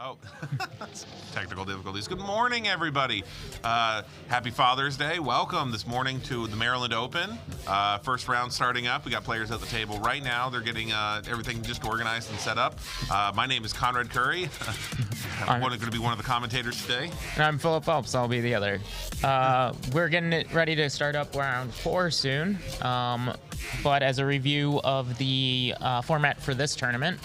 Oh, technical difficulties. Good morning, everybody. Happy Father's Day. Welcome this morning to the Maryland Open. First round starting up. We got players at the table right now. They're getting everything just organized and set up. My name is Conrad Curry. I'm going to be one of the commentators today. And I'm Philip Phelps. I'll be the other. We're getting it ready to start up round 4 soon. But as a review of the format for this tournament,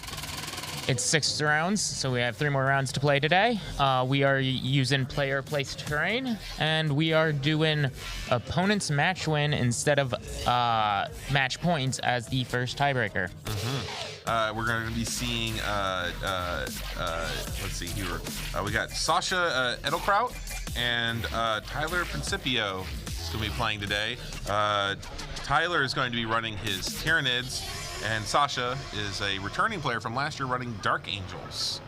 it's 6 rounds, so we have 3 more rounds to play today. We are using player-placed terrain, and we are doing opponent's match win instead of match points as the first tiebreaker. Mm-hmm. We're going to be seeing, let's see here. We got Sasha Edelkraut and Tyler Principio is going to be playing today. Tyler is going to be running his Tyranids, and Sasha is a returning player from last year running Dark Angels.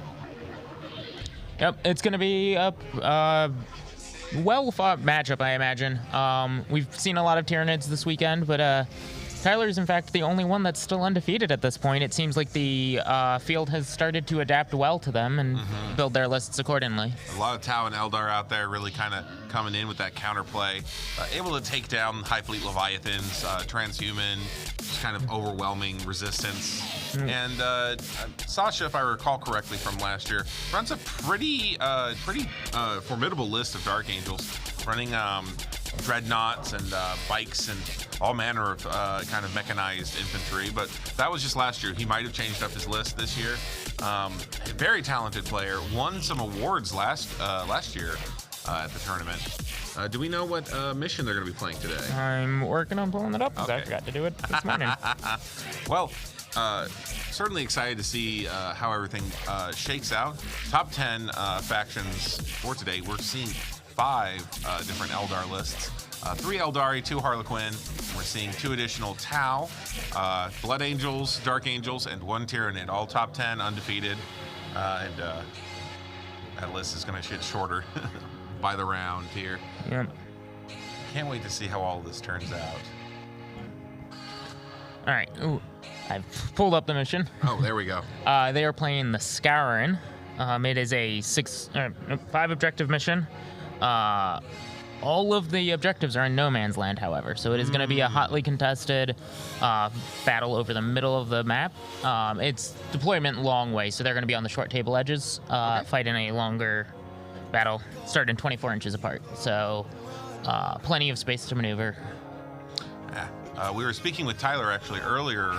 Yep, it's going to be a well-fought matchup, I imagine. We've seen a lot of Tyranids this weekend, but Tyler's, in fact, the only one that's still undefeated at this point. It seems like the field has started to adapt well to them and build their lists accordingly. A lot of Tau and Eldar out there really kind of coming in with that counterplay, able to take down High Fleet Leviathans, transhuman, just kind of overwhelming resistance. And Sasha, if I recall correctly from last year, runs a pretty formidable list of Dark Angels, running dreadnoughts and bikes and all manner of kind of mechanized infantry, but that was just last year. He might have changed up his list this year. A very talented player, won some awards last year at the tournament. Do we know what mission they're going to be playing today? I'm working on pulling it up because I forgot to do it this morning. Well, certainly excited to see how everything shakes out. Top 10 factions for today. We're seeing 5 different Eldar lists. 3 Eldari, 2 Harlequin. We're seeing 2 additional Tau, Blood Angels, Dark Angels, and 1 Tyranid. All top 10, undefeated. And that list is going to get shorter by the round here. Yep. Can't wait to see how all of this turns out. All right. Ooh, I've pulled up the mission. Oh, there we go. They are playing the Scourin. It is a 5 objective mission. All of the objectives are in no man's land, however, so it is going to be a hotly contested battle over the middle of the map. It's deployment long way, so they're going to be on the short table edges, fighting a longer battle, starting 24 inches apart. So plenty of space to maneuver. We were speaking with Tyler actually earlier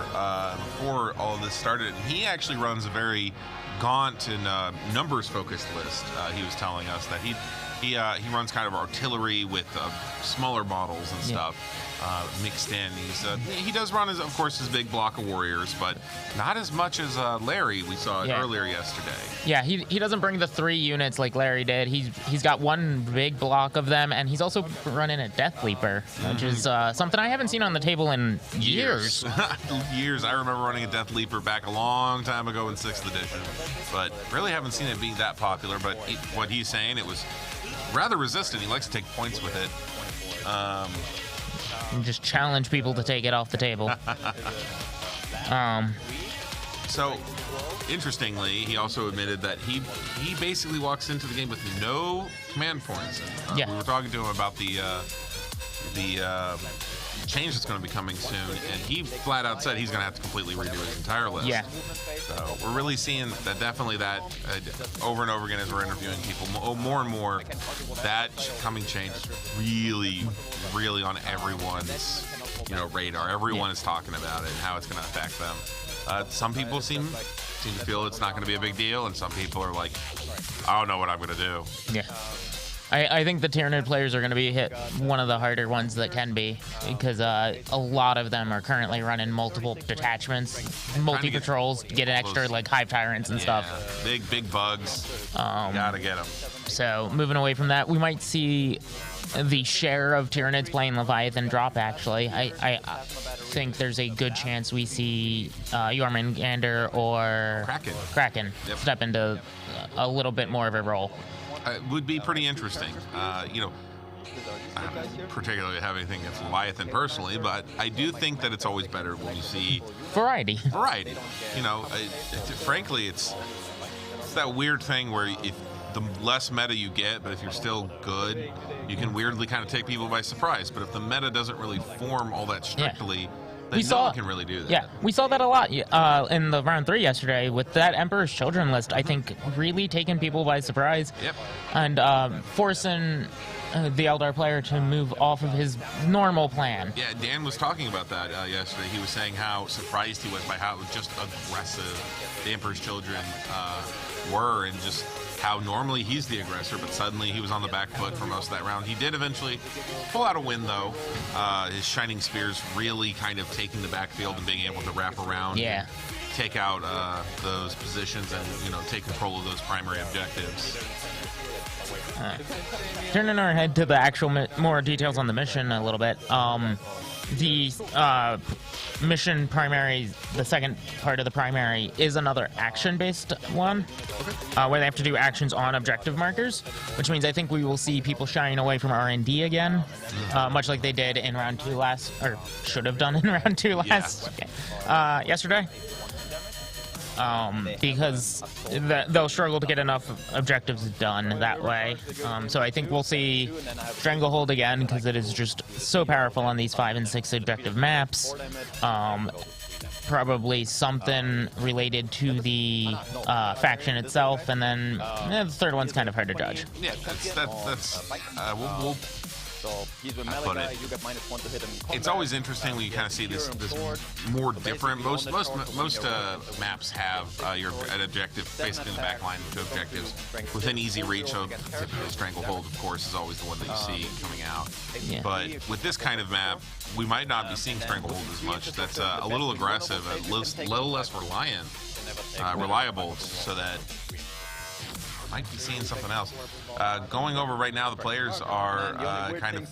before all of this started, and he actually runs a very gaunt and numbers-focused list. He was telling us that he runs kind of artillery with smaller models and stuff mixed in. He does run, of course, his big block of warriors, but not as much as Larry we saw earlier yesterday. Yeah, he doesn't bring the 3 units like Larry did. He's got 1 big block of them, and he's also running a Death Leaper, which is something I haven't seen on the table in years. Years. I remember running a Death Leaper back a long time ago in 6th edition, but really haven't seen it being that popular. But what he's saying, it was rather resistant. He likes to take points with it. And just challenge people to take it off the table. So, interestingly, he also admitted that he basically walks into the game with no command points. We were talking to him about the change that's going to be coming soon, and he flat out said he's going to have to completely redo his entire list. Yeah. So we're really seeing that over and over again as we're interviewing people, more and more, that coming change is really, really on everyone's radar. Everyone is talking about it and how it's going to affect them. Some people seem to feel it's not going to be a big deal, and some people are like, I don't know what I'm going to do. Yeah. I think the Tyranid players are going to be hit one of the harder ones that can be, because a lot of them are currently running multiple detachments, multi-patrols, get an extra like Hive Tyrants and stuff. Big bugs. Gotta get them. So moving away from that, we might see the share of Tyranids playing Leviathan drop, actually. I think there's a good chance we see Jormungandr or Kraken step into a little bit more of a role. It would be pretty interesting. I don't particularly have anything against Leviathan personally, but I do think that it's always better when you see variety. Frankly, that weird thing where if the less meta you get, but if you're still good, you can weirdly kind of take people by surprise. But if the meta doesn't really form all that strictly, then no one can really do that. Yeah, we saw that a lot in the round 3 yesterday with that Emperor's Children list. I think really taking people by surprise. Yep. And forcing the Eldar player to move off of his normal plan. Yeah, Dan was talking about that yesterday. He was saying how surprised he was by how just aggressive the Emperor's Children were, and just how normally he's the aggressor, but suddenly he was on the back foot for most of that round. He did eventually pull out a win, though. His Shining Spears really kind of taking the backfield and being able to wrap around, and take out those positions, and take control of those primary objectives. Turning our head to the actual more details on the mission a little bit. The mission primary, the second part of the primary, is another action-based one, where they have to do actions on objective markers, which means I think we will see people shying away from R&D again, much like they did in round 2 last, or should have done in round 2 last yesterday. Because they'll struggle to get enough objectives done that way. So I think we'll see Stranglehold again, because it is just so powerful on these 5 and 6 objective maps. Probably something related to the faction itself, and then the third one's kind of hard to judge. Yeah, that's we'll put it. It's always interesting when you kind of see this more different. Most maps have an objective basically in the back line with 2 objectives within easy reach. So typically Stranglehold, of course, is always the one that you see coming out. Yeah. But with this kind of map, we might not be seeing Stranglehold as much. That's a little aggressive, a little less reliable, so that might be seeing something else. Going over right now, the players are kind of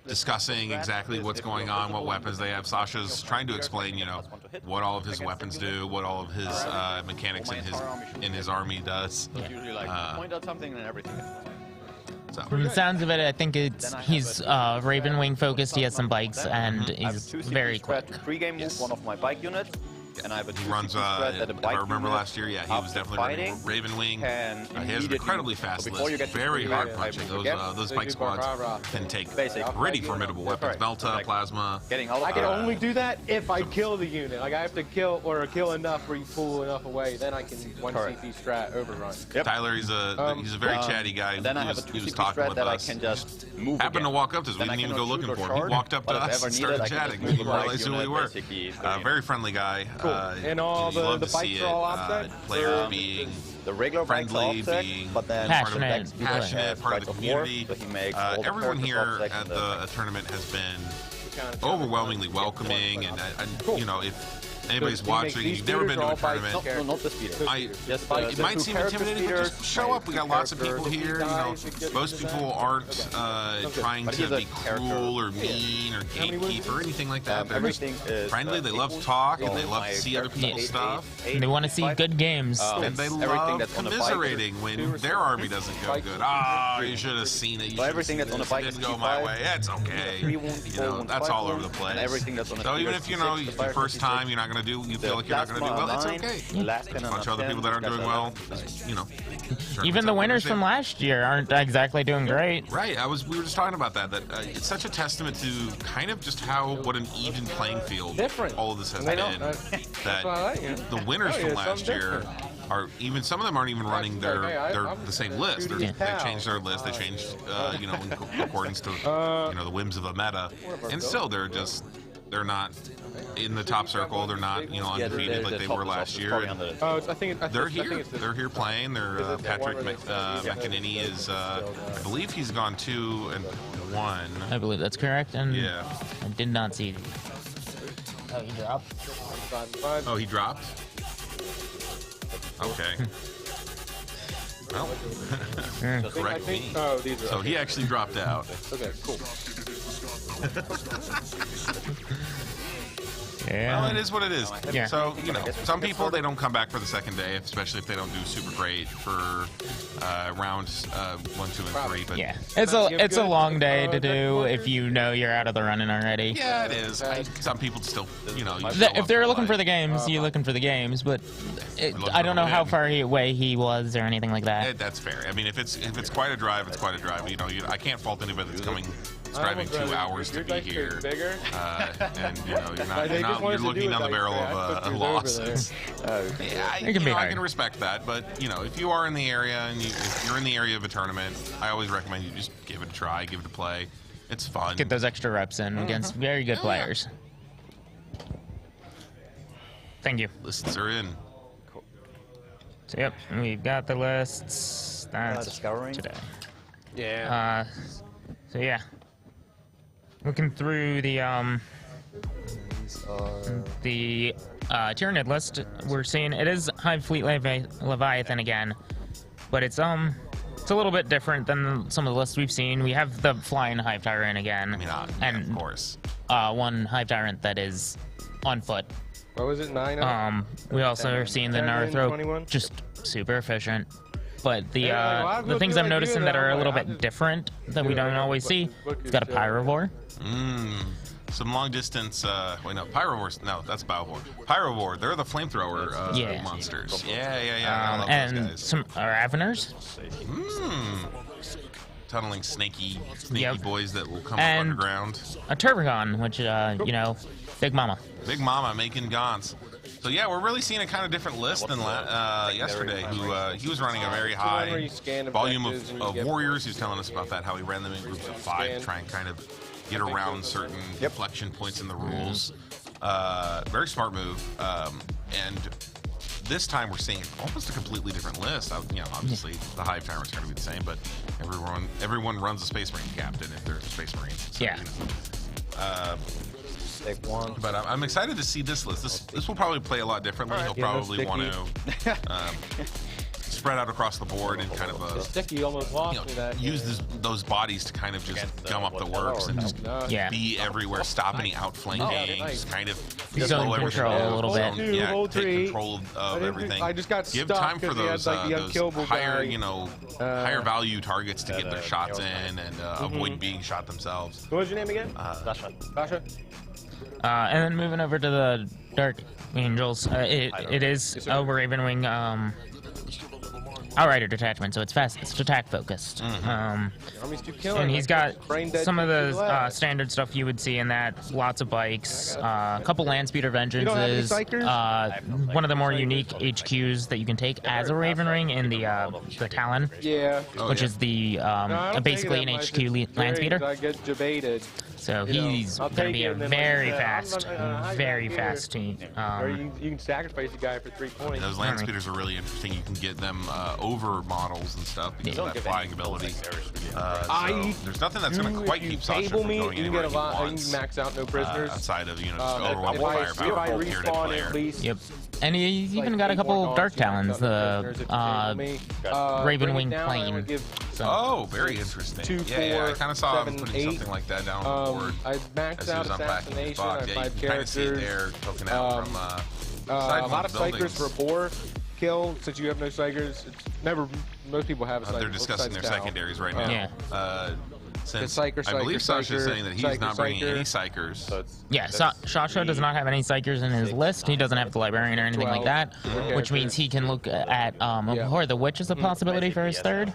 discussing exactly what's going on, what weapons they have. Sasha's trying to explain, what all of his weapons do, what all of his mechanics in his army does. Point out something and everything. So. From the sounds of it, I think he's Raven Wing focused. He has some bikes, and he's very quick. Pre-game move one of my bike units. And I have a he runs, if I remember last year, he was definitely running Raven Wing. He has an incredibly fast list, very hard punching. Those bike squads can take pretty formidable weapons. Melta, Plasma. I can only do that if I kill the unit. Like, I have to kill enough where you pull enough away, then I can 1 CP strat overrun. Yep. Tyler, he's a very chatty guy. Then I have a 2 CP strat that I can just move happened to walk up to us. We didn't even go looking for him. He walked up to us and started chatting. We didn't realize who we were. Very friendly guy. And all the bikes are all object? Player being the regular friendly, being but then passionate, part of the community. Everyone here at the tournament has been overwhelmingly welcoming, and if anybody's watching, you've never been to a tournament, no, not the speeder. it might seem intimidating, but just show up. We got lots of people here. Most people aren't trying to be cruel or mean or gatekeep or anything like that. They're just friendly. They love to talk, and they love to see other people's stuff. And they want to see good games. And they love commiserating when their army doesn't go good. You should have seen it. Everything that's on the bike didn't go my way. It's okay. That's all over the place. So even if your first time, you're not going to you feel like you're not going to do well, it's okay. A bunch of other people that aren't doing well, Even the winners from last year aren't exactly doing great. Right. We were just talking about that it's such a testament to kind of just what an even playing field all of this has been. That the winners from last year even some of them aren't even running the same list. They changed their list. They changed in accordance to the whims of the meta, and still they're not in the top circle. They're not undefeated like they were last year. They're here. They're here playing. Patrick McEnany is I believe he's gone 2-1. I believe that's correct. And yeah, I did not see. Oh, he dropped. Oh, he dropped. Okay. Well, correct me. So he actually dropped out. Okay, cool. Yeah. Well, it is what it is. Yeah. So, you know, some people, they don't come back for the second day, especially if they don't do super great for rounds 1, 2, and 3. But Yeah, it's a long day to do if you know you're out of the running already. yeah, it is. Some people still, you know, If they're looking for the games, you're looking for the games. But I don't know how far away he was or anything like that. That's fair. I mean, if it's quite a drive, it's quite a drive. You know, I can't fault anybody that's coming. It's driving 2 hours to be here, and you know you're looking down the barrel of losses. Yeah, It can be I hard. can respect that, but you know, if you are in the area and if you're in the area of a tournament, I always recommend you just give it a try, give it a play. It's fun. Get those extra reps in against very good players. Thank you. Lists are in. So yep, we've got the lists. That's Scouring. today. Yeah. So yeah, looking through the Tyranid list, we're seeing it is Hive Fleet Leviathan again, but it's a little bit different than some of the lists we've seen. We have the Flying Hive Tyrant again, I mean, and of course. one Hive Tyrant that is on foot. What was it? 9? We also are seeing the 10, Narthro 21? just super efficient. But the Yeah, well, the things I'm like noticing you, that are a I'm little like, bit I just different that we do don't it. always see. Look It's got a at yourself. Pyrovore. Some long distance. Wait, no, Pyrovore. No, that's Biovore. Pyrovore. They're the flamethrower Yeah. monsters. Yeah. I love those And guys. some Raveners. Tunneling snaky Yep. boys that will come And- up underground. A Turbogon, which, you know, Big Mama. Big Mama making gaunts. So yeah, we're really seeing a kind of different list than yesterday. He was running a very where high you scan volume objectives and you of get- warriors. He was telling us about that, how he ran them in groups of 5 to Scan. try and kind of get around certain deflection points in the rules. Mm-hmm. Very smart move. And this time we're seeing almost a completely different list. You know, obviously the Hive Tyrant's going to be the same, but everyone runs a Space Marine captain if there's a Space Marine. So, Yeah. you know, Take one. but I'm excited to see this list. This will probably play a lot differently. He'll probably want to spread out across the board and kind of Sticky almost lost me that. use those bodies to kind of just gum up the works and just Yeah. be everywhere, stop any outflanking, just kind of Zone slow everything control down. a little bit. Yeah, Hold take three. control of everything. I just got Give stuck time for 'cause he had, those, like, the those unkillable higher, guy. higher value targets to get their shots in and avoid being shot themselves. What was your name again? Sasha? And then moving over to the Dark Angels, it is a Ravenwing Outrider detachment, so it's fast, it's attack focused. Armies keep killing. And he's got Brain dead some of too the last. standard stuff you would see in that. Lots of bikes, a couple Landspeeder don't have any Vengeances, Psychers? one of the more unique HQs that you can take as a Ravenwing in the Talon, Yeah. which is the No, I don't basically take an it that HQ much. It's very- Landspeeder. I get debated. So You know, he's I'll going to take be it a and then, like, very yeah, fast, I very got fast team. Or you can sacrifice a guy for 3 points. Those land speeders are really interesting. You can get them over models and stuff because of that flying ability. So there's nothing that's going to quite keep Sasha table from me, going you can anywhere get a he lot. You wants. can max out no prisoners. Outside of just If overwhelming I firepower, here to respawn player. at least. Yep. And he's even got a couple Dark Talons, the Ravenwing Plane. Oh, very interesting. 2, Yeah, I 4, kind of saw him 7, putting 8. something like that down on the board. I As maxed he out was unpacking his assassination. I box. have Yeah, 5 you can kind of see it characters. there poking out from A lot of psychers for a boar kill. Since you have no psychers, it's never. Most people have a psyker. they're discussing their secondaries right now. Yeah. Since Psyker, I believe Psyker, Sasha is saying that he's not bringing Psyker. any psychers. So it's Yeah, Sasha does not have any Psychers in his list. He doesn't have the Librarian or anything like that, 12 which means he can look at or the Witch is a possibility for his third.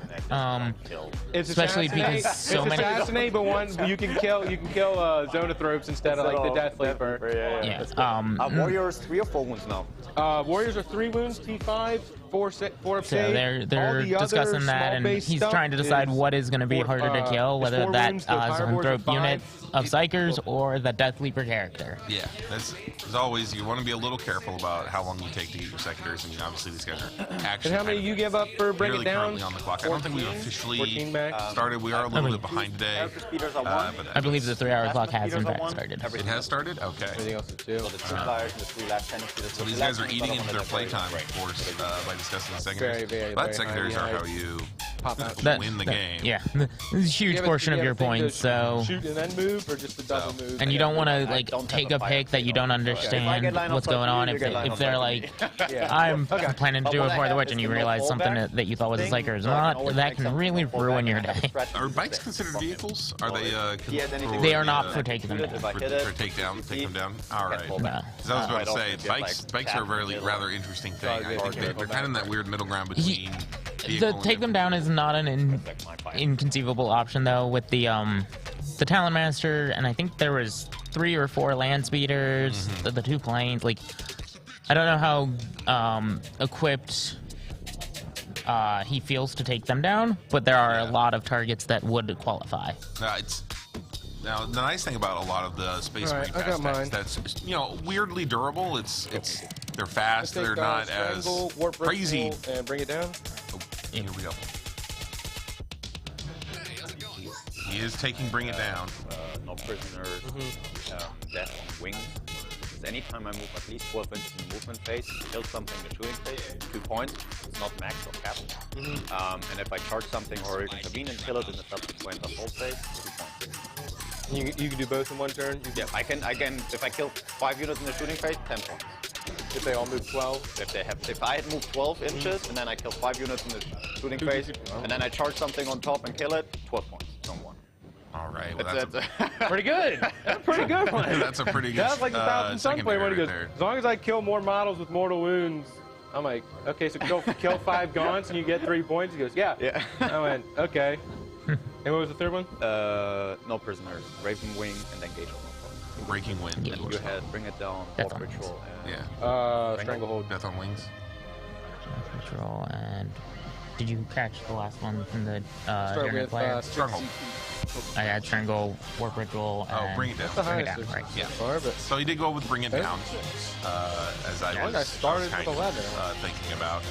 It's Especially assassinate. because so it's many- assassinate, but one you can kill Zonothropes instead of like the Death Leaper. Yeah. Warriors 3 or 4 wounds now. Warriors are 3 wounds, T5, 4 of So save. they're All the other discussing that, small and base he's stuff trying to decide is what is going to be four- harder to kill, is whether 4 that wounds, the Fireboards are Zoanthrope 5. unit of Psychers or the Death Leaper character. Yeah, as always, you want to be a little careful about how long you take to get your secondaries. I mean, obviously these guys are actually And how many kind of you give up for Bring really It Down? currently on the clock. I don't think we've 14 officially max? started. We are a little bit behind today. Speeders are 1. But I believe the 3-hour clock has in fact started. it has started? Okay. Everything else is 2. The 2 flyers and the 3 last 10 speeders. So these guys are eating into their playtime, of course, by discussing the secondaries. Very, very, But very secondaries high. are how you pop out. Win the game. Yeah, this is a huge portion of your points. So, shoot and then move, or just a double move. and you don't want to like take a pick that you don't understand what's going on. If they're like, I'm planning to do it for the witch, and you realize something that you thought was a psyker is not, that can really ruin your day. Are bikes considered vehicles? Are they? They are not for taking them down. For take them down. All right. No. 'Cause I was about to say, bikes are a rather interesting thing. I think they're kind of in that weird middle ground between. The take them down is not an inconceivable option though. With the Talon Master, and I think there was 3 or 4 land speeders, the 2 planes. Like, I don't know how equipped he feels to take them down, but there are a lot of targets that would qualify. Now, the nice thing about a lot of the Space Marine fast attacks, that's weirdly durable. They're fast. They're not as crazy. And bring it down. Oh, here we go. He is taking Bring It Down. No prisoners. Death on wings. Anytime I move at least 12 inches in the movement phase, kill something in the shooting phase, 2 points. It's not max or capped. And if I charge something or intervene and kill it in the subsequent assault phase, 2 points. You can do both in one turn? Yeah, I can, if I kill 5 units in the shooting phase, 10 points. If they all move 12? If I had moved 12 inches and then I kill 5 units in the shooting phase, and then I charge something on top and kill it, 12 points, don't 1. All right, well, that's pretty good. That's a pretty good one. That's a pretty good. That's like the Thousand Sun play when he goes, there. as long as I kill more models with mortal wounds, I'm like, okay, so kill 5 gaunts and you get 3 points. He goes, yeah. I went, okay. And what was the third one? No prisoners, Raven Wing, and then Gage of Breaking Wind. And you had Bring It Down, Death Warp on Ritual, Yeah. Stranglehold. Death on Wings. Control, and did you catch the last one from the Start Journey with player? Struggle. I had Strangle, Warp Ritual, and Oh, Bring It Down. That's the Bring It highest Down, right. Yeah. far, but So you did go with Bring It Down, as I was started kind with 11. of thinking about.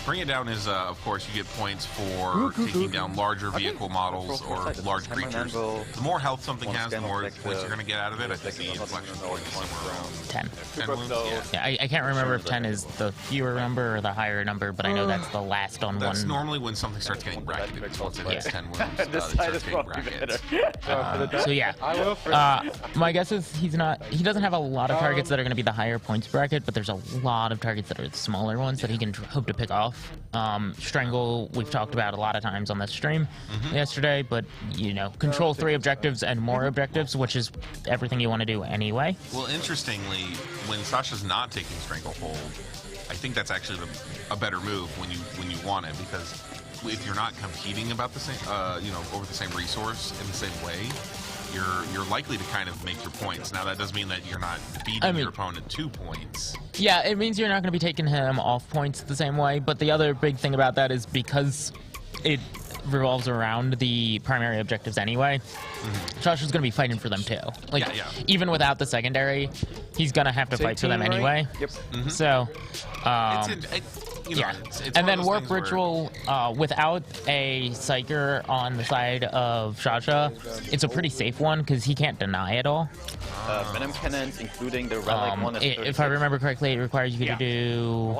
Bring It Down is, of course, you get points for taking down larger vehicle models or large creatures. The more health something has, the more points you're going to get out of it. I think the inflection point is somewhere around 10. 10 wounds. Yeah. Yeah, I can't remember if 10 is the fewer number or the higher number, but I know that's the last on That's one. normally when something starts getting bracketed. Once it hits 10 wounds, it This starts side is getting probably brackets. better. So yeah, I will for my guess is he doesn't have a lot of targets that are going to be the higher points bracket, but there's a lot of targets that are the smaller ones that he can hope to pick off. Strangle, we've talked about a lot of times on this stream yesterday, but control 3 objectives and more objectives, which is everything you want to do anyway. Well, interestingly, when Sasha's not taking Stranglehold, I think that's actually a better move when you want it, because if you're not competing about the same, over the same resource in the same way, you're likely to kind of make your points. Now that does mean that you're not beating your opponent 2 points. Yeah, it means you're not going to be taking him off points the same way, but the other big thing about that is because it revolves around the primary objectives anyway, Josh is going to be fighting for them too. Like, even without the secondary, he's going to have to fight for them anyway. Yep. So, it's and then Warp Ritual, without a Psyker on the side of Shasha, it's a pretty safe one because he can't deny it all. Venom Cannons, including the Relic one. If I remember correctly, it requires you to do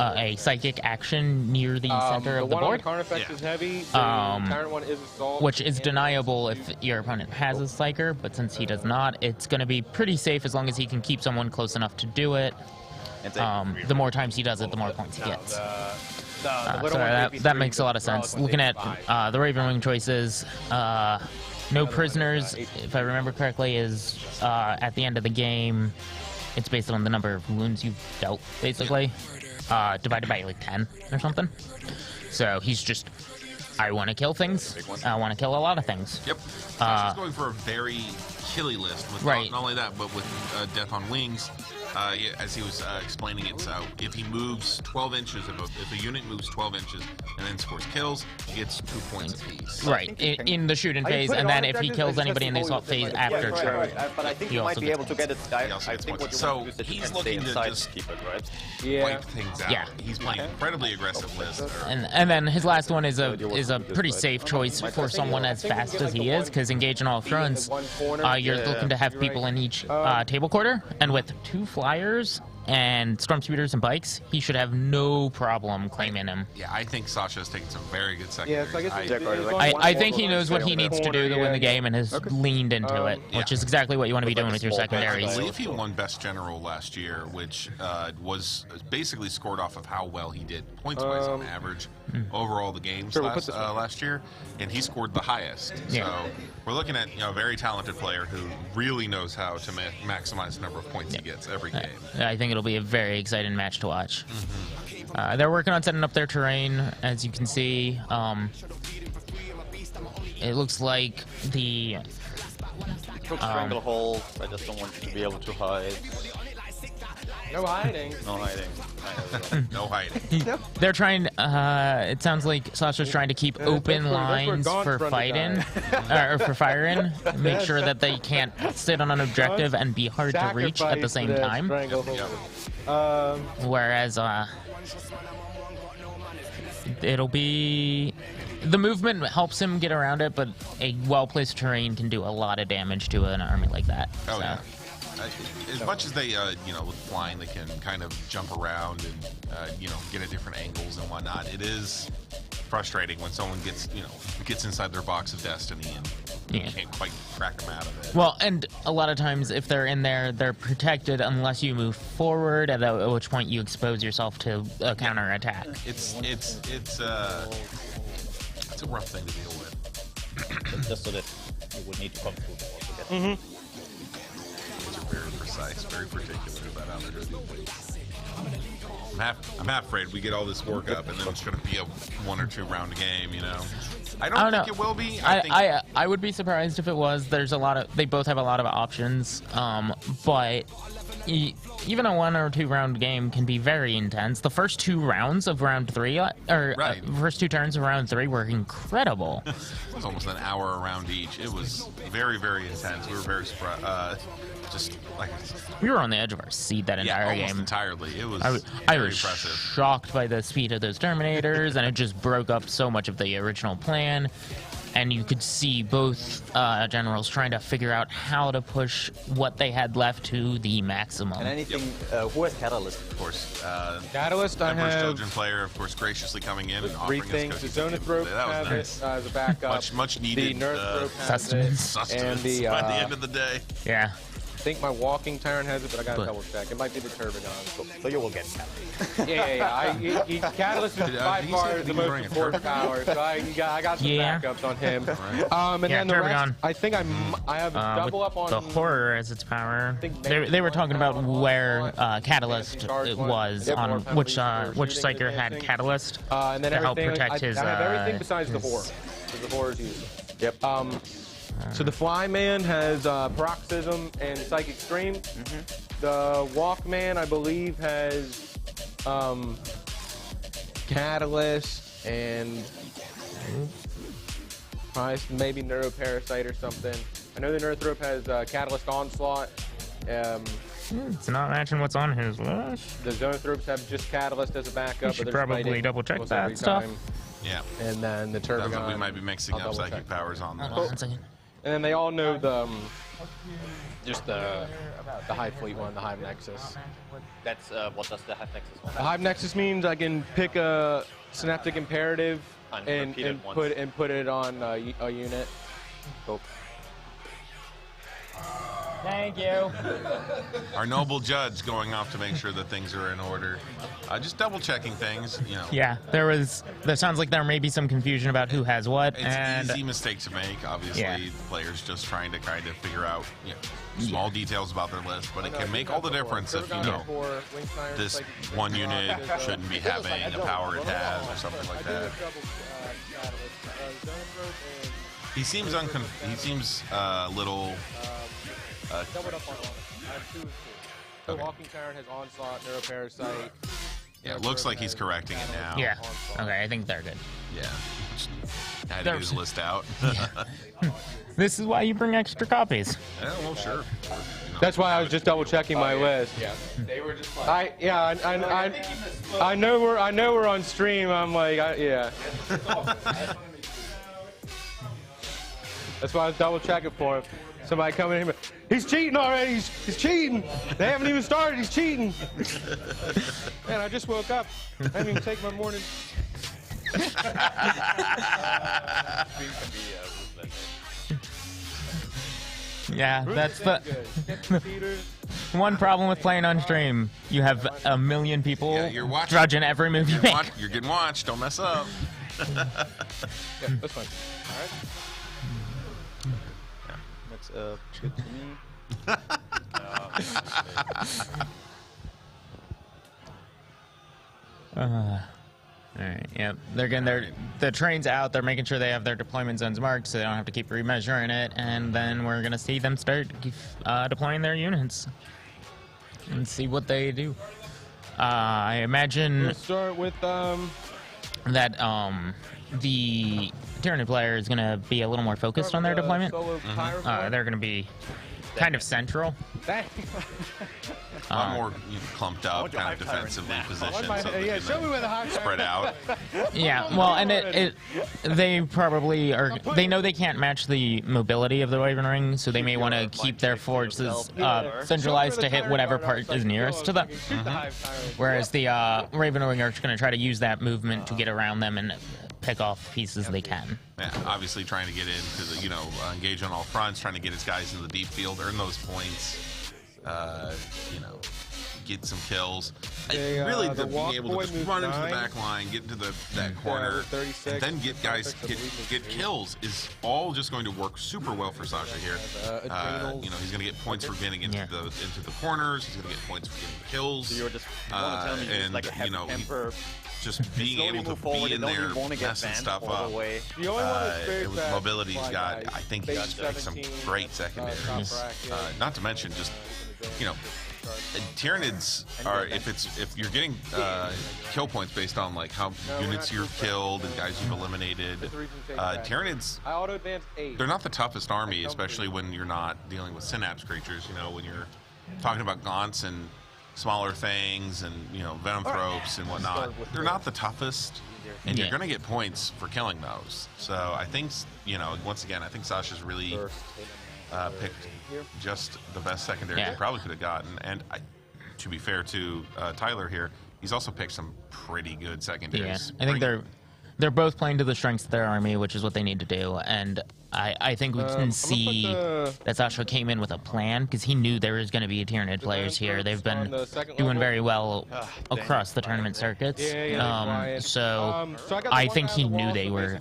a psychic action near the center of the one on board, the Karn effect is heavy. The current one is assault, which is deniable if your opponent has a Psyker, but since he does not, it's going to be pretty safe as long as he can keep someone close enough to do it. The more times he does it, the more points he gets. So that makes a lot of sense. Looking at the Ravenwing choices, no prisoners, if I remember correctly, is at the end of the game. It's based on the number of wounds you've dealt, basically, divided by like 10 or something. So he's just, I want to kill things. I want to kill a lot of things. Yep. Sasha's going for a very killy list with not only that, but with Death on Wings. As he was explaining it, so if he moves 12 inches, if a unit moves 12 inches and then scores kills, he gets 2 points apiece. Right, in the shooting phase, and then if he kills anybody in the assault phase after charge, but I think you might be able to get it. I think what you so want to do is that you he's can looking stay to inside just keep it, right? wipe things out. Yeah. He's playing an incredibly aggressive list. and then his last one is a pretty safe choice for someone as fast as he is, because engage on all fronts, you're looking to have people in each table quarter, and with 2 flyers and storm speeders and bikes, he should have no problem claiming him. Yeah, I think Sasha's taken some very good secondaries. Yeah, so I guess I think he knows what he needs to do to win the game and has leaned into it, which is exactly what you want to be doing with your I secondaries. believe he won Best General last year, which was basically scored off of how well he did points-wise on average overall the games last year, and he scored the highest. Yeah. So we're looking at a very talented player who really knows how to maximize the number of points he gets every game. I think it'll be a very exciting match to watch. They're working on setting up their terrain, as you can see. It looks like the stranglehold. I just don't want you to be able to hide. No hiding. No hiding. No hiding. they're trying. It sounds like Sasha's trying to keep open that's where lines Gaunt's for run to fighting, or for firing. Make sure that they can't sit on an objective and be hard to reach at the same time. Whereas it'll be. The movement helps him get around it, but a well-placed terrain can do a lot of damage to an army like that. Oh, so. yeah. As much as they, with flying, they can kind of jump around and, get at different angles and whatnot. It is frustrating when someone gets inside their box of destiny and you can't quite crack them out of it. Well, and a lot of times if they're in there, they're protected unless you move forward, at which point you expose yourself to a counterattack. It's a rough thing to deal with. Just so that you would need to come through the wall to get Very precise, very particular about how they're going to do things. I'm half afraid we get all this work up and then it's going to be a 1 or 2 round game, I don't think it will be. I would be surprised if it was. There's a lot of, they both have a lot of options, but even a 1 or 2 round game can be very intense. The first 2 rounds of round 3, first 2 turns of round 3 were incredible. It was almost an hour around each. It was very, very intense. We were very surprised. We were on the edge of our seat that entire almost game. Entirely. It was I was very impressive. Shocked by the speed of those Terminators, and it just broke up so much of the original plan. And you could see both generals trying to figure out how to push what they had left to the maximum. And anything, who has Catalyst? Of course. Catalyst, I Emperor's have Children player, of course, graciously coming in and offering 3 things. us The Zonothrope that was has nice. it as a backup. Much needed The Nerthrope has sustenance. Sustenance And the, by the end of the day. Yeah. I think my Walking Tyrant has it, but I gotta double check. It might be the Turbigon. So you will get Catalyst. Yeah. Catalyst is by far the most horsepower, so I got some backups on him. And then the rest, I think I have double up on the Horror as its power. They were talking about where Catalyst was on which Psyker had Catalyst and then to help protect his. I have everything besides the Horror, because the Horror is useless. Yep. So the Flyman has Paroxysm and Psychic Stream. The Walkman, I believe, has Catalyst and maybe Neuroparasite or something. I know the Nerthrope has Catalyst Onslaught. It's not matching what's on his list. The Zonothropes have just Catalyst as a backup. You should probably double check that stuff. Yeah. And then the Sounds Turbigon. like we might be mixing up psychic powers on Hold that. on 1 second. And then they all know the just the Hive Fleet one, the Hive Nexus. That's what does the Hive Nexus one? The Hive Nexus means I can pick a Synaptic Imperative and put it on a unit. Cool. Thank you. Our noble judge going off to make sure that things are in order. Just double checking things, Yeah, there sounds like there may be some confusion about who has what. It's and an easy mistake to make, obviously. The players just trying to kind of figure out small details about their list, but it can make all the difference if, this one unit shouldn't be having the power it has or something like that. He seems a little... Doubled up on one. I have 2 of 2. The Walking Tyrant has Onslaught, Neuroparasite. Yeah, it looks like he's correcting it now. Yeah. Okay, I think they're good. Yeah. I had to get his list out. This is why you bring extra copies. Yeah, well, sure. That's why I was just double checking my list. Yeah. They were just like. I know we're on stream. I'm like, yeah. That's why I was double checking for him. somebody coming in, he's cheating already. He's cheating. They haven't even started. He's cheating. Man, I just woke up. I haven't even taken my morning. Yeah, that's the one problem with playing on stream. You have a million people judging every move you make. You're getting watched. Don't mess up. Yeah, that's fine. All right. That's good to me. All right, yep. They're getting the train's out. They're making sure they have their deployment zones marked so they don't have to keep remeasuring it. And then we're going to see them start deploying their units and see what they do. I imagine We'll start with that the Tyranid player is going to be a little more focused on their deployment. They're going to be kind of central. A lot more clumped up, kind of defensively positioned, so they can show me where the hot spread out. Yeah, well, and they probably are. They know they can't match the mobility of the Raven Ring, so they may want to keep their forces centralized to hit whatever part is nearest to them. Whereas the Raven Ring are going to try to use that movement to get around them and pick off pieces they can. Yeah, obviously trying to get into the, engage on all fronts, trying to get his guys in the deep field, earn those points, get some kills. Being able to just run into the back line, get into that corner, and then get guys get kills is all just going to work super well for Sasha here. He's going to get points for getting into the corners. He's going to get points for getting kills. So you're just like a heavy camper. Just being able to be in there, messing stuff up. With mobility, he's got. I think he's just got some great secondaries. Not to mention, just Tyranids are if you're getting kill points based on like how units you've killed and guys you've eliminated. Tyranids, they're not the toughest army, especially when you're not dealing with synapse creatures. When you're talking about gaunts and smaller things and venomthropes and whatnot, they're not the toughest, and you're going to get points for killing those. So I think once again, I think Sasha's really picked just the best secondary he probably could have gotten. And to be fair to Tyler here, he's also picked some pretty good secondaries. Yeah, I think they're both playing to the strengths of their army, which is what they need to do. And I think we can see that Sasha came in with a plan because he knew there was going to be Tyranid players here. They've been doing very well across the tournament circuits. So I think he knew they were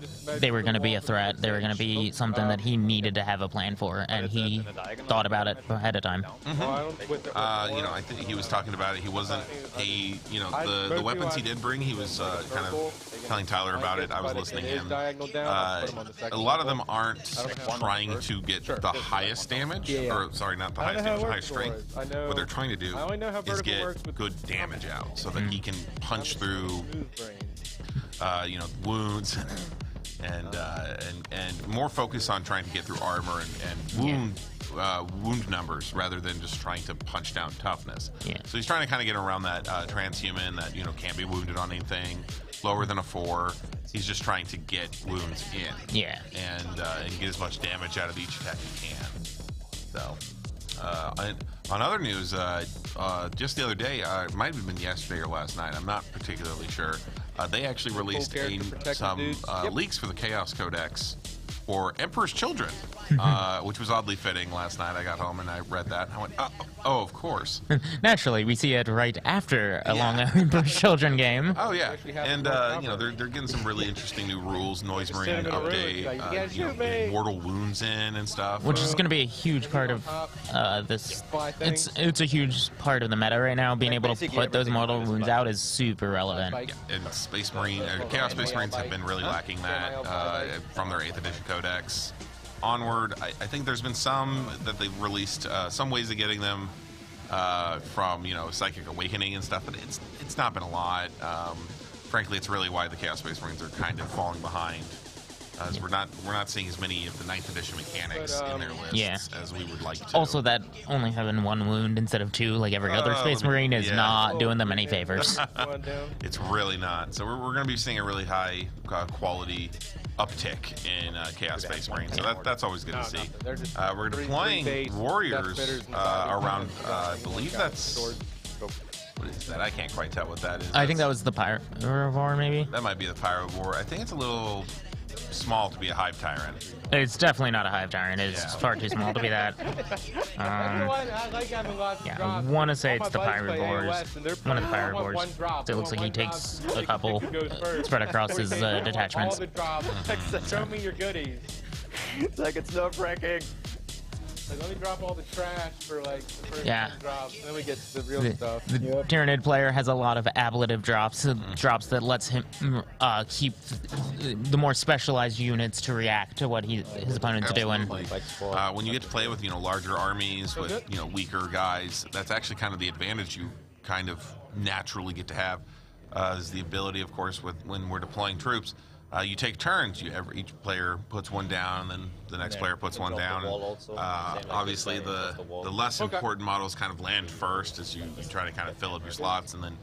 going to be a threat. They were going to be something that he needed to have a plan for, and he thought about it ahead of time. I think he was talking about it. He wasn't the weapons he did bring. He was kind of telling Tyler about it. I was listening to him. A lot of them aren't trying to get the highest damage, or sorry, not the highest damage, the highest strength. What they're trying to do is get good damage out so that he can punch through, wounds and more focus on trying to get through armor and wound numbers rather than just trying to punch down toughness. So he's trying to kind of get around that transhuman that can't be wounded on anything lower than a 4. He's just trying to get wounds in. And get as much damage out of each attack he can. So, on other news, just the other day, it might have been yesterday or last night, I'm not particularly sure, they actually released some leaks for the Chaos Codex for Emperor's Children, which was oddly fitting. Last night I got home and I read that and I went, oh, of course. Naturally, we see it right after a long Emperor's Children game. Oh yeah, and they're getting some really interesting new rules, noise marine update, getting mortal wounds in and stuff. Which is going to be a huge part of this. It's a huge part of the meta right now. Being able to put those mortal wounds out is super relevant. Yeah, and Space Marine, Chaos Space Marines have been really lacking that from their 8th edition codex onward. I think there's been some that they've released, some ways of getting them from Psychic Awakening and stuff, but it's not been a lot. Frankly, it's really why the Chaos Space Marines are kind of falling behind. As we're not seeing as many of the 9th edition mechanics in their lists as we would like to. Also, that only having 1 wound instead of 2, like every other Space Marine, is not doing them any favors. It's really not. So we're going to be seeing a really high quality uptick in Chaos Space Marine, so that's always good to see. nothing. They're just We're three deploying base warriors death spitters and 5 around, I units. believe Got that's, swords. what is that? I can't quite tell what that is. I think that was the Pirate War, maybe. That might be the Pyro War. I think it's a little small to be a Hive Tyrant. It's definitely not a Hive Tyrant. It's Yeah. far too small to be that. I like having lots of Yeah, I drops. want to say All it's my the buddies Pirate play Wars. AOS, and they're One of the playing- Pirate I want Wars. one drop. So it looks I like he want one takes drop. a couple Who goes first? spread across his Everything. I want detachments. All the drops. Show me your goodies. It's like it's nerve-wracking. Like, let me drop all the trash for like the first Yeah. 10 drops. Then we get to the real The, stuff. the Tyranid player has a lot of ablative drops, drops that lets him keep the more specialized units to react to what his opponent's doing. Absolutely. When you get to play with larger armies with weaker guys, that's actually kind of the advantage you kind of naturally get to have. Is the ability, of course, when we're deploying troops. You take turns. Each player puts one down, and then the next player puts one down. Obviously, the less important models kind of land first as you try to kind of fill up your slots, and then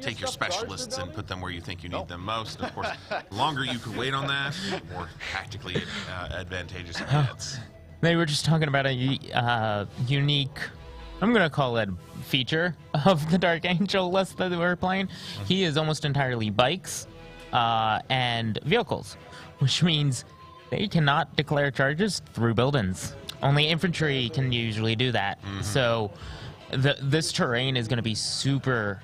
take your specialists and put them where you think you need them most. Of course, the longer you can wait on that, the more tactically advantageous it gets. They were just talking about a unique, I'm going to call it feature of the Dark Angel list that we were playing. He is almost entirely bikes and vehicles, which means they cannot declare charges through buildings. Only infantry can usually do that. So this terrain is going to be super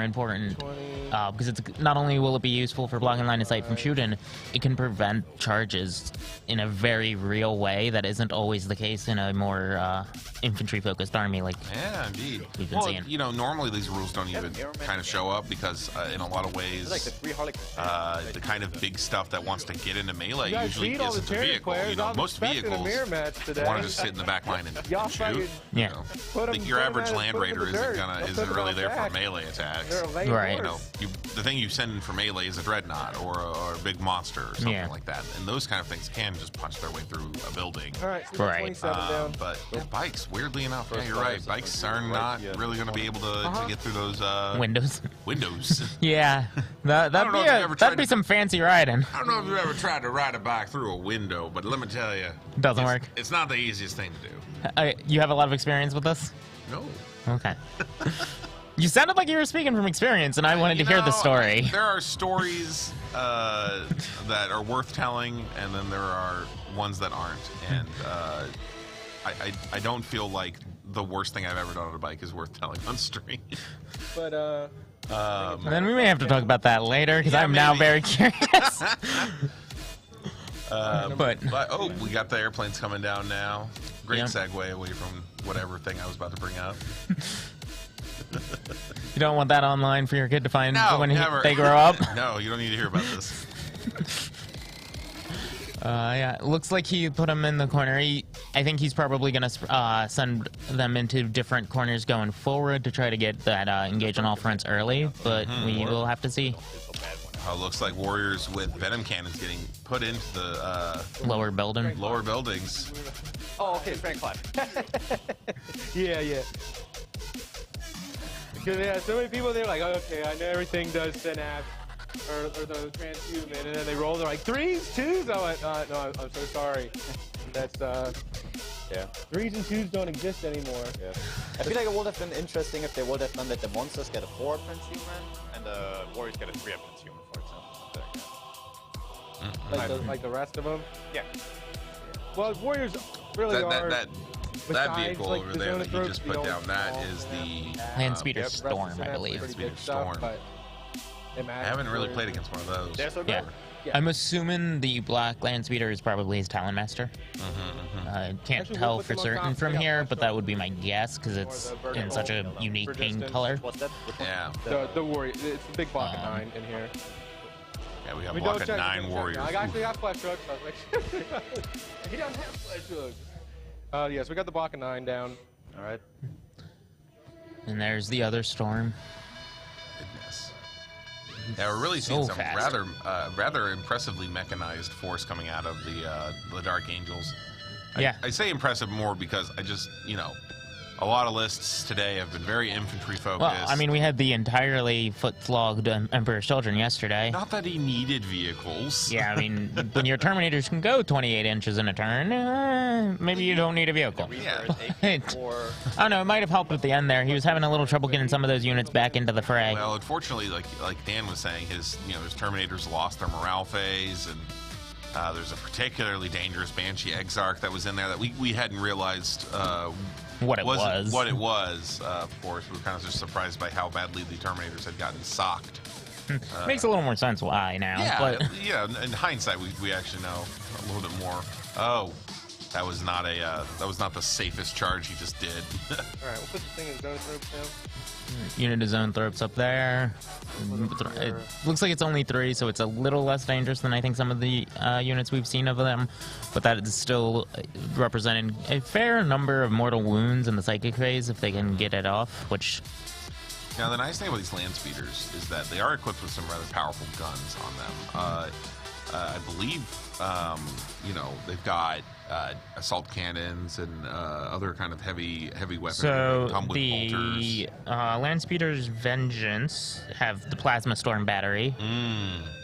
important because it's not only will it be useful for blocking line of sight from shooting, it can prevent charges in a very real way that isn't always the case in a more infantry-focused army like Yeah, indeed. we've been seeing. Normally these rules don't even kind of show up because in a lot of ways, It's like the 3 Harlequins. the kind of big stuff that wants to get into melee You guys usually beat all the isn't a Tyranid vehicle. players. I was Most expecting a vehicles mirror match today. want to just sit in the back line and Y'all shoot. fucking Yeah. put 'em- Your put 'em average at- Land put 'em in Raider the dirt. isn't They'll put 'em really out there for back. melee attacks. They're a lame Right. horse. The thing you send in for melee is a dreadnought or a big monster or something Yeah. like that, and those kind of things can just punch their way through a building. All right, so we got Right. 27 down. But bikes, weirdly enough, yeah, you're right. Bikes are not really going to be able to get through those Windows. windows. Yeah, don't know if you ever tried that'd be to- some fancy riding. I don't know if you've ever tried to ride a bike through a window, but let me tell you, Doesn't work. It's not the easiest thing to do. You have a lot of experience with this? No. Okay. You sounded like you were speaking from experience, and I wanted to hear the story. There are stories that are worth telling, and then there are ones that aren't. And I don't feel like the worst thing I've ever done on a bike is worth telling on stream. But Then we may have to talk about that later, because Yeah, I'm now maybe. very curious. But But oh, we got the airplanes coming down now. Great Yeah. segue away from whatever thing I was about to bring up. you don't want that online for your kid to find No, when never. they grow up. No, you don't need to hear about this. Yeah, it looks like he put them in the corner. I think he's probably going to send them into different corners going forward to try to get that engage on all fronts early, but we will have to see. Looks like warriors with venom cannons getting put into the Lower building. lower buildings. Oh, okay, Frank 5. yeah. Because so many people they're like, okay, I know everything does synapse or the transhuman, and then they roll, they're like 3s, 2s. I went, no, I'm so sorry. That's Yeah. 3s and 2s don't exist anymore. Yeah. I feel like it would have been interesting if they would have done that the monsters get a 4 transhuman and the warriors get a 3 transhuman, for example. Like the rest of them. Yeah. Well, warriors really are. That besides, vehicle like, over the there zone that of you throats, just we put don't down, that all is the Land Speeder Rest of the Storm, I synapse believe. pretty Speeder good stuff, Storm. but it I matters haven't really for- played against one of those. They're so Yeah. good. Yeah. I'm assuming the Black Land Speeder is probably his Talon Master. I can't Actually, tell we'll put for them on certain top. from Yeah, here, flesh but on. that would be my guess because it's Or the in such a vertical unique for pink distance. color. What's that? Yeah. The warrior. It's the big block of 9 in here. Yeah, we got We block don't of check, 9 don't check. warriors. I actually got flesh hooks. I was like, he doesn't have flesh hooks. Yes, we got the block of 9 down. All right. And there's the other storm. Goodness. Yeah, we're really seeing So some fast. rather impressively mechanized force coming out of the Dark Angels. Yeah. I say impressive more because I just, a lot of lists today have been very infantry focused. Well, I mean, we had the entirely foot-flogged Emperor's Children yesterday. Not that he needed vehicles. Yeah, I mean, when your Terminators can go 28 inches in a turn, maybe you don't need a vehicle. Yeah. I don't know, it might have helped at the end there. He was having a little trouble getting some of those units back into the fray. Well, unfortunately, like Dan was saying, his Terminators lost their morale phase, and there's a particularly dangerous Banshee Exarch that was in there that we hadn't realized what it was. Of course, we were kind of just surprised by how badly the Terminators had gotten socked. Makes a little more sense why now. Yeah, but... yeah. In hindsight, we actually know a little bit more. Oh, that was not the safest charge he just did. All right, we'll put the thing in zone thrope now. Unit of zone thropes up there. It looks like it's only 3, so it's a little less dangerous than I think some of the units we've seen of them. But that is still representing a fair number of mortal wounds in the psychic phase if they can get it off, which... Now, the nice thing about these land speeders is that they are equipped with some rather powerful guns on them. I believe, they've got assault cannons and other kind of heavy weaponry. So come with the Landspeeder's Vengeance have the Plasma Storm Battery,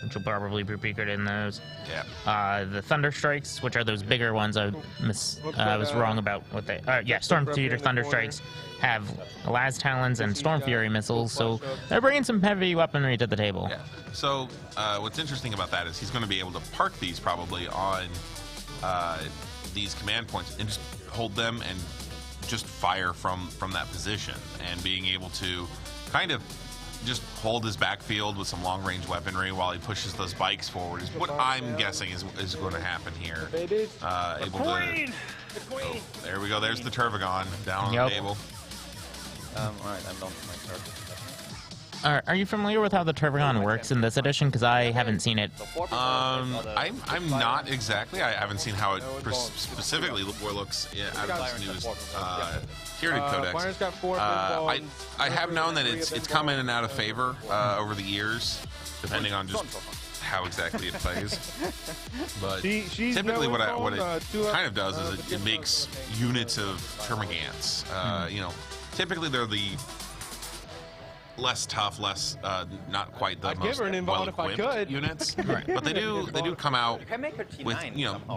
which will probably be bigger in those. Yeah. The Thunder Strikes, which are those bigger ones. I was wrong about what they. Storm Theater Thunder Strikes have Las Talons and Storm Fury missiles, so they're bringing some heavy weaponry to the table. Yeah. So what's interesting about that is he's going to be able to park these probably on these command points and just hold them and just fire from that position, and being able to kind of just hold his backfield with some long-range weaponry while he pushes those bikes forward is what I'm guessing is going to happen here. There we go. There's the Turvagon down on the table. Alright, I'm done with my turn. Are you familiar with how the Turvagon works in this edition? Because I haven't seen it. I'm not exactly. I haven't seen how it specifically looks out of this newest Tyranid Codex. I have known that it's come in and out of favor over the years, depending on just how exactly it plays. But typically what it kind of does is it makes units of Termagants. Typically they're the less tough, not quite the most well-equipped units, right. But they do come out with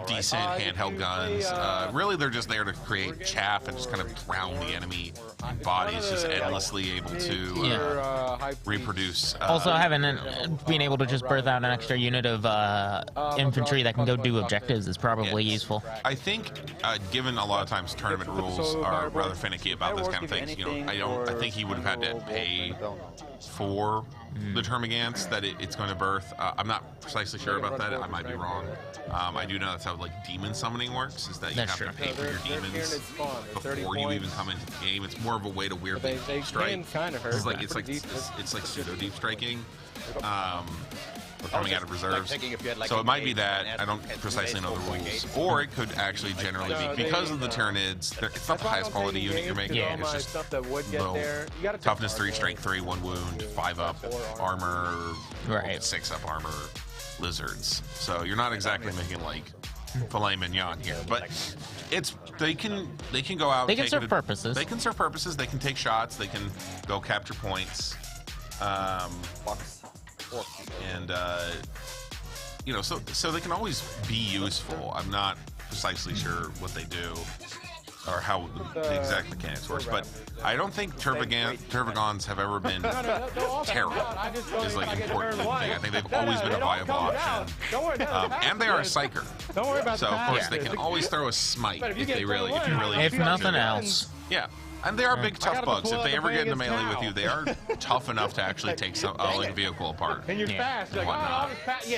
decent handheld guns. Really, they're just there to create chaff and just kind of drown the enemy bodies, just endlessly able to reproduce. Also, being able to just birth out an extra unit of infantry that can go do objectives is probably useful. I think, given a lot of times tournament rules are rather finicky about this kind of things, I think he would have had to pay for the Termagants that it's going to birth. I'm not precisely sure about that. I might be wrong. I do know that's how demon summoning works, is that you have to pay for your demons before you even come into the game. It's more of a way to weirdly deep strike. It's like pseudo deep striking. Coming out of reserves. So it might be that. I don't precisely know the rules. Or it could actually generally be, because of the Tyranids, it's not the highest quality unit you're making. It's just low. Toughness 3, strength 3, 1 wound, 5 up armor, 6 up armor lizards. So you're not exactly making like filet mignon here. But they can go out. They can serve purposes. They can serve purposes. They can take shots. They can go capture points. And so they can always be useful. I'm not precisely sure what they do or how the exact mechanics work, but I don't think Turvagons have ever been terror is like an important thing. I think they've always been a viable option. And they are a psyker. So of course they can always throw a smite if nothing else. Yeah. And they are big, tough bugs. If they ever get into melee with you, they are tough enough to actually take a vehicle apart. And you're fast. You're like,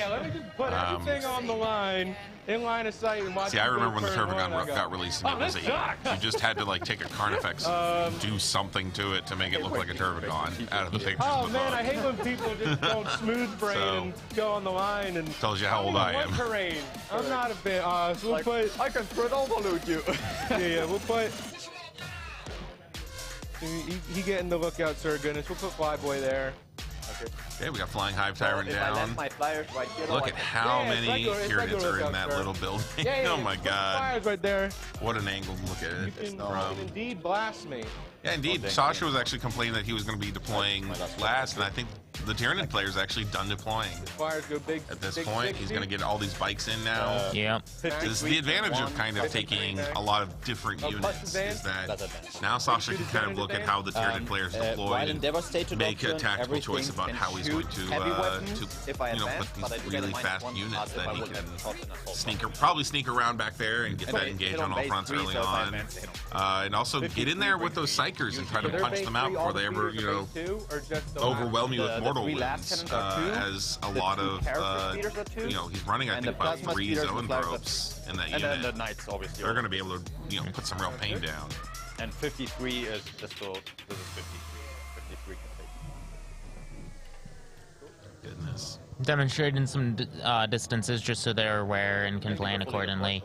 let me just put everything on the line, in line of sight, and watch. See, I remember when the Turvagon got released, and it was you just had to take a Carnifex and do something to it to make it look like a Turvagon out of the pictures. Oh man, I hate when people just don't smooth brain and go on the line and tells you how old I am. Terrain. I'm not a bit. So we'll put. I can spread overload you. Yeah, we'll put. He getting the lookout, sir. Goodness, we'll put Flyboy there. Okay. Okay, we got Flying Hive Tyrant if I land down. my flyers right here, Look at how Yeah, many it's regular Tyranids are in lookout, that sir. little building. Yeah, Oh my god. Fires right there. What an angle to look at You it can, from. indeed blast me. Yeah, indeed. Sasha was actually complaining that he was going to be deploying last, and I think the Tyranid player's actually done deploying. Fires go big. At this big point, 60. he's going to get all these bikes in now. Yep. This is the advantage of kind of taking a lot of different units, is that now Sasha can kind of look at how the Tyranid player's deployed and make a tactical choice about how he's going to put these really fast units that he can probably sneak around back there and get that engage on all fronts early on. And also get in there with those Psychers and try to punch them out before they ever, overwhelm you with mortal wounds. As a lot of, he's running, I think, about 3 zone probes in that And then the unit. knights, obviously. They're going to be able to, put some real pain down. And 53 is just so. This is 53. 53 can take. Goodness. Demonstrating some distances just so they're aware and can plan accordingly.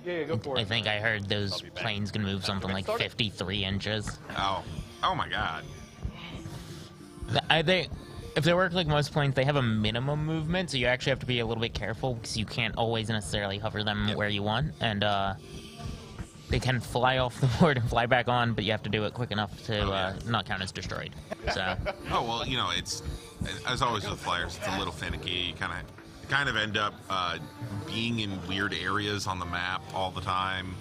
Yeah, go for it. I think I heard those planes can move something like 53 inches. Oh my god. If they work like most planes, they have a minimum movement, so you actually have to be a little bit careful because you can't always necessarily hover them where you want, and they can fly off the board and fly back on, but you have to do it quick enough to not count as destroyed. So. Oh well, it's as always with flyers, it's a little finicky. You kind of end up being in weird areas on the map all the time.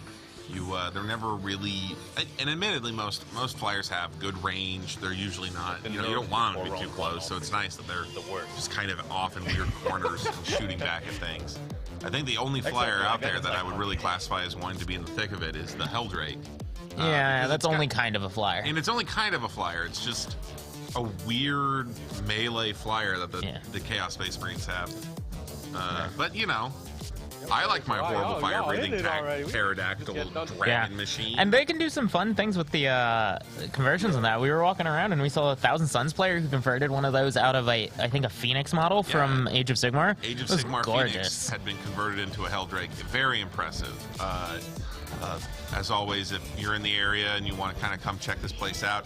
They're never really, and admittedly, most flyers have good range. They're usually not, you don't want them to be too close. So it's nice that they're just kind of off in weird corners and shooting back at things. I think the only flyer out there that I would really classify as wanting to be in the thick of it is the Helldrake. Yeah, that's only kind of a flyer. And it's only kind of a flyer. It's just a weird melee flyer that the Chaos Space Marines have. But I like my horrible fire-breathing pterodactyl dragon machine. And they can do some fun things with the conversions on that. We were walking around and we saw a Thousand Suns player who converted one of those out of I think a Phoenix model from Age of Sigmar. Age of Sigmar Phoenix had been converted into a Helldrake. Very impressive. As always, if you're in the area and you want to kind of come check this place out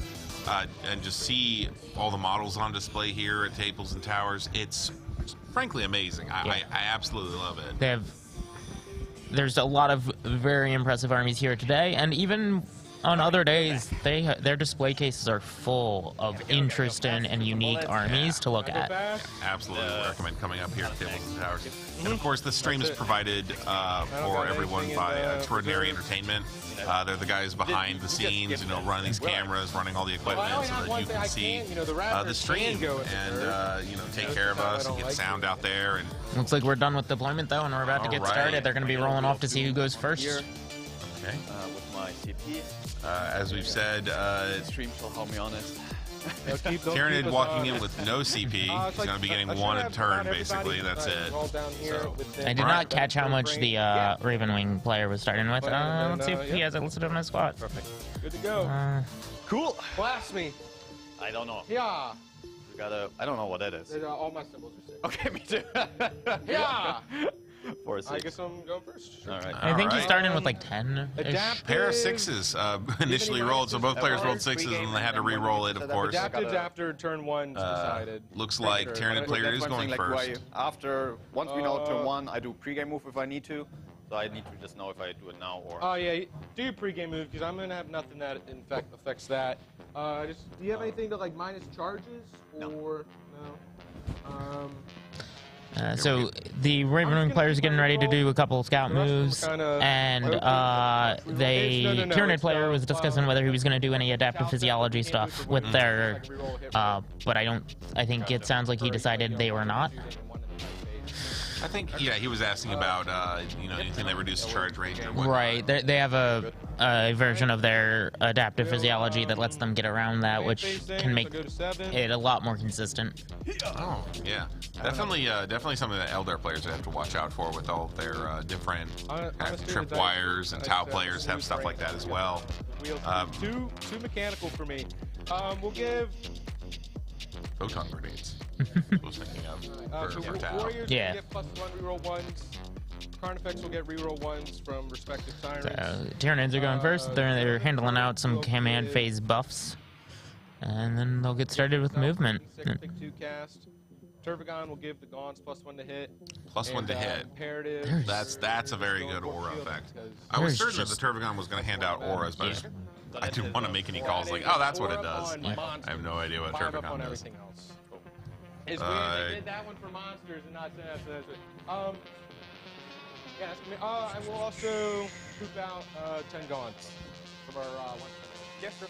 and just see all the models on display here at Tables and Towers, it's frankly amazing. I absolutely love it. There's a lot of very impressive armies here today, and even on other days, their display cases are full of interesting and unique armies to look at. Absolutely recommend coming up here to Tables and Towers. And of course, the stream is provided for everyone by Extraordinary Entertainment. They're the guys behind the scenes, running these cameras, running all the equipment, so that you can see the stream and take care of us and get sound out there. And looks like we're done with deployment though, and we're about to get started. They're going to be rolling off to see who goes first. Okay. With my CP. As we've said, Stream shall help me honest. Tyranid walking in with no CP. He's going to be getting one a turn, basically. That's it. So. I did not catch how much the Ravenwing player was starting with. Let's see if he has it listed on his squad. Perfect. Good to go. Cool. Blast me. I don't know. Yeah. We gotta. I don't know what that is. All my symbols are safe. Okay, me too. Yeah. 4 6. I guess I'm going first. Sure. All right. I think he's starting with like 10. Pair of sixes initially rolled, so both players rolled sixes and they had to re-roll it, of course. Adapted after turn 1 decided. Looks like Tyranid player is going first. Once we know turn 1, I do pre-game move if I need to. So I need to just know if I do it now or. Oh yeah, do your pre-game move because I'm gonna have nothing that in fact affects that. Do you have anything to like minus charges or no? So the Ravenwing players are getting ready to do a couple of scout moves, and Tyranid player was discussing whether he was going to do any adaptive physiology stuff with their, but I think it sounds like he decided they were not. I think, he was asking about, anything that reduces charge range or whatnot. Right, they have a version of their adaptive physiology that lets them get around that, which can make it a lot more consistent. Oh, yeah. Definitely something that Eldar players have to watch out for with all of their different kind of tripwires, and Tau players have stuff like that as well. Too mechanical for me. We'll give Photon grenades. I was thinking of for Tau. Warriors will get +1 reroll 1s. Carnifex will get reroll 1s from respective Tyrants. So Tyranids are going first. They're handling out some command phase buffs. And then they'll get started with movement. Pick 2 cast. Turvagon will give the Gaunts +1 to hit. +1 to hit. Imperative. That's a very good aura Shield effect. because- I was There's certain that the Turvagon was going to hand out auras, but I didn't want to make any calls like, oh, that's what it does. I have no idea what 5 up Turvagon on does. everything else. It's weird they did that one for monsters and not that. Yeah, that's me. I will also poop out 10 Gaunts from our one. Yes, sir.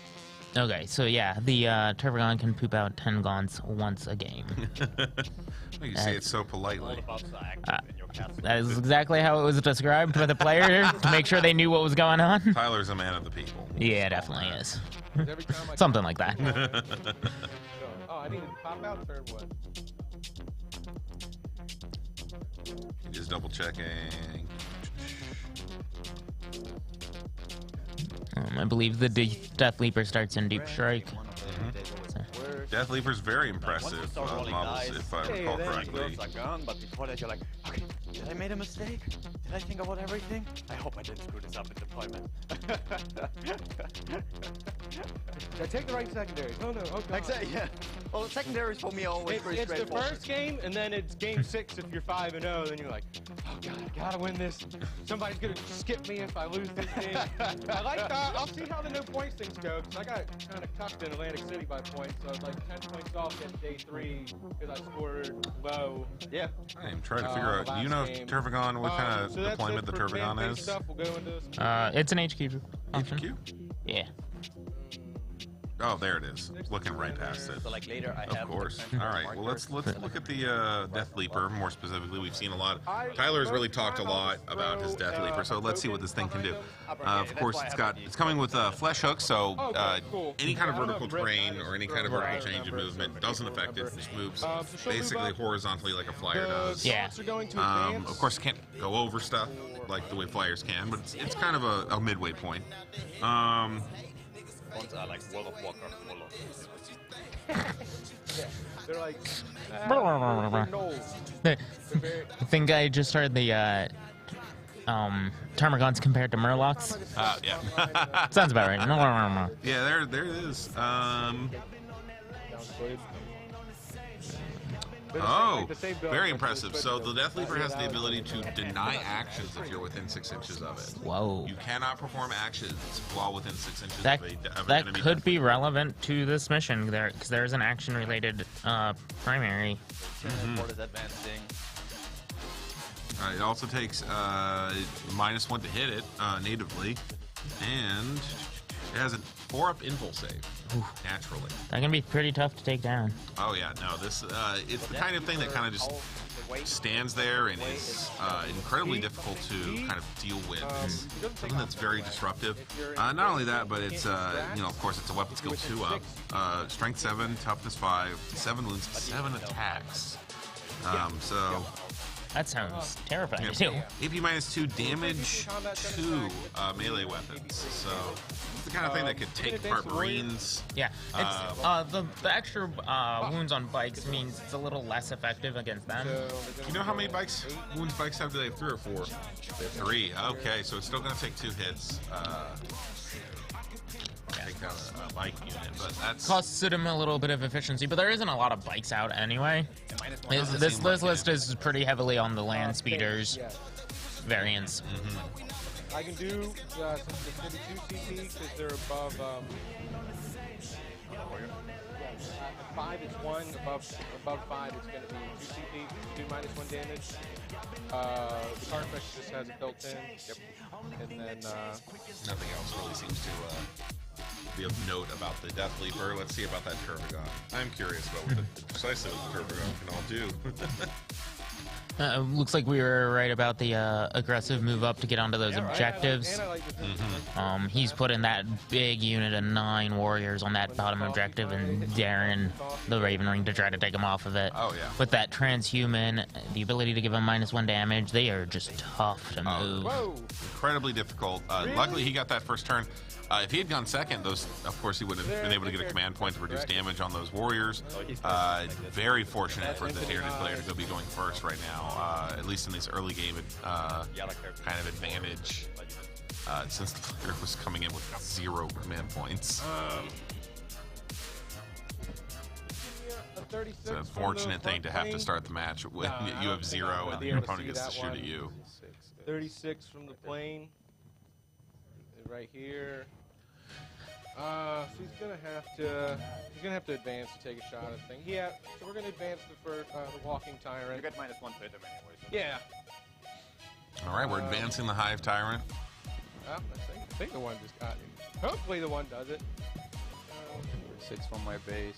Okay, so yeah, the Turvagon can poop out 10 Gaunts once a game. You say it so politely. That is exactly how it was described by the player to make sure they knew what was going on. Tyler's a man of the people. Yeah, definitely is. Every time I Something like that. Oh, I need to pop out third one. Just double checking. I believe the Death Leaper starts in Deep Strike. Death Leaper's very impressive models, if I recall correctly. Are gone, but before that, you're like, okay, did I make a mistake? Did I think about everything? I hope I didn't screw this up in deployment. Take the right secondary. Oh no, oh god. Exactly, yeah. Well, the secondaries for me are always pretty It's the straightforward. first game, and then it's game 6 if you're 5-0. Then you're like, oh god, I gotta win this. Somebody's gonna skip me if I lose this game. I like that. I'll see how the no points things go, because I got kind of cucked in Atlantic City by points, so I was like 10 points off at day 3 because I scored low. Yeah. I'm trying to figure out. Do you know if Turvagon, what kind of So that's deployment it the for Turvagon fan-based is? Stuff. We'll go into some It's an HQ option. HQ? Yeah. Oh, there it is. Looking right past it. So like later, I Of have. course. the All right. Well, let's look at the Death Leaper more specifically. We've seen a lot. Tyler's really talked a lot about his Death Leaper, so let's see what this thing can do. Of course, it's coming with flesh hooks, so any kind of vertical terrain or any kind of vertical change in movement doesn't affect it. It just moves basically horizontally like a flyer does. Yeah. Of course, it can't go over stuff like the way flyers can, but it's kind of a midway point. Ones are like World of Warcraft They're like, I think I just heard the Termagants compared to Murlocs. Yeah. Sounds about right. Yeah, there it is. Oh, very impressive. So the Death Leaper has the ability to deny actions if you're within 6 inches of it. Whoa. You cannot perform actions while within 6 inches That of an that enemy. could be relevant to this mission there, because there's an action-related primary. What is advancing? It also takes -1 to hit it natively, and it has a 4-up info save. Naturally. That can be pretty tough to take down. Oh yeah, no, this it's the kind of thing that kind of just stands there and is incredibly difficult to kind of deal with. It's something that's very disruptive. Not only that, but it's of course it's a weapon skill 2-up, strength 7, toughness 5, 7 wounds, 7 attacks. So That sounds terrifying yeah, too. AP -2 damage to melee weapons. So it's the kind of thing that could take apart Marines. Yeah, it's the extra wounds on bikes means it's a little less effective against them. You know how many wounds bikes have? Do they have 3 or 4? 3. Okay, so it's still going to take 2 hits. Take down a bike unit, but that's Costs them a little bit of efficiency, but there isn't a lot of bikes out anyway. This list is pretty heavily on the land speeders variants. I can do since it's going to be 2 CP because they're above. At 5 it's 1. Above 5 it's going to be 2 CP. Do -1 damage. The card effect just has it built in. Yep. And then nothing else really seems to be of note about the Death Leaper. Let's see about that Turvagon. I'm curious about what precisely what the Turvagon can all do. Looks like we were right about the aggressive move up to get onto those objectives. and I like this. He's put in that big unit of 9 warriors on that bottom objective and daring the Raven Ring to try to take him off of it. Oh, yeah. With that transhuman, the ability to give him -1 damage, they are just tough to move. Whoa! Incredibly difficult. Luckily, he got that first turn. If he had gone second, of course, he would have been able to get a command point to reduce damage on those warriors. Very fortunate for the Tyranid player to be going first right now, at least in this early game kind of advantage, since the player was coming in with 0 command points. 36 It's a from the fortunate thing front to have to plane. start the match when No, I you don't have think 0 I'm gonna and be your able to opponent see gets to that shoot one. at you. 36 from the plane. Right here. So he's gonna have to advance to take a shot at the thing. Yeah, so we're gonna advance the walking You tyrant. get -1 rhythm anyway. So. Yeah. All right, we're advancing the Hive Tyrant. I think the one just got me. Hopefully the one does it. 6 from my base.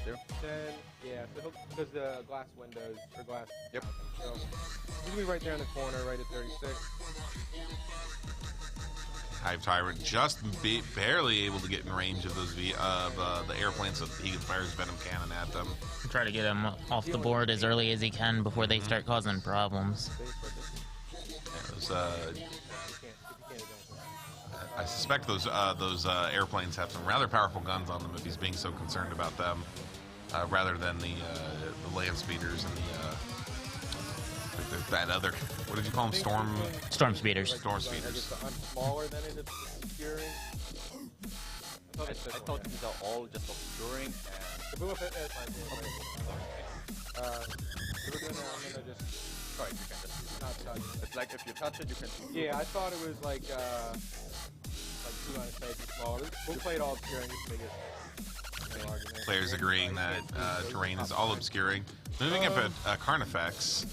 There. 10. Yeah, so because the glass windows or glass. Yep. So he's gonna be right there in the corner, right at 36. Hive Tyrant just barely able to get in range of those the airplanes so that he can fire his venom cannon at them. Try to get him off the board as early as he can before they start causing problems. I suspect those airplanes have some rather powerful guns on them if he's being so concerned about them, rather than the land speeders and that other, what did you call them? Storm speeders. Storm speeders. I'm smaller than it is obscuring. I thought these are all just obscuring. So we're doing now, I'm gonna just. Sorry, you can just Not touch. It's like if you touch it, you can see. Yeah, I thought it was like 2 on its edge and smaller. We'll play it all obscuring just to make it no argument. Players agreeing that terrain is all obscuring. Moving up at Carnifex,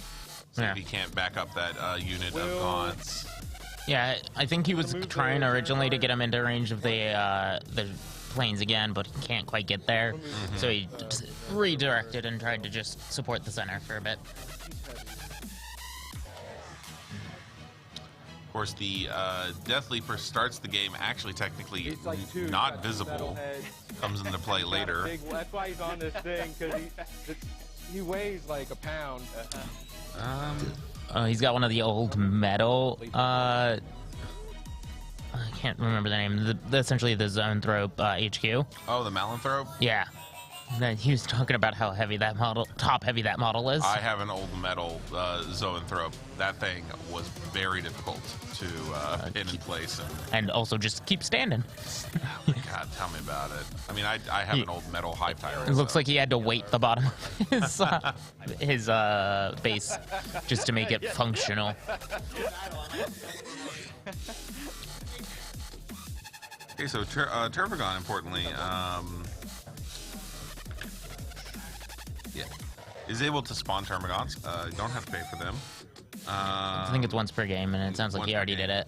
so Yeah. if he can't back up that unit of gaunts. Yeah, I think he was trying originally to get him into range of the planes again, but he can't quite get there. So he just redirected and tried to just support the center for a bit. Of course, the Death Leaper starts the game actually technically He's like 2. not visible. Comes into play later. That's why he's on this thing, because he weighs like a pound. He's got one of the old metal. I can't remember the name. Essentially, the Zoanthrope HQ. Oh, the Malanthrope? Yeah. He was talking about how heavy that model, top heavy that model is. I have an old metal Zoanthrope. That thing was very difficult to pin in place. And also just keep standing. Oh my God, tell me about it. I mean, I have an old metal Hive Tyrant. It looks like he had to weight the bottom of his base just to make it functional. Okay, so Turbogon, importantly, is able to spawn Termagants. You don't have to pay for them. I think it's once per game, and it sounds like he already did it.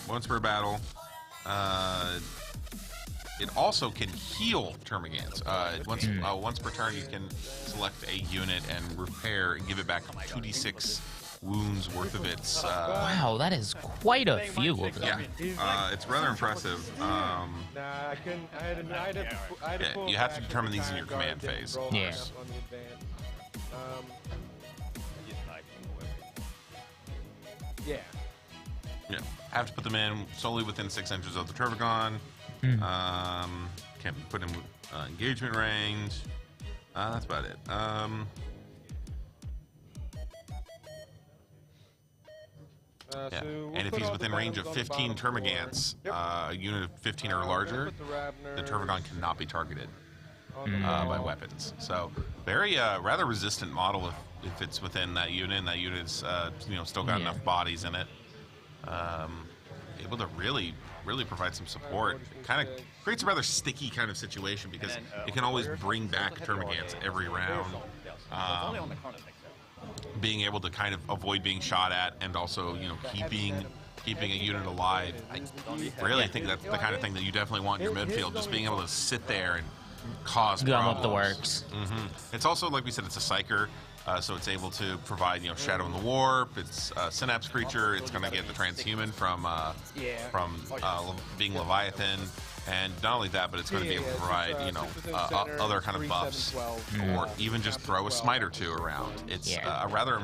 Once per battle. It also can heal Termagants. Once per turn, you can select a unit and repair and give it back 2d6 wounds worth of its. Wow, that is quite a few of them. Yeah, it's rather impressive. Nah, I couldn't. I had to pull you have to back determine every these in your time command guard phase. didn't roll Yeah. enough on the advance. Yeah. Yeah, have to put them in solely within 6 inches of the Turbogon. Can't put him with engagement range. That's about it. Yeah. So we'll And if put he's all the within range of Venoms on the 15 bottom Termagants, floor. a unit of 15 or We're larger, gonna put the Ravners Turbogon cannot be targeted on the by wall. weapons. So very rather resistant model if it's within that unit, and that unit's still got enough bodies in it. Able to really provide some support. Kind of creates a rather sticky kind of situation because it can always bring back Termagants every round. Only on the counter next Being able to kind of avoid being shot at, and also keeping a unit alive. I really think that's the kind of thing that you definitely want in your midfield. Just being able to sit there and cause Gum problems. up the works. It's also, like we said, it's a psyker, so it's able to provide Shadow in the Warp. It's a Synapse creature. It's going to get the transhuman from being Leviathan. And not only that, but it's going to be able to provide, other kind of buffs, or even just throw a smite or two around. It's a rather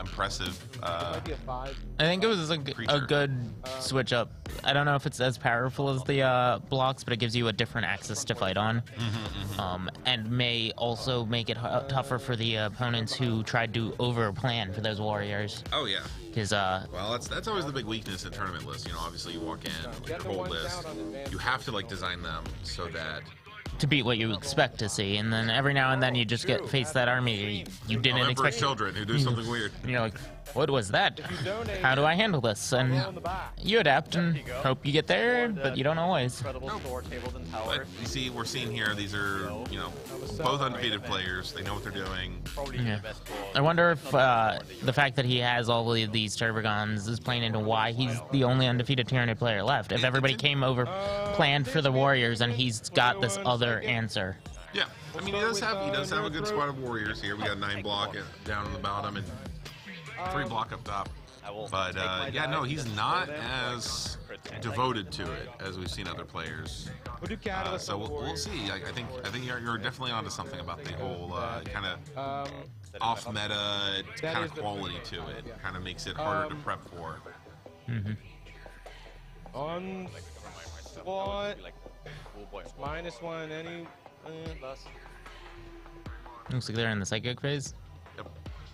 impressive. Might be a 5. I think it was a good switch up. I don't know if it's as powerful as the blocks, but it gives you a different axis to fight on, and may also make it tougher for the opponents who tried to overplan for those warriors. Oh yeah. Because Well, that's always the big weakness in tournament lists. Obviously you walk in with your whole list. You have to design them so that to beat what you expect to see, and then every now and then you just get face that army you didn't Remember expect. children who do something weird. And you're like, what was that? How do I handle this? And you adapt and hope you get there, but you don't always. Incredible store tables and towers. But you see, we're seeing here, these are, you know, both undefeated players. They know what they're doing. Probably Yeah. the best board. I wonder if the fact that he has all of these Turbogons is playing into why he's the only undefeated Tyranid player left. If everybody came over planned for the Warriors and he's got this other answer. Yeah, I mean, he does have a good squad of warriors here. We got 9 block down on the bottom and 3 block up top. But yeah, no, he's not as devoted to it as we've seen other players. We'll do Catalyst. So we'll see. I think you're definitely onto something about the whole kind of off meta kind of quality to it. Kind of makes it harder to prep for. On what? -1 any Looks like they're in the psychic phase. Yep.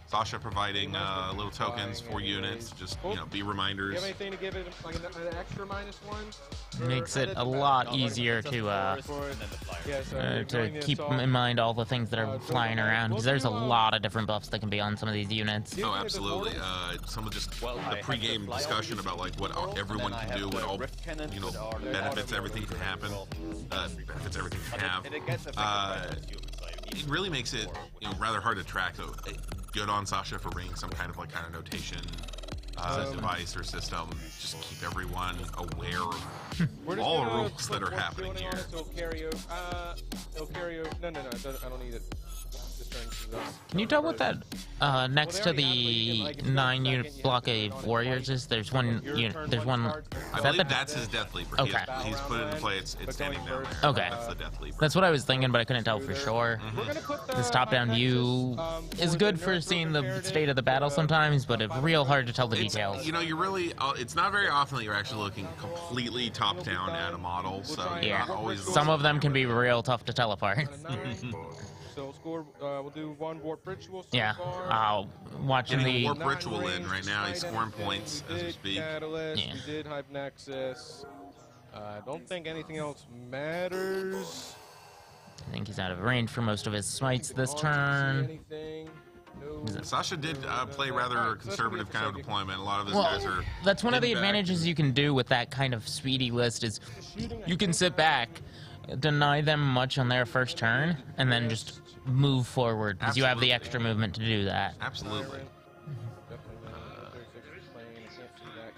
Sasha providing little tokens for units, just be reminders. You have anything to give it like an extra -1? Makes it a lot easier to keep in mind all the things that are flying around, because there's a lot of different buffs that can be on some of these units. Oh, absolutely. Some of just the pre-game discussion about like what everyone can do, what all benefits everything can happen, benefits everything can have. It really makes it rather hard to track. So good on Sasha for bringing some kind of notation device or system. Just keep everyone aware of all the rules that are happening here. It'll carry over. No, I don't need it. Can you tell what that next to the 9-unit block of warriors is? There's one unit. There's one. I believe that's his Death Leaper. Okay. He's put it into play. It's standing down there. Okay. That's the Death Leaper. That's what I was thinking, but I couldn't tell for sure. This top-down view is good for seeing the state of the battle sometimes, but it's real hard to tell the details. You're really. It's not very often that you're actually looking completely top-down at a model. So you're not always. Some of them can be real tough to tell apart. So score. We'll do 1 warp ritual. So Yeah. far. Watching Getting the. warp ritual in right now. He's scoring points as we speak. Catalyst, Yeah. we did Hive Nexus. I don't think anything else matters. I think he's out of range for most of his smites this turn. Anything? No. Sasha did play rather conservative kind of deployment. A lot of his guys are. That's one of the in back. advantages you can do with that kind of speedy list is you can sit back, deny them much on their first turn, and then just move forward because you have the extra movement to do that. Absolutely.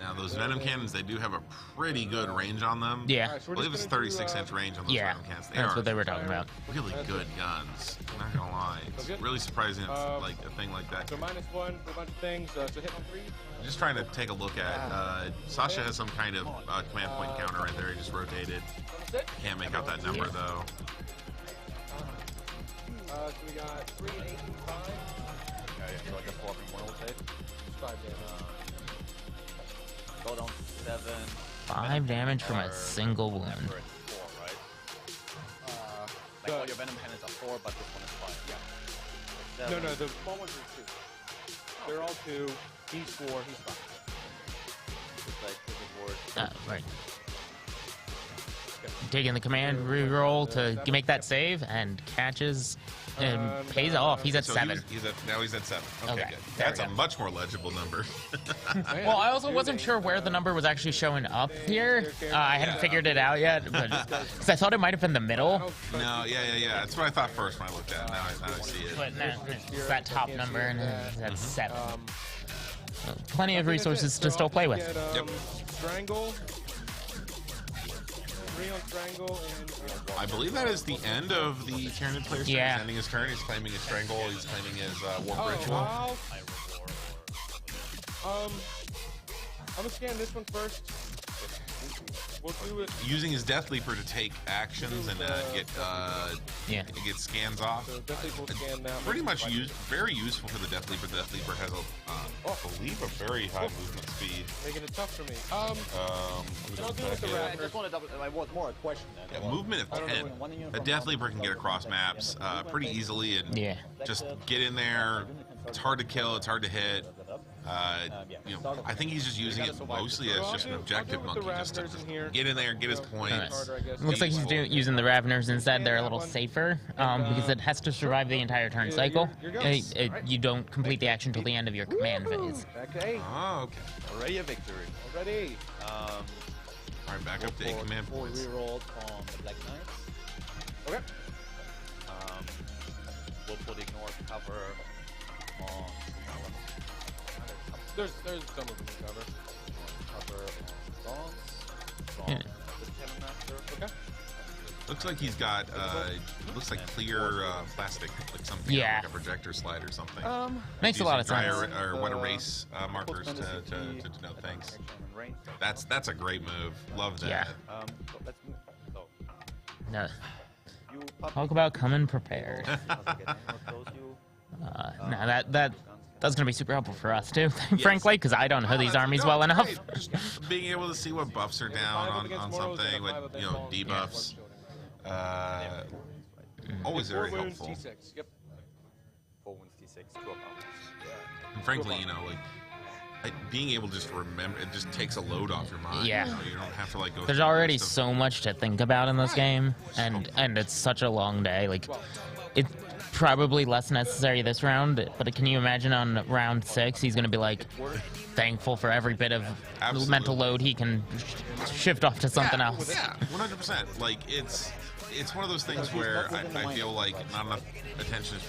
Now those Venom Cannons, they do have a pretty good range on them. Yeah. I believe it's 36-inch range on those Yeah, Venom Cannons. that's what they were talking about. Really good guns. I'm not gonna lie. It's really surprising it's like a thing like that. So -1 for a bunch of things. So hit on 3. I'm just trying to take a look at. Sasha has some kind of command point counter right there. He just rotated. Can't make out that number though. So we got 3 and 8 and 5. So like a 4 from 1 will take. 5 damage. Go down 7. 5 damage from a single wound. Remember it's 4, right? Like all your Venom cannons are 4, but this one is 5. Yeah. No, 7. the small ones are 2. They're all 2. He's 4. He's 5. It's like this is worse. Right. Taking the command reroll to make that save and catches and pays off. He's at So 7. Now he's at 7. Okay, Okay, good. there That's we a go. much more legible number. Well, I also wasn't sure where the number was actually showing up here. I hadn't figured it out yet, but because I thought it might have been the middle. No, yeah. That's what I thought first when I looked at it. Now I see it. But no, it's that top number, and it's at 7. Plenty of resources to still play with. Yep. Strangle. 3 on Strangle and. I believe that is the end of the Tyranid player's turn. Yeah. He's ending his turn. He's claiming his Strangle. He's claiming his Warp Oh, Ritual. wow. I'm gonna scan this one first. We'll do it. Using his Death Leaper to take actions and get scans off. So definitely we'll scan that. Pretty much very useful for the Death Leaper. The Death Leaper has I believe a very high movement speed. Making it tough for me. I'll do it with the I just want to double. I want more a question then. Yeah, movement of 10. A Death Leaper can get across maps pretty easily and Yeah. just get in there. It's hard to kill. It's hard to hit. You know, I think he's just using it mostly as just an objective monkey, just to get in there, get his points. Looks like he's using the Raveners instead. They're a little safer because it has to survive the entire turn cycle. You don't complete the action till the end of your command phase. Okay. Oh, okay. Already a victory. Already. All right, back up to 8 command points. Rerolled on the Black Knights. Okay. We'll put ignore cover on. There's some of them to cover. Cover on Bronze. Yeah. The Cannon Master. Okay. Looks like he's got, looks like clear plastic, like some Yeah. like a projector slide or something. Makes a lot of Dry sense. or wet erase markers to denote things. That's a great move. Love that. Yeah. So let's move. So No. you Talk about coming prepared. No, that's gonna be super helpful for us too, frankly, because I don't know these armies well enough. Great. Just being able to see what buffs are down on something, what debuffs. Always very 4 wounds, helpful. D6. Yep. 4 wounds D6, 2 of armor. And frankly, being able to just remember, it just takes a load off your mind. Yeah. You don't have to like go. There's through already the list of- so much to think about in this game, and it's such a long day. Like, it's probably less necessary this round, but can you imagine on round 6, he's gonna be like thankful for every bit of Absolutely. mental load he can shift off to something else. Yeah, 100%. Like it's one of those things where I feel like not enough attention is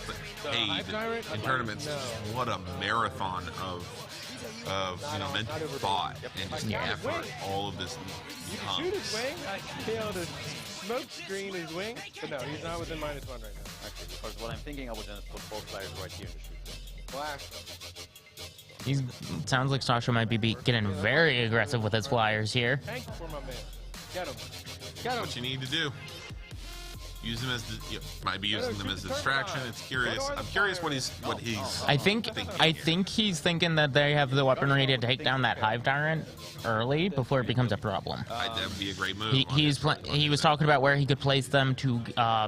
paid in tournaments. What a marathon of mental thought and just effort all of this You can shoot his becomes. wing. I should be able to smoke screen his wing. But no, he's not within -1 right now. Actually, because what I'm thinking, I would just put both players right here in the shoot. Flash. Sounds like Sasha might be getting very aggressive with his flyers here. Tank for my man. Get him. Get That's him. what you need to do. Use them as might be using them as a distraction. It's curious. I'm curious what he's. I think he's thinking that they have the weaponry to take down that Hive Tyrant early before it becomes a problem. That would be a great move. He was talking about where he could place them to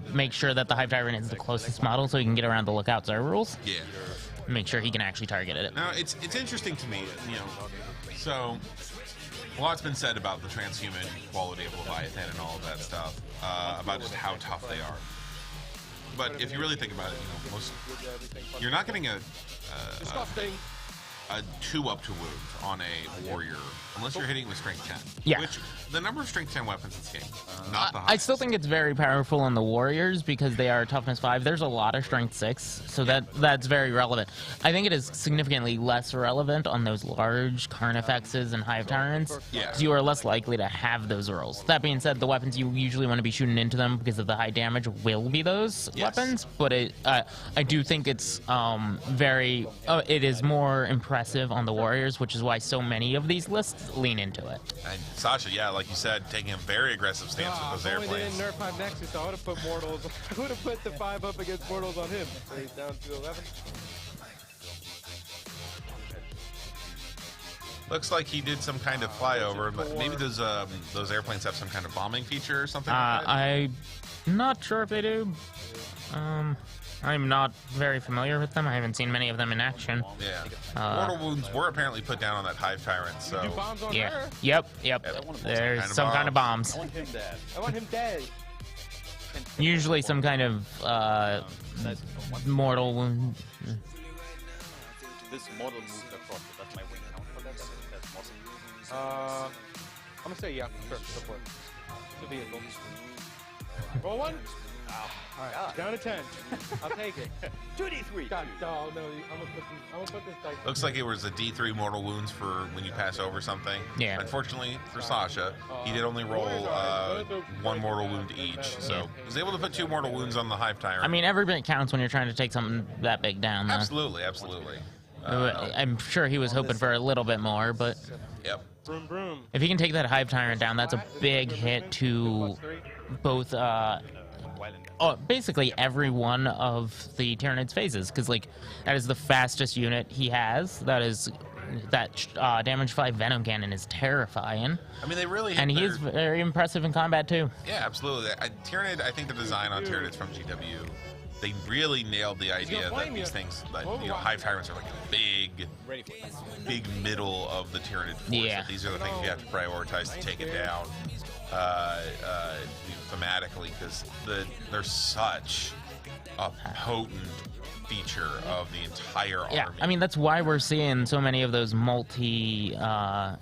make sure that the Hive Tyrant is the closest model, so he can get around the Lookout Zero rules. Yeah. Make sure he can actually target it. Now it's interesting to me, so a lot's been said about the transhuman quality of Leviathan and all of that stuff, about just how tough they are. But if you really think about it, you're not getting a Disgusting. 2 up to wound on a warrior unless you're hitting with strength 10. Yeah. Which the number of strength 10 weapons in this game, not the I highest. still think it's very powerful on the Warriors because they are toughness 5. There's a lot of strength 6, so that's very relevant. I think it is significantly less relevant on those large Carnifexes and Hive Tyrants, Yeah. because you are less likely to have those rolls. That being said, the weapons you usually want to be shooting into them because of the high damage will be those weapons, but I do think it's it is more impressive on the Warriors, which is why so many of these lists lean into it. And Sasha, yeah, like you said, taking a very aggressive stance with those If only they airplanes. didn't nerf Hive Nexus, I would have put Mortals. I would have put the 5 up against Mortals on him. So he's down to 11. Looks like he did some kind of flyover, but maybe those airplanes have some kind of bombing feature or something like that. I'm not sure if they do. I'm not very familiar with them. I haven't seen many of them in action. Yeah. Mortal wounds were apparently put down on that Hive Tyrant, so... Do bombs on Yeah. her. Yep. There's some kind of bombs. I want him dead. I want him dead. Usually some kind of mortal wound. This model moves across. That's my wing count for that. That's model. I'm gonna say yeah. Sure, go for it. It's a vehicle. Roll 1. Alright, down to 10. I'll take it. 2d3. God, oh no, I'm gonna put this dice. Looks like it was a D3 mortal wounds for when you pass over something. Yeah. Unfortunately for Sasha, he did only roll 1 mortal wound each, so he was able to put 2 mortal wounds on the Hive Tyrant. I mean, every bit counts when you're trying to take something that big down. Though. Absolutely. I'm sure he was hoping for a little bit more, but Yep. Broom, broom. if he can take that Hive Tyrant down, that's a big hit to both basically every one of the Tyranids phases, because like that is the fastest unit he has. That is that damage 5 Venom Cannon is terrifying. I mean, they really hit And he their- is very impressive in combat too. Yeah, absolutely. Tyrannid, I think the design on Tyranids from GW, they really nailed the idea that these things, like, you know, Hive Tyrants are like a big middle of the Tyranid force. Yeah. That these are the things you have to prioritize to take it down thematically, because they're such a potent feature of the entire Yeah, army. I mean that's why we're seeing so many of those Tyrant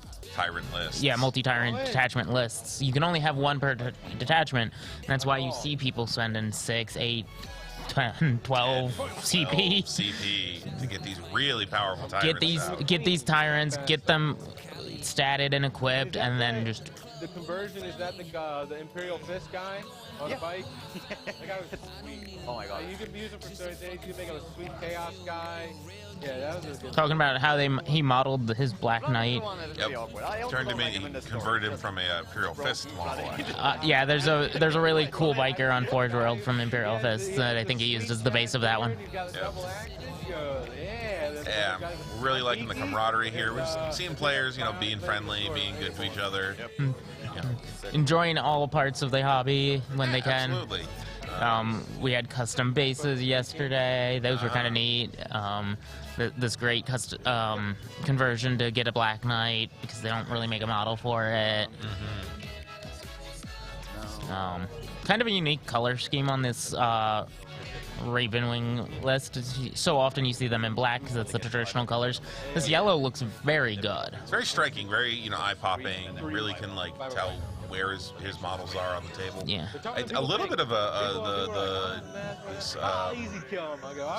lists. multi-tyrant detachment lists. You can only have one per detachment. And that's why you see people spending 6, 8, 10, 12 CP. CP to get these really powerful tyrants. Get these tyrants, get them statted and equipped, and then just The conversion, is that the Imperial Fist guy on a bike? That guy was sweet. Oh my god. You could use him for certain things. You could make him a sweet Chaos guy. Yeah, that was a good talking about how he modeled his Black Knight. Yep. Turned him in, converted him from a Imperial Fist model. Yeah, there's a really cool biker on Forge World from Imperial Fist that I think he used as the base of that one. Yeah, we're really liking the camaraderie here. We're just seeing players, you know, being friendly, being good to each other. Yeah. Enjoying all parts of the hobby when they can. Absolutely. We had custom bases yesterday. Those were kind of neat. This great custom conversion to get a Black Knight because they don't really make a model for it. Kind of a unique color scheme on this Ravenwing list. So often you see them in black because that's the traditional colors. This yellow looks very good. It's very striking, very, you know, eye-popping. Really can, like, tell where his models are on the table. Yeah. A little bit of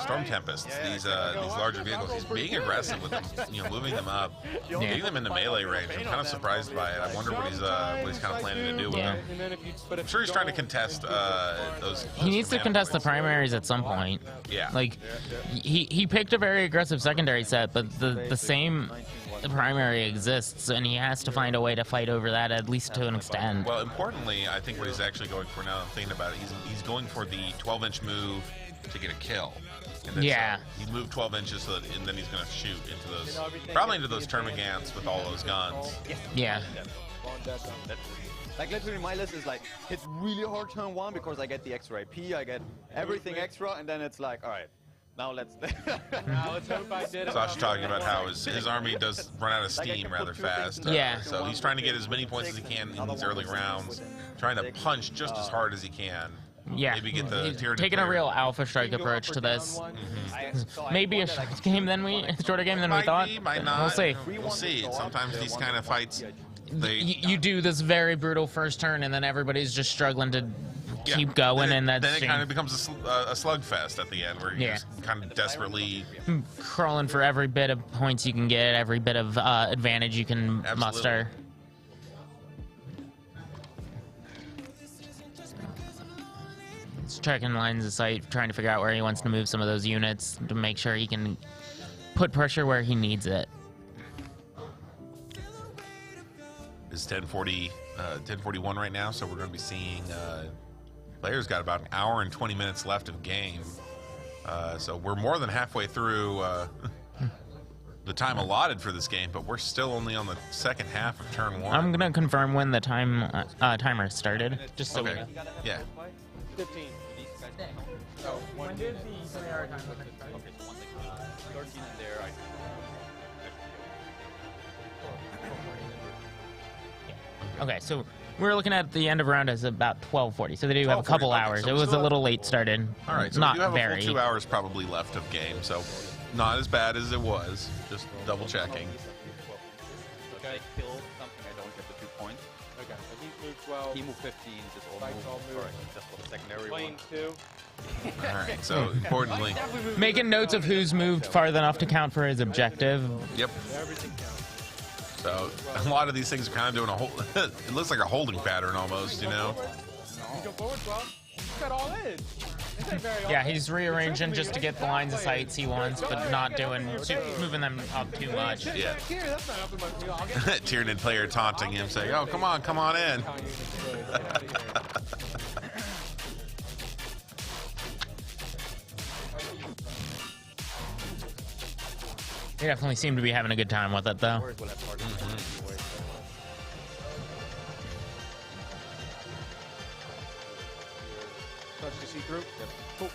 Storm Tempest, these larger vehicles. He's being aggressive with them, you know, moving them up, getting them into melee range. I'm kind of surprised by it. I wonder what he's kind of planning to do with them. I'm sure he's trying to contest those. He needs to contest the primaries at some point. Yeah. Like, he picked a very aggressive secondary set, but the same primary exists, and he has to find a way to fight over that, at least to an extent. Well, importantly, I think what he's actually going for now, I'm thinking about it, he's going for the 12-inch move to get a kill. And then Yeah. So he moved 12 inches, and then he's going to shoot into those, probably into those Termagants with all those guns. Yeah. Like literally my list is like, it's really hard turn 1 because I get the extra AP, I get everything extra, and then it's like, alright, now let's hope I did it. Sasha talking about how his army does run out of steam rather fast. Yeah. So he's trying to get as many points as he can in these early rounds, trying to punch just as hard as he can. Yeah. Maybe get the He's Tyranid taking a player. real alpha strike approach to this. Maybe a shorter game than we Might thought. be, might not. We'll see. We'll see. Sometimes these kind of fights, You do this very brutal first turn, and then everybody's just struggling to keep going, and that's then it kind of becomes a slugfest at the end, where you just kind of desperately crawling for every bit of points you can get, every bit of advantage you can muster. He's checking lines of sight, trying to figure out where he wants to move some of those units to make sure he can put pressure where he needs it. It's 10:41 right now, so we're going to be seeing players got about an hour and 20 minutes left of game. So we're more than halfway through the time allotted for this game, but we're still only on the second half of turn 1. I'm gonna confirm when the timer started, just so we know. Yeah. 15. When did the 3-hour timer start? 13 in there, Okay, so we're looking at the end of round as about 12:40, so they do have a 12:40, couple okay, hours. so it we was still a have- little late started. All right, so not we do have very. a full 2 hours probably left of game, so not as bad as it was. Just double checking. If I kill something, I don't get the 2 points. Okay, so he's moved 12. He moved 15, just all Spike's all moved. moved. Alright, just for the secondary Plane one. 2. All right, so importantly, Making notes of who's moved far enough to count for his objective. yep. Everything counts. So a lot of these things are kind of doing a whole. It looks like a holding pattern almost, you know. You go forward 12. You got all in. Yeah, he's rearranging just to get the lines of sights he wants, but not moving them up too much. Yeah. Here, that's not up in my field. I'll get Tyranid player taunting him, saying, "Oh, come on in." They definitely seem to be having a good time with it, though. Warriors will have targets anyway, so- Touch to see through. Yep. Cool.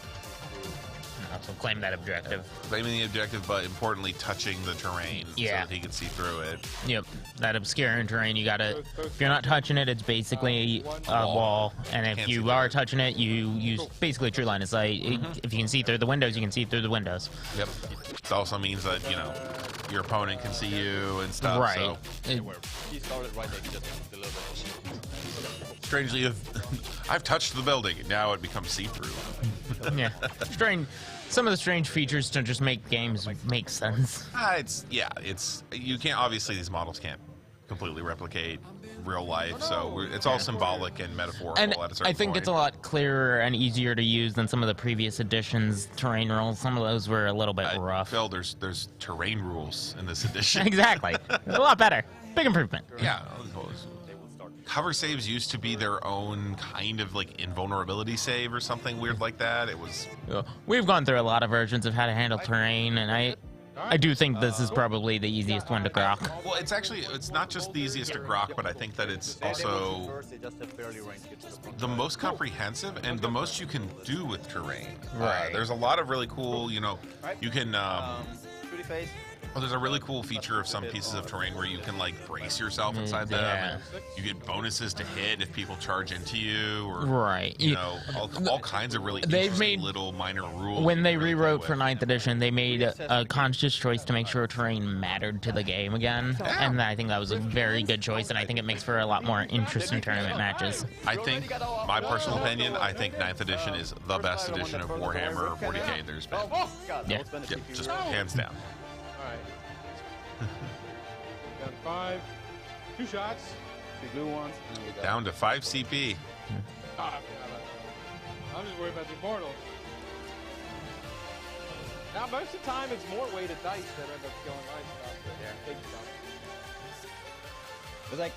Also claim that objective. Claiming the objective, but importantly, touching the terrain Yeah. so that he can see through it. Yep, that obscuring terrain, you gotta, if you're not touching it, it's basically a wall. And if Can't see you through are it. touching it, you use basically true line of sight. If you can see through the windows, you can see through the windows. Yep. It also means that, you know, your opponent can see you and stuff. Right. So, He started right there, he just delivered. strangely, I've touched the building, and now it becomes see-through. Yeah. Strange. Some of the strange features to just make games make sense. It's you can't, obviously these models can't completely replicate real life, so it's all symbolic and metaphorical And at a certain I think point. it's a lot clearer and easier to use than some of the previous editions' terrain rules. Some of those were a little bit rough. Phil, there's terrain rules in this edition. Exactly. A lot better. Big improvement. Yeah. Cover saves used to be their own kind of like invulnerability save or something weird like that. It was We've gone through a lot of versions of how to handle terrain, and I do think this is probably the easiest one to grok. well, it's not just the easiest to grok, but I think that it's also First, they just have barely range hits to the front. the most comprehensive and the most you can do with terrain. Right. There's a lot of really cool, you know, you can Shooty face. well, there's a really cool feature of some pieces of terrain where you can like brace yourself inside them. Yeah. And you get bonuses to hit if people charge into you, or Right. you know, all kinds of really They've interesting made- little minor rules. When you they can really rewrote play for with. 9th edition, they made a conscious choice to make sure terrain mattered to the game again, and I think that was a very good choice, and I think it makes for a lot more interesting tournament matches. I think, my personal opinion, I think 9th edition is the best edition of Warhammer 40k there's been. Oh, God, Yeah. that was been a Yep, CPU. just hands down. All right. Down to 5. 2 shots. Two blue ones. And then we got Down to 5 CP. Ah, I forgot about that. I'm just worried about the immortals. Now, most of the time, it's more weighted dice that end up killing my stuff than big stuff. It's like,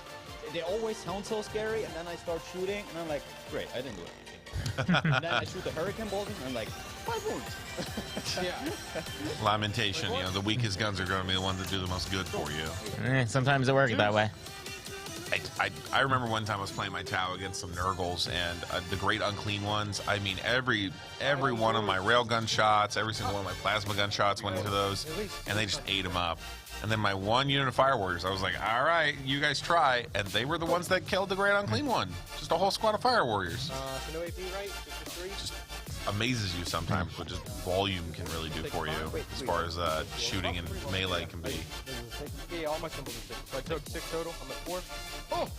they always sound so scary, and then I start shooting, and I'm like, great, I didn't do anything. And then I shoot the hurricane bolt, and I'm like, 5 wounds. Yeah. Lamentation, you know, the weakest guns are going to be the ones that do the most good for you. Sometimes it works that way. I remember one time I was playing my Tau against some Nurgles, and the great unclean ones. I mean, every one of my railgun shots, every single one of my plasma gun shots went into those, and they just ate them up. And then my one unit of Fire Warriors, I was like, all right, you guys try. And they were the ones that killed the great unclean one. Just a whole squad of Fire Warriors. So no AP, right? Just 3? Just amazes you sometimes what just volume can really do for you as far as shooting and melee can be. Yeah, all my symbols are 6. So I took 6 total. I'm at 4. Oh!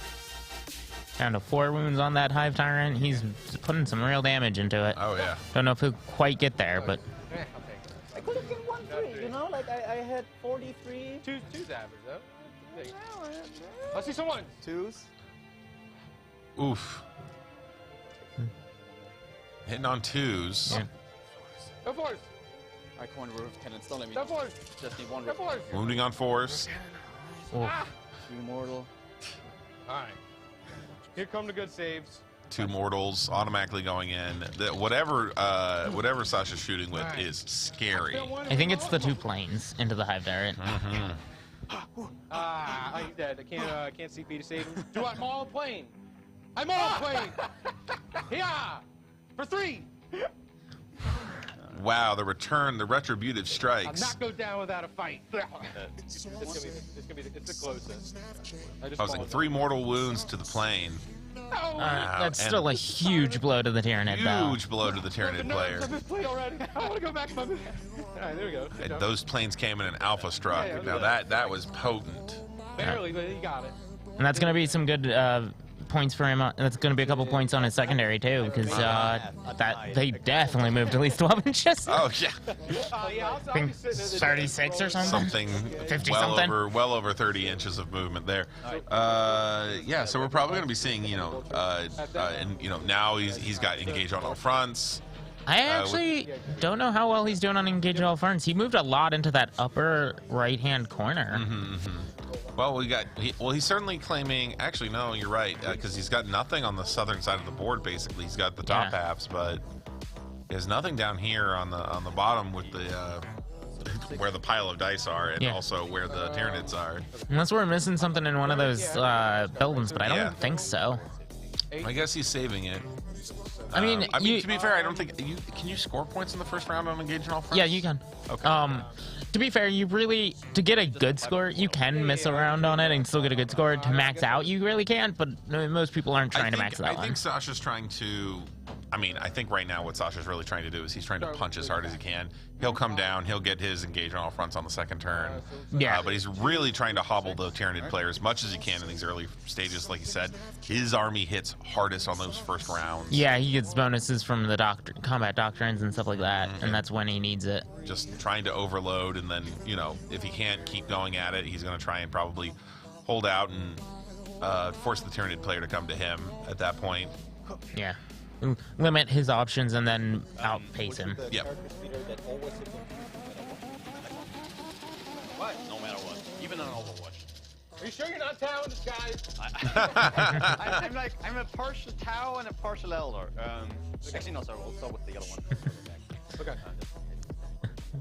Down to 4 wounds on that Hive Tyrant. He's putting some real damage into it. Oh, yeah. Don't know if he'll quite get there, but Yeah, I'll take it. I could have been 1-3, you know? Like, I had 43. Two's average, though. Let's see some ones. 2s. Oof. Hitting on 2s. Yeah. Go for it. I coin roof cannons, don't let me. Go for it. Just need 1 Go roof. for it. Wounding on 4s. Ah! 3 mortal. All right. Here come the good saves. 2 mortals automatically going in. Whatever Sasha's shooting with is scary. I think it's the 2 planes into the Hive Tyrant. Ah, he's dead. I can't CP to save him. Do I'm all plane. I'm all plane. Yeah, for 3. Wow, the retributive I'll strikes. not go down without a fight. It's gonna be it's the closest. I was like 3 mortal wounds to the plane. That's and- still a huge blow to the Tyranid, though. Huge blow to the Tyranid player. I've been played already. I want to go back to my. All right, there we go. Good And job. those planes came in an alpha struck. Yeah, Now that was potent. Barely, but he got it. And that's going to be some good points for him. That's going to be a couple points on his secondary, too, because that they definitely moved at least 12 inches. Oh yeah, Yeah, I think 36 or something. something 50 well something. well over 30 inches of movement there. Yeah, so we're probably going to be seeing, and now he's got engage on all fronts. I actually don't know how well he's doing on engage all fronts. He moved a lot into that upper right-hand corner. Well, he's certainly claiming. Actually, no, you're right, because he's got nothing on the southern side of the board. Basically, he's got the top Yeah. halves, but he has nothing down here on the bottom with the where the pile of dice are, and Yeah. also where the Tyranids are. Unless we're missing something in one of those buildings, but I don't Yeah. think so. I guess he's saving it. I mean, to be fair, I don't think can you score points in the first round on engaging all fronts? Yeah, you can. Okay. To be fair, you really, to get a good score, you can miss around on it and still get a good score. To max out, you really can't, but most people aren't trying to max that I one. think Sasha's trying to. I mean, I think right now what Sasha's really trying to do is he's trying to punch as hard as he can. He'll come down, he'll get his engagement all fronts on the second turn. Yeah. But he's really trying to hobble the Tyranid player as much as he can in these early stages. Like he said, his army hits hardest on those first rounds. Yeah, he gets bonuses from the combat doctrines and stuff like that, and that's when he needs it. Just trying to overload, and then, you know, if he can't keep going at it, he's going to try and probably hold out and force the Tyranid player to come to him at that point. Yeah. Limit his options and then outpace him. Yep. What? No matter what. Even on Overwatch. Are you sure you're not talented, guys? I'm a partial Tau and a partial Elder. Actually, no, sorry. We'll start with the other one. Okay.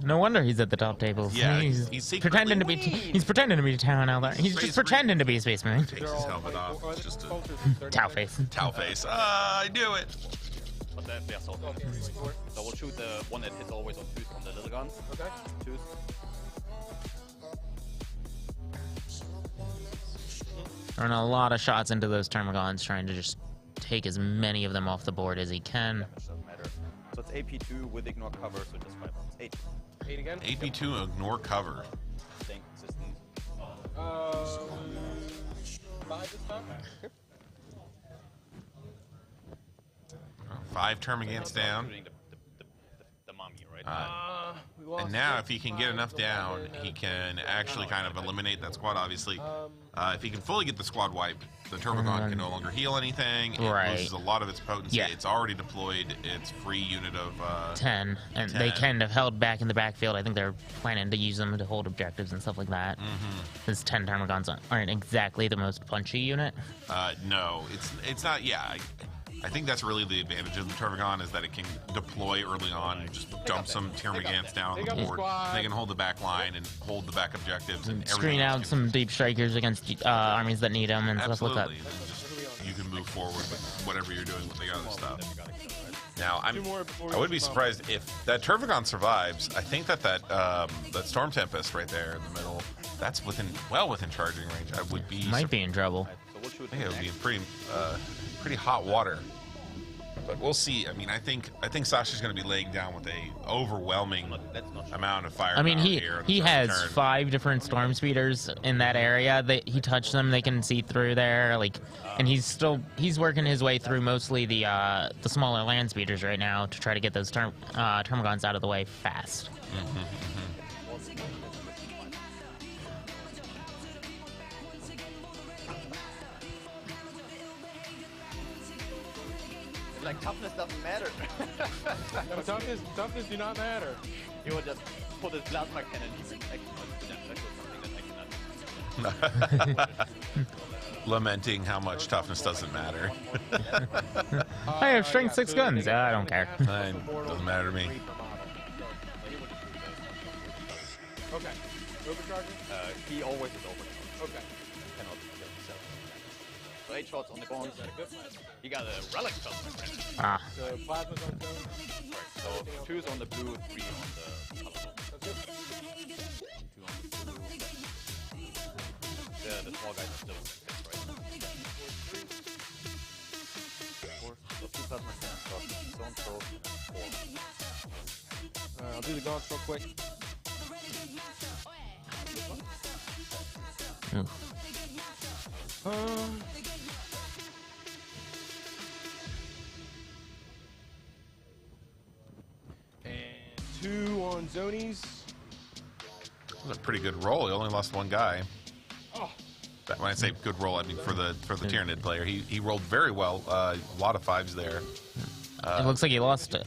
No wonder he's at the top tables. Yeah, he's secretly- pretending to be. He's pretending to be Town Elder. He's just pretending to be a Space Marine. Takes his helmet off. It's just a Tau face. towel face. I knew it. But yeah, so we'll shoot the one that hits always on twos from the little guns. Okay. Twos. Throwing a lot of shots into those Termagants, trying to just take as many of them off the board as he can. Doesn't matter. So it's AP2 with ignore cover, so just 5 points. 8. 8 again? AP2 ignore cover. Staying consistent. 5 this time? Okay. 5 Termagants down. Shooting the mummy, right? We lost And now, if he can get enough down, he can actually kind of eliminate that squad, obviously. If he can fully get the squad wiped, the Termagant can no longer heal anything. It Right. loses a lot of its potency. Yeah. It's already deployed its free unit of... 10, and they 10. kind of held back in the backfield. I think they're planning to use them to hold objectives and stuff like that. Because 10 Termagants aren't exactly the most punchy unit. no, it's not... Yeah, I think that's really the advantage of the Termagant is that it can deploy early on and just dump some Termagants down on the board. They can hold the back line and hold the back objectives. And Screen everything else out can- some deep strikers against armies that need them and stuff like Absolutely. that. Then just, you can move forward with whatever you're doing with the other stuff. Now, I would be surprised if that Termagant survives. I think that Storm Tempest right there in the middle, that's well within charging range. I would be Might be in trouble. So we'll shoot I think it would be next. pretty hot water. But we'll see. I mean, I think Sasha's going to be laying down with a overwhelming amount of fire. I mean, he here in the he second has turn. 5 different storm speeders in that area. He touched them; they can see through there. Like, and he's working his way through mostly the smaller land speeders right now to try to get those Termagants out of the way fast. Like, toughness doesn't matter. No, toughness do not matter. You would just put his plasma cannon even something that I cannot. Lamenting how much toughness doesn't matter. I have strength 6 guns. I don't care. Doesn't matter to me. Okay. Overcharging? He always is overcharged. Okay. Cannot kill himself. So 8 shots on the guns. He got a relic plasma cannon. Ah, So plasma's on zone. So 2's on the blue, 3 on the colorful. That's good. 2 on the blue. The small guys are still in the pits, right? 4. So 2 plasma cannons across zone, so 4. I'll do the gaunts real quick. And 2 on zonies. That was a pretty good roll. He only lost 1 guy. Oh. When I say good roll, I mean for the Tyranid player. He rolled very well. A lot of 5s there. it looks like he lost it.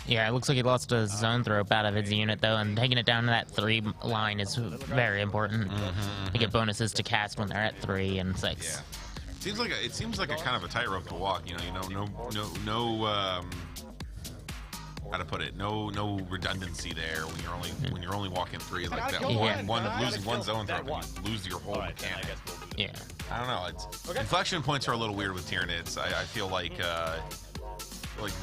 Yeah, it looks like he lost a zone thrope out of his unit though, and taking it down to that 3 line is very important. To get bonuses to cast when they're at 3 and 6. Yeah. It seems like a kind of a tightrope to walk. No how to put it? No redundancy there when you're only walking 3 like that. Yeah. Losing one zone throw, you lose your whole Alright, then I mechanic. guess we'll do that. Yeah. I don't know. It's inflection points are a little weird with Tyranids. I feel like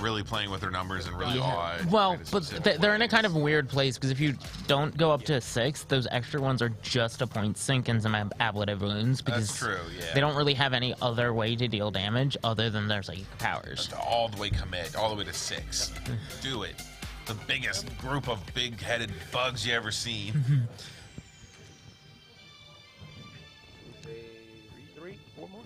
really playing with their numbers and really odd. Well, kind of but specific they're in a ways. kind of weird place because if you don't go up to 6, those extra ones are just a point sink in some ablative wounds because That's true, yeah. they don't really have any other way to deal damage other than their psychic powers. All the way commit, all the way to 6. Do it. The biggest group of big-headed bugs you ever seen. 3, 4 more.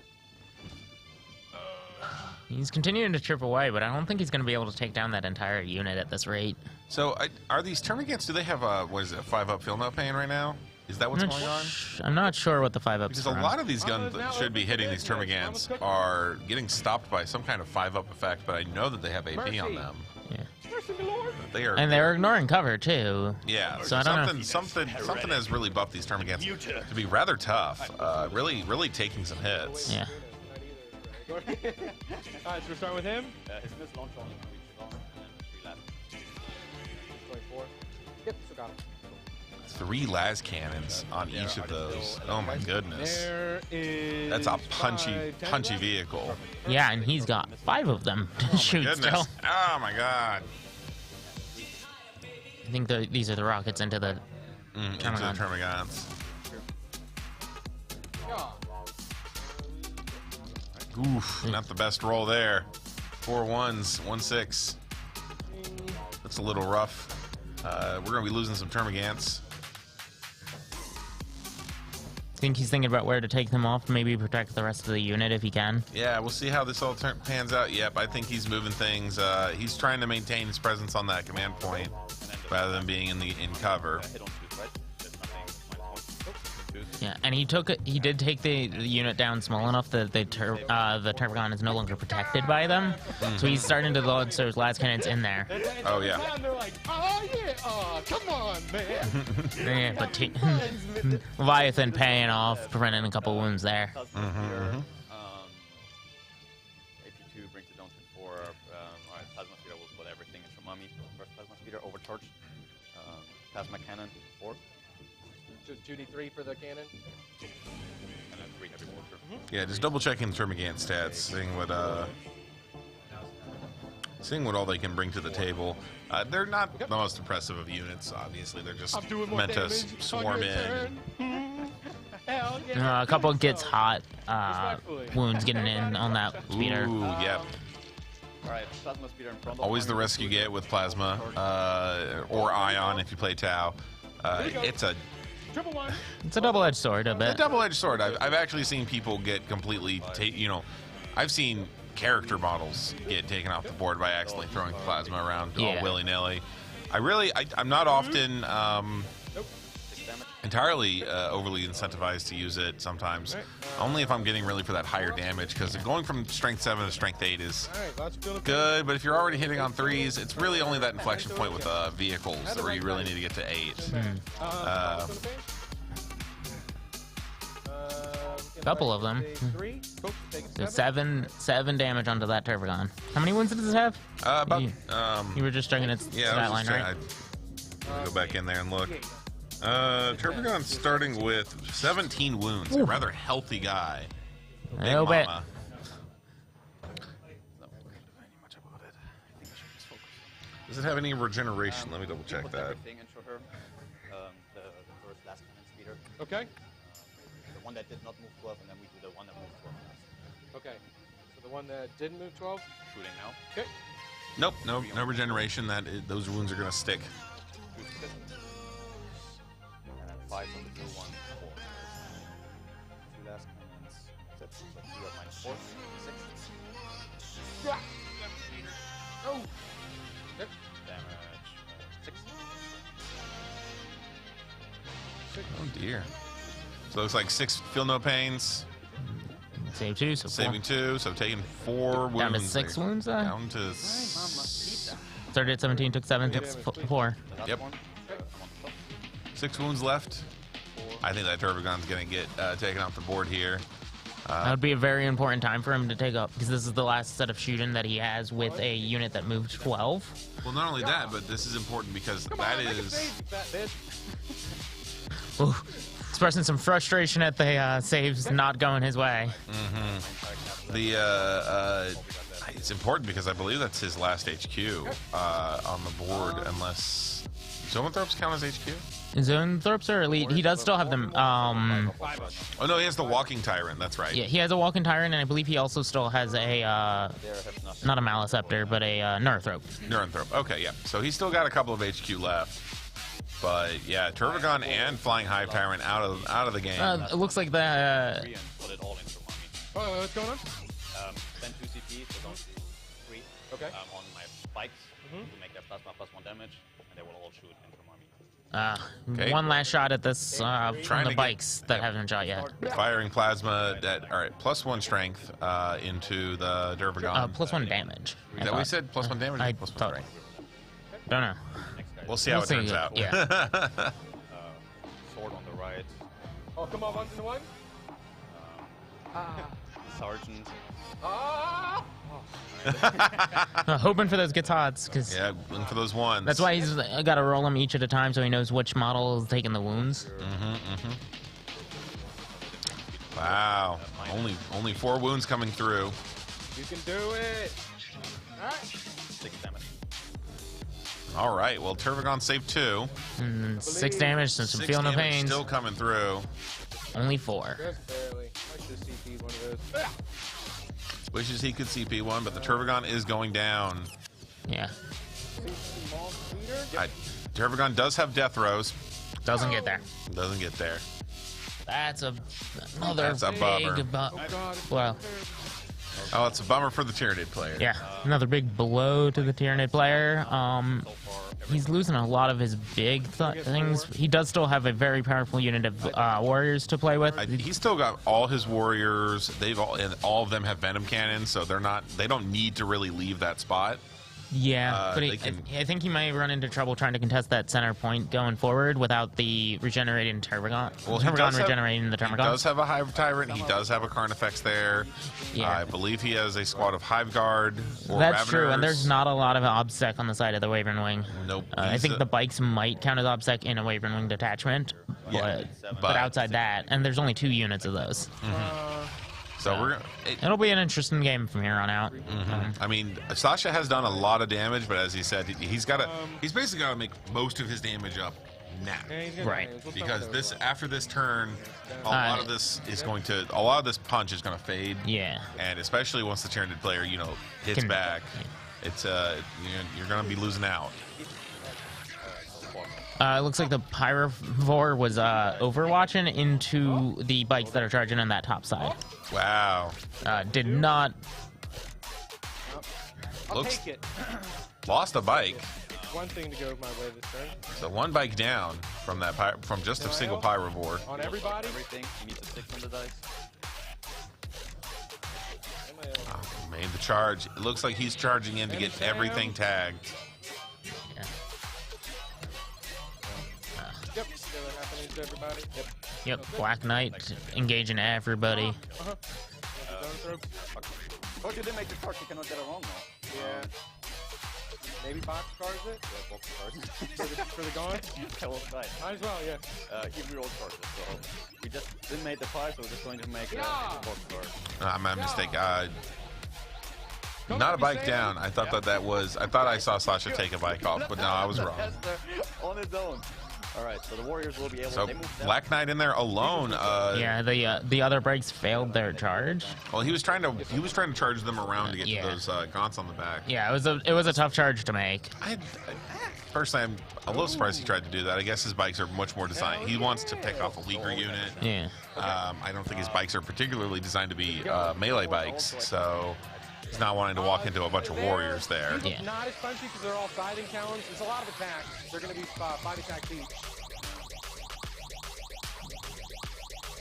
He's continuing to chip away, but I don't think he's going to be able to take down that entire unit at this rate. So, are these termagants? Do they have a 5-up field note pain right now? Is that what's going on? I'm not sure what the 5-ups Because a lot of these guns that should be hitting these termagants are getting stopped by some kind of 5-up effect, but I know that they have AP on them. Yeah. They are, And they're ignoring cover, too. yeah. So I don't know. something has really buffed these termagants to be rather tough. Really taking some hits. Yeah. Alright, so we're starting with him. His miss launch only can reach his own, and then 3 last. 24. Yep, so got him. 3 las cannons on each of those. Oh my goodness. There is. That's a punchy 5, 10 vehicle. Yeah, and he's got 5 of them to shoot Goodness. still. Oh my god. I think these are the rockets into the... Into the termagants. Oof, not the best roll there. 4 1s, 1 6. That's a little rough. We're gonna be losing some termagants. I think he's thinking about where to take them off, maybe protect the rest of the unit if he can. Yeah, we'll see how this all pans out. Yep, I think he's moving things. He's trying to maintain his presence on that command point rather than being in cover. Hit on 2, right? There's nothing -1. Yeah, and he did take the unit down small enough that the Turbogon is no longer protected by them. So he's starting to load those last cannons in there. Oh yeah. They're like, oh yeah, come on, man. Yeah, but Leviathan paying off, preventing a couple wounds there. AP2 brings it down to 4. Alright, Plasma Speeder will put everything into Mummy. First Plasma Speeder, Overcharge. Plasma Cannon, 4. 2d3 for the cannon. And then 3 Heavy Mortar. Yeah, just double checking the termagant stats, seeing what all they can bring to the table. They're not the most impressive of units, obviously. They're just I'm doing more meant to damage swarm on your in. turn. Hell yeah. A couple gets hot wounds getting in on that speeder. Ooh, yep. Alright, Plasma Speeder in front of Always the risk you get with plasma, or ion if you play Tau. It's a Triple 1. It's a double-edged sword, a bit. double-edged sword. I've actually seen people get completely, I've seen character models get taken off the board by accidentally throwing plasma around all willy-nilly. I'm not often entirely overly incentivized to use it sometimes. Only if I'm getting really for that higher damage, because going from strength 7 to strength 8 is Alright, let's build a good, but if you're already hitting on 3s, it's really only that inflection point with vehicles where you really need to get to 8. Couple of them. 3. Cool. Take So a 7. 7 damage onto that Turbogon. How many wounds does this have? About You were just checking its yeah, stat line, right? I'll go back in there and look. Turbogon's starting with 17 wounds. A rather healthy guy. A Big little bit. mama. Does it have any regeneration? Let me double check Put that. everything into her. The first last cannon speeder. Okay. The one that did not move 12, and then we do the one that moved 12 last. Okay. So the one that didn't move 12. Shooting now. Okay. Nope, no regeneration. Those wounds are gonna stick. 2 success. And then 5 on the 2, 1, 4. 2 last cannons. That's so 2 at -4. 6. Oh. Yep. Damage 6. Oh dear. So it looks like 6 feel no pains, Save 2, so 4. saving 2, so taking 4 wounds. Down to 6 there. wounds, Down to Started at 17, took 7, took 4. Yep. 6 wounds left. I think that Turbogon's gonna get taken off the board here. That would be a very important time for him to take up, because this is the last set of shooting that he has with a unit that moved 12. Well, not only that, but this is important because that is... Ooh, expressing some frustration at the saves not going his way. It's important because I believe that's his last HQ on the board, unless Zoanthropes count as HQ. Zoanthropes are elite. He does still have them. Oh no, he has the Walking Tyrant. That's right. Yeah, he has a Walking Tyrant, and I believe he also still has a not a Maliceptor, but a Neurothrop. Neurothrop. Okay, yeah. So he's still got a couple of HQ left. But yeah, Turbogon and Flying Hive Tyrant out of the game. It looks like the. Oh, what's going on? Spend 2 CP, so don't 3 Okay. on my bikes to make their plasma +1 damage, and they will all shoot into army. Okay. One last shot at this from Trying the to bikes that haven't shot yet. Firing plasma at +1 strength into the Durbagon. +1 damage. Is that what we said? +1 damage? I +1 thought. strength. Don't know. Next guy We'll see how We'll it see, turns out. yeah. sword on the right, Oh, come on, 1 to 1. sergeant. Ah! Hoping for those guitars, because Yeah, looking for those ones. that's why he's got to roll them each at a time so he knows which model is taking the wounds. Wow. Only 4 wounds coming through. You can do it. All right. 6 damage. All right. Well, Turbogon saved 2. And 6 damage since I'm 6 feeling no damage pain. still coming through. Only 4. Just barely. I should CP one of those. Wishes he could CP one, but the Turbogon is going down. Yeah. Turbogon does have death rows. Doesn't get there. Doesn't get there. That's another That's a big bummer. Well, Oh, it's a bummer for the Tyranid player. yeah, another big blow to the Tyranid player. He's losing a lot of his big things. He does still have a very powerful unit of warriors to play with. He's still got all his warriors. And all of them have venom cannons, so they don't need to really leave that spot. Yeah, but they can- I think he might run into trouble trying to contest that center point going forward without the regenerating Turbogon. Well, he Turbogon does regenerating the He Turbogon. does have a Hive Tyrant. He does have a Carnifex there. Yeah. I believe he has a squad of Hive Guard or That's Raveners. true, and there's not a lot of obsec on the side of the Wyvern Wing. Nope. I think the bikes might count as obsec in a Wyvern Wing detachment, Yeah, but outside that, and there's only 2 units of those. So we're It'll be an interesting game from here on out. I mean, Sasha has done a lot of damage, but as he said, he's basically got to make most of his damage up now. Yeah, he's Right. Because after this turn, a lot of this punch is going to fade. Yeah. And especially once the Tyranid player, hits back, it's you're going to be losing out. It looks like the Pyrovore was overwatching into the bikes that are charging on that top side. Wow. Did not. I'll take it. Lost a bike. One thing to go my way this turn. So 1 bike down from from just a single Pyrovore. On everybody. Everything. He needs a 6 on the dice. Made the charge. It looks like he's charging in to get everything tagged. Yeah. Yep. Still happening to everybody. Yep. Yep. Black Knight engaging everybody. Oh, you didn't make the charge. You cannot get it wrong now. Yeah. Maybe box cars it? Yeah, box cards. For the gone? That was nice. Might as well, yeah. He rolled charges, so we just didn't make the 5, so we're just going to make a box card. My mistake. Not a bike down. I thought I thought I saw Sasha take a bike off, but no, I was wrong. On his own. All right, so the Warriors will be able So to move down. Black Knight in there alone. Yeah, the other bikes failed their charge. Well, he was trying to charge them around to get to those gaunts on the back. Yeah, it was a tough charge to make. Personally, I'm a little surprised he tried to do that. I guess his bikes are much more designed. He wants to pick off a weaker unit. Yeah. I don't think his bikes are particularly designed to be melee bikes, so he's not wanting to walk into a bunch of warriors there. Yeah. Not as punchy because they're all siding talons. It's a lot of attacks. They're going to be 5 attacks each.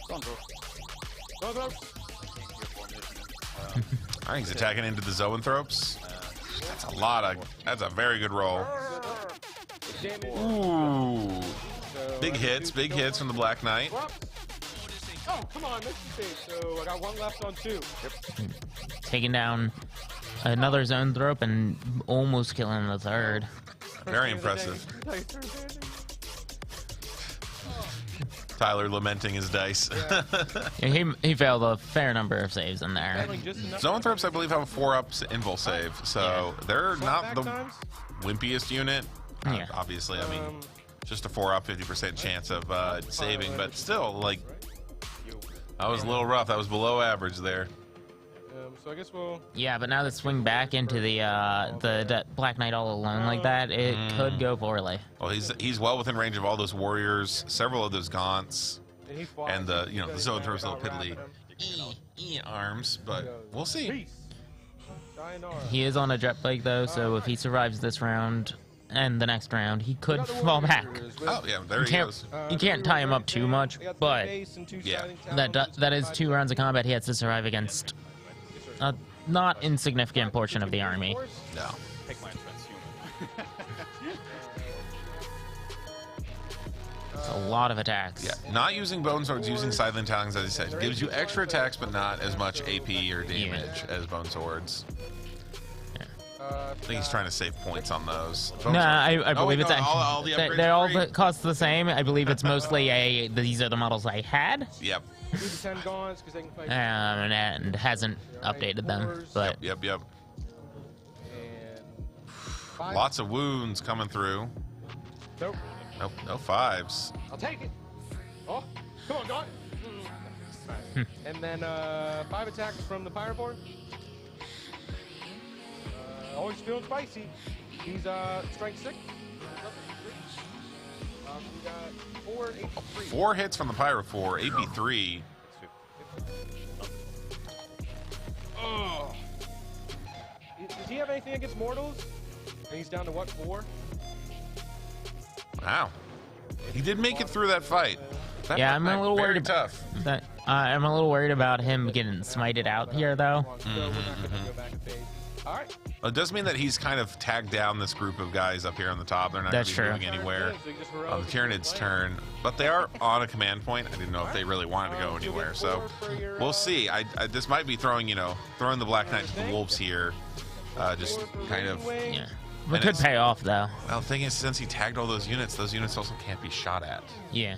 Don't go. Go, go. I think he's attacking into the Zoanthropes. That's a very good roll. Ooh. Big hits from the Black Knight. Oh, come on, that's the thing. So I got one left on 2. Yep. Taking down another zone thrope and almost killing the third. Very impressive. Tyler lamenting his dice. Yeah, he failed a fair number of saves in there. Zoanthropes, I believe, have a 4-up invul save, so they're not the wimpiest unit. Yeah. Obviously, I mean, just a 4-up, 50% chance of saving, but still, like, that was a little rough. That was below average there. So I guess we'll... Yeah, but now to swing back into the Black Knight all alone like that, it could go poorly. Well, he's well within range of all those warriors, several of those gaunts, and the Zoanthropes little piddly arms, but we'll see. He is on a jet bike though, so if he survives this round and the next round, he could fall back. Oh yeah, there he goes. You can't tie him up too much, but Yeah, that is 2 rounds of combat he has to survive against a not insignificant portion of the army. no. Take my transhuman. It's a lot of attacks. Yeah, not using bone swords, using silent talons, as I said, gives you extra attacks, but not as much AP or damage as bone swords. I think he's trying to save points on those. No, I believe it's all the upgrades they all are free? cost the same. I believe it's mostly these are the models I had. Yep. And hasn't updated them, but Yep. Lots of wounds coming through. Nope. Nope, no 5s. I'll take it. Oh, come on, Gaunt. And then 5 attacks from the Pyroborn. Always feeling spicy. He's strength 6. We got 4 HP. 4 hits from the Pyro 4, AP 3. Oh. Does he have anything against mortals? And he's down to what, 4? Wow. He did make it through that fight. yeah, I'm a little very worried. tough. I'm a little worried about him getting smited out here, though. All right. It does mean that he's kind of tagged down this group of guys up here on the top. They're not going That's to be true. moving anywhere on the Tyranid's turn. But they are on a command point. I didn't know if they really wanted to go anywhere. So we'll see. This might be throwing the Black Knight to the wolves here. Just kind of... Yeah. It could pay off, though. Well, the thing is, since he tagged all those units also can't be shot at. Yeah.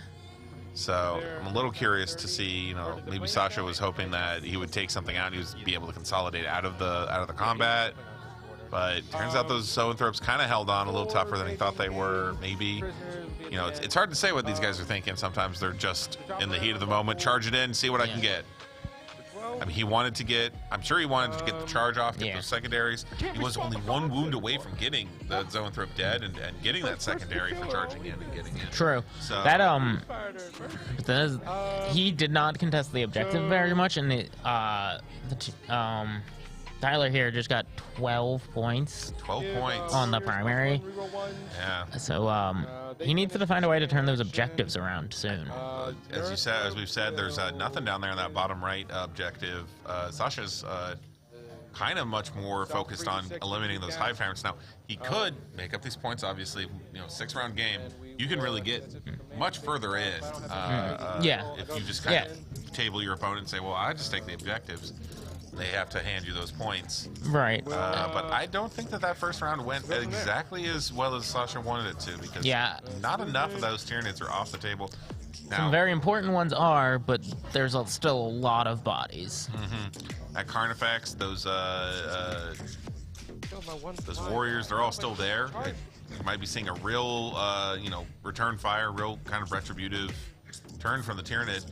So I'm a little curious to see, maybe Sasha was hoping that he would take something out, he would be able to consolidate out of the combat. But turns out those Zoanthropes kind of held on a little tougher than he thought they were. Maybe, it's hard to say what these guys are thinking. Sometimes they're just in the heat of the moment, charge it in, see what I can get. I mean, I'm sure he wanted to get the charge off, get those secaries. He was only 1 wound away from getting the Zoanthrope dead and getting that secondary for charging in and getting in. True. So, he did not contest the objective very much, and Tyler here just got 12 points. 12 points on the primary. Yeah. So he needs to find a way to turn those objectives around soon. As we've said, there's nothing down there in that bottom right objective. Sasha's kind of much more focused on eliminating those hive tyrants. Now he could make up these points. Obviously, 6-round game, you can really get much further in. If you just kind of table your opponent and say, "Well, I just take the objectives." They have to hand you those points. Right. But I don't think that first round went exactly as well as Sasha wanted it to, because not enough of those Tyranids are off the table. Now, some very important ones are, but there's still a lot of bodies. At Carnifex, those warriors, they're all still there. You might be seeing a real, return fire, real kind of retributive turn from the Tyranid.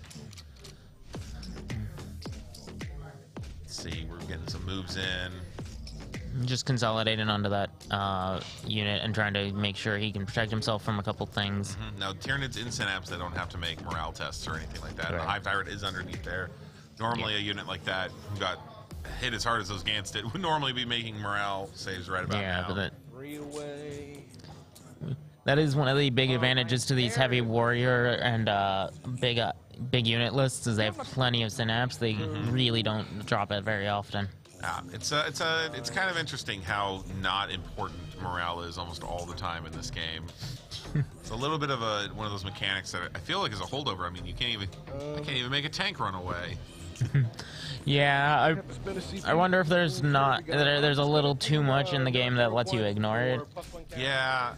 See, we're getting some moves in. Just consolidating onto that unit and trying to make sure he can protect himself from a couple things. Now, Tyranids in Synapse, they don't have to make morale tests or anything like that. Right. The Hive Tyrant is underneath there. Normally, a unit like that who got hit as hard as those Gants did would normally be making morale saves right about now. But that is one of the big advantages to these heavy warrior and big unit lists, is they have plenty of Synapse. They really don't drop it very often. It's kind of interesting how not important morale is almost all the time in this game. It's a little bit of one of those mechanics that I feel like is a holdover. I mean, I can't even make a tank run away. Yeah, I wonder if there's there's a little too much in the game that lets you ignore it. Yeah,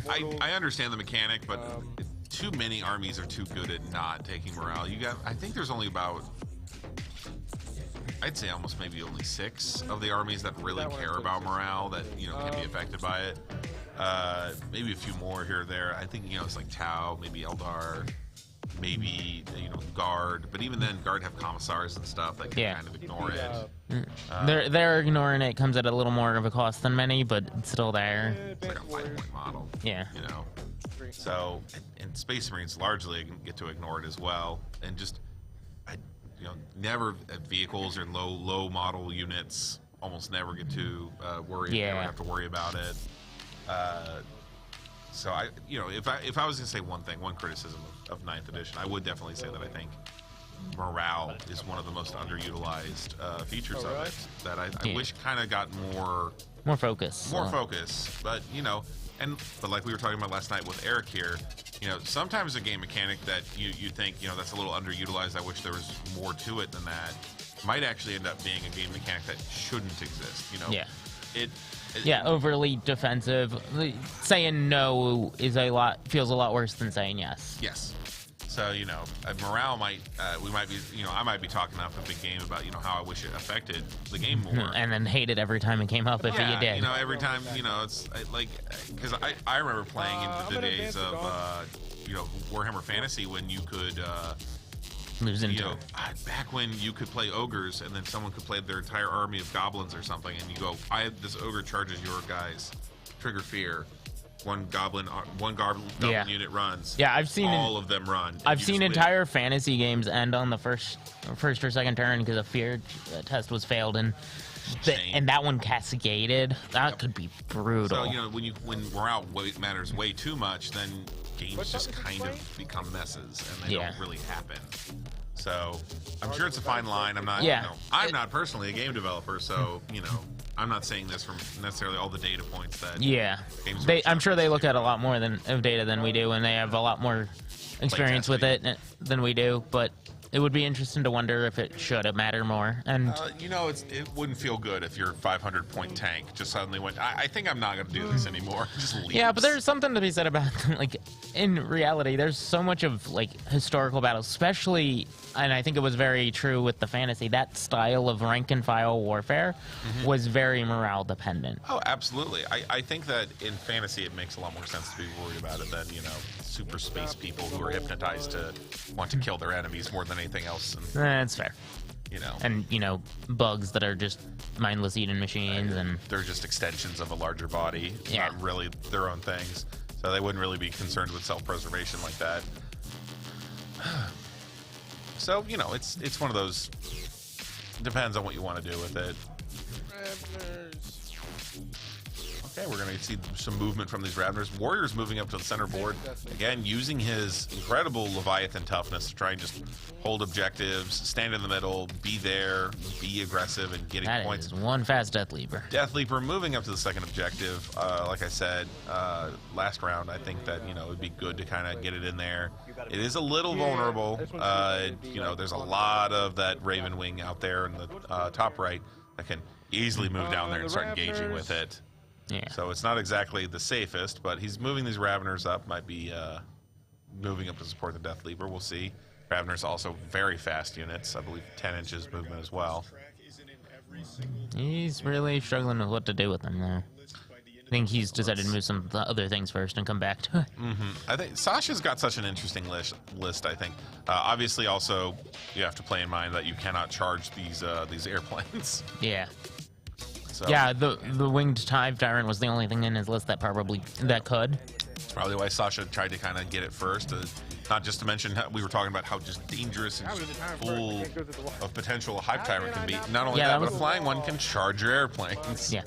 I understand the mechanic, but too many armies are too good at not taking morale. I think there's only about, I'd say almost maybe only 6 of the armies that really care about morale that can be affected by it. Maybe a few more here or there. I think it's like Tau, maybe Eldar, maybe Guard, but even then Guard have commissars and stuff that can kind of ignore it. They're ignoring it. Comes at a little more of a cost than many, but it's still there. It's like a 5-point model. Yeah. So and Space Marines largely get to ignore it as well, and just never vehicles or low model units almost never get to worry. Yeah. Never have to worry about it. So if I was gonna say one criticism of 9th edition, I would definitely say that I think morale is one of the most underutilized features of it. That I wish kind of got more focus. Focus, but but like we were talking about last night with Eric here, sometimes a game mechanic that you think that's a little underutilized. I wish there was more to it than that. Might actually end up being a game mechanic that shouldn't exist. Yeah, overly defensive. Saying no feels a lot worse than saying yes. Yes. So morale I might be talking up a big game about how I wish it affected the game more, and then hate it every time it came up if you did. Every time it's like because I remember playing into the days of Warhammer Fantasy when you could. Back when you could play ogres and then someone could play their entire army of goblins or something, and you go, this ogre charges your guys, trigger fear. One goblin unit runs. Yeah, I've seen all of them run. I've seen entire fantasy games end on the first or second turn because a fear test was failed, and that one cascaded. That could be brutal. So when morale matters way too much, then games just kind of become messes and they don't really happen. So I'm sure it's a fine line. I'm not. I'm not personally a game developer, so I'm not saying this from necessarily all the data points that. Yeah. I'm sure they look at a lot more of data than we do, and they have a lot more experience with it than we do. But it would be interesting to wonder if it should matter more. And it wouldn't feel good if your 500-point tank just suddenly went. I think I'm not going to do this anymore. Just leaves. Yeah, but there's something to be said about in reality. There's so much of historical battles, especially, and I think it was very true with the fantasy. That style of rank and file warfare was very morale dependent. Oh, absolutely. I think that in fantasy it makes a lot more sense to be worried about it than super space people who are hypnotized to want to kill their enemies more than anything else. And, that's fair. And bugs that are just mindless eating machines, and they're just extensions of a larger body, not really their own things. So they wouldn't really be concerned with self-preservation like that. So it's one of those. Depends on what you want to do with it. Okay, we're going to see some movement from these Raveners. Warrior's moving up to the center board. Again, using his incredible Leviathan toughness to try and just hold objectives, stand in the middle, be there, be aggressive, and getting points. That is one fast Death Leaper. Death Leaper moving up to the second objective. Like I said, last round, I think that, it would be good to kind of get it in there. It is a little vulnerable. There's a lot of that Raven Wing out there in the top right that can easily move down there and start engaging with it. Yeah. So it's not exactly the safest, but he's moving these Raveners up. Might be moving up to support the Death Leaper. We'll see. Raveners also very fast units. I believe 10 inches movement as well. He's really struggling with what to do with them, though. I think he's decided to move some of the other things first and come back to it. I think Sasha's got such an interesting list. I think obviously also you have to play in mind that you cannot charge these airplanes. Yeah. So, yeah, the winged Hive Tyrant was the only thing in his list that could. It's probably why Sasha tried to kind of get it first. Not just to mention we were talking about how just dangerous and just full of potential a Hive Tyrant can be. Not only that, but a flying one can charge your airplanes. Yeah.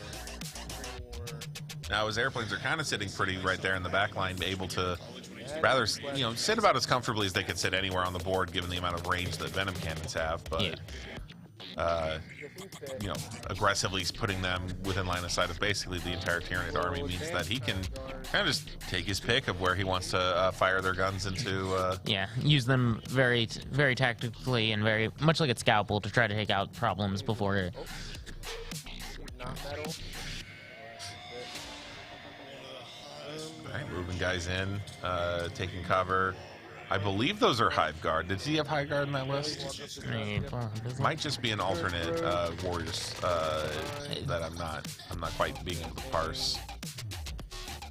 Now his airplanes are kind of sitting pretty right there in the back line, able to rather sit about as comfortably as they could sit anywhere on the board, given the amount of range that Venom cannons have. But you know, aggressively putting them within line of sight of basically the entire Tyranid army means that he can kind of just take his pick of where he wants to fire their guns into. Yeah, use them very tactically and very much like a scalpel to try to take out problems before. All right, moving guys in, taking cover. I believe those are Hive Guard. Did he have Hive Guard in that list? Might just be an alternate warriors that I'm not quite being able to parse.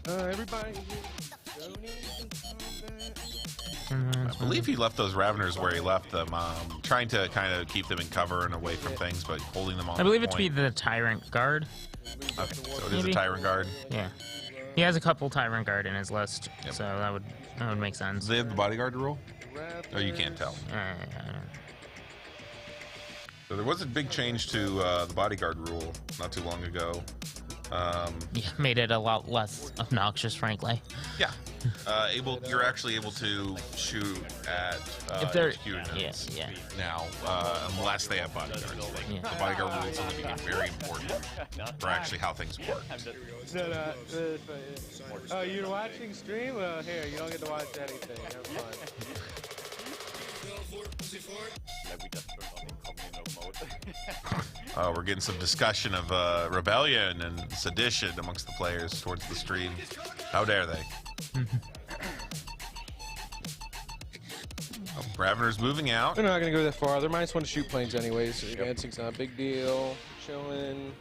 Everybody. I believe he left those Raveners where he left them, trying to kind of keep them in cover and away from things, but holding them on. I believe the it to be point. the Tyrant Guard. Okay, so it is Maybe. a Tyrant Guard. Yeah, he has a couple Tyrant Guard in his list, Yep. so that would make sense. Do they have the bodyguard rule? Oh, you can't tell. So there was a big change to the bodyguard rule not too long ago. Yeah, made it a lot less obnoxious, frankly. Yeah, you're actually able to shoot at If they're HQ units yeah. now, unless they have bodyguards. Like, Yeah. the bodyguard rules only became very important for actually how things work. No, oh, you're watching stream? Well, here, you don't get to watch anything. Have fun. Like we just turned on incognito mode. We're getting some discussion of rebellion and sedition amongst the players towards the stream. How dare they? Ravener's moving out. They're not going to go that far. They're -1 to shoot planes anyways, so advancing's not a big deal. Chilling.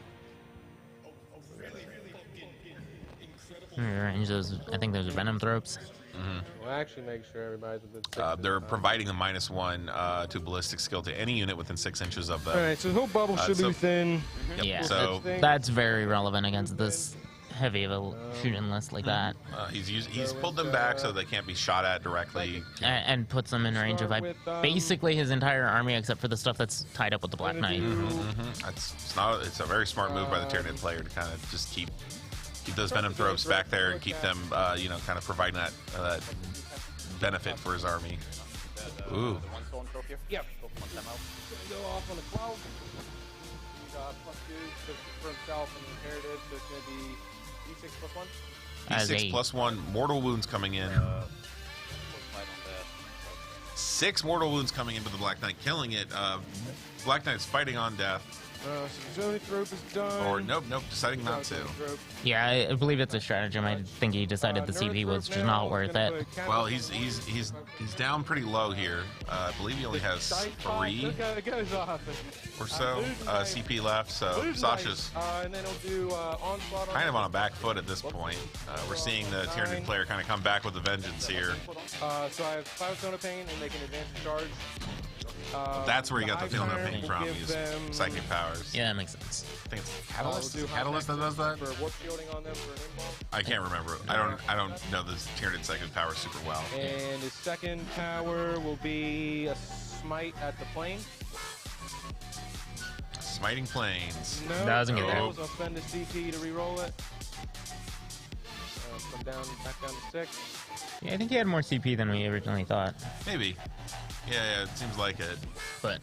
Range those. I think those are Venom Thropes. We'll actually make sure everybody's within 6 They're providing a -1 to ballistic skill to any unit within 6 inches of them. All right, so the whole bubble should be so- within. Yep, Yeah, so that's very relevant against this heavy of a shooting list like that, he's pulled them back so they can't be shot at directly. and puts them in range of basically his entire army except for the stuff that's tied up with the Black Knight. It's a very smart move by the Tyranid player to kind of just keep those Venom Thropes back there and keep them, kind of providing that benefit for his army. Ooh. One stone throw here. Yep. One time out. Go off on the 12. +2 for himself and inherited, so it's going to be D6 +1. As D6 a- +1, mortal wounds coming in. 6 mortal wounds coming into the Black Knight, killing it. Black Knight's fighting on death. So Zoning Thrope is done. Or nope, deciding not to. Yeah, I believe it's a stratagem. I think he decided the CP was just not worth it. Well, he's down pretty low here. I believe he only has 3 Look how it goes off. or so CP left. So Sasha's And then he'll do onslaught kind of on a back foot at this point. We're seeing the Tyranid player kind of come back with a vengeance here. So I have Cloud Stone of Pain and make an advanced charge. That's where you got the Feel No Pain We'll from. give His them- psychic powers. Yeah, that makes sense. I think it's We'll Catalyst. do Is it high Catalyst that does that? For warp shielding on them for an involve. I can't remember. I don't know the Tyranid psychic power super well. And his second power will be a smite at the plane. Smiting planes. No, Doesn't get there. I'll spend his CP to re-roll it. Come down, back down to 6. Yeah, I think he had more CP than we originally thought, Maybe. Yeah, it seems like it. but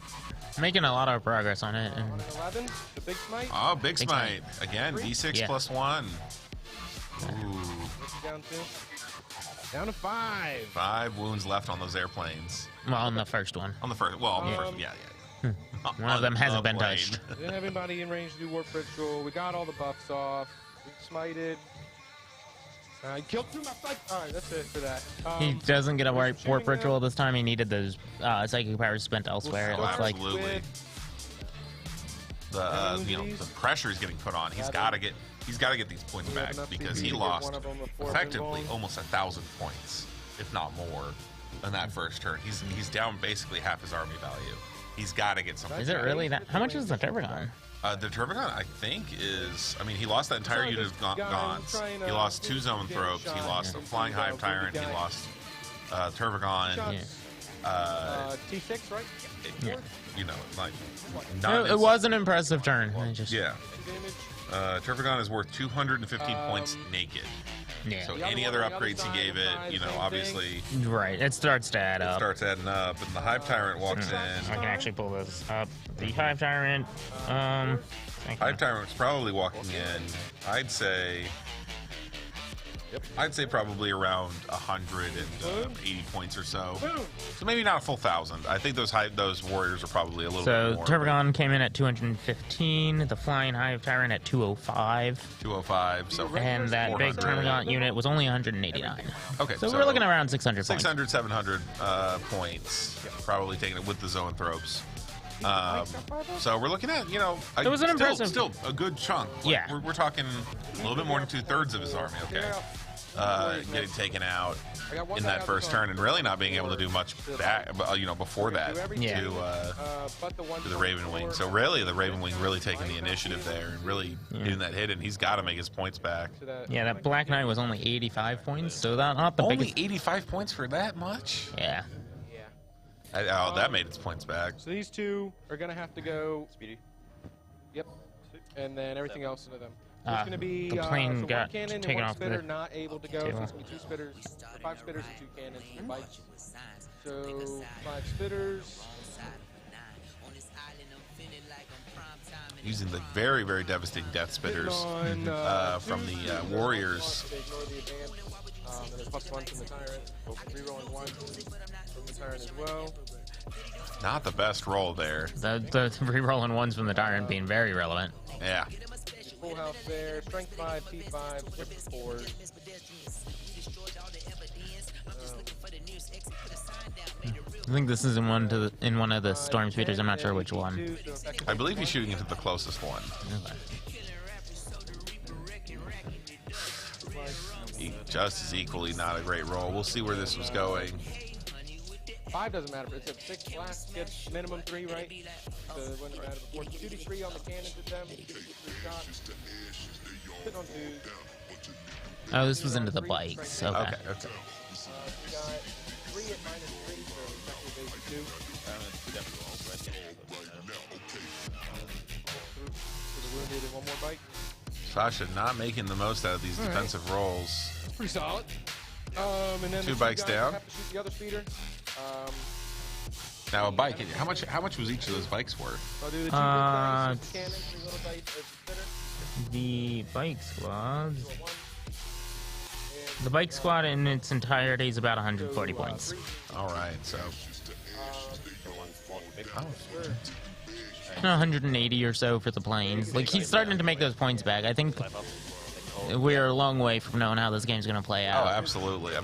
making a lot of progress on it. And 11, the big smite. Oh, big Big smite. Again, D6 Yeah. +1. Ooh. What's it down to? Down to 5. 5 wounds left on those airplanes. well, on the first one, On the first, yeah. one of them hasn't been plane. touched. Didn't have anybody in range to do warp ritual. We got all the buffs off. We smited. I killed through my fight. All right, that's it for that. He doesn't get a warp shooting ritual now. this time. He needed those psychic powers spent elsewhere. It Oh, looks like. absolutely. The pressure is getting put on. He's got to get these points back because he lost effectively almost 1,000 points, if not more, in that first turn. He's down basically half his army value. He's got to get something. Is it really that? How much is the Turbogon? The Turbogon, I think, is... I mean, he lost that entire unit of Gaunts. He lost 2 Zone Thropes. He lost a Flying Hive Tyrant. He lost Turbogon. T6, right? Yeah. Not It was an impressive turn. I just, Yeah. Damage. Turbogon is worth 215 points naked. Yeah. So The other any one other on the other upgrades side he gave of the it, side, you know, same obviously Right. It starts to add it up. starts adding up. And the Hive Tyrant walks I in. can actually pull this up. The Hive Tyrant. Hive Tyrant's probably walking in. I'd say probably around 180 points or so. Boom. So maybe not a full 1,000. I think those warriors are probably a little So bit more. Turbogon came in at 215. The Flying Hive Tyrant at 205. 205. So And that big 400. Termagant unit was only 189. Okay, So we're looking around 600 points. 600, 700 points. Probably taking it with the Zoanthropes. So we're looking at, you know, It was an impressive- still a good chunk. Like, Yeah. we're talking a little bit more than 2/3 of his army. Okay, getting taken out in that first turn, and really not being able to do much back, you know, before that Yeah. to the Raven Wing. So really, the Raven Wing really taking the initiative there and really getting that hit, and he's got to make his points back. Yeah, that Black Knight was only 85 points, so that not the Only biggest. 85 points for that much? Yeah. Oh, that made its points back. So these two are gonna have to go. Speedy. Yep. And then everything else into them. There's gonna be the plane so got one cannon and taken one off the spitter not able to go. So table. it's gonna be 2 spitters, or 5 spitters and 2 cannons and bikes. So 5 spitters. Using the very, very devastating Death Spitters from the Warriors. They ignore the advance. And then +1 from the Tyrant. Rerolling 1 from the Tyrant as well. Not the best roll there. The rerolling ones from the Tyrant being very relevant. Yeah. Full house there. Strength 5, T5, Strength 4. I think this is in one of the Storm Speeders. I'm not sure which one. I believe he's shooting into the closest one. Just as equally not a great roll. We'll see where this was going. 5 doesn't matter, but it's a 6 blast, gets minimum 3, right? So it wouldn't matter before. 2d3 on the cannons at them, 3 shots. Sitting on 2s. Oh, this was into the bikes. Okay. Okay. You got 3 at -3, so effectively base 2. To the wounded and 1 more bike. Sasha not making the most out of these defensive rolls. Pretty solid. And then 2 the bikes guys down. Have to shoot the other speeder. Now a bike. How much was each of those bikes worth? I'll do the 2 big dice of the cannon, 3 little dice of the spitter. The bike squads. So 1. The bike squad in its entirety is about 140 points. All right. So. Oh. 180 or so for the planes. Like, he's starting to make those points back. I think we're a long way from knowing how this game's going to play Oh, out. absolutely.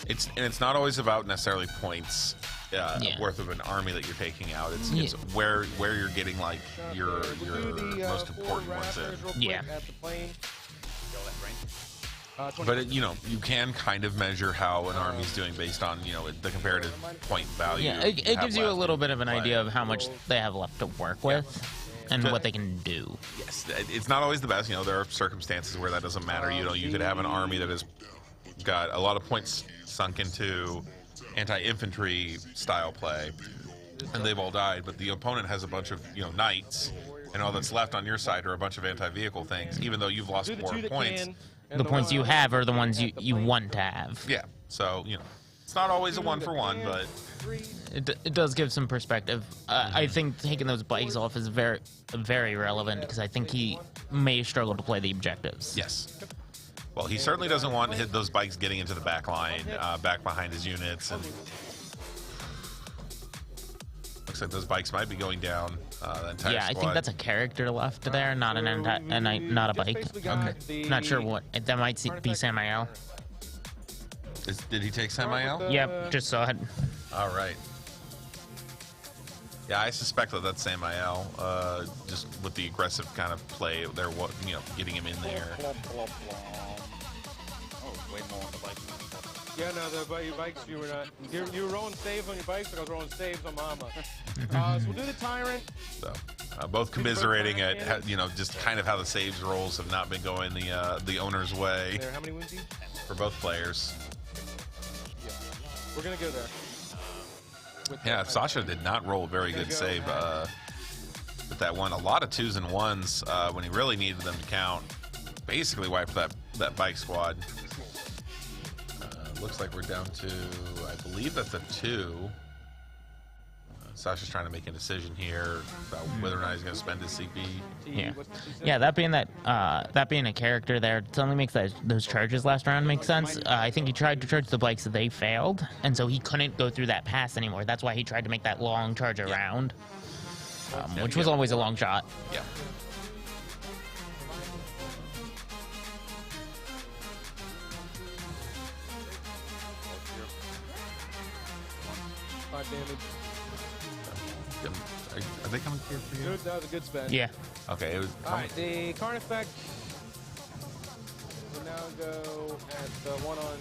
It's not always about necessarily points Yeah. worth of an army that you're taking out. It's where you're getting like your most important ones in. Yeah. At the plane. But you know, you can kind of measure how an army's doing based on, you know, the comparative point value. Yeah, it have gives you a left little in bit of an play. idea of how much they have left to work with and what they can do. Yes, it's not always the best. You know, there are circumstances where that doesn't matter. You know, you could have an army that has got a lot of points sunk into anti-infantry style play, and they've all died, but the opponent has a bunch of, you know, knights, and all that's left on your side are a bunch of anti-vehicle things, even though you've lost Do the more 2 that points. can, and The points you one have are the at ones the you plane. want to have. Yeah, so, you know, it's not always a 1-for-1, but 3. It does give some perspective. I think taking those bikes off is very relevant because I think he may struggle to play the objectives. yes. Well, he certainly doesn't want to hit those bikes getting into the back line, back behind his units, and looks like those bikes might be going down the entire Yeah, I squad. think that's a character left there, not not a bike. I'm not sure what that might be Samael. Did he take Samael? Yep, just saw it. All right. Yeah, I suspect that that's Samael, just with the aggressive kind of play there, you know, getting him in there. Oh, way more on the bike. Yeah, no, your bikes, you were not. You were rolling saves on your bikes, but I was rolling saves on Mama. So we'll do the Tyrant. So, both commiserating at, you know, just kind of how the saves rolls have not been going the owner's way There, how many wins each? for both players. Yeah. We're gonna go there. Yeah, Sasha did not roll a very good save with that one. A lot of 2s and 1s when he really needed them to count. basically wiped that bike squad. Looks like we're down to, I believe that's a 2. Sasha's trying to make a decision here about whether or not he's going to spend his CP. Yeah, yeah. That being a character there, it only makes those charges last round make sense. I think he tried to charge the bikes, they failed, and so he couldn't go through that pass anymore. That's why he tried to make that long charge around, which was always a long shot. Yeah. Damage. Are they coming through for you? Good, that was a good spend. Yeah. Okay, it was. Alright, the Karn effect will now go at the one on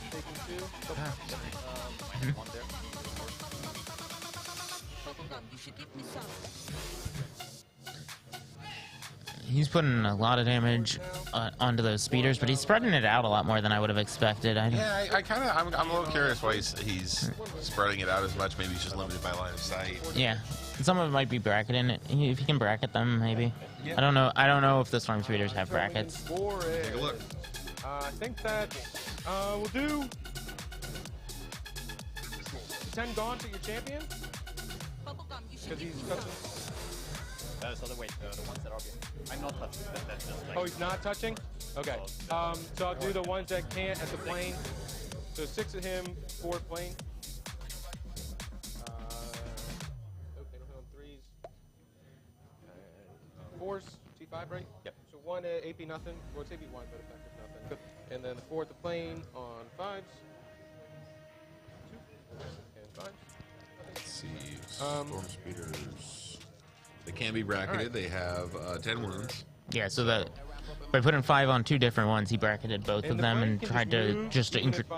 taking 2. One there. He's putting a lot of damage onto those speeders, but he's spreading it out a lot more than I would have expected. Yeah, I'm a little curious why he's spreading it out as much. Maybe he's just limited by line of sight. Yeah, some of it might be bracketing it. If you can bracket them, maybe. Yeah. I don't know if the storm speeders have brackets. Take a look. I think that we'll do 10 gaunts at your champion. Because he's touching. So the ones that are behind. I'm not touching. That's just like, Oh, he's not touching? Okay. So I'll do the ones that can't at the plane. So 6 of him, 4 plane. Okay, no, 3s. 4s, T5, right? Yep. So 1 AP nothing. Well, it's AP 1, but effective nothing. And then the 4 at the plane on 5s. 2 and 5s. Let's see. Storm speeders. They can be bracketed. Right. They have 10 wounds. Yeah, so that by putting 5 on 2 different ones, he bracketed both of them and tried to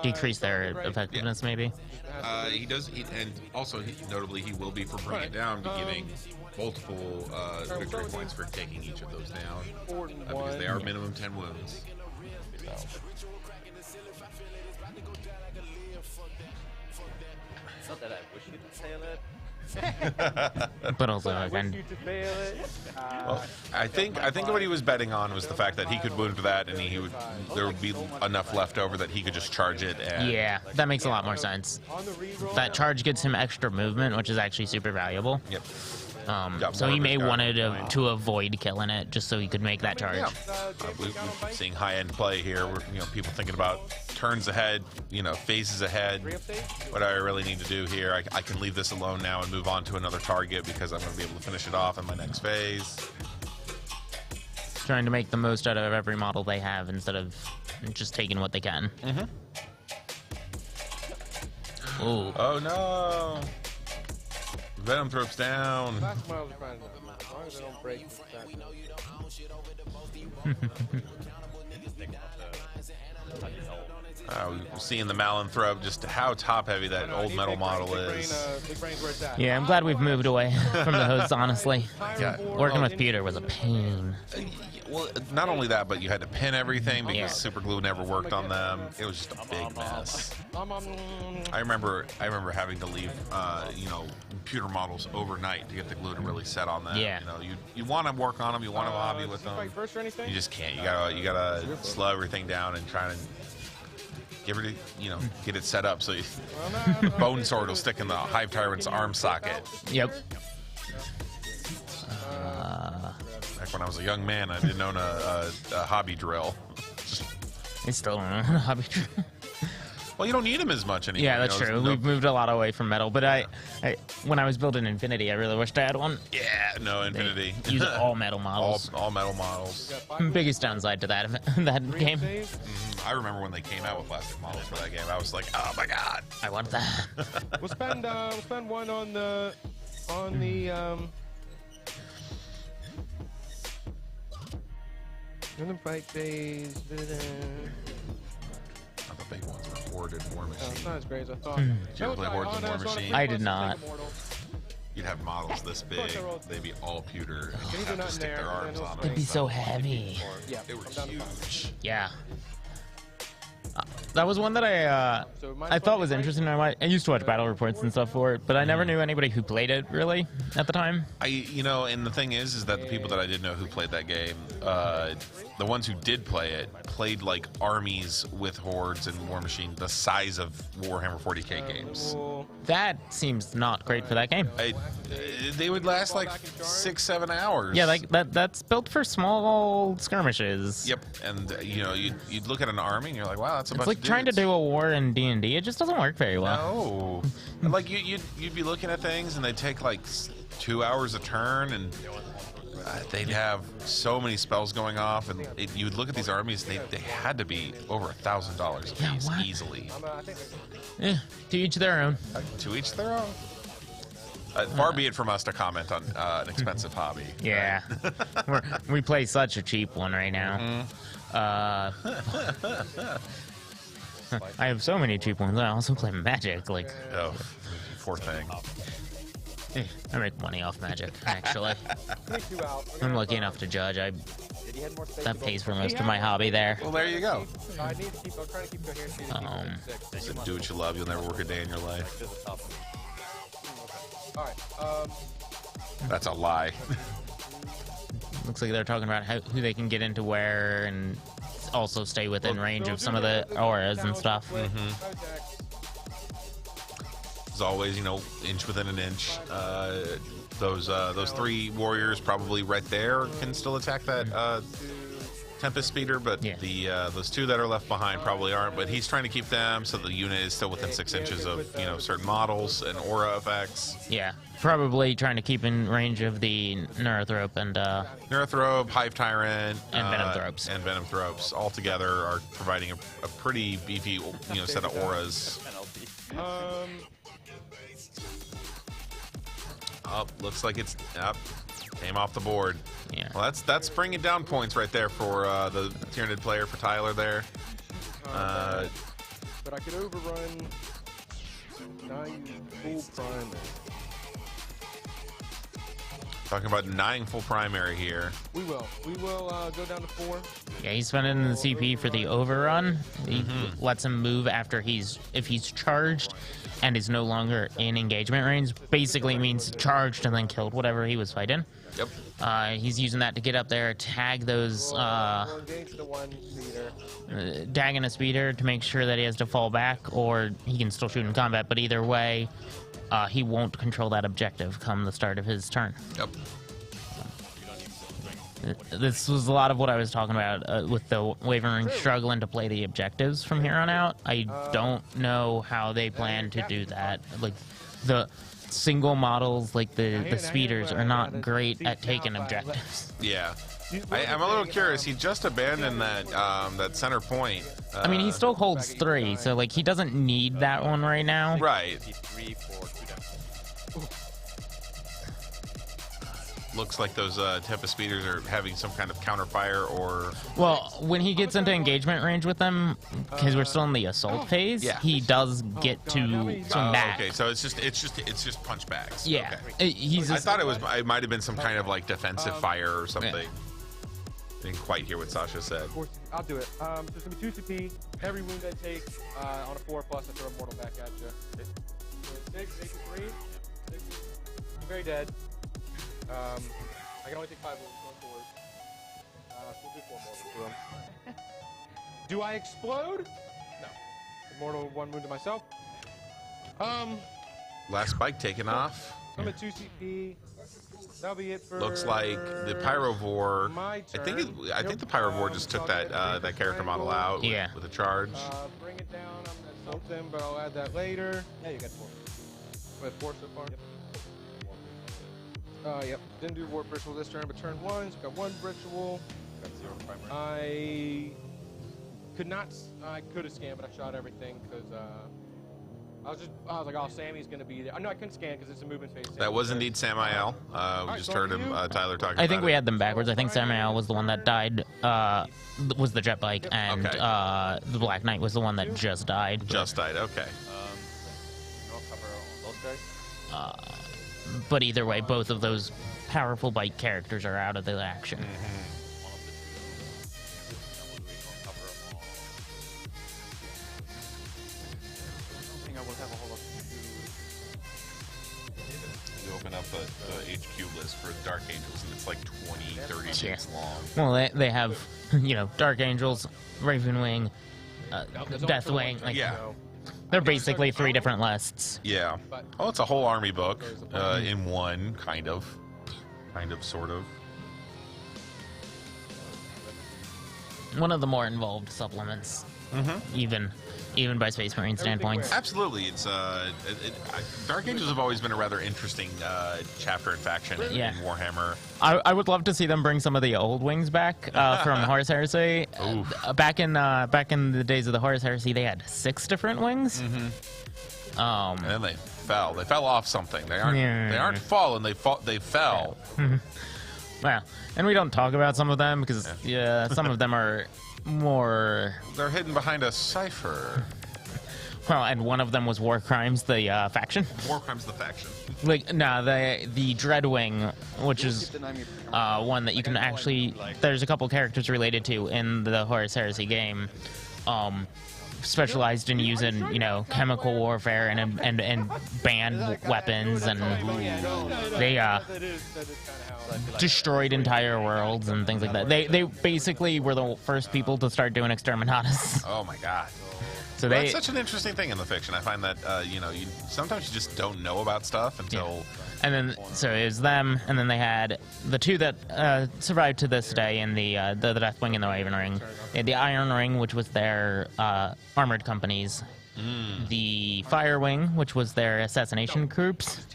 decrease their effectiveness, maybe. He does, and also notably, he will be for bringing it down, be giving multiple victory points for taking each of those down, because they are minimum 10 wounds. So. not that I wish you to fail it. But also, again, well, I think what he was betting on was the fact that he could wound that, and there would be enough left over that he could just charge it. And yeah, that makes a lot more sense. That charge gets him extra movement, which is actually super valuable. Yep. So he may wanted to avoid killing it just so he could make that charge. Yeah. We're seeing high-end play here. We're, people thinking about turns ahead, phases ahead. What do I really need to do here? I can leave this alone now and move on to another target because I'm going to be able to finish it off in my next phase. Trying to make the most out of every model they have instead of just taking what they can. Mm-hmm. Ooh. Oh no! Venom throws down. We're seeing the Malanthrope, just how top heavy that old metal model is. Yeah, I'm glad we've moved away from the hosts, honestly. Yeah. Working with Peter was a pain. Well, not only that, but you had to pin everything because super glue never worked on them. It was just a big mess. I remember having to leave, computer models overnight to get the glue to really set on them. Yeah. You want to work on them, you want to hobby with them. You just can't. You gotta slow everything down and try to get it set up so Bone Sword will stick in the Hive Tyrant's arm socket. Yep. Back when I was a young man, I didn't own a hobby drill. I still don't own a hobby drill. Well, you don't need them as much anymore. Yeah, that's true. We've moved a lot away from metal, but when I was building Infinity, I really wished I had one. Yeah, no, Infinity. Use all metal models. All metal models. Biggest downside to that game. I remember when they came out with plastic models for that game. I was like, oh my god, I want that. We'll spend one on the fight phase. The big ones were Horde and War Machine. It's not as great as I thought. Did you ever play Hordes and War Machine? I did not. You'd have models this big. They'd be all pewter. You'd have to stick their arms on them. They'd be so heavy. They were huge. Yeah. that was one that I thought was interesting. I used to watch battle reports and stuff for it, but I never knew anybody who played it really at the time. And the thing is that the people that I did know who played that game, the ones who did play it, played like armies with hordes and War Machine the size of Warhammer 40k games. That seems not great for that game. They would last like 6-7 hours. Yeah, like that's built for small skirmishes. Yep, and you'd look at an army and you're like, wow, that's a It's bunch like of trying to dudes. do a war in D&D. It just doesn't work very well. No. And like you'd be looking at things and they'd take like 2 hours a turn, and they'd have so many spells going off, and you would look at these armies. They had to be over $1,000 a piece easily. Yeah, to each their own. To each their own. Far be it from us to comment on an expensive hobby. Yeah, we play such a cheap one right now. I have so many cheap ones. I also play Magic. Like, Oh, poor thing. I make money off Magic. Actually, 22 out. I'm lucky enough to judge. Did he have more space That to go pays for before? most of my hobby there. Well, there you go. I need to keep. I'm trying to keep coherency. To keep it So do what you love. You'll never work a day in your life. This is tough. All right. That's a lie. Looks like they're talking about who they can get into where and also stay within range of some of the auras and stuff. As always, inch within an inch. Those 3 warriors probably right there can still attack that Tempest Speeder, but Yeah. those 2 that are left behind probably aren't. But he's trying to keep them so the unit is still within 6 inches of certain models and aura effects. Yeah, probably trying to keep in range of the Neurothrope and Neurothrope, Hive Tyrant, And Venomthropes. and Venomthropes all together are providing a pretty beefy set of auras. Looks like it's up. Came off the board. Yeah. Well, that's bringing down points right there for the Tyranid player, for Tyler there. But I could overrun 9 full primary. Talking about 9 full primary here. We will. We will go down to 4. Yeah, he's spending the CP for the overrun. He lets him move after if he's charged and is no longer in engagement range. Basically means charged and then killed whatever he was fighting. Yep. He's using that to get up there, tag those, We'll engage the 1 speeder. dagging a speeder to make sure that he has to fall back, or he can still shoot in combat. But either way, he won't control that objective come the start of his turn. Yep. This was a lot of what I was talking about with the Wavering struggling to play the objectives from here on out. I don't know how they plan to do that. Like, the single models, like the speeders, are not great at taking objectives. Yeah. I'm a little curious. He just abandoned that center point. I mean, he still holds 3, so like he doesn't need that one right now. Right. 3 for 2 damage. Looks like those Tempest Speeders are having some kind of counterfire or... Well, when he gets into engagement range with them, because we're still in the assault phase, Yeah. he does get to swing back. Okay, so it's just punchbacks. Yeah, Okay. he's. I thought it might have been some kind of like defensive fire or something. Didn't quite hear what Sasha said. I'll do it. So it's going to be 2 CP. Every wound I take on a 4+, I throw a mortal back at you. 6, 8 to 3. 6. I'm very dead. I can only take 5 wounds going forward. So we'll do 4 mortals to him. Do I explode? No. Mortal 1 wound to myself. Last spike taken off. I'm at 2 CP. That'll be it for. Looks like the Pyrovore. My I turn. think the Pyrovore just took that character model out with a charge. Bring it down. I'm gonna something, but I'll add that later. Yeah, you got 4. With 4 so far. Yep. Didn't do Warp Ritual this turn, but turn 1, so got 1 Ritual. Got 0 primary. I could have scanned, but I shot everything because I was like, oh, Sammy's gonna be there. No, I couldn't scan because it's a movement phase. That was indeed Samael. We just heard him, Tyler, talking about it. I think we had them backwards. I think Samael was the one that died, was the jet bike, and the Black Knight was the one that just died. Just died, okay. No cover on those guys. But either way, both of those powerful bike characters are out of the action. One of the 2 that will do recon cover Dark Angels, and it's like 20, 30 Yeah. gigs long. Well, they have, you know, Dark Angels, Ravenwing, Deathwing. Like, Yeah. they're basically 3 different lists. Yeah. Oh, it's a whole army book in one, kind of, sort of. One of the more involved supplements, even by Space Marine standpoints. Absolutely, it's Dark Angels have always been a rather interesting chapter and faction in Warhammer. I would love to see them bring some of the old wings back from Horus Heresy. Back in the days of the Horus Heresy, they had 6 different wings. And then they fell. They fell off something. They aren't fallen. They fell. Well, and we don't talk about some of them because some of them are more. They're hidden behind a cipher. Well, and one of them was War Crimes, the faction. War Crimes, the faction. Like, no, the Dreadwing, which is one that you can actually. There's a couple characters related to in the Horus Heresy game. Specialized in using, you know, chemical warfare and banned weapons, and they destroyed entire worlds and things like that. They basically were the first people to start doing exterminatus. Oh my god. So that's such an interesting thing in the fiction. I find that sometimes you just don't know about stuff until. And then so it was them, and then they had the 2 that survived to this day in the Deathwing and the Raven Ring. They had the Iron Ring, which was their armored companies. The Fire Wing, which was their assassination groups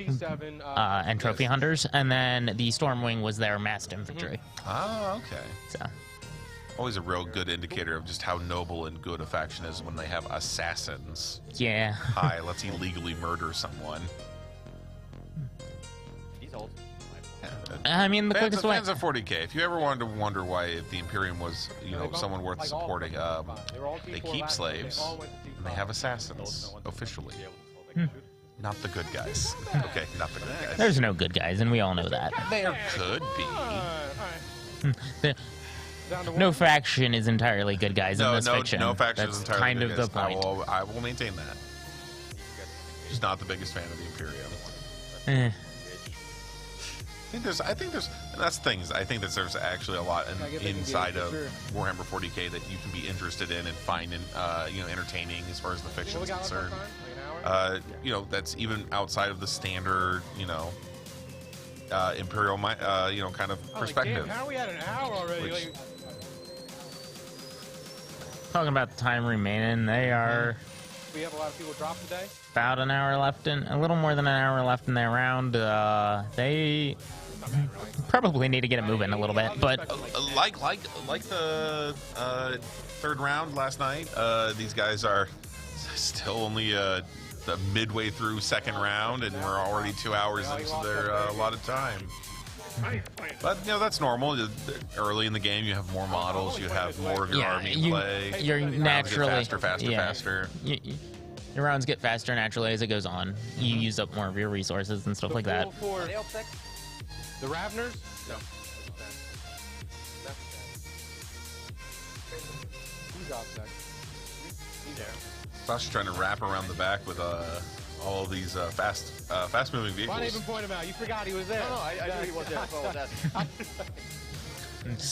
and trophy hunters, and then the Storm Wing was their massed infantry. Oh, okay. So. Always a real good indicator of just how noble and good a faction is when they have assassins. Yeah. Hi, let's illegally murder someone. He's old. I mean, the quickest way. Fans of 40K. If you ever wanted to wonder why if the Imperium was, someone worth supporting, they keep slaves and they have assassins officially. Not the good guys. Okay, not the good guys. There's no good guys, and we all know that. There could be. No faction is entirely good guys in this fiction. No faction That's is entirely kind good of guys. the point. I will maintain that. Just not the biggest fan of the Imperium. I think there's and that's the thing is I think that there's actually a lot inside of Warhammer 40K that you can be interested in and find entertaining as far as the fiction is concerned. That's even outside of the standard Imperial kind of perspective. How are we at an hour already? Talking about the time remaining, they are We have a lot of people drop today. about an hour left a little more than an hour left in their round. They probably need to get it moving a little bit, but like the third round last night, these guys are still only the midway through second round, and we're already 2 hours into their allotted time. But that's normal. Early in the game, you have more models, you have more of your army in play. You're naturally faster. Your rounds get faster naturally as it goes on. You use up more of your resources and stuff like that. Are they upset? The Ravners? No. He's upset. He's there. Sasha's trying to wrap around the back with all these fast-moving vehicles. Why not even point him out? You forgot he was there. No, I knew he was there. So that's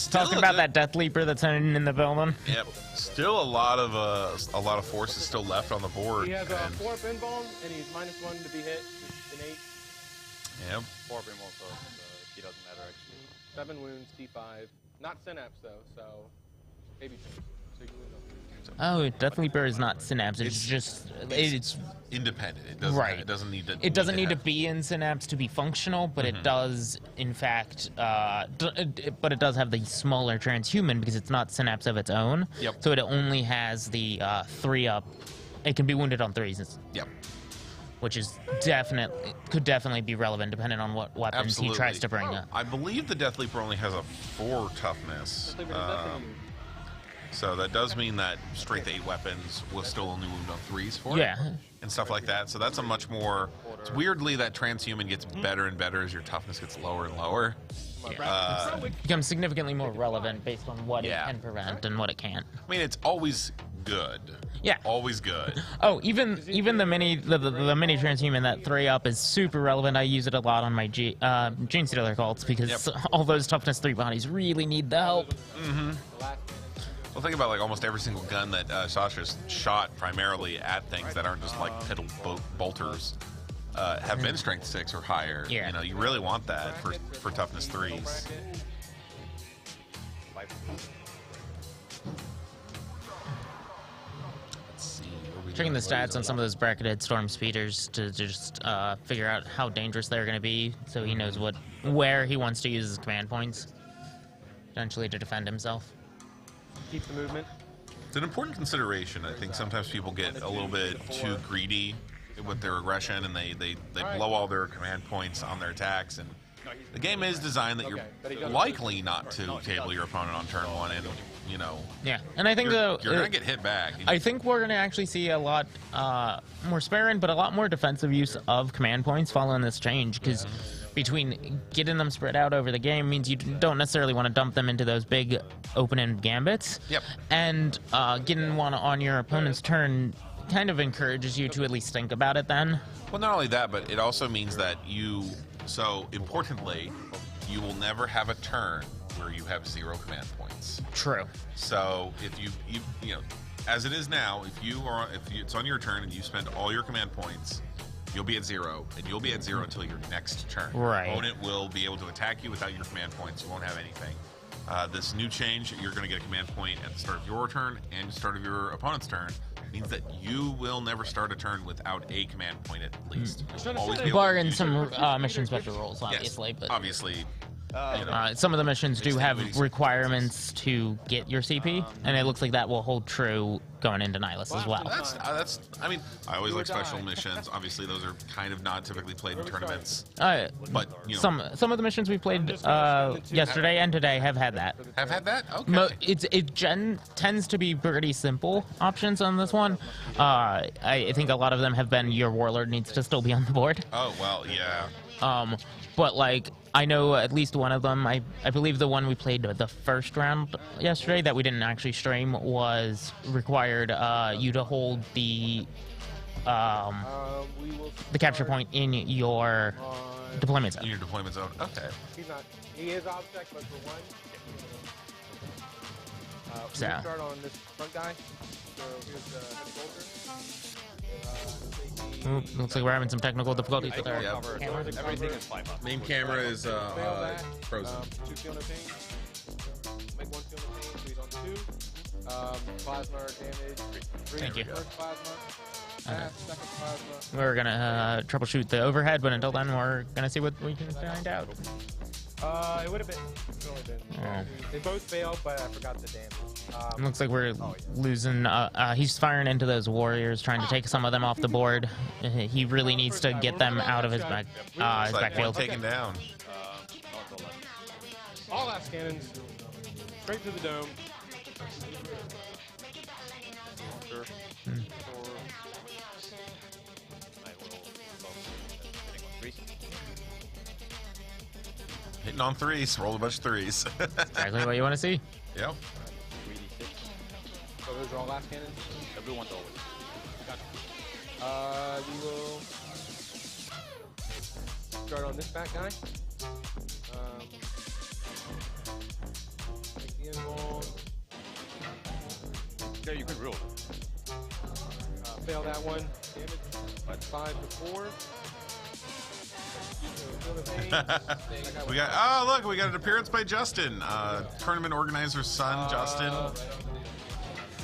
Talking about that Death Leaper that's in the building. Yep. Still a lot of forces still left on the board. He has 4 pinballs, and he's -1 to be hit. An 8. Yep. 4 pinballs, so he doesn't matter actually. 7 wounds, T5. Not synapse though, so maybe. So you lose them. Oh, Death Leaper is not Synapse. It's independent. It doesn't. Right. It doesn't need to. It doesn't need to be in Synapse to be functional, but it does, in fact. But it does have the smaller transhuman because it's not Synapse of its own. Yep. So it only has the 3-up. It can be wounded on 3s. Yep. Which is could definitely be relevant depending on what weapons he tries to bring up. I believe the Death Leaper only has a 4 toughness. So that does mean that strength 8 weapons will still only wound on 3s for it. And stuff like that. So that's a much more. Weirdly, that transhuman gets better and better as your toughness gets lower and lower. It becomes significantly more relevant based on what it can prevent and what it can't. I mean, it's always good. Yeah. Always good. Oh, even the mini mini transhuman, that 3-up is super relevant. I use it a lot on my Gene Stealer cults because all those toughness 3 bodies really need the help. Well, think about like almost every single gun that Sasha's shot primarily at things that aren't just like piddle bolters. Have been strength 6 or higher. Yeah. You know, you really want that for toughness 3s. Let's see. Checking the stats on some of those bracketed storm speeders to just figure out how dangerous they're going to be, so he knows where he wants to use his command points, potentially to defend himself. Keep the movement. It's an important consideration. I think sometimes people get a little bit too greedy with their aggression, and they blow all their command points on their attacks. And the game is designed that you're likely not to table your opponent on turn 1, and you know. Yeah, and I think you're gonna get hit back. I think we're gonna actually see a lot more sparing, but a lot more defensive use of command points following this change, because between getting them spread out over the game means you don't necessarily want to dump them into those big open-end gambits. Yep. And getting one on your opponent's turn kind of encourages you to at least think about it then. Well, not only that, but it also means that so importantly, you will never have a turn where you have 0 command points. True. So if you know, as it is now, if it's on your turn and you spend all your command points, you'll be at 0, and you'll be at 0 until your next turn. Right. Your opponent will be able to attack you without your command points. You won't have anything. This new change, you're going to get a command point at the start of your turn and the start of your opponent's turn. Means that you will never start a turn without a command point at least. You'll always be able to Barring use some it. mission special rules, obviously. Yes, but obviously. some of the missions do have Extenuating requirements to get your CP, and it looks like that will hold true going into Nihilus as well. That's. I mean, I always like special missions. Obviously, those are kind of not typically played in tournaments. But you know, some of the missions we played yesterday and today have had that. have had that. Okay. It tends to be pretty simple options on this one. I think a lot of them have been your warlord needs to still be on the board. Oh well, yeah. But like I know at least one of them. I believe the one we played the first round yesterday that we didn't actually stream was required you to hold the capture point in your deployment zone. In your deployment zone. Okay. He is object, but for one. We'll start on this front guy. So here's the heavy bolter. Looks like we're having some technical difficulties with our camera. Everything is 5 up. Main camera is frozen. 2 feel no pain. Make 1 feel no pain, so he's on 2. Plasma damage. 3 Thank you. First plasma. Second plasma. We're gonna troubleshoot the overhead, but until then, we're gonna see what we can find out. It would have been. They both failed, but I forgot the damage. Looks like we're losing. He's firing into those warriors, trying to take some of them off the board. He really needs to get them out of his backfield. Taken down. All last cannons. Straight to the dome. Sure. Hitting on 3s. Roll a bunch of 3s. Exactly what you want to see. Yep. So those are all last cannons? Everyone's always. Gotcha. We will start on this back guy. Make the invuln. Yeah, you could rule. Fail that one. Damage. 5 to 4. We got an appearance by Justin, tournament organizer's son, Justin.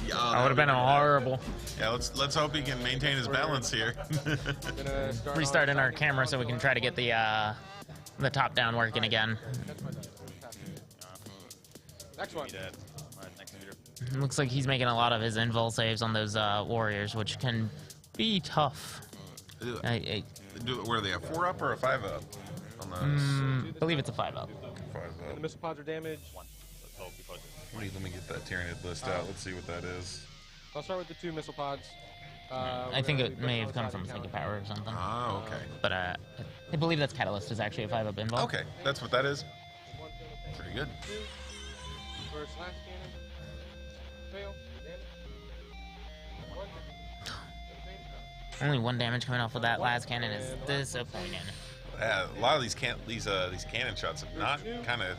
That would have been horrible. Yeah, let's hope he can maintain his balance here. Restarting our camera so we can try to get the top down working again. Next one. Looks like he's making a lot of his invul saves on those warriors, which can be tough. Where are they, a 4-up or a 5-up on those? I believe it's a 5-up. 5-up. The missile pods are damaged. Let me get that Tyranid list out. Let's see what that is. I'll start with the 2 missile pods. I think it may have come from Thinking Power or something. Oh, okay. But I believe that's Catalyst is actually a 5-up invul. Okay, that's what that is. Pretty good. First last cannon. Fail. Only 1 damage coming off of that last cannon is disappointing. Yeah, a lot of these cannon shots have not kind of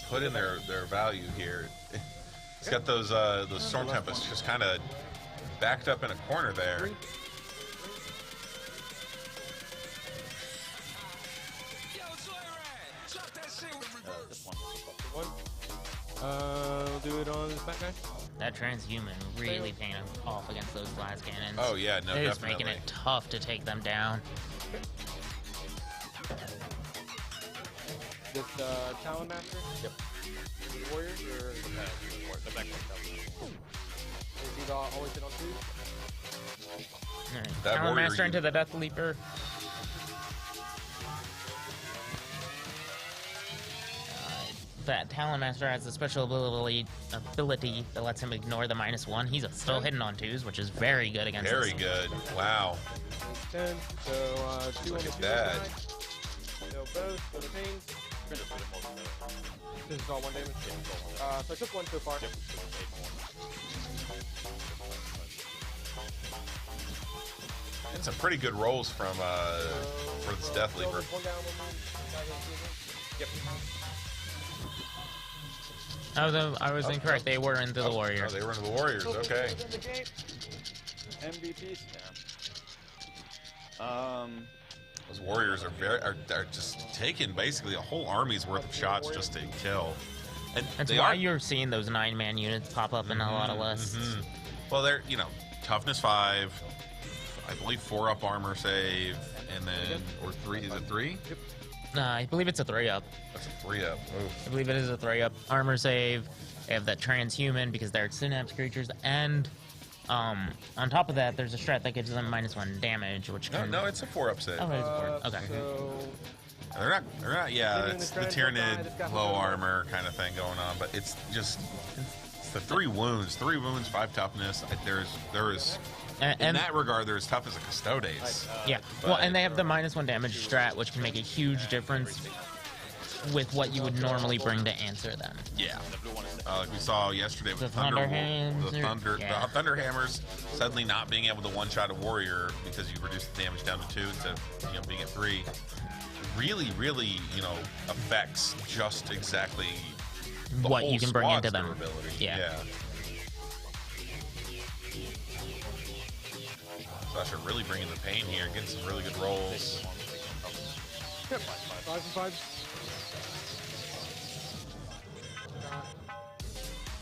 put in their value here. It's got those Storm Tempests just kind of backed up in a corner there. This one. One. We'll do it on this back guy. That transhuman really paying off against those blast cannons. Oh yeah, no, It is definitely. making it tough to take them down. This Talon Master. Yep. Warriors or The back one. is he always hit on 2? Alright, That Talon warrior Master you- into the Death Leaper. That Talon Master has a special ability that lets him ignore the -1. He's still hitting on 2s, which is very good against Very this. good. Wow. 10. So 2 Look on the at 2 that. side. So both for the pains. This is all 1 damage. So I took 1 so far. And some pretty good rolls from for this Death Leaper. 1 down, 1 move. Yep. I was incorrect. They were into the Warrior. Oh, they were into the Warriors. Okay. MVPs. Yeah. Those Warriors are just taking basically a whole army's worth of shots just to kill. And That's they why are. you're seeing those 9-man units pop up in a lot of lists. Well, they're toughness 5, I believe 4-up armor save, and then or 3. Is it 3? I believe it's a 3-up. That's a 3-up. I believe it is a 3-up armor save. They have that transhuman because they're synapse creatures, and on top of that, there's a strat that gives them -1 damage, which No, can... no, it's a 4-up save. Oh, it is a 4. Okay. So They're not. Yeah, Leaving it's the the trend, Tyranid it's got low the- armor kind of thing going on, but it's just the 3 wounds, 5 toughness. There is in And that regard, they're as tough as a Custodes. yeah, well, and they have the -1 damage strat, which can make a huge difference with what you would normally bring to answer them. Yeah, like we saw yesterday with The the yeah. Thunderhammers suddenly not being able to one-shot a warrior because you reduce the damage down to 2 instead of being at 3. Really, affects just exactly the What whole you can bring into squad's them. durability. Yeah. Sasha really bringing the pain here, getting some really good rolls. Yep. 5 and 5.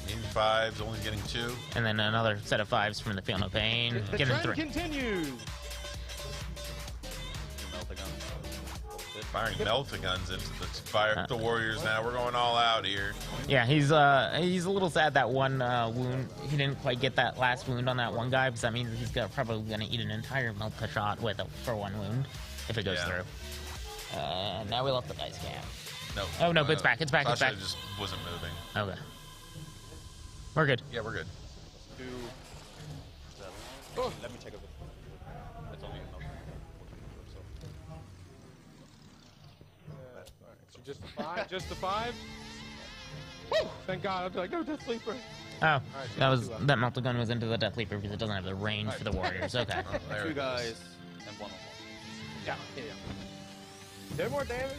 Needing 5s, only getting 2. And then another set of 5s from the Feel No Pain, The getting trend 3. continues. Firing Meltaguns into the Warriors now. We're going all out here. Yeah, he's a little sad that one wound. He didn't quite get that last wound on that one guy, because that means he's probably gonna eat an entire Melta shot for 1 wound if it goes Yeah. through. Now we left the dice cam. No. Oh no, but it's back. It's back. It's Sasha back. just wasn't moving. Okay, we're good. Yeah, we're good. 2, 7. Oh. Let me check a bit. That's only enough. So just the 5. Just the 5. Woo! Thank God. I was like, no Death Sleeper. Oh, so that was 2 up. that Melta gun was into the Death Leaper because it doesn't have the range for the Warriors. Okay. Oh, there 2 it is. guys and 1 on 1. Yeah. 10 more damage.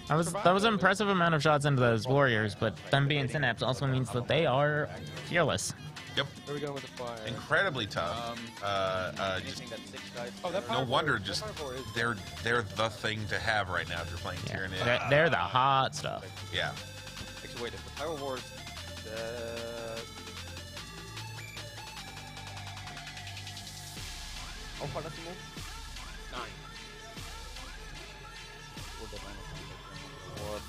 That was an impressive amount of shots into those Warriors, but them being Synapse also means that they are fearless. Yep. Where are we going with the 5? Incredibly tough. Just Anything that 6 guys. Oh, that no power wonder. forward- Just that power forward is- they're the thing to have right now if you're playing Yeah. Tyranid. They're the hot stuff. Yeah. Actually, wait, if the Pyro Wars. How far does he move? 9. We'll get -1. What?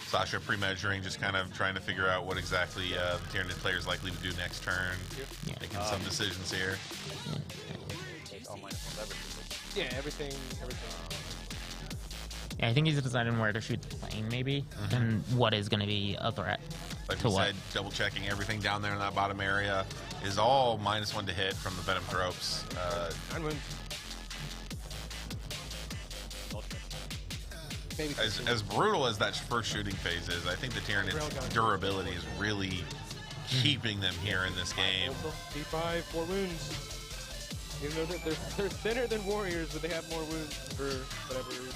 Sasha pre-measuring, just kind of trying to figure out what exactly the Tyranid player is likely to do next turn. Yeah. Making some decisions here. Take all -1 everything. Yeah, everything. Yeah, I think he's deciding where to shoot the plane, maybe, and what is going to be a threat. Like To we what? said, double checking everything down there in that bottom area is all -1 to hit from the Venom Tropes. 9 wounds. Maybe As brutal as that first shooting phase is, I think the Tyranid's durability is really keeping them here in this game. D5, 4 wounds. Even though they're thinner than warriors, but they have more wounds for whatever reason.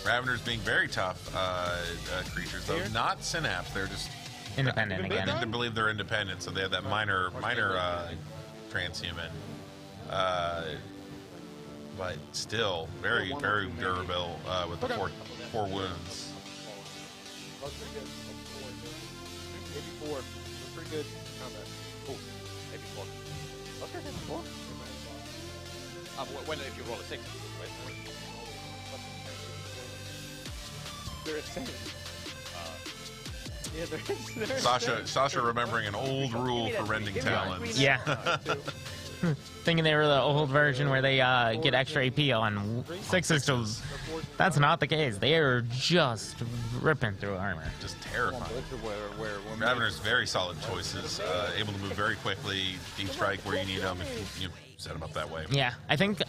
Raveners being very tough creatures, though not synapse. They're just Independent again. I believe they're independent, so they have that minor transhuman. But still very durable with the four wounds. That's pretty good. Maybe 4. That's pretty good combat. Cool. Maybe 4. Okay, 4. When if you roll a 6, right? They're insane. Yeah, they're Sasha remembering an old rule for rending talons. Yeah. Thinking they were the old version where they get extra AP on 6s to... That's not the case. They are just ripping through armor. Just terrifying. Raveners, very solid choices. Able to move very quickly, deep strike where you need them if you set them up that way. Yeah, I think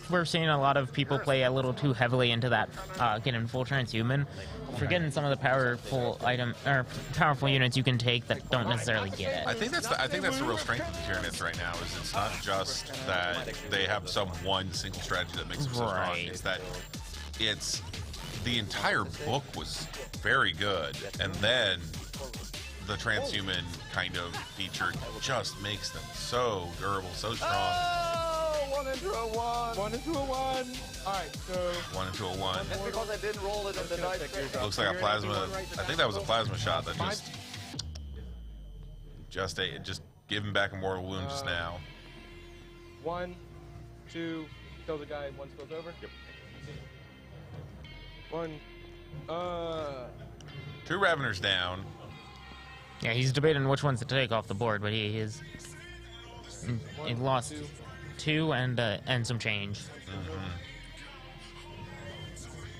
we're seeing a lot of people play a little too heavily into that getting full transhuman, forgetting some of the powerful units you can take that don't necessarily get it. I think that's the real strength of the Tyranids right now. Is it's not just that they have some one single strategy that makes them so strong. It's that it's the entire book was very good, and then the transhuman kind of feature just makes them so durable, so strong. Oh, 1 into a 1. 1 into a 1. Alright, so 1 into a 1. That's because I didn't roll it in the dice. Looks like a plasma. I think that was a plasma shot that just give him back a mortal wound just now. 1, 2, kill the guy, 1 spills over. Yep. 1. 2 Raveners down. Yeah, he's debating which ones to take off the board, but he lost 2 and some change.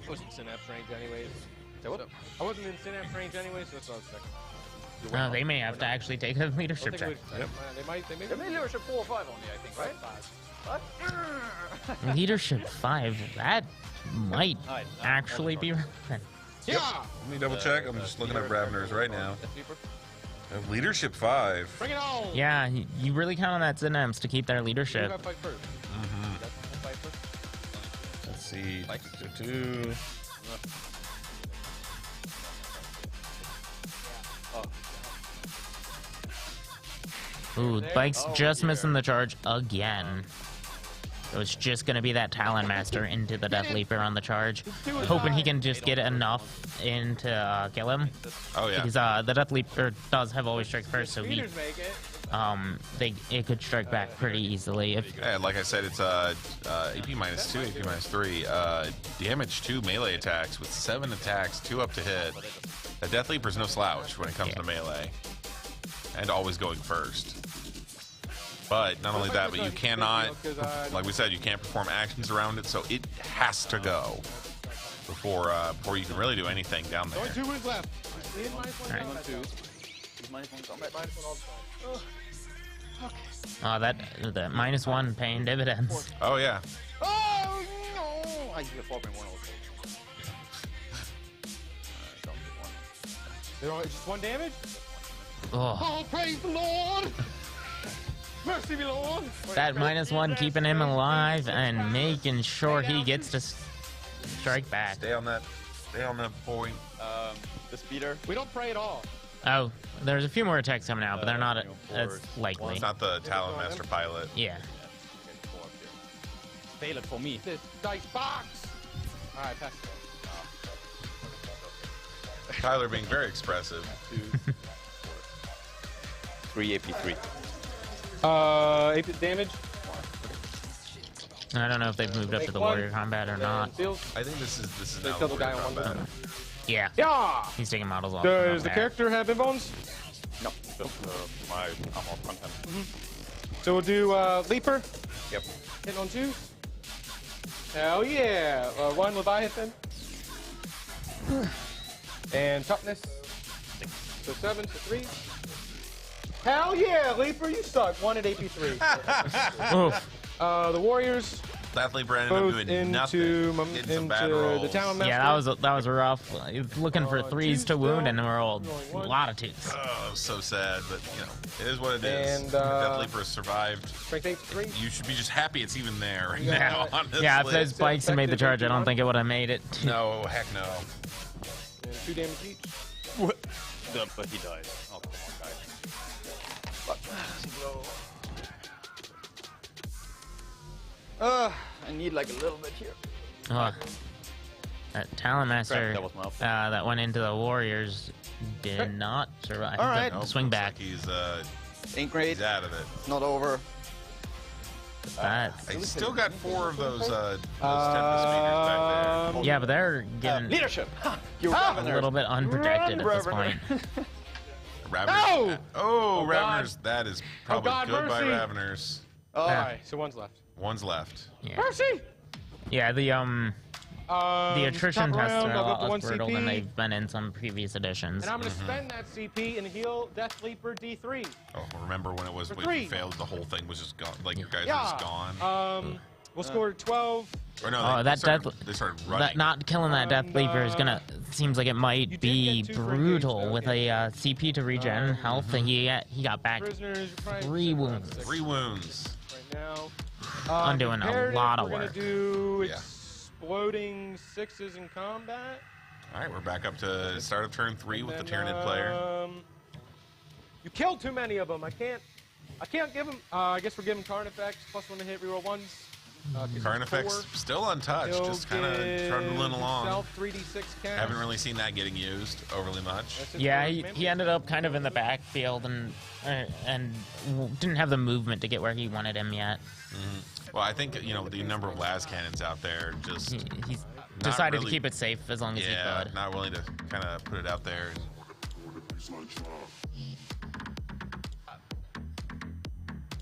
I wasn't in synapse range anyways. So what? I wasn't in synapse range anyways, so that's what I was checking. They may have to actually take a leadership check. They may Leadership 4 or 5 only, I think, right? 5. What? Leadership 5. That might actually be relevant. Yeah! Let me double check. I'm just looking at Raveners right now. Leadership 5. Bring it on! Yeah, you really count on that Zynems to keep their leadership. Fight first. Fight first. Let's see. 2. Ooh, Bike's just missing the charge again. So it's just going to be that Talon Master into the Death Leaper on the charge. Hoping he can just get enough in to kill him. Oh, yeah. Because the Death Leaper does have always strike first, so it could strike back pretty easily. Yeah, like I said, it's AP -2, AP -3. Damage 2 melee attacks with 7 attacks, 2 up to hit. The Death Leaper's no slouch when it comes to melee. And always going first. But not only that, but you cannot, like we said, you can't perform actions around it, so it has to go before you can really do anything down there. Only 2 wounds left. That the -1 paying dividends. Oh yeah. Oh no! I get 4.1 also. Just 1 damage? Oh, Oh, praise the Lord! Mercy be Lord! that -1 keeping him alive and making sure he gets to strike back. Stay on that point. The speeder. We don't pray at all. Oh, there's a few more attacks coming out, but they're not as likely. It's not the Talon Master pilot. Yeah. Fail it for me. This dice box! Alright, pass it. Tyler being very expressive. 3 AP3. AP damage. I don't know if they've moved up to the warrior combat or not. I think this is now kill the the guy warrior on one combat. Yeah. Yeah! He's taking models off. Does the character have bones? No, just my armor content. So we'll do Leaper. Yep. Hit on 2. Hell yeah! 1 Leviathan. And toughness. So 7, so 3. Hell yeah, Leaper, you suck. 1 at AP3. Oof. The Warriors. Death Leaper ended up Both doing nothing. Getting some bad into rolls. the Talon Master. Yeah, that was rough. He was looking for threes to wound, and we rolled a lot of twos. Oh, so sad, but you know, it is what it is. And, Death Leaper has survived. Strength 8 3. You should be just happy it's even there right Yeah. now. Honestly. Yeah, if those bikes had made the charge, I don't think it would have made it. No, heck no. And 2 damage each. What? But he died. Oh, come on, guys. I need like a little bit here. Oh, that Talon Master That was my fault. that went into the Warriors did not survive. All right. The swing Looks back. like Ain't great. he's out of it. It's not over. That's, He's still got 4 of those Tempest speeders back there. yeah, but they're getting Leadership. You're a little bit unprotected at this point. Raveners. No! Oh, Oh, Raveners. That is probably God, goodbye, mercy. Raveners. Oh, Alright, so one's left. One's left. Yeah, Mercy! yeah. The attrition top tests round, are a I'll go lot up to less 1 brutal than CP. they've been in some previous editions. And I'm going to spend that CP and heal Death Leaper D3. Oh, remember when it was For when 3. you failed? The whole thing was just gone. Like your guys were Yeah. just gone. We'll score 12. Or no, Oh, they that started, Death- they started running. That not killing that Death And, Leaper is gonna seems like it you might did be get 2 for brutal engage, though, with yeah. a CP to regen health. And he got back Prisoners, you're probably 3 around wounds. 6 3 wounds. right now. Undoing a Comparative, lot of we're work. Gonna do Yeah. exploding 6s in combat. All right, we're back up to start of turn 3 with the And, Tyranid player. You killed too many of them. I can't give them. I guess we're giving Carnifex +1 to hit, reroll 1s. Carnifex still untouched, just kind of trundling along. 3d6 cast. Haven't really seen that getting used overly much. That's it Yeah, for he Mantle. ended up kind of in the backfield and didn't have the movement to get where he wanted him yet. Well, I think you know the number of las cannons out there just He's Not decided really- to keep it safe as long as he yeah, could. not willing to kind of put it out there.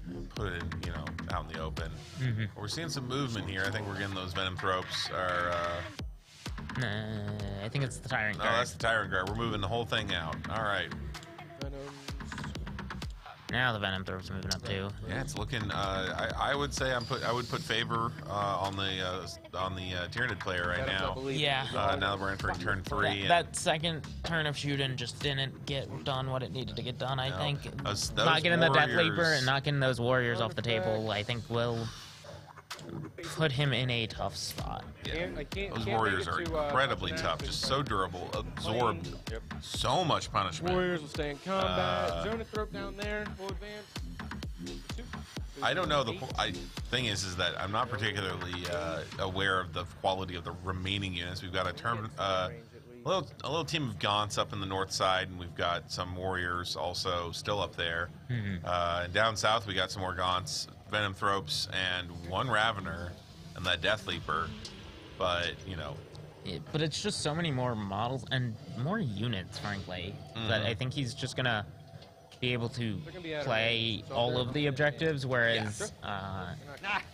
And put it, in, out in the open. We're seeing some movement here. I think we're getting those Venom Thropes. I think it's the Tyrant No, Guard. that's the Tyrant Guard. We're moving the whole thing out. All right. Venoms. Now the Venom Throp's moving up too. Yeah, it's looking. I would say I would put favor on the Tyranid player right Venoms, I now. believe, Yeah. is all. Now that we're entering turn 3. and- That second turn of shooting just didn't get done what it needed to get done, I No. think. Those Not getting the Death Leaper warriors- and not getting those Warriors off the table, I think will put him in a tough spot. Yeah. I can't Those make warriors it are to, incredibly touch tough, that. just so durable, absorb Yep. so much punishment. Warriors will stay in combat. Zone of Thrope down there. We'll advance. 2. I don't know. Thing is that I'm not particularly aware of the quality of the remaining units. We've got a little team of Gaunts up in the north side, and we've got some warriors also still up there. And down south, we got some more Gaunts, Venom Thropes, and 1 Ravener, and that Death Leaper. But But it's just so many more models and more units, frankly, that I think he's just gonna be able to They're gonna be out of play range, so all they're- of the objectives, whereas I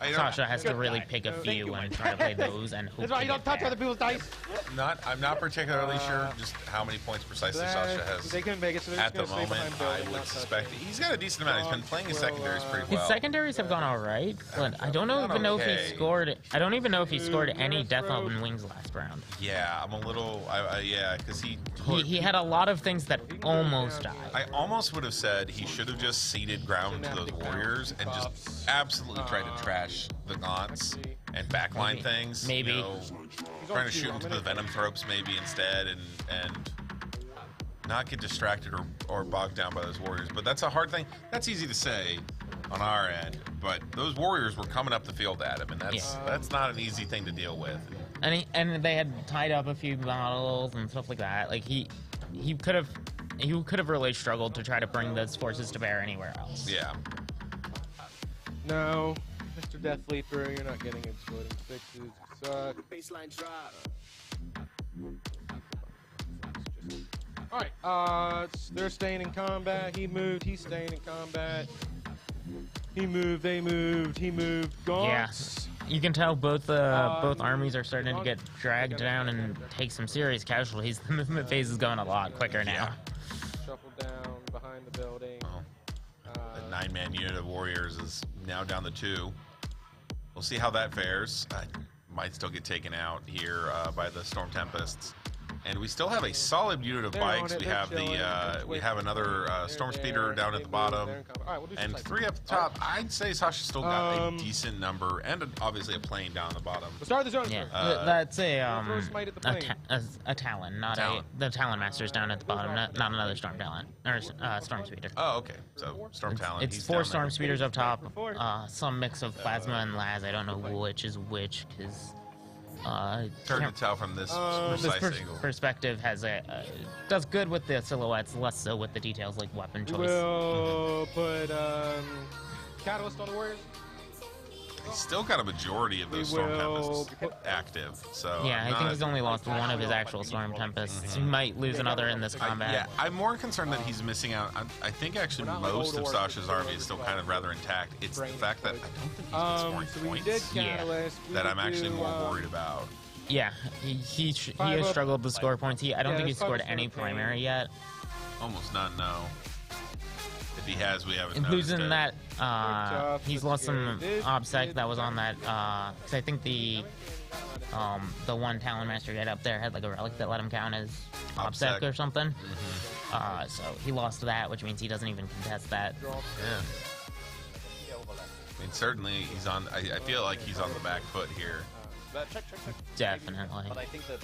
don't- Sasha has to Good really guy. pick a Thank few you, and Mike. try to play those and hope That's why to you don't get touch there. other people's dice. I'm not particularly sure just how many points precisely Sasha has. They couldn't make it, so they're At just the gonna stay moment, behind I building, would not touch suspect it. he's got a decent amount. He's been playing his secondaries pretty His well. secondaries have gone all right, but I don't know even know if okay. he scored. I don't even know if he scored any Death Open Wings last round. Yeah, I'm a little. Yeah, because He had a lot of things that almost died. I almost would have said he should have just ceded ground to those warriors and just absolutely tried to trash the Gaunts and backline things. Maybe. Trying to shoot into the Venom Thropes maybe instead and not get distracted or bogged down by those warriors. But that's a hard thing. That's easy to say on our end, but those warriors were coming up the field at him, and that's not an easy thing to deal with. And they had tied up a few models and stuff like that. Like he could have really struggled to try to bring those forces to bear anywhere else. Yeah. No, Mr. Death Leaper, you're not getting exploding 6s. You suck. Baseline drop. Alright, they're staying in combat. He moved, he's staying in combat. He moved, they moved, he moved. Yeah. Gaunts. You can tell both armies are starting to get dragged down and take some serious casualties. The movement phase is going a lot quicker now. Shuffle down behind the building. Well, the 9-man unit of warriors is now down to 2. we'll see how that fares. Might still get taken out here by the Storm Tempests. And we still have a solid unit of bikes. We have we have another Storm Speeder down at the bottom, and 3 up the top. I'd say Sasha's still got a decent number, and obviously a plane down the bottom. We'll start the zone. Yeah, that's a Talon, not the Talon Master's down at the bottom, not another Storm Talon or Storm Speeder. Oh, okay. So Storm Talon. It's he's 4 down Storm there. Speeders up top, some mix of Plasma and Laz. I don't know which is which because. Hard to tell from this precise angle. Perspective has does good with the silhouettes, less so with the details like weapon choice. We'll put Catalyst on the Warriors. He's still got a majority of those Storm Tempests active. So Yeah, I think he's only lost one of his actual Storm Tempests. He might lose another in this combat. Yeah, I'm more concerned that he's missing out. I think actually most of Sasha's army is still kind of rather intact. It's the fact that I don't think he's been scoring points that I'm actually more worried about. Yeah, he has struggled to score points. I don't think he's scored any primary yet. Almost none, no. If he has, we haven't Including noticed that, he's lost some OBSEC that was on that, because I think the one Talon Master get up there had like a relic that let him count as OBSEC or something. So he lost that, which means he doesn't even contest that. Yeah. I mean, certainly he's on. I feel like he's on the back foot here. Definitely. But I think that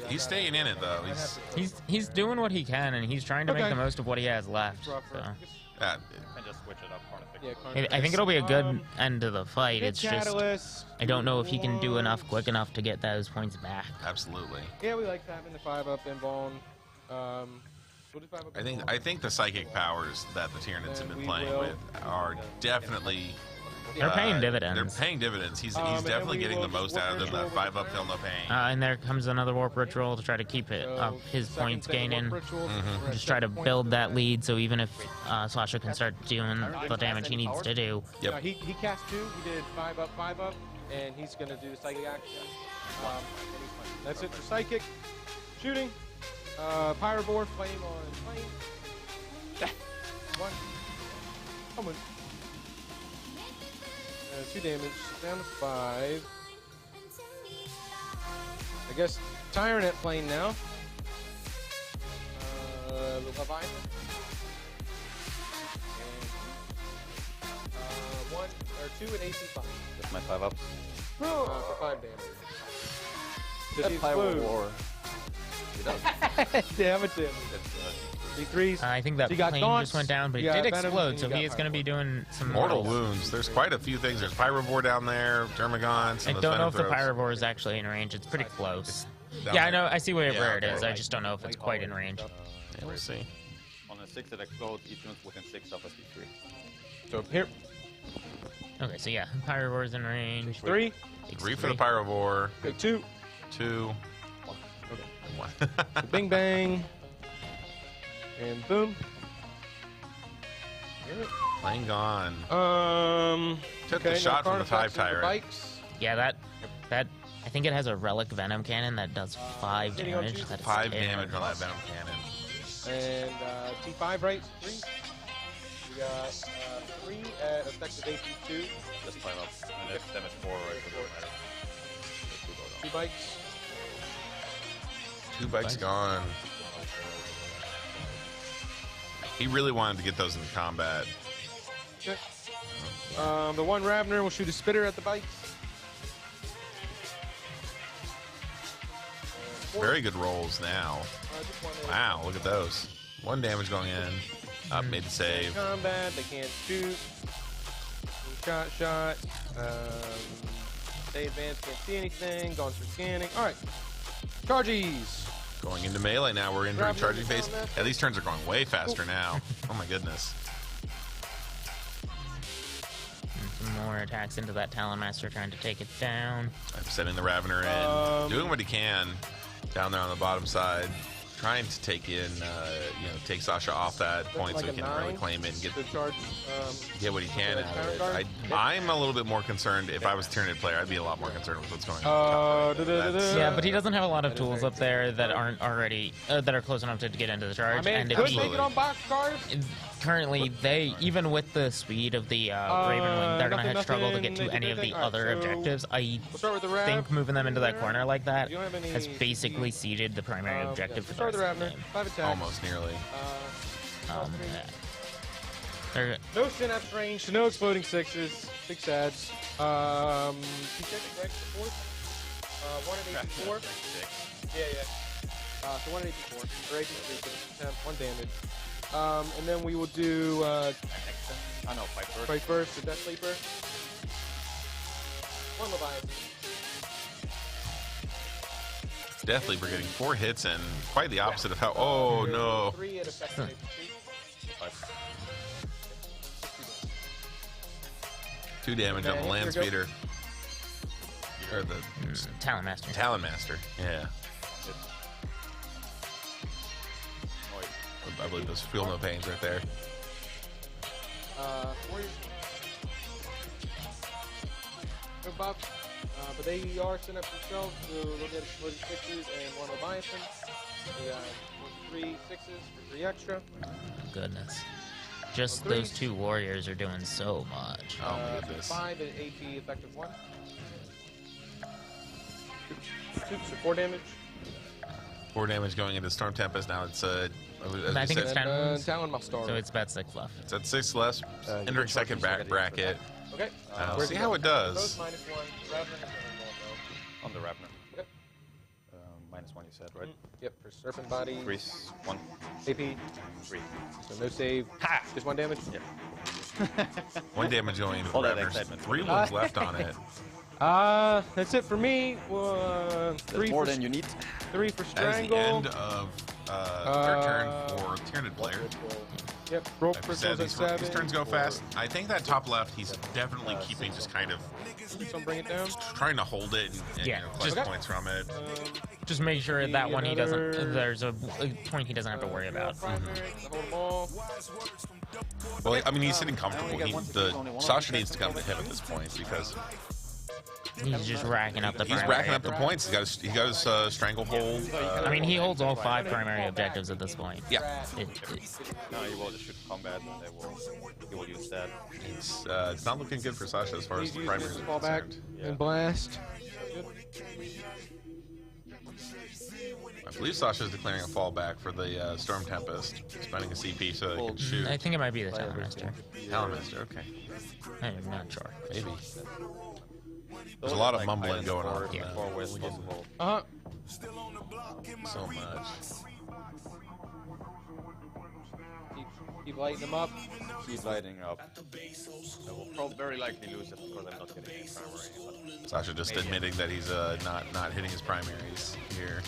He's staying in it though. He's doing what he can, and he's trying to make the most of what he has left. So. and just switch it up. I think it'll be a good end to the fight. It's just I don't know if he can do enough quick enough to get those points back. Absolutely. Yeah, we like having the 5-up invuln. I think the psychic powers that the Tyranids have been playing with are definitely. They're paying dividends. They're paying dividends. He's definitely getting the most out of them. That 5-up feel no pain. And there comes another warp ritual to try to keep it up his points gaining. Just try to build that lead so even if Sasha can start doing the damage he needs to do. Yep. He cast 2. He did 5-up, and he's gonna do psychic action. That's it for psychic. Shooting. Pyrobore, flame on flame. 1. Come on. 2 damage, down to 5. I guess Tyranid playing now. The Leviathan. And 1 or 2 and AC 5. Just my 5-ups. For 5 damage. Does he Pyro explode? War. Damage. Decrease. I think that So you got plane Daunts, just went down, but it you got did Venom, explode, and so you he got is going to be doing some Mortal wounds. There's quite a few things. There's Pyrobore down there, Termagants. I don't know if the Pyrovore is actually in range. It's pretty close. Yeah, I know. I see where it is. I just don't know if it's quite in range. Yeah, we'll see. On a 6 that explodes, each unit within 6 suffers D3. So here, Okay, so yeah, Pyrovore is in range. 3. 3 for the Pyrovore. Big 2. 2. Okay. Bing bang. And boom. Plane gone. Took Okay, the shot from the Carnifex into Tyrant. bikes. Yeah, that I think it has a relic venom cannon that does 5 damage. That's 5 terrible. damage on that Venom cannon. And T5 right? 3. We got 3 at effective AC 2. Just 5-ups. And it's damage 4, right? So it doesn't matter. Just 2 go down. 2 bikes. 2 bikes gone. He really wanted to get those into combat. Okay. The 1 Ravner will shoot a spitter at the bikes. Very good rolls now. Wow, look at those. 1 damage going in. Made the save. Combat, they can't shoot. Shot. They advance, can't see anything. Gone through scanning. Alright. Charges. Going into melee now. We're into charging phase. Yeah, these turns are going way faster now. Oh my goodness. Some more attacks into that Talon Master trying to take it down. I'm setting the Ravener in. Doing what he can down there on the bottom side. trying to take in, take Sasha off that point so he can really claim it and get what he can out of it. I'm a little bit more concerned. If I was a Tyranid player, I'd be a lot more concerned with what's going on. Yeah, but he doesn't have a lot of tools up there that aren't already that are close enough to get into the charge. And could make it on box cars. Currently, even with the speed of the Ravenwing, they're going to struggle to get to any of the other objectives. I think moving them into that corner like that has basically ceded the primary objective for the rest of the game. Almost nearly. No synapse range, no exploding sixes. Big sads. Two seconds, right? Support. 1 at 84. Yeah. So 1 at 84. Or 83 for 1 damage. And then we will do fight first, the Death Sleeper. 1 Leviathan. Death Leaper getting 4 hits and quite the opposite of how. Oh no! 3 at effective. 2 damage on the land speeder. Or the Talon Master. Talon Master. Yeah. I believe those feel no pains right there. Warriors. No buff. But they are set up themselves, so they'll get exploding 6s and 1 Leviathan. We got 3 6s for 3 extra. Goodness. Just those 2 warriors are doing so much. Oh my goodness. 5 at AP effective 1. 2 for 4 damage. 4 damage going into Storm Tempest. Now it's I think it's 10 wounds. Talon Master. So it's about 6 left. It's at 6 less. Entering second bracket. Okay. We'll see how it does. -1. Revenant On the Ravener. Yep. -1 you said, right? Yep, for Serpent Body. 3, 1, AP. 3. So no save. Ha! Just 1 damage? Yeah. 1 damage going into the All that Reveners. excitement. 3 wounds left on it. That's it for me. 3 more for than you need. 3 for That is Strangle. the end of third turn for Tyranid player. Yep, broke Like we crystals said, at 7. these turns go fast. I think that top left, he's definitely keeping just kind of Some bring it down. trying to hold it and Yeah, collect just- points from it. Just make sure that one he doesn't. another- There's a point he doesn't have to worry about. Primary, hold them all. Well, I mean, he's sitting comfortable. Sasha needs to come to him at this point because He's just racking up the. he's primary racking up the points. He got his stranglehold. I mean, he holds all 5 primary objectives at this point. Yeah, No, he will just shoot combat, and he will use that. it's not looking good for Sasha as far as He's the using primaries his are fallback concerned. and blast. I believe Sasha is declaring a fallback for the Storm Tempest, spending a CP so they can shoot. I think it might be the Talon Master. Talon Master, okay, I'm not sure. maybe. There's a lot of mumbling going on. Yeah. 4 ways possible. So much. Keep lighting them up. Keep lighting up. I will very likely lose it because I'm not getting any primary. But Sasha just admitting that he's not hitting his primaries here.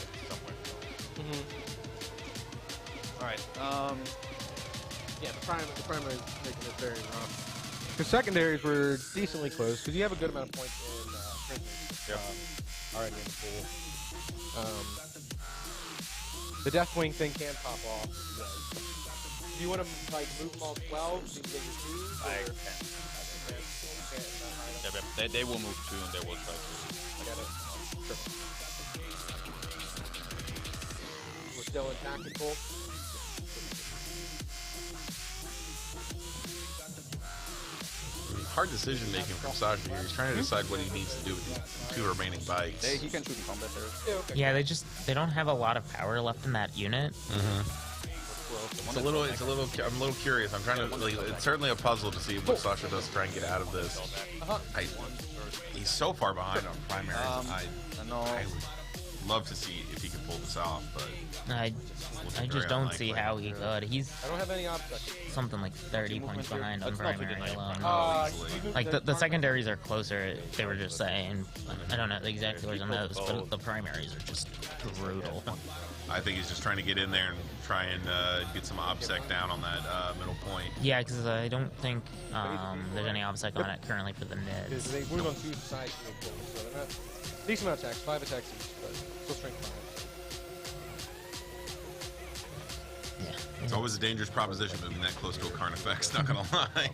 All right. Yeah, the primary is making it very rough. The secondaries were decently close because you have a good amount of points in prisoners already in the pool. The Deathwing thing can pop off. Do you want to move them all 12 so you get your 2s? I can. Yeah, but they will move 2 and they will try to. I got it. Sure. We're still in tactical. Hard decision making from Sasha here. He's trying to decide what he needs to do with the 2 remaining bites. He can shoot in combat there. Yeah, okay. Yeah, they don't have a lot of power left in that unit. I'm a little curious. I'm trying to. It's certainly a puzzle to see what Sasha does to try and get out of this. He's so far behind on primaries. I would love to see if he can pull this off, but I just don't see how he could. He's I don't have any obstacles. something like 30 points behind on primary alone. easily. Like the secondaries are closer. They were just saying. I don't know the exact figures on those, but the primaries are just brutal. I think he's just trying to get in there and try and get some obsec down on that middle point. Yeah, because I don't think there's any obstacle on it currently for the Nids. They move on 2 sides real quick, so they're not decent amount of attacks, 5 attacks each, but still strength 5. It's always a dangerous proposition moving that close to a Carnifex, not gonna lie.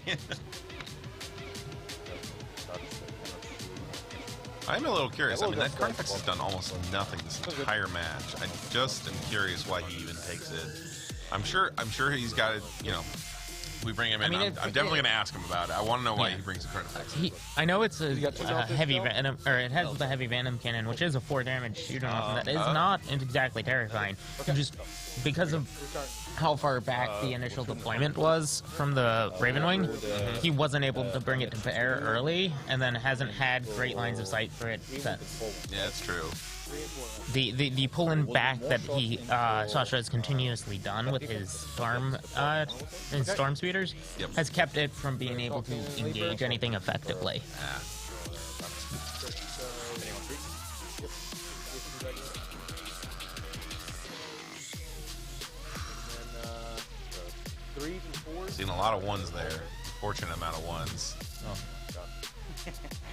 I'm a little curious. I mean, that Carnifex has done almost nothing this entire match. I just am curious why he even takes it. I'm sure he's got it, you know. We bring him in. I'm definitely going to ask him about it. I want to know why he brings the Carnifex. I know it's a heavy venom, or it has the heavy venom cannon, which is a 4 damage shooter. That is not exactly terrifying. Just because of how far back the initial deployment was from the Ravenwing, he wasn't able to bring it to bear early, and then hasn't had great lines of sight for it since. Yeah, that's true. The pulling back that Sasha has continuously done with his storm speeders has kept it from being able to engage anything effectively. Seen a lot of ones there. Fortunate amount of ones. Oh,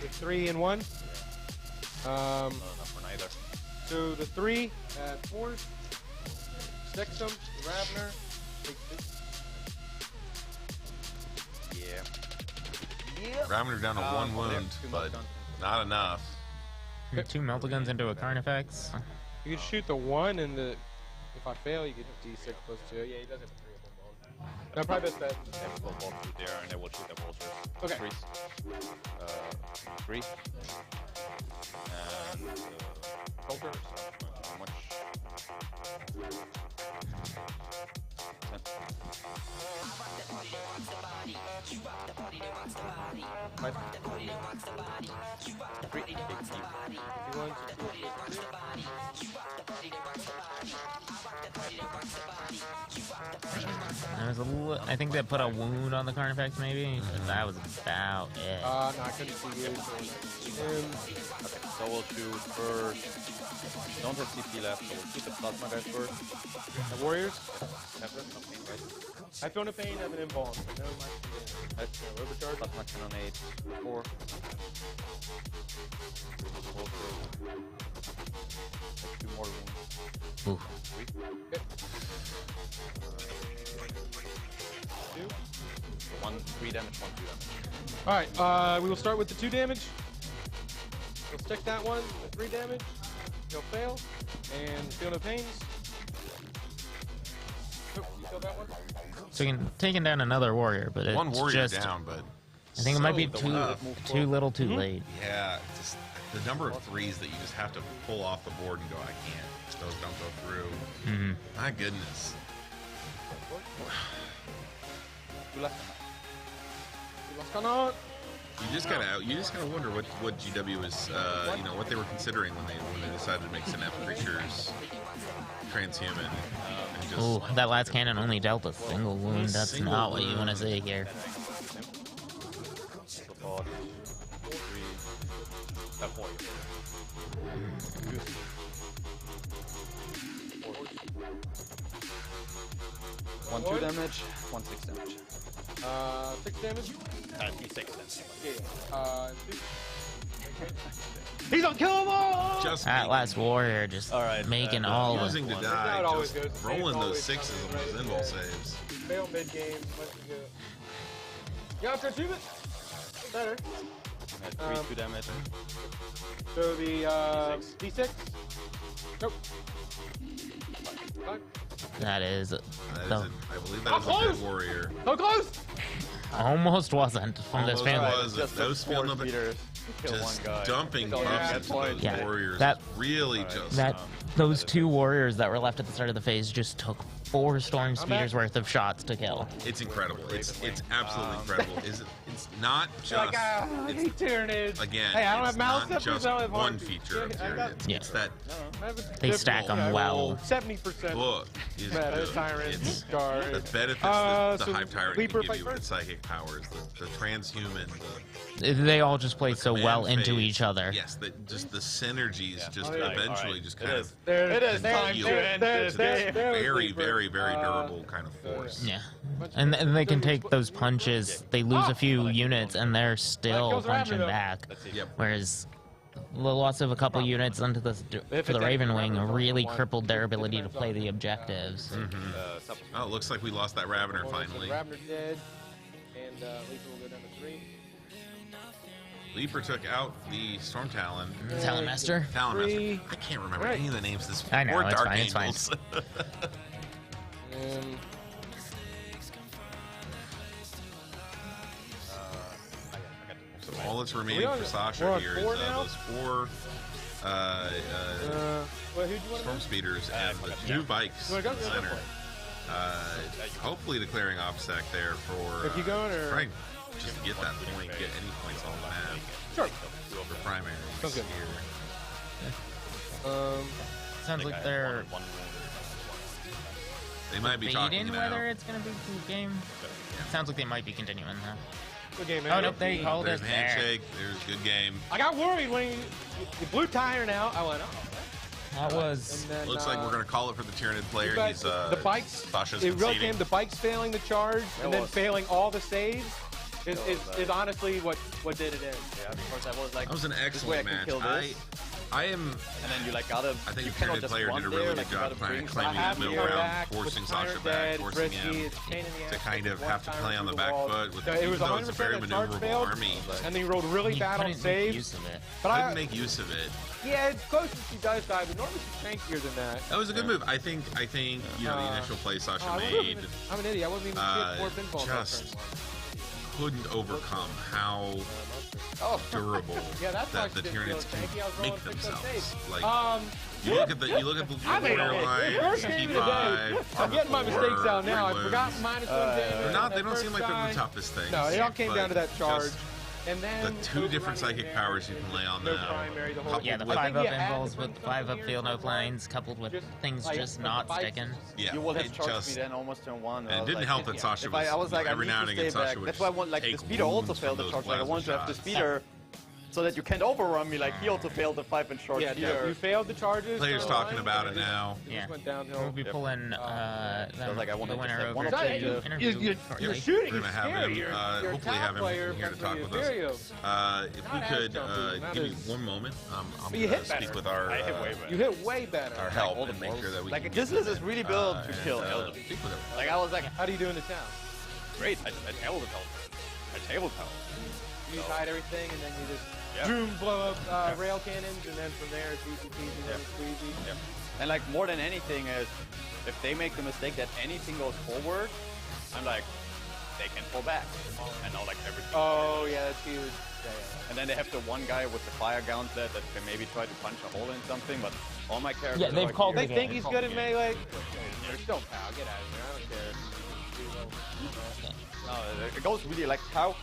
the 3 and 1. No, not for neither. So the 3 at 4. Sticks them. Ravner. Yeah. Ravner down to 1 wound, but not enough. 2 Meltaguns into a Carnifex. You can shoot the 1 and the. If I fail, you get D6 plus 2. Yeah, he does have 3 of them. No, probably best bet. They will walk through there and they will shoot their bolters. Okay. 3. And bolter. How much? 10. 5. 3. I think they put a wound on the Carnifex, maybe. But that was about it. No, I couldn't see you. Okay, so we'll shoot first. Don't have CP left, so we'll shoot the plasma guys first. The Warriors? Never, something, right? I feel no pain, I have an embalm. So no overcharge. Plasma cannonade, 4. Like 2 more wounds. Ooh. 3. Okay. 2. 3 damage, 1 2 damage. Alright, we will start with the 2 damage. We'll stick that one, the 3 damage. He'll fail, and feel no pains. Oh, you killed that one? So you can taking down another warrior, but it's 1 warrior just, down, but I think it might be too little, too late. Yeah, just the number of 3s that you just have to pull off the board and go, I can't. Those don't go through. My goodness. You lost on. You just gotta wonder what GW is, you know, what they were considering when they decided to make Synapse creatures transhuman. Oh, that last cannon only dealt a single wound. That's not what you want to see here. One 2 damage, 1 6 damage. 6 damage? D6 damage. Yeah. He's on kill 'em all! That last warrior just making all of using to die, just rolling those 6s on those invul saves. Fail mid game. You got to achieve it. Better. 3 2 damage. So the D6. Nope. 5. That is, I believe that is a dead warrior. So close! almost wasn't from this family. Just those four feeling speeders. just one guy. dumping buffs into those warriors. That really just those 2 warriors that were left at the start of the phase just took 4 storm speeders worth of shots to kill. It's incredible. It's absolutely incredible. It's not just like, it's, Tyranids. Again, hey, I don't it's have Malice not Steppers, just I don't have one Heartbeat. feature of I got- Tyranids. It's that They stack them well. 70%. book is Meta, good. Tyrant, It's Scar. the benefits that the so Hive Tyrant Leaper can give you fight with its psychic powers, the transhuman, They all just play the so well command into phase. each other. Yes, just the synergies just Oh, yeah. eventually just kind of There It is There- time there- to end this game. very, very, very durable kind of force. Yeah. And they can take those punches. They lose a few units and they're still punching back. Yep. Whereas the loss of a couple units into the If for the it's Raven anything, Wing Raven's really only one. crippled their ability to play the objectives. Oh, it looks like we lost that Ravener finally. Ravener dead, and Leaper will go down to 3. Leaper took out the Storm Talon. Talonmaster. Talonmaster. 3. I can't remember Right. any of the names this I know, or it's Dark fine, it's fine. Angels. And So all that's remaining We're on- for we're Sasha on here is 4 now? those 4 well, who'd you want to Storm Speeders and the 2 bikes You in wanna the go? center. Hopefully declaring OBSEC there for If you going, or- trying just to get that point, get any points on the map Sure. for primary Sounds good. here. Sounds like they're They might be talking debating now. whether it's going to be a game. Sounds like they might be continuing though. Good game, man. Oh, nope, they called There's it a there. handshake. There's a good game. I got worried when you blew tire out. I went, oh. That was... And then, Looks like we're going to call it for the Tyranid player. but He's the bikes. Sasha's It really conceding. came. The bikes failing the charge and then was. failing all the saves is honestly what did it in. Yeah, of course I was like, That was an this way I excellent can match. kill this. I am. And then you like gotta. I think you the cannot Tyranid just player run did a there, really like, good you job gotta bring claiming I that have middle to go round, back forcing with Sasha Tyrant back, dead, forcing risky, him it's a pain in the to ass kind of one have to Tyrant play on the through back wall. foot with So it was even though it's a 100% very the charge maneuverable failed, army. and then he rolled really He bad on couldn't make saves. use of it. But Couldn't make use of it. yeah, it's close as she does die, but normally she's tankier than that. That was a good move. I think you know the initial play Sasha I made wouldn't even- I'm an idiot. I wouldn't even hit 4 pinballs. just couldn't overcome how Oh. durable Yeah, that's that why the she didn't Tyranids feel tanky. I was can make rolling 6 themselves. saves. Like you look at the I made warrior it. line, First game of the day. T5. I'm getting my mistakes out now. I Preludes. forgot -1 damage. They're not. They that don't seem first like they're die. the toughest things. No, it all came down to that but charge. just And then The 2 different psychic powers you can lay on no them. primary, the whole coupled Yeah, the with- 5 up you had to involves bring with the 5 up something field here, no lines, coupled with just, things like, just with not the bikes, sticking. Yeah, You would have it charged just, me then almost turn 1. and it I was didn't like, help that Sasha if I was like, I every need now to and stay again Sasha back. would That's why I want like the take speeder also wounds failed from the those charge. Like I plasma want to have the shots. speeder so that you can't overrun me. Like he also failed the 5 and charge Yeah, here. you failed the charges. Players for talking line, about and it just- now. It Yeah. just went downhill. We'll be pulling like, I wanna the just winner have over one to objective. interview You're shortly. shooting We're is gonna have scary. him, You're hopefully top have him player here to from talk the with us. Ethereum. If we Not could as jumpy, not give me as- one moment, I'm But going you to hit speak better. with our I hit way better. You hit way better. our help and make sure that we Like can this get list them is in, really built to and, kill elderly. speak with him. Like I was like, How do you do in the town? great. I table the tower. I table tower. You hide everything and then you just Yeah. boom, blow up rail cannons, and then from there it's easy peasy, lemon squeezy. Yep. And like more than anything is, if they make the mistake that anything goes forward, I'm like, they can pull back. And now like everything. Oh yeah, that's huge. Yeah, And then they have the one guy with the fire gauntlet that can maybe try to punch a hole in something, but all my characters. Yeah, they've are called here. They think he's good at melee. Don't pow, get out of here. I don't care. No, it goes really like Tau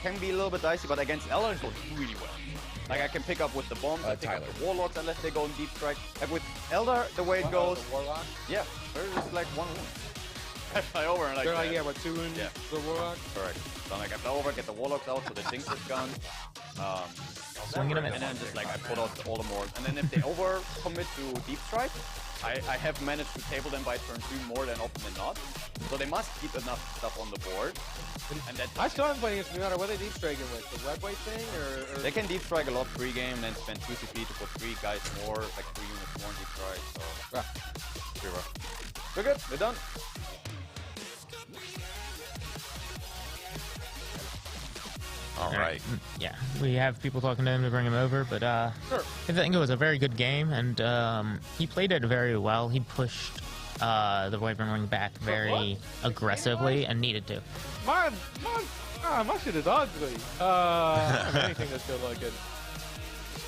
can be a little bit dicey, but against Elder it goes really well. Like I can pick up with the bombs, I pick up the warlords unless they go in deep strike. Like with Elder, the way it goes, The warlock. yeah, there's just like 1 wound. I fly over and like, They're like, yeah, what, 2 wounds? Yeah. The warlock. correct. So like I fly over, get the warlocks out, so the jinx is gone. Swinging them And in. then just like I put out all the more. And then if they over commit to deep strike, I have managed to table them by turn 2 more than often than not. So they must keep enough stuff on the board. And that I still haven't played against no matter what they deep striking with. The web weight thing or they can deep strike a lot pre-game and then spend 2 CP to put 3 guys more, like 3 units more in deep strike. So pretty rough. We're good. We're done. All right. Yeah, we have people talking to him to bring him over, but Sure. I think it was a very good game, and he played it very well. He pushed the Wyvern Wing back very aggressively and needed to. my shit is ugly. Anything that's good looking.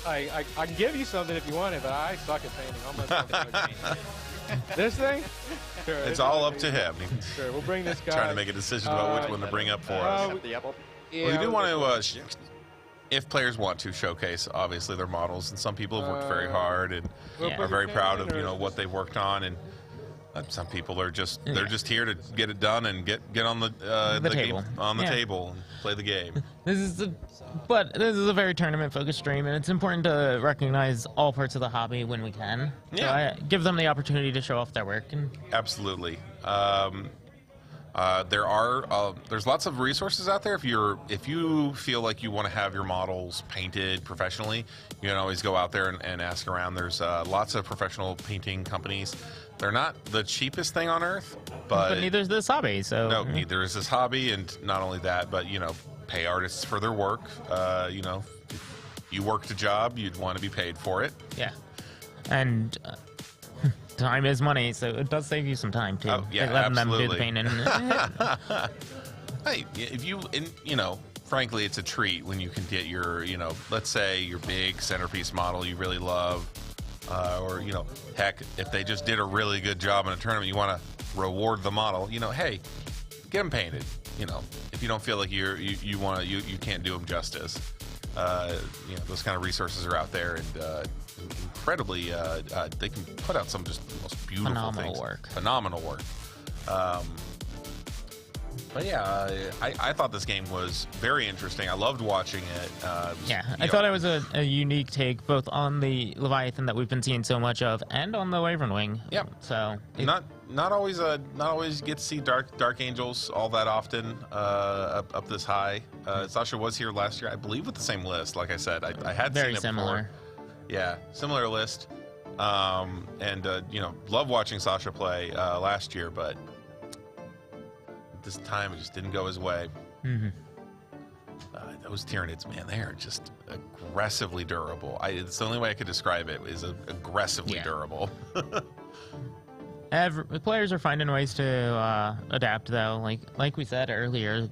I can give you something if you want it, but I suck at painting. Almost nothing. This thing? Sure, It's all up to him. He's Sure, we'll bring this guy. trying to make a decision about which one to bring up for us. Have the apple. Yeah, Well, you do we'll- want to, if players want to, showcase obviously their models, and some people have worked very hard and Yeah. are very proud of what they've worked on, and some people are just they're just here to get it done and get on the table. game, on the Yeah. table and play the game. This is a very tournament-focused stream, and it's important to recognize all parts of the hobby when we can. So Yeah. give them the opportunity to show off their work. And Absolutely. There's lots of resources out there. If you feel like you want to have your models painted professionally, you can always go out there and ask around. There's lots of professional painting companies. They're not the cheapest thing on earth, but neither is this hobby. So no, neither is this hobby, and not only that, but pay artists for their work. If you worked a job, you'd want to be paid for it. Yeah, and. Time is money, so it does save you some time too. Oh, yeah, letting absolutely. them do the painting. Hey, if you, frankly, it's a treat when you can get your, let's say your big centerpiece model you really love, or, heck, if they just did a really good job in a tournament, you want to reward the model, hey, get them painted, if you don't feel like you can't do them justice. Those kind of resources are out there, and incredibly, they can put out some just the most beautiful phenomenal work. But yeah, I thought this game was very interesting. I loved watching it. I thought it was a unique take both on the Leviathan that we've been seeing so much of, and on the Wyvern Wing. Yep. So not always get to see Dark Angels all that often up this high. Sasha was here last year, I believe, with the same list. Like I said, I had very seen it similar. Before. Yeah, similar list. And love watching Sasha play last year, but this time it just didn't go his way. Mm-hmm. Those Tyranids, man, they are just aggressively durable. It's the only way I could describe it, is aggressively durable. Players are finding ways to adapt, though. Like we said earlier,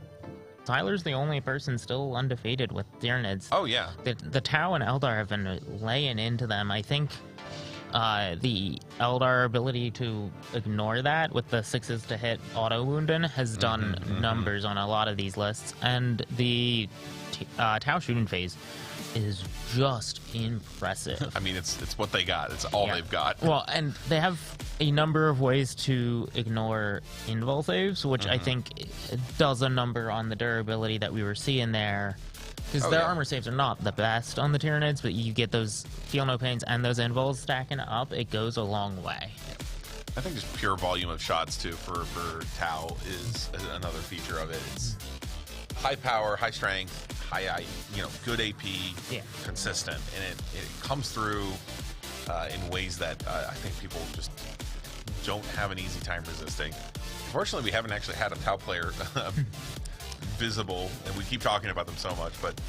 Tyler's the only person still undefeated with Tyranids. Oh, yeah. The Tau and Eldar have been laying into them. I think the Eldar ability to ignore that with the 6s to hit auto wounding has done numbers on a lot of these lists. And the Tau shooting phase is just impressive. I mean, it's what they got. It's all they've got. Well, and they have a number of ways to ignore invul saves, which I think does a number on the durability that we were seeing there. Because their armor saves are not the best on the Tyranids, but you get those feel no pains and those invuls stacking up, it goes a long way. I think just pure volume of shots too for Tau is another feature of it. It's high power, high strength, high good AP, consistent, and it comes through in ways that I think people just don't have an easy time resisting. Unfortunately, we haven't actually had a Tau player visible, and we keep talking about them so much, but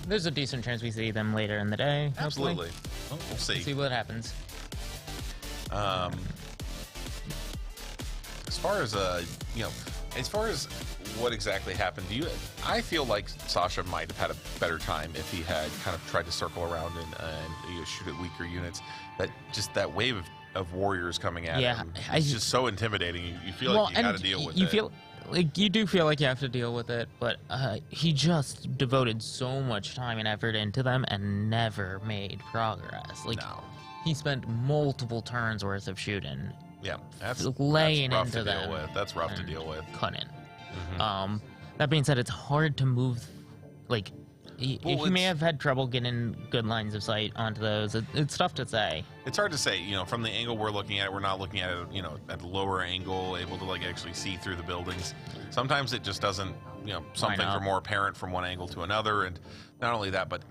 there's a decent chance we see them later in the day. Absolutely. Well, we'll see. See what happens. As far as what exactly happened, I feel like Sasha might have had a better time if he had kind of tried to circle around and shoot at weaker units. That wave of warriors coming at him is just so intimidating. You feel like you got to deal with it. You do feel like you have to deal with it, but he just devoted so much time and effort into them and never made progress. He spent multiple turns worth of shooting. Yeah, that's laying rough into to them. deal with. That's rough to deal with. Couldn't. That being said, it's hard to move. He may have had trouble getting good lines of sight onto those. It's tough to say. It's hard to say. From the angle we're looking at it, we're not looking at it, at the lower angle, able to actually see through the buildings. Sometimes it just doesn't. Some things are more apparent from one angle to another, and not only that, but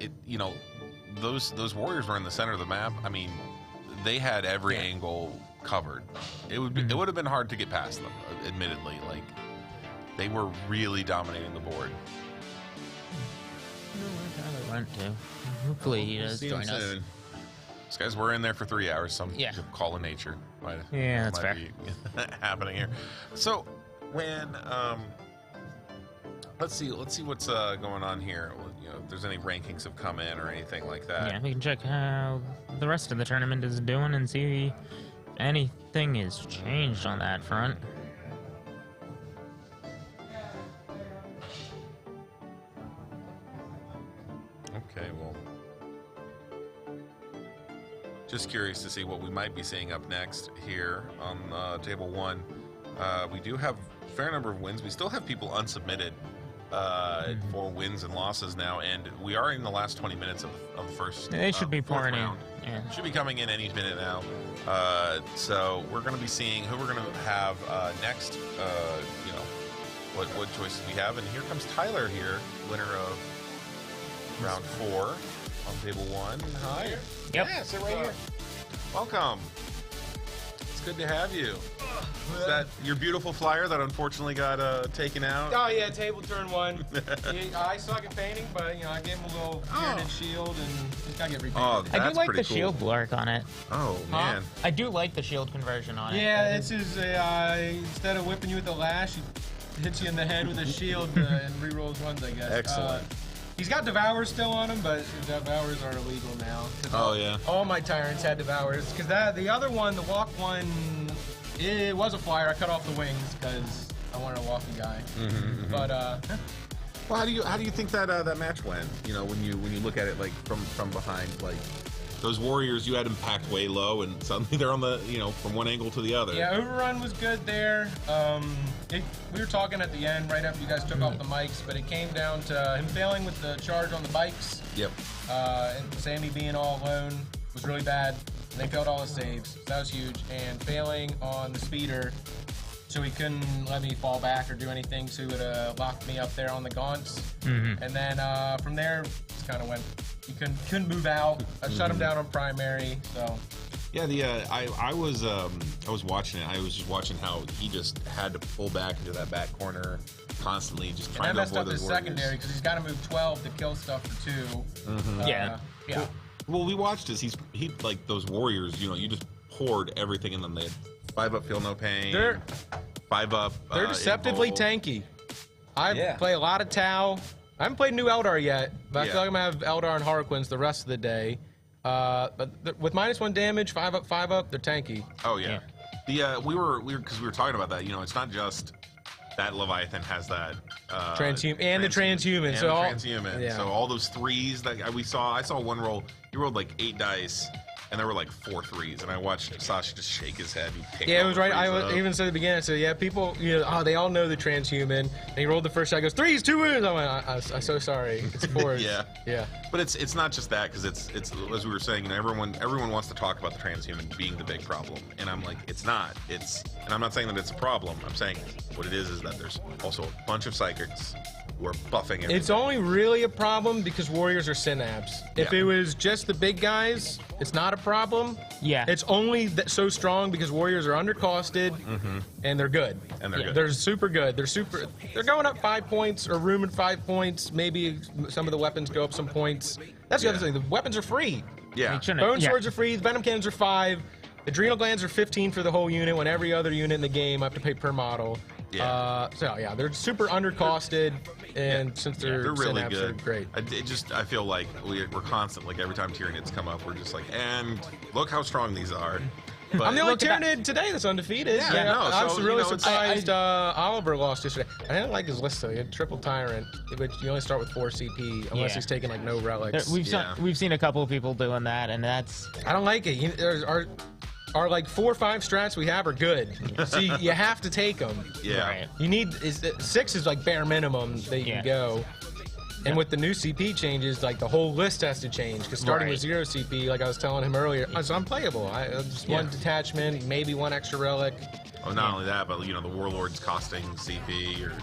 those warriors were in the center of the map. I mean, they had every angle covered. It would have been hard to get past them, admittedly. They were really dominating the board. Went to. Hopefully he does join us. These guys were in there for 3 hours. Some call of nature might that's fair. be happening here. So when let's see what's going on here. If there's any rankings have come in or anything like that. Yeah, we can check how the rest of the tournament is doing and see if anything is changed on that front. Okay, well, just curious to see what we might be seeing up next here on table one. We do have a fair number of wins. We still have people unsubmitted for wins and losses now, and we are in the last 20 minutes of the first. They should be fourth pouring in. round. Yeah. Should be coming in any minute now. So we're going to be seeing who we're going to have next. You know, what choices we have, and here comes Tyler here, winner of round 4 on table 1. Hi. Yep. Yeah, sit right here. Welcome. It's good to have you. Is that your beautiful flyer that unfortunately got taken out? Oh yeah, table turn 1. I suck at painting, but you know I gave him a little bearded shield and he's gotta get repainted. Oh, I that's do like pretty the cool. shield work on it. Oh man. I do like the shield conversion on it. Yeah, this is instead of whipping you with the lash, he hits you in the head with a shield and rerolls ones, I guess. Excellent. He's got Devours still on him, but Devours are illegal now. Oh yeah. All my Tyrants had Devours, because the other one, the walk one, it was a flyer. I cut off the wings because I wanted a walking guy. But Well, how do you think that that match went? You know, when you look at it like from behind, like those Warriors, you had them packed way low, and suddenly they're on the from one angle to the other. yeah, Overrun was good there. We were talking at the end, right after you guys took off the mics, but it came down to him failing with the charge on the bikes. Yep. And Sammy being all alone was really bad. And they failed all his saves. So that was huge. And failing on the speeder, so he couldn't let me fall back or do anything. So he would have locked me up there on the gaunts. And then from there, just kind of went. He couldn't move out. I shut him down on primary. So. Yeah, I was watching it. I was just watching how he just had to pull back into that back corner constantly, just And trying I to messed avoid up those his Warriors. secondary because he's got to move 12 to kill stuff for 2. Yeah. Yeah. Well, we watched this. He like those Warriors. You just poured everything in them. They had 5-up, feel no pain. They're 5-up. They're deceptively Invul. tanky. I Yeah. play a lot of Tau. I haven't played new Eldar yet, but I Yeah. feel like I'm gonna have Eldar and Harlequins the rest of the day. But with -1 damage, 5-up, 5-up, they're tanky. Oh yeah. We were because we were talking about that. It's not just that Leviathan has that Transhuman and the transhuman. and So the all, transhuman. yeah. So all those 3s that I saw one roll. He rolled like 8 dice, and there were like 4 3s, and I watched Sasha just shake his head. And pick Yeah, all it was the right. I 3s was, up. even said at the beginning. So yeah, people, they all know the transhuman. And he rolled the first shot. He goes 3s, 2 wins. I went, I'm so sorry. It's 4s. Yeah. Yeah. But it's not just that, because it's as we were saying, everyone wants to talk about the transhuman being the big problem, and I'm like, it's not. And I'm not saying that it's a problem. I'm saying what it is that there's also a bunch of psychics who are buffing everything. It's only really a problem because Warriors are synapse. If Yeah. it was just the big guys, it's not a problem. Yeah. It's only so strong because Warriors are undercosted and they're good. And they're good. They're super good. They're going up 5 points or rumored 5 points. Maybe some of the weapons go up some points. That's the other thing. The weapons are free. Yeah. They shouldn't- Bone yeah. swords are free. Venom cannons are 5. Adrenal glands are 15 for the whole unit. When every other unit in the game I have to pay per model. Yeah. So yeah, they're super undercosted, and since they're really synapse, good. they're great. I feel like we're constant. Like every time Tyranids come up, we're just like, and look how strong these are. But I'm the only Look at that. Tyrannid today that's undefeated. Yeah, no, I was so, really it's- surprised Oliver lost yesterday. I didn't like his list though. He had triple Tyrant, which you only start with 4 CP unless Yeah. he's taking like no relics. We've seen a couple of people doing that, and that's I don't like it. Our like 4 or 5 strats we have are good, so you have to take them. yeah. right. You need 6 is like bare minimum that you Yeah. can go. And with the new CP changes, like the whole list has to change because starting with Right. 0 CP, like I was telling him earlier, it's unplayable. Just one detachment, maybe 1 extra relic. Oh, not only that, but the Warlord's costing CP or.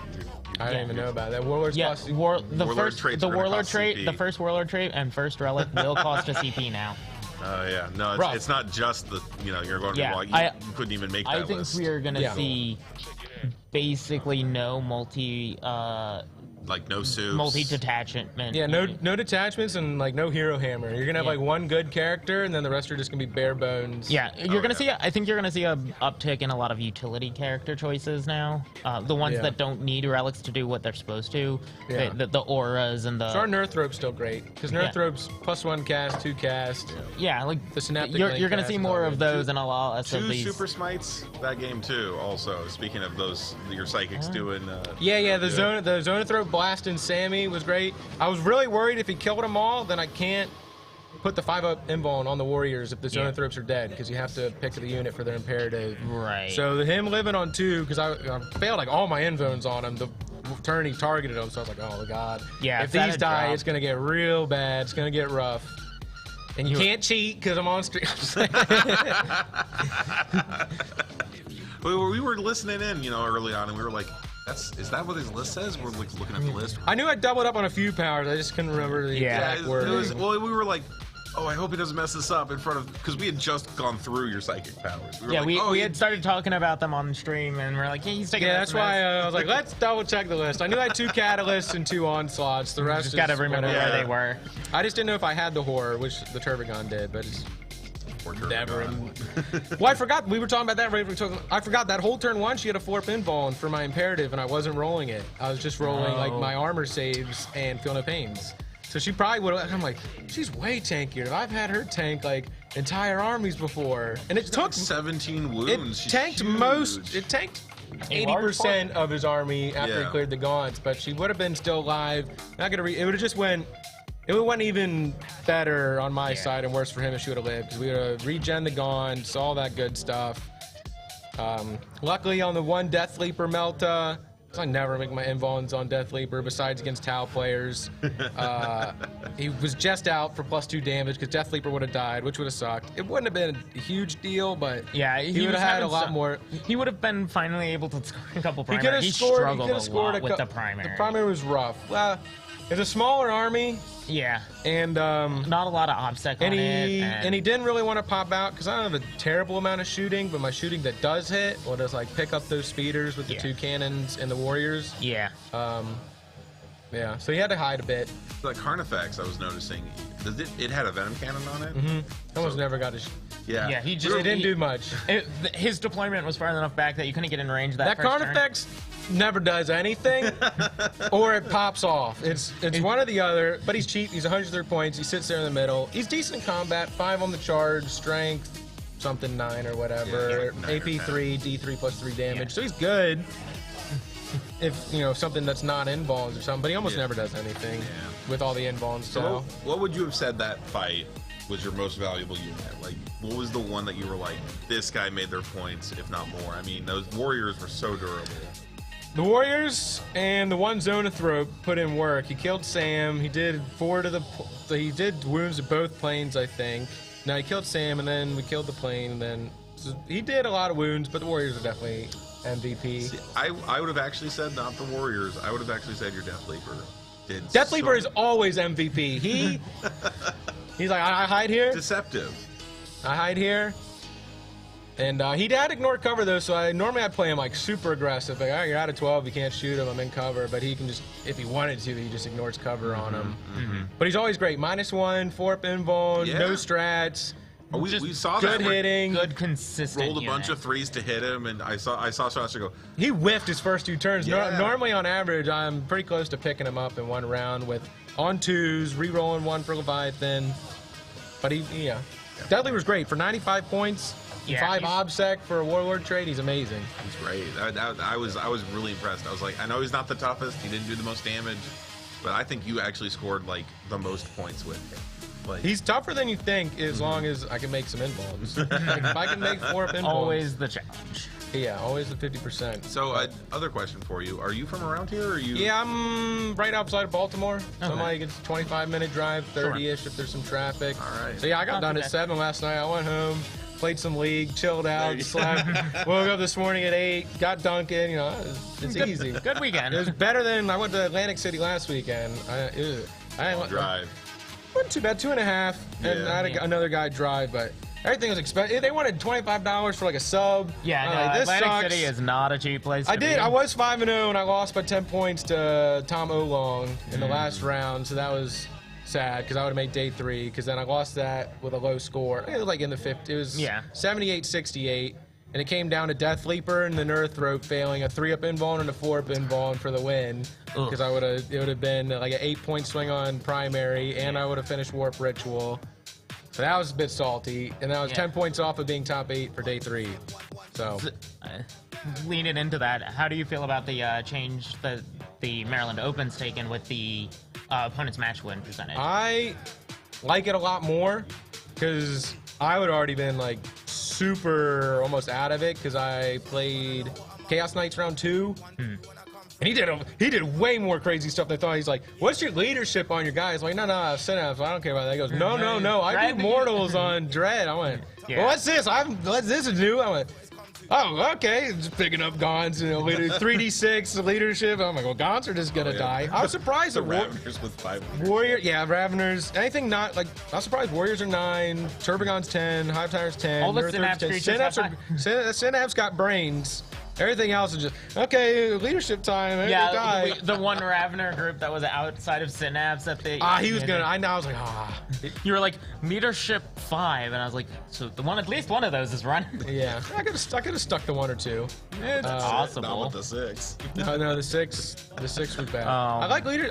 I don't even know about that. Warlord's yeah. cost- Warlord traits are gonna Warlord cost trait, CP. the first Warlord trait, and first relic will cost a CP now. Oh yeah, no, Rough. it's not just the you're going to Yeah, you couldn't even make that I think list. we are gonna Yeah. see basically no like no suits. multi-detachment. Yeah, no detachments and like no hero hammer. You're gonna have Yeah. like 1 good character, and then the rest are just gonna be bare bones. Yeah, you're gonna yeah. see. I think you're gonna see a uptick in a lot of utility character choices now. The ones Yeah. that don't need relics to do what they're supposed to. Yeah. The auras and the. So our Nerthrope's still great because Nerthrope's +1 cast, 2 cast. Yeah, like The synaptic You're link gonna cast see is more all of good. those and a lot less 2 of these. super smites that game too. Also, speaking of those, your psychics doing. Yeah, the good. Zonothrope blasting Sammy was great. I was really worried if he killed them all, then I can't put the 5-up invuln on the Warriors if the Yeah. Zonothropes are dead because you have to pick the unit for their imperative. Right. So him living on 2, because I failed like all my invulns on him. turn he targeted them, so I was like, oh god. Yeah, if if that these had die, dropped- it's gonna get real bad. It's gonna get rough. And you can't cheat because I'm on stream. We were listening in, you know, early on, and we were like, is that what his list says? We're like looking at the list. I knew I doubled up on a few powers. I just couldn't remember the exact word. Well, we were like, oh, I hope he doesn't mess this up in front of, because we had just gone through your psychic powers. We were Yeah, like, we had started talking about them on stream, and we're like, yeah, he's taking. Yeah, that's why I was like, let's double check the list. I knew I had 2 catalysts and 2 onslaughts. The rest just is gotta remember whatever. where they were. I just didn't know if I had the horror, which the Turbigon did, but it's never. Well, I forgot. We were talking about that. Right? I forgot that whole turn 1, she had a 4 pinball for my imperative, and I wasn't rolling it. I was just rolling like my armor saves and feel no pains. So she probably would have. I'm like, she's way tankier. I've had her tank like entire armies before, and it took 17 wounds. It She's tanked huge. most. It tanked 80% of his army after he Yeah. cleared the gaunts, but she would have been still alive. Not gonna. It would have just went. It would have went even better on my side and worse for him if she would have lived, because we would have regen the gaunts, all that good stuff. Luckily on the one Death Leaper Melta. I never make my invulns on Death Leaper besides against Tau players. He was just out for +2 damage because Death Leaper would have died, which would have sucked. It wouldn't have been a huge deal, but Yeah, he would have had a lot more. He would have been finally able to score a couple He primary. could have scored. He struggled could have scored a lot with the primary. The primary was rough. It's a smaller army, Yeah, and not a lot of obstacle on it. and he didn't really want to pop out because I don't have a terrible amount of shooting, but my shooting that does hit will just like pick up those speeders with the 2 cannons and the warriors. Yeah. Yeah, so he had to hide a bit. Like Carnifex, I was noticing, it had a venom cannon on it. Almost never got his. Yeah. Yeah, he just It didn't do much. His deployment was far enough back that you couldn't get in range That first turn. Carnifex never does anything, or it pops off. It's one or the other. But he's cheap. He's 103 points. He sits there in the middle. He's decent in combat. 5 on the charge, strength, something 9 or whatever. Yeah, like 9 or AP 3, D3 +3 damage. So he's good. If you know something that's not invulns or something, but he almost never does anything with all the invulns. So what would you have said that fight was your most valuable unit? Like, what was the one that you were like, this guy made their points, if not more? I mean, those warriors were so durable. The Warriors and the one Zone of Throat put in work. He killed Sam. He did 4 to the. He did wounds to both planes, I think. Now he killed Sam, and then we killed the plane, and then so he did a lot of wounds. But the Warriors are definitely MVP. See, I would have actually said not the Warriors. I would have actually said your Death Leaper did. Death Leaper is always MVP. He's like, I hide here. deceptive. I hide here. And he had ignored cover though, so normally I'd play him like super aggressive. Like, all right, you're out of 12, you can't shoot him, I'm in cover. But he can just, if he wanted to, he just ignores cover on him. But he's always great. -1, 4 invuln, Yeah. no strats. Oh, we saw Good that. where hitting. Good, consistent. Rolled a bunch unit. of 3s to hit him, and I saw Sasha go, He whiffed his first 2 turns. Yeah. Normally on average, I'm pretty close to picking him up in 1 round with on 2s, re-rolling 1 for Leviathan. But Death Leaper's great for 95 points. Yeah, 5 he's- obsec for a warlord trade. He's amazing. he's great. I was really impressed. I was like, I know he's not the toughest. He didn't do the most damage, but I think you actually scored like the most points with him. Like, He's tougher than you think as long as I can make some invulns. Like, if I can make 4 invulns. Always the challenge. Yeah, always the 50%. so other question for you: are you from around here? Or are you? Yeah, I'm right outside of Baltimore. So I'm Okay. like, it's a 25-minute drive, 30-ish if there's some traffic. All right. So yeah, I got Not done too at bad. 7 last night. I went home, played some League, chilled out, you- slept, woke up this morning at 8, got Dunkin', it's easy. Good weekend. It was better than I went to Atlantic City last weekend. I Drive. wasn't too bad, 2.5, and Yeah. I had another guy drive, but everything was expensive. They wanted $25 for like a sub. Yeah, I'm no, like, this Atlantic sucks. City is not a cheap place. I to did. be. I was 5-0, and I lost by 10 points to Tom Olong in the last round, so that was sad because I would have made day 3. Because then I lost that with a low score. It was like in the 50s. It was 78-68, and it came down to Death Leaper and the Nerf Throat failing a 3-up invuln and a 4-up invuln for the win. Because it would have been like an 8-point swing on primary, and I would have finished Warp Ritual. So that was a bit salty, and that was 10 points off of being top 8 for day 3. So. Leaning into that, how do you feel about the change that the Maryland Open's taken with the opponent's match win percentage? I like it a lot more because I would already been like super almost out of it because I played Chaos Knights round 2 And he did way more crazy stuff than I thought. He's like, "What's your leadership on your guys?" Like, no, Synapse. I don't care about that. He goes, no. I do mortals on Dread. I went, well, what's this? This is new. I went, oh, okay. Just picking up Gons, 3d6 leadership. I'm like, well, Gons are just gonna die. I was surprised The that Raveners with 5. Warrior, yeah, Raveners. Anything not like, I was surprised. Warriors are 9, Turbogon's 10, Hive Tiger's 10, all the Mirror Synapse Third's creatures. Synapse got brains. Everything else is just okay. Leadership time. Yeah, die. the one Ravener group that was outside of Synapse that they. He was gonna. I was like, You were like leadership 5, and I was like, so at least one of those is running. Yeah, I could have stuck the 1 or 2. It's possible. Not with the 6. No, the 6 was bad. Oh. I like leader,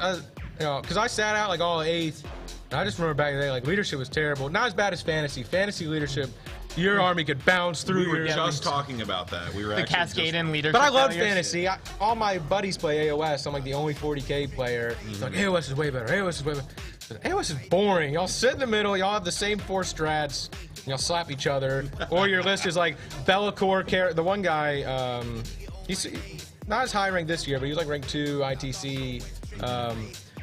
because I sat out like all 8th. And I just remember back in the day, like leadership was terrible. Not as bad as fantasy. Fantasy leadership, your army could bounce through. We were your just talking about that. We were The actually cascade just, and leadership. But I love failures. fantasy. All my buddies play AOS. I'm like the only 40k player. It's like AOS is way better. AOS is way better. But AOS is boring. Y'all sit in the middle. Y'all have the same 4 strats. And y'all slap each other. Or your list is like Bellacore. The one guy, he's not as high ranked this year, but he's like rank 2 ITC.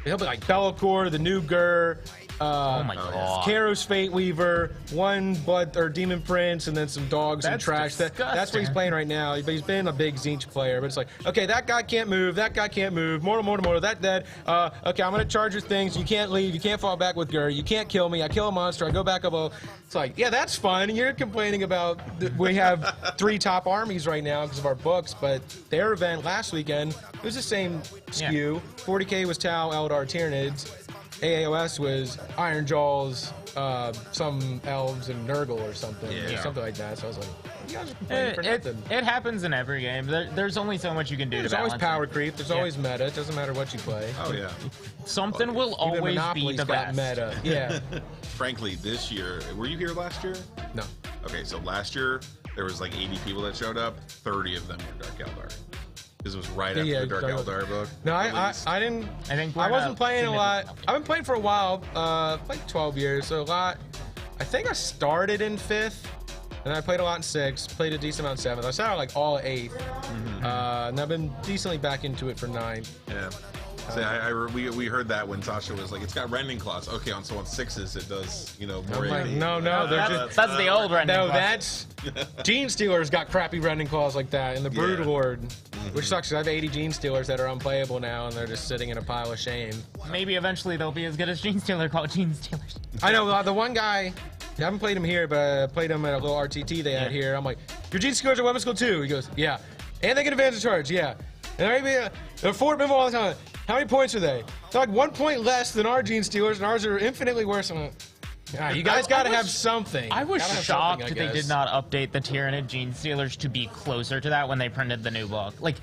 He'll be like Bellacore, the new Gur. Oh my god. Karos Fate Weaver, 1 Blood or Demon Prince, and then some dogs and That's trash. That's what he's playing right now. But he's been a big Zinch player. But it's like, okay, that guy can't move. That guy can't move. Mortal. That dead. Okay, I'm gonna charge your things. You can't leave. You can't fall back with Gur. You can't kill me. I kill a monster. I go back up. It's like, yeah, that's fun. And you're complaining about we have 3 top armies right now because of our books. But their event last weekend, it was the same skew. 40k was Tau, Eldar, Tyranids. AAOS was Iron Jaws, some elves and Nurgle or something, or something like that. So I was like, you guys are complaining for nothing. It happens in every game. There's only so much you can do. There's to always balance power it. creep. There's always meta. It doesn't matter what you play. Oh yeah. Something will Even always be Monopoly's the got best. meta. Yeah. Frankly, this year, were you here last year? No. Okay, so last year there was like 80 people that showed up. 30 of them were Dark Eldar. This was right after the Dark Eldar book. No, I didn't. I wasn't playing a lot. I've been playing for a while, like 12 years, so a lot. I think I started in 5th, and I played a lot in 6th, played a decent amount in 7th. I started like all 8th, and I've been decently back into it for 9th. Yeah. So we heard that when Sasha was like, it's got rending claws. Okay, on 6s it does, more. Like, no, they're just. That's the old rending. No, class. that's Gene Stealers got crappy rending claws like that, and the Brood Lord, which sucks. 'Cause I have 80 Gene Stealers that are unplayable now, and they're just sitting in a pile of shame. Maybe eventually they'll be as good as Gene Stealer called Gene Stealers. I know the one guy. I haven't played him here, but I played him at a little RTT they had here. I'm like, your Gene Stealers are weapon skill 2. He goes, yeah, and they get advantage charge, yeah, and they're forward move all the time. How many points are they? They're like 1 point less than our Gene Stealers, and ours are infinitely worse. I'm like, you guys got to have something. I was Gotta have shocked something, I they guess. did not update the Tyranid Gene Stealers to be closer to that when they printed the new book. Like,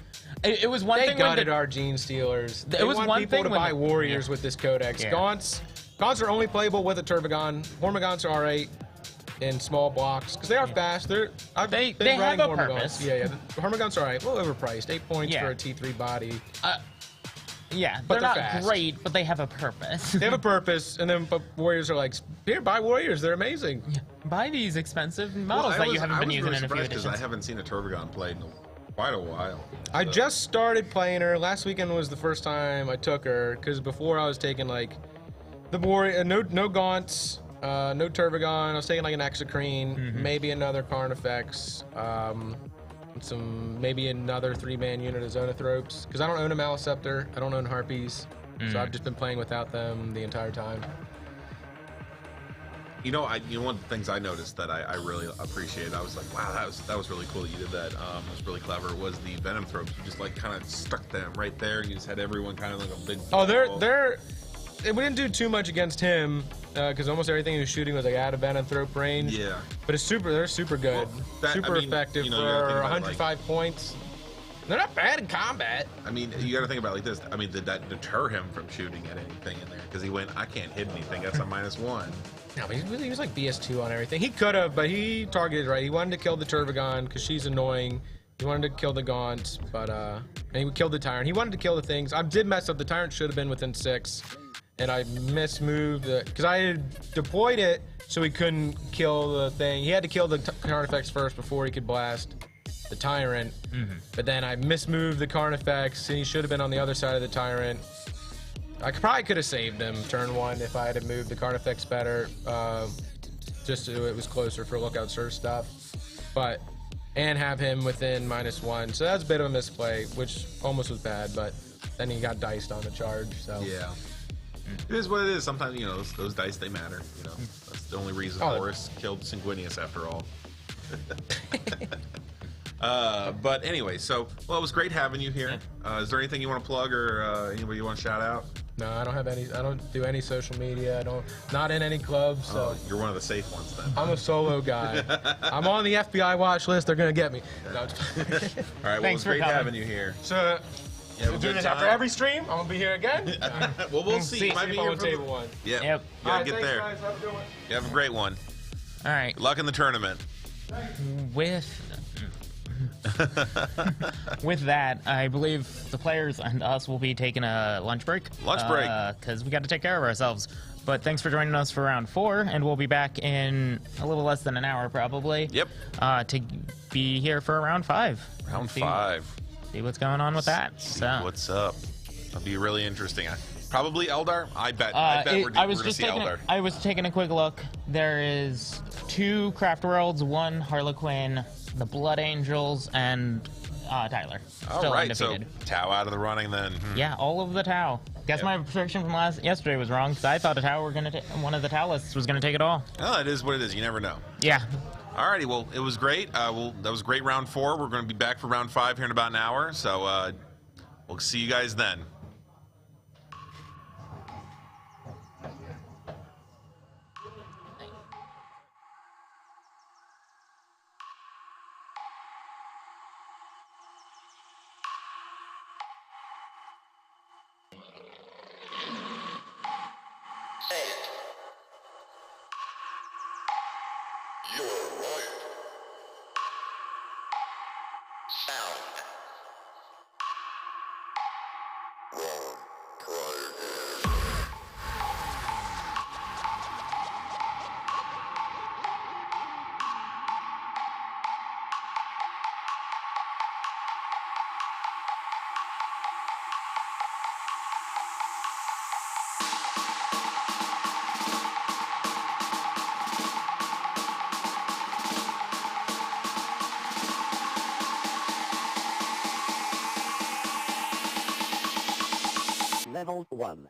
it was one They thing gutted when our Gene Stealers. They It was want one people thing to when buy the- warriors with this codex. Yeah. Gaunts are only playable with a Turbogon. Hormagaunts are alright in small blocks because they are fast. I've They been have running a Hormagaunts. purpose. Yeah. The Hormagaunts are alright. Well overpriced. 8 points Yeah. for a T3 body. yeah, but they're they're not fast. great, but they have a purpose. They have a purpose, and then but warriors are like, here, buy warriors. They're amazing. Buy these expensive models that you haven't been using in a few because I editions. haven't seen a Turbogon played in quite a while. I just started playing her. Last weekend was the first time I took her because before I was taking like the warrior, no Gaunts, no Turbogon. I was taking like an Exocrine, maybe another Carnifex, maybe another 3-man unit of Zonothropes because I don't own a Maliceptor. I don't own Harpies, so I've just been playing without them the entire time. One of the things I noticed that I really appreciated, I was like, wow, that was really cool that you did that. It was really clever. Was the Venom Thrope? You just like kind of stuck them right there. You just had everyone kind of like a big. Oh, ball. we didn't do too much against him because almost everything he was shooting was like out of Venom Thrope range. Yeah. But they're super good, super effective you gotta think for about, 105 points. They're not bad in combat. I mean, you got to think about it like this. I mean, did that deter him from shooting at anything in there? Because he went, I can't hit anything. That's a -1. No, but he was like BS2 on everything. He could have, but he targeted right. He wanted to kill the Turbogon because she's annoying. He wanted to kill the Gaunt, but and he killed the Tyrant. He wanted to kill the things. I did mess up. The Tyrant should have been within 6, and I mismoved it because I had deployed it so he couldn't kill the thing. He had to kill the Carnifex first before he could blast. the Tyrant, but then I mismoved the Carnifex, and he should have been on the other side of the Tyrant. I probably could have saved him turn 1 if I had moved the Carnifex better, just so it was closer for Lookout Surge stuff. But and have him within -1, so that's a bit of a misplay, which almost was bad. But then he got diced on the charge. So Yeah. It is what it is. Sometimes, you know, those dice, they matter. You know, that's the only reason Horus killed Sanguinius after all. But anyway, so, well, it was great having you here. Is there anything you want to plug or anybody you want to shout out? No, I don't have any. I don't do any social media. Not in any clubs. So You're one of the safe ones then. I'm a solo guy. I'm on the FBI watch list. They're gonna get me. No. All right, well, Thanks it's for great coming. having you here. So You have a we'll do good this time. after every stream. I'm gonna be here again. Well, we'll see. You might be on here the for table one. Yeah. Yep. You gotta get thanks, there. Guys. Have a good one. You have a great one. All right. Good luck in the tournament. With that, I believe the players and us will be taking a lunch break. Lunch break. Because we got to take care of ourselves. But thanks for joining us for round 4, and we'll be back in a little less than an hour, probably. Yep. To be here for round 5. Round See- 5. See what's going on with that. See So. what's up. That'll be really interesting. Probably Eldar. I bet we're I was gonna just see taking Eldar. I was taking a quick look. There is 2 Craft Worlds, 1 Harlequin, the Blood Angels, and Tyler. All Still right, so undefeated. Tau out of the running then. Yeah, all of the Tau. Guess Yep. my prediction from yesterday was wrong, because I thought one of the Tau lists was gonna take it all. Well, it is what it is. You never know. Yeah. Alrighty, well, it was great. That was great round 4. We're going to be back for round 5 here in about an hour. So we'll see you guys then. You're right. Sound. Wrong. Try again. Level 1.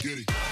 Get it.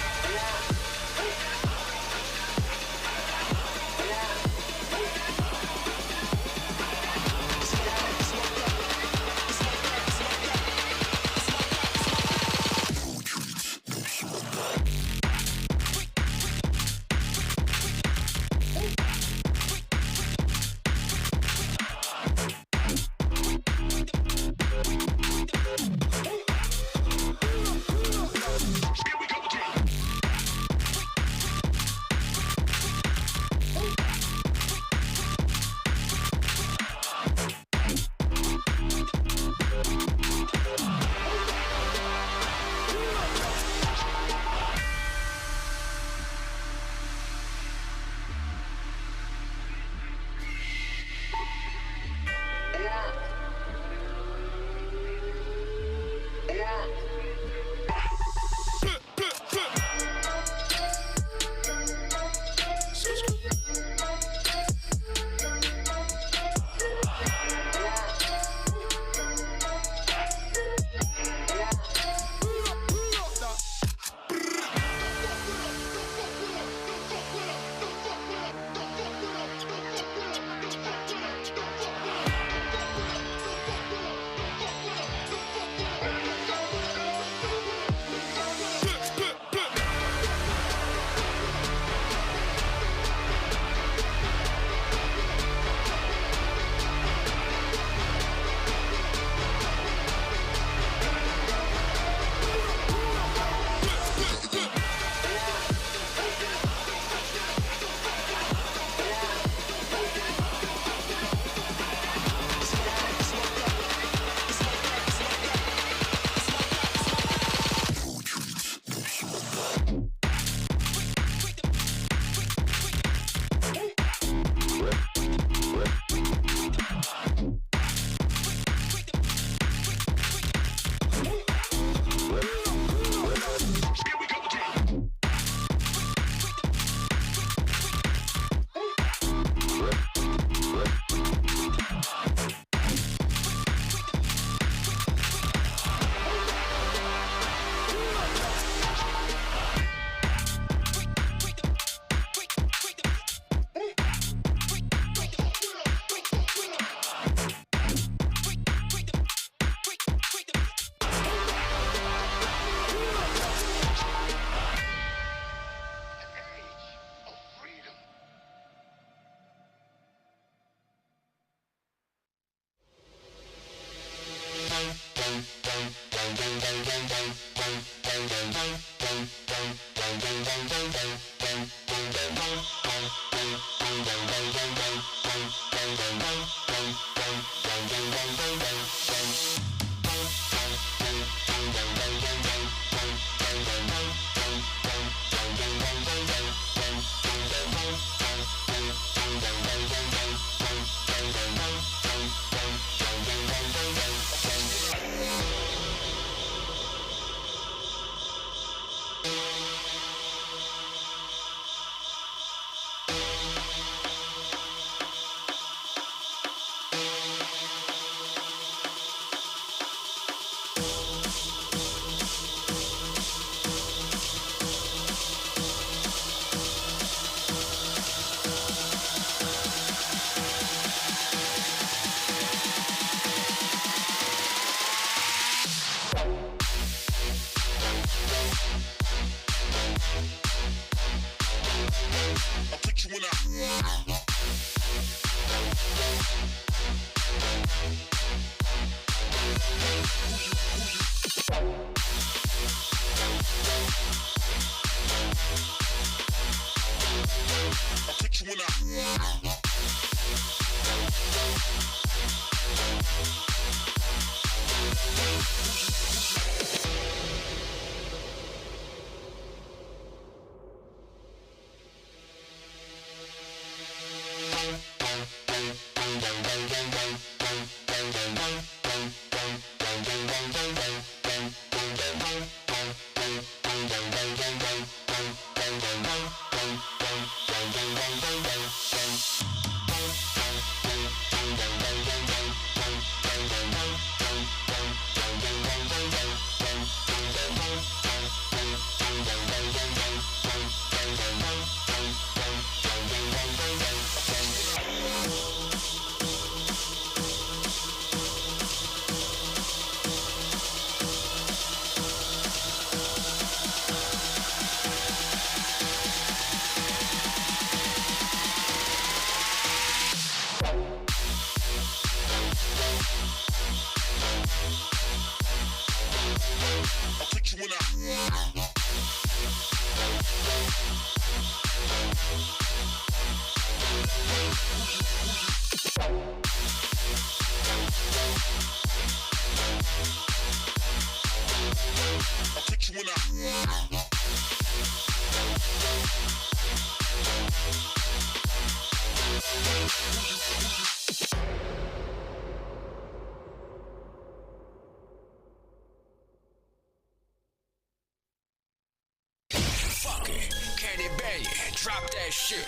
Drop that shit.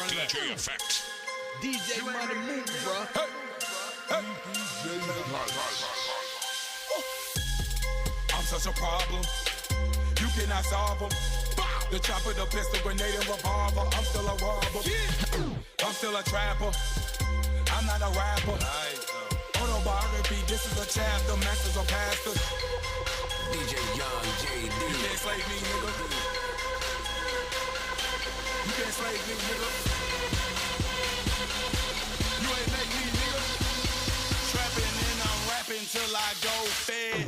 DJ effect. DJ money move, bro. I'm such a problem. You cannot solve them. The chopper, the pistol, grenade, and revolver. I'm still a robber. I'm still a trapper. I'm not a rapper. Autobiography, this is a chapter. Masters or pastors. DJ Young JD. You can't slave me, nigga. You can't slave me, nigga. You ain't make me, nigga. Trapping and I'm rapping till I go fed.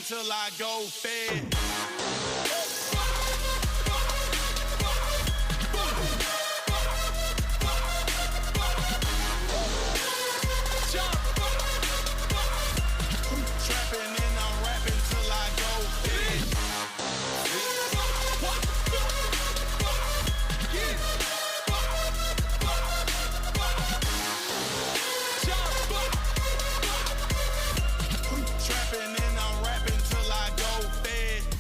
Till I go fed. Trapping and I'm rapping till I go fed. Trapping and I'm rapping till I go fed.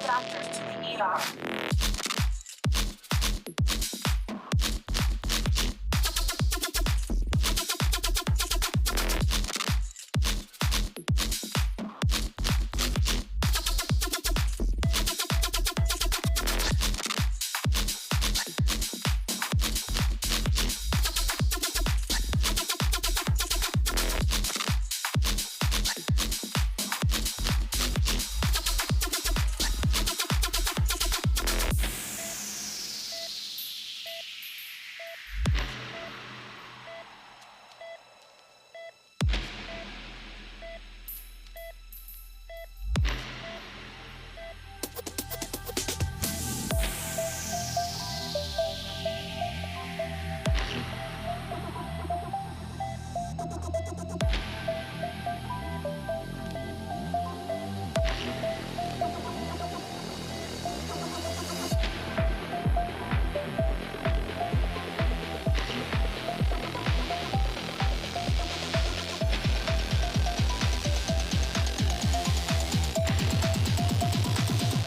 all doctors to the ER.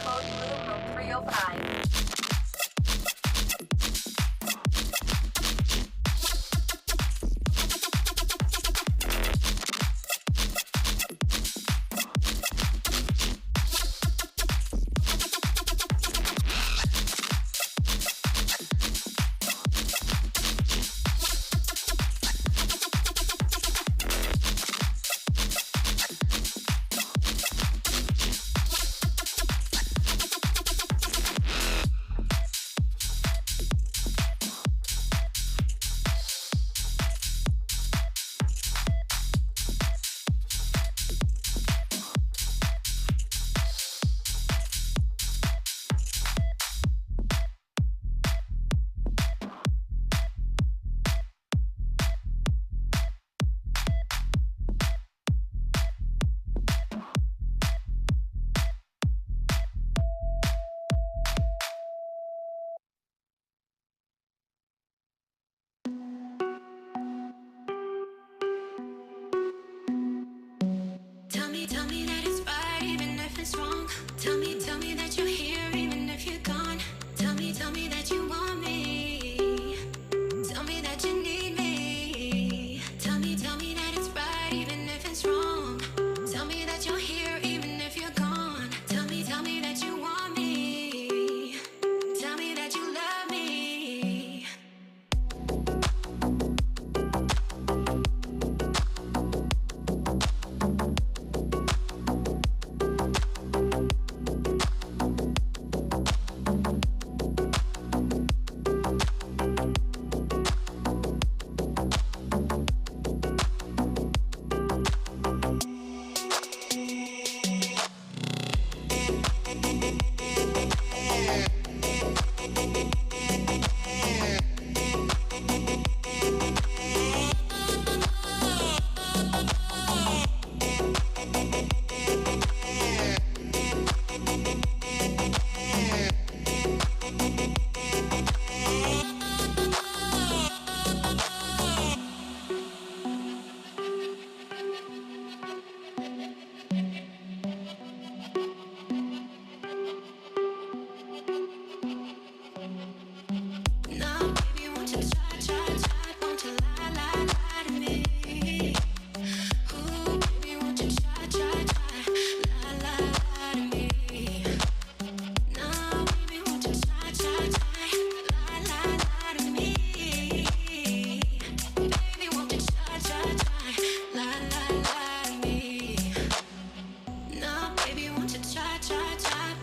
Code blue room 305. Tell me that it's right, even if it's wrong. Tell me that you're here, even if you're gone. Tell me that you want me. Tell me that you need me. Tell me that it's right, even if it's wrong. Tell me that you're here, even if you're gone. Tell me that you want me. Tell me that you love me. Now, baby, won't you try, won't you lie to me? Ooh, baby, won't you try, lie to me? Now, baby, won't you try, lie to me? Baby, won't you try, lie to me? Now, baby, won't you try,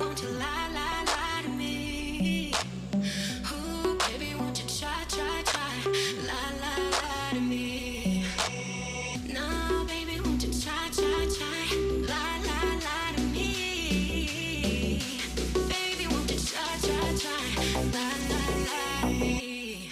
won't you lie to me? Ooh, baby, won't you try, lie to me? No, baby, won't you try, lie to me? Baby, won't you try, lie to me?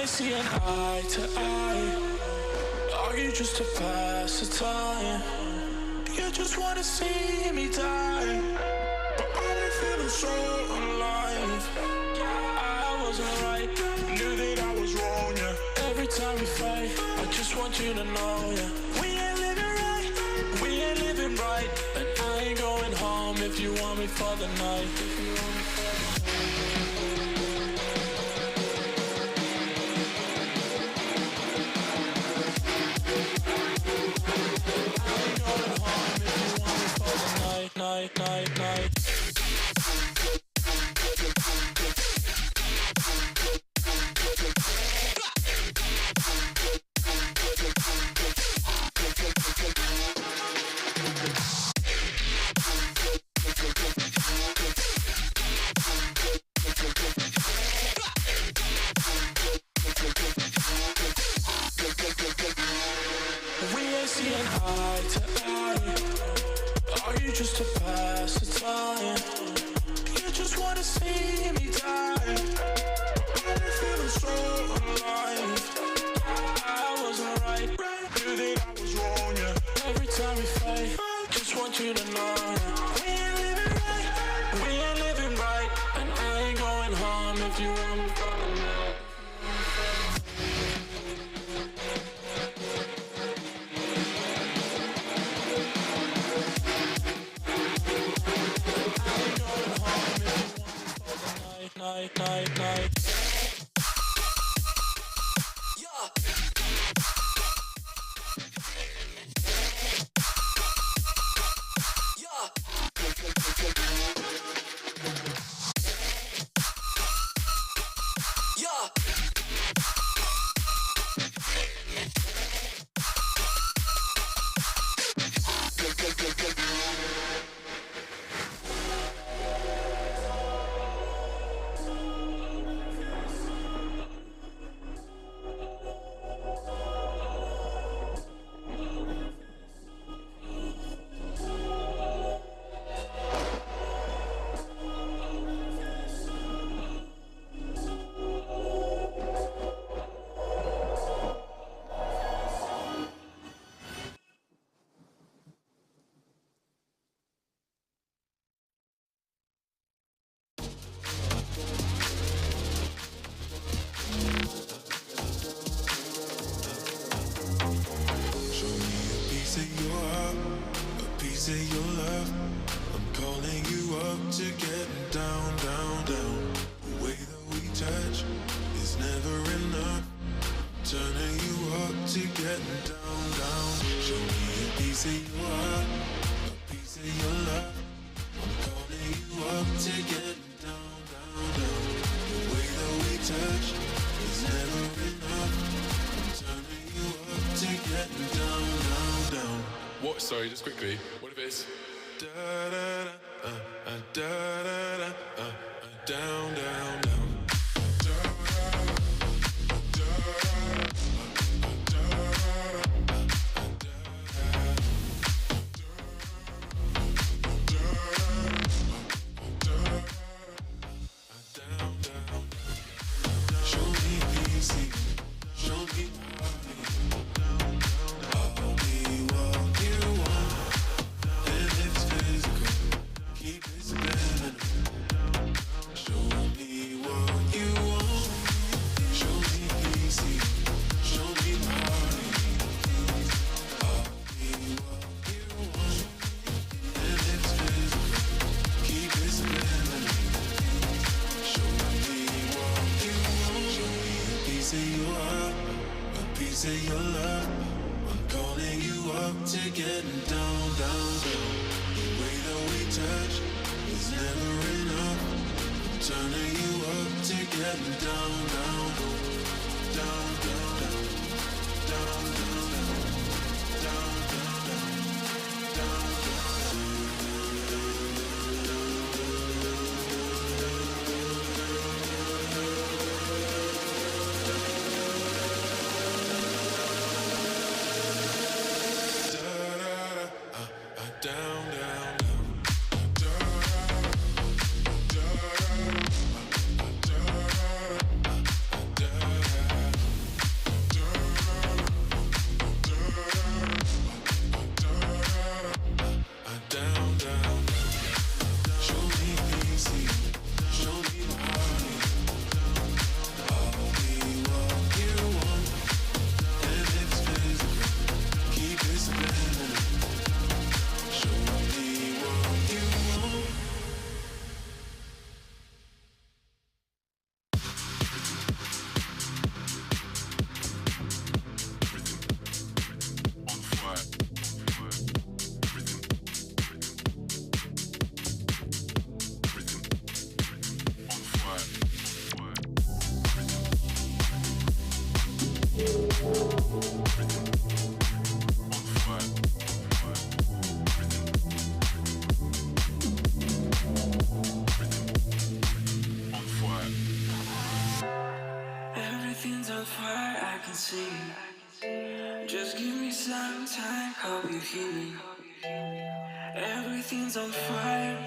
ain't seeing eye to eye. Are you just to pass the time? You just wanna see me die, but I've been feeling so alive. I wasn't right, knew that I was wrong, yeah. Every time we fight, I just want you to know, yeah. We ain't living right, we ain't living right, and I ain't going home if you want me for the night. Night, night, night. We ain't seeing eye to eye. Are you just to pass the time? You just wanna see me die. I've been feeling so alive. I wasn't right, knew that I was wrong, yeah. Every time we fight, just want you to know, yeah. We ain't living right, we ain't living right, and I ain't going home if you want me for the night. Night, night, night. Say your love, I'm calling you up to getting down, down, down. The way that we touch is never enough. Turning you up to getting down, down. Show me a piece of your heart, a piece of your love. I'm calling you up to getting down, down, down. The way that we touch is never enough. I'm turning you up to getting down, down, down. What? Sorry, just quickly. What if it's da da da da da da down, down, down. Say your love, I'm calling you up to getting down, down, down. The way that we touch is never enough. I'm turning you up to getting down, down, down, down, down, down, down, down, down, down, down, down, down. Everything's on fire, I can see. Just give me some time, hope you hear me. Everything's on fire.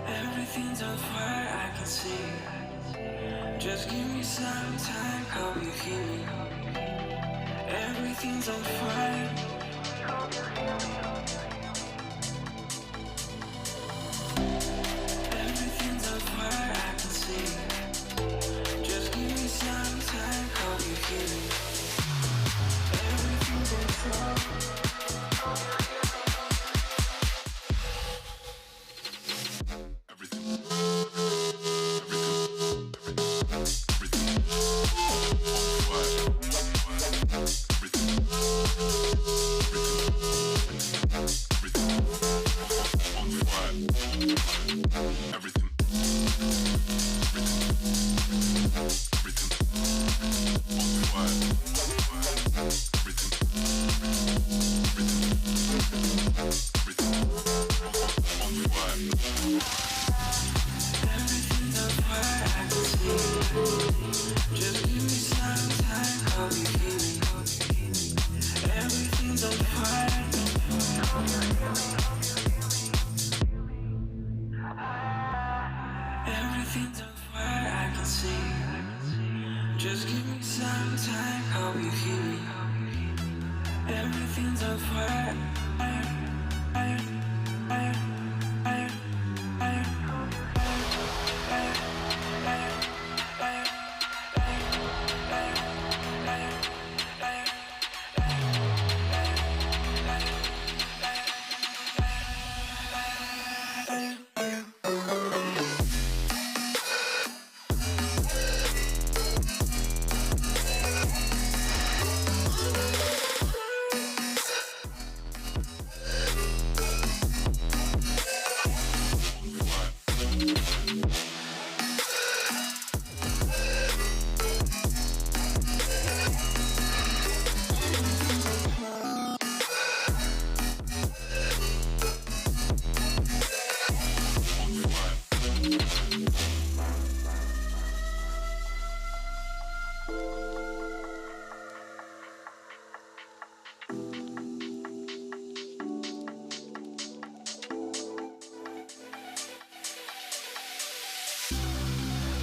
Everything's on fire, I can see. Just give me some time, hope you hear me. Everything's on fire. Everything's on fire, I can see. Just give me some time, hope you hear me. Everything's on fire. Everything's on fire, I can see. Just give me some time, hope you hear me. Everything's on fire.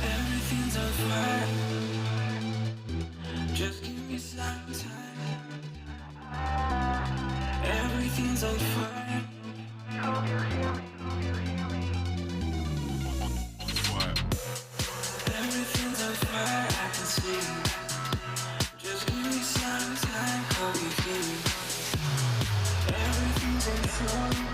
Everything's on fire. Just give me some time. Everything's on fire. Everything's on fire, I can see. Just give me some time, hope you hear me. Everything's on fire.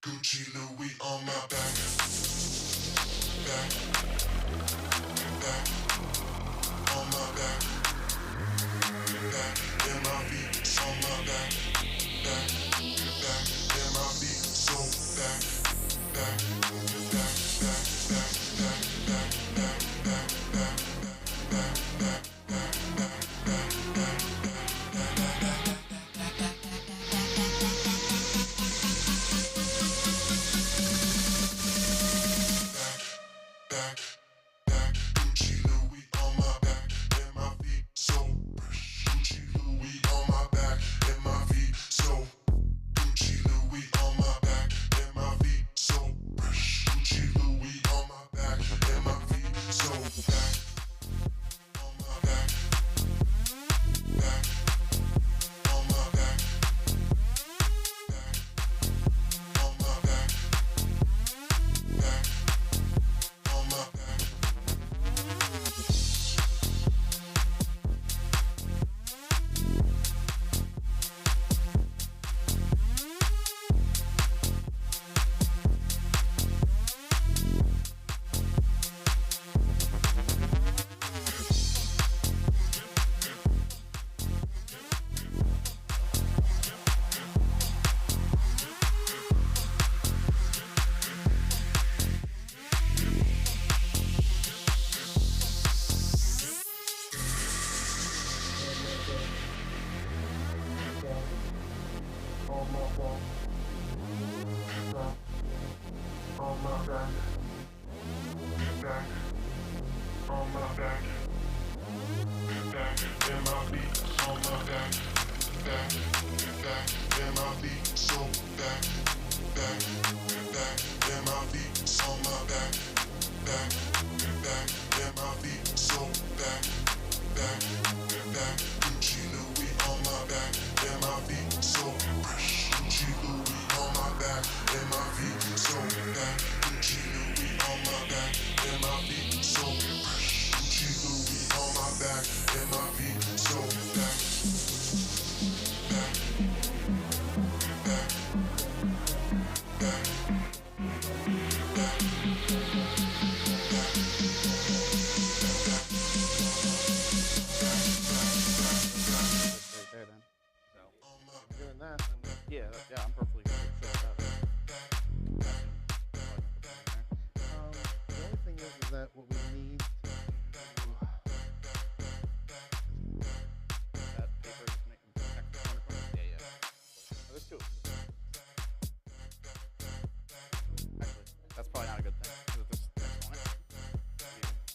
Gucci Louis on my back. Back. Back. On my back. Back. And my feet on my back. Back. Back. And my feet so back. Back. Back. Back. Back. Back. Back. Back. Back. Back. Back. Back.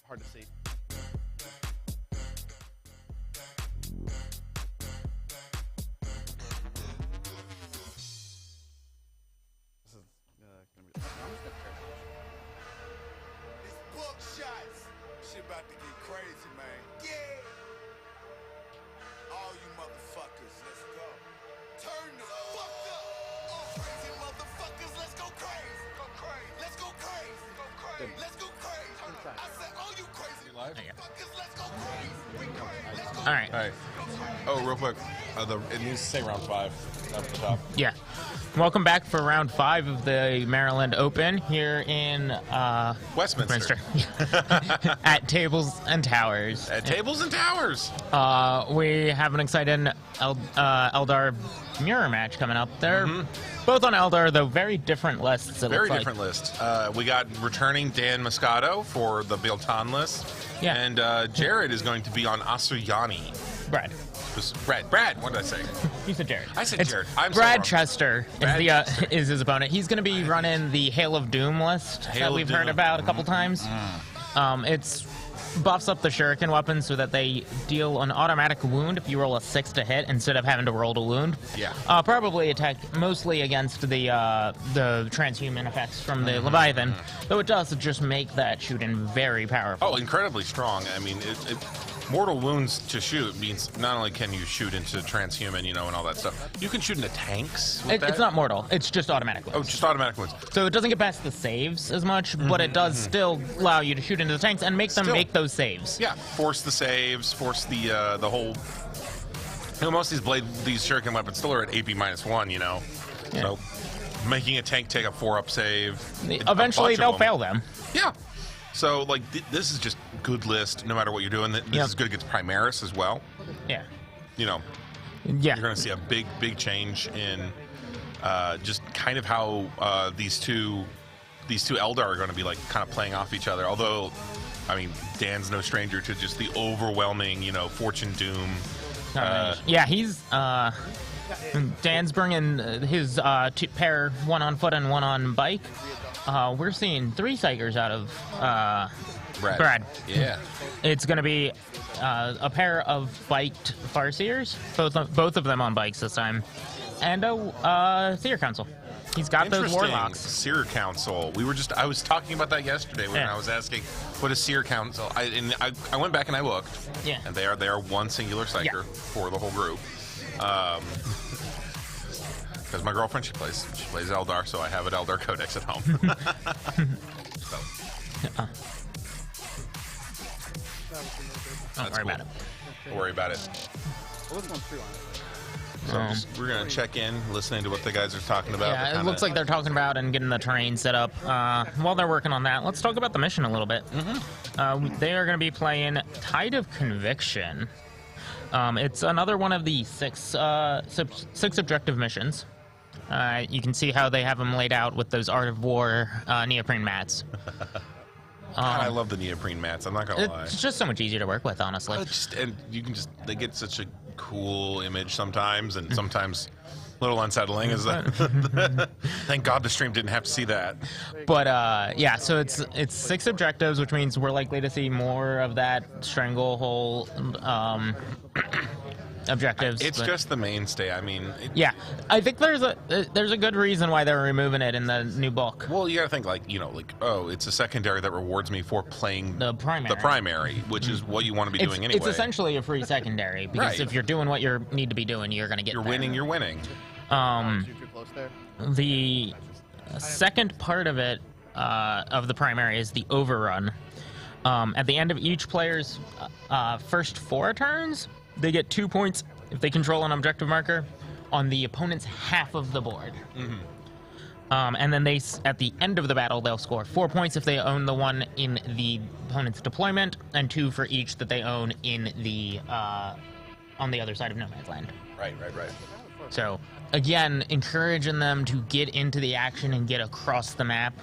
Hard to see. Shit about to get crazy, man. Yeah. All you motherfuckers, let's go. Turn the fuck up. All crazy motherfuckers, let's go crazy. Go crazy. Let's go crazy. Go crazy. Let's go crazy. I said, all you crazy motherfuckers, let's go crazy. We crazy. Let's go All right. All right. Oh, real quick. It needs to say round 5 up at the top. Yeah. Welcome back for round 5 of the Maryland Open here in Westminster. At Tables and Towers. At Tables and Towers. We have an exciting Eldar mirror match coming up. They're both on Eldar, though very different lists. Very different list. We got returning Dan Moscato for the Biltan list. Yeah. And Jared is going to be on Asuyani. Brad. Brad, what did I say? You said Jared. I said Jared. I'm Brad so wrong. Chester Brad Chester. is his opponent. He's going to be running the Hail of Doom list that we've heard about a couple times. It's buffs up the shuriken weapons so that they deal an automatic wound if you roll a 6 to hit instead of having to roll a wound. Yeah. Probably attack mostly against the transhuman effects from the Leviathan, though it does just make that shooting very powerful. Oh, incredibly strong. I mean, mortal wounds to shoot means not only can you shoot into transhuman, and all that stuff, you can shoot into tanks with that. It's not mortal. It's just automatic wounds. Oh, just automatic wounds. So it doesn't get past the saves as much, but it does still allow you to shoot into the tanks and make them make those saves. Yeah, force the saves, force the whole. Most of these shuriken weapons still are at AP -1, Yeah. So making a tank take a 4-up save. Eventually, they'll fail them. Yeah. So, like, this is just good list, no matter what you're doing. This is good against Primaris as well. Yeah. You know, yeah. You're going to see a big change in just kind of how these two Eldar are going to be, like, kind of playing off each other. Although, I mean, Dan's no stranger to just the overwhelming, you know, Fortune Doom. Yeah, he's... Dan's bringing his pair, one on foot and one on bike. We're seeing 3 Psychers out of Brad. Yeah. It's going to be a pair of biked Farseers, both of them on bikes this time, and a Seer Council. He's got those Warlocks. Seer Council. I was talking about that yesterday when I was asking what is Seer Council. I went back and I looked. Yeah. And they are one singular Psyker for the whole group. Because my girlfriend, she plays Eldar, so I have an Eldar Codex at home. Don't worry about it. Don't worry about it. So we're going to check in, listening to what the guys are talking about. Yeah, it looks like they're talking about and getting the terrain set up. While they're working on that, let's talk about the mission a little bit. They are going to be playing Tide of Conviction. It's another one of the six objective missions. You can see how they have them laid out with those Art of War neoprene mats. God, I love the neoprene mats. I'm not gonna lie. It's just so much easier to work with, honestly. And they get such a cool image sometimes, and sometimes a little unsettling. Thank God the stream didn't have to see that. But yeah, so it's 6 objectives, which means we're likely to see more of that stranglehold objectives. It's just the mainstay. I mean, yeah, I think there's a good reason why they're removing it in the new book. Well, you gotta think it's a secondary that rewards me for playing the primary, which is what you want to be doing anyway. It's essentially a free secondary because if you're doing what you need to be doing, you're gonna get. You're winning. The second part of it of the primary is the overrun. At the end of each player's first 4 turns, they get 2 points if they control an objective marker on the opponent's half of the board. And then at the end of the battle, they'll score 4 points if they own the one in the opponent's deployment, and 2 for each that they own in the on the other side of No Man's Land. Right. So again, encouraging them to get into the action and get across the map.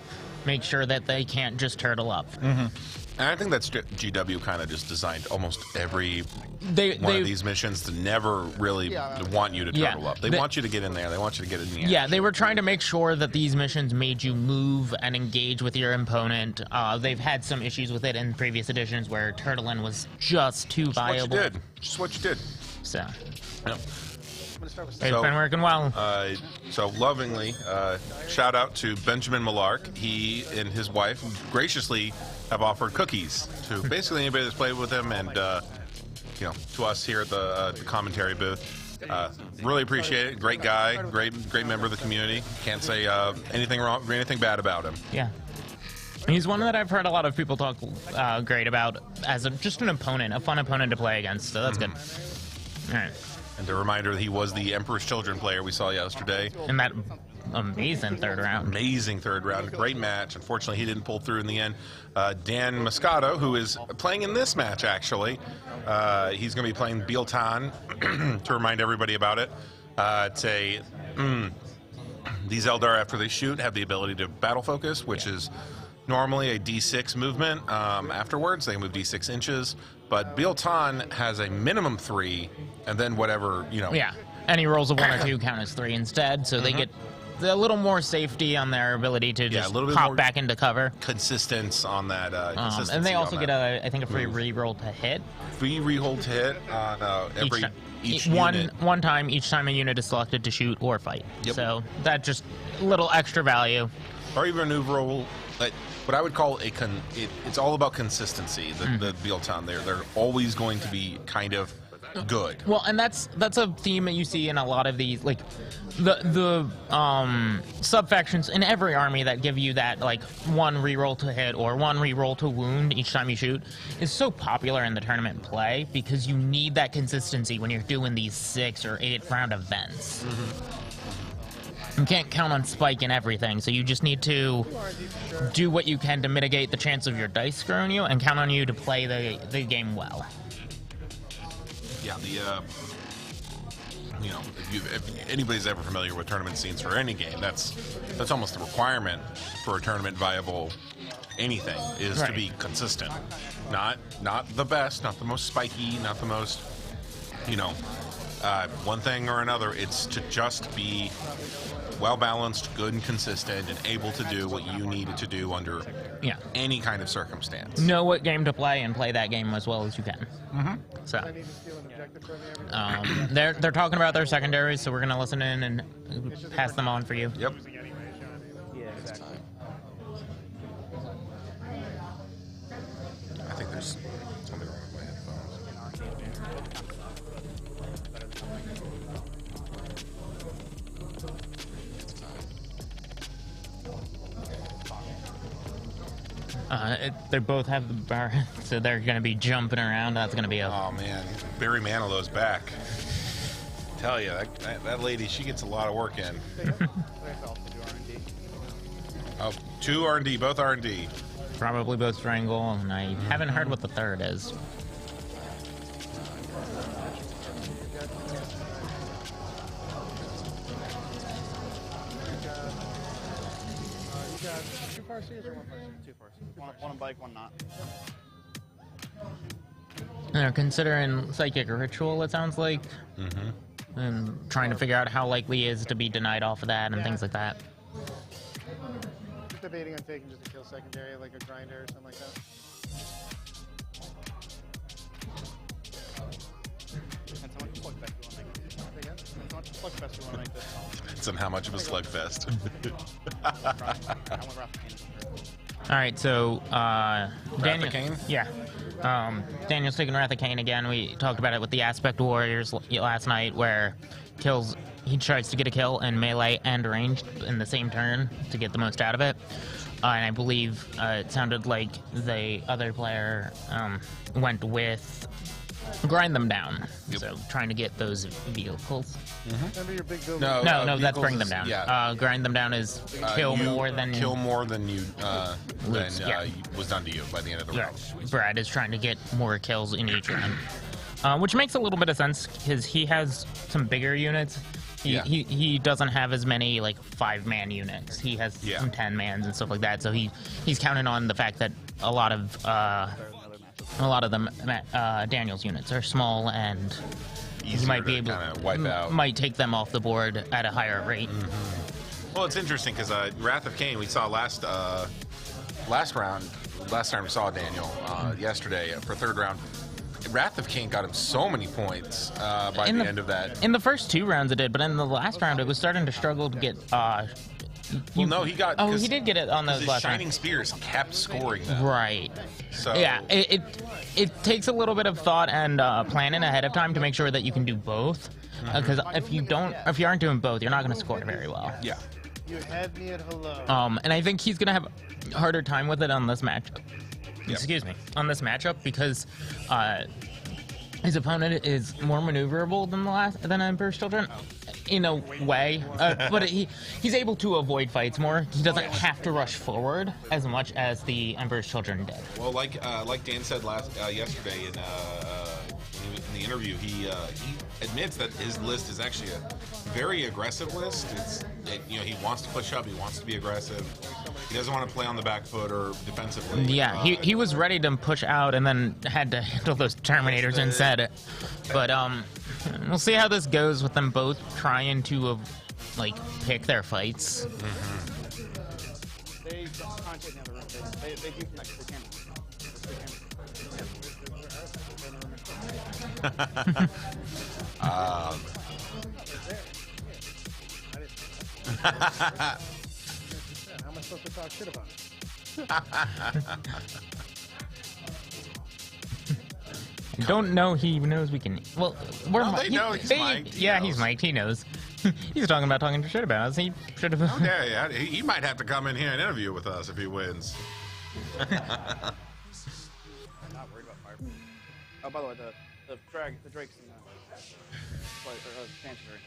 Make sure that they can't just turtle up. And I think that's GW kind of just designed almost every one of these missions to never really want you to turtle up. They want you to get in there. They want you to get in the action. Yeah, they were trying to make sure that these missions made you move and engage with your opponent. They've had some issues with it in previous editions where turtling was just too viable. Just what you did. So. Yep. It's been working well. So lovingly, shout out to Benjamin Millark. He and his wife graciously have offered cookies to basically anybody that's played with him, and to us here at the commentary booth. Really appreciate it. Great guy, great member of the community. Can't say anything wrong, anything bad about him. Yeah. He's one that I've heard a lot of people talk great about as just an opponent, a fun opponent to play against. So that's good. All right. And a reminder that he was the Emperor's Children player we saw yesterday. In that amazing third round. Amazing third round. Great match. Unfortunately, he didn't pull through in the end. Dan Moscato, who is playing in this match, actually. He's going to be playing Biltan, to remind everybody about it. These Eldar, after they shoot, have the ability to battle focus, which is normally a D6 movement. Afterwards, they move D6 inches. But Biltan has a minimum 3, and then whatever, Yeah, any rolls of 1 or 2 count as 3 instead, so they get a little more safety on their ability to just pop back into cover. Consistence on that. And they also get, I think, a free reroll to hit. Free reroll to hit on each unit. One time, each time a unit is selected to shoot or fight. Yep. So that just a little extra value. Or even a reroll. What I would call it's all about consistency. The Biltan, they're always going to be kind of good. Well, and that's a theme that you see in a lot of these, like the sub-factions in every army that give you that 1 reroll to hit or 1 reroll to wound each time you shoot is so popular in the tournament play because you need that consistency when you're doing these 6 or 8 round events. You can't count on spike in everything, so you just need to do what you can to mitigate the chance of your dice screwing you, and count on you to play the game well. Yeah, you know, if anybody's ever familiar with tournament scenes for any game, that's almost a requirement for a tournament viable anything, is to be consistent. Not the best, not the most spiky, not the most, you know, one thing or another. It's to just be well balanced, good and consistent, and able to do what you need it to do under any kind of circumstance. Know what game to play and play that game as well as you can. So they're talking about their secondaries, so we're gonna listen in and pass them on for you. Yep. Yeah, exactly. I think there's something wrong with my headphones. They both have the bar, so they're going to be jumping around. That's going to be a... Oh, man. Barry Manilow's back. Tell you, that lady, she gets a lot of work in. Oh, 2 R&D, both R&D. Probably both Strangle, and I haven't heard what the third is. Two Farseers or one Farseer? Two Farseers. One on bike, one not. They're considering Psychic Ritual, it sounds like. And trying to figure out how likely he is to be denied off of that and things like that. Just debating on taking just a kill secondary, like a grinder or something like that. Depends how much slugfest you want to make this. Depends how much slugfest you want to make this. Depends on how much of a slugfest. All right, so Daniel, Kane? yeah, Daniel's taking Wrath of Kane again. We talked about it with the Aspect Warriors last night, where he tries to get a kill in melee and ranged in the same turn to get the most out of it. And I believe it sounded like the other player went with Grind Them Down, so trying to get those vehicles. Remember your big build? No, that's Bring Them Down. Yeah. Grind Them Down is kill more than you was done to you by the end of the round. Brad is trying to get more kills in each round, which makes a little bit of sense because he has some bigger units. He doesn't have as many like 5-man units. He has some 10-mans and stuff like that. So he's counting on the fact that a lot of them Daniel's units are small and he might be able to wipe out. Might take them off the board at a higher rate. Well, it's interesting because Wrath of Kane we saw last time we saw Daniel yesterday for third round. Wrath of Kane got him so many points by the end of that. In the first 2 rounds it did, but in the last round it was starting to struggle to get he got. Oh, he did get it on those his last Shining round. Spears kept scoring them. Right. So yeah, it takes a little bit of thought and planning ahead of time to make sure that you can do both. Because if you aren't doing both, you're not going to score very well. Yeah. You had me at hello. And I think he's going to have a harder time with it on this matchup. Excuse me, on this matchup because his opponent is more maneuverable than Emperor's Children, in a way, but he's able to avoid fights more. He doesn't have to rush forward as much as the Emperor's Children did. Well, like Dan said yesterday in the interview, he admits that his list is actually a very aggressive list. He wants to push up, he wants to be aggressive. He doesn't want to play on the back foot or defensively. Yeah, he was ready to push out and then had to handle those Terminators instead. But we'll see how this goes with them both trying to pick their fights. They contact in the other room. They do connect. They can. How am I supposed to talk shit about it? Don't know he knows we can. Well, they know he's mic'd. Yeah, he's mic'd. He knows. He's talking shit about us. He should have. Oh, yeah. He might have to come in here and interview with us if he wins. I'm not worried about fire. Oh, by the way, the Drake's in the Sanctuary.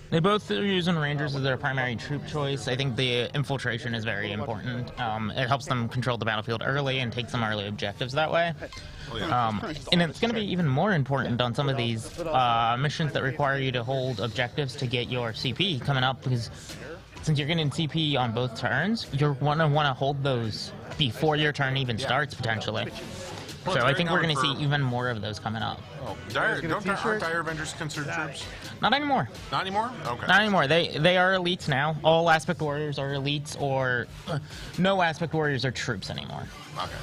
They both are using Rangers as their primary troop choice. I think the infiltration is very important. It helps them control the battlefield early and take some early objectives that way. And it's going to be even more important on some of these missions that require you to hold objectives to get your CP coming up, because since you're getting CP on both turns, you're going to want to hold those before your turn even starts, potentially. So I think we're going to see even more of those coming up. Oh, aren't Dire Avengers considered troops? Not anymore. Not anymore? Okay. Not anymore. They are elites now. All Aspect Warriors are elites, or no Aspect Warriors are troops anymore. Okay.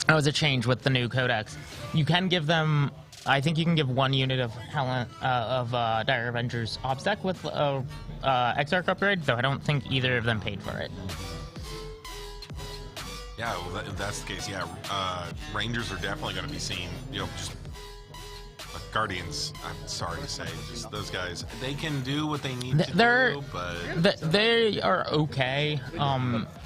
That was a change with the new codex. You can give them, I think you can give one unit of Dire Avengers OBSEC with Exarch upgrade, though I don't think either of them paid for it. Yeah, well, if that's the case, yeah, Rangers are definitely going to be seen, just Guardians, I'm sorry to say, just those guys, they can do what they need to do, but... They are okay.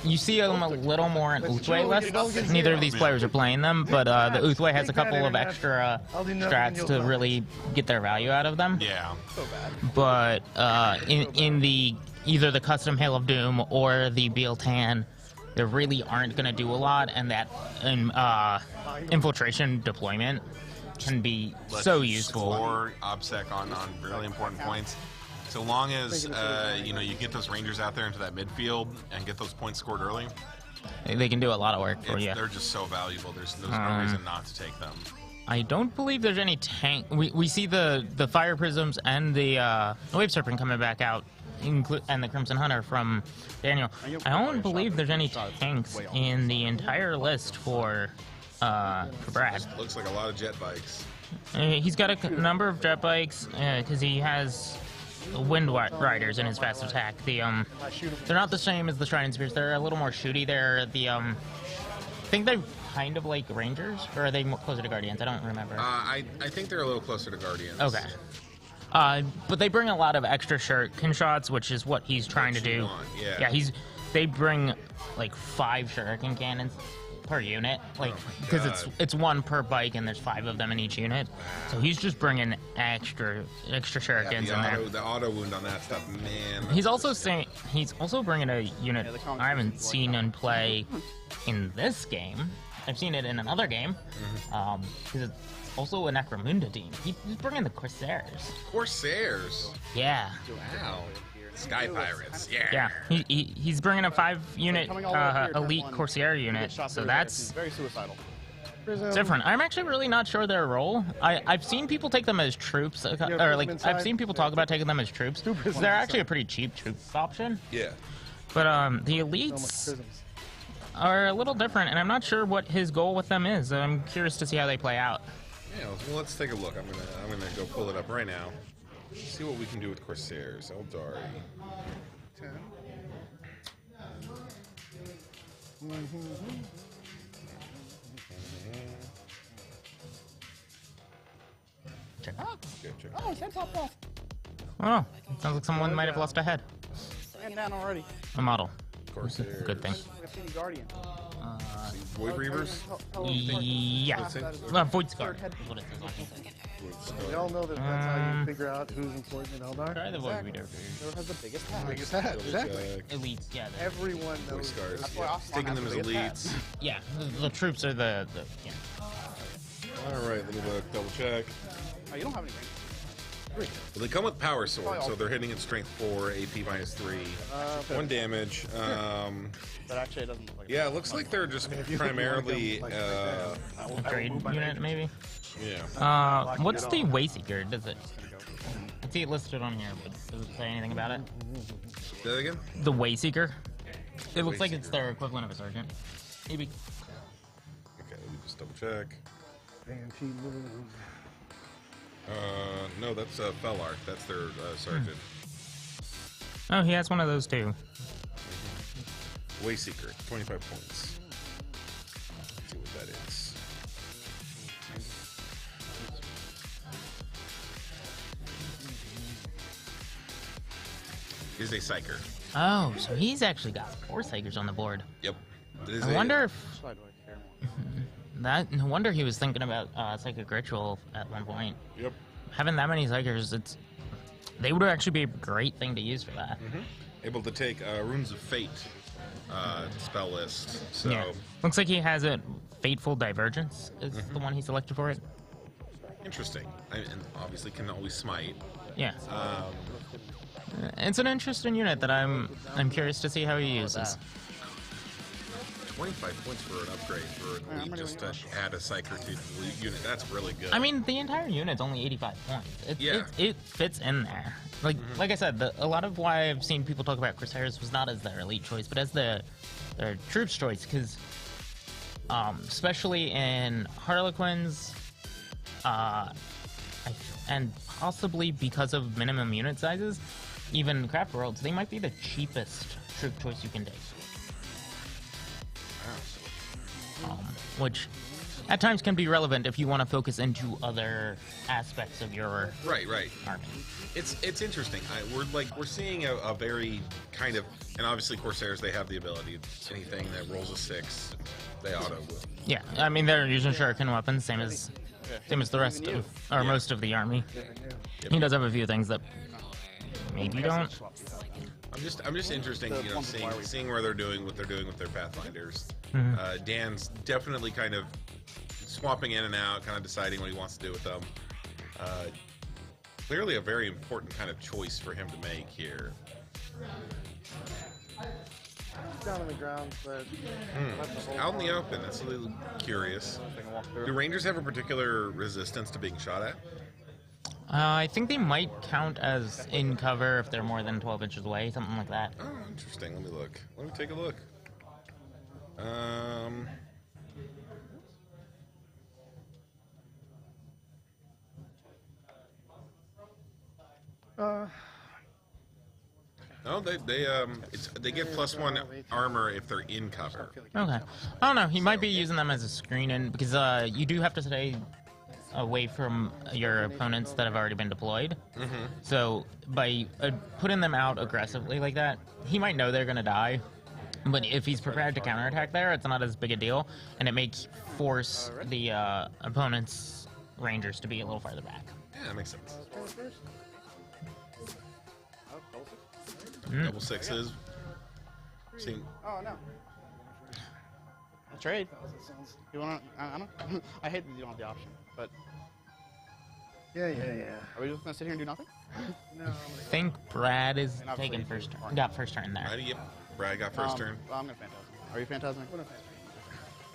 You see them a little more in Uthway lists. Neither of these players are playing them, but the Uthway has a couple of extra strats to really get their value out of them. Yeah. But in the either the custom Hail of Doom or the Bealtan, they really aren't going to do a lot, and that infiltration deployment can be so useful. Score OBSEC on really important points. So long as you get those Rangers out there into that midfield and get those points scored early, they can do a lot of work for you. They're just so valuable. There's no reason not to take them. I don't believe there's any tank. We see the Fire Prisms and the Wave Serpent coming back out, and the Crimson Hunter from Daniel. I don't believe there's any tanks in the entire list for Brad. Looks like a lot of jet bikes. He's got a number of jet bikes because he has Wind Riders in his fast attack. They're not the same as the Trident Spears. They're a little more shooty. They're I think they're kind of like Rangers, or are they closer to Guardians? I don't remember. I think they're a little closer to Guardians. Okay. But they bring a lot of extra shuriken shots, which is what he's trying to do. Yeah. They bring like 5 shuriken cannons per unit, because it's 1 per bike and there's 5 of them in each unit. So he's just bringing extra shurikens in there. The auto wound on that stuff, man. He's also bringing a unit I haven't seen in play in this game. I've seen it in another game, because it's also a Necromunda team. He's bringing the Corsairs. Corsairs? Yeah. Wow. Sky Pirates, yeah. Yeah, he's bringing a 5-unit elite Corsair unit, so that's very suicidal. different. I'm actually really not sure their role. I've seen people take them as troops, I've seen people talk about taking them as troops. They're actually a pretty cheap troop option. Yeah. But the elites are a little different, and I'm not sure what his goal with them is. I'm curious to see how they play out. Yeah, well, let's take a look. I'm gonna go pull it up right now. See what we can do with Corsairs. Eldari. Check. Oh, his head popped off. Oh, sounds like someone might have lost a head. And down already. A model. Corsairs. Good thing. Guardian. Void Reavers? Yeah. Void Scar. Is what it says on here. We all know that that's how you figure out who's important in Eldar. Try the Void Reader. Whoever has the biggest hat. Biggest hat, exactly. Elites, yeah. Everyone Void knows. Scars. Taking them as elites. Yeah, the troops are the yeah. Alright, let me look, double check. Oh, you don't have any range. Well, they come with Power Sword, so they're hitting at Strength 4, AP -3. 1 damage. But actually, it doesn't look like yeah, it looks like they're just primarily. Trade unit, maybe? Yeah. What's the Wayseeker? Does it? I see it listed on here, but does it say anything about it? Say that again? The Wayseeker? It looks like it's their equivalent of a sergeant. Maybe. Okay, let me just double check. No, that's Fellark. That's their sergeant. Oh, he has one of those too. Wayseeker, 25 points. Let's see what that is. Is a Psyker. Oh, so he's actually got 4 Psykers on the board. Yep. I wonder if... No wonder he was thinking about Psychic Ritual at one point. Yep. Having that many Psykers, it's they would actually be a great thing to use for that. Able to take Runes of Fate spell list. So Yeah. Looks like he has a Fateful Divergence is the one he selected for it. interesting. And obviously can always smite. Yeah. It's an interesting unit that I'm curious to see how he uses. 25 points for an upgrade for an elite just to add a Psyker to the elite unit. That's really good. I mean, the entire unit's only 85 points. It fits in there. Like I said, a lot of why I've seen people talk about Corsairs was not as their elite choice, but as their troops choice, because especially in Harlequins, and possibly because of minimum unit sizes, even Craft Worlds, they might be the cheapest troop choice you can take. Which at times can be relevant if you want to focus into other aspects of your right. army. It's interesting. We're seeing a very kind of, and obviously Corsairs, they have the ability. Anything that rolls a 6, they auto will. Yeah, I mean they're using shuriken weapons, same as the rest of or most of the army. He does have a few things that maybe don't. I'm just interested, seeing where they're doing what they're doing with their Pathfinders. Dan's definitely kind of swapping in and out, kind of deciding what he wants to do with them. Clearly a very important kind of choice for him to make here. Down on the ground, but out in the open. That's a little curious. Do Rangers have a particular resistance to being shot at? I think they might count as in cover if they're more than 12 inches away, something like that. Oh, interesting. Let me look. Let me take a look. No, they get +1 armor if they're in cover. Okay. I don't know. He might be using them as a screen in because you do have to stay away from your opponents that have already been deployed. So by putting them out aggressively like that, he might know they're gonna die. But if he's prepared to counterattack there, it's not as big a deal, and it may force the opponent's Rangers to be a little farther back. Yeah, that makes sense. Double sixes. Oh no. I'll trade. You want? I don't. I hate that you don't have the option, but. Yeah. Are we just gonna sit here and do nothing? No. I think Brad is taking first turn. Got first turn there. Yep. Brad got first turn. Well, I'm gonna phantasm. Are you phantasming?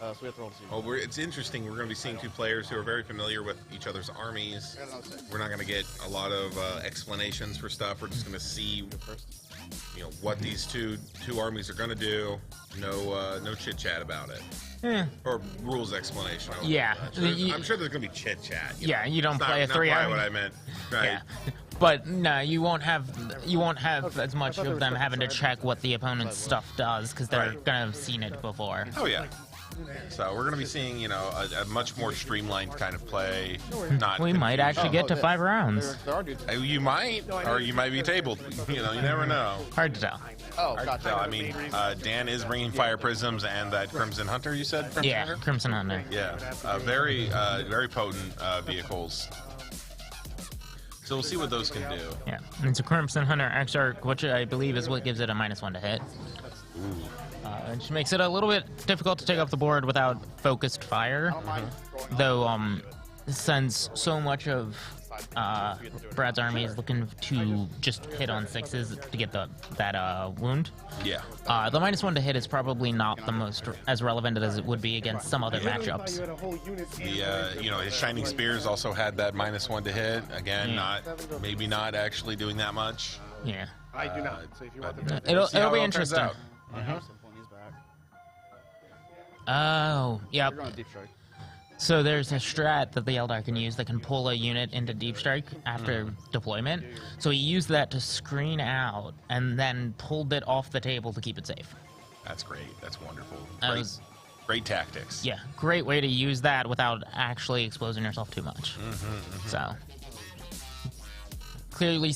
So we have to roll to see. Well, it's interesting. We're going to be seeing two players who are very familiar with each other's armies. We're not going to get a lot of explanations for stuff. We're just going to see, what these two armies are going to do. No chit chat about it. Or rules explanation. Yeah. I'm sure there's going to be chit chat. Yeah, you don't play a 3 Not army. what I meant. Right. Yeah. But no, you won't have as much of them having to check what the opponent's stuff does because they're gonna have seen it before. Oh yeah. So we're gonna be seeing, a much more streamlined kind of play. We might actually get to 5 rounds. You might, or you might be tabled. You never know. Hard to tell. Oh, hard to tell. I mean, Dan is bringing Fire Prisms and that Crimson Hunter. You said? Crimson Hunter. Yeah, very potent vehicles. So we'll see what those can do. Yeah, and it's a Crimson Hunter Exarch, which I believe is what gives it a -1 to hit. Which makes it a little bit difficult to take off the board without focused fire. Though, since so much of Brad's army is looking to just hit on 6s to get that wound. Yeah. The -1 to hit is probably not the most as relevant as it would be against some other matchups. His Shining Spears also had that -1 to hit. Again, maybe not actually doing that much. Yeah. I do not. So if you want the It'll be interesting. Oh, yep. So there's a strat that the Eldar can use that can pull a unit into Deep Strike after deployment. So he used that to screen out and then pulled it off the table to keep it safe. That's great. That's wonderful. Great tactics. Yeah, great way to use that without actually exposing yourself too much. So clearly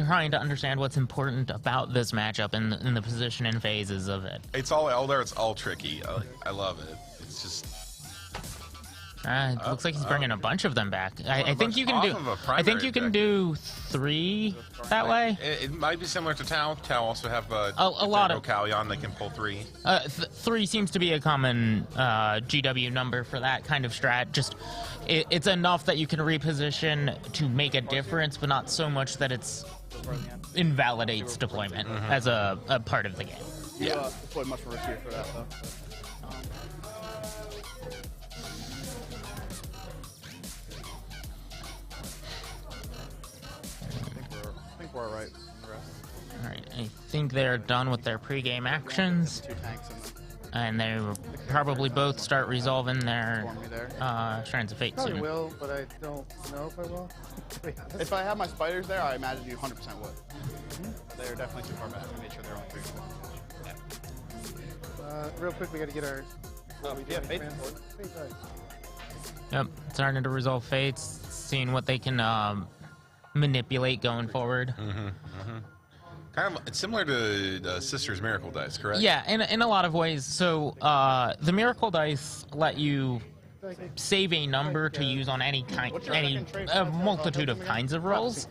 trying to understand what's important about this matchup and the position and phases of it. It's all Eldar. It's all tricky. I love it. It's just It looks like he's bringing a bunch of them back. I think you can off do. of a I think primary you can objective. do 3 that way. It might be similar to Tau. Tau also have A lot of Callion. They can pull 3. 3 seems to be a common GW number for that kind of strat. Just it's enough that you can reposition to make a difference, but not so much that it's invalidates deployment as a part of the game. Yeah, deploy much riskier for that though. I think we're all right. All right, I think they're done with their pre-game actions, 2 tanks in them. and they will probably both start resolving their Strands of Fate Probably soon. will, but I don't know if I will. If I had my spiders there, I imagine you 100% would. They're definitely too far back. I made sure they're on 3. Real quick, we got to get our. Yeah, Fate. Yep, starting to resolve fates, seeing what they can manipulate going forward. Kind of it's similar to Sister's Miracle Dice, correct? Yeah, in a lot of ways. So the Miracle Dice let you save a number to use on any multitude of kinds of rolls.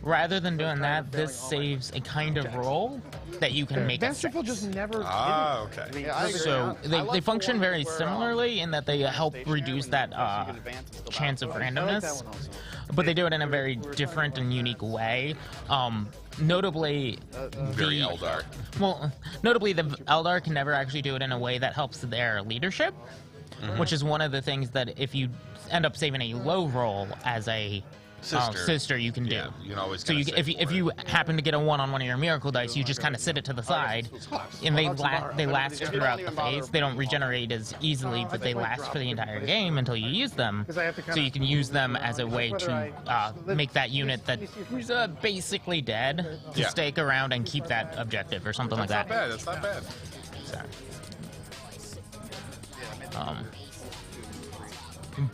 Rather than doing that, this saves a kind of roll that you can make. Masterful just never. Okay. So they function very similarly in that they help reduce that chance of randomness, but they do it in a very different and unique way. Notably, Very Eldar. Notably, the Eldar can never actually do it in a way that helps their leadership, which is one of the things that if you end up saving a low roll as a sister, you can do. Yeah, you can always So kinda save if you happen to get a 1 on one of your miracle dice, you just kind of sit it to the side, and they last throughout the phase. They don't regenerate as easily, but they last for the entire game until you use them. So you can use them as a way to make that unit that was basically dead to stake around and keep that objective or something like that. That's not bad. So,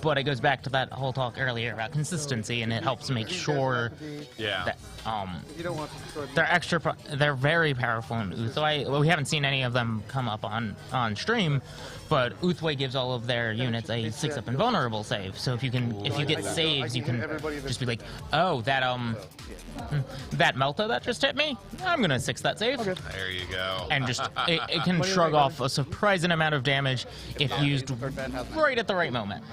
but it goes back to that whole talk earlier about consistency, and it helps make sure that they're very powerful in Uthway. We haven't seen any of them come up on stream, but Uthway gives all of their units a 6-up invulnerable save. So if you get saves, you can just be like, oh, that Melta that just hit me, I'm gonna 6 that save. There you go. And just it can shrug off a surprising amount of damage if used right at the right moment.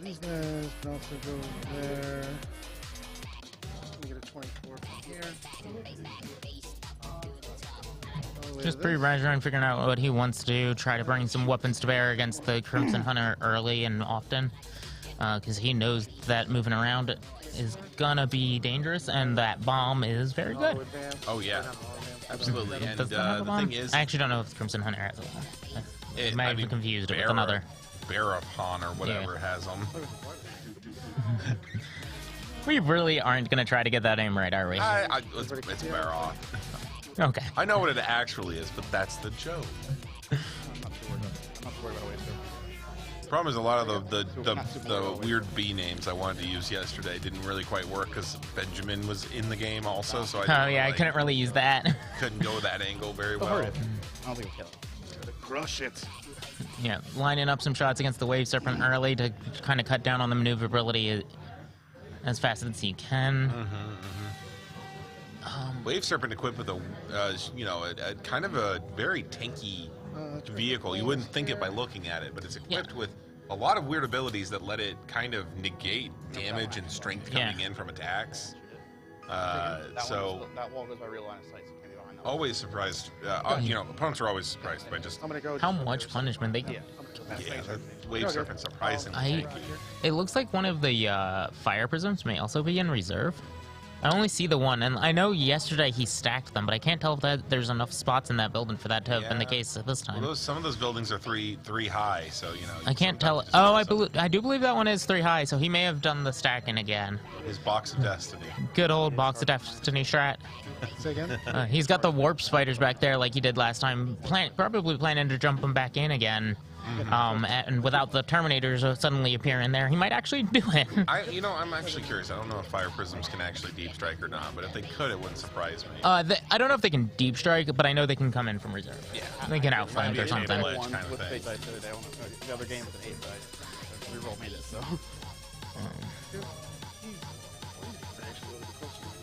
These guys can also go there. We get a 24 from here. Just pre-measuring, figuring out what he wants to do, try to bring some weapons to bear against the Crimson Hunter early and often, because he knows that moving around is gonna be dangerous, and that bomb is very good. Oh yeah, absolutely. And Does it have a the bomb? thing is, I actually don't know if the Crimson Hunter has a bomb. I might have confused it with another. Barapon or whatever has them. We really aren't gonna try to get that aim right, are we? It's Barroth. Okay. I know what it actually is, but that's the joke. Problem is, a lot of the weird B names I wanted to use yesterday didn't really quite work because Benjamin was in the game also. So I couldn't really use that. Couldn't go that angle very well. I don't think we kill it. Crush it. Yeah, lining up some shots against the Wave Serpent early to kind of cut down on the maneuverability as fast as you can. Wave Serpent equipped with a kind of a very tanky vehicle. You wouldn't think it by looking at it, but it's equipped with a lot of weird abilities that let it kind of negate damage and strength coming in from attacks. That wall goes by real line of sight. So maybe behind that wall. Always surprised. Opponents are always surprised by just how much punishment they get. Yeah, Wave Serpent surprisingly. It looks like one of the fire prisms may also be in reserve. I only see the one, and I know yesterday he stacked them, but I can't tell if there's enough spots in that building for that to have been the case this time. Well, some of those buildings are three high, so I can't tell. Oh, I do believe that one is 3 high, so he may have done the stacking again. His Box of Destiny. Good old Box of Destiny strat. Say again? He's got the warp spiders back there like he did last time. Probably planning to jump them back in again. And without the Terminators suddenly appearing there, he might actually do it. I'm actually curious. I don't know if Fire Prisms can actually deep strike or not, but if they could, it wouldn't surprise me. I don't know if they can deep strike, but I know they can come in from reserve. Yeah. They can outflank or something. One with big dice the other day. The other game was an 8 dice. So reroll made it, so.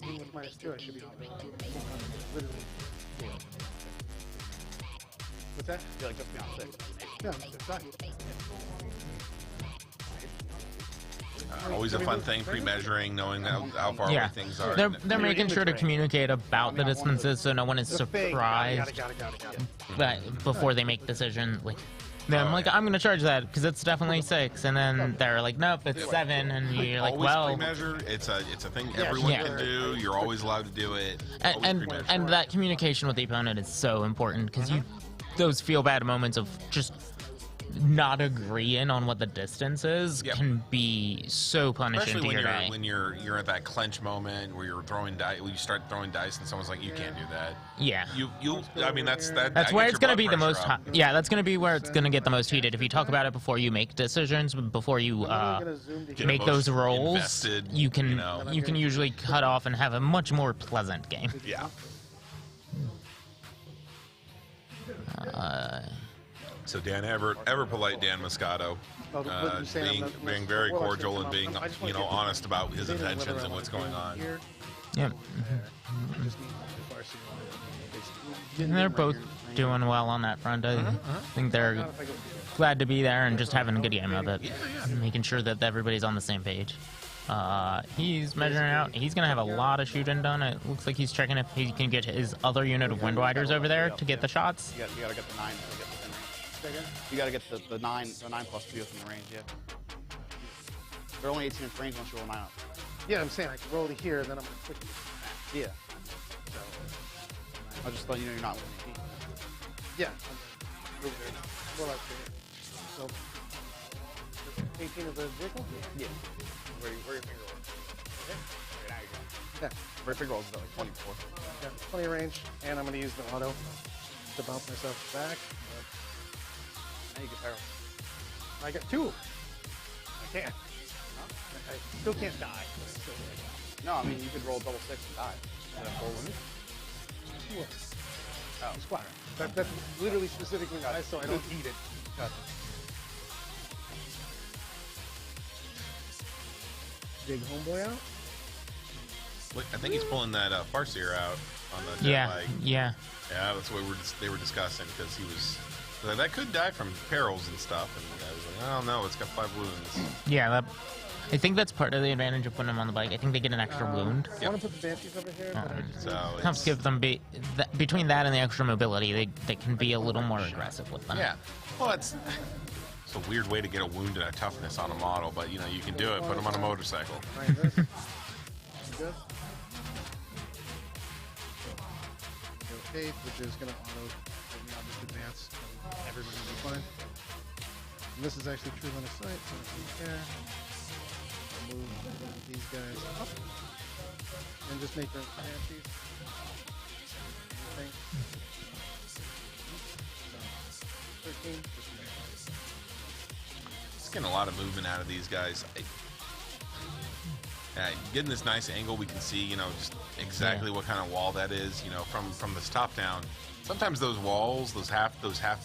Even with -2, I should be on literally. What's that? You're like just beyond 6. Yeah, exactly. Always a fun thing, pre-measuring, knowing how far away things are. They're making sure to communicate about the distances so no one is surprised before they make decisions. I'm I'm going to charge that because it's definitely 6, and then they're like, nope, it's 7, and you're like, always well, pre-measure. It's a thing everyone can do. You're always allowed to do it. And that communication with the opponent is so important because those feel bad moments of just not agreeing on what the distance is can be so punishing Especially to your day. when you're at that clench moment where you're throwing dice, when you start throwing dice and someone's like, you can't do that. Yeah. I mean that's where it's going to be the most that's going to be where it's going to get the most heated. If you talk about it before you make decisions, before you make those rolls, you can usually cut off and have a much more pleasant game. Yeah. So Dan ever polite Dan Moscato, being very cordial and being honest about his intentions and what's going on. Yep. And they're both doing well on that front. I think they're glad to be there and just having a good game of it, making sure that everybody's on the same page. He's measuring out. He's going to have a lot of shooting done. It looks like he's checking if he can get his other unit of Windriders over there to get the shots. You gotta get the 9 to get within range. You gotta get the 9 plus 2 within the range, yeah. They're only 18 inch range once you roll 9 up. Yeah, I'm saying I can roll to here, and then I'm going to click it. Yeah. So, I'll just let you know you're not winning. Yeah. Over there. Roll out there. So, 18 is a vehicle? Yeah. Where your finger rolls. Okay. Now you go. Yeah. Where your finger rolls is at like 24. Yeah, plenty of range, and I'm going to use the auto to bounce myself back. Now you get barrel. I got 2. I can't. I still can't die. No, I mean you could roll double 6 and die. And then roll with it. Oh, squatter. That's literally specifically dice, so I don't eat it. Gotcha. Big homeboy out? Look, I think he's pulling that Farseer out on the jet lag. Yeah. Yeah, that's what they were discussing because he was. That could die from perils and stuff, and I was like, I don't know, it's got 5 wounds. Yeah, I think that's part of the advantage of putting them on the bike. I think they get an extra wound. I want to put the Banshees over here. So helps give them between that and the extra mobility, they can be a little more aggressive with them. Yeah, well, it's a weird way to get a wound and a toughness on a model, but you can do it. Put them on a motorcycle. Good. Faith, which is going to auto give me on this advance. Everybody will be fine. And this is actually true line of sight, so if we can, I'll move these guys up and just make them Banshees. Okay. So, 13. Just getting a lot of movement out of these guys. Getting this nice angle, we can see, just exactly what kind of wall that is, from this top down. Sometimes those walls, those half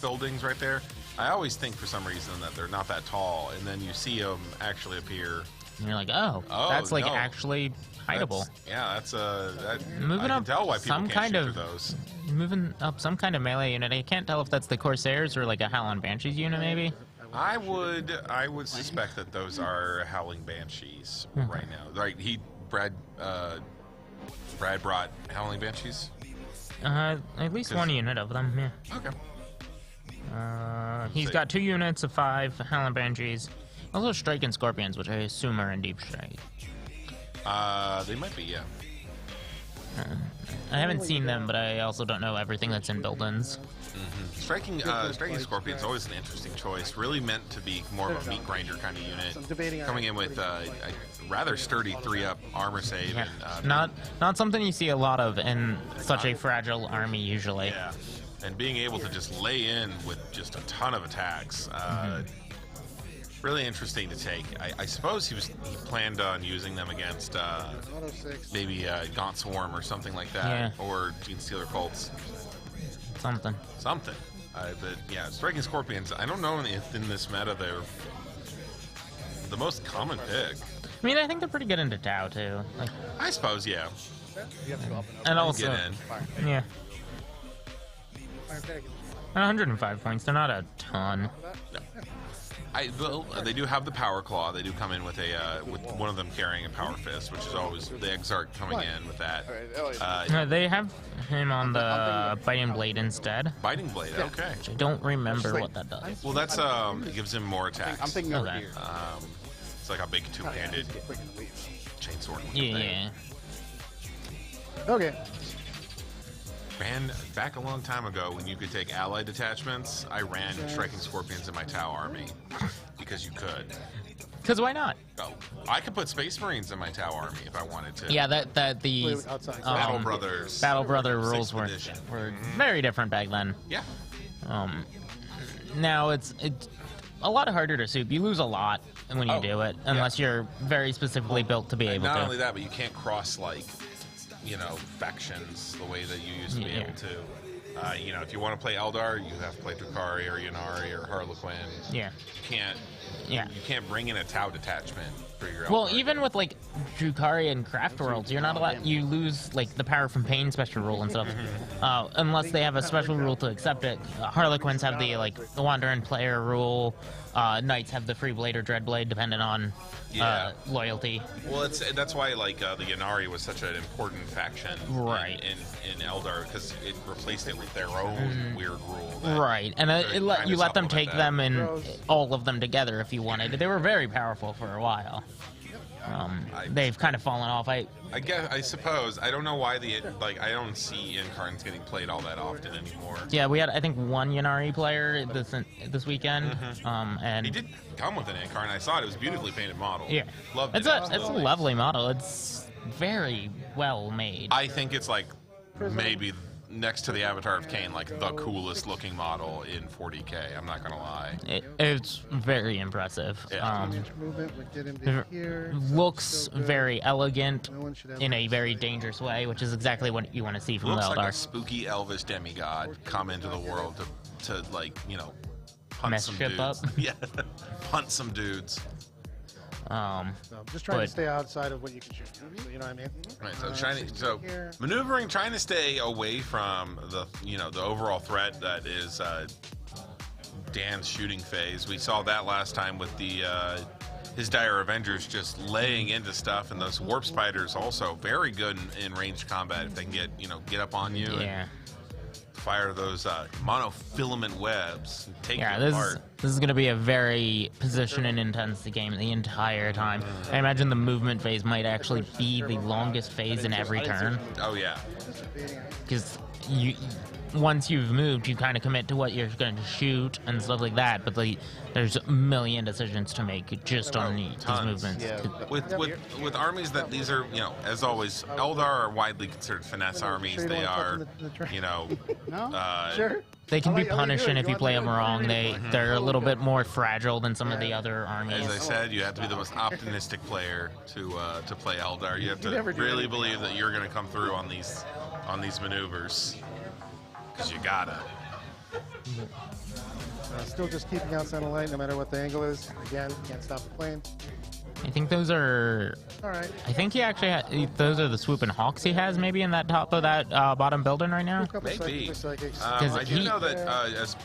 buildings right there, I always think for some reason that they're not that tall, and then you see them actually appear. And you're like, oh that's like actually hideable. Moving up tell why people can't shoot through those. Moving up some kind of melee unit. I can't tell if that's the Corsairs or like a Howling Banshees unit, maybe. I would suspect that those are Howling Banshees right now. Right? Brad brought Howling Banshees. At least 1 unit of them. Yeah. Okay. He's got 2 units of 5 Howling Banshees. Also Striking Scorpions, which I assume are in Deep Strike. They might be, yeah. I haven't seen them, but I also don't know everything that's in build-ins. Striking Scorpion's always an interesting choice. Really meant to be more of a meat grinder kind of unit. Coming in with a rather sturdy 3-up armor save. Yeah. And, not something you see a lot of in such a fragile army usually. Yeah. and being able to just lay in with just a ton of attacks. Really interesting to take. I suppose he planned on using them against maybe Gaunt Swarm or something like that, or Gene Stealer Colts. Something. But yeah, Striking Scorpions, I don't know if in this meta they're the most common pick. I mean, I think they're pretty good into Tau too. Like, I suppose, yeah. You have to go up and up. And also, get in. yeah. 105 points. They're not a ton. No. They do have the Power Claw. They do come in with with one of them carrying a Power Fist, which is always the Exarch coming in with that. They have him on the Biting Blade instead. Biting Blade, okay. Which I don't remember what that does. Well, that's it gives him more attacks. I'm thinking over here. It's like a big two-handed chainsword. Yeah. Okay. Ran back a long time ago when you could take allied detachments. I ran Striking Scorpions in my Tau army because you could. Because why not? Oh, I could put Space Marines in my Tau army if I wanted to. Yeah, the Battle Brothers. Battle Brother rules were very different back then. Yeah. Now it's a lot harder to soup. You lose a lot when you do it, unless you're very specifically built to be able to. Not only that, but you can't cross factions the way that you used to be able to. If you want to play Eldar, you have to play Drukhari or Ynnari or Harlequin. Yeah. You can't bring in a Tau detachment for your Eldar. Well, even with Drukhari and Craft Worlds, you're not allowed. You lose the power from Pain special rule and stuff, unless they have a special rule to accept it. Harlequins have the Wanderer player rule. Knights have the Free Blade or Dread Blade, depending on loyalty. Well, that's why the Ynnari was such an important faction, right? In Eldar, because it replaced it with their own weird rule. Right, and you let them take them and all of them together if you wanted. They were very powerful for a while. They've kind of fallen off. I suppose. I don't know why I don't see Incarns getting played all that often anymore. Yeah, we had I think one Ynnari player this weekend, and he did come with an Incarn. I saw it. It was a beautifully painted model. Yeah, loved it. It's a lovely model. It's very well made. I think it's maybe next to the Avatar of Cain, the coolest looking model in 40K. I'm not gonna lie. It's very impressive. Yeah. Looks very elegant in a very dangerous way, which is exactly what you want to see from Looks Eldar. like a spooky elvish demigod come into the world to hunt mess some shit dudes. up. Yeah, hunt some dudes. Just trying to stay outside of what you can shoot. You know what I mean? Right. Maneuvering, trying to stay away from the overall threat that is Dan's shooting phase. We saw that last time with his Dire Avengers just laying into stuff, and those Warp Spiders also very good in ranged combat if they can get up on you. Yeah. Fire those monofilament webs and take Yeah, you apart. this is going to be a very position and intense game the entire time. I imagine the movement phase might actually be the longest phase in every turn. Oh yeah. Because once you've moved, you kind of commit to what you're going to shoot and stuff like that. But there's a million decisions to make just on these movements. Yeah. With armies that these are, as always, Eldar are widely considered finesse armies. They are, They can be punishing if you play them wrong. They're a little bit more fragile than some of the other armies. As I said, you have to be the most optimistic player to play Eldar. You have to really believe that you're going to come through on these maneuvers, because you gotta. Still just keeping outside of light no matter what the angle is. Again, can't stop the plane. I think those are. All right. I think he actually those are the swooping hawks he has maybe in that top of that bottom building right now. Maybe. I do know that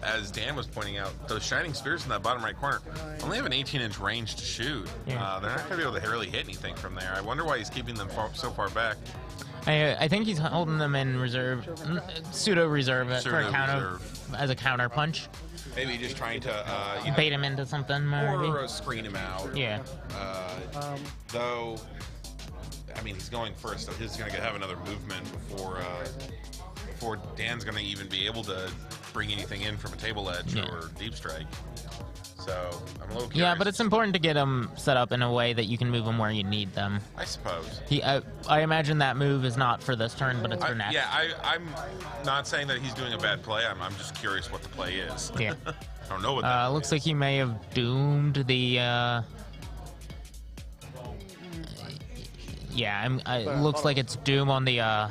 as Dan was pointing out, those shining spheres in that bottom right corner only have an 18-inch range to shoot. Yeah. They're not going to be able to really hit anything from there. I wonder why he's keeping them so far back. I think he's holding them in reserve, pseudo reserve as a counter punch. Maybe just trying to bait him into something, maybe. Or screen him out. Yeah. Though, I mean, he's going first, so he's going to have another movement before Dan's going to even be able to bring anything in from a table edge or deep strike. So I'm a little curious. Yeah, but it's important to get them set up in a way that you can move them where you need them. I suppose. I imagine that move is not for this turn, but it's for next. Yeah, I'm not saying that he's doing a bad play. I'm just curious what the play is. Yeah. I don't know what that looks like he may have doomed the... it looks like it's Doom on the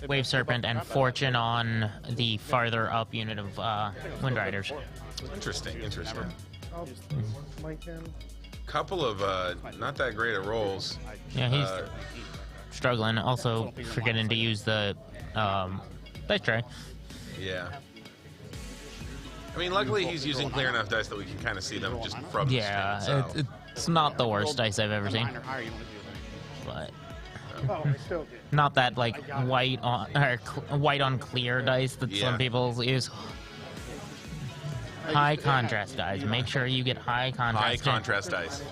Wave Serpent and Fortune on the farther up unit of Wind Riders. Interesting. I'll Mike him. Couple of not that great at rolls. Yeah, he's struggling. Also forgetting to use the dice tray. Yeah. I mean, luckily he's using clear enough dice that we can kind of see them just from the screen. So. It's not the worst dice I've ever seen. But not that like white on clear dice that some people use. High contrast dice. Make sure you get high contrast. High contrast dice.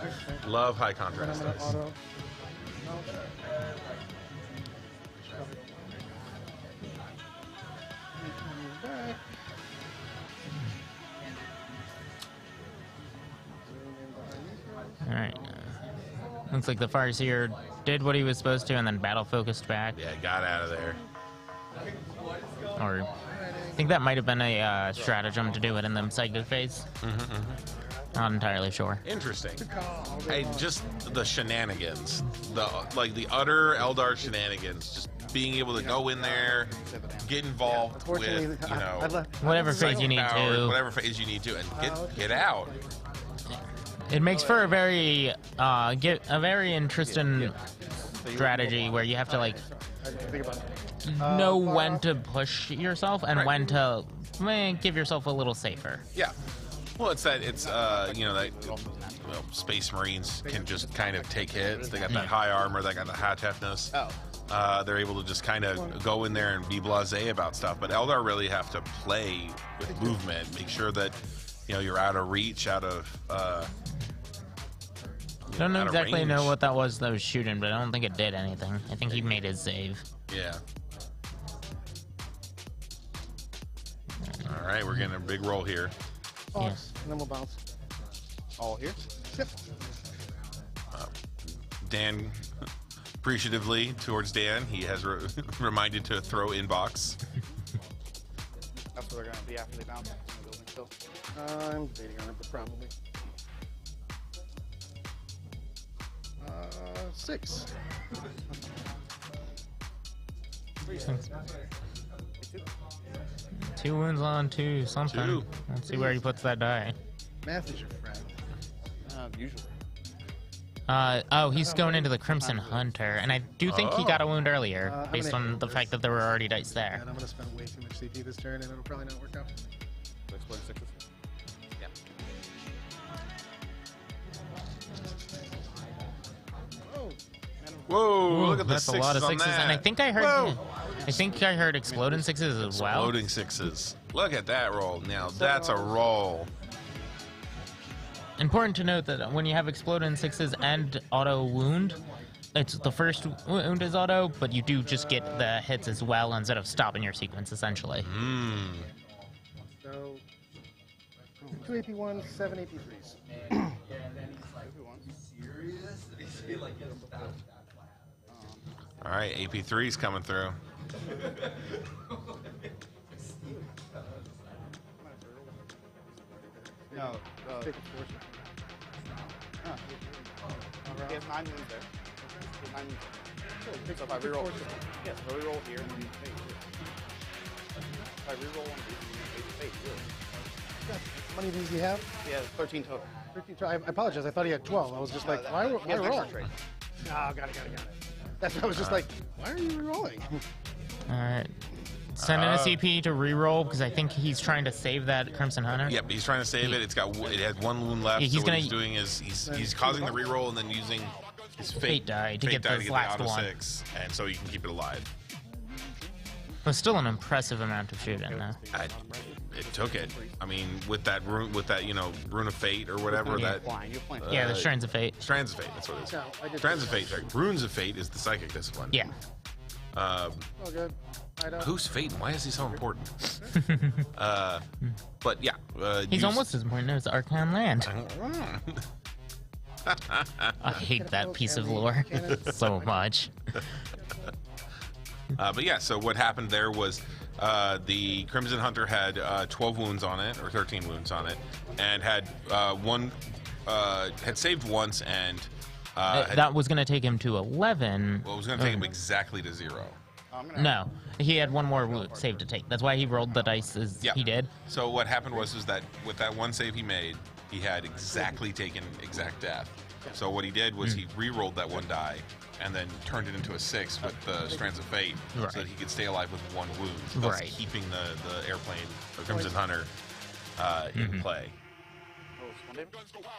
Love high contrast dice. All right. Looks like the Farseer did what he was supposed to and then battle focused back. Yeah, got out of there. Or I think that might have been a stratagem to do it in the psychic phase. Not entirely sure. Interesting. Hey, just the shenanigans, the utter Eldar shenanigans. Just being able to go in there, get involved with whatever phase you need to, whatever phase you need to, and get out. It makes for a very interesting strategy where you have to like know when to push yourself and when to give yourself a little safer. Yeah. Well, Space Marines can just kind of take hits. They got that high armor, they got the high toughness. They're able to just kind of go in there and be blasé about stuff. But Eldar really have to play with movement, make sure that you're out of reach, out of. I don't exactly know what that was that was shooting, but I don't think it did anything. I think he made his save. Yeah. All right, we're getting a big roll here. Bounce, and then we'll bounce. All here? Yep. Dan, appreciatively towards Dan, he has reminded to throw inbox. That's where they're going to be after they bounce in the building still. I'm debating on it, but probably. 6. Two wounds on 2 something. 2. Let's see where he puts that die. Math is your friend. Usually. He's going into the Crimson Hunter, and I do think he got a wound earlier, based on the fact that there were already dice there. And I'm going to spend way too much CP this turn, and it'll probably not work out. Yeah. Whoa! Look at the that's sixes a lot of on sixes, that. and I think I heard exploding sixes as well. Exploding sixes. Look at that roll. Now that's a roll. Important to note that when you have exploding sixes and auto wound, it's the first wound is auto, but you do just get the hits as well instead of stopping your sequence essentially. So 2 AP1s, 7 AP3s. All right, AP3's coming through. No. He has 9 wounds there. He has 9 wounds. So if I reroll, yes, so I reroll here and then if I reroll one of these, face, really. How many of these do you have? He has 13 total. 13 total. I apologize. I thought he had 12. I was just like, why roll? He has an extra trait. Oh, got it. That's why I was just like, why are you re-rolling? All right. Send in a CP to reroll because I think he's trying to save that Crimson Hunter. Yep, he's trying to save it. It has 1 wound left. He's so what gonna, he's doing is he's causing the reroll and then using his fate die to get the last auto one. 6, and so you can keep it alive. But still an impressive amount of shooting though. It took it. I mean, with that rune of fate or whatever the Strands of Fate. Strands of Fate. That's what it is. Strands of Fate. Sorry. Runes of Fate is the psychic discipline. Yeah. Oh, good. Who's Phaeton? Why is he so important? But yeah, He's almost as important as Archon Land. I hate that piece of lore so much. But yeah, so what happened there was the Crimson Hunter had 12 wounds on it, or 13 wounds on it, and had had saved once, and that was going to take him to 11. Well, it was going to take him exactly to 0. No, he had one more save to take. That's why he rolled the dice as he did. So what happened was that with that one save he made, he had exactly taken exact death. So what he did was he re-rolled that one die and then turned it into a 6 with the Strands of Fate, so that he could stay alive with 1 wound, thus keeping the airplane, the Crimson Hunter, in play.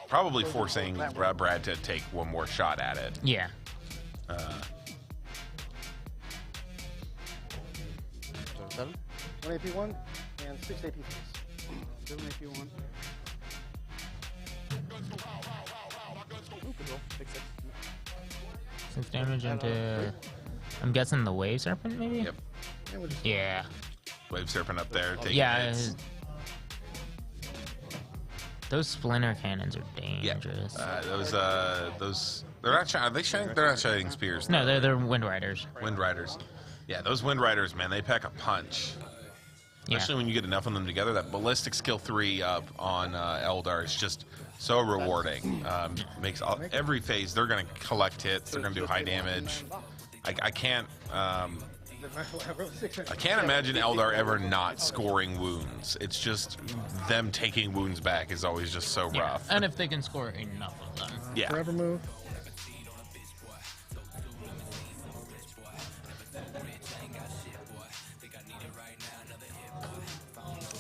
Probably forcing Brad to take one more shot at it. Yeah. 7? 1 AP1 and 6 AP face. 7 AP1. Ooh, good roll. 6. 6 damage into... I'm guessing the Wave Serpent, maybe? Yep. Yeah. Wave Serpent up there. Taking hits. Those splinter cannons are dangerous. Those they're not they're not shining spears. No, they're Wind Riders. Wind Riders. Yeah, those Wind Riders, man, they pack a punch. Especially when you get enough of them together. That ballistic skill 3 up on Eldar is just so rewarding. Makes every phase they're going to collect hits. They're going to do high damage. I can't imagine Eldar ever not scoring wounds. It's just them taking wounds back is always just so rough. And if they can score enough of them. Yeah. Forever move.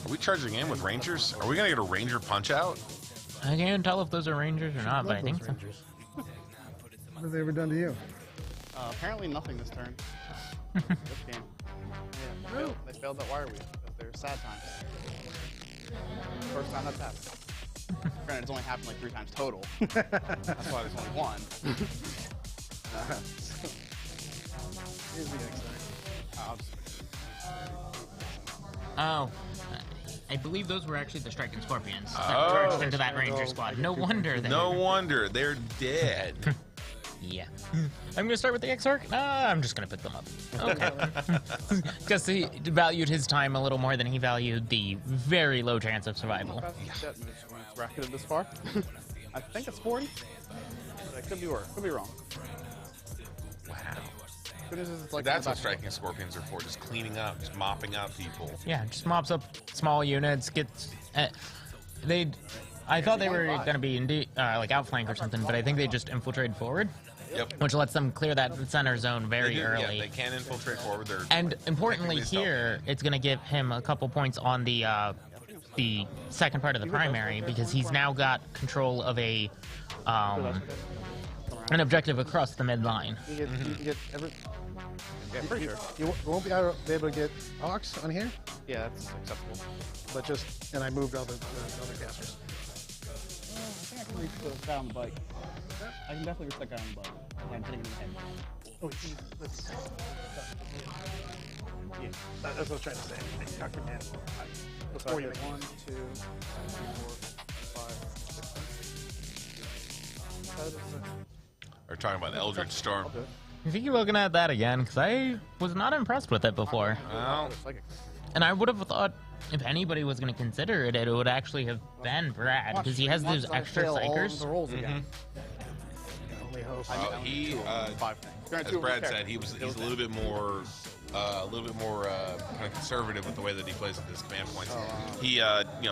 Are we charging in with Rangers? Are we going to get a Ranger punch out? I can't even tell if those are Rangers or not, but I think so. What have they ever done to you? Apparently nothing this turn. This game. Yeah, they failed that wire wheel. They're sad times. First time that's happened. Granted, it's only happened like 3 times total. That's why there's only 1. Here's the X-Ray. Oh. I believe those were actually the Striking Scorpions that Oh. charged into that Ranger squad. No wonder they're dead. Yeah. I'm gonna start with the Exarch? I'm just gonna pick them up. Okay. Because he valued his time a little more than he valued the very low chance of survival. Bracketed this far. I think it's 40. But I could be wrong. Could be wrong. Wow. Like That's what Striking Scorpions are for, just cleaning up, just mopping up people. Yeah, just mops up small units, gets... I thought they were going to be like outflank or something, but I think they just infiltrate forward. Yep. Which lets them clear that center zone very early. Yeah, they can infiltrate forward. And importantly here, it's going to give him a couple points on the second part of the primary, because he's now got control of an objective across the midline. You get every... Yeah, pretty sure. You won't be able to get Ox on here? Yeah, that's acceptable. But just... And I moved all the other casters. I think I can reach the guy on the bike. I can definitely reach that guy on the bike. I'm hitting him in the head. Oh, let's... Yeah, that's what I was trying to say. Dr. Man. Before you make 1, 2, 3, 4, 5, 6. We're talking about Eldritch Storm. I think you're looking at that again, because I was not impressed with it before. Well, and I would have thought if anybody was going to consider it, it would actually have been Brad, because he has those extra psychers. As Brad said, he's a little bit more kind of conservative with the way that he plays with his command points. He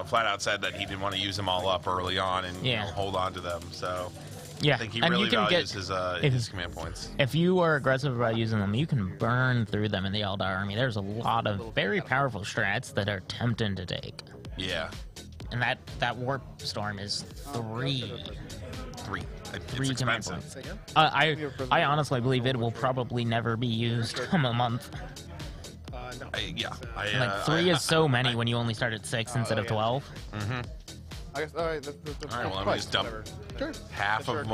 flat out said that he didn't want to use them all up early on and hold on to them. So yeah, I think he and really you can values get, his command points. If you are aggressive about using them, you can burn through them in the Eldar army. There's a lot of very powerful strats that are tempting to take. Yeah. And that warp storm is 3. 3 command points. I honestly believe it will probably never be used in a month. Yeah. 3 is so many when you only start at 6 instead of 12. I I guess. All right. The All right, well, let me price, just dump whatever. half Sure. of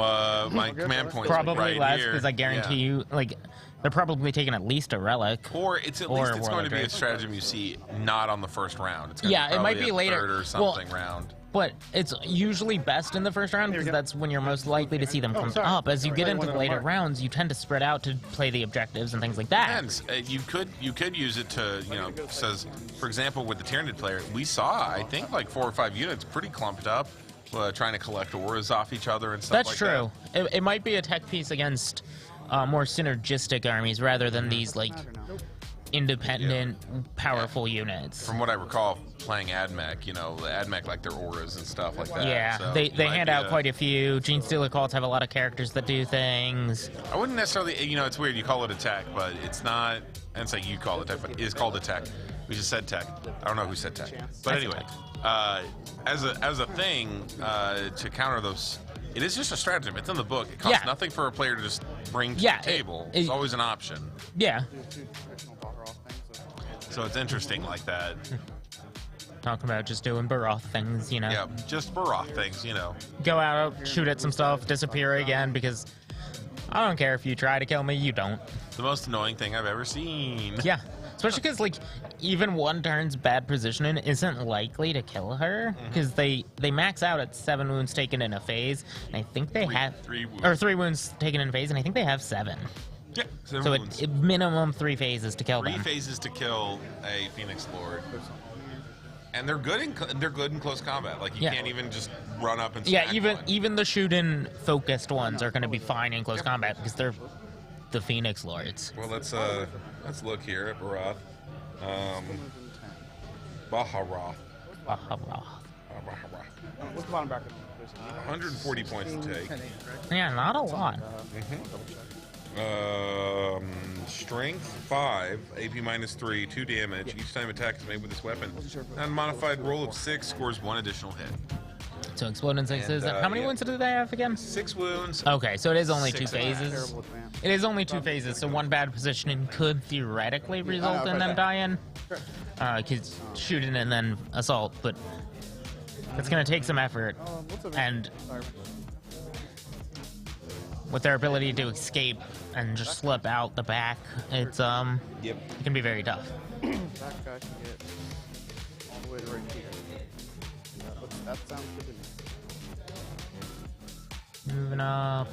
my Okay, command whatever. points Probably right less here. because I guarantee Yeah. you, like, they're probably taking at least a relic. Or it's at or least a it's going to be a warlord. stratagem you see not on the first round. It's going Yeah, to it might be a later. third or Well, something round. But it's usually best in the first round because that's when you're most likely to see them come up. As you get into the later rounds, you tend to spread out to play the objectives and things like that. Depends. You could use it to, says, for example, with the Tyrannid player, we saw, I think, like 4 or 5 units pretty clumped up, trying to collect auras off each other and stuff That's like true. It might be a tech piece against more synergistic armies rather than these, like, independent, powerful units. From what I recall, playing AdMech, the AdMech like their auras and stuff like that. Yeah, So they it might hand be out quite a few. Gene Stealer cults have a lot of characters that do things. I wouldn't necessarily, it's weird, you call it a tech, but it's not, and it's like you call it tech, but it is called a tech. We just said tech. I don't know who said tech. But anyway, as a thing, to counter those, it is just a stratagem. It's in the book. It costs nothing for a player to just bring to the table. It's always an option. Yeah. So it's interesting like that. Talking about just doing Baroth things, Yeah, just Baroth things, Go out, shoot at some stuff, disappear again, because I don't care if you try to kill me, you don't. The most annoying thing I've ever seen. Yeah, especially because, like, even one turn's bad positioning isn't likely to kill her, because they max out at 7 wounds taken in a phase, and I think they have... 3 wounds. Or 3 wounds taken in a phase, and I think they have 7. Yeah, 7 so wounds. it minimum 3 phases to kill 3 them. phases to kill a Phoenix Lord. And they're good in close combat. Like you can't even just run up and smack even the shooting focused ones are going to be fine in close combat because they're the Phoenix Lords. Well, let's look here at Barath. Baharath. What's the bottom bracket? 140 points to take. Yeah, not a lot. Strength 5, AP -3, 2 damage. Each time attack is made with this weapon. Unmodified roll of 6 scores 1 additional hit. So exploding 6s. How many wounds do they have again? 6 wounds. Okay, so it is only 2 6 phases. It is only 2 phases, so one bad positioning could theoretically result in them dying. Because shooting and then assault, but it's going to take some effort. And with their ability to escape and just slip out the back, it's it can be very tough. That guy can get all the way to right here. That sounds good to me. Moving up.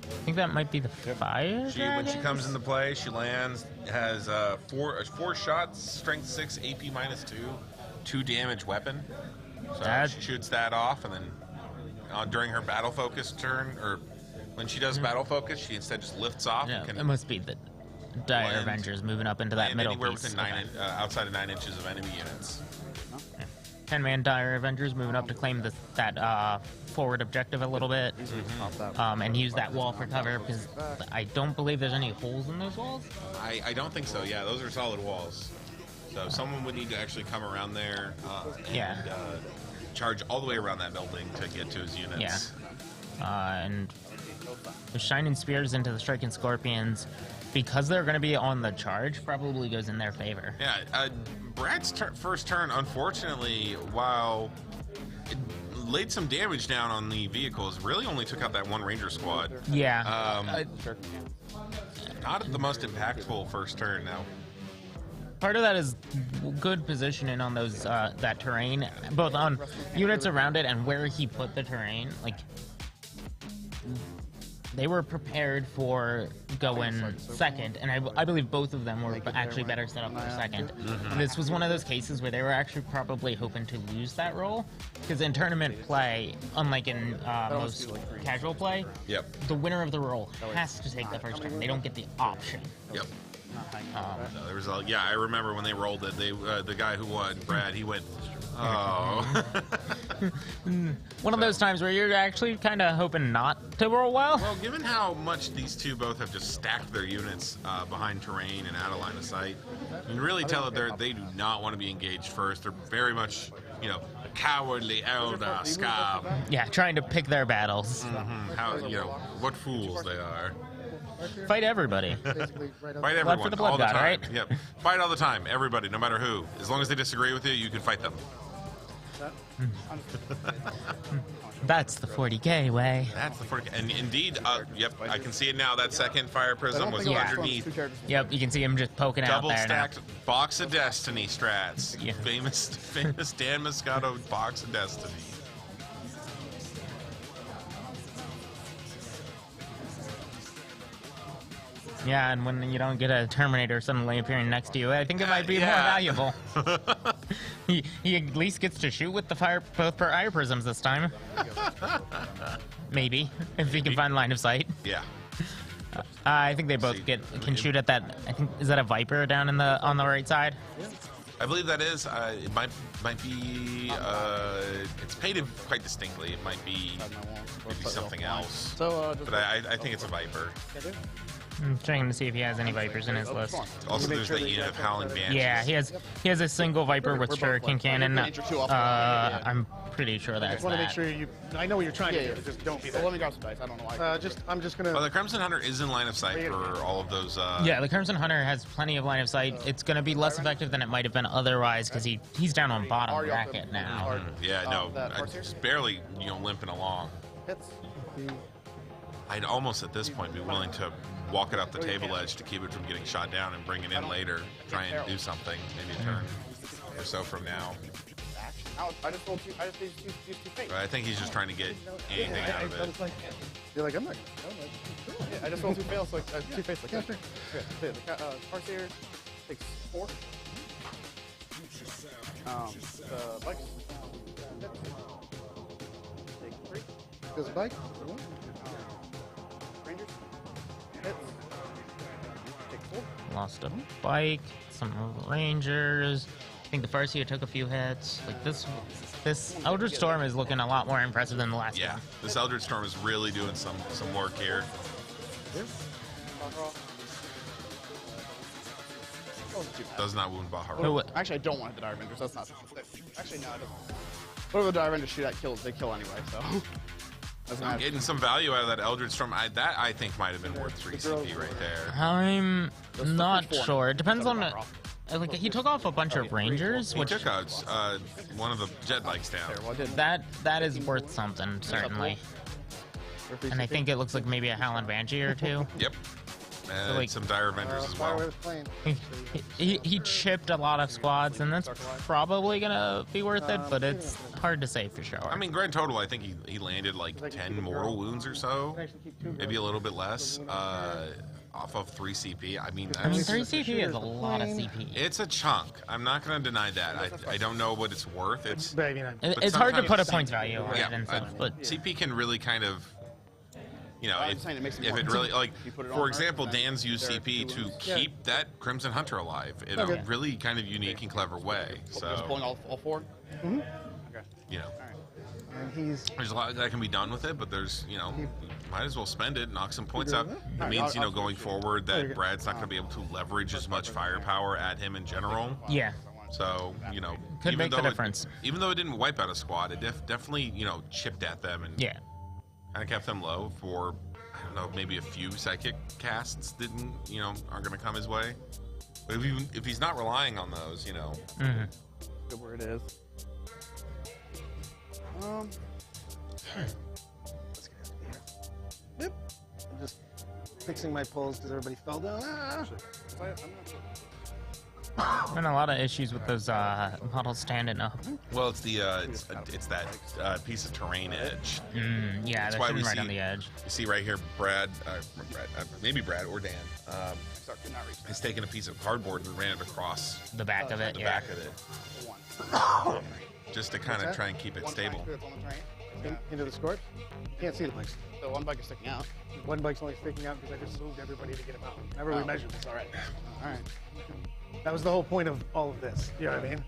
I think that might be the fire. When she comes into play, she lands, has 4 shots, strength 6, AP -2, 2 damage weapon. So she shoots that off, and then during her battle focus turn, or when she does battle focus, she instead just lifts off. Yeah, and can it must be the Dire land- Avengers moving up into that land middle anywhere piece. within outside of 9 inches of enemy units. 10-man Dire Avengers moving up to claim that forward objective a little bit, and use that wall for cover because I don't believe there's any holes in those walls. I don't think so. Yeah, those are solid walls. So someone would need to actually come around there and charge all the way around that building to get to his units. Yeah. And the Shining Spears into the Striking Scorpions, because they're going to be on the charge, probably goes in their favor. Yeah, Brad's first turn, unfortunately, while it laid some damage down on the vehicles, really only took out that one Ranger squad. Yeah. Not the most impactful first turn now. Part of that is good positioning on those that terrain, both on units around it and where he put the terrain. Like, they were prepared for going second, and I believe both of them were actually better set up for second. This was one of those cases where they were actually probably hoping to lose that role, because in tournament play, unlike in most casual play, the winner of the role has to take the first turn. They don't get the option. Yep. No, there was I remember when they rolled it. The guy who won, Brad, he went, oh. One of those times where you're actually kind of hoping not to roll well. Well, given how much these two both have just stacked their units behind terrain and out of line of sight, you can really tell that they do not want to be engaged first. They're very much, a cowardly elder scum. Yeah, trying to pick their battles. How, what fools they are. Fight everybody. Basically, right Fight Blood everyone for the blood all the god, time. right? Yep. Fight all the time. Everybody, no matter who. As long as they disagree with you, you can fight them. That's the 40k way. That's the 40. And indeed, yep, I can see it now. That second fire prism was Yeah. underneath. Yep, you can see him just poking Double out there now. stacked Box of Destiny strats. Yeah. Famous Dan Moscato Box of Destiny. Yeah, and when you don't get a Terminator suddenly appearing next to you, I think it might be more valuable. he at least gets to shoot with the both fire prisms this time. Maybe, if he can find line of sight. Yeah. I think they both can shoot at that. I think is that a Viper down in on the right side? I believe that is. It might be. It's painted quite distinctly. It might be maybe something else. But I think it's a Viper. I'm trying to see if he has any Vipers in his list. Also, there's the Ian of Howling Banshees. Yeah, he has a single Viper with Shuriken Cannon. I'm pretty sure that's I just want to make that. sure you. I know what you're trying to do. Just don't be there. Let me grab some dice. I don't know why. I'm just gonna. Well, the Crimson Hunter is in line of sight for all of those. Yeah, the Crimson Hunter has plenty of line of sight. It's going to be less effective than it might have been otherwise because he's down on bottom bracket now. Yeah, no, just barely, limping along. I'd almost at this point be willing to walk it up the table edge to keep it from getting shot down and bring it in later, try and do something, maybe a turn or so from now. I just used two face. But I think he's just trying to get anything out of it. You're like, I'm not. Yeah, I just rolled two fails, like two face like that. The Farseer takes 4. The bikes take 3. Goes bike. Rangers hits. Take 4. Lost a bike, some Rangers. I think the Farseer took a few hits. Like this Eldritch Storm is looking a lot more impressive than the last one. Yeah, this Eldritch Storm is really doing some work here. Does not wound Bahar. Actually, I don't want the Dire Avengers. That's not. Actually, no, I don't. Whatever the Dire Avengers shoot at kills, they kill anyway. So. I'm getting some value out of that Eldritch Storm. That I think might have been worth 3 CP right there. I'm not sure. It depends on. Like he took off a bunch of Rangers, He which took out one of the jet bikes down. that is worth something certainly. And I think it looks like maybe a Howland Banshee or two. Yep. So, like, some Dire Avengers as well. He chipped a lot of squads, and that's probably gonna be worth it, but it's hard to say for sure. I mean, grand total, I think he landed like 10 mortal wounds or so, maybe a little bit less, off of 3 CP. I mean, 3 CP is a lot of CP. It's a chunk. I'm not going to deny that. I don't know what it's worth. It's hard to put a points value on it yeah, and stuff, but CP can really kind of. If it really, like, for example, Dan's used CP to keep that Crimson Hunter alive in a really kind of unique and clever way. So, just pulling all 4? Mm-hmm. Okay. And there's a lot that can be done with it, but there's, might as well spend it, knock some points out. It means, going forward that Brad's not going to be able to leverage as much firepower at him in general. Yeah. So, could make the difference. Even though it didn't wipe out a squad, it definitely, chipped at them and kind of kept them low for, I don't know, maybe a few psychic casts didn't, aren't going to come his way. But if he's not relying on those, Mm-hmm. Good where it is. Let's get out of here. Yep. I'm just fixing my pulls because everybody fell down. And a lot of issues with those models standing up. Well, it's the it's that piece of terrain edge. Yeah, that's why we right see, on the edge. You see right here, maybe Brad or Dan, has taken a piece of cardboard and ran it across the back of it. The back of it, just to kind of try and keep it stable. Into the scorch? You can't see the bikes. So one bike is sticking out. One bike's only sticking out because I just moved everybody to get him out. Remember, we measured this already. All right. That was the whole point of all of this. You know what I mean?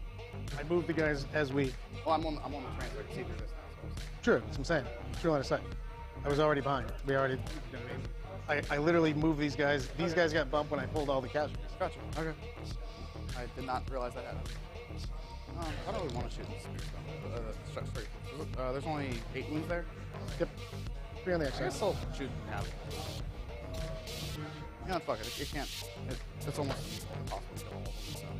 I moved the guys as we. Well, I'm on the train, so I can see through this now. So. True, that's what I'm saying. True line of sight. I was already behind. We already. You know what I mean? I literally moved these guys. These guys got bumped when I pulled all the casualties. Gotcha. Okay. I did not realize that happened. I don't really want to shoot this spear. There's only 8 wounds there. Yep. 3 on the X. I guess I'll shoot half. Yeah, fuck it. It can't. It's almost impossible to kill all of them.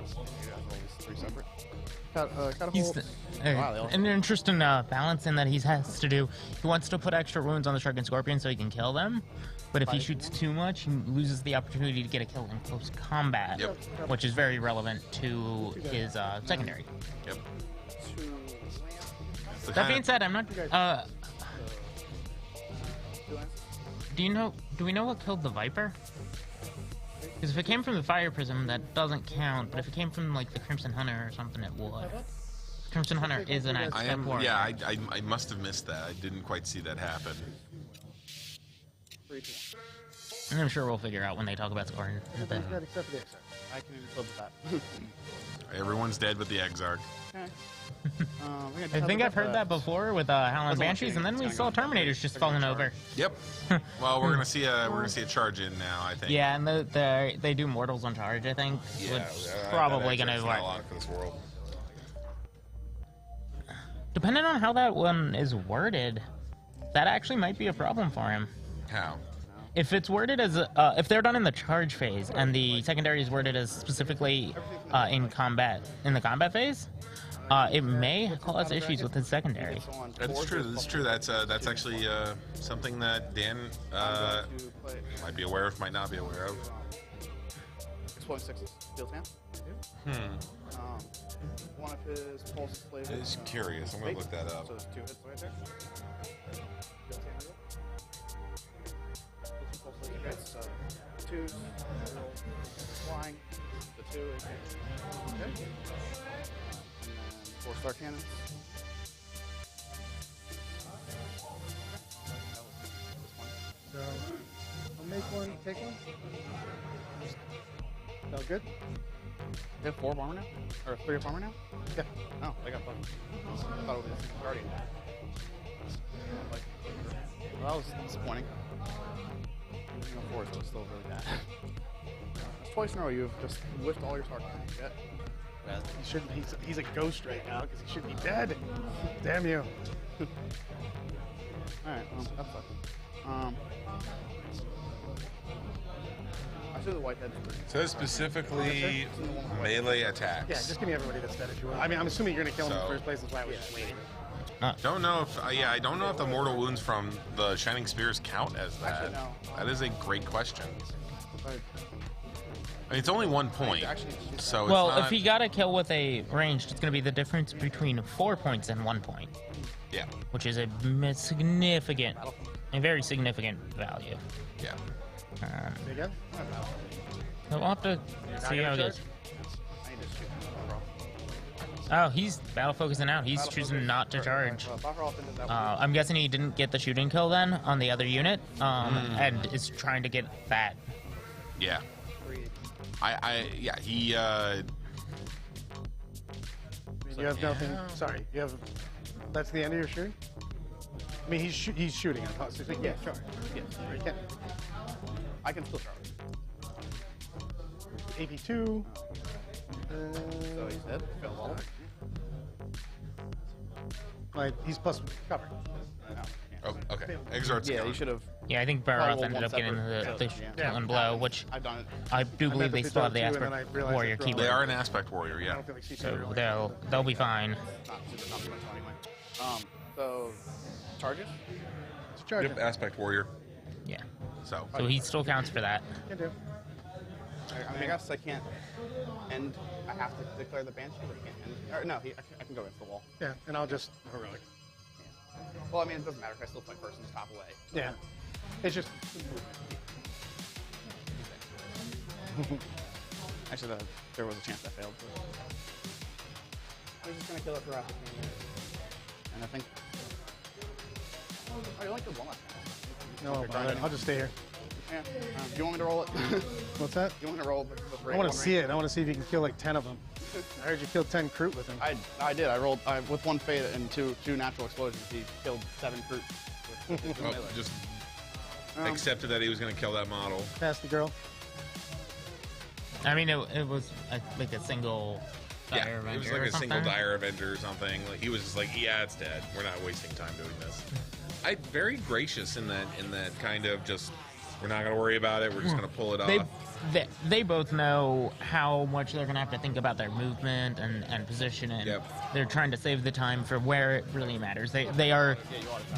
So. You guys roll these 3 separate. Got a He's whole. Wow, they all- an interesting balance in that he has to do. He wants to put extra wounds on the Shark and Scorpion so he can kill them. But if he shoots too much, he loses the opportunity to get a kill in close combat, which is very relevant to his secondary. Yep. That being said, I'm not. Do we know what killed the Viper? Because if it came from the Fire Prism, that doesn't count. But if it came from like the Crimson Hunter or something, it would. Crimson Hunter is an aspect warrior. Yeah, I must have missed that. I didn't quite see that happen. 3, 2, 1. And I'm sure we'll figure out when they talk about scoring. Everything's good except for the Exarch. I can even live with that. Everyone's dead with the Exarch. Okay. I think I've heard that before with Howling Banshees, and then we saw Terminators just falling over. Yep. Well, we're gonna see a charge in now, I think. Yeah, and they do Mortals on charge, I think. Yeah, which is probably gonna not work. a lot for this world. Depending on how that one is worded, that actually might be a problem for him. How? If it's worded as if they're done in the charge phase and the secondary is worded as specifically in the combat phase, it may cause issues with his secondary. That's true. That's true. That's actually something that Dan might be aware of, might not be aware of. 6.6 field hand. One of his pulse flavors. It's curious. I'm gonna look that up. So there's 2 hits right there. It's 2s, flying, the 2 is okay. And then 4 star cannons. So, I'll make one, take one. Sound good? They have 4 of armor now? Or 3 of armor now? Yeah. Oh, they got both. I thought it was Guardian. Like, well, that was disappointing. 4 is still really bad. It's twice in a row you've just whiffed all your targets. Yeah. He shouldn't. He's a ghost right now because he should be dead. Damn you. Alright, well, that sucks. I see the white head. So specifically melee attacks. Yeah, just give me everybody that's dead if you want. I mean, I'm assuming you're gonna kill him in the first place. That's why I was just waiting. Don't know if I don't know if the mortal wounds from the Shining Spears count as that. Actually, no. That is a great question. I mean, it's only 1 point, so it's Well, not... if he got a kill with a ranged, it's going to be the difference between 4 points and 1 point. Yeah. Which is a very significant value. Yeah. Say again? So we'll have to see how it goes. I need to shoot him. Oh, he's battle focusing out. He's choosing not to charge. I'm guessing he didn't get the shooting kill then on the other unit, and is trying to get that. Yeah. He. You have nothing. Sorry, you have. That's the end of your shooting. I mean, he's shooting. So yeah, charge. Yeah, you can. I can still charge. AP2. So he's dead. Failed all. Like he's plus cover. Oh, okay. Exarch's Yeah, gone. you should have. Yeah, I think Baroth ended up getting the killing blow, which I do believe they still have the Aspect Warrior keeper. They are an Aspect Warrior, yeah. So they'll be fine. Not super consequential anyway. So charges. It's charging. Yep, Aspect Warrior. Yeah. So he still counts for that. Can do. I mean, I guess I can't end. I have to declare the Banshee, but I can't end. Or, no, I can go against the wall. Yeah, and I'll just heroic. Well, I mean, it doesn't matter. I still fight first and just hop away. Yeah. It's just. Actually, there was a chance I failed. But I was just gonna kill it for after. And I think. Oh, you only killed one last time. No, I'll just stay here. Yeah. Do you want me to roll it? What's that? You want me to roll the I want to see it. I want to see if you can kill like 10 of them. I heard you killed 10 Kroot with him. I did. I rolled with 1 fade and two natural explosions. He killed 7 Kroot. Oh, just accepted that he was going to kill that model. Pass the girl. I mean, it was like a single Dire Yeah, it was Avenger like or a single something. Dire Avenger or something. Like, he was just like, yeah, it's dead. We're not wasting time doing this. Very gracious in that kind of just, we're not gonna worry about it. We're just gonna pull it off. They both know how much they're gonna have to think about their movement and position, and they're trying to save the time for where it really matters. They are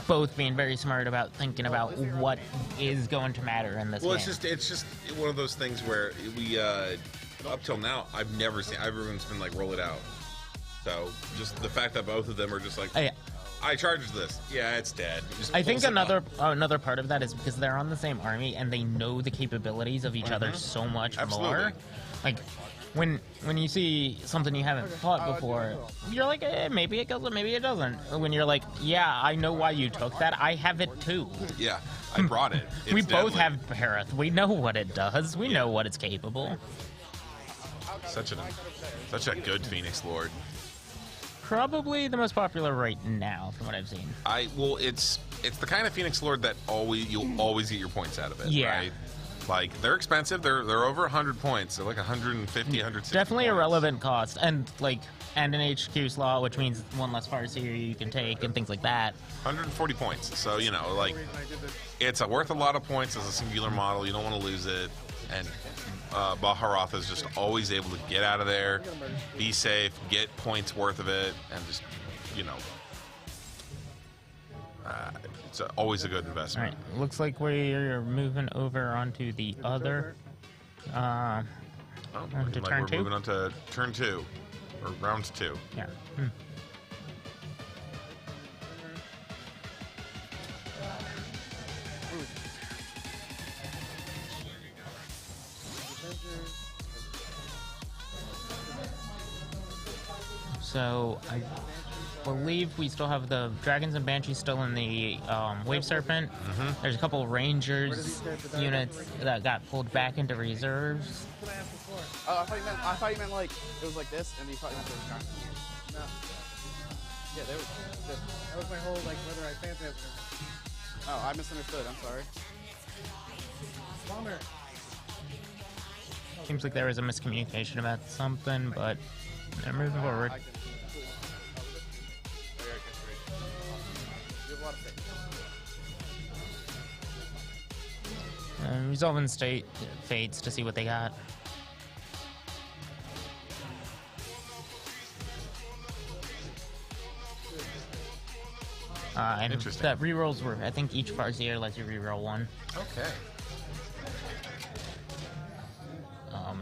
both being very smart about thinking about what is going to matter in this Well, game. it's just one of those things where we up till now I've never seen everyone's been like roll it out. So just the fact that both of them are just like, I charged this. Yeah, it's dead. Just I think pulls it another up. part of that is because they're on the same army and they know the capabilities of each other so much more. Like when you see something you haven't fought before, you're like, maybe it goes, maybe it doesn't. When you're like, yeah, I know why you took that. I have it too. Yeah, I brought it. It's We both deadly. have Parath. We know what it does. We know what it's capable. Such a good Phoenix Lord. Probably the most popular right now, from what I've seen. It's the kind of Phoenix Lord that you'll always get your points out of it. Yeah. Right? Like they're expensive. They're over 100 points. They're like 150, 160. Definitely points. a relevant cost, and an HQ slot, which means one less fire seer you can take, and things like that. 140 points. So it's worth a lot of points as a singular model. You don't want to lose it, and Baharoth is just always able to get out of there, be safe, get points worth of it, and just it's always a good All investment. right, looks like we're moving over onto the other. Onto Looking like turn we're 2. moving on to turn 2 or round 2. Yeah. So I believe we still have the dragons and banshees still in the wave serpent. There's a couple rangers units that got pulled back into reserves. Oh, I thought you meant like it was like this, and you thought you meant it was giant. No. Yeah, they were. That was my whole whether I phantasm. Oh, I misunderstood. I'm sorry. Bomber. Seems like there was a miscommunication about something, but they're moving forward. Resolving state fates to see what they got. And Interesting. that rerolls were, I think each Farseer lets you reroll one. Okay.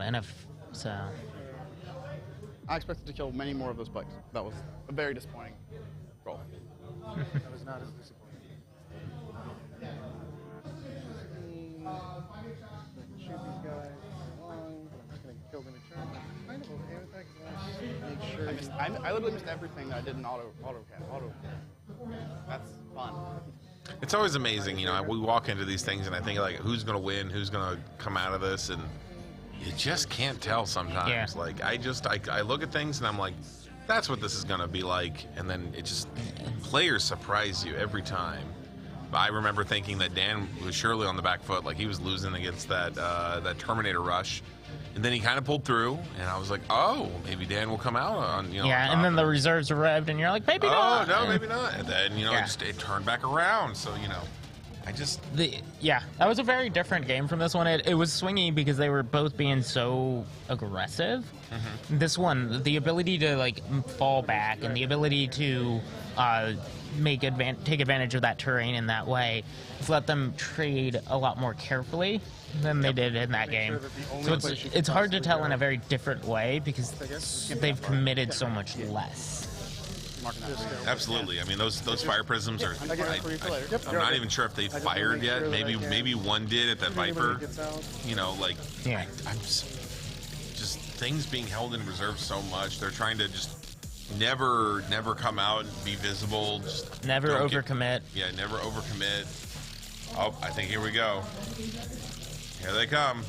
And if so, I expected to kill many more of those spikes. That was a very disappointing roll. That was not as disappointing. Shoot these guys along. I'm just gonna kill them in turn. I'm kind of okay with that because I want to make sure. I literally missed everything that I did in auto. That's fun. It's always amazing, we walk into these things and I think like, who's going to win, who's going to come out of this, and you just can't tell sometimes. Yeah. Like I look at things and I'm like, that's what this is going to be like, and then it just, players surprise you every time. I remember thinking that Dan was surely on the back foot, like he was losing against that Terminator rush. And then he kind of pulled through, and I was like, "Oh, maybe Dan will come out on yeah, and then the reserves arrived, and you're like, maybe not. Oh no, maybe not." And then it turned back around. So that was a very different game from this one. It was swingy because they were both being so aggressive. This one, the ability to fall back and the ability to take advantage of that terrain in that way, has let them trade a lot more carefully than they did in that game. So it's hard to tell in a very different way because they've committed so much less. Absolutely. I mean, those fire prisms are. I'm not even sure if they fired yet. Maybe one did at that Viper. I'm just things being held in reserve so much. They're trying to just never come out and be visible. Just never overcommit. Never overcommit. Oh, I think here we go. Here they come.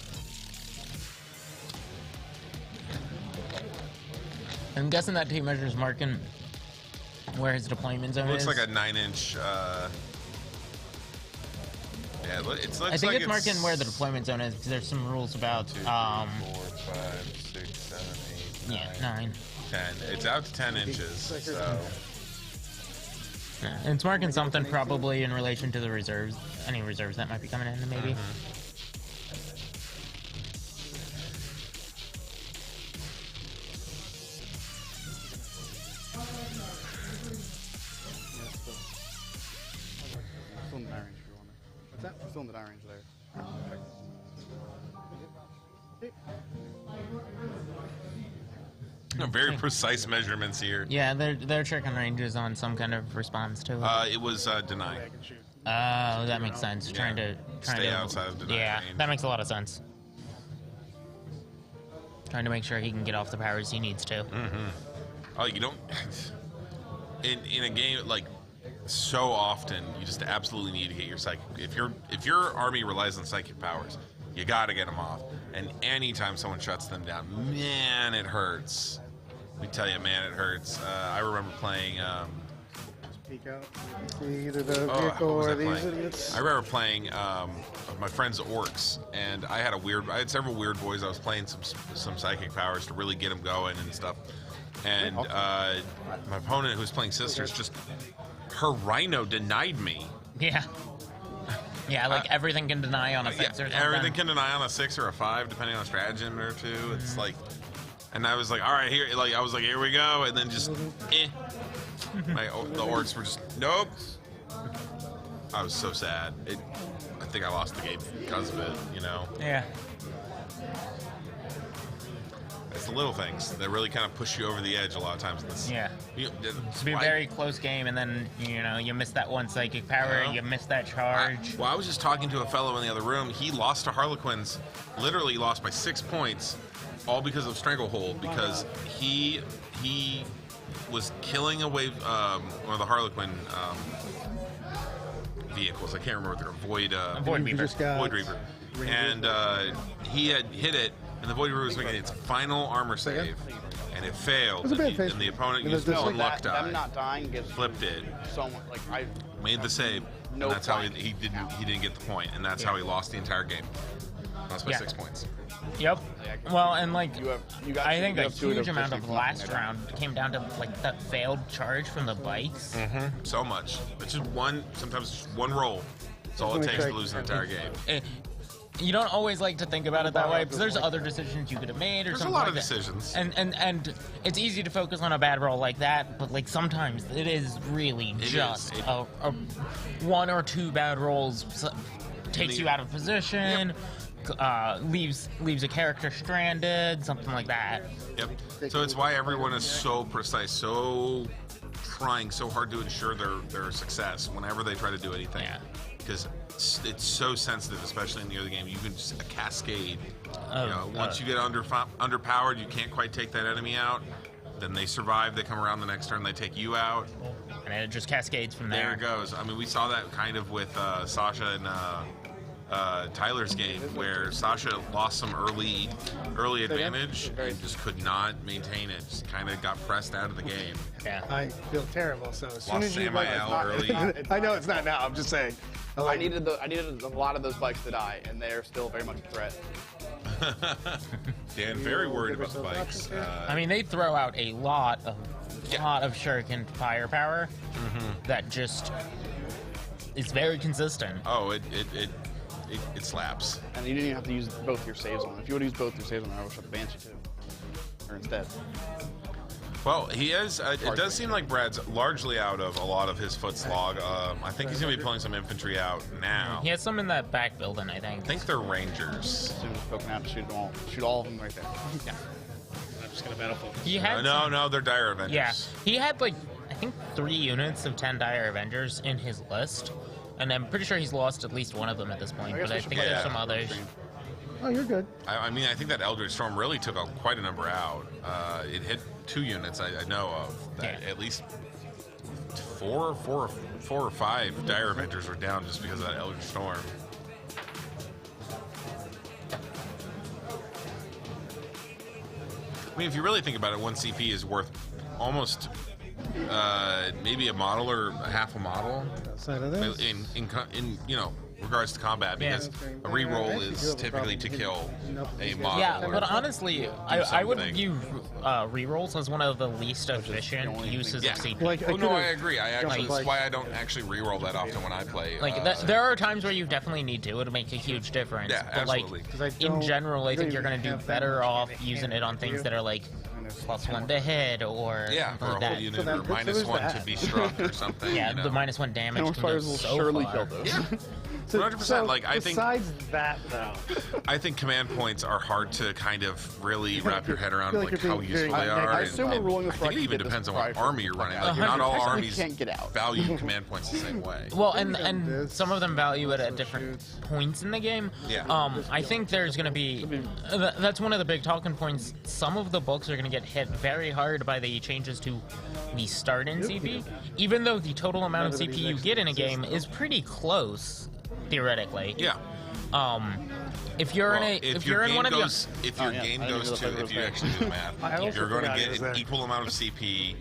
I'm guessing that tape measure is marking where his deployment zone Looks is. like a 9-inch. I think it's marking where the deployment zone is because there's some rules about. 2, 3, 4, 5, 6, 7, 8, 9. Yeah, 9. 10. It's out to 10 inches. So Yeah, and it's marking something probably in relation to the reserves, any reserves that might be coming in, maybe. Still in the die range if you want it. What's that? Still in the die range there. very precise measurements here. Yeah, they're checking ranges on some kind of response to it. It was deny. Oh, that makes sense. Trying to Stay outside of deny Yeah, range. that makes a lot of sense. Trying to make sure he can get off the powers he needs to. Oh, you don't. In a game like so often, you just absolutely need to get your psychic. If your army relies on psychic powers, you got to get them off. And anytime someone shuts them down, man, it hurts. Let me tell you, man, it hurts. I remember playing. Peek out. See either the what vehicle was or I these playing? idiots. I remember playing my friend's orcs, and I had several weird boys. I was playing some psychic powers to really get them going and stuff. And my opponent, who was playing sisters, just her rhino denied me. Yeah. Yeah, like everything can deny on a 6 or something. Everything can deny on a 6 or a 5, depending on stratagem or two. It's like, and I was like, all right, here, like I was like, here we go, and then just, the orcs were just, nope. I was so sad. I think I lost the game because of it, you know. Yeah. It's the little things that really kind of push you over the edge a lot of times in this. Yeah. It's be a very close game, and then, you miss that one psychic power, you miss that charge. I was just talking to a fellow in the other room. He lost to Harlequins, literally lost by 6 points, all because of Stranglehold, because he was killing away one of the Harlequin vehicles. I can't remember what they're Void Reaver. Void Reaver. And he had hit it, and the Void Reaver was making its final armor save, and it failed. It was a bad face. And the opponent You know, used just one like luck die. Them not dying gives Flipped it. so much. Like I Made the save. No and that's how point. he didn't get the point, and that's how he lost the entire game. Lost by 6 points. Yep. Well, and like, I think you a have two of huge them amount of pushing last something round came down to like that failed charge from the bikes. So much. It's just sometimes just one roll. That's all it takes to lose an entire game. You don't always like to think about it that way, because there's other decisions you could have made, or There's something a lot like of that. decisions. And it's easy to focus on a bad roll like that, but like sometimes it is really just a one or two bad rolls takes you out of position, leaves a character stranded, something like that. Yep. So it's why everyone is so precise, so trying so hard to ensure their success whenever they try to do anything. Because it's so sensitive, especially in the early game. You can just a cascade. Once you get underpowered, you can't quite take that enemy out. Then they survive. They come around the next turn. They take you out, and it just cascades from there. There it goes. I mean, we saw that kind of with Sasha and Tyler's game, where Sasha lost some early advantage and just could not maintain it. Just kind of got pressed out of the game. Yeah. I feel terrible. So as soon Lost as you Samael early. I know it's not now. I'm just saying. I needed a lot of those bikes to die, and they're still very much a threat. Dan, very worried about the bikes. I mean, they throw out a lot of shuriken firepower that just is very consistent. Oh, it slaps. And you didn't even have to use both your saves on. If you would have used both your saves on, I would have shot the Banshee too, or instead. Well, he is. It does seem like Brad's largely out of a lot of his foot slog. I think he's going to be pulling some infantry out now. He has some in that back building, I think. I think they're Rangers. As soon as poking out, shoot all of them right there. Yeah. I'm just going to battle focus. He had no, they're Dire Avengers. Yeah, he had like I think 3 units of 10 Dire Avengers in his list, and I'm pretty sure he's lost at least one of them at this point. But I think there's some others. Oh, you're good. I mean, I think that Eldritch Storm really took quite a number out. It hit 2 units I know of. That at least four or five Dire Avengers were down just because of that Eldritch Storm. I mean, if you really think about it, 1 CP is worth almost maybe a model or half a model. Outside of this. In regards to combat, because a reroll is typically to kill a model. Yeah, or but honestly, I would something. view rerolls as one of the least efficient uses of CPU. Oh no, I agree. I actually that's why I don't actually reroll that often when I play. There are times where you definitely need to. It'll make a huge difference. Yeah, but absolutely. in general, I think you're going to do better off using it on things that are like +1 to hit or yeah, something or a like whole that. unit, or -1 to be struck or something. Yeah, you know? the -1 damage can go so surely far. kill those. Yeah. 100%. Like I think. Besides that, though, I think command points are hard to kind of really wrap your head around like how useful they are. I assume we're ruling I this think right. it even depends on what army you're running. Like not all armies value command points the same way. Well, and some of them value it at different points in the game. Yeah. I think there's going to be that's one of the big talking points. Some of the books are going to get hit very hard by the changes to the start in CP, even though the total amount of CP you get in a game is pretty close theoretically. Yeah. If you're in a if you're in one of the if your game goes to if you actually do the math, you're going to get an equal amount of CP.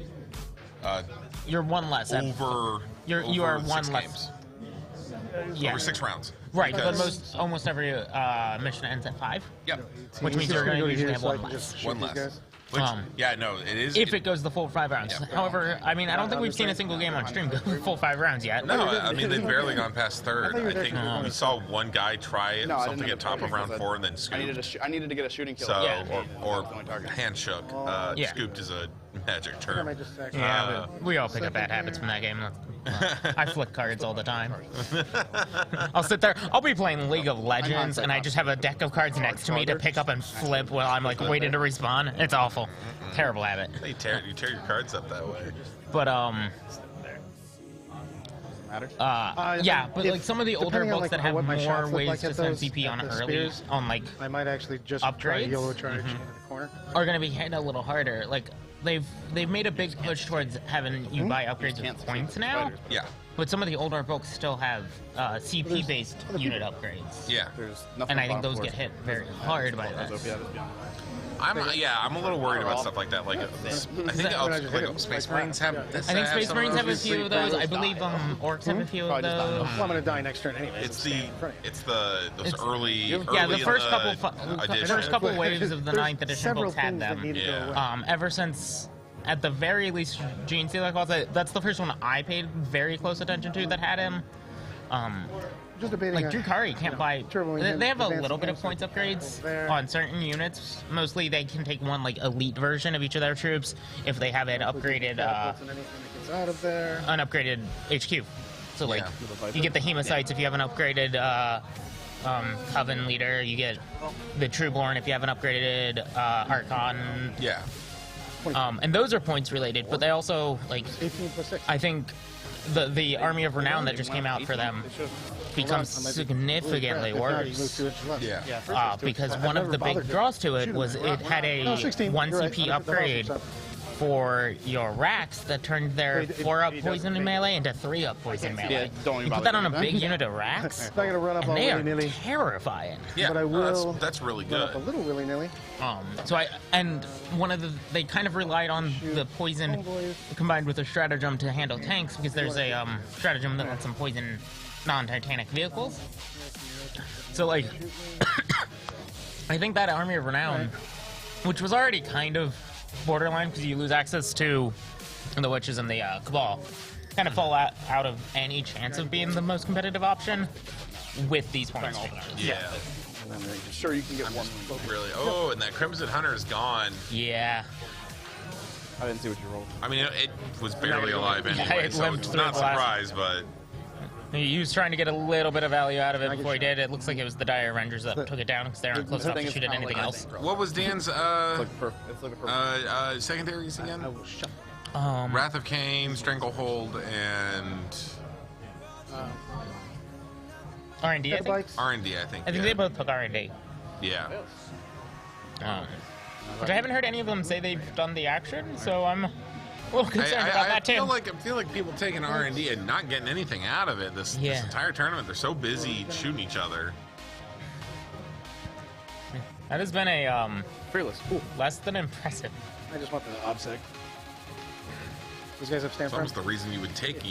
You're one less. Over. You are one 6 less. games. Yeah. Over 6 rounds. Right, but Because- almost every mission ends at 5. Yep. Which means you're going to usually have one less. One less. Which, yeah, no, it is. If it goes the full 5 rounds. Yeah. However, I mean, I don't think we've seen a single game on stream go the full 5 rounds yet. No, I mean they've barely gone past third. I think we saw one guy try it, No, I something didn't at top of round 4 and then I scooped. needed to get a shooting kill. So, Yeah. or hand shook. Yeah. Scooped is a magic term. Yeah, but we all pick up bad habits from that game. I flick cards all the time. I'll sit there. I'll be playing League of Legends, and I just have a deck of cards next to me to pick up and flip while I'm like waiting to respawn. It's awful. Terrible habit. You tear your cards up that way. But yeah, but like some of the older depending on, books like, that have what my more shots look ways like to at send those- CP on at the early, spears, on like I might actually just try upgrades, yellow charge into the corner. are going to be hit a little harder. Like they've made a big push towards having you buy upgrades with points now. Yeah. But some of the older books still have CP-based unit upgrades. Yeah. And I think those get hit very hard by that. I'm a little worried about stuff like that. Like, I think Space Marines have. I think Space Marines have a few of those. I believe Orcs have a few of those. Well, I'm gonna die next turn anyway. It's those early. Yeah, the early first in couple edition. first couple waves of the 9th edition several books had things that them. need to go away. Ever since, at the very least, Gene Steeler calls it. That's the first one I paid very close attention to that had him. Just debating Like on, Drukari can't buy. They have a advanced little bit of enhancement points upgrades there. on certain units. Mostly, they can take one like elite version of each of their troops if they have an upgraded, Catapults and anything that gets out of there. unupgraded HQ. So like, you get the Hemocytes if you have an upgraded Coven leader. You get the Trueborn if you have an upgraded Archon. Yeah. And those are points related, but they also like. 18 plus 6. I think the Army of Renown that just came out for them becomes significantly worse. Yeah. Because one of the big draws to it was it had a 1 CP upgrade for your racks that turned their 4-up poison in melee into 3-up poison melee. You put that on a big unit of racks, I'm not gonna run up all and they are willy-nilly, terrifying. Yeah. but I will That's really run up good. a little willy-nilly. They kind of relied on the poison combined with a stratagem to handle tanks because there's a stratagem that lets them poison non-Titanic vehicles. So like, I think that Army of Renown, which was already kind of borderline because you lose access to the Witches and the Cabal, kind of fall out of any chance of being the most competitive option with these points changes. Yeah. Sure, you can get one. Really. Oh, and that Crimson Hunter is gone. Yeah. I didn't see what you rolled. I mean, it was barely alive Yeah, anyway, it so limped it's through not the last- surprised, but. He was trying to get a little bit of value out of it before he did. It looks like it was the Dire Rangers that took it down because they aren't close enough to shoot at anything else. What was Dan's secondaries again? Wrath of Cain, Stranglehold, and R&D, I think. R&D, I think. I think they both took R&D. Yeah. Which I haven't heard any of them say they've done the action, so I'm a little concerned about that too. I feel like people taking R&D and not getting anything out of it this entire tournament. They're so busy shooting each other. That has been a fearless, less than impressive. I just want the OBSEC. These guys have stand It's firm. almost the reason you would take,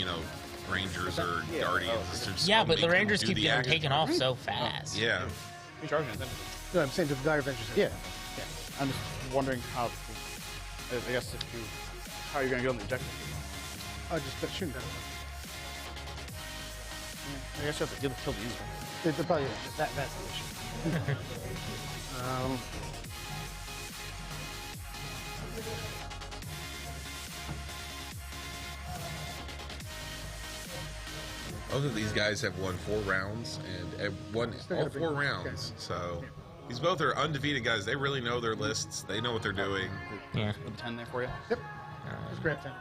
Rangers or Guardians. It's just Yeah, so but they the can Rangers do keep the getting action. taken off so fast. Yeah. He's charging at them. No, I'm saying to the Dire Avengers. Yeah. I'm just wondering how. I guess if you, how you're gonna get on the objective. I just put shooting down. I guess you have to kill the user. They're probably that's the issue. Both of these guys have won 4 rounds and won all 4 rounds. So these both are undefeated guys. They really know their lists. They know what they're doing. Yeah. With the 10 there for you. Yep. Just grab 10.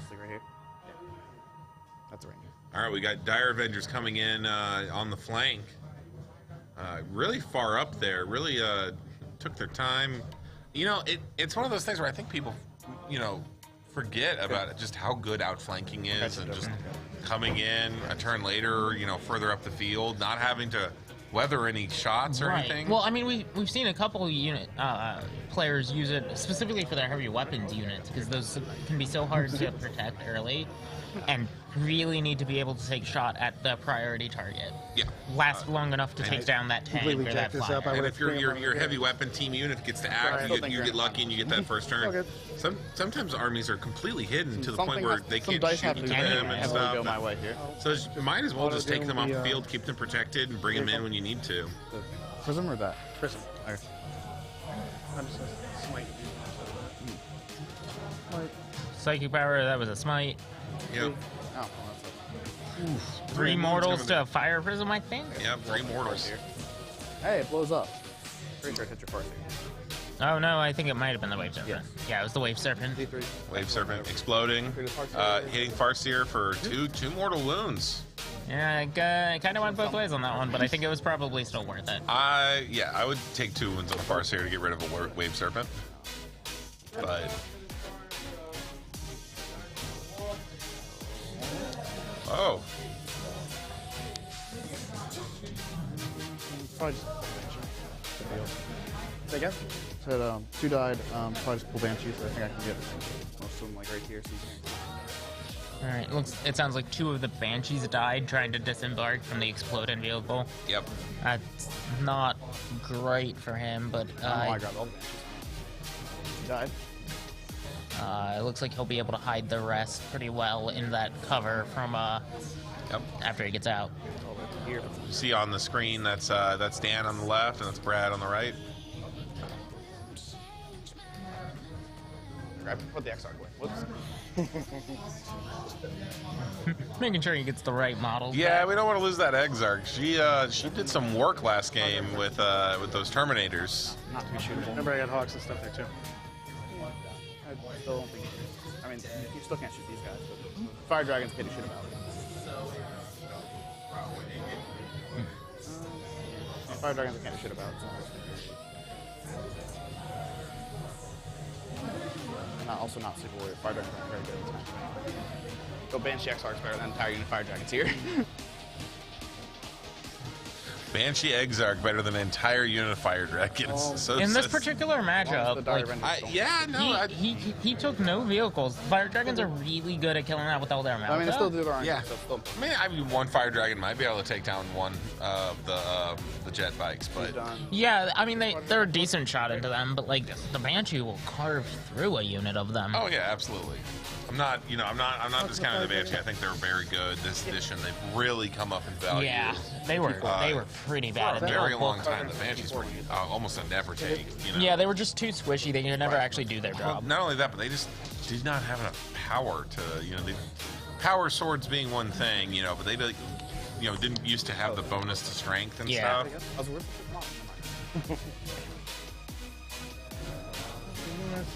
Stick right here. That's a ranger. All right, we got Dire Avengers coming in on the flank. Really far up there. Really took their time. You know, it's one of those things where I think people, you know, forget about it, just how good outflanking is, and just coming in a turn later, you know, further up the field, not having to weather any shots or anything. Well, I mean, we've seen a couple of players use it specifically for their heavy weapons units, because those can be so hard to protect early, and really need to be able to take shot at the priority target. Yeah. Last long enough to take down that tank or that flyer. And if your heavy weapon team unit gets to act, you get lucky and you get that first turn. Sometimes armies are completely hidden to the point where they can't shoot to them and stuff. Go my way here. So you might as well just take them off the field, keep them protected, and bring them in when you need to. Prism or that? Prism. Okay. I'm just a smite. Psychic power, that was a smite. Yep. Oh, well, that's 3 mortals to fire prism, I think? Yep, 3 mortals. Hey, it blows up. Pretty sure it hit your party. Oh no, I think it might have been the wave serpent. Yeah, it was the wave serpent. Wave serpent exploding, hitting Farseer for two mortal wounds. Yeah, I kind of went both ways on that one, but I think it was probably still worth it. Yeah, I would take 2 wounds on Farseer to get rid of a wave serpent. But oh. Probably just say again? Said 2 died. Probably just pull banshees. I think I can get most of them like right here. So All right, it sounds like 2 of the banshees died trying to disembark from the exploding vehicle. Yep. That's not great for him, but I got all the banshees. He died. It looks like he'll be able to hide the rest pretty well in that cover from after he gets out. You see on the screen that's Dan on the left and that's Brad on the right. Put the XR away. Whoops. Making sure he gets the right model. Yeah, we don't want to lose that Exarch. She did some work last game with those Terminators. Not to be shootable. Remember, I got Hawks and stuff there too. I still don't think. I mean, you still can't shoot these guys, but fire dragons can you shoot them out. Fire dragons I can't shoot about. Also not super worried. Fire dragons aren't very good. So Banshee XR is better than entire unit fire dragons here. Banshee Exarch better than an entire unit of fire dragons. So in this particular matchup, he took no vehicles. Fire dragons are really good at killing that with all their mouths. I mean, they still do their own. Yeah. I mean, one fire dragon might be able to take down one of the jet bikes, but yeah, I mean they're a decent shot into them, but like the Banshee will carve through a unit of them. Oh yeah, absolutely. I'm not discounting the Banshee. I think they're very good this edition. They've really come up in value. Yeah, they were pretty bad. For a very long time, the Banshees were almost a never take. You know? Yeah, they were just too squishy. They could never actually do their job. Not only that, but they just did not have enough power to, power swords being one thing, but they didn't used to have the bonus to strength and stuff.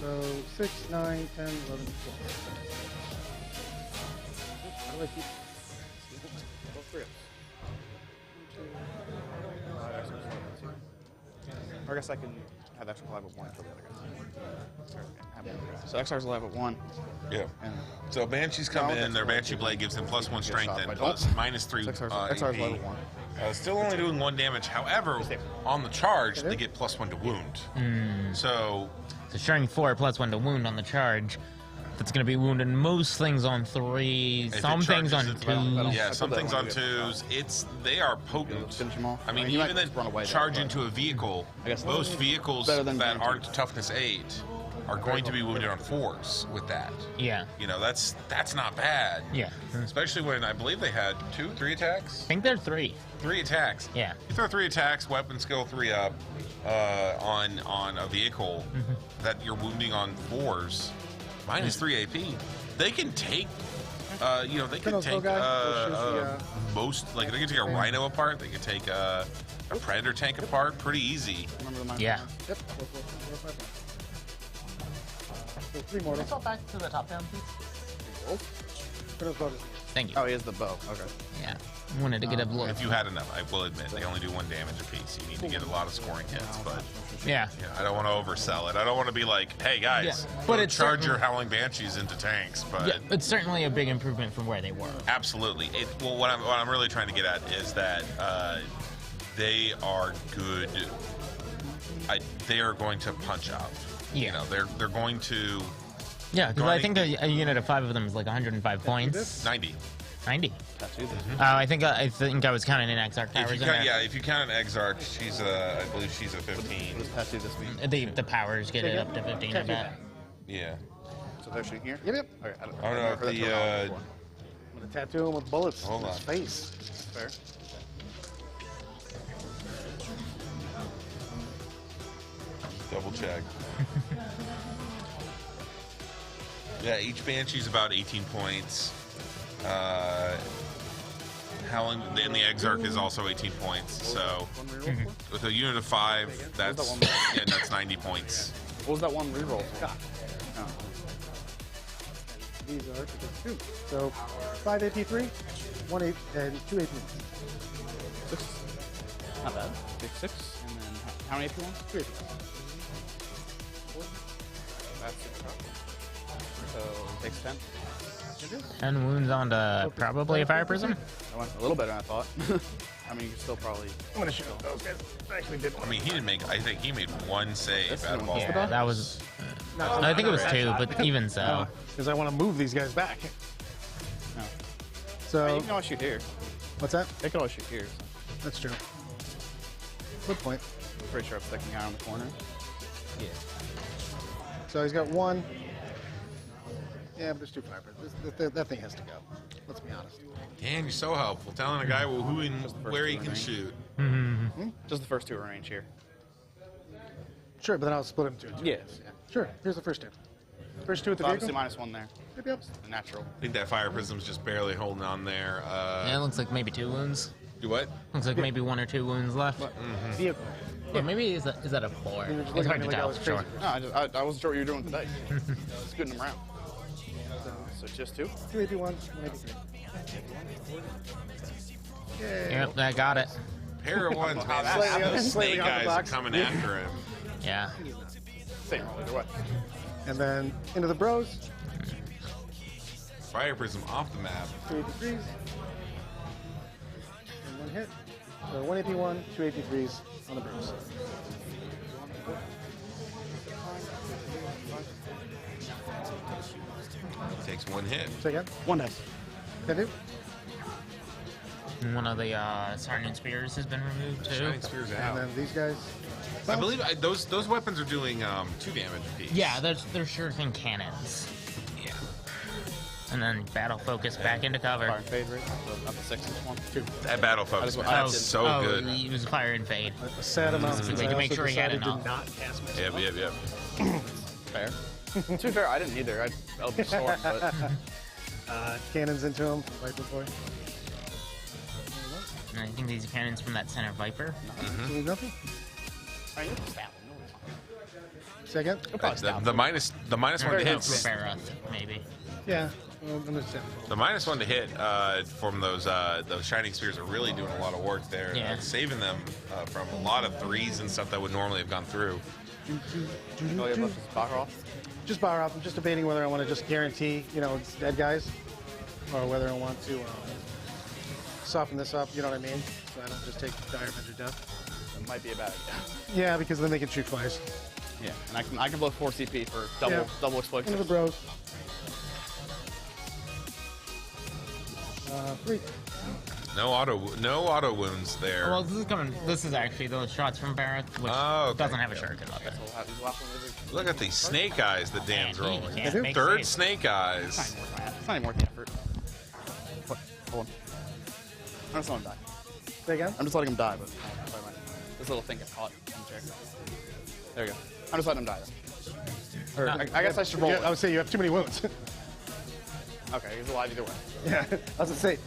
So 6, 9, 10, 11, 12. How do I keep? I guess I can have extra alive at 1 kill the other guys. So XR's alive at 1. Yeah. So Banshees come in, their Banshee Blade gives them +1 strength and -3 XR's alive at 1. Still only doing 1 damage. However, on the charge, they get +1 to wound. So strength 4 +1 to wound on the charge. That's going to be wounding most things on 3, If some it things on charges 2. it- Yeah, some things on 2s. They are potent. I mean, You might even then, just run away there, charge but- into a vehicle. I guess Most vehicles better than that guaranteed. aren't toughness 8 are going to be wounded on 4s with that. Yeah. You know, that's not bad. Yeah. Especially when I believe they had 2, 3 attacks. I think they're 3. 3 attacks. Yeah. You throw 3 attacks, weapon skill 3 up on a vehicle that you're wounding on 4s, minus 3 AP. They can take. They can take most. Like they can take a rhino apart. They can take a predator tank apart pretty easy. Yeah. Yep. 3 more. Let's go back to the top down, please. Thank you. Oh, he has the bow. Okay. Yeah. I wanted to get a look. If you had enough, I will admit they only do 1 damage apiece. You need to get a lot of scoring hits, but Yeah. I don't want to oversell it. I don't want to be like, hey guys, Yeah, but but it's charge certain- your howling banshees into tanks. But Yeah, it's certainly a big improvement from where they were. absolutely, well, what I'm really trying to get at is that they are good. They are going to punch out. Yeah. You know, they're going to. Yeah, because I Going- think a unit of 5 of them is like 105 points. 90. 90. Tattoo this. I think I was counting in Exarch Towers If you in count, there. if you count an Exarch, I believe she's a 15. What does tattoo this mean? The powers get it up to 15 or that. Yeah. So they're shooting here? Yep. Okay, I don't know if heard that the. terminology before. I'm gonna tattoo him with bullets Hold in his on. face. Fair. Double check. Yeah, each Banshee's about 18 points. Howling, and the Exarch is also 18 points. So with a unit of 5, that's that's 90 points. What was that one reroll? Oh. These are 2. So 5 AP3, 1 AP, and 2 AP1. 6. Not bad. Take 6, and then how many AP ones? 3 AP1. That's 6. So it takes 10. 10 wounds onto probably a fire prism. That went a little better than I thought. I mean, you can still probably. I'm gonna shoot those guys. I actually did I mean, he didn't make. I think he made 1 save out of all. Yeah, that was. I think it was 2, but even so. Because I want to move these guys back. No. So You can always shoot here. what's that? They can always shoot here. So. That's true. Good point. I'm pretty sure I'm sticking out on the corner. Yeah. So he's got 1. Yeah, but there's 2 fibers. That thing has to go. Let's be honest. Damn, you're so helpful. Telling a guy who and where he can shoot. Just the first 2 range here. Sure, but then I'll split them 2. Yes. Yeah. Sure. Here's the first 2. First 2 at the So obviously vehicle. -1 there. Yep. Natural. I think that fire prism's just barely holding on there. Yeah, it looks like maybe 2 wounds. Do what? Looks like maybe 1 or 2 wounds left. Vehicle. Or maybe is that a 4? You're just It's looking hard at to me like I tell was for sure. crazy. No, I wasn't sure what you were doing today. Scooting them around. So just 2? 2 AP1, 1 AP3. Yay. Yep, I got it. Pair of ones, man. Slightly Those slightly snake out the guys are box. coming after him. Yeah. Same roll either way. And then into the bros. Fire prism off the map. 2 AP3s. And 1 hit. So 1 AP1, 2 AP3s on the bros. Takes 1 hit. Say again? 1 dice. Can do. One of the Sergeant Spears has been removed too. Shining Spear's And out. then these guys. I believe those weapons are doing 2 damage apiece. Yeah, they're sure thing cannons. Yeah. And then battle focus back into cover. Fire and fade, right? So up to 6 is 1. 2. That battle focus, man, that's so good. He was fire and fade. A sad amount. So because they I can make also sure he had decided to enough. not cast my Yep. Fair. To be fair, I didn't either. I'll be sore, but. Cannons into him. Viper boy. And I think these are cannons from that center Viper. Absolutely nothing. I need to stab him. Second. The minus 1 to hit. Barroth, maybe. Yeah. Well, I'm just saying. The minus 1 to hit from those shining spears are really doing a lot of work there. Yeah. Saving them from a lot of 3s and stuff that would normally have gone through. Oh, yeah, let's just back her off. Just bar off. I'm just debating whether I want to just guarantee, it's dead guys, or whether I want to soften this up. You know what I mean? So I don't just take dire avenger death. It might be a bad idea. Yeah, because then they can shoot twice. Yeah, and I can blow 4 CP for double exploit. Into the bros. 3. No auto wounds there. Well, this is coming. This is actually those shots from Barrett, which doesn't have a shuriken weapon. Look at these snake eyes that Dan's Man, he rolling. can't make Third saves. snake eyes. It's not even worth the effort. What? Hold on. I'm just letting him die. Say again? I'm just letting him die, but this little thing gets caught on the chair. There we go. I'm just letting him die. Or, I guess I should roll. I would say you have too many wounds. Okay, he's alive either way. Yeah, I was gonna say,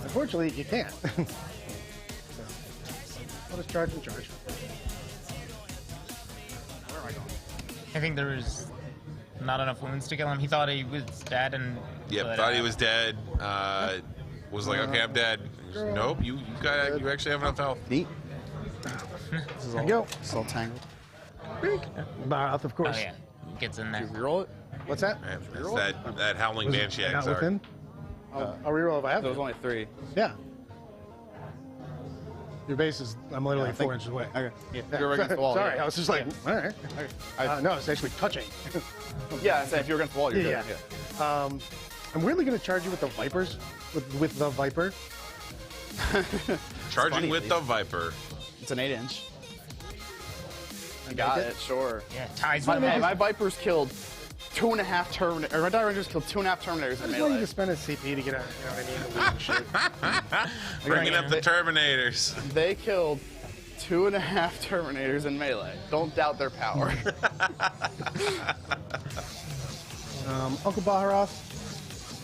unfortunately, you can't. So, I'll just charge and charge. Where am I going? I think there was not enough wounds to kill him. He thought he was dead, and Thought he was dead. Was like, okay, I'm dead. Nope, you actually have enough health. Neat. This is all, go. This is all tangled. Mouth, of course. Oh yeah, gets in there. Did you reroll it? What's that? It's that howling banshee Not exarch. within? I'll reroll if I have There was to. only 3. Yeah. Your base is, I'm literally I think- 4 inches away. Okay. Yeah. You're against the wall. Sorry, yeah. I was just like, all right. Okay. No, it's actually touching. Yeah, I'm saying if you're against the wall, you're Yeah, good. yeah. I'm weirdly going to charge you with the Vipers, with the Viper. Charging funny, with the Viper. It's an 8-inch. I got it, sure. Yeah, ties My, with him. my Vipers killed 2.5 Terminators. Or my Die Rangers killed 2.5 Terminators I in just want you melee. to spend a CP to get out, you know what I mean? The loot and shit. Bringing up the Terminators. They killed 2.5 Terminators in melee. Don't doubt their power. Uncle Baharoth.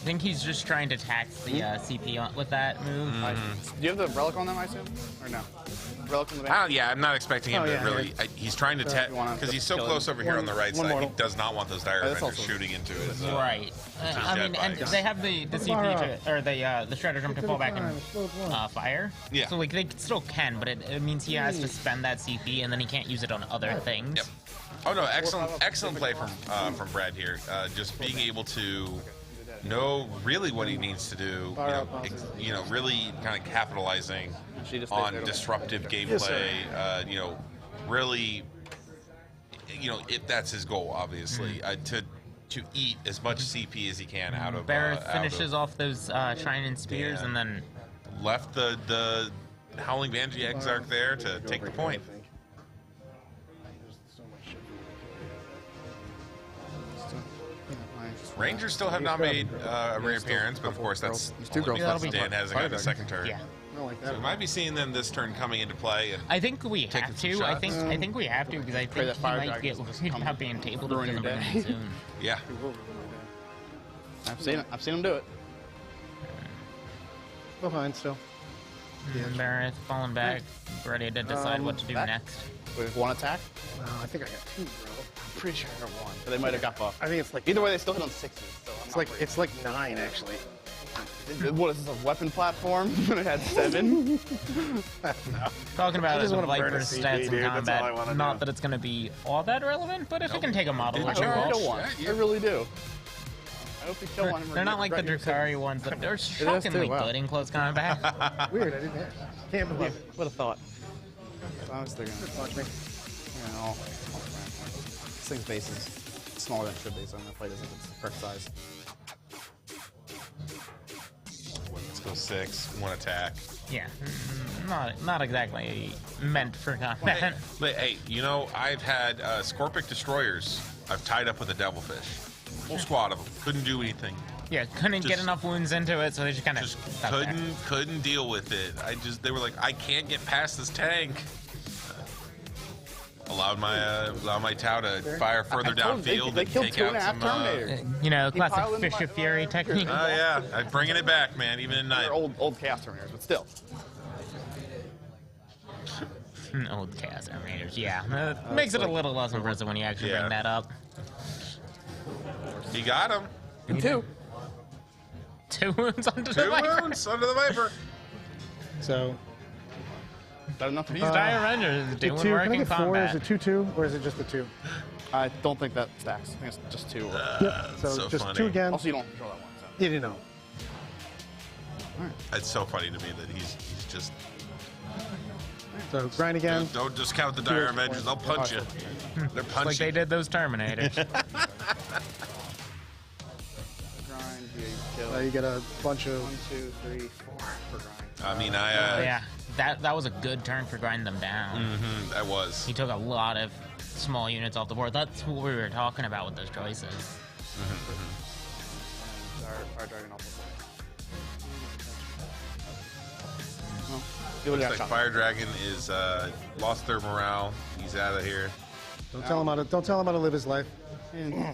I think he's just trying to tax the CP with that move. Do you have the relic on them, I assume? Or no? Relic on the band? Yeah, I'm not expecting him Oh, to yeah, really. He's trying to you wanna because he's so kill close him. over here on the right One side. He mortal. does not want those dire that's avengers also- shooting into his. Right. I mean, and bikes. they have the CP to, or the shredder jump to fall back and Slow one. fire. Yeah. So like they still can, but it means he has to spend that CP and then he can't use it on other things. Yep. Oh no! Excellent play from Brad here. Just being able to know really what he needs to do. Really kind of capitalizing She just on stays there. disruptive Yes, sir. gameplay. Really, if that's his goal, obviously, to eat as much CP as he can out of. Barrett out finishes of- off those shining spears Yeah. and then left the howling banshee exarch there to take the point. Rangers still have not made a reappearance, but of course that's There's two only girls. because Dan hasn't gotten a second turn. yeah. I don't like So that. we might be seeing them this turn coming into play. And I think we Taking have some to. I shots. think we have to because I Pray think that he fire might dragon get doesn't worried come about being tabled ruin if your doesn't day. bring him soon. yeah, I've seen him do it. Behind still. Barrett falling back, ready to decide what to do back. next. With one attack? No, I think I got 2, bro. I'm pretty sure I got 1. But they might have got buffed. I think it's like Either way, they still hit on 6s. So it's like 9 actually. What is this, a weapon platform? It had 7? Talking about I it just as wanna burn a Viper's CP, stats in dude. That's all I combat. wanna Not do. that it's going to be all that relevant, but if it can take a model like I a hope you kill Walsh, one. I really do. I hope you kill one. and they're not like the regret your Drukari ones, but they're shockingly wow. good in close combat. Weird, I didn't hear. Can't believe it. What a thought. I was thinking, Watch me. this thing's base is smaller than it should be, so I'm going to play this if it's the correct size. let's go 6, 1 attack. Yeah, not exactly meant for combat. Hey, I've had Scorpic destroyers. I've tied up with a devilfish. Whole squad of them. Couldn't do anything. Yeah, couldn't get Just- enough wounds into it, so they just kind of Just couldn't deal with it. They were like, I can't get past this tank. Allowed my Tau to fire further downfield They and killed take 2.5 out some. Terminators. Classic piled in Fish my- of Fury technique. Oh yeah, I'm bringing it back, man. Even at night. They're old Chaos Terminators, but still. Old Chaos Terminators, yeah. Makes it a little less impressive when you actually bring that up. He got him. And 2. 2 wounds onto the 2 Viper. wounds under the Viper. So That enough to These Dire Rangers the doing 2, work can I in get 4? combat. Is it 2-2 or is it just the 2? I don't think that stacks. I think it's just 2. So just funny. 2 again. Also, you don't control that one. So. You didn't know. It's so funny to me that he's just. So grind again. Don't discount the Dire Avengers. They'll punch you. They're Like punchy. they did those Terminators. Grind, you kill. You get a bunch of 1, 2, 3, 4 for grind. I mean, yeah, that was a good turn for grinding them down. That was. He took a lot of small units off the board. That's what we were talking about with those choices. Fire Dragon off the board. Looks like Fire Dragon is lost their morale. He's out of here. Don't tell him how to live his life.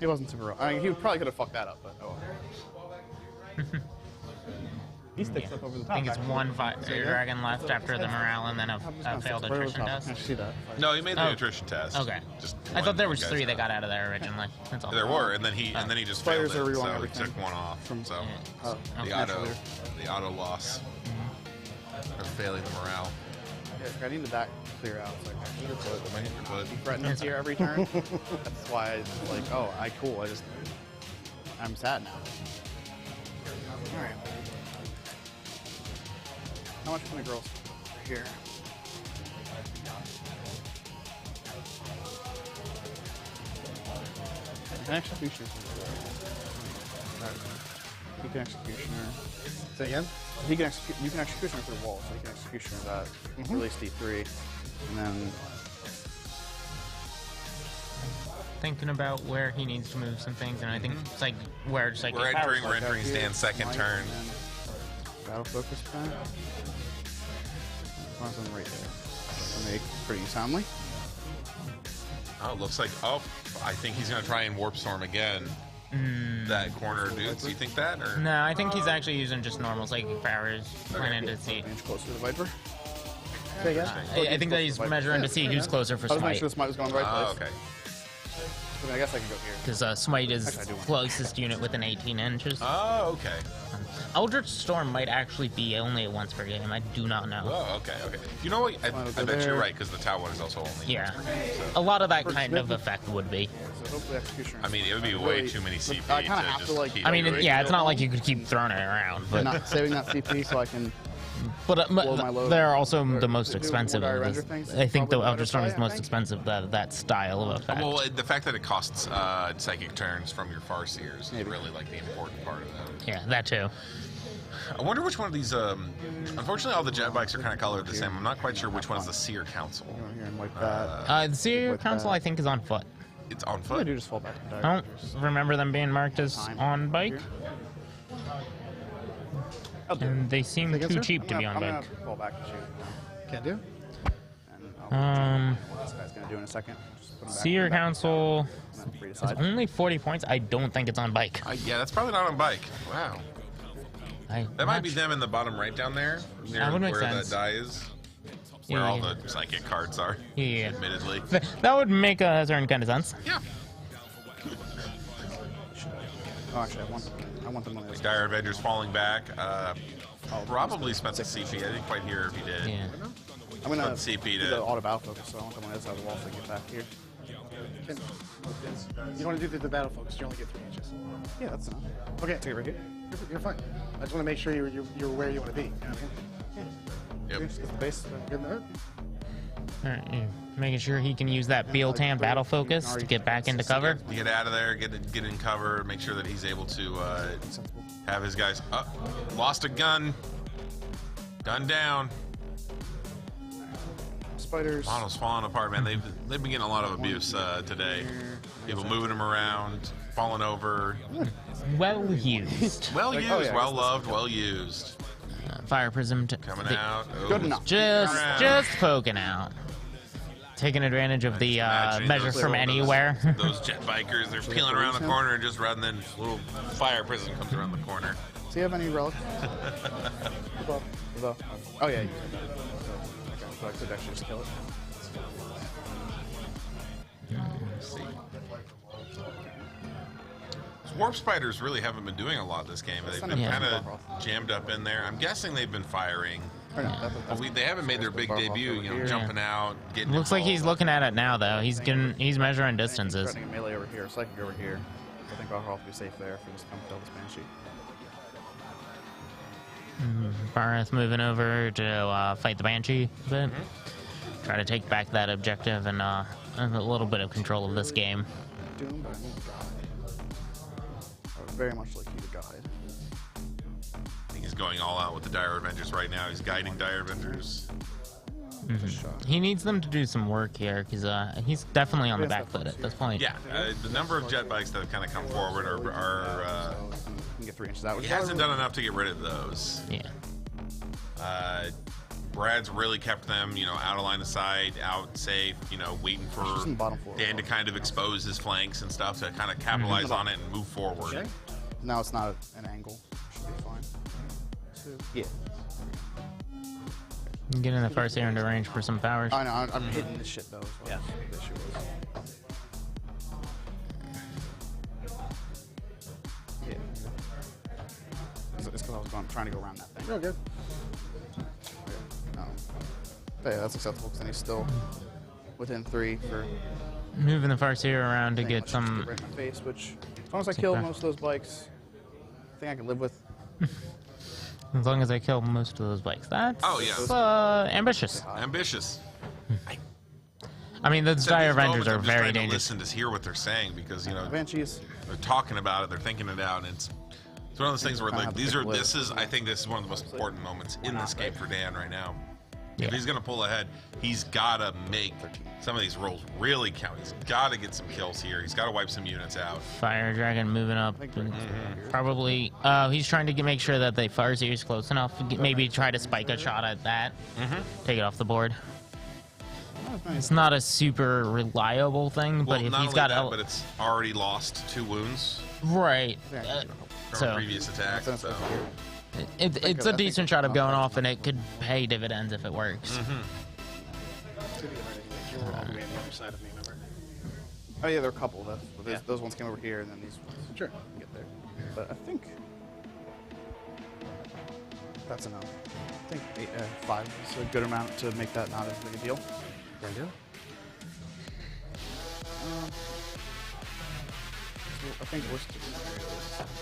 He wasn't super real. I mean, he probably could have fucked that up, but oh well. He sticks up over the top. I think it's one Fire Dragon left after the morale and then a failed attrition test. I see that. No, he made the attrition test. Okay. Just I thought there was one 3 guy's that got out of there originally. That's all. There were, and then he just failed it, Spiders are so rerolling he everything. took one off. So the naturally. auto loss or failing the morale. Yeah, I needed that clear out. So But he threatens here every turn. That's why it's like, oh, cool. I'm sad now. All right. How much for the girls here? An executioner. He can executioner. Say again? He can execute. You can executioner through the wall, so he can executioner that. Release D3, and then. Thinking about where he needs to move some things, and I think it's like where it's like we're entering stand second turn. Battle focus back. One right there. So make pretty soundly. Oh, it looks like. Oh, I think he's gonna try and warp storm again. That corner, dude. Do you think that? Or? No, I think he's actually using just normal psychic powers, planning to see. Inch closer to the Viper. I think that he's measuring to see who's closer for I was making smite. sure the smite was going the right place. Okay. I mean, I guess I can go here. Because smite is closest unit within 18 inches. Oh, okay. Eldritch Storm might actually be only a once per game. I do not know. Oh, okay. You know what? I bet you're right, because the Tau one is also only yeah. once per game, so. A lot of that kind of effect would be. So hopefully executioner. I mean, it would be way too many CP I kind of to have just to like. keep I mean, yeah, it's not like you could keep throwing it around, but not saving that CP so I can. But they're also the most do expensive. more Of render this. things, I think the probably Eldritch Storm is the better most play, I expensive. That style of effect. Well, the fact that it costs psychic turns from your Farseers is really like the important part of that. Yeah, that too. I wonder which one of these. Unfortunately, all the jet bikes are kind of colored the same. I'm not quite sure which one is the Seer Council. Here and like that. The Seer Council, I think, is on foot. It's on I foot. do just fall back. I don't remember them being marked as on bike. And they seem too cheap to be on I'm bike. gonna fall back and shoot. Can do. And what this guy's gonna do in a second. Just put him back Seer in the back. Council And then free to is side. only 40 points. I don't think it's on bike. Yeah, that's probably not on bike. Wow. That might be them in the bottom right down there, near That would make where sense. the die is, where Yeah, all yeah. the psychic cards are. Yeah. Admittedly. That would make a certain kind of sense. Yeah. Oh, actually, I want them on the Like Dire Avengers falling back. Probably spent the CP. I didn't quite hear if he did. Yeah. I'm gonna Spent CP do to. the auto battle focus, so I want them on the other side of the wall so they get back here. You don't want to do the battle focus. You only get 3 inches. Yeah, that's enough. Okay. Take it right here. You're fine. I just want to make sure you're where you want to be. You know what I mean? Yep. Just get the base. Good enough? Alright, yeah. Making sure he can use that Bealtan battle focus to get back into cover. Get out of there, get in cover, make sure that he's able to have his guys. Lost a gun. Gun down. Spiders. Model's falling apart, man. They've been getting a lot of abuse today. People moving them around, falling over. Well used. Well Like, used, oh, yeah, well loved, well used. Fire Prism Coming out. Oh, Good enough. Just poking out. Taking advantage of the measure from anywhere. Those jet bikers, they're peeling around the corner and just running. Then little fire prison comes around the corner. Do you have any relics? Oh yeah. You do. Okay, so I could actually just kill it. Let's see. Warp spiders really haven't been doing a lot this game. They've been kind of jammed up in there. I'm guessing they've been firing. They haven't made their big debut, jumping out, getting. Looks like he's looking at it now, though. He's measuring distances. Threatening a melee over here, psychic over here. I think I'll be safe there if we just come kill this Banshee. Barth moving over to fight the Banshee a bit. Try to take back that objective and a little bit of control of this game. Doom, but I need guide. I would very much like you to guide. going all out with the Dire Avengers right now. He's guiding Dire Avengers. He needs them to do some work here because he's definitely on the back foot at this point. Yeah, the number of jet bikes that have kind of come forward are get 3 inches out. he hasn't done enough to get rid of those. Yeah. Brad's really kept them, out of line of sight, out safe, waiting for Dan to kind of expose his flanks and stuff to kind of capitalize on it and move forward. Okay. Now it's not an angle. Should be fine. Yeah. Get in the first air into range for some powers. I know, I'm hitting this shit though. Yeah. The issue is. Yeah. It's because I was trying to go around that thing. Oh, good. But yeah, that's acceptable because then he's still within 3 for. Moving the Farseer around to get some. Right in my face, which as long as I kill most of those bikes, I think I can live with. As long as I kill most of those bikes. That's ambitious. Ambitious. I mean, those Dire Avengers are I'm just very trying to dangerous. listen to hear what they're saying because Banshees. They're talking about it, they're thinking it out, and it's one of those things where like I think this is one of the most important moments in this game for Dan right now. If he's gonna pull ahead, he's gotta make some of these rolls really count. He's gotta get some kills here. He's gotta wipe some units out. Fire Dragon moving up. Probably. He's trying to make sure that the Farseer is close enough. Maybe try to spike a shot at that. Take it off the board. It's not a super reliable thing, but if he's got but it's already lost 2 wounds. Right. From a previous attack. So. It's a decent shot of going off, and it could pay dividends if it works. You're all the way on the other side of me, remember? Oh yeah, there are a couple. Those ones came over here, and then these ones. Sure. Get there. But I think that's enough. I think 5 is a good amount to make that not as big a deal. Can do. So I think worst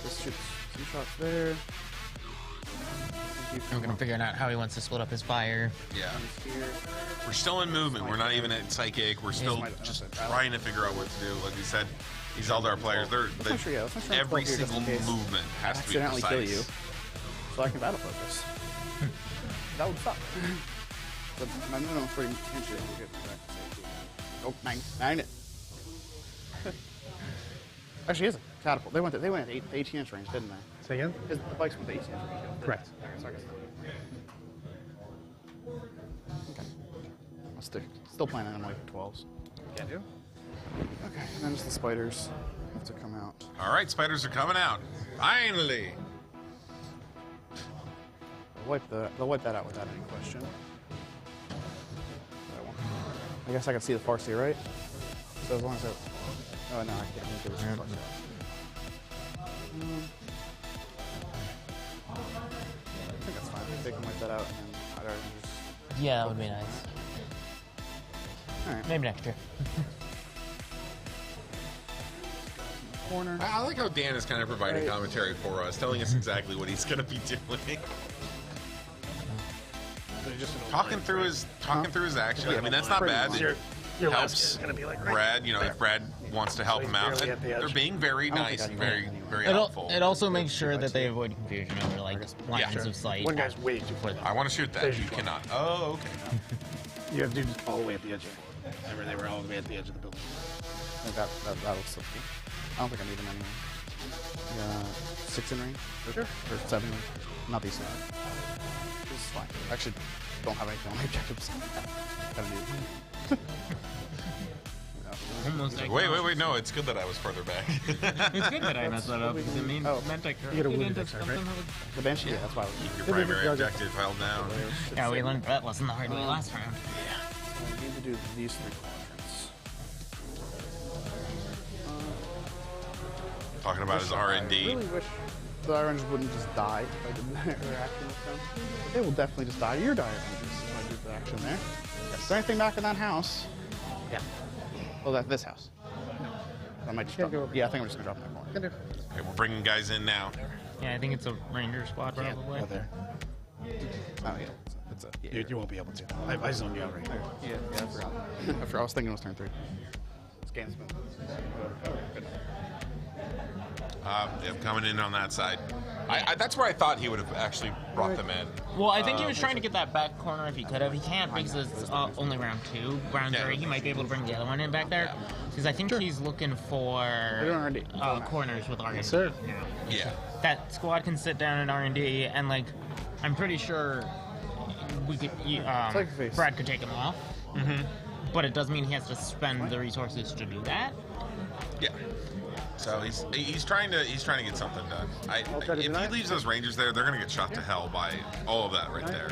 this shoots 2 shots there. I'm gonna figure out how he wants to split up his fire. Yeah. We're still in movement. We're not even at psychic. We're still just trying to figure out what to do. Like we said, these Eldar players, every single movement has to be precise. Kill you, so I can battle focus. That would suck. But my minimum 3 inches will get oh, 9 it. Actually, is a catapult. They went at 18 inch range, didn't they? Say again? The bikes went to 18 inch range. Correct. So I guess. Okay. I'm still planning on like 12s. Can do. Okay, and then just the spiders have to come out. All right, spiders are coming out. Finally. They'll wipe that out without any question. I guess I can see the Farseer, right? So as long as I... Oh, no, I can't. I think that's fine. They can wipe that out and then I'd already just... Yeah, that would be nice. Alright. Maybe next year. Corner. I like how Dan is kind of providing commentary for us, telling us exactly what he's going to be doing. Talking through his action. I mean, that's not bad. It helps Brad. If Brad wants to help him out, they're being very nice, and very helpful. It also makes sure that they avoid confusion over lines of sight. One guy's way too far. I want to shoot that. You cannot. Oh, okay. You have dudes all the way at the edge. Remember, they were all the way at the edge of the building. That looks so cool. I don't think I need them anyway. 6 in range? Sure. Or 7 in range? Not these things. This is fine. I actually don't have anything on my objectives. Kind of need Wait, no, it's good that I was further back. It's good that I messed that up because it meant I you get a wounded next right? The Banshee? Yeah, that's why I was... Keep your primary objective held down. Yeah, we learned that lesson the hard way last round. Yeah. So I need to do these 3 quadrants. Talking about his R&D. I really wish the Dire Avengers wouldn't just die if I did that reaction with them. But they will definitely just die to your Dire Avengers if I do the action there. Is there anything back in that house? Yeah. Oh, this house. I might just drop. Yeah, I think I'm just gonna drop that corner. Okay, we're bringing guys in now. Yeah, I think it's a Ranger squad probably. Oh, there. Oh yeah. It's a. Yeah, you won't be able to. I zoned you out right here. Yeah, I forgot. I was thinking it was turn 3. This game's been. Yep, coming in on that side. That's where I thought he would have actually brought them in. Well, I think he was trying to get that back corner if he could have. He can't because it's only round 2. Round 3, he might be able to bring the other one in back there. Because I think he's looking for corners with R&D. Yes, sir. now. Yeah. That squad can sit down in R&D, and like, I'm pretty sure we could. Brad could take him off. But it does mean he has to spend the resources to do that. Yeah. So he's trying to get something done. If he leaves those Rangers there, they're gonna get shot to hell by all of that right there.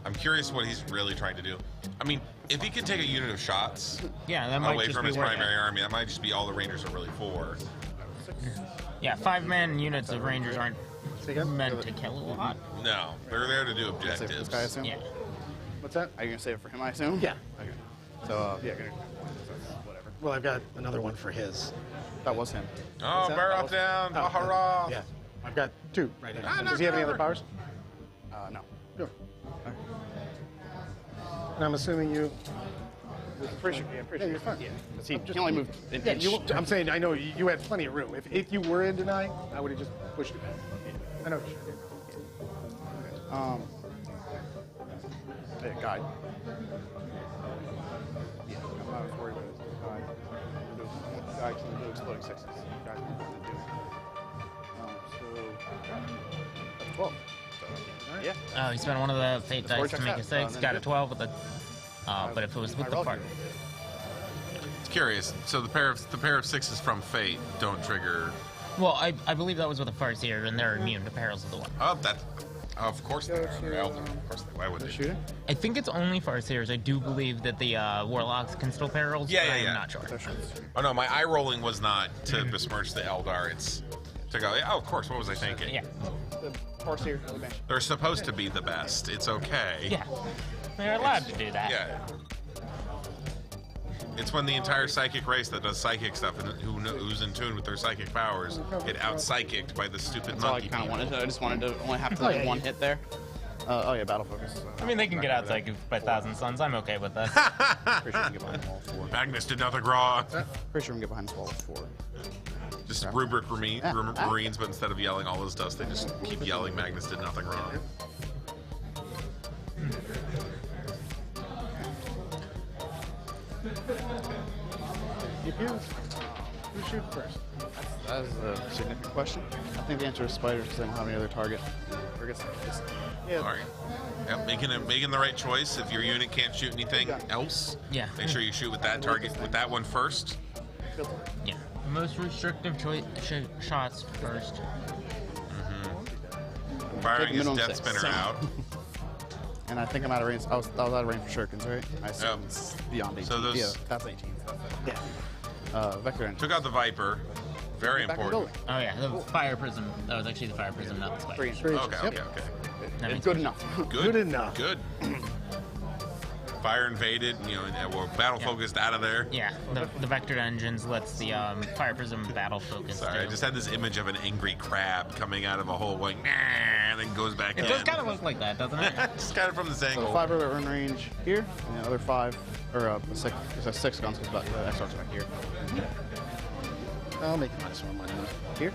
I'm curious what he's really trying to do. I mean, if he could take a unit of shots, that might away just from be his worth it. primary army, that might just be all the Rangers are really for. Yeah, 5-man units of Rangers aren't meant to kill a lot. No, they're there to do objectives. This guy, I assume? Yeah. What's that? Are you gonna save it for him? I assume. Yeah. Okay. So whatever. Well, I've got another one for his. That was him. Oh, Baroth down! Oh, hurrah! Yeah. I've got 2 right now. Does he have any other powers? No. Sure. And I'm assuming you. Pretty sure. Yeah, you're fine. Yeah. Because he only moved an inch. I'm saying I know you had plenty of room. If you were in deny, I would have just pushed it back. I know. Guide. Yeah, I'm not as worried about it. Guide can do exploding 6s. Guys know what to do. That's 12. So, yeah. Oh, he spent one of the fate dice to make a 6. Got a 12 with the. But if it was with the part. It's curious. So the pair of 6s from Fate don't trigger. Well, I believe that was with the Farseer, and they're immune to perils of the one. Oh, of course they are. They're Elder. Of course why would they? Shooting? I think it's only Farseers. I do believe that the Warlocks can still perils. Yeah. I'm not sure. Oh no, my eye rolling was not to besmirch the Eldar. It's to go. Yeah, of course. What was I thinking? Yeah. The Farseer. They're supposed to be the best. It's okay. Yeah. They're allowed to do that. Yeah. It's when the entire psychic race that does psychic stuff and who's in tune with their psychic powers get out-psychicked by the stupid That's all I monkey kind of people. wanted. I just wanted to only have to like one hit there. Battle focus. I mean, they can get out psychic by Thousand Suns. I'm okay with that. Pretty sure we can get behind the wall with 4. Magnus did nothing wrong. Pretty sure we can get behind the wall with 4. Just rubric Marines, but instead of yelling all this dust, they just keep yelling Magnus did nothing wrong. Who shoot first? That is a significant question. I think the answer is spiders because they don't have any other target. Or I guess just, All right. Yep, making the right choice. If your unit can't shoot anything else, make sure you shoot with that target, with that one first. Yeah. Most restrictive shots first. Firing his Death Spinner out. And I think I'm out of range. I was out of range for Shurikens, right? I assume it's beyond 18. So those, yeah, that's 18. Vector engine. Took out the Viper. Very important. Oh yeah, the fire prism. That was actually the fire prism, not the spider. Okay. It's good enough. Good enough. Good. Fire invaded, and we're battle focused out of there. Yeah, the vectored engines lets the fire prism battle focus. Sorry, I just had this image of an angry crab coming out of a hole going, nah, and then goes back in. It does kind of look like that, doesn't it? Just kind of from this angle. So 5 are in range here, and the other 5, or a 6, there's 6 guns because the XR's back here. I'll make -1 money. Here?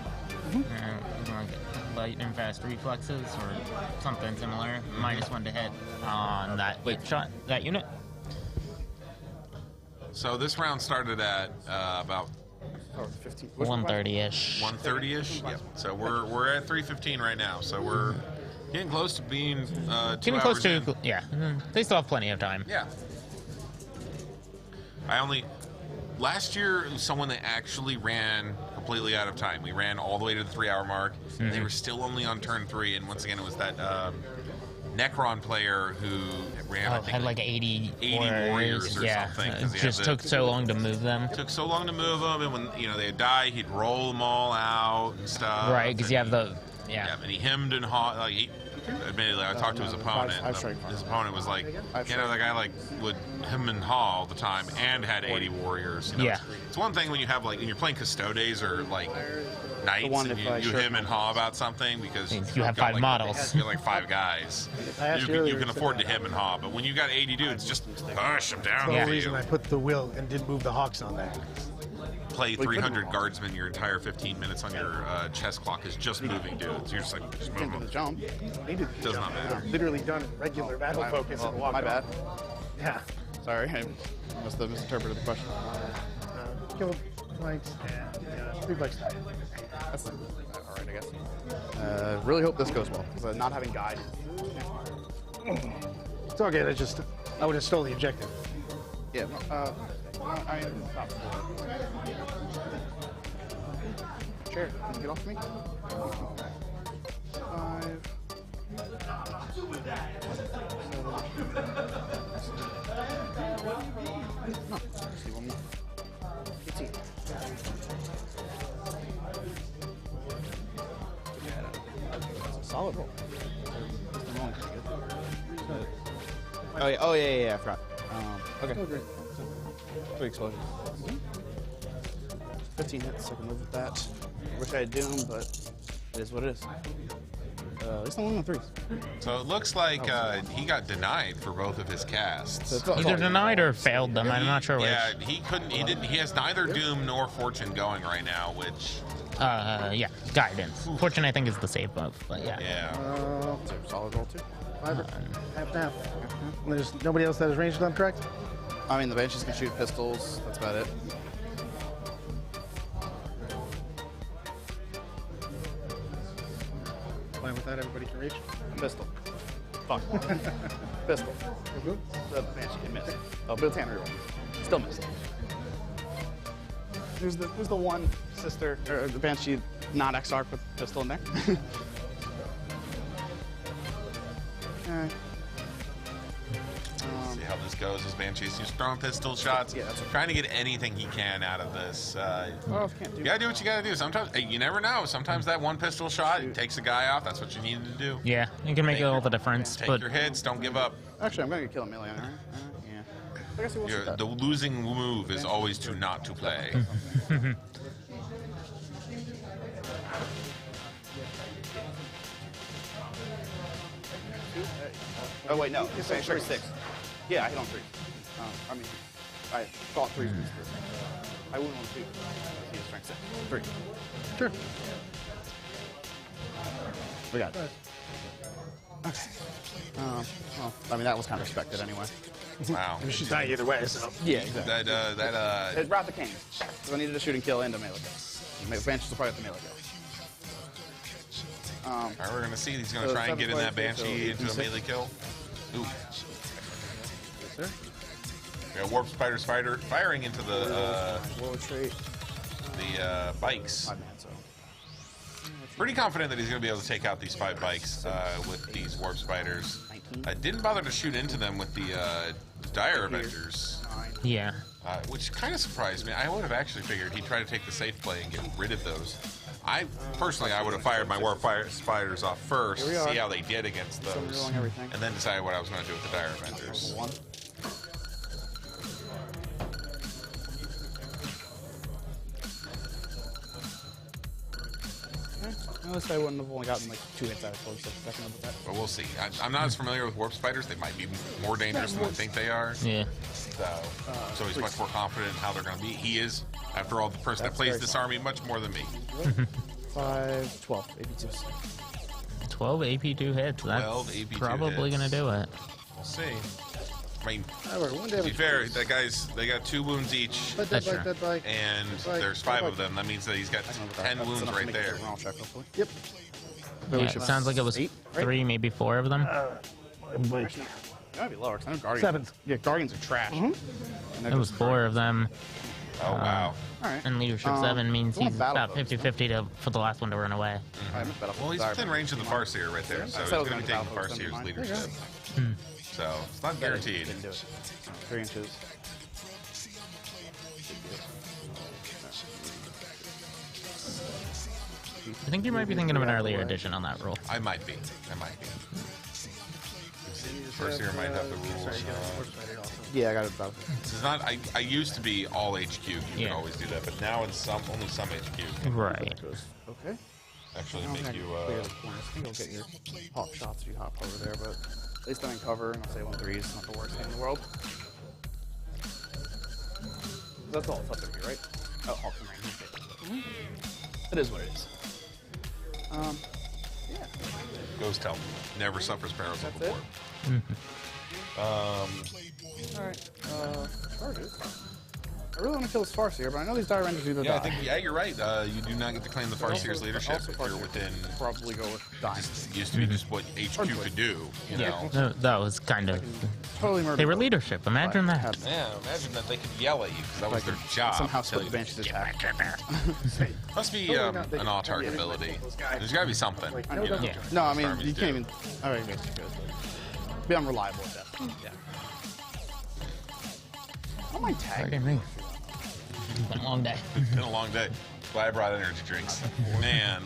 Lightning fast reflexes or something similar. -1 to hit on that that unit. So this round started at about 130-ish. 130-ish. Yep. So we're at 3:15 right now. So we're getting close to being 2 getting hours close to in. yeah. They still have plenty of time. Yeah. Last year, someone that actually ran completely out of time. We ran all the way to the 3-hour mark. And they were still only on turn 3. And once again, it was that Necron player who ran, I think, had like 80 warriors or something. It just took so long to move them. Took so long to move them. And when they'd die, he'd roll them all out and stuff. Right, because you have the... Yeah, and he hemmed and hawed. Admittedly, I talked to his opponent. His opponent was like, the guy would hem and haw all the time and had 80 warriors. Yeah. It's one thing when you have when you're playing Custodes or Knights and you hem and haw about something because you have 5 models. You're like 5 guys. You can afford to hem and haw, but when you got 80 dudes, just push them down. That's the reason I put the will and didn't move the Hawks on that. play 300 guardsmen your entire 15 minutes on your chess clock is just moving dudes. You're just like, just move them. The jump. Does not matter. Literally done regular battle focus and walked My bad. off. Yeah. Sorry, I must have misinterpreted the question. Kill flanks and 3 bikes. That's all right, I guess. Really hope this goes well because not having guide. It's all good. I would have stole the objective. Yeah. I am top 4. Chair, can you get off me? 5. No, let's see one more. 15. That's a solid roll. Oh yeah, I forgot. Okay. 3 explosions. 15 hits, I can live with that. Wish I had Doom, but it is what it is. At least I'm winning on 3s. So it looks like he got denied for both of his casts. Either denied or failed them. I'm not sure which. Yeah, he couldn't. He didn't. He has neither Doom nor Fortune going right now, which. Yeah, guidance. Fortune, I think, is the save move, but yeah. Yeah. Solid roll too. Half. There's nobody else that has ranged on, correct? I mean, the Banshees can shoot pistols. That's about it. Fine with that, everybody can reach. Pistol. Fuck. Pistol. The Banshee can miss. Oh, Bill Tanner roll. Still missed. There's the one sister, or the Banshee, not X-Arc with pistol in there. Alright. See how this goes as Banshee's just throwing pistol shots, trying to get anything he can out of this. You gotta do what you gotta do. Sometimes, hey, you never know. Sometimes that one pistol shot takes a guy off. That's what you needed to do. Yeah, it can make all the difference. Take your hits. Don't give up. Actually, I'm gonna kill a melee. Alright. Yeah. I guess he wants to The losing move is always to not to play. Oh wait, no. He's saying strength 6. Yeah, I hit on 3. I mean, I thought 3 was his first. I wouldn't want 2. He has strength 6. 3. Sure. We got it. Well, I mean, that was kind of expected anyway. Wow. She's dying either way, so. Yeah, exactly. That Wrath of Kings. So I needed a shooting kill and a melee kill. Banshees will probably have the melee kill. All right, we're gonna see. He's gonna try and get in that Banshee into a melee kill. Ooh. Yes, sir. We got Warp Spider firing into the trait. The bikes. Pretty confident that he's going to be able to take out these 5 bikes with these Warp Spiders. I didn't bother to shoot into them with the Dire Avengers. Yeah. Which kind of surprised me. I would have actually figured he'd try to take the safe play and get rid of those. I would have fired my Warp Spiders off first, see how they did against those, and then decided what I was going to do with the Dire Avengers. Unless I wouldn't have only gotten like 2 hits out of close second of that. But we'll see. I'm not as familiar with Warp Spiders. They might be more dangerous than we think they are. Yeah. So he's much more confident in how they're going to be. He is, after all, the person that plays this army much more than me. 5, 12 AP2s. 12 AP2 hits. That's 12 AP2 probably hits. going to do it. We'll see. I mean, one to be fair, they got 2 wounds each, That's right. and there's 5 of them. That means that he's got 10 wounds right there. Yep. Yeah, it sounds like it was 3, maybe 4 of them. It might be lower, because I know Guardians. 7. Yeah, Guardians are trash. It was 4 of them. Oh, wow. Alright. And leadership 7 means he's about 50-50 for the last one to run away. Well, he's within range of the Farseer right there, so he's going to be taking Farseer's leadership. So it's not guaranteed. Didn't do it. 3 inches. I think you might be thinking of an earlier edition on that rule. I might be. Farseer might have the rules. Yeah, I got it about. This is not. I used to be all HQ. You can always do that, but now it's only some HQ. Right. Okay. Actually, make you. Clear the corners. I think I'll get your hop shots if you hop over there, but at least I'm in cover, and I'll say 1-3 is not the worst thing in the world. That's all. It's up to me, right? Oh, Hawkman range. It is what it is. Yeah. Ghost Helm never suffers perils That's overboard. All right. Charges. I really want to kill this Farseer, but I know these Dire Rangers either Yeah, I die. think you're right. You do not get to claim the Farseer's leadership if you're within. Probably go with dying. Just used to be just what HQ could do. You know. No, that was kind of. Totally murder. They were leadership. Imagine that. Yeah, imagine that they could yell at you because that was their job. Somehow Tell split you, the Banshee's "Get attack. back there." Must be an all-target ability. There's got to be something. You know? No, I mean, Armies you do. can't even. All right, basically good. Be unreliable at that. Yeah. I don't mind tagging. Me. It's been a long day. It's been a long day. That's why I brought energy drinks. Man.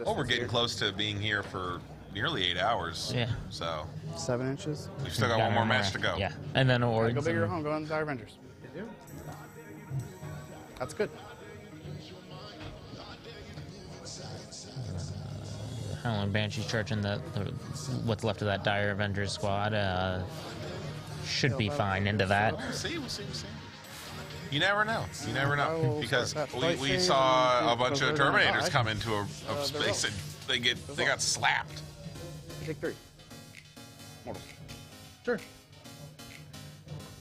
Well, we're getting close to being here for nearly 8 hours. Yeah. So 7 inches. we've still got one more match to go. Yeah, and then awards. Go bigger or and- home. Go on Dire Avengers. That's good. Howling Banshee charging the what's left of that Dire Avengers squad. Should be fine into that. We'll see. You never know. You never know. will Because start that we fight phase saw a and bunch of they're gonna Terminators die. come into a They're space and they got slapped. Take 3. Mortals. Sure.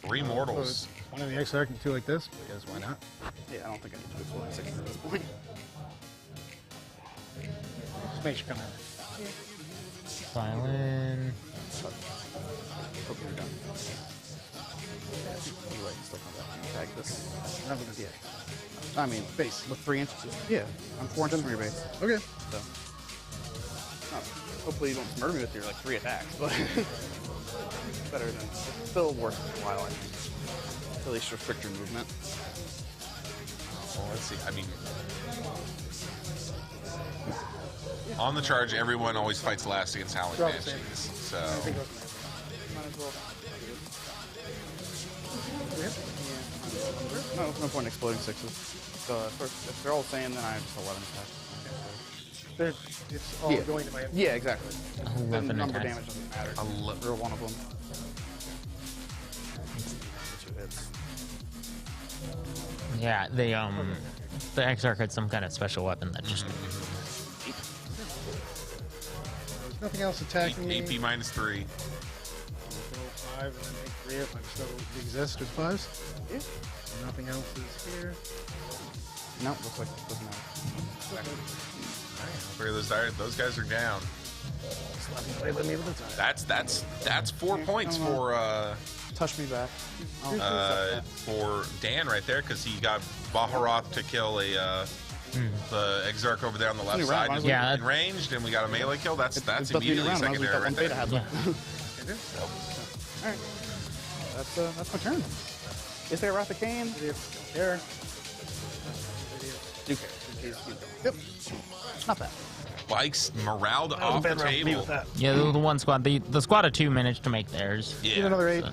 3 mortals. One in the X-Arc and 2 like this, because why not? Yeah, I don't think I need to explode 6 at this point. Just make sure come in. Violin. Hope you're done. You're right, still come back and tag this. Nothing to see. I mean, base with 3 inches. Yeah, I'm 4 inches from your base. Okay. So, hopefully you don't murder me with your like 3 attacks, but it's better than it's still worthwhile. I think. At least restrict your movement. Well, let's see. I mean, on the charge, everyone always fights last against Howling They're all the same. Banshees. So Might as well. No point in exploding 6s. So if they're all the same, then I just 11 attacks. It's all going to my... Yeah, exactly. The 11 number attacks. damage doesn't matter for one of them. 2 hits. Yeah, the X-Arc had some kind of special weapon that just. There's nothing else attacking me. AP minus 3. 5 and then make 3 if I'm still exist with 5s. Yeah. Nothing else is here. No, looks like it doesn't matter. Those guys are down. Play with me with the time. That's 4 points for Touch me back. for Dan right there because he got Baharoth to kill the Exarch over there on the left New side. round, Just yeah. in ranged, and we got a melee kill. That's It's immediately round. secondary right there. Alright. That's my turn. Is there Wrath of Cain? Here. Do care. Yep. Not bad. Bikes morale off the table. Yeah, the one squad. The squad of 2 managed to make theirs. Yeah. Get another 8. I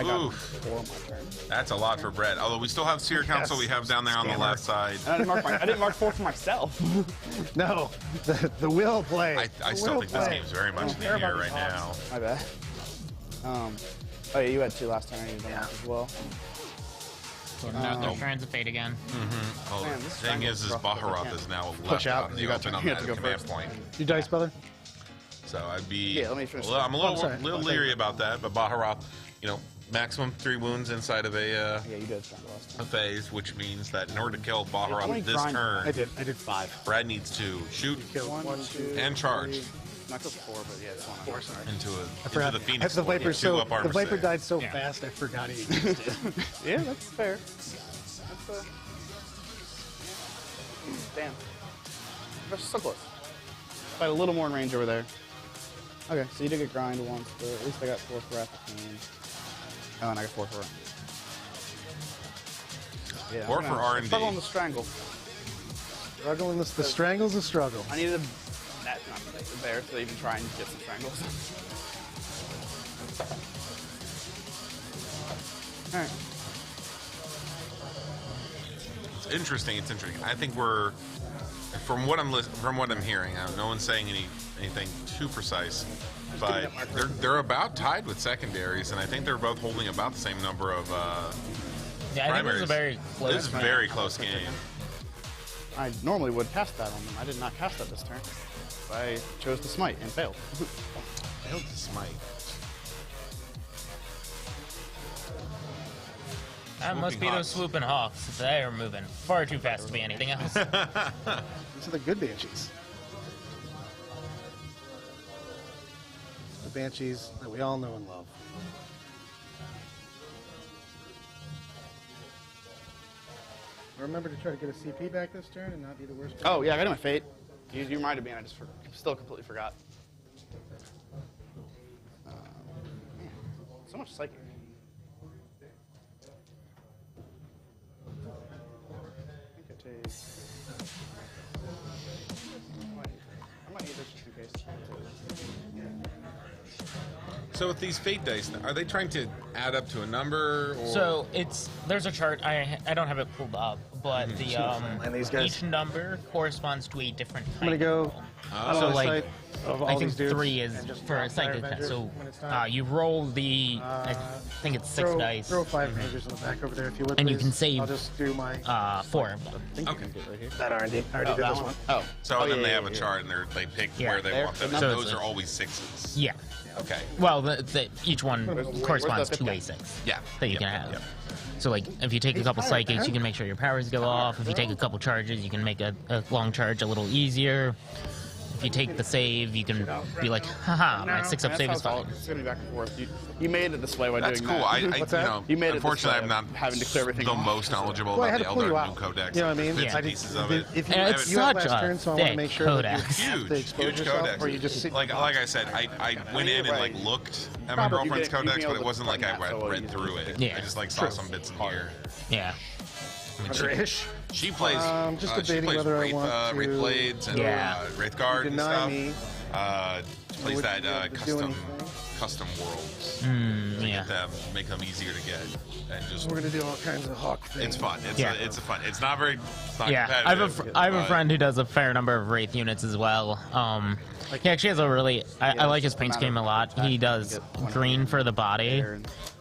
got 4 on my turn. That's a lot for Brett. Although we still have Seer Council, we have down there on the left side. I didn't mark 4 for myself. No, the will play. I still think this game's very much in the air right now. My bad. Oh yeah, you had 2 last time. You done that as well. No, Strands of Fate again. Well, Man, the this thing is rough, Baharoth but is now Push left out. on the You got open to- on you have that to go command first. point. You dice, brother? So I'd be. Yeah, let me finish I'm a Oh, little, sorry. little leery about that, but Baharoth, maximum 3 wounds inside of a Yeah, you did strangle last time. phase, which means that in order to kill How many Baharoth this grind- turn, I did 5. Brad needs to shoot Killed 1, 2, and charge 3. Not just 4, but yeah, it's 1. 4, sorry. into the Phoenix. The Force. Viper, Two up the armor Viper save. died so fast I forgot he existed. Yeah, that's fair. That's damn. That's so close. I had a little more in range over there. Okay, so you did get grind once, but at least I got 4 for Wrath of Cain. Oh, and I got 4 for yeah, 4 for R&D. Struggle on the strangle. Struggling, the strangle's a struggle. I needed that not there so even try and get some strangles. Alright. It's interesting. I think we're, from what I'm hearing, no one's saying anything too precise. but they're about tied with secondaries, and I think they're both holding about the same number of Yeah, I think primaries. this is a very close. This is a very close game. I normally would cast that on them. I did not cast that this turn. I chose to smite and failed. Failed to smite. That must be those swooping hawks. They are moving far too fast to be anything else. These are the good banshees. The banshees that we all know and love. Remember to try to get a CP back this turn and not be the worst. Oh, yeah, I got my fate. You reminded me, and I just still completely forgot. Man, so much psychic. I think I take. I might need this just in case. So with these fate dice, are they trying to add up to a number? Or? So there's a chart. I don't have it pulled up, but And these guys- each number corresponds to a different I'm gonna type. go. So on the like, site of all I think these dudes 3 is and just for a drop fire psychic test. Avengers So when it's time. you roll the, I think it's 6 dice. Throw 5 Rangers in the back over there if you would. And you please. can save I'll just do my 4 of them. I think Okay. you can get right here. that already did this that one. Oh. So Oh, then yeah, they yeah, have a yeah. chart and they pick Yeah. where they There. want them. So And it's those a- are always 6s. Yeah. Okay. Well, each one where's corresponds the to fifth a guy? 6 Yeah. that you Yep, can have. yep. So like, if you take a couple psychics, you can make sure your powers go off. If you take a couple charges, you can make a long charge a little easier. If you take the save, you can be like, haha, my 6-up save is fine. It's gonna be back and forth. You made it this way by That's doing cool. that. What's that? You made it unfortunately, this I'm way, not having to clear everything the off. most knowledgeable Well, I about had the to pull Elder you New out. Codex. You know what I mean? Bits and I pieces just, of it. if you, And it's you have such last a turn, so I want to thick make sure that you codex. have to expose Huge yourself, codex. or you just sit. Like I said, I went in and like looked at my Probably. girlfriend's You codex, can but it able wasn't to like I find that, so read you through just it. Yeah. I just like saw some bits in here. Yeah. I mean, Ish. she plays. Just she debating plays whether I Wraith, want Wraith to- Blades and Yeah. Wraith Guard and Deny stuff. me. She plays wouldn't that be able to do custom worlds. Yeah. Make them easier to get, and just We're gonna do all kinds of hawk things. it's fun. It's Yeah. it's a fun. It's not very. It's not Yeah, I have competitive. I have a but- friend who does a fair number of Wraith units as well. He actually has a really, I like his paint scheme a lot. He does green for the body,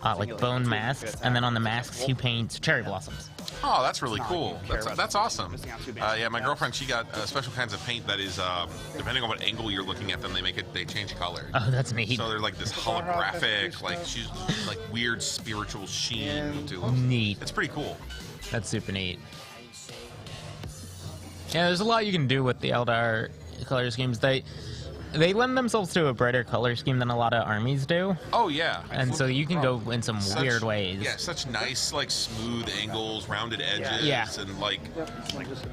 like bone masks, and then on the masks he paints cherry blossoms. Oh, that's really cool. care about That's awesome. missing out 2 bands. Yeah, my girlfriend, she got special kinds of paint that is, depending on what angle you're looking at them, they change color. Oh, that's neat. So they're like this holographic, like she's like weird spiritual sheen to them. Neat. It's pretty cool. That's super neat. Yeah, there's a lot you can do with the Eldar color schemes. They lend themselves to a brighter color scheme than a lot of armies do. Oh yeah. And so you can go in some weird ways. Yeah, such nice like smooth angles, rounded edges, Yeah. and like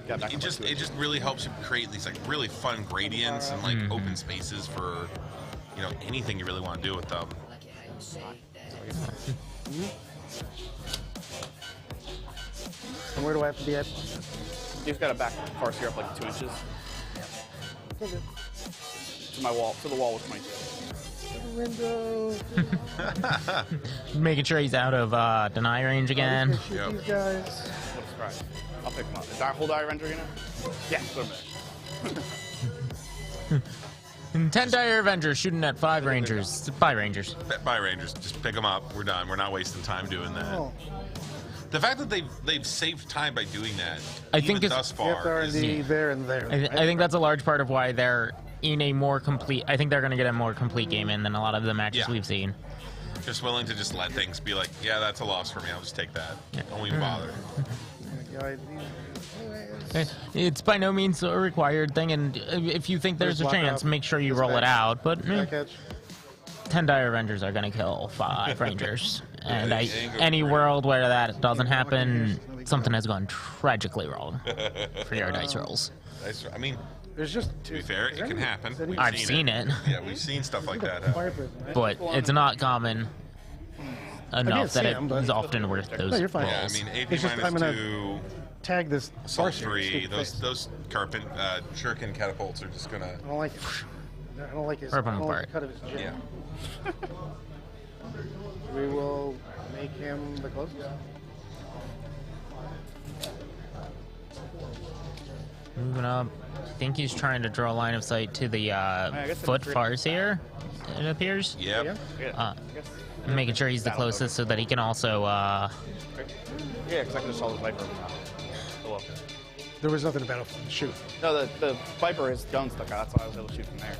Got back it on just my it just really helps you create these like really fun gradients and like open spaces for anything you really want to do with them. And where do I have to be at? You've got to back parse here up like 2 inches. To my wall, to the wall with 22. Window. Making sure he's out of deny range again. Yep. These guys. What's right? I'll pick them up. Is that whole Dire Avenger gonna? Yeah, put them there. And 10 Dire Avengers shooting at 5 Rangers. 5 Rangers. By Rangers, just pick them up. We're done. We're not wasting time doing that. Oh. The fact that they've saved time by doing that, I even think it's- thus You have to far, R&D there and there. I think that's a large part of why they're in a more complete. I think they're going to get a more complete game in than a lot of the matches Yeah. we've seen. just willing to just let things be like, yeah, that's a loss for me. I'll just take that. Don't even bother. It's by no means a required thing, and if you think there's a There's chance, lockout. make sure you It's roll back. it out. But Catch. 10 Dire Avengers are going to kill 5 Rangers, and they ain't gonna any agree. world where that doesn't happen, something has gone tragically wrong for your dice rolls. I mean, There's just to be fair, it can happen. We've I've seen it. Yeah, we've seen stuff like that happen. But it's not common enough see that it him, but- is often worth those No, you're fine. Yeah, I rolls. mean, AP It's just, I'm minus gonna 2, tag this assault Farseer, 3. stupid face. Those shuriken catapults are just gonna. I don't like it. I don't like his. Rip I him don't like apart. the cut of his chin. Yeah. We will make him the closest. Moving up. I think he's trying to draw a line of sight to the foot farseer, it appears. Yep. Making sure he's the closest so that he can also... Yeah, because I can just saw the Viper. Hello. There was nothing about a shoot. No, the Viper is gun stuck out. That's why I was able to shoot from there.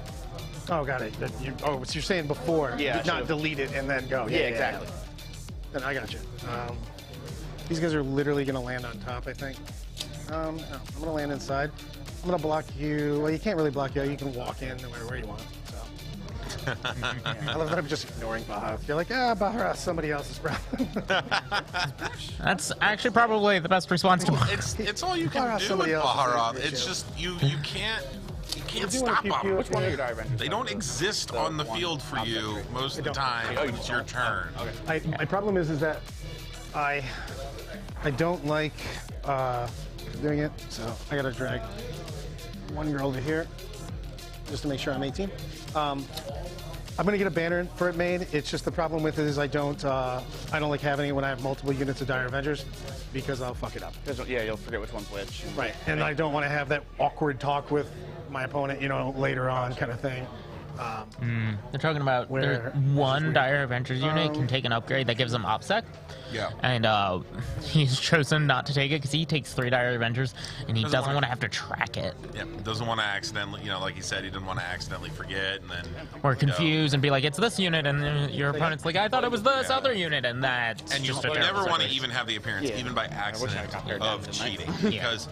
Oh, got it. So you're saying before, Yeah, not delete it and then go. Yeah, exactly. Then I got you. These guys are literally going to land on top, I think. No, I'm going to land inside. I'm going to block you. Well, you can't really block you. You can walk in no matter where you want. So. I love that I'm just ignoring Baha. You're like, Baha, somebody else's problem. That's actually probably the best response to It's all you can do with Baharov. It's just you can't stop them. Which one are your Die Avengers? They don't exist on the field for you most of the time. It's your turn. My problem is that I don't like doing it, so I gotta drag one girl over here just to make sure I'm 18. I'm gonna get a banner for it made. It's just the problem with it is I don't like having it when I have multiple units of Dire Avengers because I'll fuck it up. Yeah, you'll forget which one's which. Right, and I don't want to have that awkward talk with my opponent, later on kind of thing. They're talking about one Dire Avengers unit can take an upgrade that gives them OPSEC. Yeah. And he's chosen not to take it because he takes 3 Dire Avengers and he doesn't want to have to track it. Yeah, doesn't want to accidentally, like he said, he didn't want to accidentally forget and then... Or confuse and be like, it's this unit, and then your opponent's like, I thought it was this other unit, and that's And you never want to even have the appearance, even by accident, of cheating. Because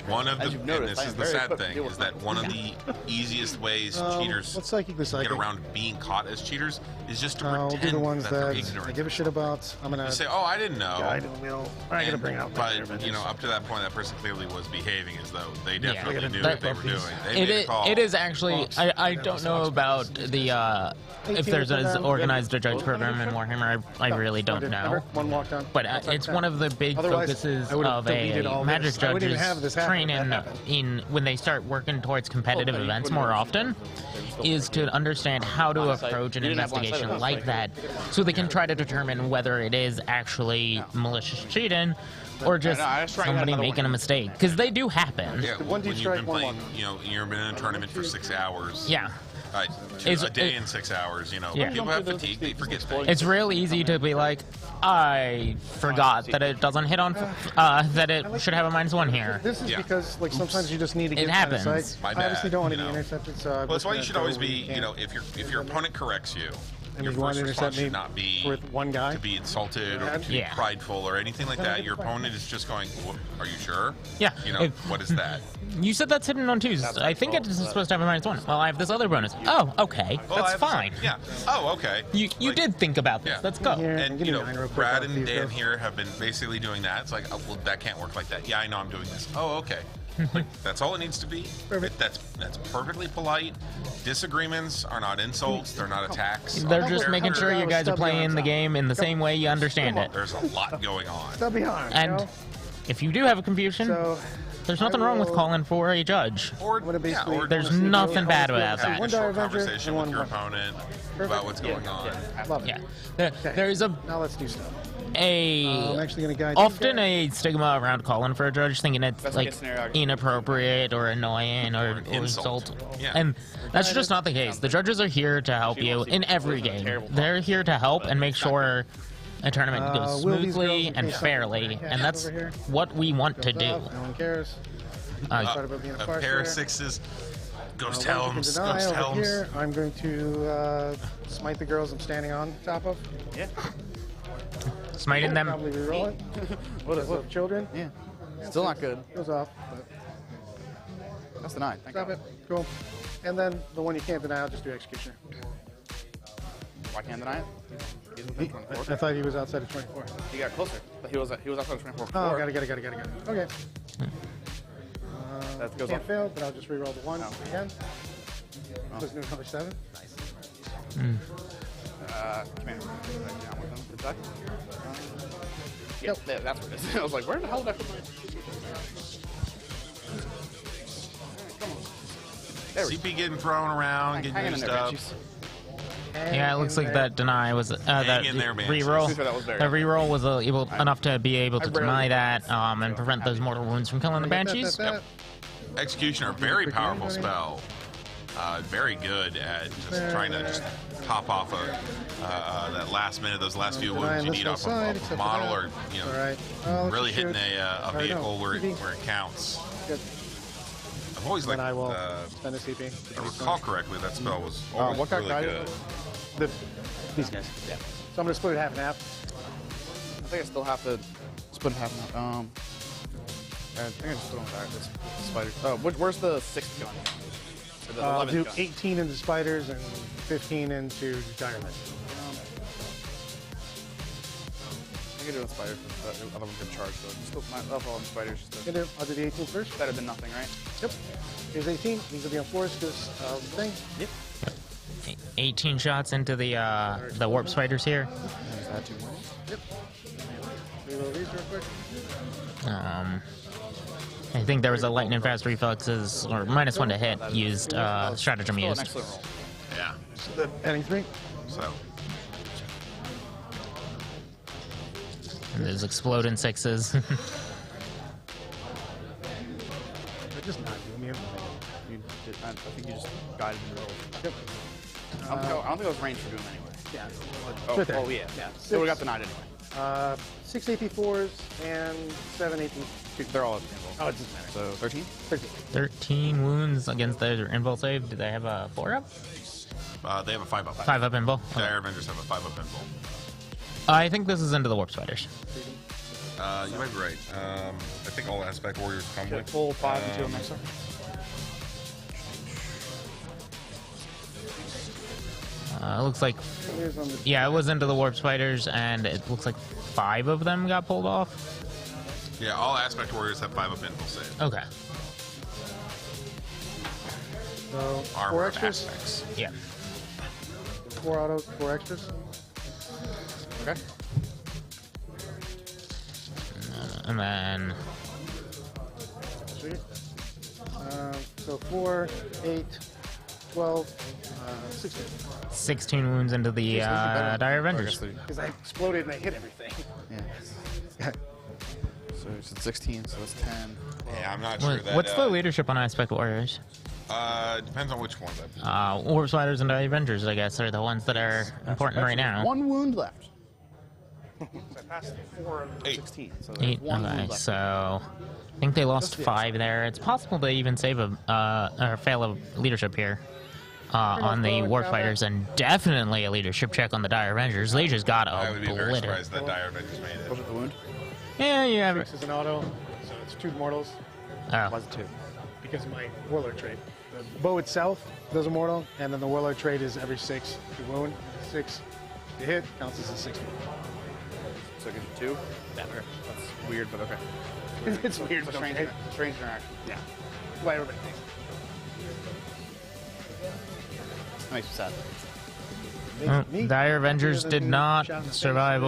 one of the, and this is the sad thing, is that one of the easiest ways cheaters get around being caught as cheaters is just to I'll pretend do the ones that they're that ignorant. I give a shit about. I'm gonna You say, oh, I didn't know. Guide in the wheel. I gotta bring out But, up to that point, that person clearly was behaving as though they definitely knew what they were doing. They made a call. It is actually, I don't know about the, if there's as organized a judge program in Warhammer, I really don't know. One walk down. But it's one of the big focuses of a magic judge's training when they start working towards competitive events more often, is to understand how to approach an investigation like that so they can try to determine whether it is actually malicious cheating or just somebody making a mistake, because they do happen. Yeah, when you've been playing, you've been in a tournament for 6 hours. Yeah. A day in 6 hours, people have fatigue, they forget things. It's real easy to be like, I forgot that it doesn't hit on, that it should have a -1 here. This is because, sometimes you just need to get It happens. out of sight. My I bad, obviously don't want to be intercepted, so... Well, that's why you should always be, if your opponent corrects you, your first response should not be with one guy to be insulted or to be prideful or anything like that. Your opponent is just going, are you sure? Yeah. What is that? You said that's hidden on Tuesdays. I think it's supposed to have a -1. Well, I have this other bonus. Oh, okay. That's fine. Yeah. Oh, okay. You did think about this. Let's go. And, Brad and Dan here have been basically doing that. It's like, oh, well, that can't work like that. Yeah, I know I'm doing this. Oh, okay. That's all it needs to be. That's perfectly polite. Disagreements are not insults. They're not attacks. They're just making sure you guys are playing the game in the same way you understand it. There's a lot going on. Stop behind. And if you do have a confusion, there's nothing wrong with calling for a judge. There's nothing bad about that. Having a short conversation with your opponent about what's going on. Love it. Yeah. There's a... Now let's do stuff. I'm actually gonna guide often a stigma around calling for a judge, thinking it's like inappropriate or annoying or insult. Yeah. And that's just not the case. The judges are here to help you in every game. They're here to help and make sure a tournament goes smoothly and fairly, and that's what we want to do. No one cares. A pair of 6s. Ghost helms. Ghost helms. Here, I'm going to smite the girls I'm standing on top of. Yeah. Smiting them. Probably reroll it. What children? Yeah. Still not good. Goes off. But that's denied. Stop it. Cool. And then the one you can't deny, I'll just do executioner. Why can't deny it? He's within 24. I thought he was outside of 24. He got closer. But he was outside of 24. Oh, got it. Okay. That goes Can't off. fail, but I'll just reroll the 1 again. Let's do another 7. Nice. Commander. Yep, that's what it is. I was like, where the hell did I put my... CP getting thrown around, getting used up. Yeah, it looks like that deny was that in there, reroll. The reroll was enough to be able to deny that and prevent those mortal wounds from killing the banshees. Executioner, very powerful spell. Very good at just trying to just pop off that last minute, those last few wounds you need off a model, or really hitting a vehicle where it counts. Good. I've always liked. I will spend a CP. If I recall correctly, that spell was always what got really good. These guys. Yeah. So I'm gonna split it half and half. I think I still have to split it half and half. I think I just put on the spiders. Oh, where's the 6th gun? Or the 11th Do gun? 18 into spiders and 15 into diamond. I think I do on spiders, but the other one's gonna charge, so still my level on spiders. I'll do the 18 first. Better than nothing, right? Yep. Here's 18. These will be on force because thing. Yep. 18 shots into the warp spiders here. Is that 2 more? Yep. Reload these real quick. I think there was a lightning fast reflexes or -1 to hit used stratagem Still an used. excellent roll. Yeah. Adding 3. So. And there's exploding 6s. They're just not doing you. I think you just guided the roll. Yep. I don't think I was ranged for doing them anyway. Yeah. Oh, yeah. So we got denied anyway. 6 AP4s and 7 AP. They're all at the invul. Oh, it doesn't matter. So 13? 13 wounds against their invul save. Do they have a 4-up? They have a 5-up. 5-up invul? Dire Avengers have a 5-up invul. I think this is into the warp spiders. You might be right. I think all aspect warriors come with. Full 5 and 2 on next turn. It looks like, yeah, it was into the warp spiders, and it looks like 5 of them got pulled off. Yeah, all aspect warriors have 5-up invul save. Okay. So, 4 Armor extras. aspects. Yeah. 4 autos, 4 extras. Okay. And then Sweet. So 4, 8, 12, 16. 16 wounds into the Dire Avengers. Because I exploded and I hit everything. Yeah. So it's 16, so it's 10. Yeah, I'm not sure that. What's the leadership on Aspect Warriors? Depends on which ones. Warp Spiders and Dire Avengers, I guess, are the ones that are important right now. 1 wound left. I passed 4 of 16. So 8. one Okay, wound left. so I think they lost 5 there. It's possible they even save a or fail a leadership here on the Warp Fighters, and definitely a leadership check on the Dire Avengers. They just got I would be very obliterated. surprised that Dire Avengers made it. Was it the wound? Yeah, yeah. 6 is an auto, so it's 2 mortals. Oh. Was it 2? Because of my Warlord trait. The bow itself does a mortal, and then the Warlord trait is every 6 to wound. 6 to hit counts as a 6 mortal. So it gives you 2? That's Weird, but okay. it's weird, It's a but strange, okay. strange interaction. Yeah. Why everybody thinks. That makes me sad. Dire Avengers did not survive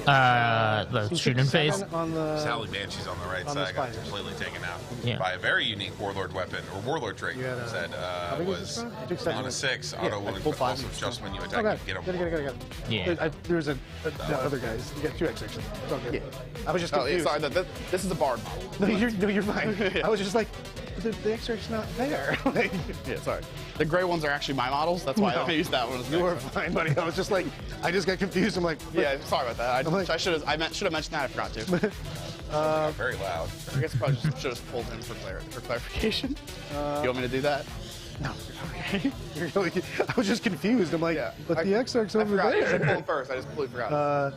the shooting phase. Sally Banshee's on the right on the side got spiders. completely taken out Yeah. by a very unique Warlord weapon, or Warlord trait. You had a- Said how big is was this one? I took second on a one. 6 Yeah, auto like wound, full but 5 also and just when you Oh, attack, got you it. get Got them. it. Yeah. There was the other guys. You got 2 X actually. It's all good. I was just Oh, yeah, confused. sorry, this is the bard model. No, you're fine. I was just like, the X-ray's not there. Like, Yeah, sorry. The gray ones are actually my models. That's why No. I used that one. As you were next. fine, buddy. I was just like, I just got confused. I'm like, Yeah, sorry about that. I'm like- I should have mentioned that. I forgot to. Very loud. I guess I probably should have pulled him for clarification. You want me to do that? No. You're really, I was just confused. I'm like, but the X-Arc's over I should pull there. him first. I just completely forgot.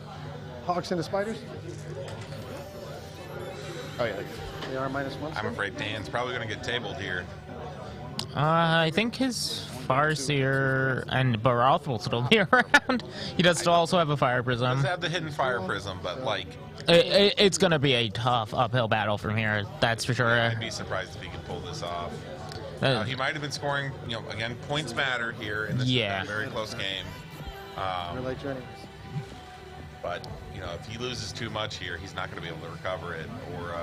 Hawks into spiders. Oh yeah. They are -1. I'm afraid Dan's probably going to get tabled here. I think his Farseer and Barath will still be around. He does still also have a Fire Prism. Does have the hidden Fire Prism, but like, It's going to be a tough uphill battle from here, that's for sure. I'd be surprised if he could pull this off. He might have been scoring, again, points matter here in this very close game. We're like joining us. But, if he loses too much here, he's not going to be able to recover it or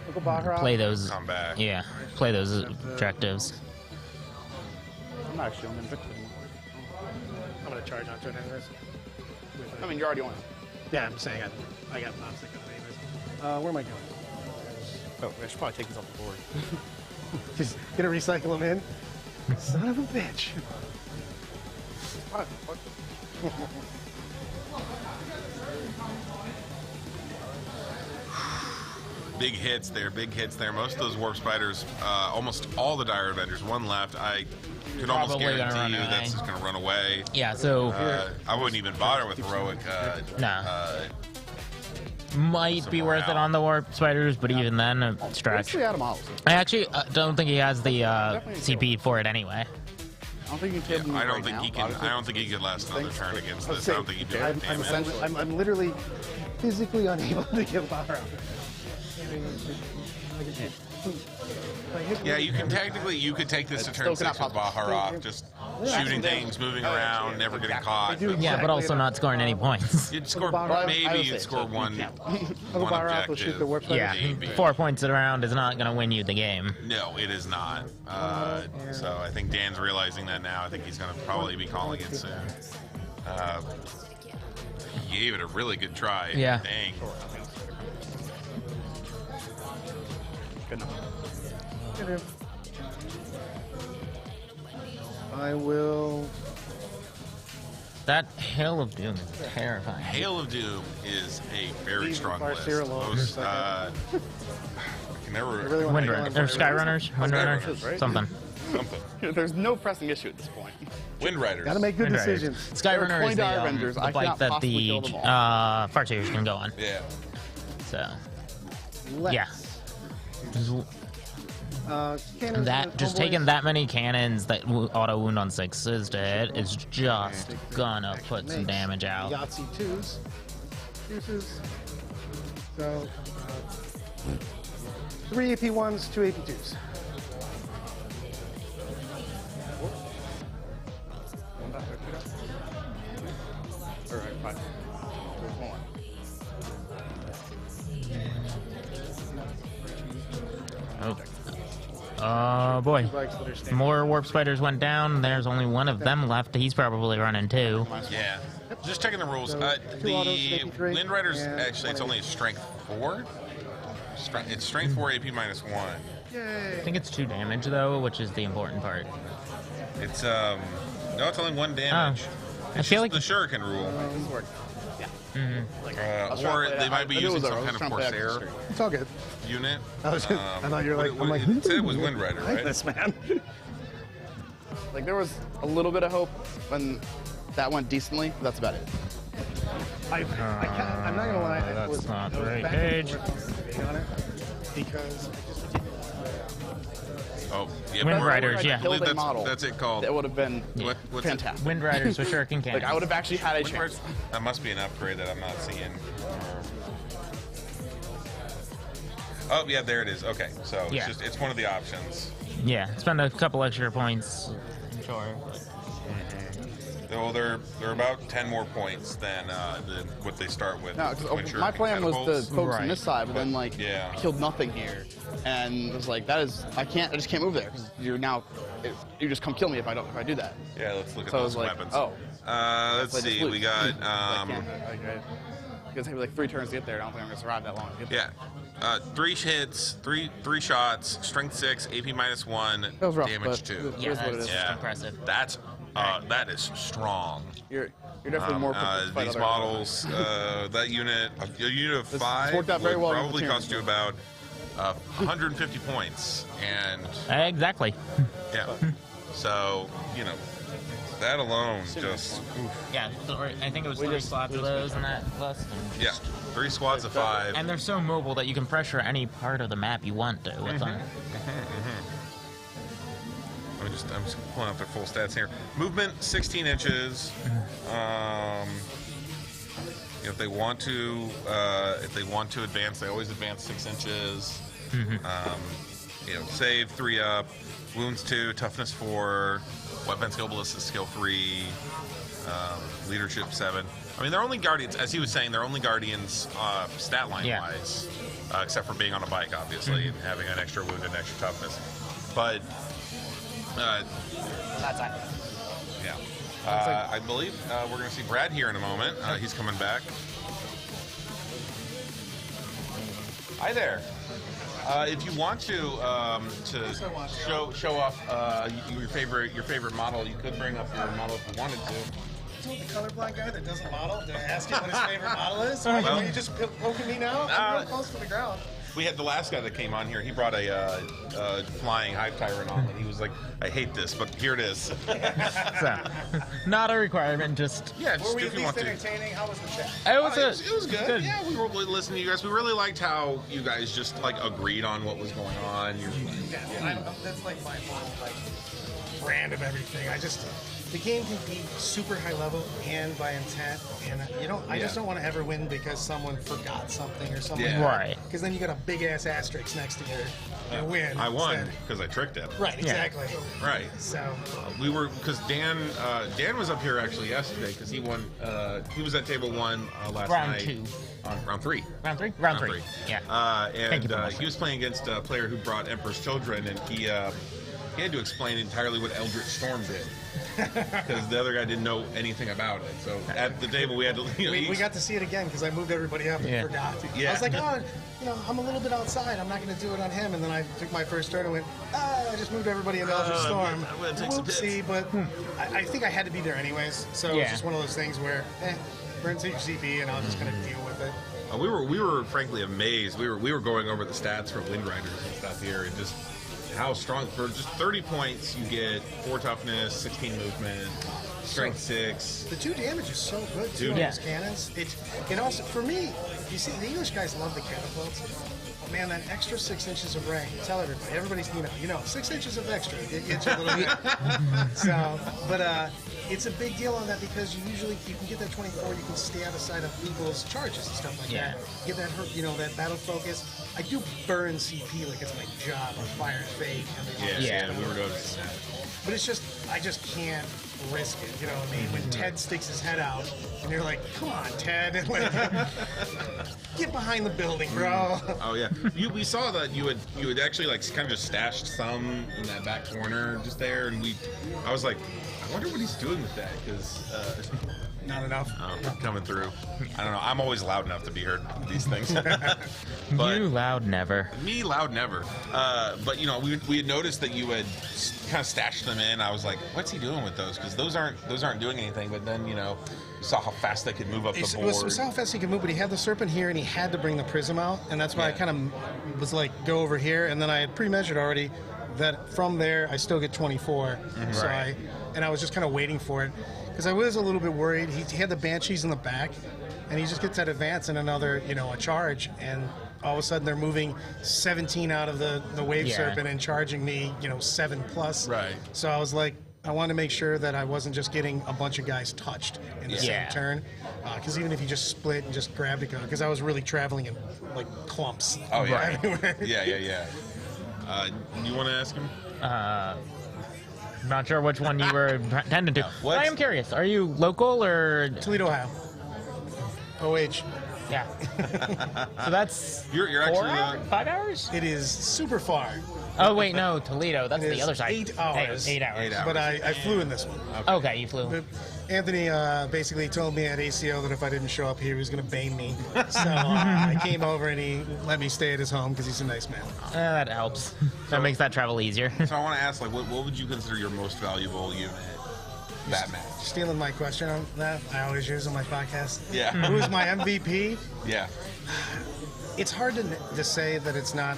Uncle Bahra. Play those. come back. Yeah, play those objectives. I'm not actually on Invictus anymore. I'm gonna charge onto it anyways. I mean, you're already on it. Yeah, I'm saying I got obstacle anyways. Where am I going? Oh, I should probably take these off the board. Just gonna recycle them in. Son of a bitch. Big hits there, big hits there. Most of those warp spiders, almost all the dire avengers. One left. I could almost Probably gonna guarantee run you away. that's just going to run away. Yeah, so I wouldn't even bother with heroic. might be worth it on the warp spiders, but even then, a stretch. Basically out of models. I actually don't think he has the CP for it anyway. I don't think you can. I don't think he can. I don't think he could last another turn against this. I don't think he'd do it. I'm literally physically unable to get power out. Yeah, you can technically, you could take this to turn 6 with Bahar off, just shooting things, moving around, never getting caught. Yeah, but also not scoring any points. You'd score, maybe you'd score one objective. Yeah, 4 points around is not going to win you the game. No, it is not. So I think Dan's realizing that now. I think he's going to probably be calling it soon. He gave it a really good try. Yeah. Dang. Good enough. I will. That Hail of Doom is terrifying. Hail of Doom is a very strong list. Most, I can never. Windrunner, or Skyrunners, Windrunner, right? something. There's no pressing issue at this point. Windriders. Gotta make good Windriders. decisions. Skyrunner is the bike that the Farseers can go on. Yeah. So. Let's. Yeah. Cannons That just taking that many cannons that auto wound on 6s to hit is just gonna put some damage out. Yahtzee 2s. Deuces. So, 3 AP1s, 2 AP2s. Alright, fine. There's one. Oh boy. More warp spiders went down. There's only one of them left. He's probably running 2. Yeah. Just checking the rules. The Windriders, actually, it's only a strength 4. It's strength 4 AP minus 1. I think it's 2 damage though, which is the important part. It's no, it's only 1 damage. I feel like the Shuriken rule. Or they might be using some kind of Corsair It's all good. unit. I thought you were like, I'm like, it said it was Windrider, I like right? this man. Like there was a little bit of hope when that went decently. But that's about it. I'm not gonna lie. That's was, not the I was right back and page. forth on it because I just didn't. Oh, yeah. Windriders, yeah. I believe that's it called. It would have been What's fantastic. Windriders with Shuriken cannons. Like I would have actually had a chance. That must be an upgrade that I'm not seeing. Oh, yeah, there it is. Okay, so Yeah. it's one of the options. Yeah, spend a couple extra points. Sure. Well, they're about 10 more points than what they start with. No, when because Shuriken my plan was catapults. to focus on this side, but then like Yeah. I killed nothing here, and it was like that is I just can't move there because you're now you just come kill me if I do that. Yeah, let's look at So I those was like, weapons. oh. Let's So I just see. lose. We got It's gonna take me like 3 turns to get there. I don't think I'm gonna survive that long. To get there. yeah. 3 hits, three shots, strength 6, AP minus 1, That was rough, damage but 2. it is what it is. Yeah, impressive. That is strong. You're definitely more equipped to fight These other models, a unit of 5 worked out very would well with probably the cost you about 150 points, and Exactly. yeah. So that alone just Yeah, I think it was 3 slots of those in that list. And yeah, 3 squads of 5. And they're so mobile that you can pressure any part of the map you want to with them. I'm just pulling up their full stats here. Movement 16 inches. If they want to advance, they always advance 6 inches. Save 3 up, wounds 2, toughness 4, weapon skill ballistic skill 3, leadership 7. I mean, they're only guardians, as he was saying. They're only guardians stat line wise, except for being on a bike, obviously, and having an extra wound and extra toughness. But That's it. yeah. I believe we're going to see Brad here in a moment. He's coming back. Hi there. If you want to show off your favorite model, you could bring up your model if you wanted to. The colorblind guy that doesn't model, did I ask him what his favorite model is? Are you just poking me now? I'm real close to the ground. We had the last guy that came on here. He brought a flying hive tyrant on, and he was like, "I hate this, but here it is." So, not a requirement. Just Were we if at you want least to. entertaining? How was the chat? It was It was good. Yeah, we were listening to you guys. We really liked how you guys just like agreed on what was going on. That's like my whole brand of everything. The game can be super high level and by intent, and I just don't want to ever win because someone forgot something or something. Yeah. Right. Because then you got a big ass asterisk next to your win. I won instead. because I tricked him. Right. Exactly. Right. So because Dan was up here actually yesterday because he won. He was at table 1 last Round night. 2. On round 3. Round 3. Round 3. Yeah. And Thank you he was playing against a player who brought Emperor's Children, and he had to explain entirely what Eldritch Storm did because the other guy didn't know anything about it. So at the table we had to. we got to see it again because I moved everybody up and forgot. Yeah. I was like, oh, I'm a little bit outside. I'm not going to do it on him. And then I took my first turn and went, I just moved everybody into Eldritch Storm. I'm gonna take some hits. Whoopsie, but I think I had to be there anyways. So it was just one of those things where, burn to your CP and I'll just kind of deal with it. We were frankly amazed. We were going over the stats for Wind Riders and stuff here, and just how strong for just 30 points you get 4 toughness, 16 movement, strength 6. The 2 damage is so good too on those cannons. It also for me, you see the English guys love the catapults. Man, that extra 6 inches of range. Tell everybody's 6 inches of extra. It gets you a little bit. So, but it's a big deal on that because you can get that 24. You can stay out of sight of people's charges and stuff like that. Get that that battle focus. I do burn CP like it's my job on Fire and Fate. We were noticing that. But it's just I just can't risk it. You know what I mean? When Ted sticks his head out, and you're like, "Come on, Ted!" And like, get behind the building, bro. Oh yeah, we saw that you had actually like kind of just stashed some in that back corner just there, and I was like, I wonder what he's doing with that because. Not enough. Coming through. I don't know. I'm always loud enough to be heard with these things. But you loud never. Me loud never. But we had noticed that you had kind of stashed them in. I was like, what's he doing with those? Because those aren't doing anything. But then you saw how fast they could move up the board. We saw how fast he could move, but he had the serpent here and he had to bring the prism out, and that's why I kind of was like, go over here, and then I had pre-measured already that from there I still get 24. So I was just kind of waiting for it. Because I was a little bit worried. He had the Banshees in the back, and he just gets that advance and another, a charge, and all of a sudden they're moving 17 out of the Wave Serpent and charging me, 7 plus. Right. So I was like, I wanted to make sure that I wasn't just getting a bunch of guys touched in the same turn. Because even if you just split and just grabbed it, because I was really traveling in like clumps. Oh yeah. Everywhere. Yeah. You want to ask him? Not sure which one you were intending to. I am curious. Are you local or Toledo, Ohio? OH. Yeah. So that's you're 4 actually hours? 5 hours? It is super far. Oh wait, no, Toledo. That's the other side. 8 hours. 8 hours. 8 hours. But I flew in this one. Okay, you flew. But Anthony basically told me at ACO that if I didn't show up here, he was going to bane me. So I came over and he let me stay at his home because he's a nice man. That helps. That makes that travel easier. So I want to ask, what would you consider your most valuable unit? That match. Stealing my question on that, I always use on my podcast. Yeah. Who's my MVP? Yeah. It's hard to say that it's not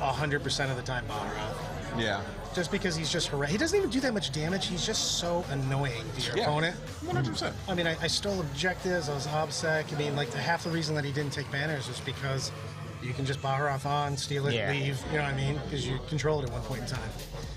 100% of the time Baharov. Yeah. Just because he's just he doesn't even do that much damage. He's just so annoying to your opponent. 100%. I mean, I stole objectives. I was obsec. I mean, like half the reason that he didn't take banners was because you can just Baharov on, steal it, leave. You know what I mean? Because you control it at one point in time.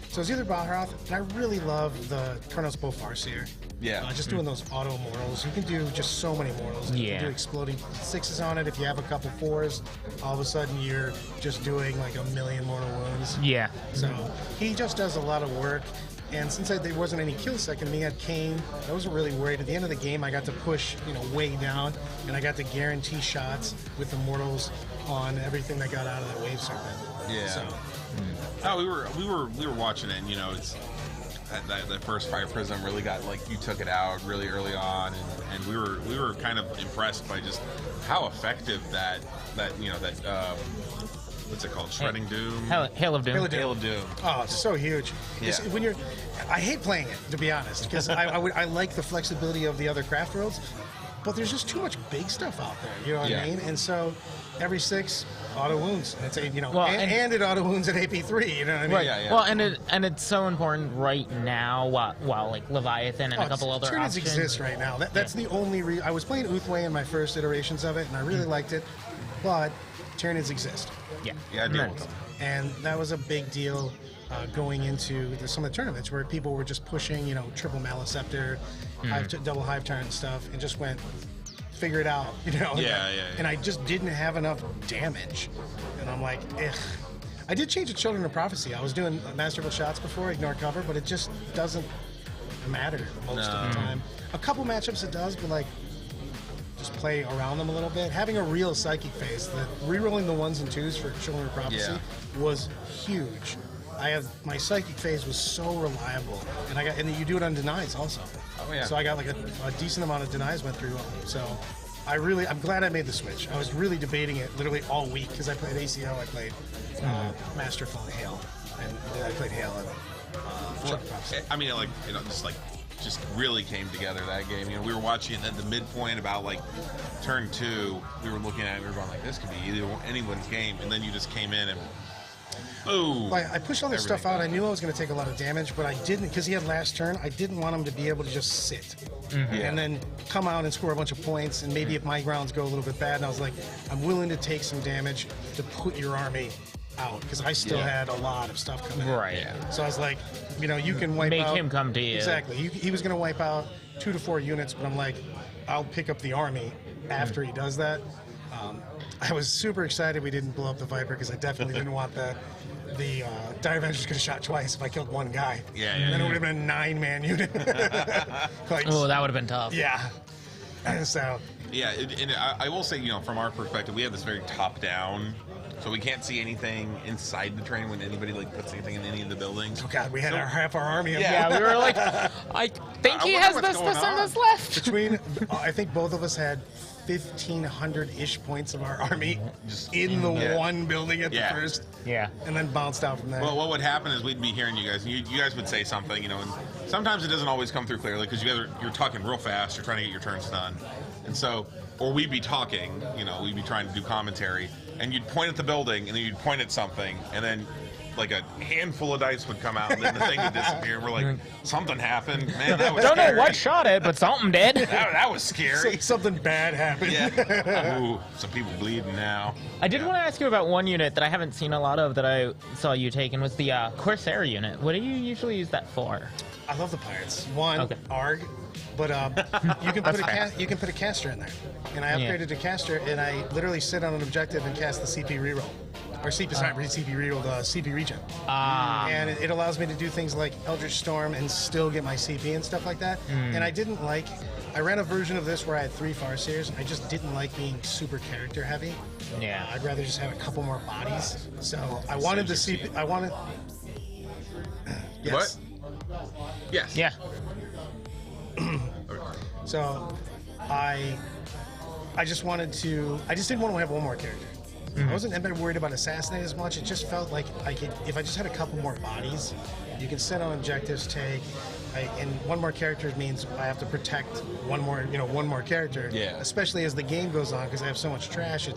So it's either Baharov, and I really love the Colonel's Bow Farseer. Yeah. Just doing those auto mortals. You can do just so many mortals. You can do exploding 6s on it. If you have a couple 4s, all of a sudden you're just doing like 1,000,000 mortal wounds. Yeah. So he just does a lot of work. And since there wasn't any kill second, he had Kane. I wasn't really worried. At the end of the game, I got to push, way down, and I got to guarantee shots with the mortals on everything that got out of that Wave Serpent. Yeah. So. Oh, we were watching it, and it's that first Fire Prism really got you took it out really early on, and we were kind of impressed by just how effective that what's it called? Shredding Doom? Hail of Doom. Hail of Doom. Oh, it's so huge. It's- Yeah. when you're, I hate playing it, to be honest, because I like the flexibility of the other craft worlds, but there's just too much big stuff out there. You know what Yeah. I mean? And so every 6 auto wounds. And it's Well, and it auto wounds at AP3. You know what I mean? Right. Well, and it's so important right now while like Leviathan and a couple other Tyrannids options exist right now. That's the only reason. I was playing Uthway in my first iterations of it, and I really liked it, but Tyrannids exist. Yeah. Yeah, I deal with them. And that was a big deal going into some of the tournaments where people were just pushing, triple Maliceptor, double Hive Tyrant and stuff, and just went, figure it out, Yeah. And I just didn't have enough damage. And I'm like, ugh. I did change to Children of Prophecy. I was doing masterful shots before, ignore cover, but it just doesn't matter most of the time. A couple matchups it does, but just play around them a little bit. Having a real psychic phase, rerolling the 1s and 2s for Children of Prophecy was huge. My psychic phase was so reliable, and you do it on denies also. Oh yeah. So I got like a decent amount of denies went through. So I'm glad I made the switch. I was really debating it literally all week because I played ACO, I played Masterful and Hail, and then I played Hail and Children of Prophecy. I mean, just really came together that game. We were watching it at the midpoint about turn 2. We were looking at it, we were going this could be anyone's game, and then you just came in and boom. I pushed all this stuff out. I knew I was going to take a lot of damage, but I didn't because he had last turn. I didn't want him to be able to just sit and then come out and score a bunch of points. And maybe if my grounds go a little bit bad, and I was like, I'm willing to take some damage to put your army out because I still had a lot of stuff coming out. Right. So I was like, you can wipe Make out. him come to you. Exactly. He was going to wipe out 2 to 4 units, but I'm like, I'll pick up the army after he does that. I was super excited we didn't blow up the Viper because I definitely didn't want the Dire Avengers could have shot twice if I killed one guy. Yeah. Then it would have been a 9-man unit. Oh, that would have been tough. Yeah. So. Yeah, and I will say, from our perspective, we have this very top-down, so we can't see anything inside the train when anybody puts anything in any of the buildings. Oh God, we had half our army. Yeah, we were like, I think he has this and this left. Between, I think both of us had 1,500-ish points of our army just in the one building at the first. Yeah. And then bounced out from there. Well, what would happen is we'd be hearing you guys, and you guys would say something, and sometimes it doesn't always come through clearly because you're talking real fast, you're trying to get your turns done. And so, or we'd be talking, we'd be trying to do commentary, and you'd point at the building, and then you'd point at something, and then a handful of dice would come out, and then the thing would disappear. We're like, something happened. Man, that was Don't scary. know what shot it, but something did. that was scary. Something bad happened. Yeah. Ooh, some people bleeding now. I did want to ask you about one unit that I haven't seen a lot of that I saw you taking was the Corsair unit. What do you usually use that for? I love the pirates. ARG, but you can put a caster in there, and I upgraded to caster, and I literally sit on an objective and cast the CP reroll, or CP reroll, the CP regen, and it allows me to do things like Eldritch Storm and still get my CP and stuff like that. And I ran a version of this where I had 3 Farseers, and I just didn't like being super character heavy. Yeah, I'd rather just have a couple more bodies. So I wanted the CP. I wanted. Yes. What? Yes. Yeah. So I just didn't want to have one more character. I wasn't ever worried about assassinating as much. It just felt like if I just had a couple more bodies, you can set on objectives, and one more character means I have to protect one more character. Yeah. Especially as the game goes on, because I have so much trash,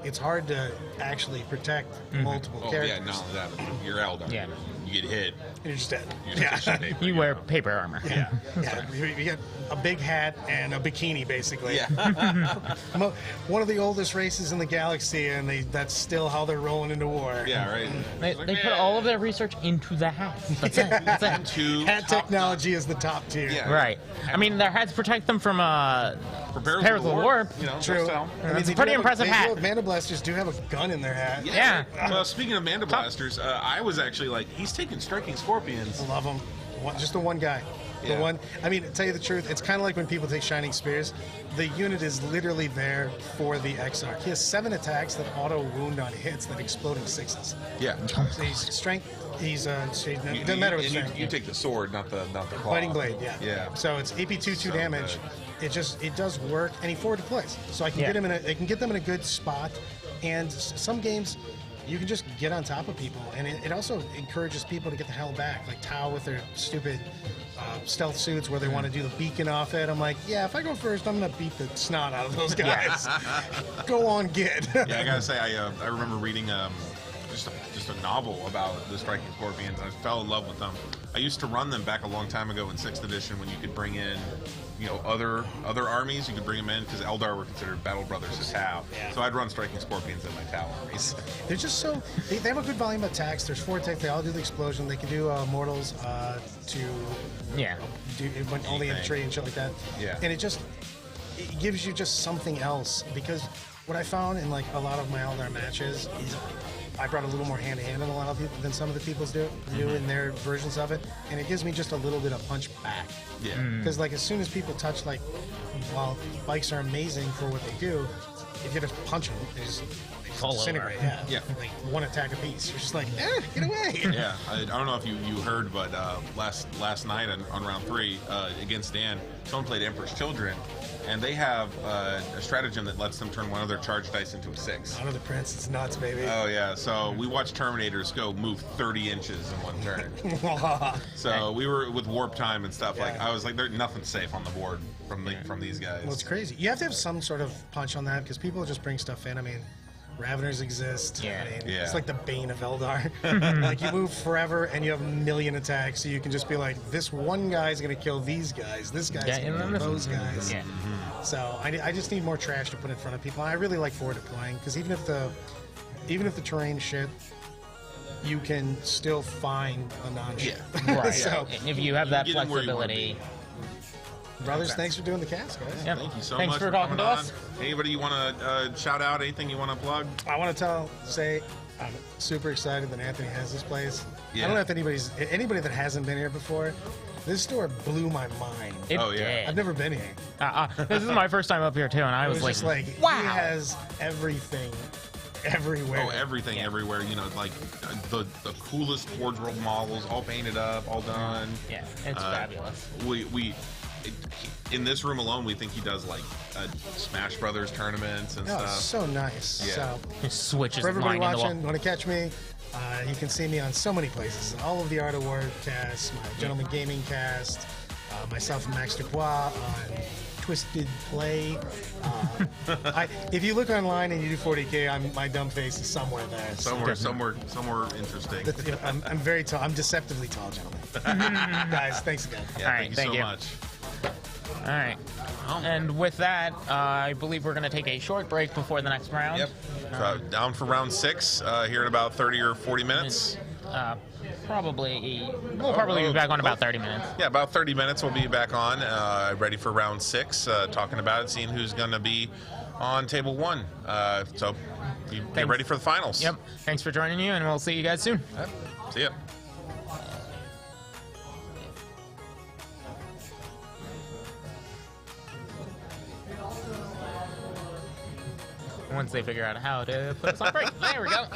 it's hard to actually protect multiple characters. Yeah, no, that you're Eldar. Yeah. You get hit. You're just dead. You wear paper armor. Yeah. You get a big hat and a bikini, basically. Yeah. One of the oldest races in the galaxy, and that's still how they're rolling into war. Yeah, right. They put all of their research into the hats. That's it. That's it. Hat technology is the top tier. Yeah. Right. I mean, their hats protect them from perils of war. True. It's a pretty impressive hat. Manda Blasters do have a gun in their hat. Yeah. Well, speaking of Manda Blasters, I was actually he's taking Striking Scorpions. I love them. Just the one guy. The one. I mean, to tell you the truth, it's kind of like when people take Shining Spears. The unit is literally there for the Exarch. He has 7 attacks that auto wound on hits that explode in 6s. Yeah. So he's strength. He's doesn't matter with strength. You take the sword, not the claw. Fighting blade. Yeah. Yeah. So it's AP 2 damage. Good. It does work, and he forward deploys. So I can get them in a good spot. And some games, you can just get on top of people, and it also encourages people to get the hell back. Like Tau with their stupid stealth suits where they want to do the beacon off it. I'm like, yeah, if I go first, I'm gonna beat the snot out of those guys. Go on, get. Yeah, I gotta say, I remember reading just a novel about the Striking Scorpions, and I fell in love with them. I used to run them back a long time ago in 6th edition when you could bring in, other armies. You could bring them in because Eldar were considered battle brothers to Tau. Yeah. So I'd run Striking Scorpions in my Tau armies. They're just so they have a good volume of attacks. There's 4 attacks. They all do the explosion. They can do mortals to do only infantry and shit like that. Yeah. And it gives you just something else, because what I found in like a lot of my Eldar matches is I brought a little more hand-to-hand than a lot of people than some of the people do in their versions of it, and it gives me just a little bit of punch back. Yeah. Because like as soon as people touch, like, while bikes are amazing for what they do, if you just punch them, they just disintegrate. Yeah. Like one attack apiece. You're just like, get away. Yeah. I don't know if you heard, but last night on round 3 against Dan, someone played Emperor's Children. And they have a stratagem that lets them turn one of their charge dice into a 6. Honor the Prince, it's nuts, baby. Oh, yeah. So we watched Terminators go move 30 inches in one turn. So we were with warp time and stuff. Like, I was like, there's nothing safe on the board from these guys. Well, it's crazy. You have to have some sort of punch on that, because people just bring stuff in. I mean, Raveners exist. Yeah. I mean, it's like the bane of Eldar. Like, you move forever and you have a million attacks, so you can just be like, this one guy's going to kill these guys. This guy's going to kill those guys. Yeah. So I just need more trash to put in front of people. And I really like forward deploying, because even if the terrain shit, you can still find a non-shit. Right. So if you have that flexibility. Brothers, thanks for doing the cast, guys. Yeah. Thank you so Thanks much for talking coming to on. us. Anybody you want to shout out? Anything you want to plug? I want to say I'm super excited that Anthony has this place. Yeah. I don't know if anybody that hasn't been here before. This store blew my mind. It did. I've never been here. This is my first time up here too, and I was just like, wow. He has everything everywhere. Oh, everything everywhere. Like the coolest Forge World models, all painted up, all done. Yeah, it's fabulous. In this room alone, we think he does like Smash Brothers tournaments and stuff. So nice. Yeah. So His switches for everybody flying in the watching, want to catch me? You can see me on so many places. All of the Art of War casts, my Gentleman Gaming cast, myself and Max Dubois on Twisted Play. If you look online and you do 40K, my dumb face is somewhere there. Somewhere interesting. I'm very tall. I'm deceptively tall, gentlemen. Guys, thanks again. Yeah, All right, thank you so much. All right. And with that, I believe we're going to take a short break before the next round. Yep. Down for round 6 here in about 30 or 40 minutes. We'll probably be back on about 30 minutes. Yeah, about 30 minutes we'll be back on, ready for round 6, talking about it, seeing who's going to be on table 1. So get ready for the finals. Yep. Thanks for joining you, and we'll see you guys soon. Yep. See ya. Once they figure out how to put us on break. There we go.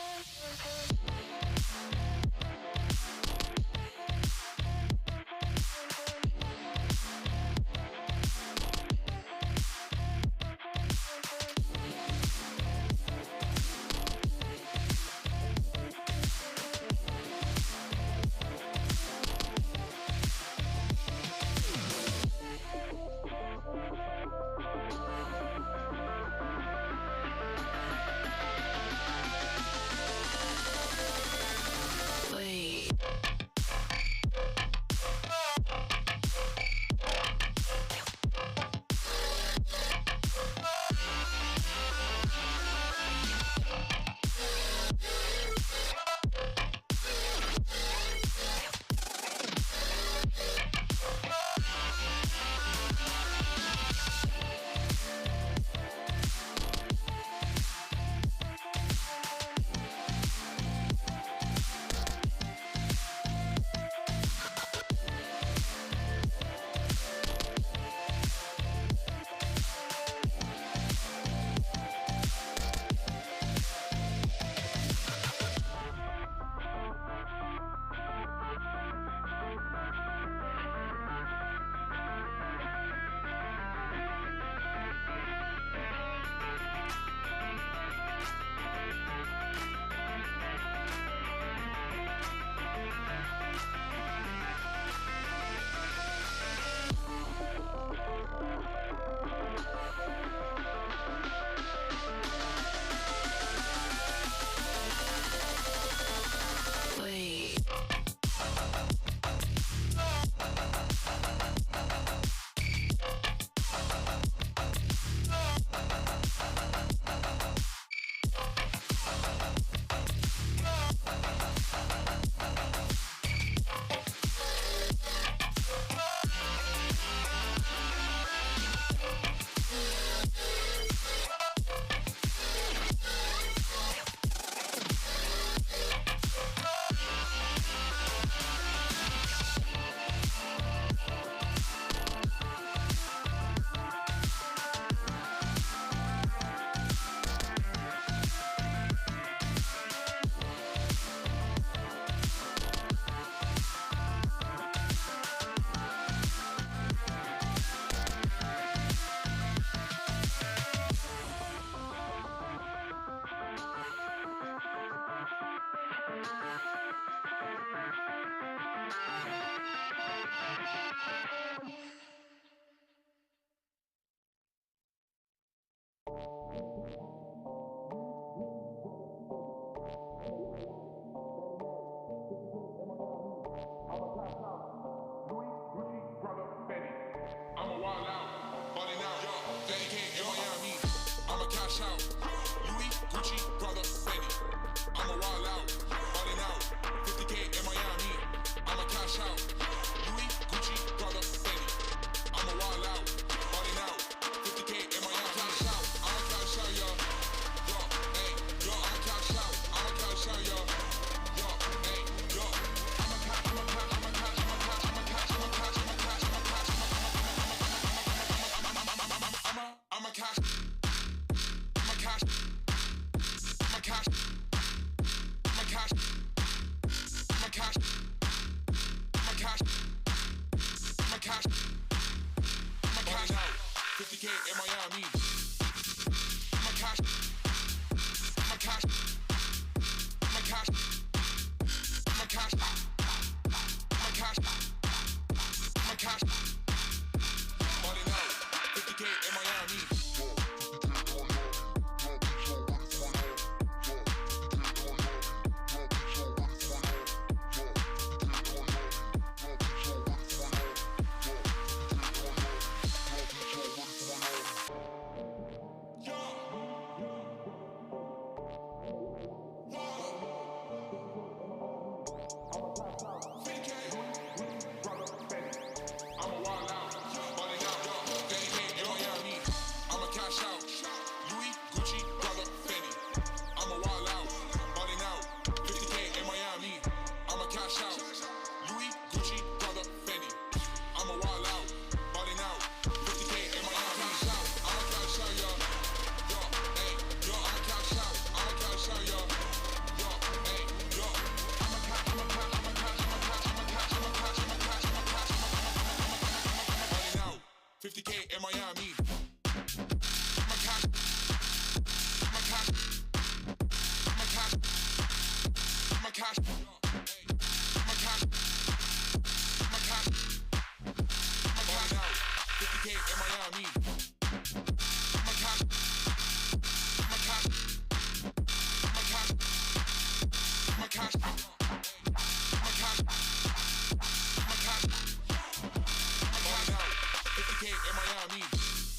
Thank you. cash out. Louis, Gucci, Prada, Fendi. I'ma wild out, body out. 50K in my yard. Cash out, I'ma cash out, yo. Yo, hey, yo, I'ma cash out, yo. Yo, hey, yo. I'ma cash. Body out, 50K in Miami. I'ma cash. I'ma cash. I'ma cash. I'ma cash. I'ma cash. I'ma cash. Body out, 50K in Miami.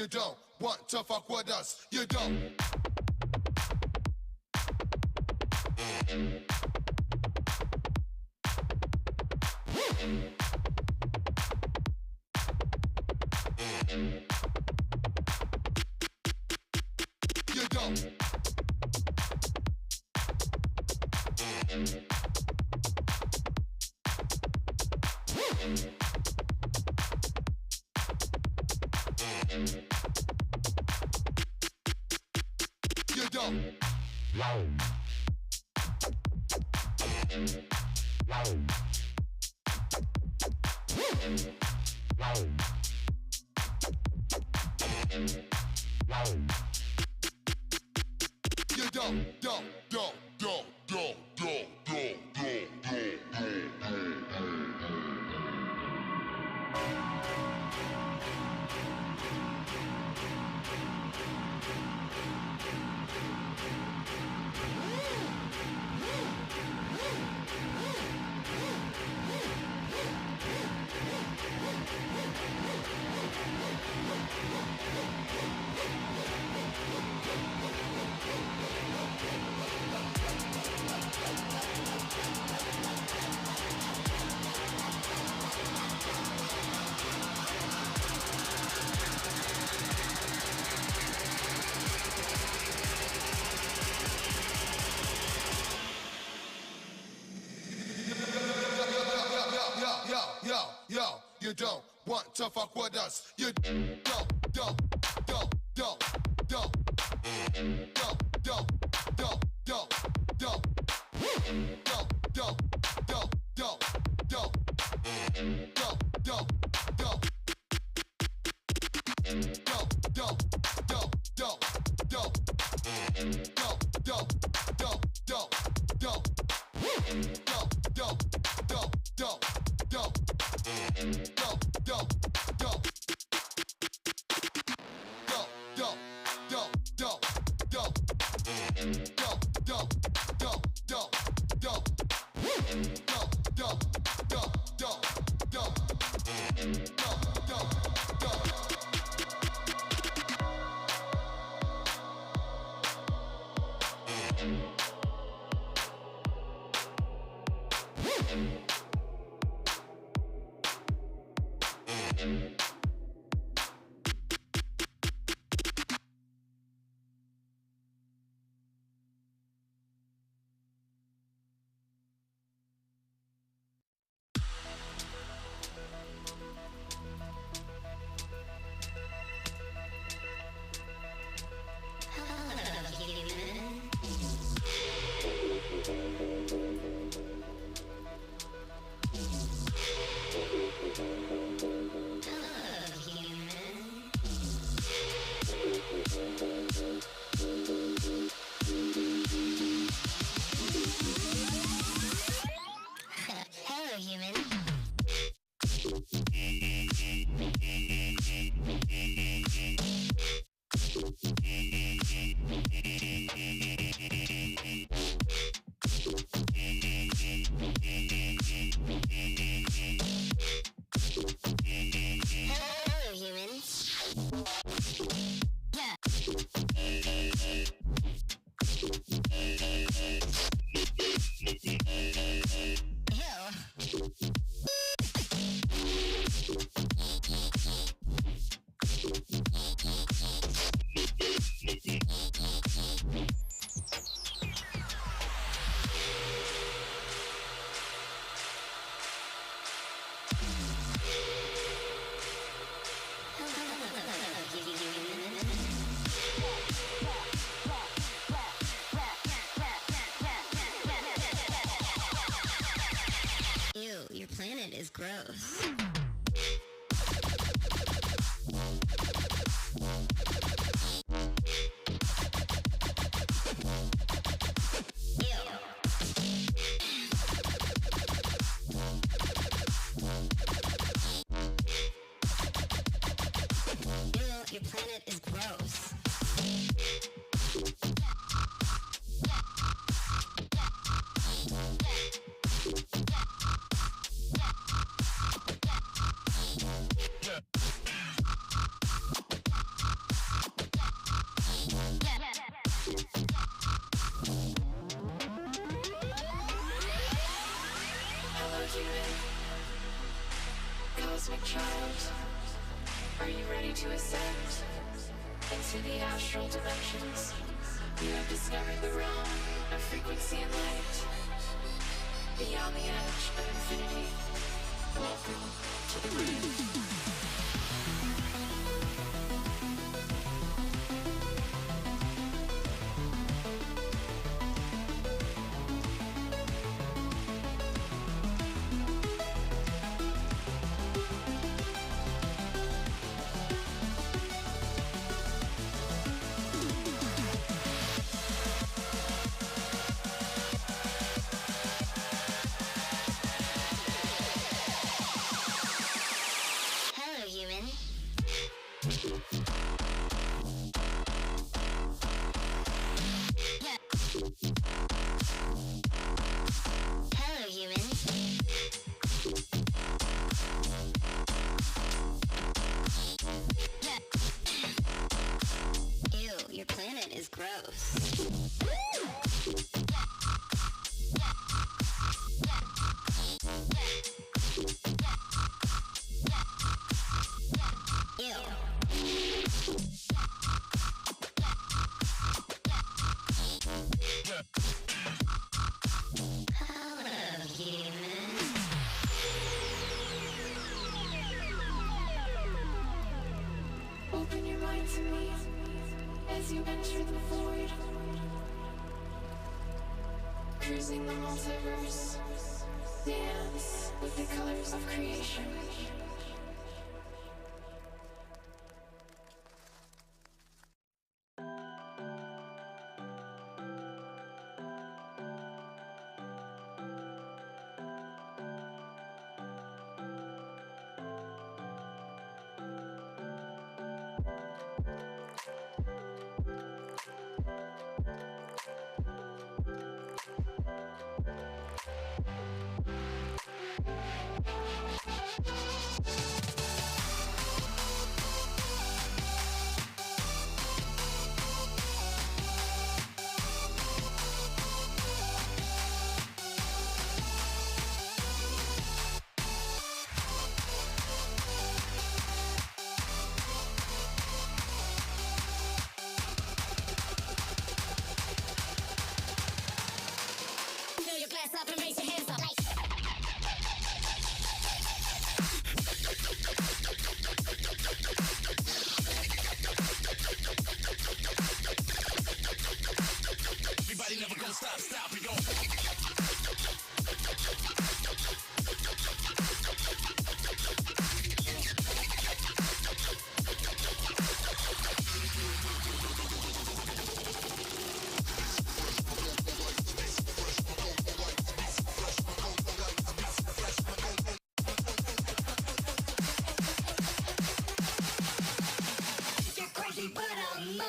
You don't want to fuck with us. You don't. You don't. You don't. You You don't want to fuck with us. You don't. gross. Your planet is gross. Hello, human. Cosmic child. Are you ready to ascend into the astral dimensions? You have discovered the realm of frequency and light. Beyond the edge of infinity. Welcome to the ring. Hello, human. Hello, human. Ew, your planet is gross. Hello, human. Open your mind to me as you enter the void. Cruising the multiverse. Dance with the colors of creation. Fill your glass up and raise your hands up. Everybody never gonna stop, we gon' You're crazy, but I'm not.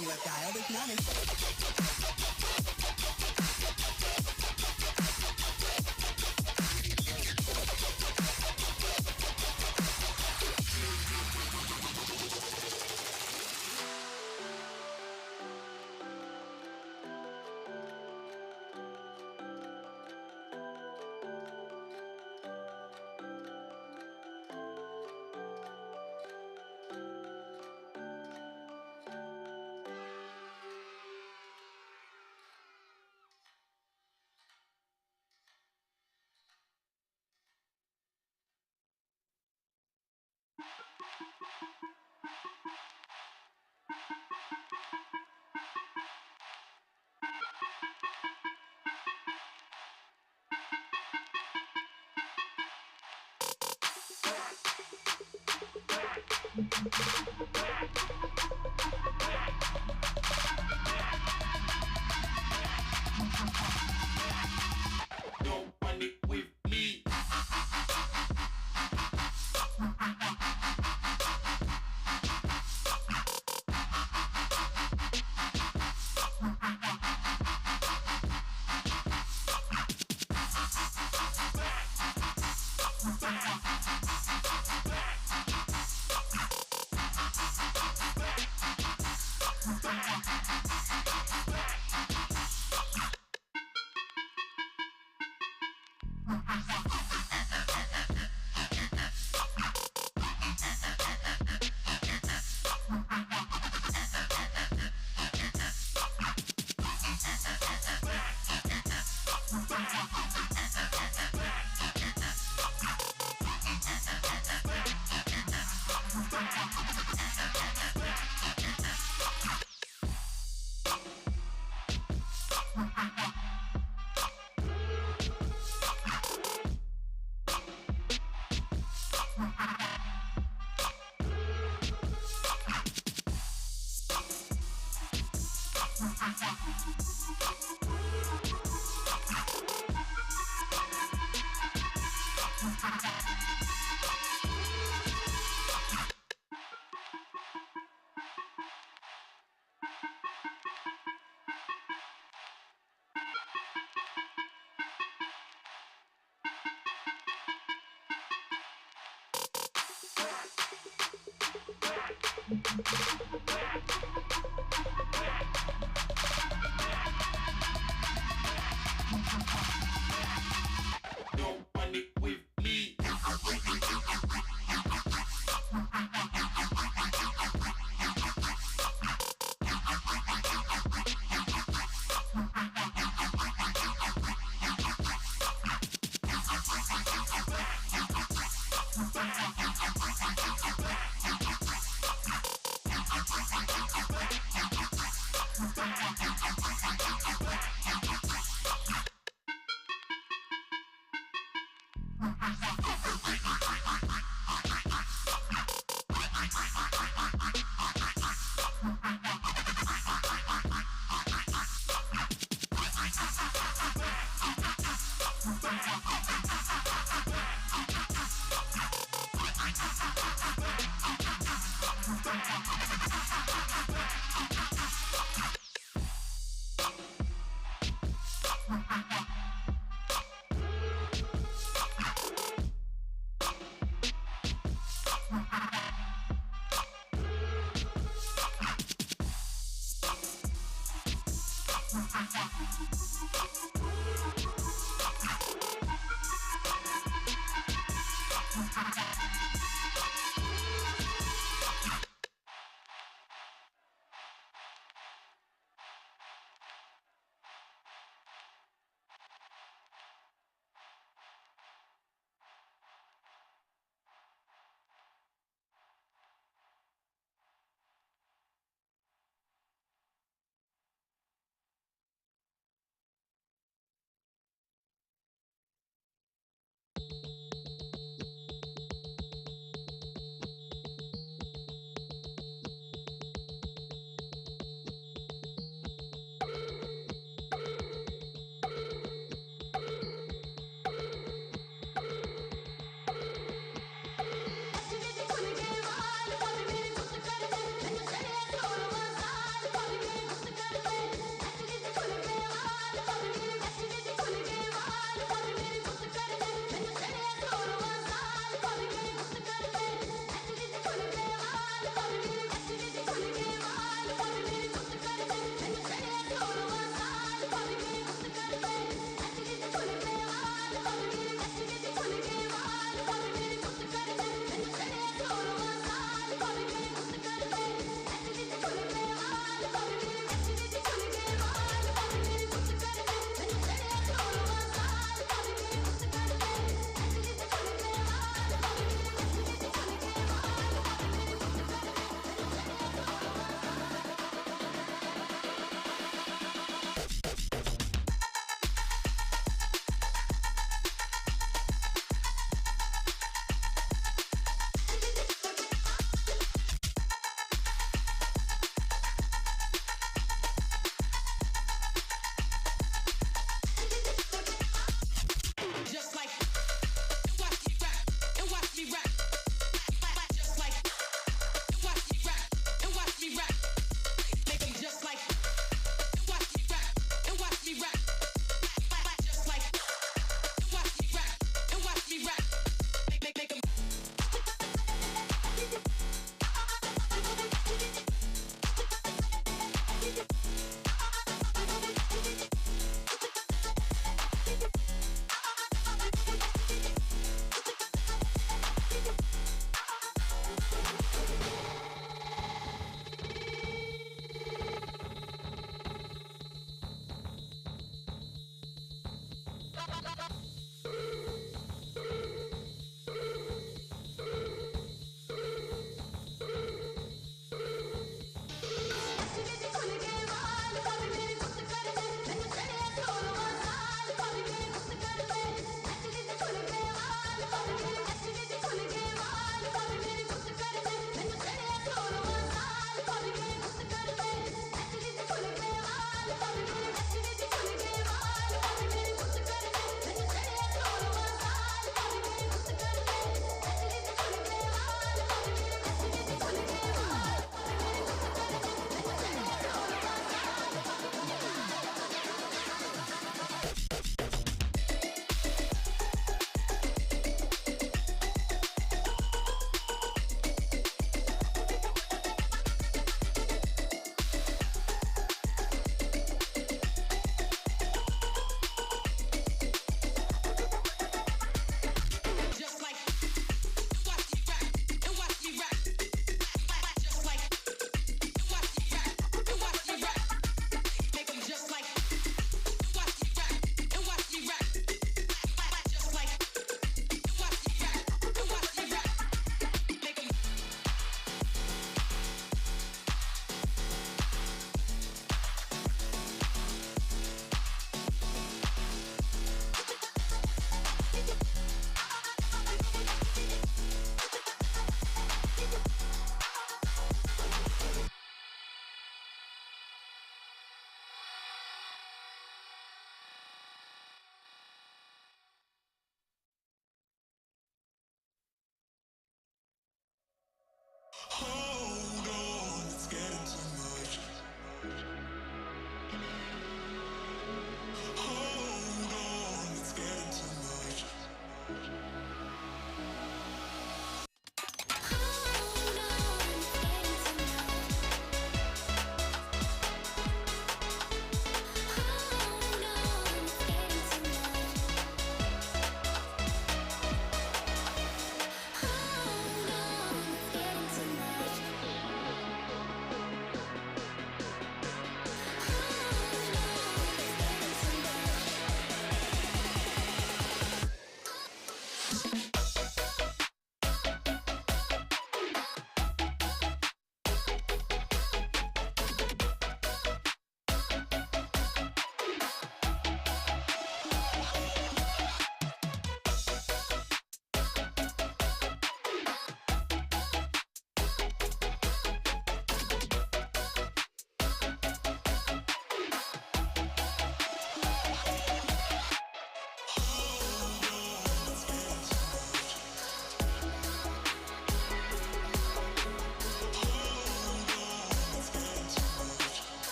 You have dialed is not in.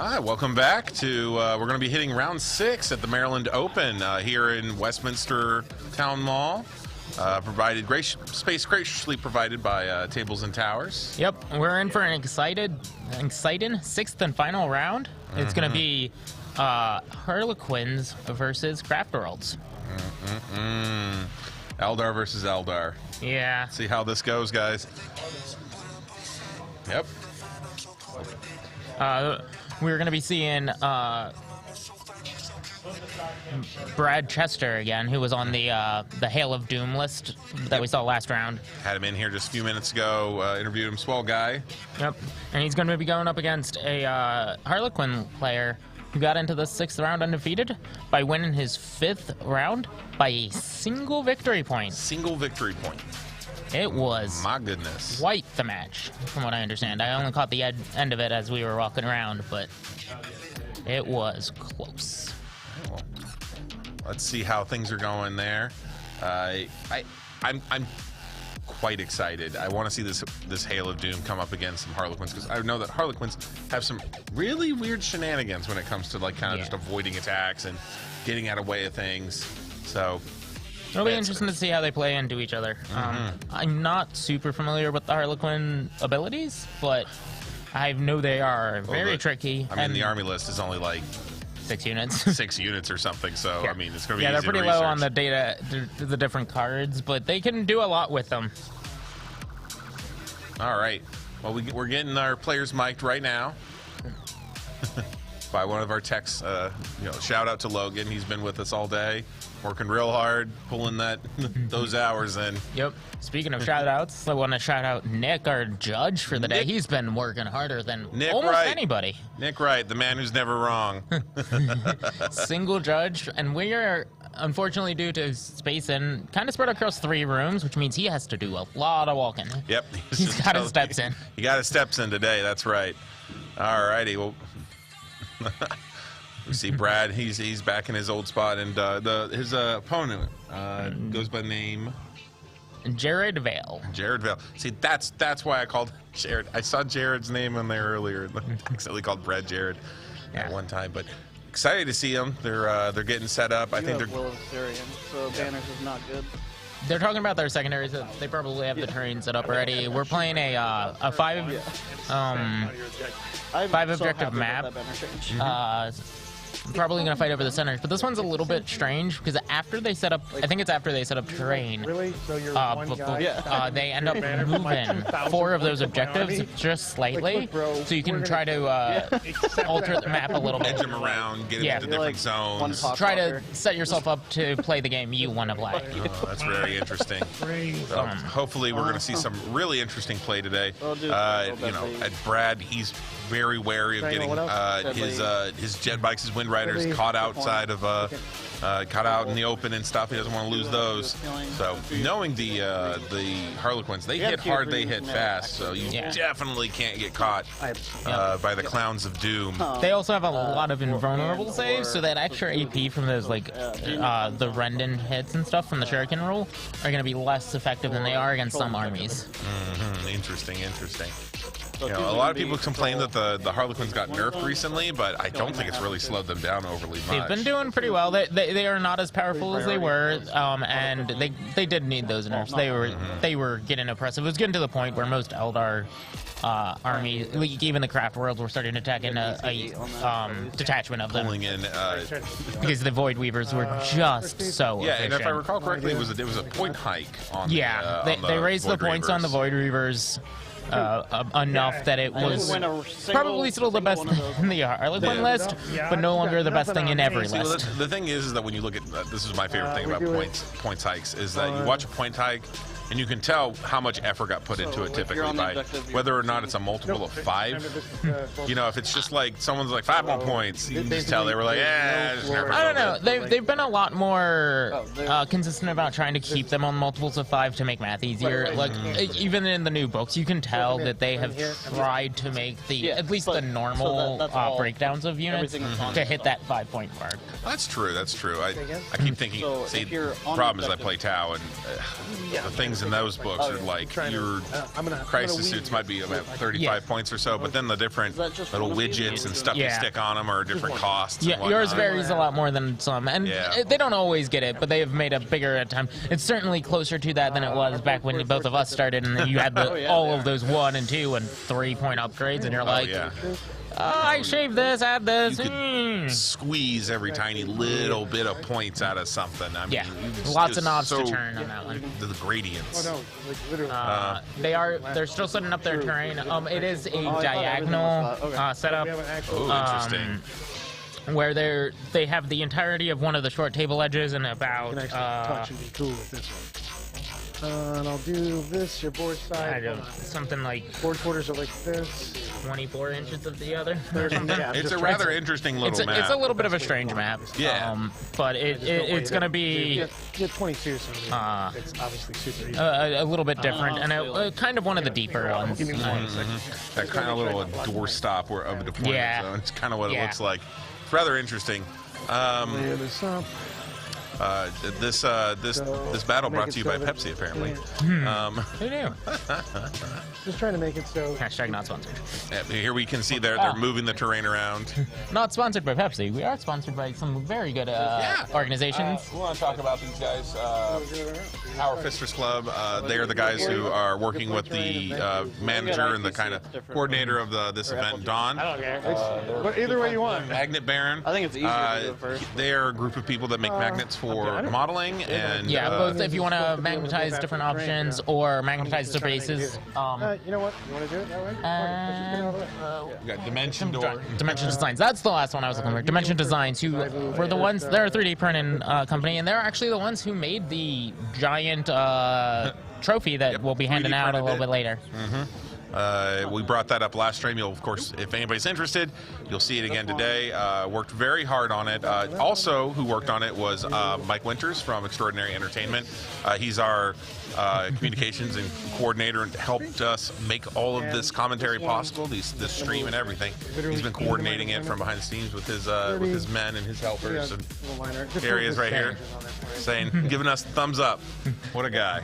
Hi, welcome back to, we're going to be hitting round 6 at the Maryland Open here in Westminster Town Mall. Space graciously provided by Tables and Towers. Yep, we're in for an exciting 6th and final round. It's going to be Harlequins versus Craft Worlds. Eldar versus Eldar. Yeah. See how this goes, guys. Yep. We're going to be seeing Brad Chester again, who was on the Hail of Doom list that we saw last round. Had him in here just a few minutes ago, interviewed him, swell guy. Yep, and he's going to be going up against a Harlequin player who got into the 6th round undefeated by winning his 5th round by a single victory point. Single victory point. It was, my goodness, quite the match, from what I understand. I only caught the end of it as we were walking around, but it was close. Well, let's see how things are going there. I'm quite excited. I want to see this Hail of Doom come up against some Harlequins, because I know that Harlequins have some really weird shenanigans when it comes to like kind of just avoiding attacks and getting out of way of things. So it'll be interesting to see how they play into each other. I'm not super familiar with the Harlequin abilities, but I know they are very tricky. I mean, the army list is only like 6 units. 6 units or something, so I mean, it's going to be they're easy pretty to low research. on the data, the different cards, but they can do a lot with them. All right. Well, we're getting our players mic'd right now by one of our techs. Shout out to Logan. He's been with us all day, working real hard, pulling those hours in. Yep. Speaking of shout outs, I want to shout out Nick, our judge for the day. He's been working harder than almost anybody. Nick Wright, the man who's never wrong. Single judge, and we are, unfortunately, due to space in, kind of spread across 3 rooms, which means he has to do a lot of walking. Yep. He's got his steps in. He got his steps in today, that's right. All righty, well, we see Brad, he's back in his old spot, and his opponent goes by name Jared Vale. Jared Vale. See, that's why I called Jared. I saw Jared's name in there earlier, and accidentally called Brad Jared at one time. But excited to see them. They're getting set up. I think they're. Will of Syrian, so Banners is not good. They're talking about their secondaries. They probably have the terrain set up already. We're playing a 5 objective map. Probably going to fight over the centers, but this one's a little bit strange because after they set up, I think it's after they set up terrain, they end up moving 4 of those objectives just slightly, so you can try to alter the map a little bit. Edge them around, get into different zones. Try to set yourself up to play the game you want to play. Oh, that's very interesting. So hopefully we're going to see some really interesting play today. At Brad, he's very wary of getting his jet bikes, his wind riders caught outside of caught out in the open and stuff. He doesn't want to lose those. So knowing the Harlequins, they hit hard, they hit fast. So you definitely can't get caught by the clowns of doom. They also have a lot of invulnerable saves, so that extra AP from those the Rendon hits and stuff from the Shuriken rule are going to be less effective than they are against some armies. Interesting. A lot of people complain that the Harlequins got nerfed recently, but I don't think it's really slowed them down overly much. They've been doing pretty well. They are not as powerful as they were, and they did need those nerfs. They were getting oppressive. It was getting to the point where most Eldar army, even the Craft Worlds, were starting to attack in a detachment of them. Pulling in because the Void Weavers were just so efficient. And if I recall correctly, it was a point hike on they raised the points on the Void Reavers enough that it was probably still the best in the Harlequin list, but no longer the best thing in every list. Well, the thing is that when you look at this is my favorite thing about points hikes is that you watch a point hike and you can tell how much effort got put into it typically by whether or not it's a multiple of 5. If it's just like someone's like 5 more points, you can just tell they were like, I don't know. They've been a lot more consistent about trying to keep them on multiples of 5 to make math easier. Like even in the new books, you can tell that they have tried to make at least the normal breakdowns of units to hit that 5-point mark. That's true. I keep thinking. See, the problem is I play Tau, and the things things in those books are like your crisis suits might be about 35 points or so, but then the different little widgets and stuff you stick on them are different costs. Yeah, yours varies a lot more than some, and they don't always get it, but they have made a bigger attempt. It's certainly closer to that than it was back when both of us started, and you had all of those 1 and 2 and 3 point upgrades, and you're like, I shaved this, add this. You could squeeze every tiny little bit of points out of something. I mean, lots of knobs to turn on that one. The gradients. Oh, no, like literally. They're still setting up their terrain. It is a diagonal setup. Interesting. Where they have the entirety of one of the short table edges and about. You can actually touch and be cool with this one. And I'll do this, your board side. Something like. Board quarters are like this. 24 inches of the other. It's a rather interesting little map. It's a little bit of a strange map. Yeah. But it's going to be. You get 22, so it's obviously super easy. A little bit different, and kind of one of the deeper ones. That kind of little doorstop of a deployment zone. It's kind of what it looks like. It's rather interesting. Layer this up. This battle brought to you by Pepsi, apparently. Who knew? Just trying to make it so. Hashtag not sponsored. Here we can see they're moving the terrain around. Not sponsored by Pepsi. We are sponsored by some very good organizations. We want to talk about these guys. Power Fisters Club. They are the guys who are working with the manager and the kind of coordinator of this event, Don. I don't care. But either way you want. Magnet Baron. I think it's easier to do it first. They are a group of people that make magnets for modeling and both if you want to magnetize different options or magnetize the bases. You know what? You want to do it that way? We got Dimension Door. Dimension Designs. That's the last one I was looking for. Dimension Designs, who were the ones. They're a 3D printing company, and they're actually the ones who made the giant trophy that we'll be handing out a little bit later. We brought that up last stream. You'll, of course, if anybody's interested, you'll see it again today. Worked very hard on it. Also, who worked on it was Mike Winters from Extraordinary Entertainment. He's our communications and coordinator and helped us make all of this commentary possible, this stream and everything. He's been coordinating it from behind the scenes with his men and his helpers. And here he is right here saying, giving us the thumbs up. What a guy.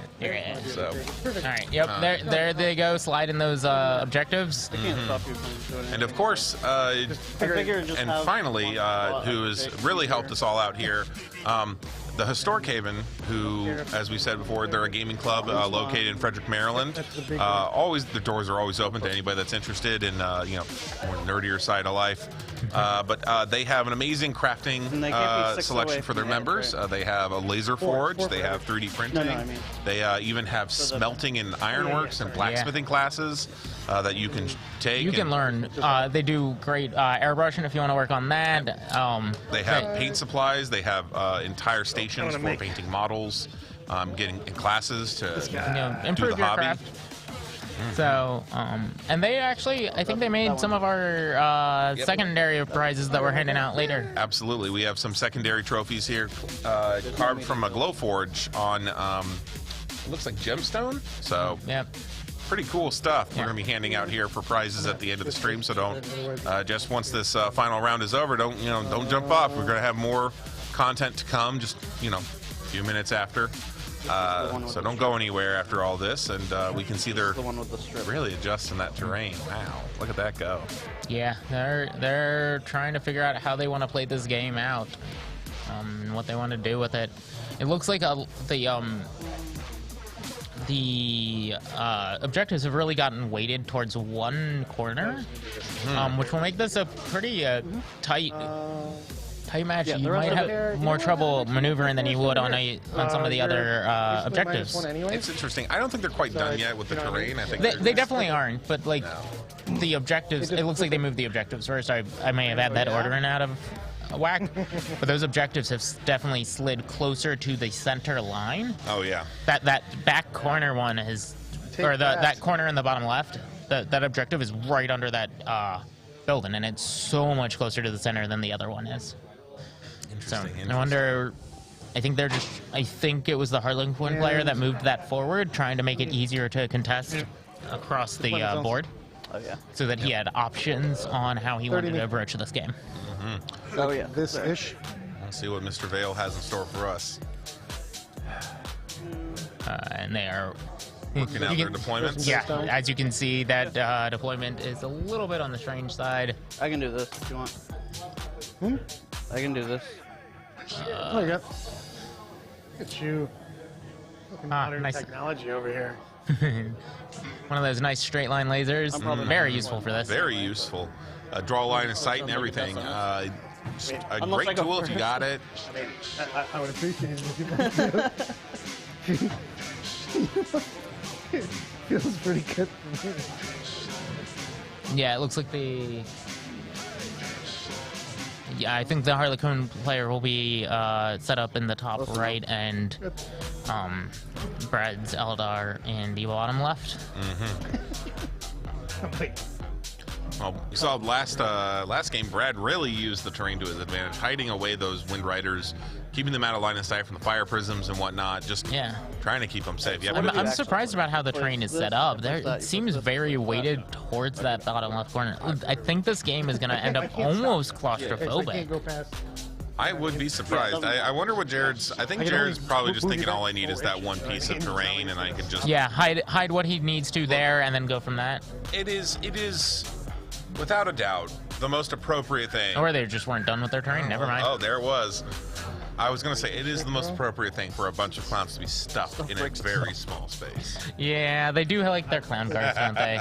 So, all right, yep, there they go, sliding those objectives. And of course, and finally, who has really helped us all out here, the Historic Haven, who, as we said before, they're a gaming club located in Frederick, Maryland. Always, the doors are always open to anybody that's interested in, more nerdier side of life. But they have an amazing crafting selection for their members. They have a laser forge. They have 3D printing. They even have smelting and ironworks and blacksmithing classes that you can take. You can learn. They do great airbrushing if you want to work on that. They have paint supplies. They have entire stations for painting models, getting in classes to improve do the your hobby. craft. So, and they actually, I think they made some of our secondary prizes that we're handing out later. Absolutely. We have some secondary trophies here, carved from a Glowforge on, it looks like gemstone. So, pretty cool stuff we're going to be handing out here for prizes at the end of the stream. So don't, just once this final round is over, don't jump off. We're going to have more content to come just, a few minutes after. So don't go anywhere after all this, and we can see they're really adjusting that terrain. Wow, look at that go. Yeah, they're trying to figure out how they want to play this game out, and what they want to do with it. It looks like the objectives have really gotten weighted towards one corner, which will make this a pretty tight match. You might have more trouble maneuvering than you would on some of the other objectives. It's interesting. I don't think they're quite done yet with the terrain. I think they definitely aren't, but the objectives, it looks like they moved the objectives first. I may have had that ordering out of whack, but those objectives have definitely slid closer to the center line. Oh yeah. That back corner one is, or that corner in the bottom left. That objective is right under that building, and it's so much closer to the center than the other one is. So I wonder. I think it was the Harlequin player that moved that forward, trying to make it easier to contest across the board. Oh yeah. So that he had options on how he wanted to approach this game. Oh yeah. This-ish. Let's see what Mr. Vale has in store for us. and they are working out their deployments. Yeah, as you can see, that deployment is a little bit on the strange side. I can do this if you want. I can do this. Oh, you got. Look at you. Fucking modern nice. technology over here. One of those nice straight line lasers. Very useful for this. Very useful. Draw a line of sight and everything. Just a great tool if you got it. I mean, I would appreciate it if you wanted to. It feels pretty good for me. Yeah, it looks like the... Yeah, I think the Harlequin player will be set up in the top right, and Brad's Eldar in the bottom left. Well, you saw last game, Brad really used the terrain to his advantage, hiding away those Wind Riders, keeping them out of line of sight from the fire prisms and whatnot, just trying to keep them safe. Yeah, I'm surprised about how the terrain is set up. It seems very weighted towards that bottom left corner. I think this game is going to end up almost claustrophobic. I would be surprised. I wonder what Jared's... I think Jared's probably just thinking all I need is that one piece of terrain, and I can just... Yeah, hide what he needs to there, and then go from that. It is, without a doubt, the most appropriate thing. Or they just weren't done with their terrain. Never mind. Oh, there it was. I was going to say, it is the most appropriate thing for a bunch of clowns to be stuffed in a very small space. Yeah, they do like their clown cars, don't they?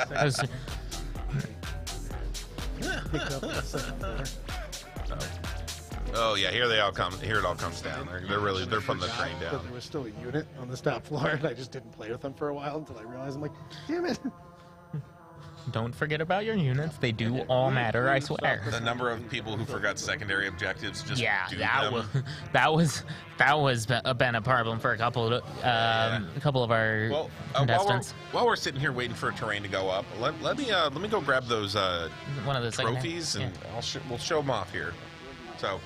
Oh yeah, here they all come. Here it all comes down. They're putting the train down. There was still a unit on the top floor, and I just didn't play with them for a while until I realized I'm like, damn it. Don't forget about your units. They do all matter, I swear. The number of people who forgot secondary objectives just do them. that was been a problem for a couple of our contestants. While we're sitting here waiting for a terrain to go up, let me go grab those one of those trophies, and we'll show them off here. So,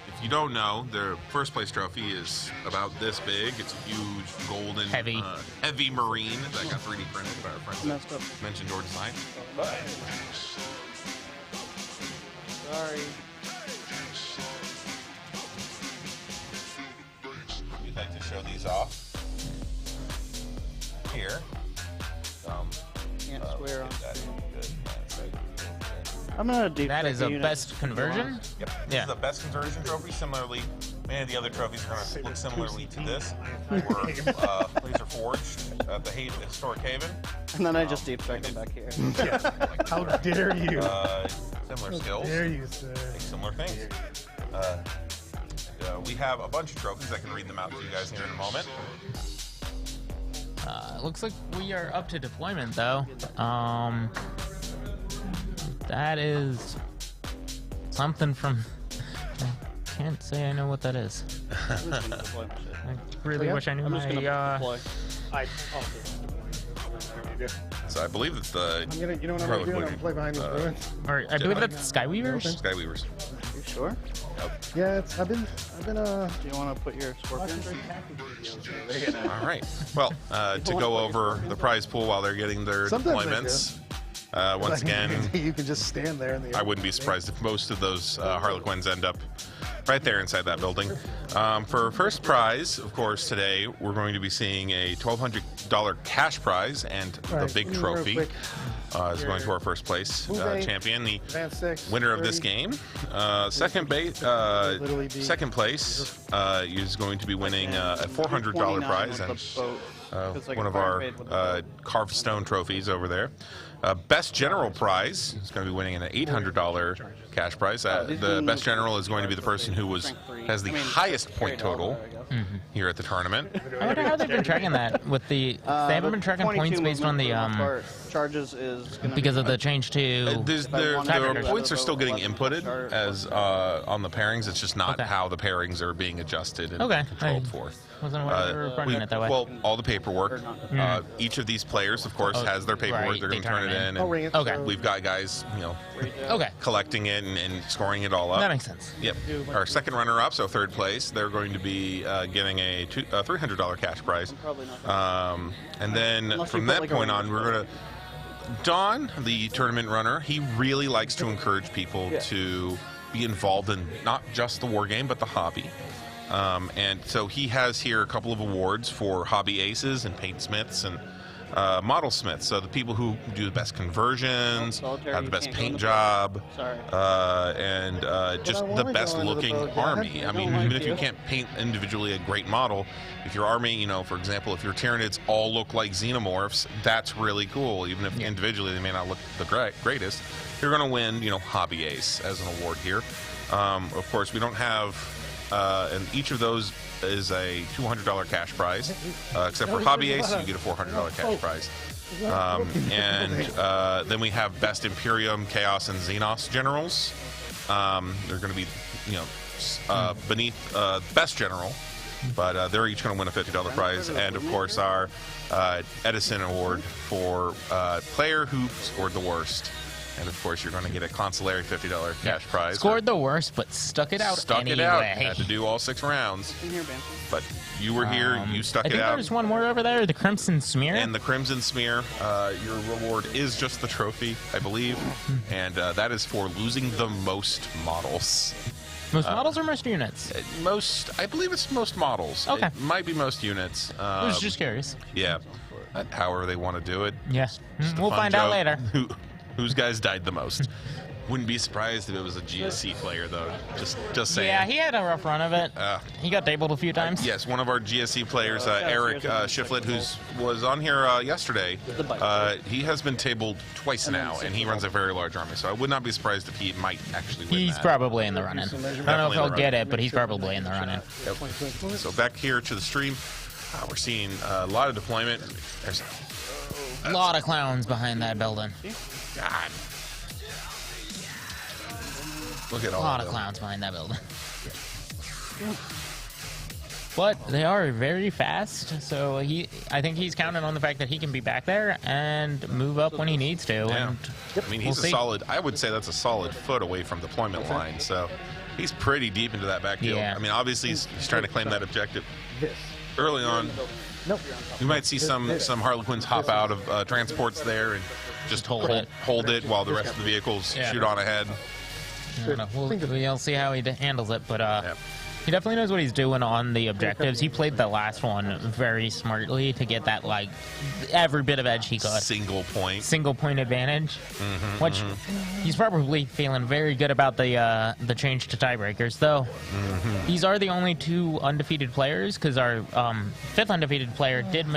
if you don't know, the first place trophy is about this big. It's a huge golden heavy marine that got 3D printed by our friends that mentioned or design. Sorry. We'd like to show these off here. Can't swear on that. Good. I'm gonna do that. Is a best conversion? Yep. This is the best conversion trophy. Similarly, many of the other trophies are going to look similarly to this. We're laser forged at the historic Haven. And then I just deep strike them back here. How dare you? Similar How skills. dare you, sir? Similar things. We have a bunch of trophies. I can read them out to you guys here in a moment. Looks like we are up to deployment, though. That is something from... I can't say I know what that is. I really wish I knew my... So I believe it's the... You know what I'm going to do? I'm going to play behind these ruins. I believe that's Skyweavers? Skyweavers. You sure? Yeah, I've been do you want to put your scorpions? All right. Well, to go over the prize pool while they're getting their deployments... once again, you can just stand there. I wouldn't be surprised if most of those Harlequins end up right there inside that building. For first prize, of course, today we're going to be seeing a $1,200 cash prize, and the big trophy is going to our first place champion, the winner of this game. Second place is going to be winning a $400 prize, and one of our carved stone trophies over there. Best General prize is going to be winning an $800 cash prize. The best general is going to be the person who has the highest point total here at the tournament. I wonder how they've been tracking that with the. They haven't been tracking points based on the charges is because of the change to. The points are still getting inputted as on the pairings. It's just not how the pairings are being adjusted and controlled for. Wasn't aware we were running it that way. Well, all the paperwork. Each of these players, of course, has their paperwork. They're going to turn it in. And we've got guys, collecting it and scoring it all up. That makes sense. Yep. Our second runner-up, so third place, they're going to be getting a $300 cash prize. And then from that point on, we're going to... Don, the tournament runner, he really likes to encourage people to be involved in not just the war game, but the hobby. And so he has here a couple of awards for hobby aces and paintsmiths and model smiths. So the people who do the best conversions, have the best paint job, and just the best looking army. I mean, even if you can't paint individually a great model, if your army, you know, for example, if your Tyranids all look like xenomorphs, that's really cool. Even if individually they may not look the greatest, you're going to win, you know, hobby ace as an award here. Of course, we don't have, and each of those is a $200 cash prize, except for hobby ace, you get a $400 cash prize. Then we have best Imperium, Chaos, and Xenos generals. They're going to be, you know, beneath best general, but they're each going to win a $50 prize. And of course, our Edison Award for player who scored the worst. And of course, you're going to get a consolary $50 cash prize. Scored the worst, but stuck it out anyway. Had to do all 6 rounds. But you were here, you stuck it out. There's one more over there, the Crimson Smear. And the Crimson Smear, your reward is just the trophy, I believe. And that is for losing the most models. Most models or most units? I believe it's most models. Okay. It might be most units. I was just curious. Yeah. However they want to do it. Yeah. We'll find out later. Whose guys died the most? Wouldn't be surprised if it was a GSC player, though. Just saying. Yeah, he had a rough run of it. He got tabled a few times. Yes, one of our GSC players, Eric Shiflett, who was on here yesterday, he has been tabled twice now, and he runs a very large army. So I would not be surprised if he might actually win He's probably in the running. I don't know if he'll get it, but he's probably in the running. Yep. So back here to the stream, we're seeing a lot of deployment. There's a lot of clowns behind that building. God. Look at all a lot of clowns behind that building. But they are very fast, so I think he's counting on the fact that he can be back there and move up when he needs to. Yeah. And I mean, he's I would say that's a solid foot away from deployment line, so he's pretty deep into that backfield. Yeah. I mean, obviously he's trying to claim that objective early on. We might see some Harlequins hop out of transports there and just hold it while the rest of the vehicles shoot on ahead. I don't know. We'll see how he handles it, but he definitely knows what he's doing on the objectives. He played the last one very smartly to get that, like, every bit of edge he could. Single point advantage, which he's probably feeling very good about the change to tiebreakers, though. These are the only 2 undefeated players, because our 5th undefeated player did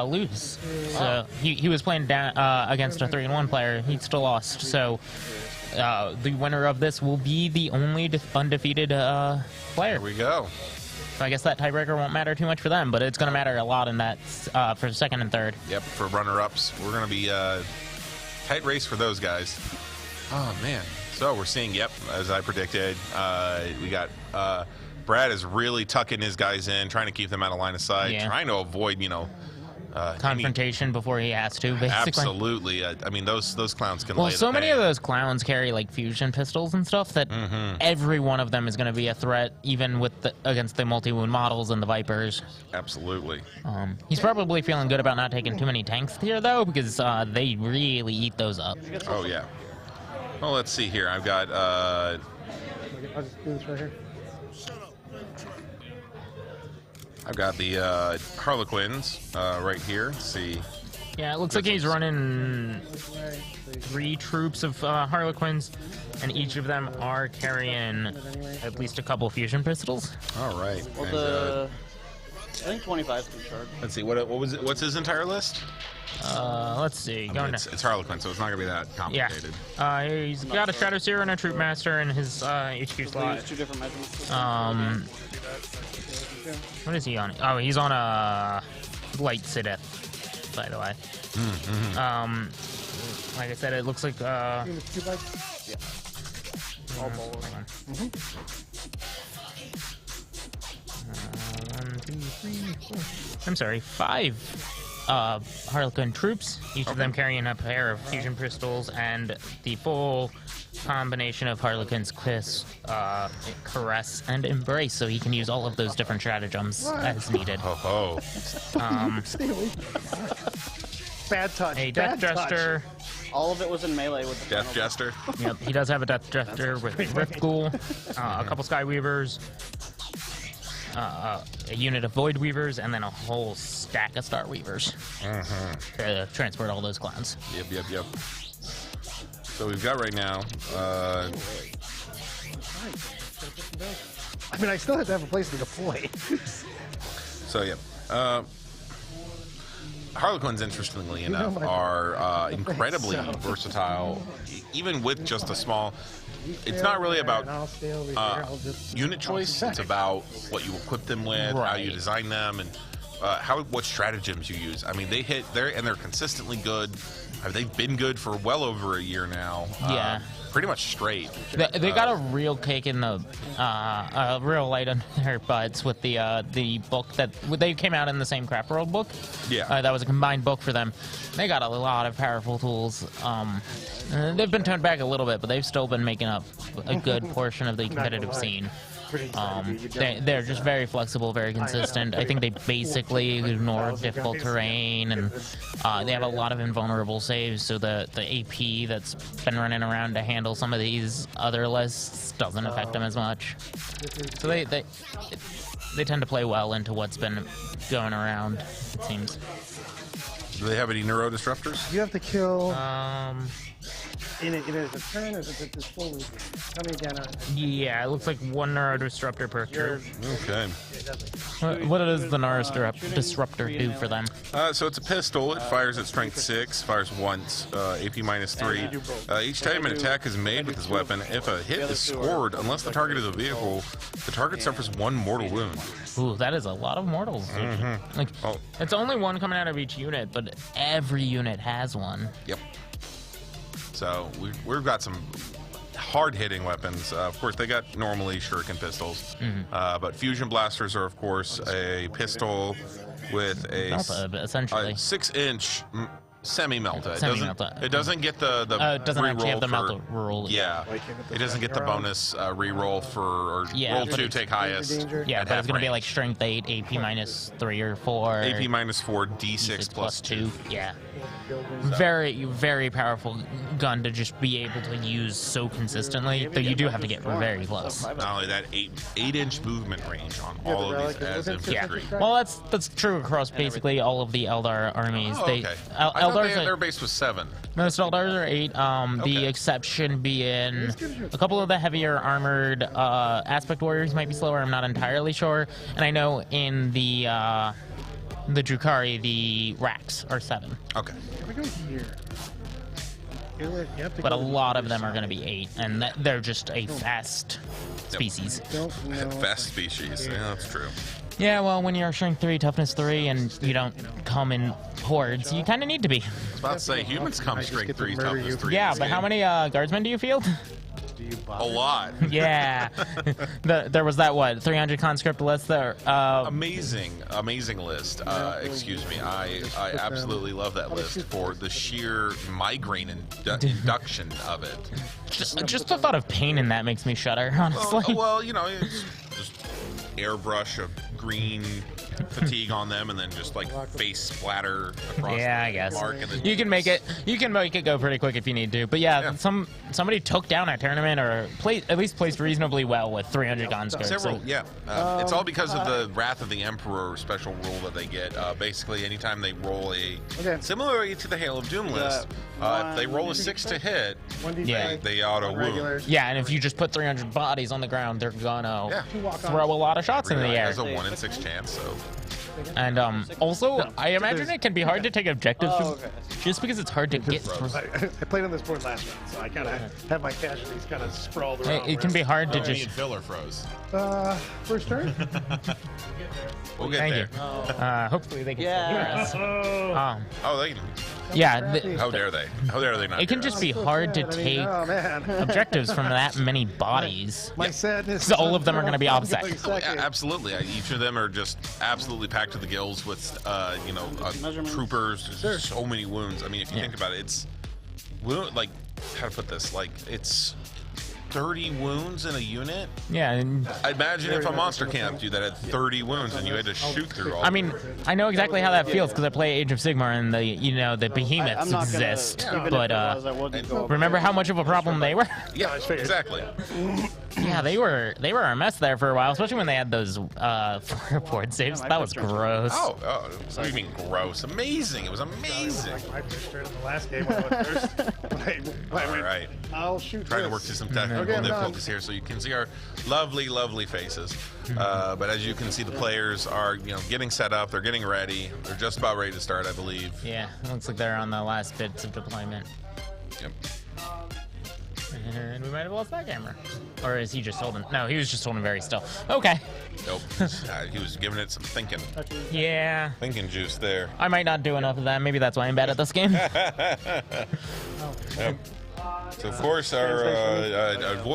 lose. So he was playing down against a 3-1 player. He still lost. So the winner of this will be the only undefeated player. There we go. So I guess that tiebreaker won't matter too much for them, but it's going to matter a lot in that for 2nd and 3rd. Yep, for runner-ups. We're going to be tight race for those guys. Oh, man. So we're seeing, as I predicted, we got Brad is really tucking his guys in, trying to keep them out of line of sight, trying to avoid, confrontation before he has to, basically. Absolutely. I mean, those clowns can lay the so many pan. of those clowns carry, like, fusion pistols and stuff that every one of them is going to be a threat, even with against the multi-wound models and the Vipers. Absolutely. He's probably feeling good about not taking too many tanks here, though, because they really eat those up. Oh, yeah. Well, let's see here. I've got... I'll just do this right here. I've got the Harlequins right here. Let's see. Yeah, it looks like he's running 3 troops of Harlequins, and each of them are carrying at least a couple fusion pistols. All right. Well, I think 25 is pretty short. Let's see. What was it? What's his entire list? Let's see. It's Harlequin, so it's not gonna be that complicated. Yeah. He's got a Stratosphere and a Troop Master in his HQ slot. 2 different measurements. What is he on? Oh, he's on a Light Sidith, by the way. Like I said, it looks like Yeah. All hold on. 1, 2, 3, 4. I'm sorry, 5 Harlequin troops, each of them carrying a pair of fusion pistols and the full combination of Harlequin's Kiss, Caress, and Embrace, so he can use all of those different stratagems as needed. Stay away. Bad touch. A Death Jester. All of it was in melee with the Death Jester. Yep, he does have a Death Jester with Rift Ghoul, a couple Skyweavers, a unit of Void Weavers, and then a whole stack of Star Weavers to transport all those clowns. Yep. So we've got right now. I mean, I still have to have a place to deploy. So yeah. Harlequins, interestingly enough, are incredibly versatile, even with just a small. It's not really about unit choice. It's about what you equip them with, how you design them, and what stratagems you use. I mean, they hit there, and they're consistently good. They've been good for well over a year now. Yeah. Pretty much straight. They got a real kick in the real light under their butts with the book that they came out in the same Crap World book. Yeah. That was a combined book for them. They got a lot of powerful tools. They've been toned back a little bit, but they've still been making up a good portion of the competitive scene. They're just very flexible, very consistent. I think they basically ignore difficult terrain, and they have a lot of invulnerable saves, so the AP that's been running around to handle some of these other lists doesn't affect them as much. So they tend to play well into what's been going around, it seems. Do they have any neuro disruptors? You have to kill. In it is a turn, or is it this full loop? Tell me again. Yeah, it looks like one Neuro Disruptor per troop. Okay. What does the Neuro Disruptor do for them? So it's a pistol. It fires at strength 6, fires once, AP -3. Each time an attack is made with this weapon, if a hit is scored, unless the target is a vehicle, the target suffers 1 mortal wound. Ooh, that is a lot of mortals. Like, it's only 1 coming out of each unit, but every unit has 1. Yep. So we've got some hard-hitting weapons. Of course, they got normally shuriken pistols, but fusion blasters are, of course, a pistol with a Melta, essentially 6-inch semi-melta. Semi-melta. It doesn't get the it doesn't actually have the for- melta rule. Yeah, it doesn't get the bonus re-roll for or roll but 2, take highest. Yeah, at but half it's gonna be range. like strength 8, AP -3 or 4. AP -4, D6 plus 2. Yeah. Very, very powerful gun to just be able to use so consistently, though you do have to get very close. Not only that, 8-inch movement range on all of these as infantry. Well, that's true across basically all of the Eldar armies. Oh, okay. I thought their base was 7. Most Eldars are 8. The exception being a couple of the heavier armored aspect warriors might be slower. I'm not entirely sure. And I know in the Drukhari, the racks are 7. Okay. If we go here, But a lot of them are going to be 8, and they're just a fast species. Fast species. Yeah, that's true. Yeah, well, when you're strength 3, toughness 3, and you don't come in hordes, you kind of need to be. I was about to say, humans come strength 3, toughness 3. Yeah, but how many guardsmen do you field? A lot. Yeah. There was that, 300 conscript list there. Amazing list. Excuse me. I absolutely love that list for the sheer migraine induction of it. Just the thought of pain in that makes me shudder, honestly. Well, it's just airbrush of green fatigue on them, and then just like face splatter across I the guess mark. And then you can make it go pretty quick if you need to. But yeah. Somebody took down a tournament or at least placed reasonably well with 300 conscripts. Several, it's all because of the Wrath of the Emperor special rule that they get. Basically, anytime they roll similarly to the Hail of Doom list, if they roll a 6 to hit, they auto wound. Yeah, and if you just put 300 bodies on the ground, they're gonna throw a lot of shots in the air. There's a 1 in 6 chance, so. And also, I imagine it can be hard to take objectives just because it's hard to get through. I played on this board last round, so I kind of have my casualties kind of sprawled around. It can be hard to Me just. and Phil are froze. First turn? We'll get Thank there. you. Hopefully they can still hear us. They can. Yeah. How dare they? How dare they not? It can just be hard to take objectives from that many bodies. My sadness. So all of them are going to be offset. Oh, yeah, absolutely. Each of them are just absolutely packed to the gills with, troopers. There's so many wounds. I mean, if you think about it, it's like, how to put this? Like, it's 30 wounds in a unit? Yeah, and I imagine if a monster camped you that had 30 wounds and you had to shoot through all. I mean, I know exactly how that feels because I play Age of Sigmar and the behemoths exist. But remember how much of a problem they were? Yeah, exactly. Yeah, they were a mess there for a while, especially when they had those board saves. That was gross. Oh, what do you mean gross? Amazing! It was amazing. I pushed straight in the last game when I went first. All right. I'll shoot. Trying to work through some technical difficulties here, so you can see our lovely, lovely faces. But as you can see, the players are, getting set up. They're getting ready. They're just about ready to start, I believe. Yeah, it looks like they're on the last bits of deployment. Yep. And we might have lost that camera. Or is he just holding? No, he was just holding very still. Okay. Nope. He was giving it some thinking. Yeah. Thinking juice there. I might not do enough of that. Maybe that's why I'm bad at this game. Yep. So of course,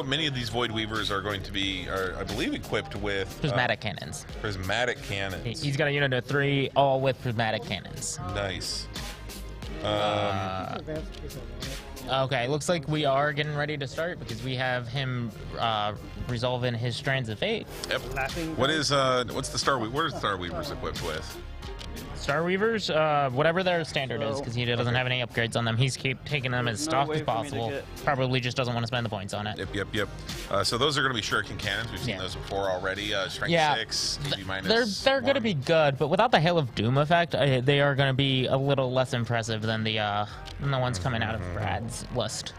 many of these Void Weavers are going to be, I believe, equipped with prismatic cannons. Prismatic cannons. He's got a unit of 3, all with prismatic cannons. Nice. Okay, looks like we are getting ready to start because we have him resolving his strands of fate. Yep. What's the Star Weaver? What are Star Weavers equipped with? Star Weavers, whatever their standard is, because he doesn't have any upgrades on them. He's taking them as stock as possible. Probably just doesn't want to spend the points on it. Yep. So those are going to be shuriken cannons. We've seen those before already. Strength 6, DB minus. They're going to be good, but without the Hail of Doom effect, they are going to be a little less impressive than the ones coming out of Brad's list.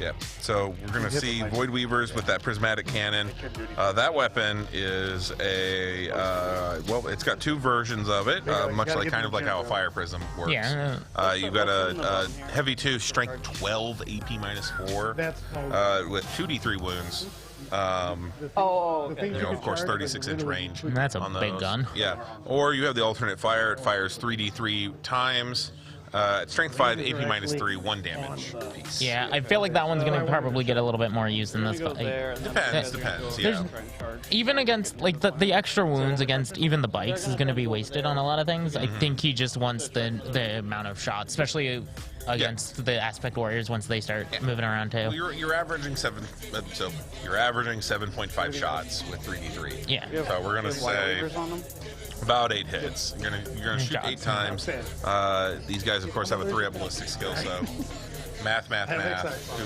Yep. So we're going to see Void Weavers with that prismatic cannon. That weapon is it's got 2 versions of it, much like how a fire prism works. Yeah. You've got a heavy 2, strength 12, AP minus 4, with 2d3 wounds. Of course, 36-inch range. That's a big gun. Yeah. Or you have the alternate fire. It fires 3d3 times. Strength 5, AP minus 3, 1 damage piece. Yeah, I feel like that one's going to probably get a little bit more use than this. Depends, yeah. Even against, the extra wounds against even the bikes is going to be wasted on a lot of things. I think he just wants the amount of shots, especially against the aspect warriors once they start moving around too. Well, you're averaging 7.5 shots with 3d3. Yeah. So we're going to say about 8 hits. You're gonna shoot 8 times. These guys, of course, have a 3-up ballistic skill, so math. Do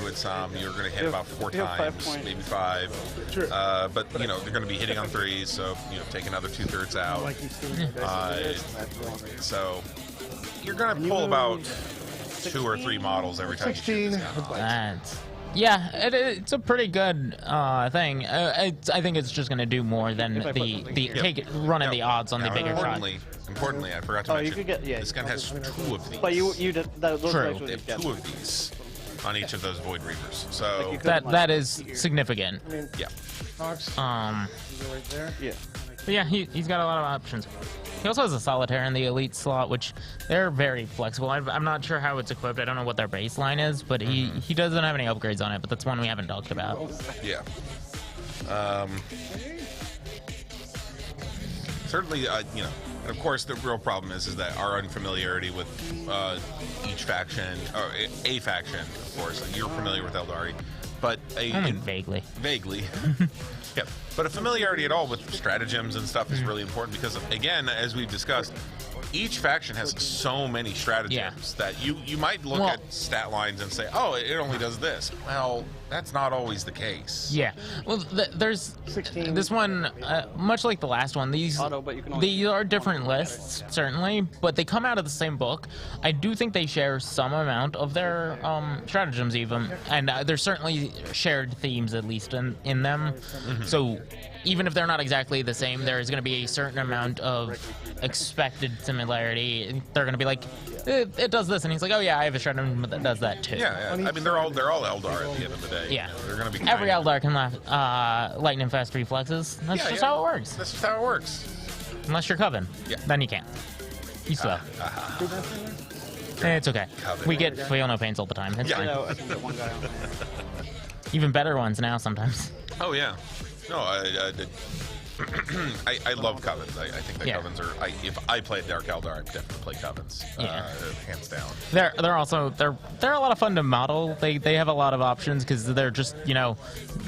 it some. You're gonna hit about 4 times, maybe 5. But they're gonna be hitting on 3s, so take another 2/3 out. So you're gonna pull about 2 or 3 models every time you shoot this guy. Yeah, it's a pretty good thing. I think it's just going to do more than running the odds on the bigger shot. Importantly, I forgot to mention, this gun has 2 of these. But you did that. True. They have 2 of these on each of those Void Reavers. So that is significant. Yeah. But yeah, he's got a lot of options. He also has a solitaire in the elite slot, which they're very flexible. I'm not sure how it's equipped. I don't know what their baseline is, but he doesn't have any upgrades on it. But that's one we haven't talked about. Yeah. Certainly, of course, the real problem is that our unfamiliarity with each faction, or a faction, of course. You're familiar with Eldari, but vaguely. Vaguely. Yeah, but a familiarity at all with stratagems and stuff is really important because, again, as we've discussed, each faction has so many stratagems that you might look at stat lines and say, oh, it only does this. Well, that's not always the case. Yeah. Well, there's this one, much like the last one, these are different lists, certainly, but they come out of the same book. I do think they share some amount of their stratagems even, and there's certainly shared themes, at least, in them. So even if they're not exactly the same, there is going to be a certain amount of expected similarity. They're going to be like, it does this, and he's like, oh yeah, I have a stratagem that does that too. Yeah. I mean, they're all Eldar at the end of the day. Yeah. They're going to be every Eldar can lightning fast reflexes. That's just how it works. That's just how it works. Unless you're Coven. Yeah. Then you can't. He's slow. It's okay. Coven. We feel no pains all the time. It's fine. I can get one guy on there. Even better ones now sometimes. Oh yeah. No, I love Covens. I think that Covens are. If I played Dark Eldar, I'd definitely play Covens. Hands down. They're also they're a lot of fun to model. They have a lot of options because they're just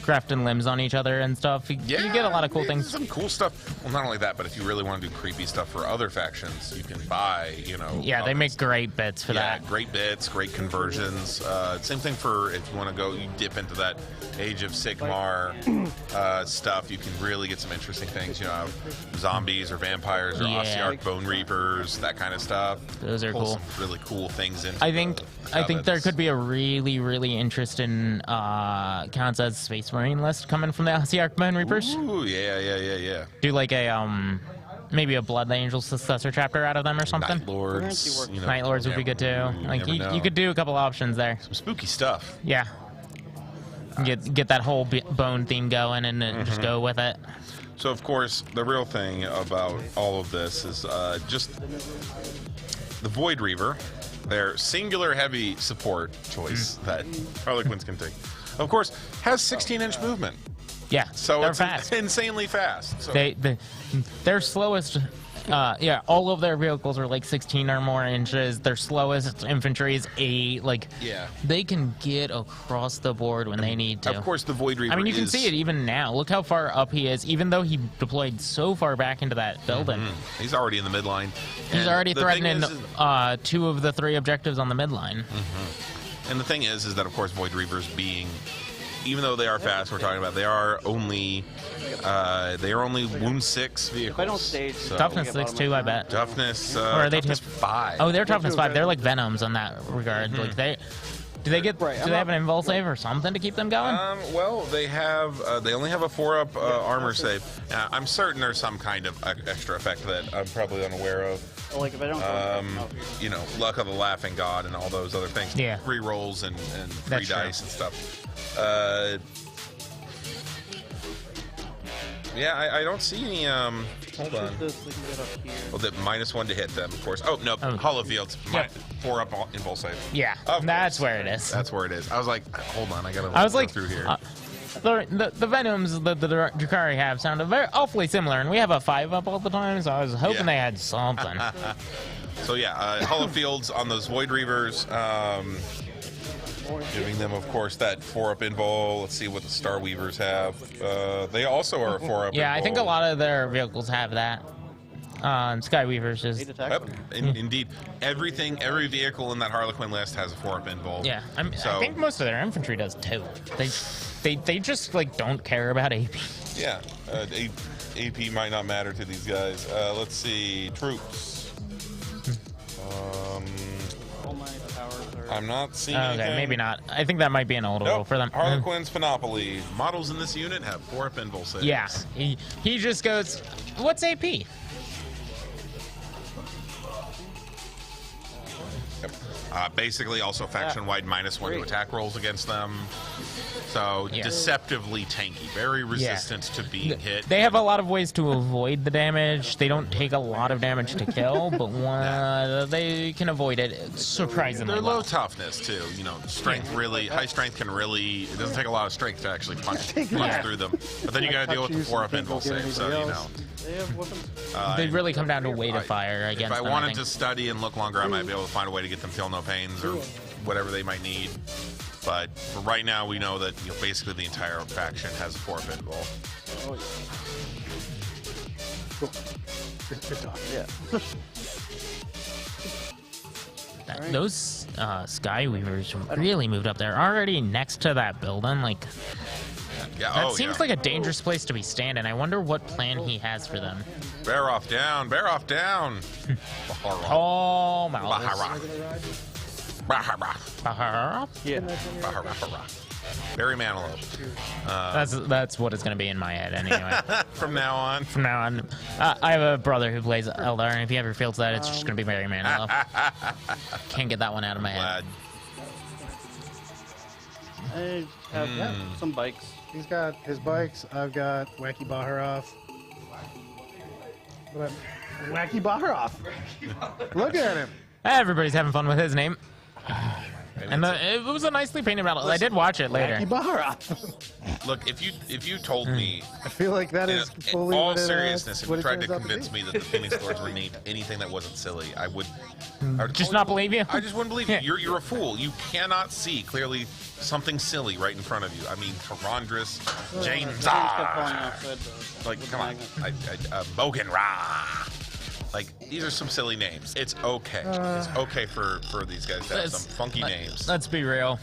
grafting limbs on each other and stuff. You get a lot of cool things. Some cool stuff. Well, not only that, but if you really want to do creepy stuff for other factions, you can buy. Yeah, they make great bits for that. Yeah, great bits, great conversions. Same thing for if you want to go, you dip into that Age of Sigmar stuff. You can really get some interesting things. Zombies or vampires or Ossiarch Bone Reapers, that kind of stuff. Those are Pull cool. Some really cool things into. I think there could be a really interesting counts as Space Marine list coming from the Ossiarch Bone Reapers. Ooh, yeah. Do like a maybe a Blood Angel successor chapter out of them or something. Night Lords. Night Lords would be good too. Like you could do a couple options there. Some spooky stuff. Yeah. Get that whole bone theme going and just go with it. So of course, the real thing about all of this is just the Void Reaver, their singular heavy support choice that Harlequins can take. Of course, has 16-inch movement. Yeah, so they're it's fast. Insanely fast. So. Their slowest. All of their vehicles are like 16 or more inches. Their slowest infantry is 8. Like, they can get across the board when they need to. Of course, the Void Reaver. I mean, you can see it even now. Look how far up he is, even though he deployed so far back into that building. He's already in the midline. He's already threatening 2 of the 3 objectives on the midline. And the thing is that of course Void Reavers being, even though they are fast, we're talking about they are only wound 6 vehicles. If I don't stage, so Toughness 6 too, I bet. Toughness. Or are they toughness 5? Oh, they're toughness 5. They're like Venoms on that regard. Like do they have an invul save or something to keep them going? Well, they have. They only have a 4-up armor save. I'm certain there's some kind of extra effect that I'm probably unaware of. Like if I don't Luck of the Laughing God and all those other things. Yeah. 3 rolls and 3 That's dice true. and stuff. I don't see any. Hold on. Well, the -1 to hit them, of course. Oh no, Hollow Fields. 4-up invul save. Yeah, that's where it is. That's where it is. I was like, hold on, I gotta go through here. The Venoms that the Drukhari have sounded awfully similar, and we have a 5-up all the time, so I was hoping they had something. So Hollow Fields on those Void Reavers. Giving them, of course, that 4-up invul. Let's see what the Star Weavers have. They also are a 4-up invul. I think a lot of their vehicles have that. Sky Weavers just... Indeed. Every vehicle in that Harlequin list has a 4-up invul. Yeah, I think most of their infantry does too. They just like don't care about AP. Yeah, AP might not matter to these guys. Let's see, troops. I'm not seeing anything. Maybe not. I think that might be an old rule for them. Harlequins Panoply. Models in this unit have 4-up invul saves. Yeah, he just goes, what's AP? Basically, also faction-wide -1 to attack rolls against them. So deceptively tanky, very resistant to being hit. They have a lot of ways to avoid the damage. They don't take a lot of damage to kill, but they can avoid it surprisingly They're well. low toughness too. Strength really, high strength can really. It doesn't take a lot of strength to actually punch through them. But then you got to deal with the 4-up invul save. So They have weapons. They really come down to weight of fire against If I them, wanted think. to study and look longer, I might be able to find a way to get them feel no pains or whatever they might need. But for right now, we know that basically the entire faction has a 4-up invul. Oh, Cool. Good talk. Yeah. Those Sky Weavers really moved up there. Already next to that building, like... That seems like a dangerous place to be standing. I wonder what plan he has for them. Bear off down! Bear off down! Oh, Malthus. Bahara. Bahara? Yeah. Bahara. Barry Manilow. That's what it's going to be in my head anyway. From now on. From now on. I have a brother who plays Eldar, and if he ever feels that, it's just going to be Barry Manilow. Can't get that one out of my head. I have some bikes. He's got his bikes. I've got Wacky Baharov. Wacky Baharov. Look at him. Everybody's having fun with his name. And it was a nicely painted battle. I did watch it later. Look, if you told me, I feel like that is in fully all what it, seriousness, if what you it tried to turns out to convince be. me that the Phoenix Lords were named anything that wasn't silly, I would Just not believe you? I just wouldn't believe you. You're a fool. You cannot see clearly something silly right in front of you. I mean, Tarandris, James, like, come on, Bogan Ra. Like, these are some silly names. It's okay. It's okay for these guys to have some funky names. Let's be real.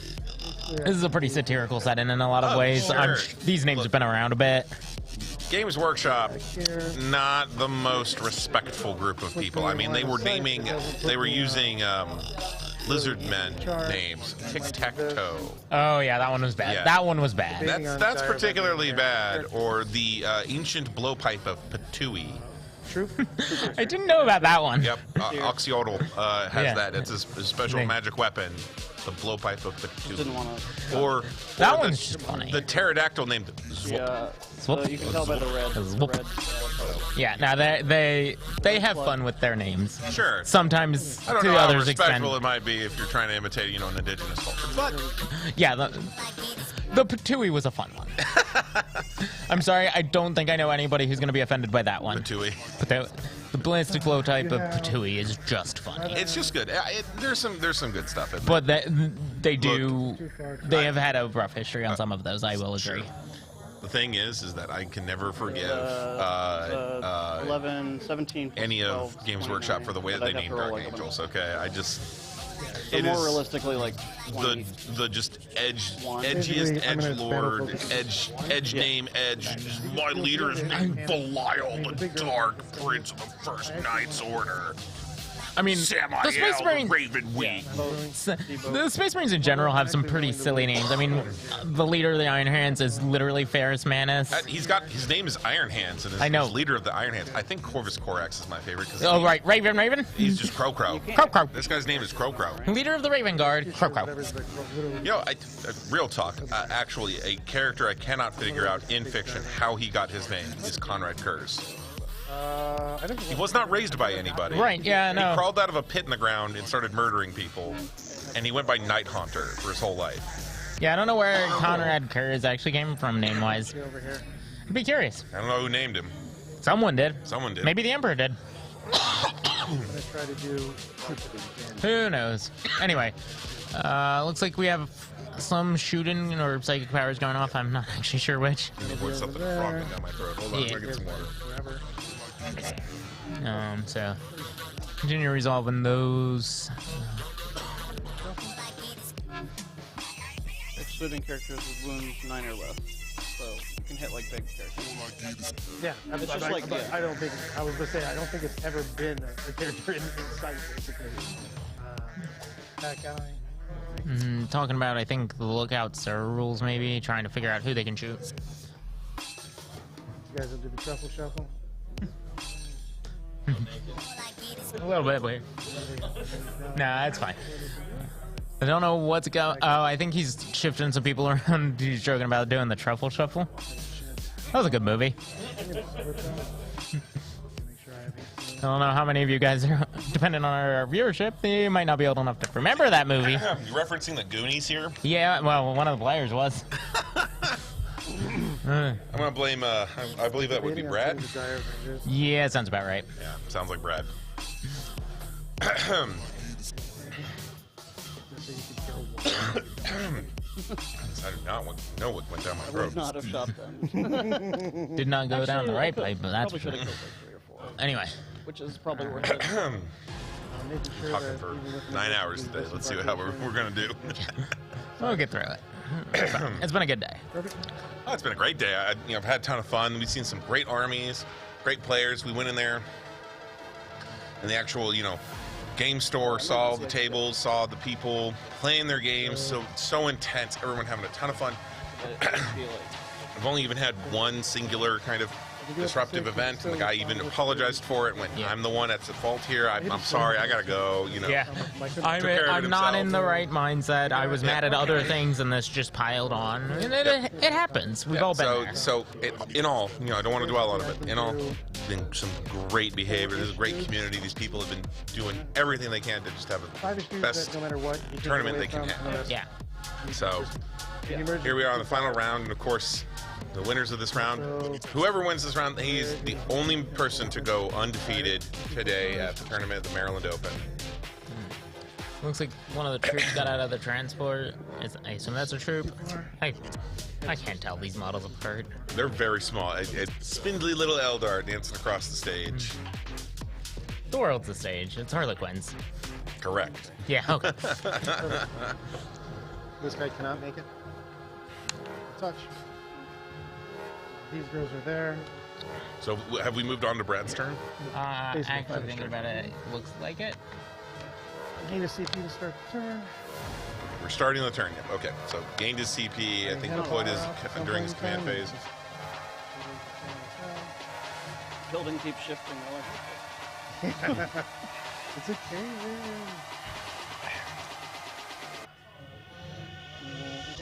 This is a pretty satirical setting in a lot of ways. Sure. These names have been around a bit. Games Workshop, not the most respectful group of people. I mean, they were using lizard men names. Tic-tac-toe. Oh yeah, that one was bad. Yeah. That one was bad. That's particularly bad. Or the ancient blowpipe of Patui. True. I didn't know about that one. Yep, Oxyodal has Yeah. that. It's his special magic weapon, the blowpipe of Patui. Didn't want to. Or that one's just funny. The pterodactyl named Zwop. Yeah. So you can tell by the red. Photo. Yeah, now they have fun with their names. Sure. Sometimes I don't to know how others' extent. respectful it might be if you're trying to imitate, an indigenous culture. But Yeah, the Patui was a fun one. I'm sorry, I don't think I know anybody who's going to be offended by that one. Patui. But the ballistic blow type of Patui is just funny. It's just good. There's some good stuff in there. But they have had a rough history on some of those, I will agree. The thing is that I can never forgive 11, 17, any 12, of Games 29, Workshop for the way that but they I'd have named to roll Dark like Angels. Okay, I just So it more is realistically, like 20. the just One. edgiest I'm edge gonna lord, battle edge name edge. My leader is named Belial, the Dark Prince of the First Knight's Order. I mean, Samael, the Space the Marines, Raven Wing. the Space Marines in general have some pretty silly names. I mean, the leader of the Iron Hands is literally Ferrus Manus. His name is Iron Hands, and I know. he's leader of the Iron Hands. I think Corvus Corax is my favorite. Oh, right, Raven? He's just Crow. Crow. This guy's name is Crow. Leader of the Raven Guard, Crow. Real talk. Actually, a character I cannot figure out in fiction how he got his name is Conrad Kurz. He was not raised by anybody. Right, yeah, no. He crawled out of a pit in the ground and started murdering people, and he went by Night Haunter for his whole life. Yeah, I don't know where Conrad Kurz actually came from name-wise. I'd be curious. I don't know who named him. Someone did. Someone did. Maybe the Emperor did. I'm gonna try to do. Who knows? Anyway, looks like we have some shooting or psychic powers going off. I'm not actually sure which. What's something frothing down my throat? Hold on, Yeah. I'm gonna get some water. So continue resolving those. Excluding characters with wounds 9 or less. So you can hit like big characters. Yeah, It's just like, yeah. I don't think. I was gonna say I don't think it's ever been a character in sight basically. That guy. Talking about, I think, the lookouts or rules, maybe trying to figure out who they can shoot. You guys will do the truffle shuffle. A little bit, but nah, that's fine. I don't know what's going. Oh, I think he's shifting some people around. He's joking about doing the truffle shuffle. That was a good movie. I don't know how many of you guys are, depending on our viewership, you might not be old enough to remember that movie. You referencing the Goonies here? Yeah, well, one of the players was. I'm gonna blame. I believe that would be Brad. Yeah, it sounds about right. Yeah, sounds like Brad. I did not know what went down my I throat. would not have shot them. Did not go down the right way, but that's probably for should have sure. killed like 3 or 4. Anyway. Which is probably worth it. We're talking for 9 hours today. Let's see how we're gonna do. We'll get through it. It's been a good day. Oh, it's been a great day. I've had a ton of fun. We've seen some great armies, great players. We went in there, and the actual, game store, saw the tables, saw the people playing their games. So intense. Everyone having a ton of fun. I've only even had one singular kind of disruptive event, and the guy even apologized for it. Went, I'm the one that's at fault here. I'm sorry. I gotta go. Yeah, I'm not in the right mindset. I was mad at other things, and this just piled on. And it happens. We've all been there. So in all, I don't want to dwell on it, but in all, been some great behavior. There's a great community. These people have been doing everything they can to just have the 5 issues best that no matter what you take tournament away they can from, have. Yeah. So here we are on the final round, and of course, the winners of this round, whoever wins this round, he's the only person to go undefeated today at the tournament at the Maryland Open. Looks like one of the troops got out of the transport. I assume that's a troop. I can't tell these models apart. They're very small. A spindly little Eldar dancing across the stage. The world's the stage. It's Harlequins. Correct. Yeah, okay. This guy cannot make it. Touch. These girls are there. So have we moved on to Brad's turn? Actually thinking about it, it looks like it. Gain a CP to start the turn. We're starting the turn. Yep. Okay. So gained his CP. I think deployed his during his command phase. Building keeps shifting. I like it. It's okay.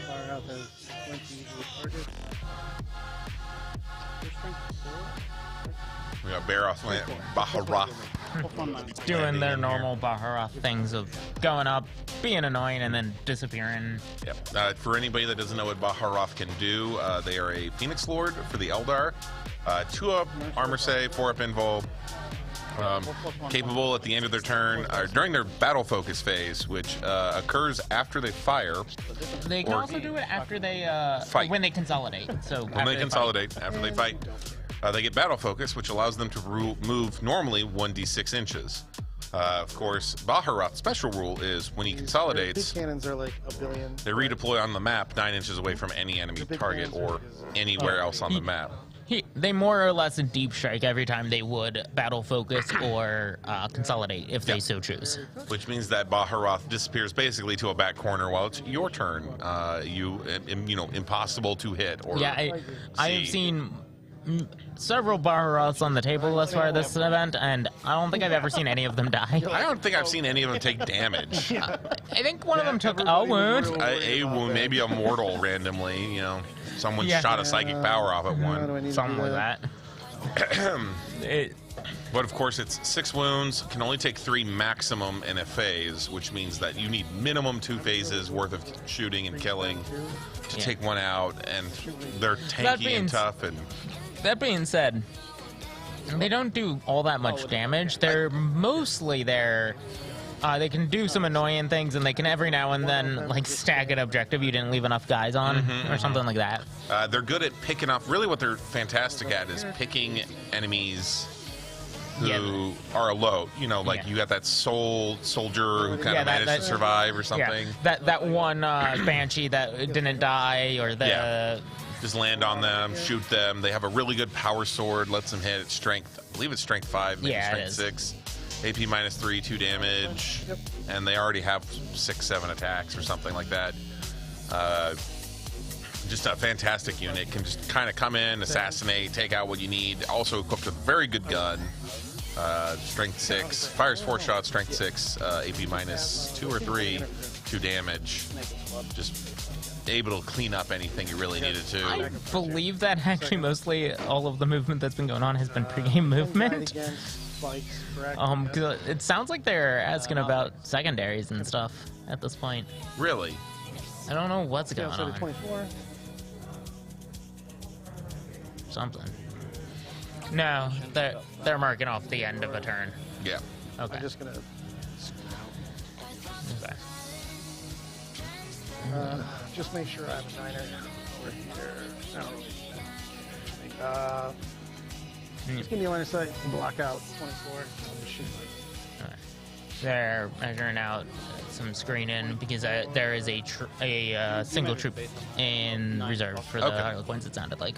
Fire out those 20 targets. We got Baroth land, Baharath. Doing their normal Baharath things of going up, being annoying, and then disappearing. Yep. For anybody that doesn't know what Baharath can do, they are a Phoenix Lord for the Eldar. 2-up armor save, 4-up invul. Capable at the end of their turn, or during their battle focus phase, which occurs after they fire. They can also do it after they fight. When they consolidate. So when they consolidate, after they fight, they get battle focus, which allows them to move normally 1d6 inches. Of course, Baharath's special rule is when he consolidates, big cannons are like a billion. They redeploy on the map 9 inches away from any enemy target or anywhere else on the map. They more or less deep strike every time they would battle focus or consolidate if they so choose. Which means that Baharath disappears basically to a back corner while it's your turn. You know, impossible to hit. Or I have seen several Baharaths on the table thus far this event, and I don't think I've ever seen any of them die. I don't think I've seen any of them take damage. I think one of them took a wound. A wound, maybe a mortal randomly, you know. Someone shot a psychic power off at one. Something like that. But of course, it's 6 wounds, can only take 3 maximum in a phase, which means that you need minimum 2 phases worth of shooting and killing to take one out, and they're tanky and tough. And that being said, they don't do all that much damage. They're mostly there. They can do some annoying things, and they can every now and then like stack an objective you didn't leave enough guys on, or something like that. They're good at picking up. Really, what they're fantastic at is picking enemies who are low. You know, like you got that soldier who kind of managed to survive or something. Yeah. That one Banshee that didn't die, or the. Just land on them, shoot them. They have a really good power sword, lets them hit at strength. I believe it's strength 5, maybe strength 6. AP -3, 2 damage, and they already have 6, 7 attacks or something like that. Just a fantastic unit. Can just kind of come in, assassinate, take out what you need. Also equipped with a very good gun. Strength 6, fires 4 shots, strength 6, AP -2 or 3, 2 damage. Just able to clean up anything you really needed to. I believe that actually mostly all of the movement that's been going on has been pregame movement. It sounds like they're asking about secondaries and stuff at this point. Really? I don't know what's going on. 24. Something. No, they're marking off the end of a turn. Yeah. Okay. I'm just gonna. Okay. Just make sure I have a diner over here. Just give me a line of sight and block out 24. They're measuring out some screening because there is a single troop in reserve for the Harlequins, it sounded like.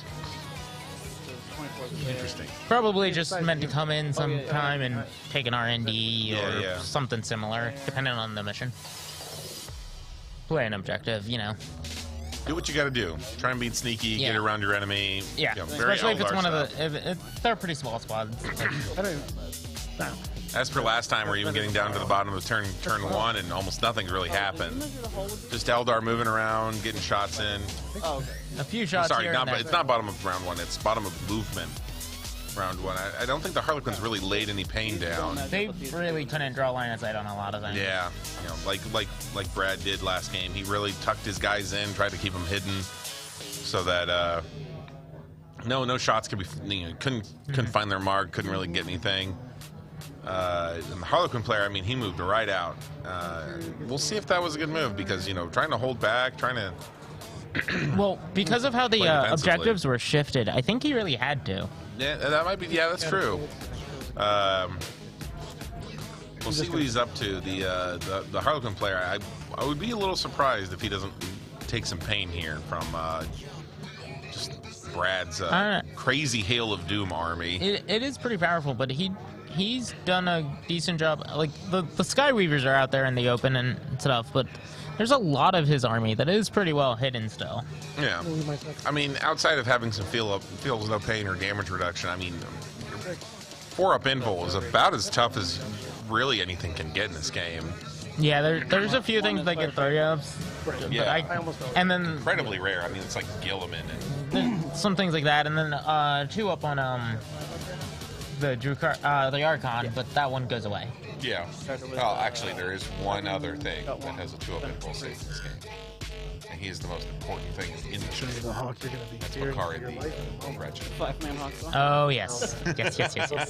Interesting. Probably just meant to come in sometime and take an R&D or something similar, depending on the mission. Play an objective, you know. Do what you got to do. Try and be sneaky, get around your enemy. Yeah, you know, very especially if it's one Eldar of the... they're pretty small squads. As per last time, we're even getting down to the bottom of turn 1, and almost nothing's really happened. Just Eldar moving around, getting shots in. A few shots Sorry, here and there. it's not bottom of round 1. It's bottom of movement. round one. I don't think the Harlequins really laid any pain down. They really couldn't draw line of sight on a lot of things. Yeah, you know, like Brad did last game. He really tucked his guys in, tried to keep them hidden, so that no shots could be. You know, couldn't find their mark. Couldn't really get anything. And the Harlequin player, I mean, he moved right out. We'll see if that was a good move because you know, trying to hold back, trying to. Well, because of how the objectives were shifted, I think he really had to. Yeah, that might be. Yeah, that's true. We'll see what he's up to. The Harlequin player, I would be a little surprised if he doesn't take some pain here from just Brad's crazy Hail of Doom army. It is pretty powerful, but he's done a decent job. Like the Skyweavers are out there in the open and stuff, but there's a lot of his army that is pretty well hidden still. Yeah, I mean, outside of having some feels no pain or damage reduction, I mean, 4-up invul is about as tough as really anything can get in this game. Yeah, there's a few things that get 3-ups. Yeah, and then incredibly rare. I mean, it's like Gilliman and some things like that, and then 2-up on the Archon, but that one goes away. Yeah. Well, actually, there is one other thing that has a 2-up invul save in this game. And he is the most important thing in the show. That's Bakari the Gretchen. 5-man Hawk. Oh, yes. Yes.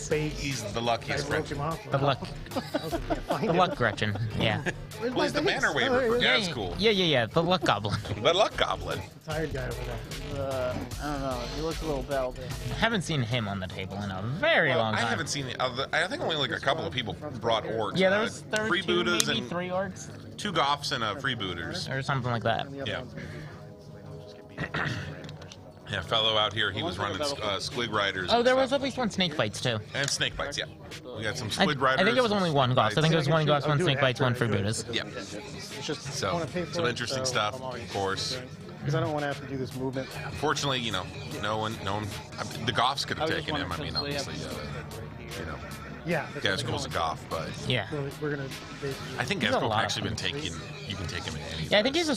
He's the luckiest Gretchen. The luck Gretchen, yeah. Well, he's the banner waver for That's cool. Yeah. The luck goblin. The luck goblin. The tired guy over there. I don't know. He looks a little battled. Haven't seen him on the table in a very long time. I haven't seen I think only like a couple of people brought orcs. Yeah, there was freebooters maybe and 3 orcs. 2 Goths and freebooters. Or something like that. Yeah. Yeah, fellow out here, he was running Squig Riders. Oh, there was at least 1 snake bites too. And snake bites, yeah. We got some Squig Riders. I think it was only 1 Goth. I think it was 1 Goth, 1 snake bites, 1 freebooters. Yeah. So, some interesting stuff, of course. Because I don't want to have to do this movement. Fortunately, you know, no one. The Goths could have taken him. I mean, obviously, you know. Yeah. Gazgul's a Goth, but yeah. We're gonna. I think Gazgul can actually been taken. You can take him in any. Yeah, I think he's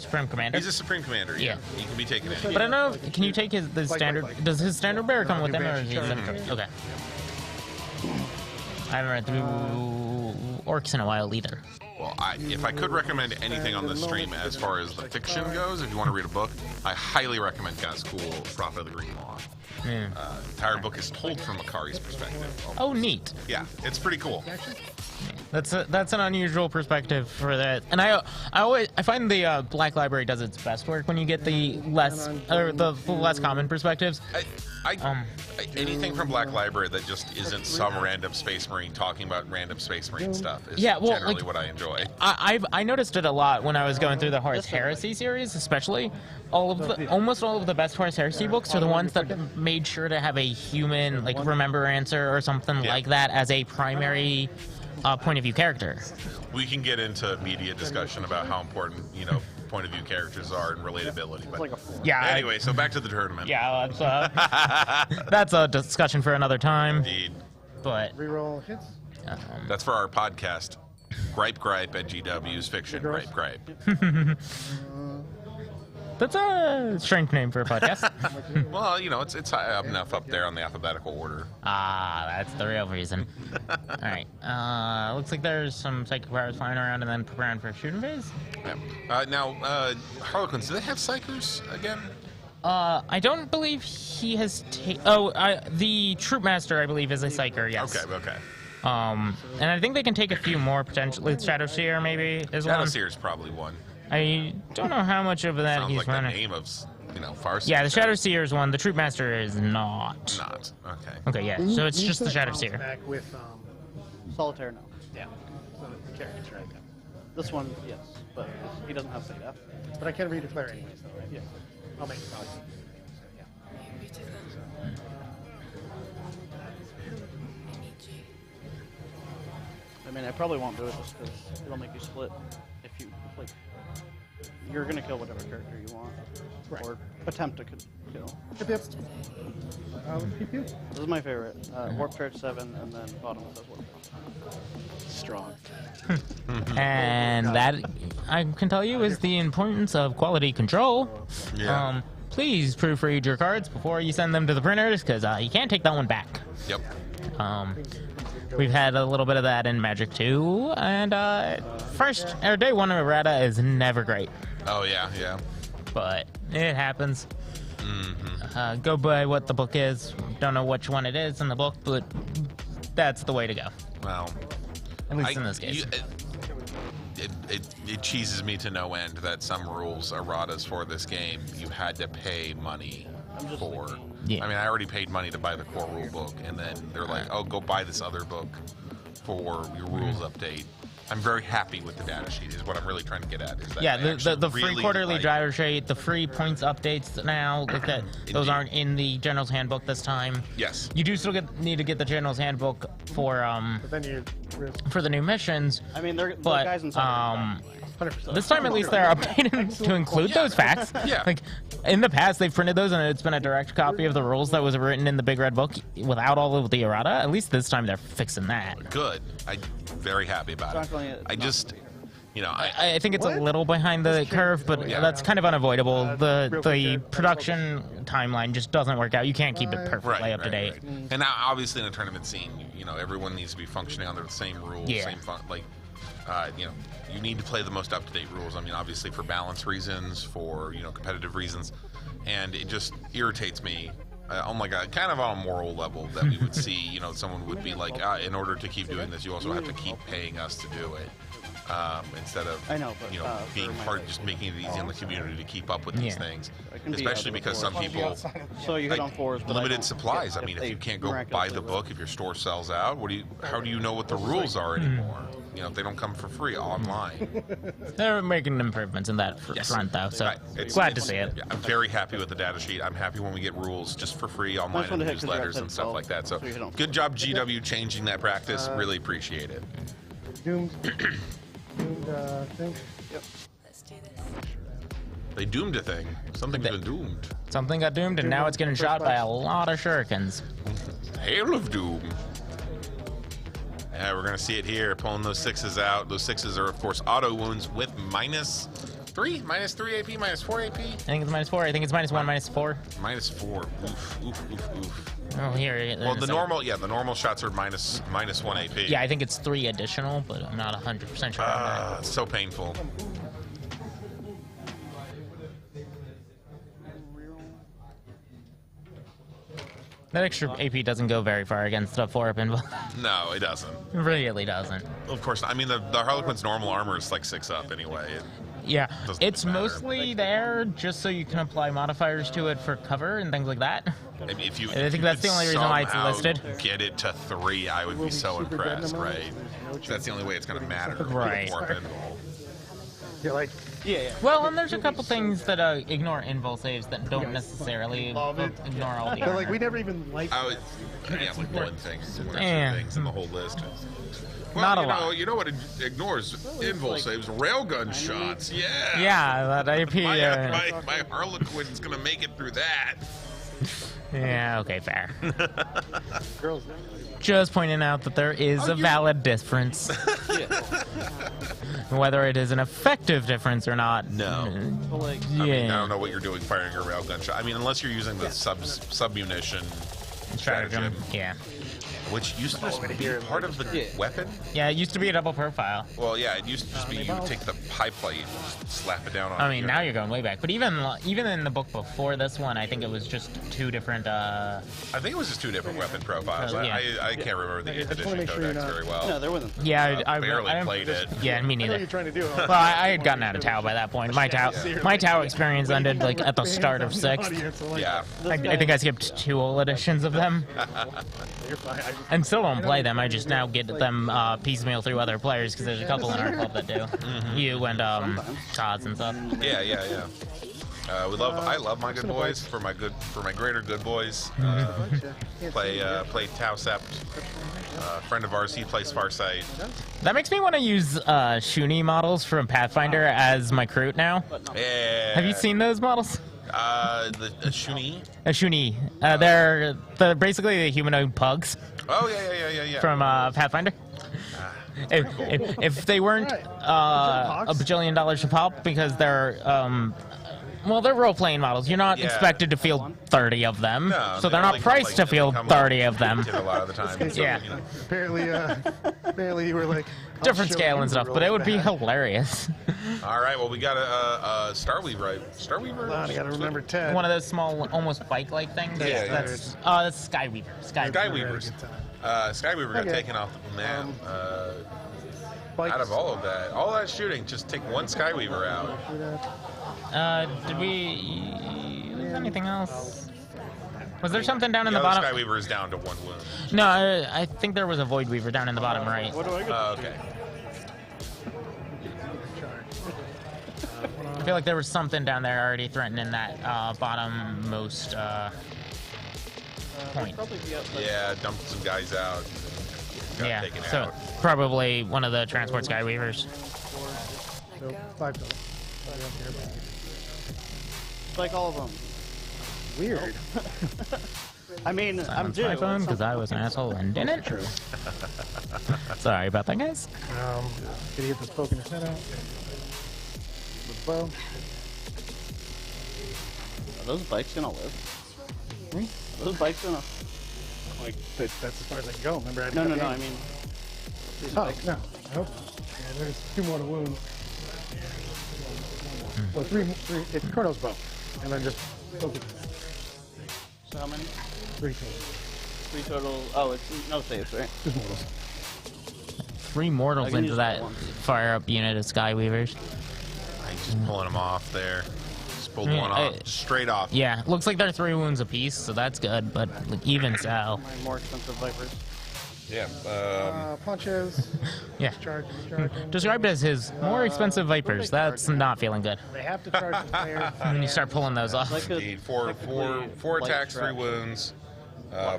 Supreme Commander. He's a Supreme Commander. Yeah. He can be taken in. But I don't know. Can you take the standard? Does his standard bearer come with him, or is he okay? I haven't read through orcs in a while either. Well, if I could recommend anything on this stream as far as the fiction goes, if you want to read a book, I highly recommend Gazgul, Prophet of the Green Law. The entire book is told from Makari's perspective. Oh, neat. Yeah, it's pretty cool. That's an unusual perspective for that, and I find the Black Library does its best work when you get the less common perspectives. Anything from Black Library that just isn't some random Space Marine talking about random Space Marine stuff is generally what I enjoy. I noticed it a lot when I was going through the Horus Heresy series, especially. Almost all of the best Horus Heresy books are the ones that made sure to have a human, like Remembrancer or something like that, as a primary point of view character. We can get into media discussion about how important, point of view characters are and relatability. But anyway, so back to the tournament. Yeah, that's a discussion for another time. Indeed. But reroll hits. That's for our podcast. Gripe at GW's fiction. Gripe. That's a strange name for a podcast. Well, it's high up enough up there on the alphabetical order. Ah, that's the real reason. All right. Looks like there's some psychic powers flying around and then preparing for shooting phase. Yeah. Now, Harlequins, do they have psychers again? I don't believe he has the Troop Master, I believe, is a psyker, yes. Okay. And I think they can take a few more, potentially. Shadow Seer, maybe, is one. Shadow Seer is probably one. I don't know how much of that Sounds he's like running. The name of, Farseer. Yeah, the Shadow Seer is one. The Troop Master is not. Not. Okay. Okay, yeah. So it's just the Shadow Seer. Back with Solitaire, no. Yeah. So the characters, right? This one, yes, but he doesn't have Theta. But I can redeclare anyways, though, right? Yeah. I'll make it probably. I mean, I probably won't do it just because it'll make you split. If you you're gonna kill whatever character you want, or attempt to kill. Yep. This is my favorite. Warp Charge 7, and then bottom says Warp. Strong. And that, I can tell you, is the importance of quality control. Yeah. please proofread your cards before you send them to the printers, because you can't take that one back. Yep. We've had a little bit of that in Magic 2, and day one of errata is never great. Oh yeah, yeah. But it happens. Go by what the book is. Don't know which one it is in the book, but that's the way to go. Well, at least in this case. It cheeses me to no end that some rules, erratas for this game, you had to pay money for. Yeah. I mean, I already paid money to buy the core rule book, and then they're like, oh, go buy this other book for your rules update. I'm very happy with the data sheet, is what I'm really trying to get at. Is that Yeah, I the free really quarterly like- driver sheet, the free points updates now, those aren't in the General's Handbook this time. Yes. You do still need to get the General's Handbook for But then you for the new missions. I mean, the But guys inside. this time at least they're updated to include those facts. Yeah. Like in the past they've printed those and it's been a direct copy of the rules that was written in the big red book without all of the errata. At least this time they're fixing that. Good. I'm very happy about it. Definitely I just, you know, I think it's a little behind the curve, but that's kind of unavoidable. The production timeline just doesn't work out. You can't keep it perfectly up to date. Right. And now, obviously, in a tournament scene, you know, everyone needs to be functioning under the same rules, Yeah. same fun. Like, you know, you need to play the most up-to-date rules. I mean, obviously, for balance reasons, for competitive reasons, and it just irritates me. Oh my God, kind of on a moral level that we would see, someone would be like, in order to keep doing this, you also have to keep paying us to do it. Instead of being part, just making it easy on the community to keep up with these things, especially because some people So you hit on fours, but limited supplies. I mean, if you can't go buy the book, if your store sells out, how do you know what the rules are anymore? If they don't come for free online. They're making improvements in that front, though, so glad to see it. Yeah, I'm very happy with the data sheet. I'm happy when we get rules just for free online in newsletters and stuff like that. So good job, GW, changing that practice. Really appreciate it. Doomed thing? Yep. Let's do this. They doomed a thing. Something's been doomed. Something got doomed, and now it's getting shot by a lot of shurikens. Hail of Doom. Yeah, we're going to see it here, pulling those sixes out. Those sixes are, of course, auto wounds with -3 AP, -4 AP. I think it's -4. I think it's -1, -4. -4. Oof, oof, oof, oof. Oh, here. Well, the normal shots are -1 AP. Yeah, I think it's 3 additional, but I'm not 100% sure on that. It's so painful. That extra AP doesn't go very far against a 4-up pinball. No, it doesn't. It really doesn't. Of course not. I mean, the Harlequin's normal armor is like 6-up anyway. Yeah, Doesn't it's matter. mostly there just so you can apply modifiers to it for cover and things like that. If you, I think that's the only reason why it's somehow listed. Get it to 3, I would be so impressed, right? That's the only way it's going to matter. Right. For pinball. You're like, yeah. Well, and there's a couple things that ignore invul saves that don't necessarily ignore all the they're like, armor. we never even like. Yeah, like one thing, one or Yeah. two things in the whole list. Well, Not a lot. You know what ignores invul saves? Railgun shots. Yeah. Yeah, that AP. My Harlequin's gonna make it through that. Yeah, okay, fair. Girls. Just pointing out that there is a valid difference. Whether it is an effective difference or not. No. Yeah. I mean, I don't know what you're doing firing a railgun shot. I mean, unless you're using the sub-munition stratagem. Yeah. Which used to just be part of the weapon? Yeah, it used to be a double profile. Well, yeah, it used to just be you would take the high plate and just slap it down on I mean, now you're going way back. But even in the book before this one, I think it was just 2 different... I think it was just 2 different weapon profiles. Yeah. I can't remember the 8th edition make sure you're codex not- very well. No, there wasn't. Yeah, I barely played it. Yeah, me I know neither. what you're trying to do. Well, I had gotten out of Tau by that point. My Tau experience ended like at the start of 6th. Yeah. I think I skipped 2 whole editions of them. You're fine. And still don't play them. I just now get them piecemeal through other players because there's a couple in our club that do. You and Todd's and stuff. Yeah. I love my good boys for my greater good boys. Play Tau Sept. Friend of ours, he plays Farsight. That makes me want to use Shuni models from Pathfinder as my crew now. Yeah. Have you seen those models? The Shuni? Shuni. They're basically the humanoid pugs. Oh yeah. From Pathfinder. If they weren't a bajillion dollars to pop because they're Well, they're role-playing models. You're not Yeah. expected to field 30 of them, No, so they they're not only priced to they field come 30 of them. limited a lot of the time. So, Yeah. you know. Apparently you were like I'll Different show scale you and the stuff, but it would be roll back. hilarious. All right, well, we got a Starweaver. Starweaver? Hold on, I gotta remember Ted. One of those small, almost bike-like things. Yeah, yeah. That's Skyweaver. Skyweavers. Skyweaver got Okay. taken off the map. Out of all that shooting, just take one Skyweaver out. Did we lose anything else? Was there something down in the other bottom? Skyweaver is down to 1 wound. No, I think there was a Void Weaver down in the bottom right. Okay. I feel like there was something down there already threatening that bottom-most point. Yeah, dumped some guys out. Got Yeah, taken so out. probably one of the transport Skyweavers. So 5 total. Like all of them. Weird. I mean, I'm Silence due. my phone because I was an asshole and didn't. True. Sorry about that, guys. Idiot that's poking his head out. With bow. Are those bikes gonna live? Are those bikes gonna? Like that's as far as I can go. Remember, I No, I mean. these Oh bikes. no, I hope. Yeah, there's 2 more to wound. Well, three. It's Chrono's bow, and then just focus. So how many? 3 total. 3 total. Oh, it's no saves, right? Just mortals. 3 mortals I can into use that that one. fire-up unit of Skyweavers. He's just pulling them off there. Just pulled Yeah, one off. Straight off. Yeah, looks like they're 3 wounds apiece, so that's good, but like, even so. My more expensive Vipers. Yeah. Punches. Yeah. Discharging. Described as his more expensive Vipers. That's not feeling good. They have to charge the player. When you start pulling those off. Like a, Indeed. Four light attacks, 3 track. wounds,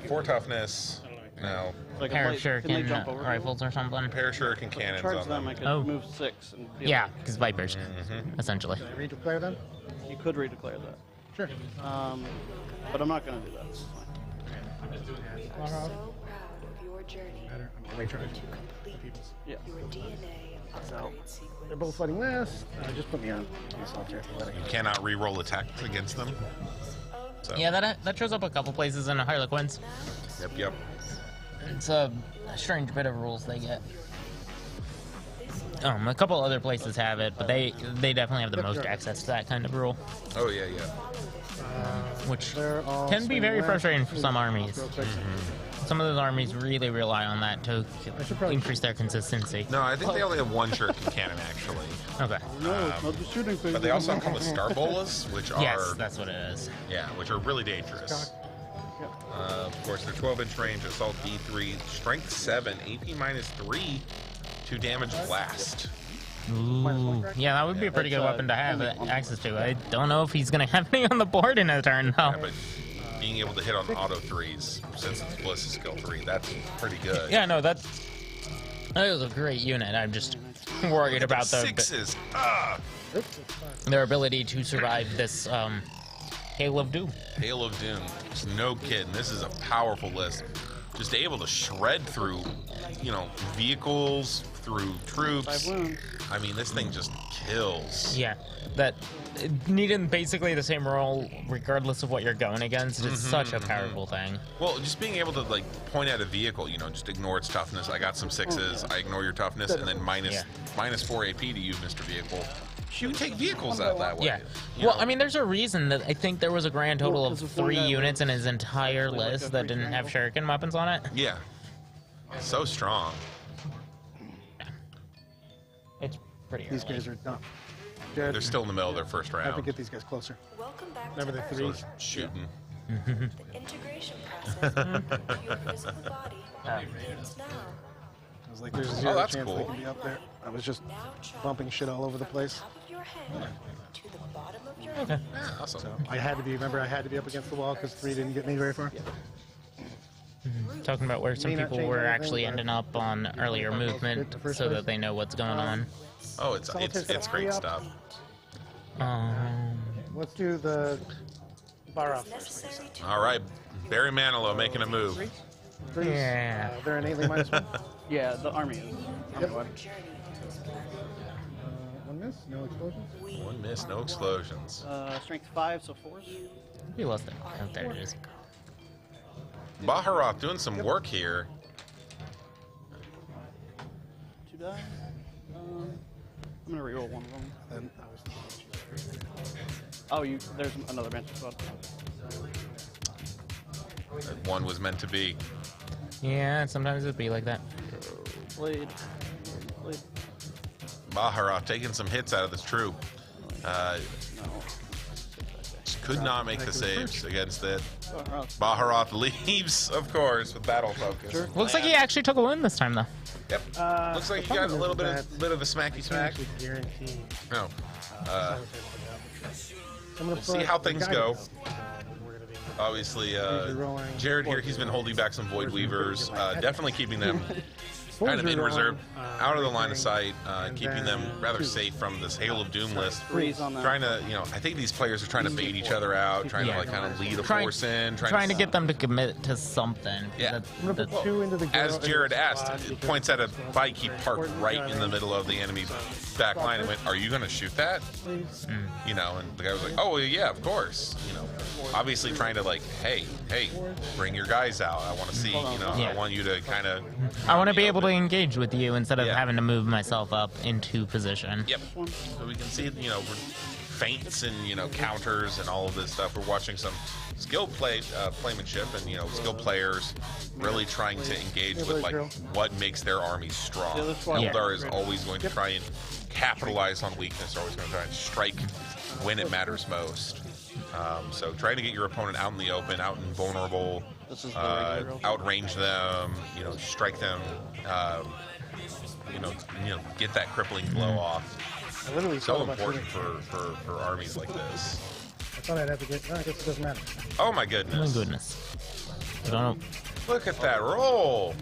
4 toughness. Now, Like a Pair of light- can they shuriken jump over rifles or something. pair of shuriken cannons Charge on them, them. I could Oh. move 6 and be Yeah, like- because Vipers, Mm-hmm. essentially. Can I redeclare them? You could redeclare that. Sure. But I'm not gonna do that. It's fine. I'm so proud of your journey Better. I'm gonna recharge. to complete Yeah. your DNA upgrade sequence. They're both fighting last. Just put me on. You cannot re-roll attacks against them. So. Yeah, that shows up a couple places in Harlequins. Yep. It's a strange bit of rules they get. A couple other places have it, but they definitely have the most access to that kind of rule, Oh yeah. which They're all can be swinging very left. frustrating for some armies. Real quick. Some of those armies really rely on that to increase their consistency. No, I think they only have 1 shuriken cannon actually. Okay. No, it's not the shooting thing. But they also come with star bolas, which are Yes, that's what it is. which are really dangerous. Of course, they're 12-inch range, assault D3, strength 7, AP -3, 2 damage blast. Ooh. Yeah, that would be a pretty good That's, weapon to have only- access to. I don't know if he's going to have any on the board in a turn, though. Yeah, but being able to hit on auto 3s, since it's Bliss is skill 3, that's pretty good. Yeah, no, that was a great unit. I'm just worried about the 6s. their ability to survive this Hail of Doom. Hail of Doom. Just no kidding. This is a powerful list. Just able to shred through, vehicles, through troops. 5 wounds. I mean, this thing just kills. Yeah, that needing basically the same role regardless of what you're going against is such a powerful thing. Well, just being able to point at a vehicle, just ignore its toughness. I got some 6s. I ignore your toughness, and then minus 4 AP to you, Mr. Vehicle. You can take vehicles out that way. Yeah. you Well, know? I mean, there's a reason that I think there was a grand total of 3 units in his entire list that didn't have shuriken weapons on it. Yeah. So strong. It's pretty These early. guys are done. They're still in the middle of their first I have to round. get these guys closer. Welcome back Remember to the Earth. 3s? Shooting. The integration process of your physical body begins now. I was like, there's zero that's chance cool. they can be up there. I was just bumping shit all over the place. Top of your head to the bottom of your Okay. Yeah, awesome. So I had to be up against the wall because 3 didn't get me very far. Talking about where some May not people change were anything, actually but ending up on earlier movement the first so place. that they know what's going on. Oh, it's great stuff. Let's do the bar off first. necessary to All right, Barry Manilow making a move. Threes. Yeah. They're innately -1. Yeah, the army is. Yep. What? journey to this planet. One miss, no explosions. 1 miss, no explosions. Strength 5, so 4. He lost it. Oh, there it is. Baharoth doing some work here. 2 die. I'm gonna reroll one of them. Then I was Oh, there's another bench as well. That one was meant to be. Yeah, sometimes it'd be like that. Blade. Baharoth taking some hits out of this troop. Could not make the saves against it. Baharoth leaves, of course, with battle focus. Looks like he actually took a win this time, though. Yep. Looks like he got a little bit of a smacky smack. Guarantee. No. We'll see how things go. Obviously, Jared here, he's been holding back some Void Weavers, definitely keeping them kind of in reserve, out of the line of sight, keeping them rather safe from this Hail of Doom list. Trying to, I think these players are trying to bait each other out, trying to like kind of lead a force in, trying to get them to commit to something. Yeah. That's As Jared asked, it points at a bike he parked right in the middle of the enemy back line and went, "Are you going to shoot that?" And the guy was like, "Oh, well, yeah, of course." Obviously trying to like, hey, bring your guys out. I want to see, I want you to kind of. I want to be able to engage with you instead of having to move myself up into position. Yep. So we can see, feints and counters and all of this stuff. We're watching some skilled playmanship and skilled players really trying to engage with like what makes their army strong. Eldar is always going to try and capitalize on weakness. Always going to try and strike when it matters most. So trying to get your opponent out in the open, out and vulnerable, outrange them, strike them, get that crippling blow off. So important for armies like this. I thought I'd have to get. No, I guess it doesn't matter. Oh my goodness! Oh my goodness! I don't know. Look at that roll.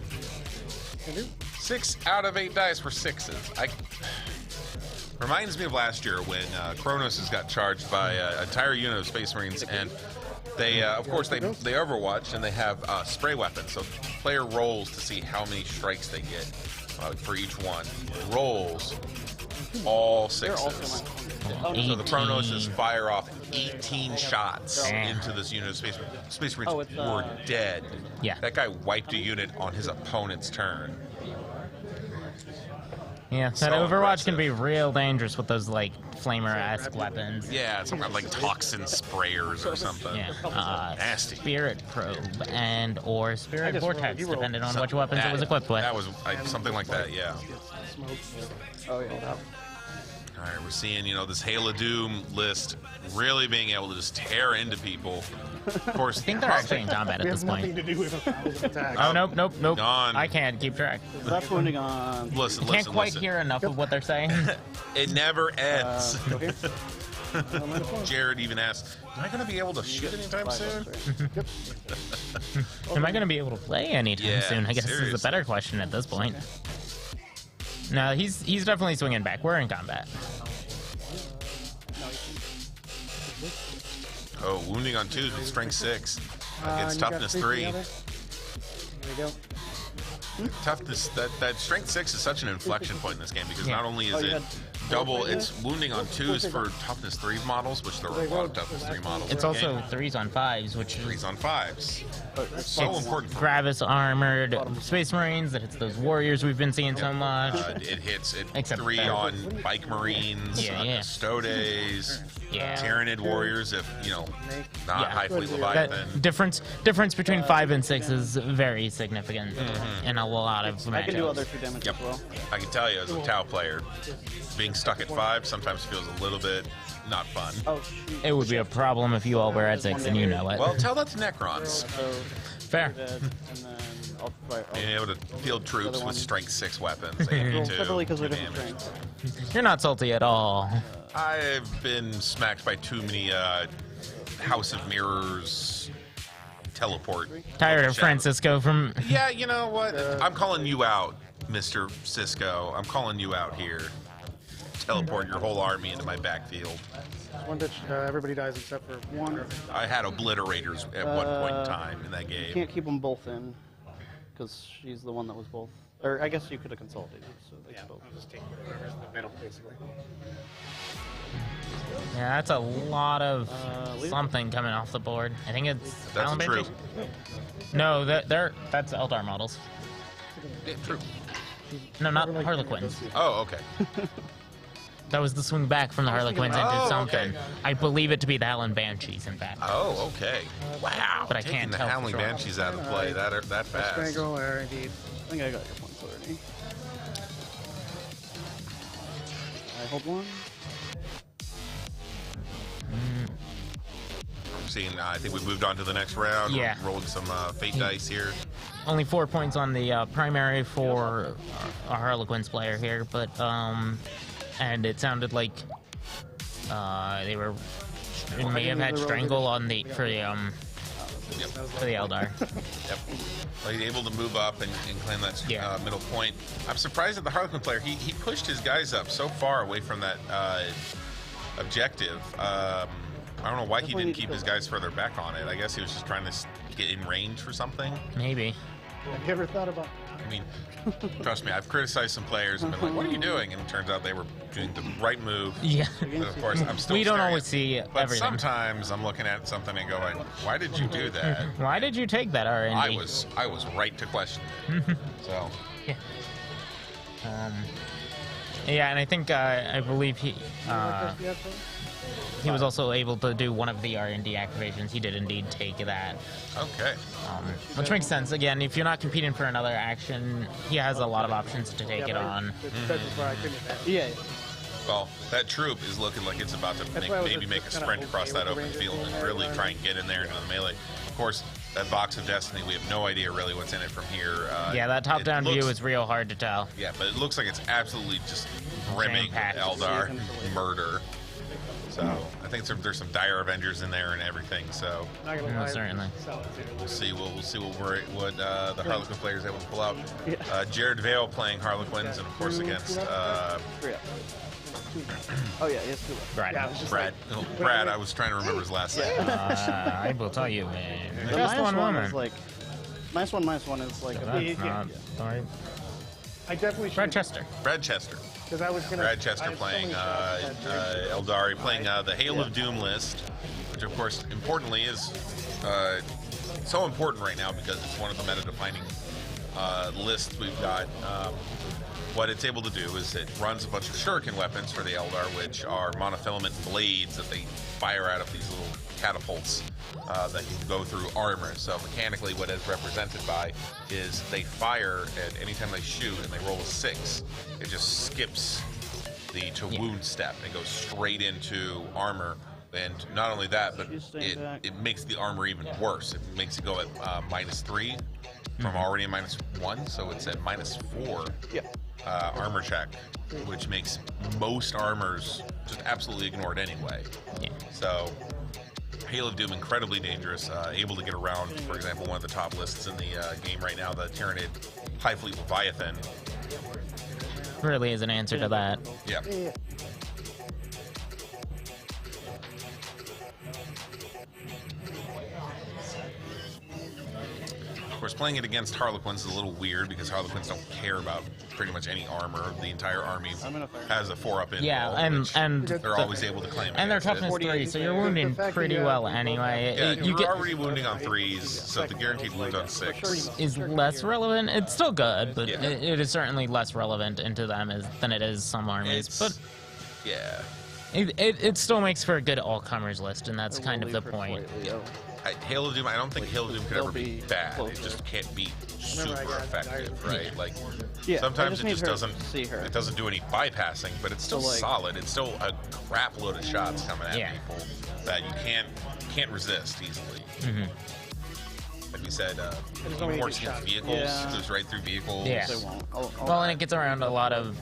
6 out of 8 dice were 6s. Reminds me of last year when Kronos got charged by an entire unit of Space Marines, and they, of course, they Overwatch and they have spray weapons. So player rolls to see how many strikes they get for each one. Rolls all 6s. So the Kronos fire off 18 shots into this unit of Space Marines were dead. Yeah. That guy wiped a unit on his opponent's turn. Yeah, that Overwatch can be real dangerous with those, like, flamer-esque weapons. Yeah, some like toxin sprayers or something. Yeah. Nasty. Spirit Probe or Spirit Vortex, depending on which weapons it was equipped with. That was something like that, yeah. Oh, yeah. All right, we're seeing, this Hail of Doom list really being able to just tear into people. Of course, I think they're actually in combat at this point. Nothing to do with attacks. Oh, nope. Gone. I can't keep track. That's wounding on. Listen. Can't quite hear enough of what they're saying. It never ends. Jared even asked, "Am I going to be able to shoot anytime soon?" Am I going to be able to play anytime soon? I guess seriously. is a better question at this point. No, he's definitely swinging back. We're in combat. Oh, wounding on 2s with strength 6 against toughness 3. There you go. Toughness, that strength 6 is such an inflection point in this game because not only is it double, it's wounding on 2s for toughness 3 models, which there are a lot of toughness 3 models. It's also 3s on 5s, which is 3s on 5s. So important. Gravis armored Space Marines. That hits those warriors we've been seeing so much. It hits Except 3 that. on bike marines, Custodes, Tyranid warriors. If not high fleet Leviathan. That difference between 5 and 6 is very significant in a lot of matchups. I can do other 2 damage as well. I can tell you, as a Tau player, being stuck at 5 sometimes feels a little bit not fun. Oh, shoot. It would be a problem if you all were at 6 and you know it. Well, tell that to Necrons. Fair. Being able to field troops with strength 6 weapons, 82 damage. You're not salty at all. I've been smacked by too many House of Mirrors teleport. Tired of Francisco from... Yeah, you know what? I'm calling you out, Mr. Cisco. I'm calling you out here. Teleport your whole army into my backfield. One that everybody dies except for one. I had obliterators at one point in time in that game. You can't keep them both in. because she's the one that was both. Or I guess you could have consolidated. So they Yeah, could both. I'll just take whatever's in the middle, basically. Yeah, that's a lot of leave something coming off the board. I think it's That's Talon a troop. Banshees? No, that's Eldar models. Yeah, true. No, not Harlequins. Oh, okay. That was the swing back from the Harlequins into Oh, something. okay. I believe it to be the Howling Banshees, in fact. Oh, okay. Wow. But I Taking can't the tell for Howling sure. Banshees out of play that fast. Strangle there, indeed. I think I got your points already. I hold one. Seeing, I think we moved on to the next round. Yeah. We're rolling some fate dice here. Only 4 points on the primary for a Harlequins player here, but and it sounded like they may have had strangle on the for the Eldar. Yep. Well, he's able to move up and claim that middle point. I'm surprised that the Harlequin player, he pushed his guys up so far away from that objective. I don't know why he didn't keep his guys further back on it. I guess he was just trying to get in range for something. Maybe. Have you ever thought about... I mean, trust me, I've criticized some players and been like, what are you doing? And it turns out they were doing the right move. Yeah. But of course, I'm still We don't staring always at- see But everything. sometimes I'm looking at something and going, why did you do that? Why did you take that R&D? I was right to question it. So, Yeah. Yeah, and I think I believe he was also able to do one of the R&D activations. He did indeed take that. Okay. Which makes sense. Again, if you're not competing for another action, he has a lot of options to take it on. Yeah. well, that troop is looking like it's about to maybe make a sprint across that open field and really try and get in there into the melee. Of course, that box of destiny, we have no idea really what's in it from here. Yeah, that top-down it view looks- is real hard to tell. Yeah, but it looks like it's absolutely just brimming with Jam-packed. Eldar murder. So I think there's some dire Avengers in there and everything. So Certainly. we'll see. We'll see what the Harlequin player is able to pull out. Jared Vale playing Harlequins, and of course against Oh yeah, yes, two. Brad. Brad. Oh, Brad. I was trying to remember his last name. I will tell you, The just minus one one moment. is like -1 is like That's not sorry. I definitely should... Brad Chester. Brad Chester. Because I was gonna... Brad Chester playing Eldari, playing the Hail of Doom list, which of course, importantly, is so important right now because it's one of the meta-defining lists we've got. What it's able to do is it runs a bunch of shuriken weapons for the Eldar, which are monofilament blades that they fire out of these little catapults that can go through armor. So mechanically, what it's represented by is they fire, and anytime they shoot and they roll a 6, it just skips the wound step and goes straight into armor. And not only that, but it makes the armor even worse. It makes it go at -3 from already a -1, so it's at -4 armor check, which makes most armors just absolutely ignored anyway. Yeah. So, Hail of Doom, incredibly dangerous, able to get around, for example, one of the top lists in the game right now, the Tyranid High Fleet Leviathan. Really is an answer to that. Yeah. Of course, playing it against Harlequins is a little weird because Harlequins don't care about pretty much any armor. The entire army has a 4-up in. Yeah, and they're always able to claim it. And they're toughness 3, so you're wounding pretty well anyway. Yeah, you you're get already wounding on 3s, so the guaranteed wound on 6 is less relevant. It's still good, but it is certainly less relevant into them than it is some armies. But yeah, it still makes for a good all-comers list, and that's kind of the point. Hail of Doom, I don't think Hail of Doom could ever be bad. It just can't be super effective, right? Like sometimes it just doesn't. It doesn't do any bypassing, but it's still solid. It's still a crap load of shots coming at people that you can't resist easily. Like you said, force against vehicles, it goes right through vehicles. Yeah. Well, and it gets around a lot of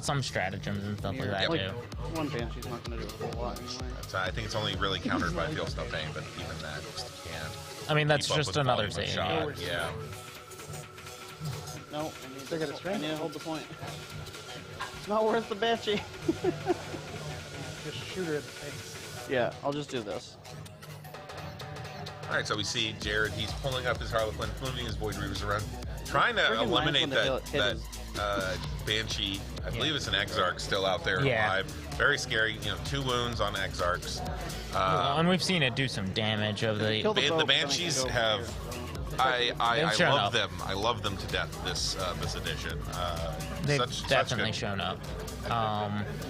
some stratagems and stuff like that too. One Banshee's not going to do a whole lot anyway. I think it's only really countered by Feel No Pain, but even that just can't. I mean, that's keep up just with the another volume of thing. shot. Yeah. No, I need to hold the point. It's not worth the Banshee. Just shoot her in the face. Yeah, I'll just do this. All right, so we see Jared. He's pulling up his Harlequin, moving his Void Reavers around. trying to Friggin' eliminate lines when that they hit Banshee. I believe it's an Exarch still out there Yeah. alive. Very scary. 2 wounds on Exarchs. And we've seen it do some damage of the. The Banshees have. I shown love up. them. I love them to death. This edition. They've such definitely good. shown up.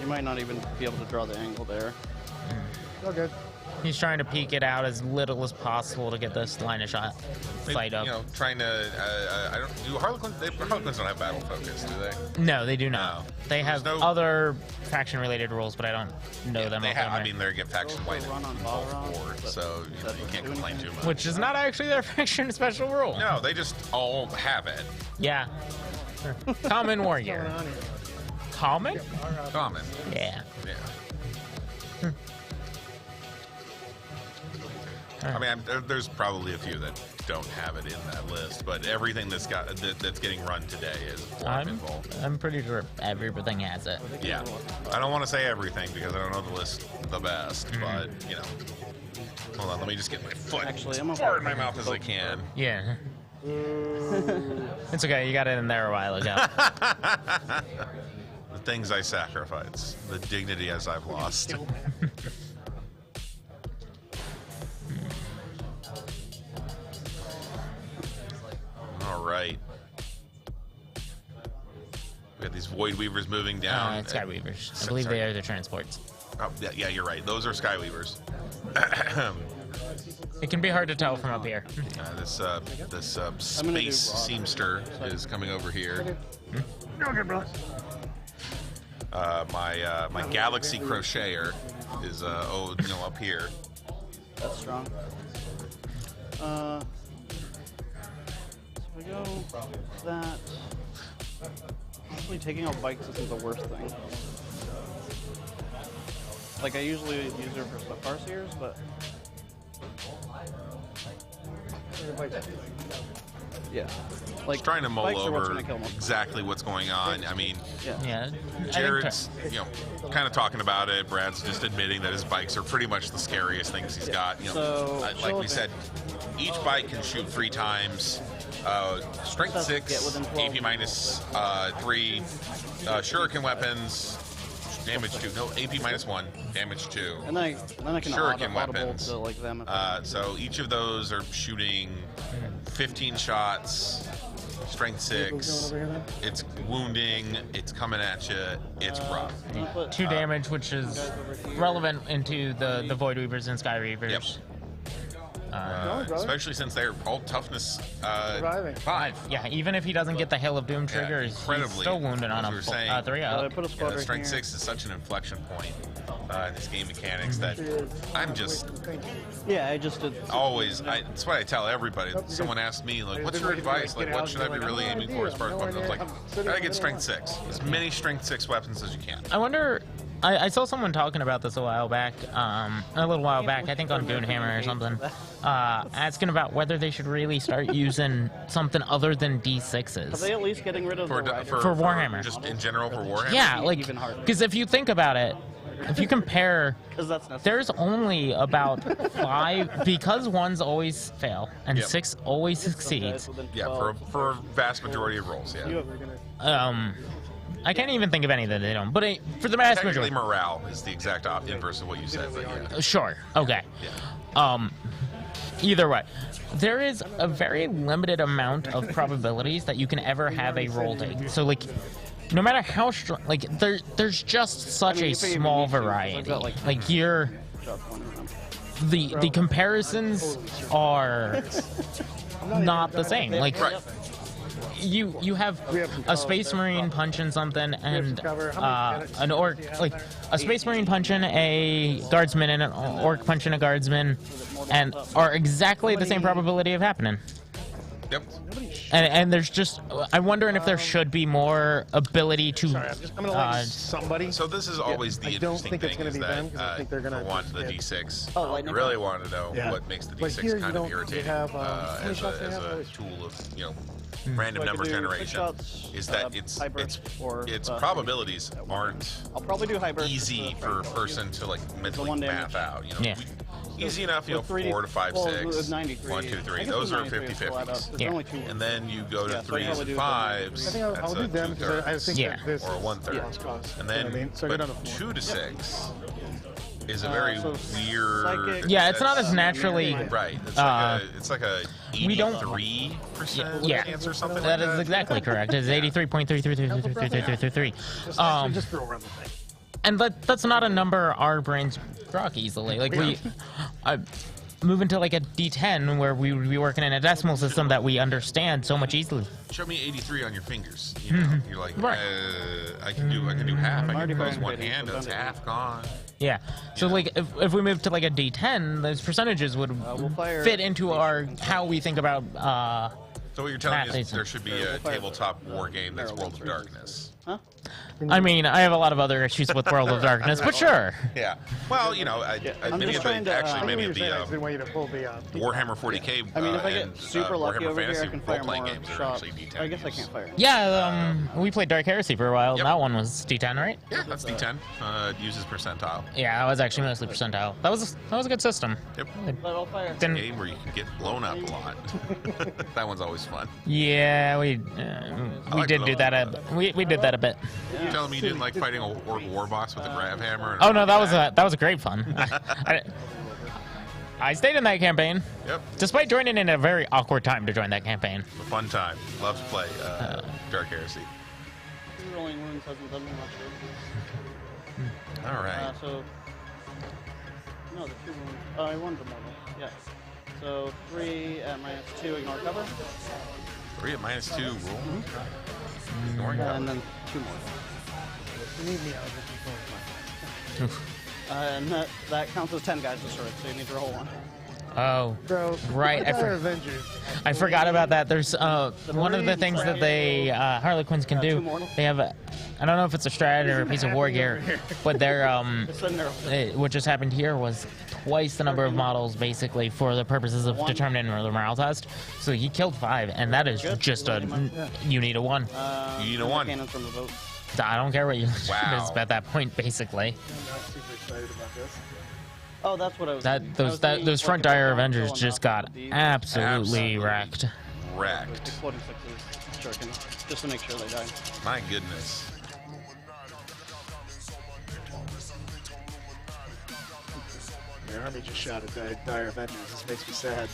You might not even be able to draw the angle there. Oh, good. He's trying to peek it out as little as possible to get this line of shot fight up. Trying to. I don't. Do Harlequins? Harlequins don't have battle focus, do they? No, they do not. They have other faction-related rules, but I don't know them. They have. offhand. I mean, they get faction white board, so you can't complain too much. Which is not actually their faction special rule. No, they just all have it. Yeah. Common warrior. Common? Common. Yeah. Yeah. I mean, there's probably a few that don't have it in that list, but everything that's getting run today is involved. I'm pretty sure everything has it. Yeah. I don't want to say everything because I don't know the list the best, but hold on, let me just get my foot as far in my mouth as I can. Yeah. It's okay. You got it in there a while ago. The things I sacrifice, the dignity as I've lost. All right. We got these Void Weavers moving down. It's Skyweavers. I believe they are the transports. Oh, yeah, you're right. Those are Skyweavers. It can be hard to tell from up here. This space seamster is coming over here. Okay, bro. My Galaxy Crocheter is up here. That's strong. So we go that. Honestly, taking out bikes isn't the worst thing. Like, I usually use her for Farseers, but... Yeah. Like, trying to mull bikes are what's over gonna kill 'em. exactly what's going on. I mean, Yeah. Jared's, kind of talking about it. Brad's just admitting that his bikes are pretty much the scariest things he's got. Like we said, each bike can shoot 3 times. Strength 6, AP minus 3, shuriken weapons, damage 2. No, AP minus 1, damage 2. And then I can shuriken audible weapons. to, like, them. So each of those are shooting 15 shots. Strength 6. It's wounding. It's coming at you. It's rough. 2 damage, which is relevant into the Void Weavers and Sky Reavers. Yep. Especially since they're all toughness 5. Yeah, even if he doesn't get the Hail of Doom trigger, he's still wounded on as a we were saying, 3 up. Strength 6 is such an inflection point in this game mechanics that I'm just always. That's what I tell everybody. Someone asked me, like, "What's your advice? Like, what should I be really aiming for as far as weapons?" I was like, "Gotta get Strength 6. As many Strength 6 weapons as you can." I wonder. I saw someone talking about this a while back, a little while back, I think on Goonhammer or something, asking about whether they should really start using something other than D6s. Are they at least getting rid of For Warhammer. Just in general for Warhammer? Yeah, like, because if you think about it, if you compare, there's only about 5, because 1s always fail and 6 always succeeds. Yeah, for a vast majority of rolls, yeah. I can't even think of any that they don't, but for the vast Technically, majority. morale is the exact inverse of what you said, but yeah. Sure. Okay. Either way, there is a very limited amount of probabilities that you can ever have a roll take. So, like, no matter how strong, like, there's just such a small variety. Like, the comparisons are not the same. Like, you have a Space Marine punching something and an Orc, like a Space Marine punching a Guardsman and an Orc punching a Guardsman, and are exactly the same probability of happening. Yep. And there's just, I'm wondering if there should be more ability to. I'm gonna let somebody. So this is always the interesting thing is that for one, the D6. I really want to know what makes the D6 kind of irritating as a tool of random number generation. Is that its probabilities aren't I'll probably do hybrid easy for a person to like mentally math out. Easy enough, you know, 4 to 5, 6, 1, 2, 3. Those are 50-50s. Only two. And then you go to Yeah, so 3s probably and do 5s. I think I'll do them because I think that this or a 1/3. And then, You know what I mean? So I go but down to 4. 2 to 6 is a very so weird. psychic- Yeah, it's not as naturally. Right. It's like a we don't- 83% Yeah, chance or something that like is that. exactly correct. It's 83.3333333. Just throw around the thing. And that's not a number our brains rock easily. Like we move into like a D10 where we would be working in a decimal system that we understand so much easily. Show me 83 on your fingers. You know, you're like, Right. I can do half. I can close one hand. It's half gone. Yeah. So like if we move to like a D10, those percentages would fit into our how we think about. So what you're telling me math, is there should be a tabletop war game that's World of Darkness. Huh? I mean, I have a lot of other issues with World of Darkness, but sure. Yeah. Well, you know, many of the didn't want you to pull the Warhammer 40K I mean, if I and get super lucky Warhammer over here, I Fantasy can fire role-playing more games are shots. actually D10 I guess I games. can't fire. Yeah, we played Dark Heresy for a while. Yep. And that one was D10, right? Yeah, that's D10. It uses percentile. Yeah, that was actually mostly percentile. That was a good system. Yep. But I'll fire. It's a game where you can get blown up a lot. That one's always fun. Yeah, we like did do that we did that a bit. You telling me you didn't like fighting a Orc war boss with a grab hammer? And Oh no, that was a great fun. I stayed in that campaign. Yep. Despite joining in a very awkward time to join that campaign. A fun time. Love to play Dark Heresy. Rolling wounds hasn't done me much. All right. So no, the 2 wounds. I won the model. Yeah. So 3 at -2, ignore cover. 3 at -2 rule. Ignoring cover. And then 2 more. You need me out of the control. And that counts as 10 guys destroyed, so you need to roll 1. Oh, Bro, right. Avengers. I forgot about that. There's one of the things that they Harlequins can do. They have I don't know if it's a strat or a piece of war gear, but they're what just happened here was twice the number of models basically for the purposes of determining the morale test. So he killed 5, and that is just you need a 1. You need a 1. Cannons from the boat. I don't care what you Wow. at that point basically. I'm not super excited about this. Oh, that's what I was. Those front dire Avengers just got absolutely wrecked. Wrecked. Exploding sixes, shuriken, just to make sure they die. My goodness. Your army just shot at Dire Avengers. This makes me sad.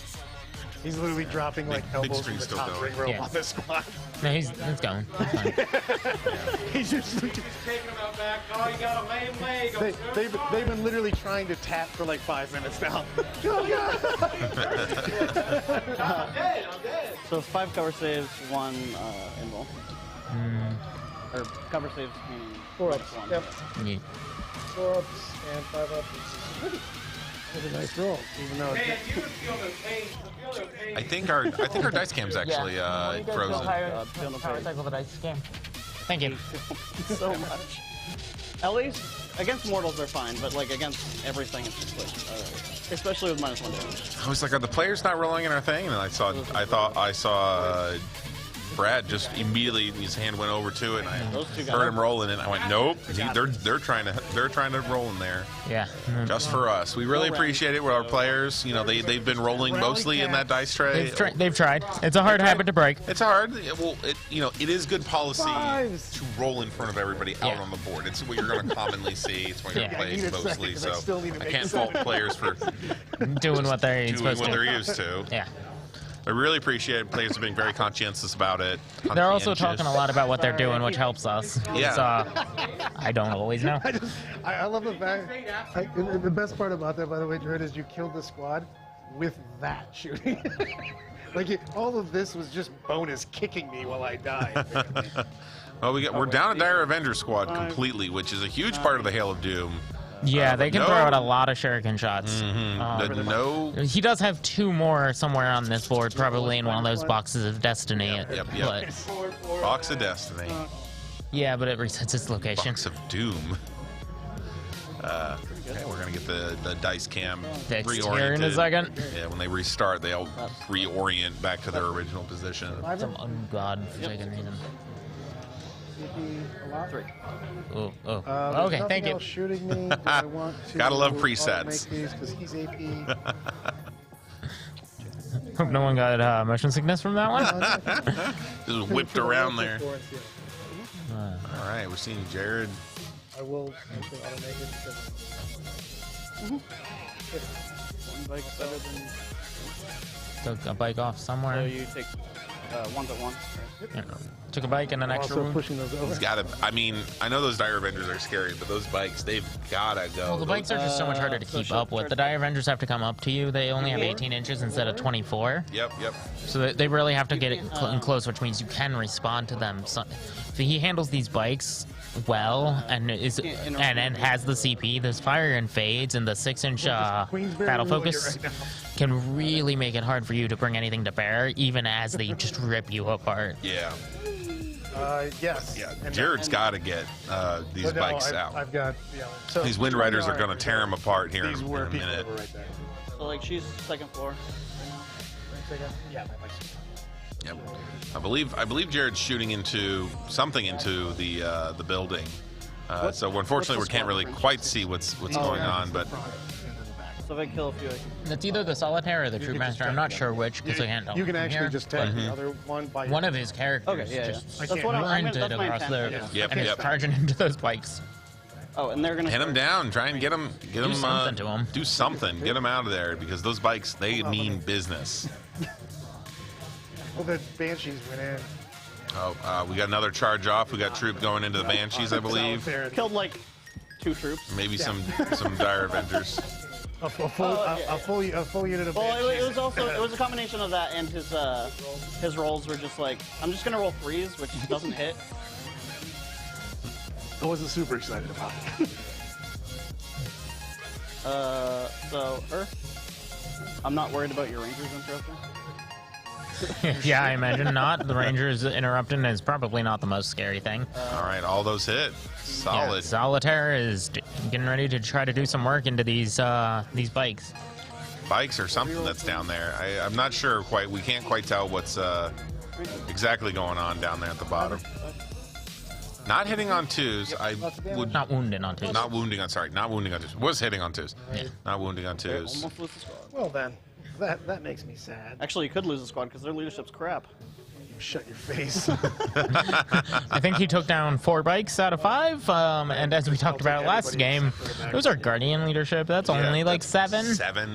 He's literally dropping like Big elbows from screen's the still top going. ring rope Yeah. on this squad. No, he's going. It's fine. He's just Taking him out back. Oh, you got a lame leg. they've been literally trying to tap for like 5 minutes now. I'm dead. So 5 cover saves, 1 invul. Or cover saves meaning 4 ups. 1. Yep. Yeah. 4 ups and 5 ups. That was a nice roll, even though. Man, you would feel the pain. I think our dice cam's actually frozen. Cycle the dice game. Thank you. So much. At least against mortals they're fine, but like against everything it's just like, especially with -1 damage. I was like, are the players not rolling in our thing? And I thought I saw Brad just immediately his hand went over to it, and I heard him rolling, and I went, nope. They're trying to roll in there. Yeah. Just for us. We really appreciate it with our players. You know, they've been rolling mostly in that dice tray. They've tried. It's a hard habit to break. It's hard. Well, it is good policy to roll in front of everybody out on the board. It's what you're going to commonly see. It's what you're going to play mostly. So I can't fault players for doing what they're supposed to. they're used to. Yeah. I really appreciate it. Players are being very conscientious about it. They're also talking a lot about what they're doing, which helps us. Yeah. So, I don't always know. I love the fact. The best part about that, by the way, Jared, is you killed the squad with that shooting. All of this was just bonus kicking me while I died. Well, we're down a Dire Avenger squad completely, which is a huge part of the Hail of Doom. Yeah, they can throw out a lot of shuriken shots. He does have 2 more somewhere on this board, probably in one of those boxes of destiny. Yep. Box of Destiny. Yeah, but it resets its location. Box of Doom. Okay, we're gonna get the dice cam Next reoriented here in a second. Yeah, when they restart, they'll reorient back to their original position. Some ungod forsaken reason. AP a lot? 3. Oh, oh. There's Okay, nothing thank you. else shooting me. Do I want to Gotta love automate presets. these because he's AP. Hope no one got motion sickness from that one. Just whipped around there. Uh, All right, we're seeing Jared. I will actually automate it because. One bike's better than. took a bike off So somewhere. you take ones at once. Right? Yeah. Took a bike and an extra Also wound. pushing those over. He's got to. I mean, I know those Dire Avengers are scary, but those bikes, they've gotta go. Well, the bikes are just so much harder to keep up with. The Dire Avengers have to come up to you. They only have 18 inches instead of 24. Yep. So they really have to get it in close, which means you can respond to them. So if he handles these bikes well and has the CP, this fire and fades, and the 6-inch battle focus can really make it hard for you to bring anything to bear, even as they just rip you apart. Yeah. Yes. Yeah. And- Jared's and- got to get these but no, bikes I've, out. I've got. Yeah, so These Wind Riders are going to tear him apart here These in were a people minute. that were right there. So like she's second floor. Yeah, my bike's. Yep. I believe Jared's shooting into something into the building. So unfortunately, we can't really quite see what's going on, but. So if I kill a few, I can... It's either the Solitaire or the You Troop can just Master. I'm not sure which because I can't tell. You can from actually here, just but take the other one by. one of his characters Okay, yeah, just yeah. That's what I'm sprinted that's my across intent. the Yep, and is yep. charging into those bikes. Oh, and they're gonna Pin him down. Try and get him. Do something to him. Do something. Get him out of there because those bikes they mean business. Well, the Banshees went in. Oh, we got another charge off. We got Troop going into the Banshees, I believe. Killed like 2 troops. Maybe some Dire Avengers. A full unit of Well, Banshees. it was also it was a combination of that and his rolls were just like I'm just gonna roll 3s, which doesn't hit. I wasn't super excited about it. So Earth. I'm not worried about your Rangers interrupting. Yeah, I imagine not. The Rangers interrupting is probably not the most scary thing. All right, all those hit. Solid. Yeah, Solitaire is getting ready to try to do some work into these bikes. Bikes or something that's down there. I'm not sure quite. We can't quite tell what's exactly going on down there at the bottom. Not hitting on 2s. I would not wounding on 2s. Not wounding on. Sorry, not wounding on 2s. Was hitting on 2s. Yeah. Not wounding on 2s. Almost lose the squad. Well then, that makes me sad. Actually, you could lose the squad because their leadership's crap. Shut your face. I think he took down 4 bikes out of 5, and as we talked about last game, those are Guardian leadership. That's only like 7.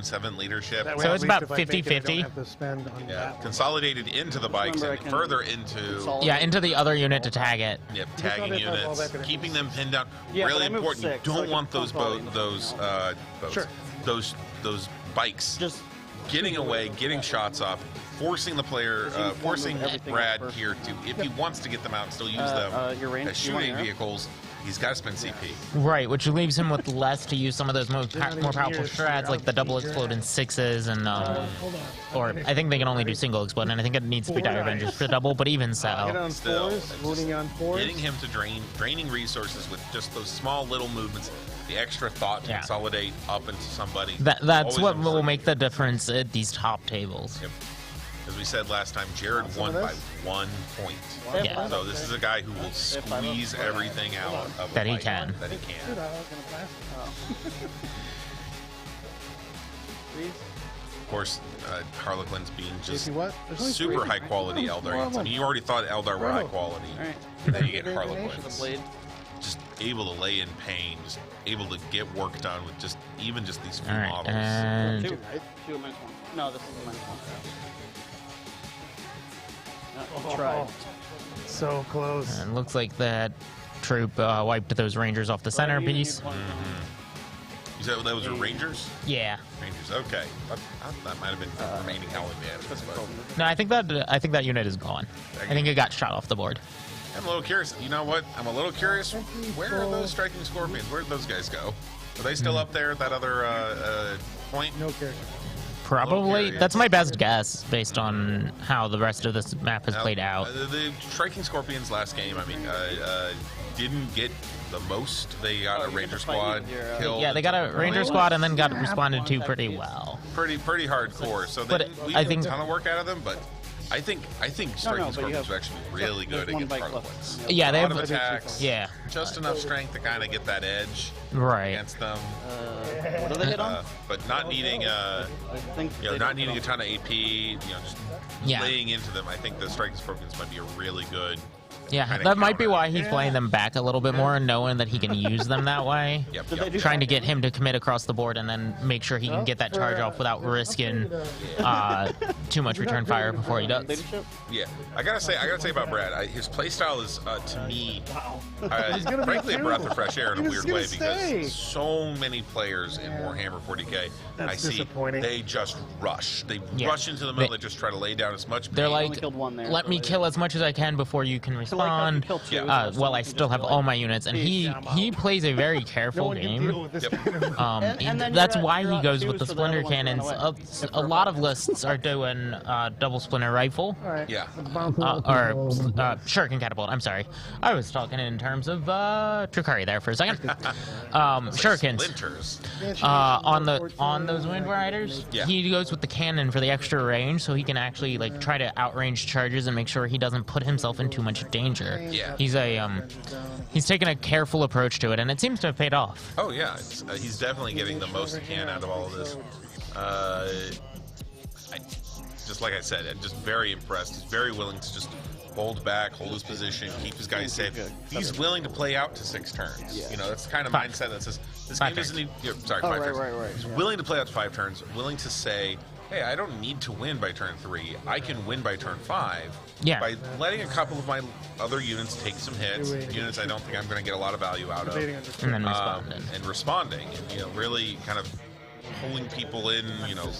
7 leadership. So it's about 50-50. Yeah, consolidated into the bikes and further into. Yeah, into the other unit to tag it. Yep, tagging units, keeping them pinned down. Yeah, really but I moved important. You 6, so I don't can want those bikes getting away, getting shots off, forcing the player, forcing Brad here to, if he wants to get them out and still use them as shooting vehicles, he's got to spend CP. Right, which leaves him with less to use some of those more powerful strats like the double explode in 6s and or I think they can only do single explode, and I think it needs to be Dire Avengers for double, but even so. Still, Looting on 4s. getting him to draining resources with just those small little movements, the extra thought to consolidate up into somebody. That's Always what will important. make the difference at these top tables. Yep. As we said last time, Jared won by 1 point. Yeah. So this is a guy who will squeeze everything out of a That he fight can. That he can. Dude, I was gonna blast it. Of course, Harlequin's being just JP, what? There's only super 3. high quality Eldar. More of I mean, you already thought Eldar were high quality. Alright. And then you get The Harlequins. blade. Just able to lay in pain, just able to get work done with just even just these few All right, models. and 2, right? 2 minus 1. No, this is a minus 1. No, tried. So close. it looks like that troop wiped those Rangers off the centerpiece. You said those were Rangers? Yeah. Rangers, okay. That might have been remaining Alligators, but No, I think that unit is gone. I think it got shot off the board. I'm a little curious. You know what? I'm a little curious. Where are those striking scorpions? Where did those guys go? Are they still up there at that other point? No character. Probably. That's my best guess based on how the rest of this map has played out. The striking scorpions last game, I mean, didn't get the most. They got a ranger squad killed. Yeah, they got a ranger squad and then got responded to pretty well. Pretty hardcore. So they But didn't, we I did think- a ton of work out of them, but I think striking scorpions would actually be really good against harlequins. Yeah, they a lot have of attacks. Yeah, just enough strength to kind of get that edge against them. What do they hit on? But not needing not needing a ton of AP. Just laying into them. I think the striking scorpions might be a really good. Yeah, that might be why he's playing them back a little bit more, knowing that he can use them that way. Trying to get him to commit across the board and then make sure he can get that charge off without risking too much return fire before he does. Yeah, I gotta say about Brad, his playstyle is to me, frankly, a breath of fresh air in a weird way because so many players in Warhammer 40k I see they just rush. They rush into the middle. They just try to lay down as much. They're like, let me kill as much as I can before you can respond. While I still have all my units, and he plays a very careful game. That's why he goes with the splinter cannons. A lot of lists are doing double splinter rifle. Yeah. Or shuriken catapult. I'm sorry, I was talking in terms of Tricari there for a second. Shurikens. On those Wind Riders, he goes with the cannon for the extra range, so he can actually try to outrange charges and make sure he doesn't put himself in too much danger. Yeah. He's taken a careful approach to it, and it seems to have paid off. Oh yeah, he's definitely getting the most he can out of all of this. Just like I said, I'm just very impressed. He's very willing to just hold back, hold his position, keep his guys safe. He's willing to play out to 6 turns. That's the kind of mindset that says this game doesn't need. 5 turns. Right. He's willing to play out to 5 turns. Willing to say, hey, I don't need to win by turn 3. I can win by turn 5 by letting a couple of my other units take some hits, units I don't think I'm going to get a lot of value out of, and then responding, and really kind of pulling people in,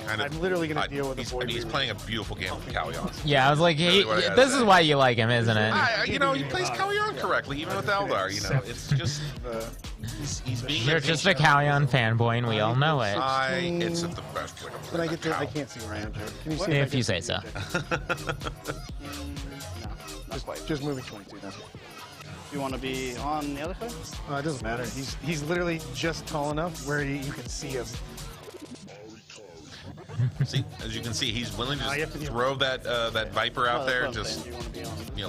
kind of. I'm literally going to deal with he's playing a beautiful game with Callion. Yeah, I was like, this is why you like him, isn't it? He plays Callion correctly, even with Eldar. It's just he's being. You're just a Callion fanboy, and we all know it. It's the best way to play. But I can't see where I am. Can you see if you say so. Just moving 22. That's it. You want to be on the other side? It doesn't matter. He's literally just tall enough where you can see him. See, as you can see, he's willing to just throw that Viper out there. Just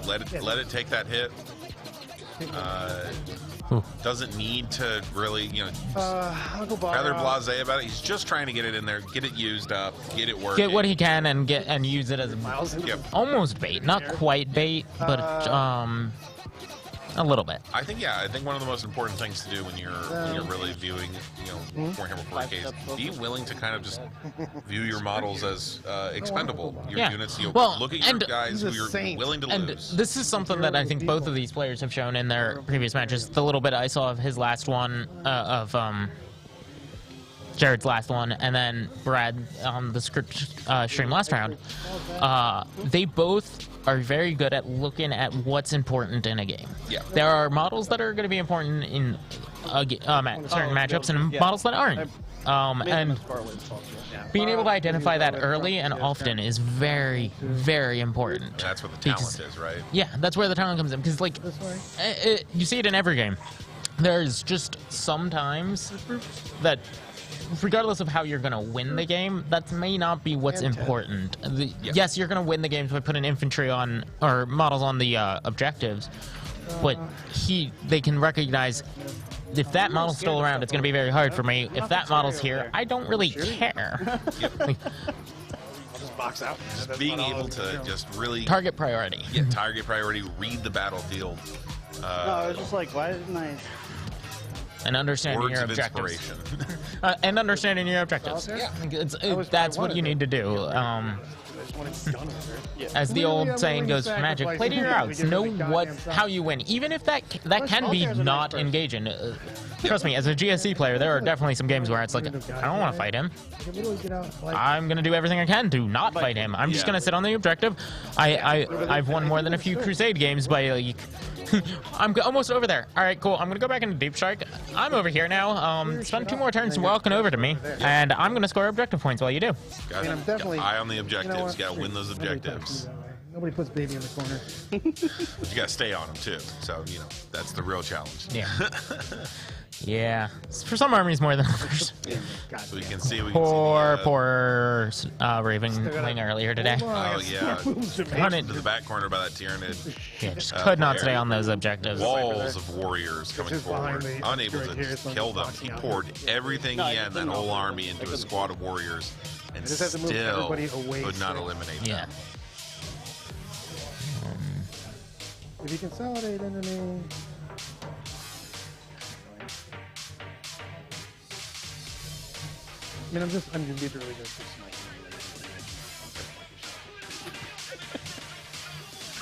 let it take that hit. Doesn't need to really rather blasé about it. He's just trying to get it in there, get it used up, get it working. Get what he can and use it as almost bait, not quite bait, but a little bit. I think one of the most important things to do when you're really viewing Warhammer 40K is be willing to kind of just view your models as expendable. Your units, look at your guys who you're willing to lose. This is something that I think both of these players have shown in their previous matches. The little bit I saw of his last one, Jared's last one, and then Brad on the stream last round. They both are very good at looking at what's important in a game. Yeah. There are models that are going to be important in certain matchups and models that aren't. And being able to identify that early and often is very, very important. That's what the talent is, right? Yeah, that's where the talent comes in. Because, you see it in every game. There's just sometimes that, regardless of how you're going to win the game, that may not be what's important. Yes, you're going to win the games by putting infantry on, or models on the objectives, but they can recognize, if that model's still around, it's going to be very hard for me. If that model's here, I don't really care. I'll just box out. Just being able to just really... Target priority. Yeah, target priority, read the battlefield. No, I was just like, why didn't I... And understanding your objectives. And understanding your objectives. That's what you need to do. As the old saying goes for Magic, play to your outs. Know how you win. Even if that can be not engaging. Trust me, as a GSC player, there are definitely some games where it's like, I don't want to fight him. I'm going to do everything I can to not fight him. I'm just going to sit on the objective. I've won more than a few Crusade games by I'm almost over there. All right, cool. I'm going to go back into Deep Strike. I'm over here now. Spend 2 more turns walking over to me, and I'm going to score objective points while you do. Got eye on the objectives. Got to win those objectives. Nobody puts baby in the corner. But you got to stay on them, too. So, that's the real challenge. Yeah. Yeah, for some armies more than others. So we can see. Poor Raven Wing earlier today. Oh yeah, Run it. into the back corner by that Tyrannid. Yeah, just could not stay on those objectives. Walls of warriors coming forward, unable to kill them. He poured everything he had in that whole army into a squad of warriors, and still could not eliminate them. Yeah. If you consolidate enemy. I mean, I'm just really good for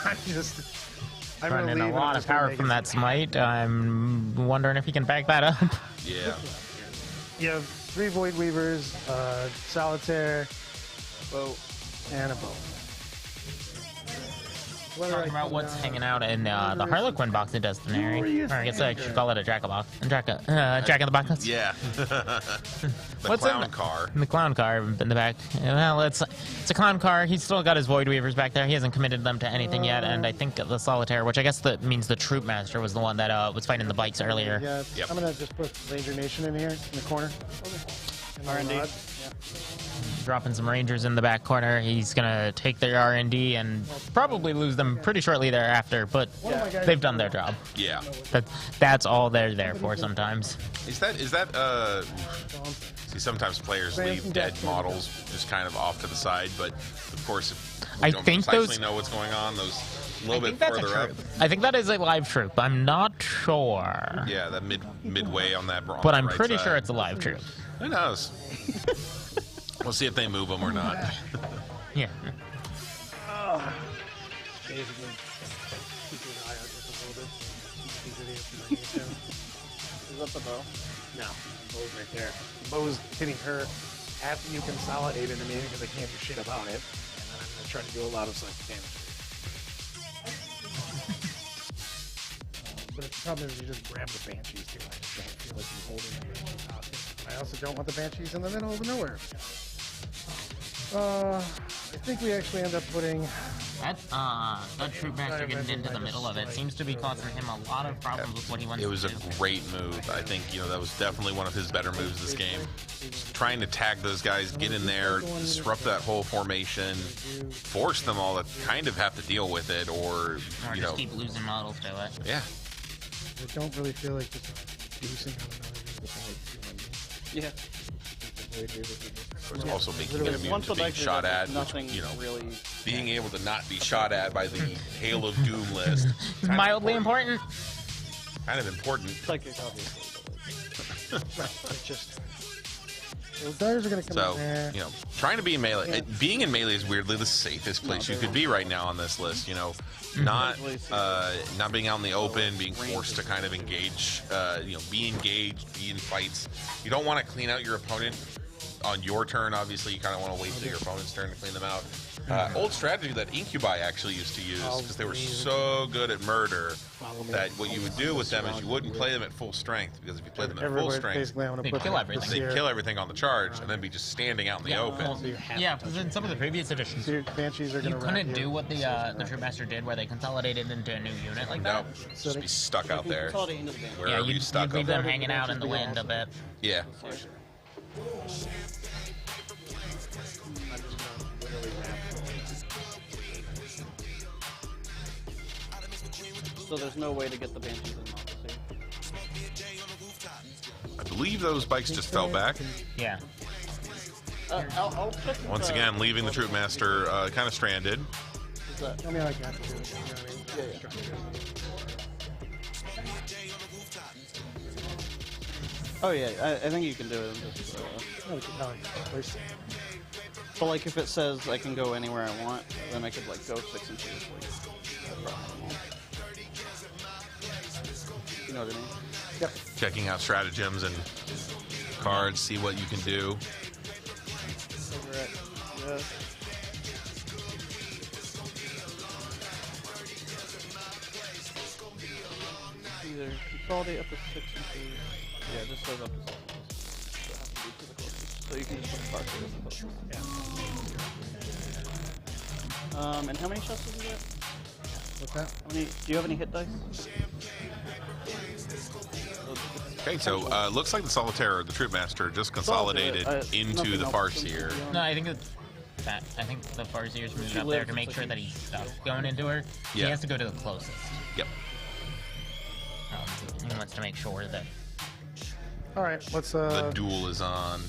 sniping. I'm Running a lot of power from that smite. I'm wondering if he can back that up. Yeah. You have 3 Void Weavers, Solitaire, bow, and a bow. Talking about what's hanging out in the Harlequin box of Destinary. Or I guess I should call it a Jack in the Box. Yeah. What's clown car. The clown car in the back. Well, it's a clown car. He's still got his Void Weavers back there. He hasn't committed them to anything yet. And I think the Solitaire, which I guess that means the Troop Master, was the one that was fighting the bikes earlier. Yeah, I'm gonna just put Ranger Nation in here in the corner. R&D. Yeah. Dropping some Rangers in the back corner. He's gonna take their R&D and probably lose them pretty shortly thereafter. But they've done their job. Yeah. That's all they're there for sometimes. Is that see, sometimes players leave dead models just kind of off to the side, but of course if we don't precisely know what's going on, those a little bit further up. I think that is a live troop. I'm not sure. Yeah, that midway on that. But I'm pretty sure it's a live troop. Who knows? We'll see if they move them or not. Yeah. Basically, keep your eye out just a little bit. Is that the bow? No, the bow's right there. The bow's hitting her after you consolidate enemy because I can't do shit about it. And then I'm going to try to do a lot of psychic damage. But the problem is you just grab the Banshees too. I just don't feel like you're holding them. I also don't want the Banshees in the middle of nowhere. I think we actually end up putting that Troop Master getting into the middle of it seems to be causing him a lot of problems with what he wants to do. It was a great move. I think, that was definitely one of his better moves this game. Just trying to tag those guys, get in there, disrupt that whole formation, force them all to kind of have to deal with it, or just keep losing models to it. Yeah. I don't really feel like just reducing on another Yeah. It's also making it immune to being shot at, which, really being able to not be shot at by the Hail of Doom list. Mildly important. Kind of important. Psychic, obviously. It's just... Those darts are going to come in there. Trying to be in melee. Being in melee is weirdly the safest place you could be right now on this list. Not being out in the open, being forced to kind of engage, be engaged, be in fights. You don't want to clean out your opponent on your turn. Obviously, you kind of want to wait till your opponent's turn to clean them out. Old strategy that Incubi actually used to use, because they were so good at murder, that what you would do with them is you wouldn't play them at full strength, because if you play them at full strength, they'd kill everything. They'd kill everything on the charge, and then be just standing out in the open. Yeah, because in some of the previous editions, you couldn't do what the Troop Master did, where they consolidated into a new unit like that. No, just be stuck out there. Yeah, you'd leave them hanging out in the wind a bit. Yeah. So there's no way to get the Banshees in, obviously. I believe those bikes just fell back. Yeah. I'll check. Once again, leaving the Troop Master kind of stranded. Tell me how I got to do it. Oh yeah, I think you can do it. But like, if it says I can go anywhere I want, then I could like go 6 inches. You know what I mean? Yep. Checking out stratagems and cards, see what you can do. Either consolidate up to 6 inches. Yeah, just says up to 6 inches. So you can just put parts of it. Yeah. And how many shots does it get? What's that? Do you have any hit dice? Okay, so looks like the Solitaire, the Troop Master, just consolidated into the Farseer. No, I think it's that. I think the Farseer's moved up there to make sure that he's stuck going into her. Yeah. He has to go to the closest. Yep. He wants to make sure that. All right, let's. The duel is on.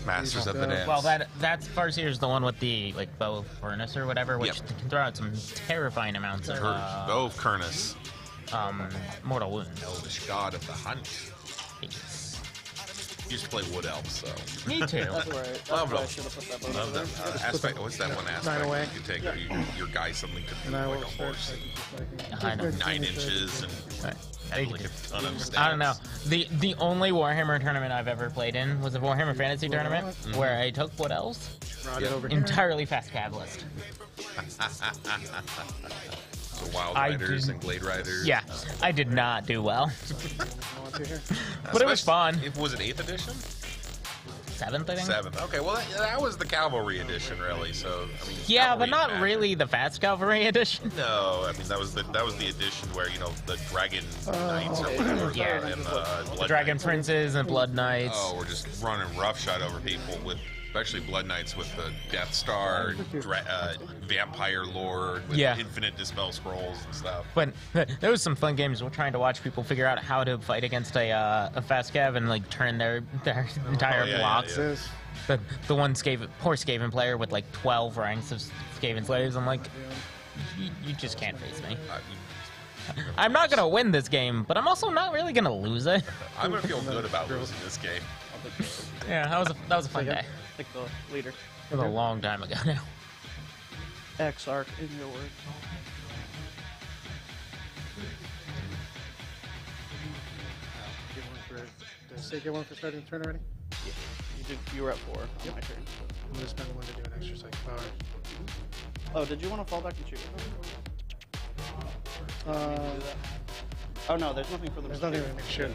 Masters of the Dance. Well, that's Farseer's the one with the like bow of furnace or whatever, which can throw out some terrifying amounts of bow of furnace. Mortal wounds. Elvish god of the hunt. Yes. You used to play Wood Elf, so. Me too. That's right. Love I them. should have put that boat Love them. Aspect. What's that one aspect away. you could take? Your guy suddenly could be And I like will a start horse. I know. 9 inches and like a ton of stats. I don't know. The only Warhammer tournament I've ever played in was a Warhammer Fantasy tournament where I took Wood Elves. Entirely fast cavalist. So Wild Riders and Glade Riders. Yeah, I did not do well. But it was fun. Was it 8th edition? 7th, I think. 7th. Okay, well that was the Cavalry edition, really. So I mean. Yeah, Cavalry but not Magic. really the fast cavalry edition. No, I mean that was the edition where the Dragon Knights or whatever, Yeah. and The Blood Dragon Knights. Princes and Blood Knights. Oh, we're just running roughshod over people with, especially Blood Knights with the Death Star, Vampire Lord, with infinite Dispel Scrolls and stuff. But there was some fun games. We're trying to watch people figure out how to fight against a fast cav and like turn their entire blocks. The one poor Skaven player with like 12 ranks of Skaven slaves. I'm like, you just can't face me. I'm not gonna win this game, but I'm also not really gonna lose it. I'm gonna feel good about losing this game. Yeah, that was a fun day. Pick the leader. It was a long time ago now. X-Arc in your word. Did I say get one for starting the turn already? Yeah. You were at 4 on my turn. I'm gonna spend one to do an extra psychic power. Oh, did you want to fall back and shoot? Oh no, there's nothing for them. There's nothing for them to shoot.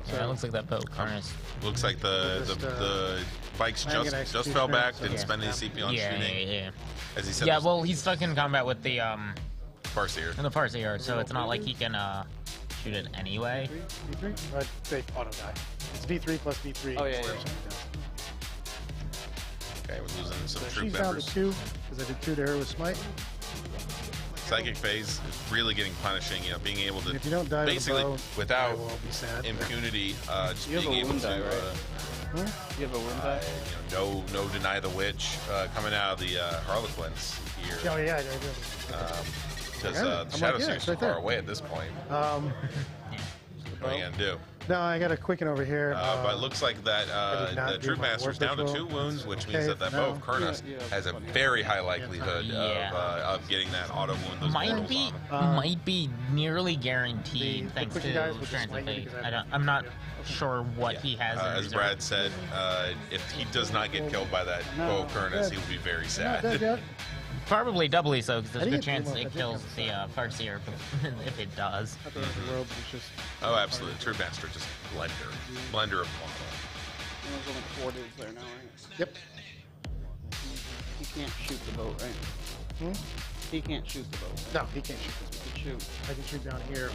Yeah, it looks like that boat harness. Looks like the bikes just fell back, didn't spend any CP on shooting. Yeah. As he said. Yeah, well, he's stuck in combat with the Farseer. And the Farseer, so it's not like he can shoot it anyway. V3? I'd say auto die. It's V3 plus V3. Oh yeah. Okay, we're losing some So troop she's down members. to 2 because I did 2 to her with smite. Psychic phase is really getting punishing. Being able to If you don't die to the basically bow, without I will be sad. impunity, just You have being a able wound to. die, right? You have a wound die. No deny the witch coming out of the Harlequins here. Oh yeah, I do. Because I'm the like, Shadow yeah, Seer's it's too right far there. away at this point. What are you gonna do? No, I got a quicken over here. But it looks like that I did not the do Troop my Master's war down to ritual. 2 wounds, which Okay, means that bow of Kurnos has a very high likelihood of getting that auto wound. Those mortals Might be nearly guaranteed thanks quicken to guys with the Strands of smite Fate. because I'm not sure what he has in as reserve. Brad said, if he does not get killed by that bow of Kurnos, he will be very sad. Probably doubly so, because there's a I good didn't chance think it kills the Farseer if it does. Oh, absolutely. True Master, just blender of them There's only 4 dudes there now, right? Yep. He can't shoot the boat, right? He can't shoot the boat. Right? No, he can't shoot this boat. He can shoot. I can shoot down here.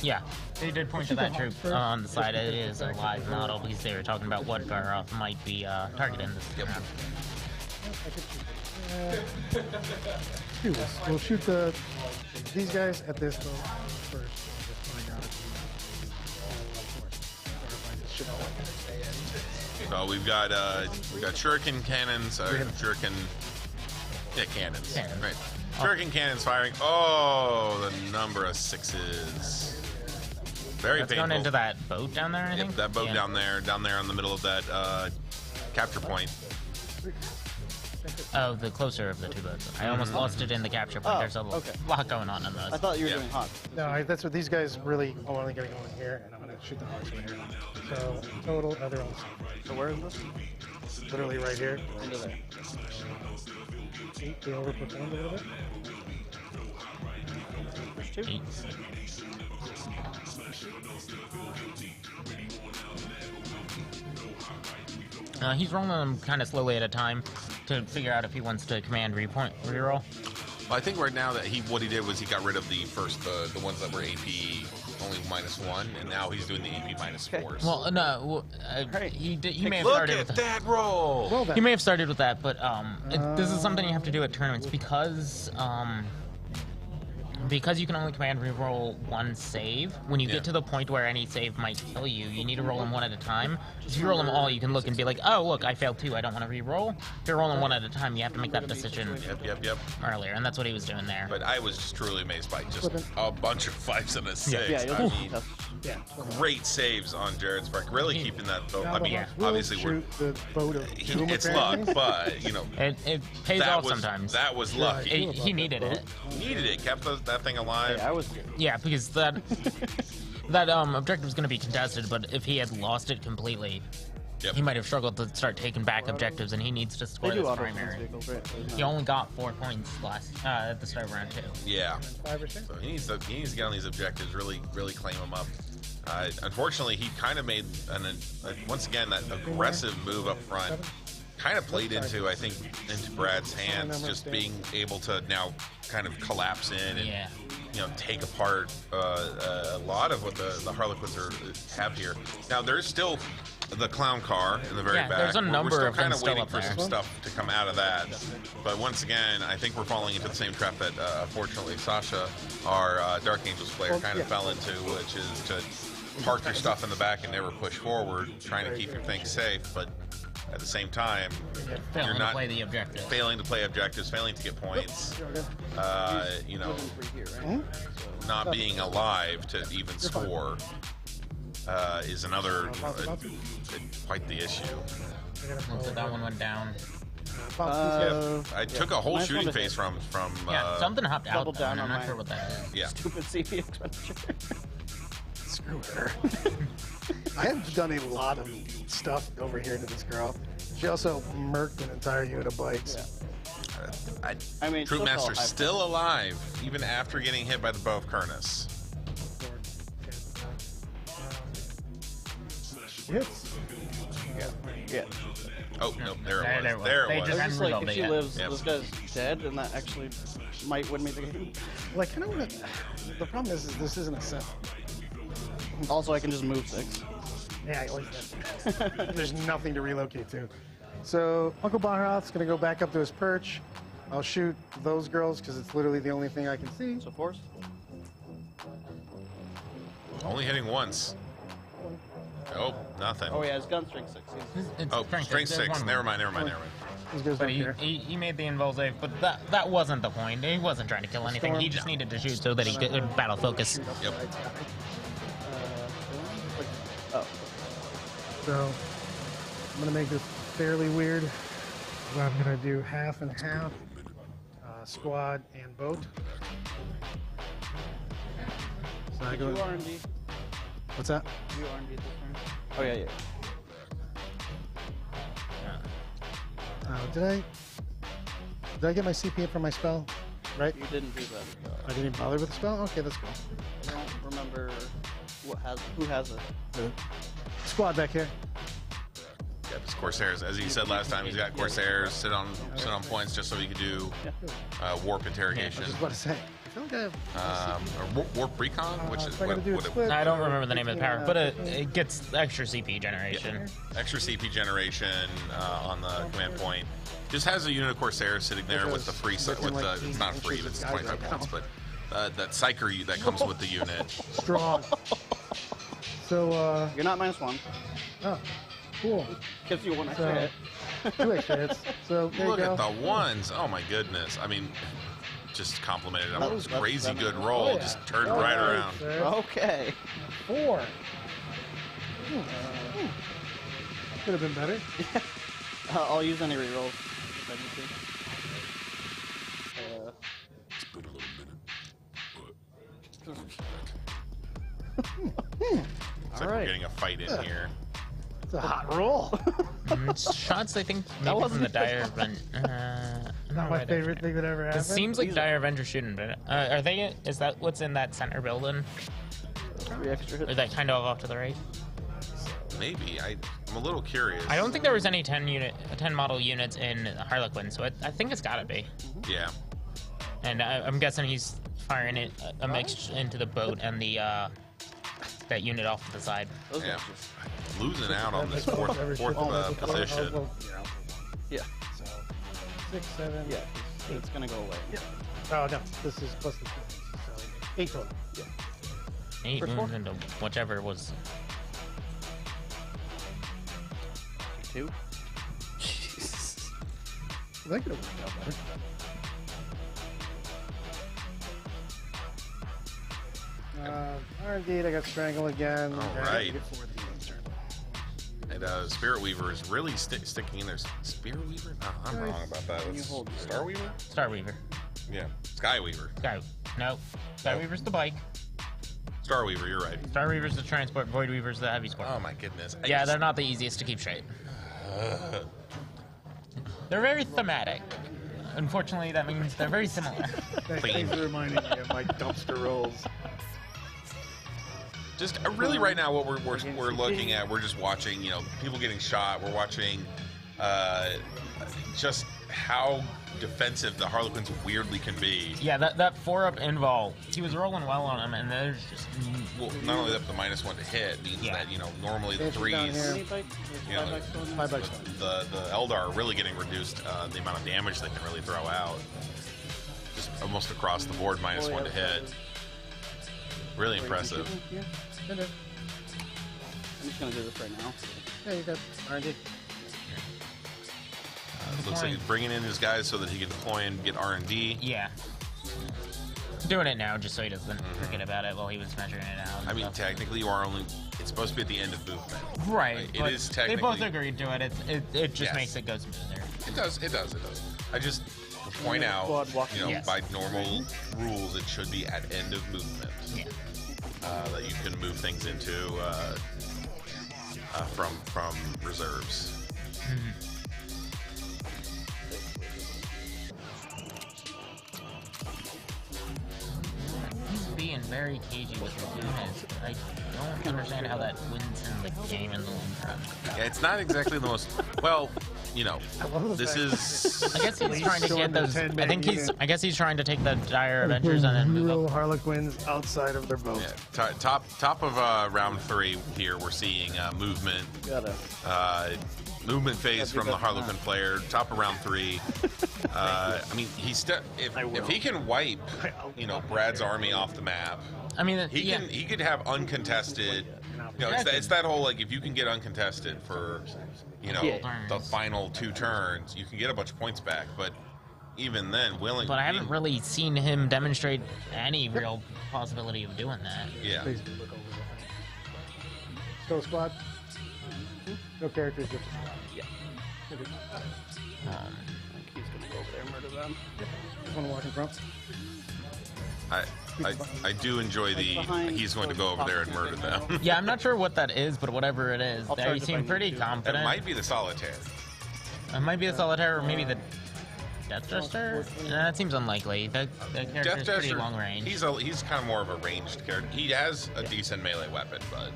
Yeah, they did point to that troop on the side. It is a live model because they were talking about what Garoth might be targeting this round. Do this. We'll shoot these guys at this boat first. And just find out if So we've got shuriken cannons, cannons, right? Shuriken cannons firing. Oh, the number of 6s. Very That's painful. going into that boat down there, I think? That boat Yeah. down there in the middle of that capture point. Oh, the closer of the 2 boats. I almost lost it in the capture point. There's a lot going on in those. I thought you were doing hot. No, that's what these guys really are only going to go in here, and I'm going to shoot the hearts in here. So total, other ones. So where is this? Literally right here. Under there. See, they overperformed a little bit. There's 2. He's rolling them kind of slowly at a time to figure out if he wants to command reroll. Well, I think right now that what he did was he got rid of the first the ones that were AP only -1, and now he's doing the AP -4s. Well, no, he may have Look started at with that roll. He may have started with that, but this is something you have to do at tournaments because you can only command reroll one save. When you get to the point where any save might kill you, you need to roll them one at a time. If you roll them all, you can look and be like, oh, look, I failed 2, I don't want to reroll. If you're rolling one at a time, you have to make that decision Yep. earlier, and that's what he was doing there. But I was just truly amazed by just a bunch of 5s and a 6. Yeah, I mean, great saves on Jared Spark. Really keeping that boat. I mean, obviously it's luck, but you know, it pays off sometimes. That was lucky. He needed it. Needed it. Kept that thing alive. Yeah, because that objective was going to be contested, but if he had lost it completely, he might have struggled to start taking back objectives, and he needs to score this primary. He only got 4 points at the start of round 2. Yeah. So he needs to get on these objectives, really claim them up. Unfortunately, he kind of made once again that aggressive move up front. Kind of played into, I think, into Brad's hands, just being able to now kind of collapse in and take apart a lot of what the Harlequins have here. Now there's still the clown car in the very back. There's a number we're of still kind them of still waiting up for there. some stuff to come out of that. But once again, I think we're falling into the same trap that fortunately Sasha, our Dark Angels player, kind of fell into, which is to park your stuff in the back and never push forward, trying to keep your things safe, but at the same time, you're not play the objective. failing to play objectives, failing to get points. Not being alive to even score is another quite the issue. Looks like that one went down. I took a whole shooting phase from. Something hopped out. Double down I'm on not my sure what that is. Yeah. Stupid CP expenditure. Screw her. I have done a lot of stuff over here to this girl. She also murked an entire unit of bikes. I mean, Troopmaster's still alive, even after getting hit by the bow of Kurnus. Hits. Yeah. Oh, no, there it was. There There it it was. was. It's just like, if she lives, Yep. this guy's dead, and that actually might win me the game. Well, I kind of want to. The problem is this isn't a set. Also, I can just move 6. Yeah, I like that. There's nothing to relocate to. So Uncle Baharat's gonna go back up to his perch. I'll shoot those girls because it's literally the only thing I can see. So force. Only hitting once. Oh, nothing. Oh yeah, his gun strength 6. Oh, strength 6. Never mind. But he made the invul save, but that wasn't the point. He wasn't trying to kill anything. He just needed to shoot so that he could battle focus. Yep. Oh. So I'm gonna make this fairly weird. So I'm gonna do half and half, squad and boat. So I Did go. you R&D? What's that? You R&D this turn? Oh yeah. Did I get my CP from my spell? Right? You didn't do that. I didn't bother with the spell. Okay, let's go. I don't remember who has it. The squad back here. Yep, it's Corsairs. As he said last time, he's got Corsairs sit on points just so he could do warp interrogation. I was just about to say. I feel like I have. Or warp recon, which is so I gotta do a what split. I don't remember the name of the power, but it gets extra CP generation. extra CP generation on the command point. Just has a unit of Corsairs sitting there with the free, it's not free, it's 25 points, but that Psyker that comes with the unit. Strong. So, You're not -1. oh, cool. Gives you 1 extra hit. 2 extra hits. So, there Look you go. at the ones. Oh my goodness. I mean, just complimented him. It was That's crazy good better. roll. Oh, yeah. Just turned right around. Sir. Okay. 4. Could have been better. I'll use any rerolls if I need to. It's like we're getting a fight in here. It's a hot roll. Shots, I think, That maybe from the wasn't- Dire Event. Not my favorite thing that ever happened. It seems like Dire Avenger shooting, but are they? Is that what's in that center building? 3 extra hits. Or that kind of off to the right? Maybe. I'm a little curious. I don't think there was any 10 model units in Harlequin, so I think it's gotta be. Yeah. And I'm guessing he's firing it a mix into the boat and the that unit off to the side. Yeah. Losing out on this fourth position. Yeah. So 6, 7. Yeah. It's gonna go away. Yeah. Oh no, this is plus the 2. So 8 total. Yeah. 8 moves into whichever was. 2. Jesus. That could have worked out better. R&D, I got Strangle again. All right. And Spirit Weaver is really sticking in there. Spirit Weaver? No, I'm wrong about that. It's Star Weaver? Star Weaver. Yeah. Sky Weaver. No. Sky Weaver's the bike. Star Weaver, you're right. Star Weaver's the transport. Void Weaver's the heavy sport. Oh my goodness. Yeah, they're not the easiest to keep straight. They're very thematic. Unfortunately, that means they're very similar. Thanks for reminding me of my dumpster rolls. Just really right now, what we're looking at, we're just watching, you know, people getting shot. We're watching just how defensive the Harlequins weirdly can be. Yeah, that 4-up invol, he was rolling well on him, and there's just well, not only that, the -1 to hit means that, you know, normally the 3s, you know, the Eldar are really getting reduced the amount of damage they can really throw out. Just almost across the board, -1 to hit. Really impressive. I'm just gonna do this right now. Yeah, you got R&D. Looks like he's bringing in his guys so that he can deploy and get R&D. Yeah. Doing it now just so he doesn't forget about it while he was measuring it out. I mean, technically, you are only. It's supposed to be at the end of movement. Right. It is technically. They both agreed to it. It just makes it go smoother. It does. I just point out, you know, by normal rules, it should be at end of movement. Yeah. That you can move things into from reserves. He's being very cagey with his units. I don't understand how that wins him the game in the long run. Yeah, it's not exactly the most. Well, you know, this is. I guess he's trying to get those. I guess he's trying to take the Dire Avengers and then move up. Harlequins outside of their boat. Yeah, top of round 3 here. We're seeing movement. Movement phase from the Harlequin player. Top of round 3. I mean, if he can wipe, you know, Brad's army off the map. I mean, he could have uncontested. You know, it's that whole like if you can get uncontested for, you know, the final 2 turns, you can get a bunch of points back. But even then, But I haven't really seen him demonstrate any real possibility of doing that. Yeah. Go squad. No characters, just yeah. Um, I think he's gonna go over there and murder them. Just want to walk in front. I do enjoy he's going to go over there and murder them. Yeah, I'm not sure what that is, but whatever it is, they seem pretty confident. It might be the Solitaire. It might be the Solitaire, or maybe the Death Jester? That seems unlikely. The character is pretty long range. He's kind of more of a ranged character. He has a decent melee weapon, but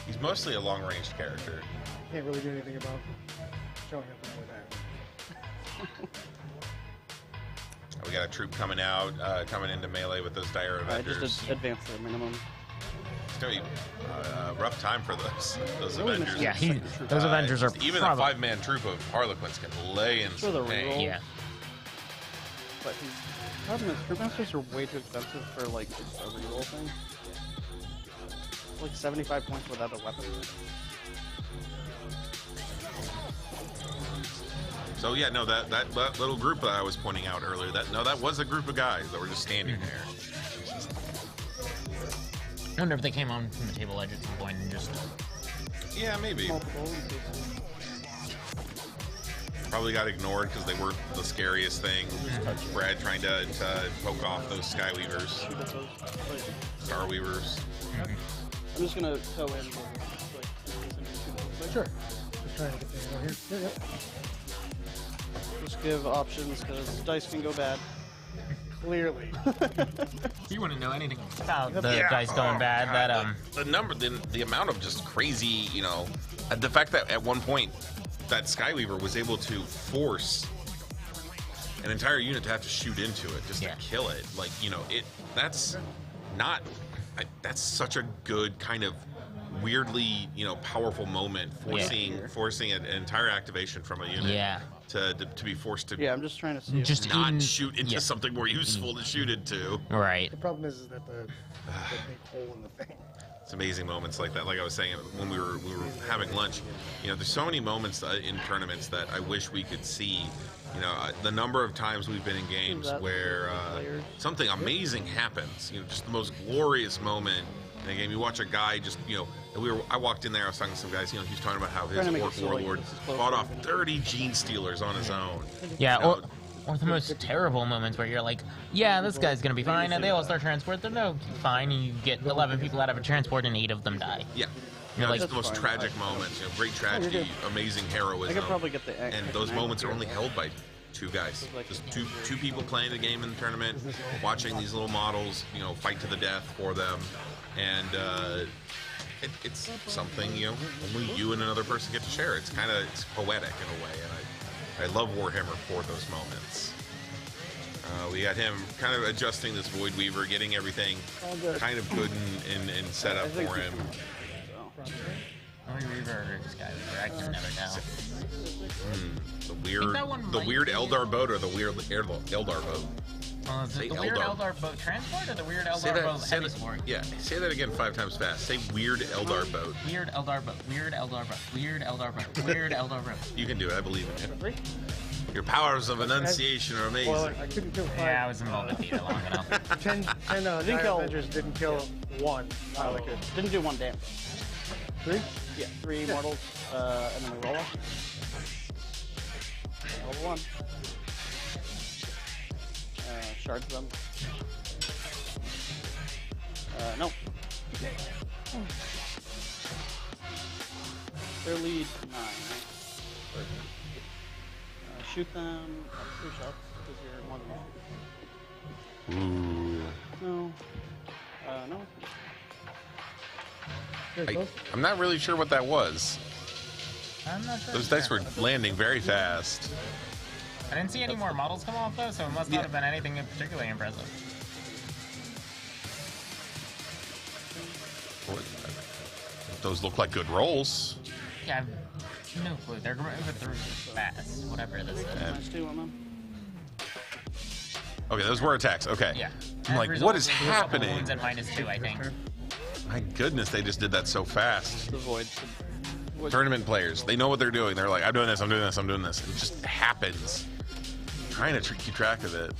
he's mostly a long ranged character. Can't really do anything about showing up with that. We got a troop coming out, coming into melee with those Dire Avengers. Just advance their minimum. It's gonna be a rough time for those Avengers. Yeah, those Avengers are even the 5-man troop of Harlequins can lay in some pain. Yeah. But the problem is, troop masters are way too expensive for like a reroll thing. Like 75 points without a weapon. So yeah, no, that little group that I was pointing out earlier, that was a group of guys that were just standing there. I wonder if they came on from the table edge at some point and just... Yeah, maybe. Probably got ignored because they weren't the scariest thing. Brad trying to poke off those Skyweavers. Starweavers. I'm just gonna go in. Sure. Just trying to get things over here. Yep. Just give options because dice can go bad. Clearly. You wouldn't know anything about the dice going bad. God, the amount of just crazy, you know, the fact that at one point that Skyweaver was able to force an entire unit to have to shoot into it just to kill it, like, you know, that's not, that's such a good kind of weirdly, you know, powerful moment, forcing an entire activation from a unit to be forced to I'm just trying to see just not shoot into something more useful to shoot into. Right. The problem is that the big hole in the thing. It's amazing moments like that. Like I was saying when we were having lunch, you know, there's so many moments in tournaments that I wish we could see. You know, the number of times we've been in games where something amazing happens. You know, just the most glorious moment in a game. You watch a guy just, you know, I walked in there, I was talking to some guys, you know, he was talking about how his Orc Warlord fought off 30 Gene Stealers on his own. Yeah, you know, or the most terrible moments where you're like, yeah, this guy's gonna be fine, and they all start transport, they're no fine, and you get 11 people out of a transport and 8 of them die. Yeah. You know, just the most tragic moments, you know, great tragedy, amazing heroism. I could probably get the and those moments are only held by 2 guys. Just two people playing the game in the tournament, watching these little models, you know, fight to the death for them. And it's something, you know, only you and another person get to share. It's poetic in a way, and I love Warhammer for those moments. We got him kind of adjusting this Void Weaver, getting everything kind of good and set up for him. Void Weaver, this guy, I can never tell. The weird Eldar boat or the weird Eldar boat? Is it the weird Eldar boat transport or the weird Eldar boat heavy sport? Yeah, say that again 5 times fast. Say weird Eldar boat. Weird Eldar boat. Weird Eldar boat. Weird Eldar boat. Weird Eldar boat. You can do it. I believe in you. Your powers of enunciation are amazing. Well, I couldn't kill 5. Yeah, I was involved with Peter long enough. 10 Avengers didn't kill 1. Didn't do 1 damage. 3? Yeah, 3 mortals, and then we roll up. Roll 1. Shards them. No. Their lead 9, right? Shoot them 2 shots because you're more than Ooh. No. No. I'm not really sure what that was. I'm not sure. Those dice were landing very fast. I didn't see any more models come off though, so it must not have been anything particularly impressive. Those look like good rolls. Yeah, I have no clue. They're moving through fast, whatever this is. Okay, those were attacks. Okay. Yeah. I'm like, what is happening? Wounds at -2, I think. My goodness, they just did that so fast. The void. Tournament players, they know what they're doing. They're like, I'm doing this, I'm doing this, I'm doing this. It just happens. Trying to keep track of it.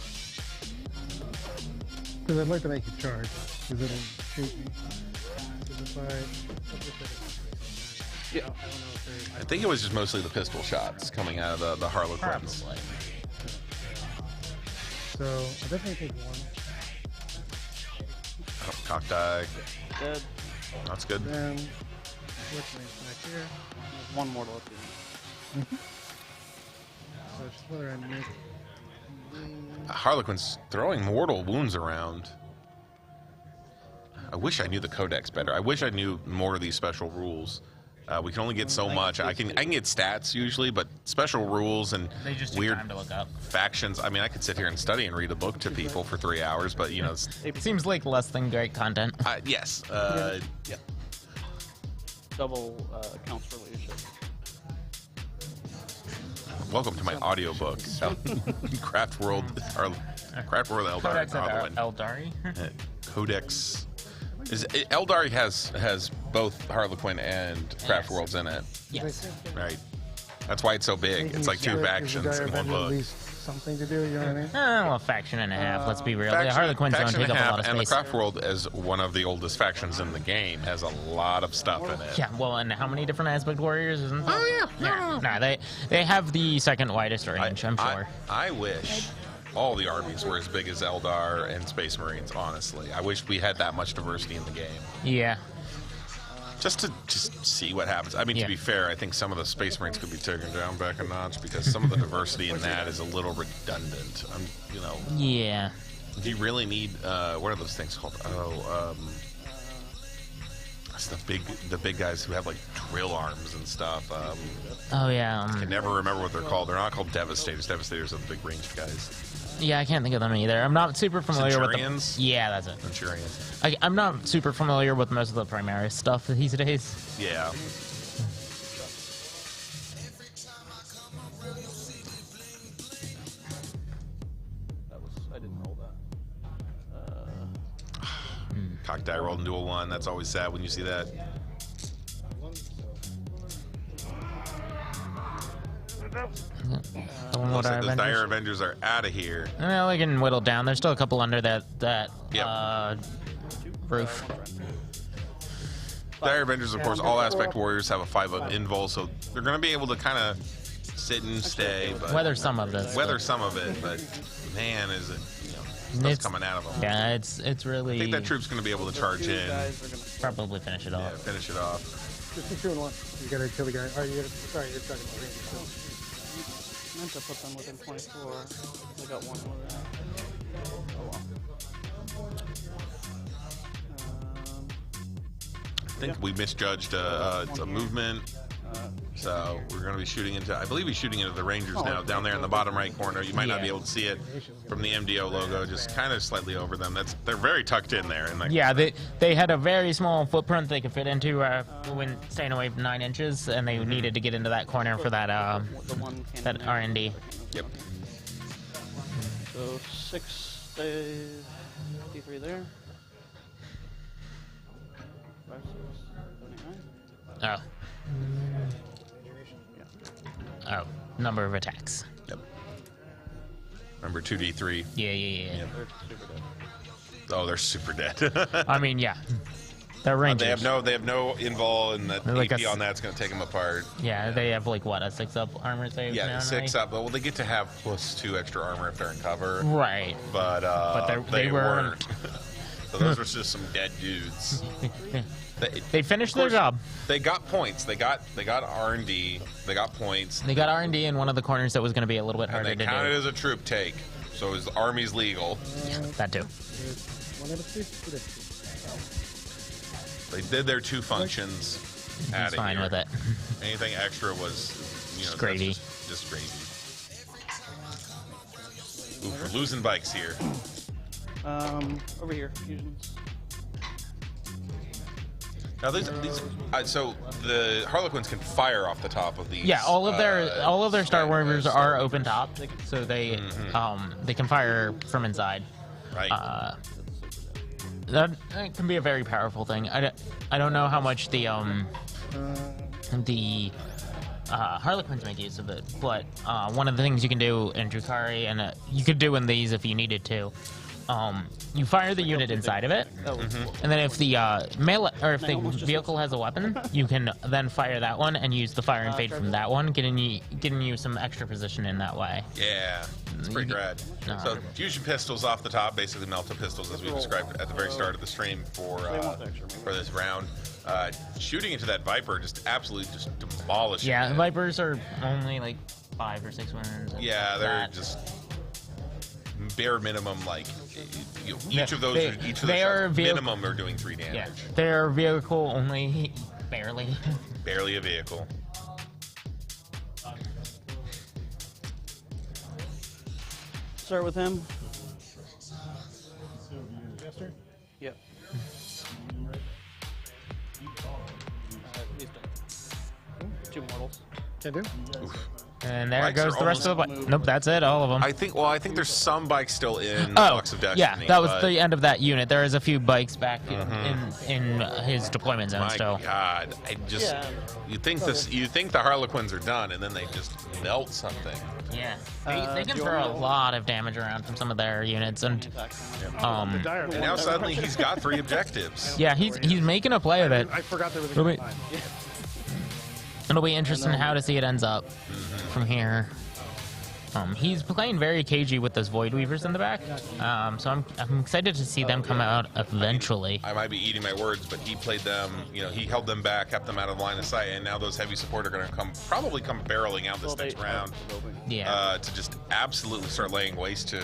Because I'd like to make a charge, because it'll shoot me. Yeah. I think it was just mostly the pistol shots coming out of the Harlequins. Probably. So I'll definitely take 1. Oh, cock die. Dead. That's good. Then what's back here? 1 mortal at the end. So it's just whether I make. Harlequin's throwing mortal wounds around. I wish I knew the codex better. I wish I knew more of these special rules. We can only get so much. I can get stats usually, but special rules and They just take weird time to look up. factions. I mean, I could sit here and study and read a book to people for 3 hours, but you know, It seems like less than great content. yes, yeah. Double counts for leadership. Welcome to my audiobook, Craft World Eldar. Codex of Eldari. Codex. Eldari has both Harlequin and Craft Worlds in it. Yes. Right. That's why it's so big. It's like 2 factions in one book. At least something to do, you know what I mean? Well, a faction and a half, let's be real. The Harlequins don't take up a lot of space. And the Craft World, as one of the oldest factions in the game, has a lot of stuff in it. Yeah, well, and how many different aspect warriors isn't there? Oh, yeah. No, they have the second widest range, I'm sure. I wish all the armies were as big as Eldar and Space Marines, honestly. I wish we had that much diversity in the game. Yeah. Just to see what happens. I mean, to be fair, I think some of the Space Marines could be taken down back a notch because some of the diversity in that is a little redundant. You know. Yeah. Do you really need what are those things called? It's the big guys who have like drill arms and stuff. Oh yeah. I can never remember what they're called. They're not called Devastators. Devastators are the big ranged guys. Yeah, I can't think of them either. I'm not super familiar with them. Yeah, that's it. Centurions. I'm not super familiar with most of the Primaris stuff these days. Yeah. I didn't roll that. Cock die rolled into a 1. That's always sad when you see that. Looks like those Dire Avengers are out of here. Well, they can whittle down. There's still a couple under that roof. Dire Avengers, of course, all aspect warriors have a 5-up invul, so they're going to be able to kind of sit and stay. But weather some of this. Weather some of it, but man, is it stuff's coming out of them. Yeah, it's really. I think that troop's going to be able to charge in. Probably finish it off. Yeah, finish it off. Just 2 and 1. You gotta kill the guy. Oh, sorry, you're talking about Rangers still. I meant to put them within 24. I got one over there. Oh well. I think we misjudged a movement. So we're going to be shooting into, I believe he's shooting into the Rangers now, down there in the bottom right corner. You might not be able to see it from the MDO logo, just kind of slightly over them. They're very tucked in there. And yeah, they had a very small footprint they could fit into when staying away from 9 inches, and they needed to get into that corner for that that R&D. Yep. So 6 stays, 53 there. 5, 6, 79. Oh. Oh, number of attacks. Yep. Remember 2d3. Yeah. Oh, they're super dead. I mean, yeah. They're Rangers. They have no invul, and that like AP on that's going to take them apart. Yeah, they have like what, a 6-up armor save? Yeah, now, 6-up. Well, they get to have +2 extra armor if they're in cover. Right. But they weren't. So those were just some dead dudes. They finished their job. They got points. They got R&D. They got points. They got R&D in one of the corners that was going to be a little bit harder to do. And they counted as a troop take, so his army's legal. That too. They did their 2 functions. He's fine with it. Anything extra was, gravy. Just gravy. Ooh, we're losing bikes here. Over here, fusions. Now so the Harlequins can fire off the top of these. Yeah, all of their Star Warriors are open top, so they can fire from inside. Right. That can be a very powerful thing. I don't know how much the Harlequins make use of it, but one of the things you can do in Drukhari, and you could do in these if you needed to, you fire the unit inside of it, and then if the if the vehicle has a weapon, you can then fire that one and use the fire and fade from that one, getting you some extra position in that way. Yeah, it's pretty rad. So fusion pistols off the top, basically melta pistols, as we described at the very start of the stream for this round. Shooting into that Viper just absolutely just demolishing. Yeah, Vipers are only like 5 or 6 wounds. Yeah, they're just bare minimum, like each of those minimum are doing 3 damage. Yeah, their vehicle only barely a vehicle. Start with him. Yep. Two mortals. Can do. Oof. And there Bikes goes are the rest of the bike. Nope, that's it, all of them. I think there's some bikes still in Box of Destiny. Yeah, that was the end of that unit. There is a few bikes back in his deployment zone My still. God, you think the Harlequins are done, and then they just melt something. Yeah, they can throw a lot of damage around from some of their units, and and now suddenly he's got 3 objectives. Yeah, he's making a play of it. I forgot there was a good time. It'll be interesting how to see it ends up from here. He's playing very cagey with those Void Weavers in the back, so I'm excited to see them come out eventually. I might be eating my words, but he played them. He held them back, kept them out of line of sight, and now those heavy support are going to probably come barreling out this next round. to just absolutely start laying waste to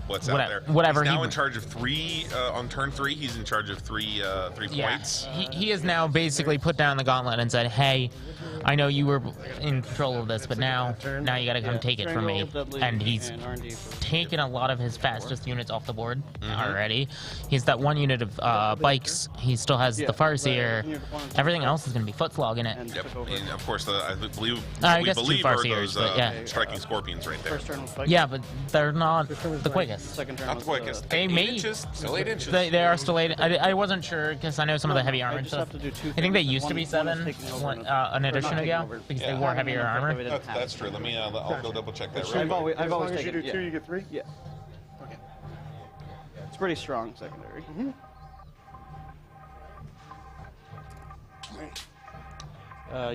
what's out there. Whatever. He's now in charge of 3 on turn 3. He's in charge of 3 points. He has now basically put down the gauntlet and said, "Hey, I know you were in control of this, but now you got to come take it from me." And he's taken a lot of his fastest units off the board already. He's that 1 unit of bikes. He still has the Farseer. Everything else is going to be foot slogging it. Yep. And of course, I believe I we guess 2 believe are Farseers, those but yeah. striking scorpions right there. Yeah, but they're not the quickest. Not the quickest. They 8 may inches. Still 8 inches. They are still 8. I wasn't sure because I know some of the heavy armored stuff. I think they used to be 7 an edition ago because they wore heavier armor. That's true. Let me. I'll go double check that. I've always As long as you taken do 2, you get 3? Yeah. Okay. It's pretty strong secondary.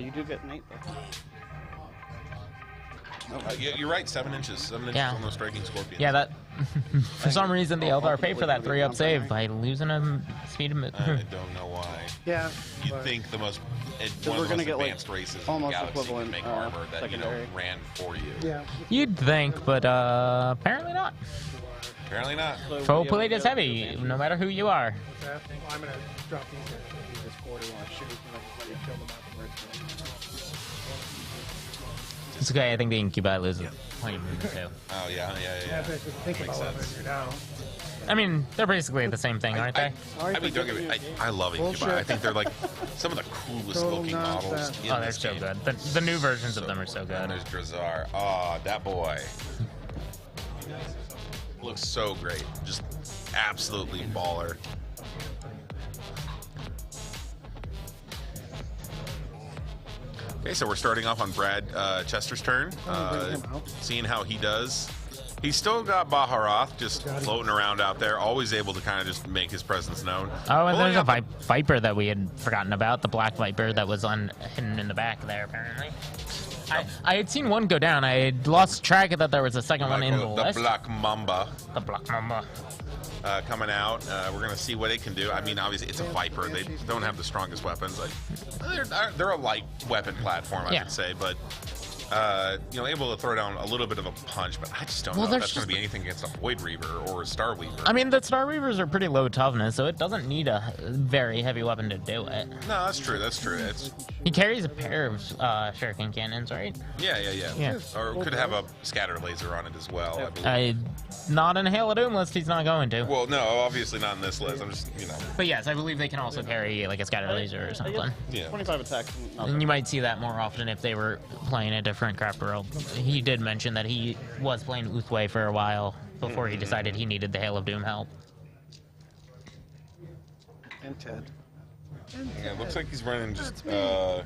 You do get an 8 though. You're right. 7 inches. 7 inches on those striking scorpions. Yeah, that. For some reason, the Eldar paid for that 3-up save by losing a speed of. I don't know why. Yeah. You'd think the most we're one of the gonna most get, like, advanced races in the almost galaxy would equivalent, make armor that secondary. ran for you. Yeah. You'd think, but apparently not. Apparently not. Full plate is heavy, no matter who you are. Well, I'm going to drop these guys. This quarter while I shoot, and I can let you kill them afterwards. It's okay, I think the Incubi loses plenty of movement too. Oh, yeah. Yeah, but just think Makes about sense. what you're down. I mean, they're basically the same thing, aren't they? I mean, don't get me. I love Incubi. Bullshit. I think they're like some of the coolest Total looking models. nonsense. In Oh, they're this so game. good. The new versions of them are so And good. there's Drazar. Oh, that boy looks so great. Just absolutely baller. Okay, so we're starting off on Brad Chester's turn. Seeing how he does. He's still got Baharoth just floating around out there, always able to kind of just make his presence known. Oh, and Pulling there's a up Viper that we had forgotten about, the Black Viper that was hidden in the back there, apparently. I had seen one go down. I had lost track of that there was a second one in the list. Black Mamba. The Black Mamba. Coming out. We're going to see what it can do. I mean, obviously, it's a Viper. They don't have the strongest weapons. They're a light weapon platform, I would say, but able to throw down a little bit of a punch, but I just don't know if that's going to be anything against a Void Reaver or a Star Weaver. I mean, the Star Weavers are pretty low toughness, so it doesn't need a very heavy weapon to do it. No, that's true. He carries a pair of shuriken cannons, right? Yeah. Or could have a scatter laser on it as well, I believe. Not in a Hail of Doom list, he's not going to. Well, no, obviously not in this list. I'm just, But yes, I believe they can also carry like a scatter laser or something. Yeah. 25 attacks. And you might see that more often if they were playing a different craft world. He did mention that he was playing Uthway for a while before he decided he needed the Hail of Doom help. And Ted. Yeah, it looks like he's running just, it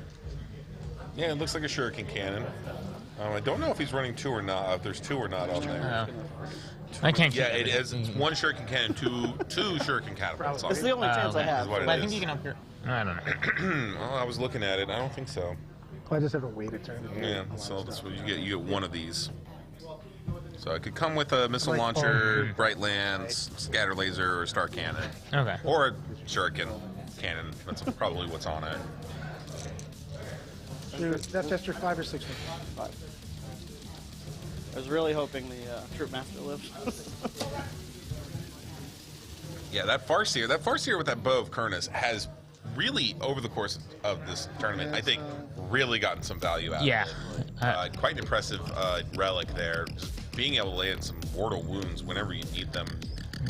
looks like a shuriken cannon. I don't know if he's running 2 or not, if there's 2 or not on there. I can't. Yeah, it is. It's 1 shuriken cannon, two shuriken catapults on it. It's the only chance I have. But I think you can upgrade. I don't know. Well, I was looking at it. I don't think so. I just have to wait a turn. Yeah, so that's what you get 1 of these. So it could come with a missile launcher, Bright Lance, scatter laser, or star cannon. Okay. Or a shuriken cannon. That's probably what's on it. That's just your 5 or 6 minutes. 5. I was really hoping the Troop Master lived. Yeah, that Farseer with that bow of Kurnus has really, over the course of this tournament, I think, really gotten some value out of it. Quite an impressive relic there. Just being able to lay in some mortal wounds whenever you need them.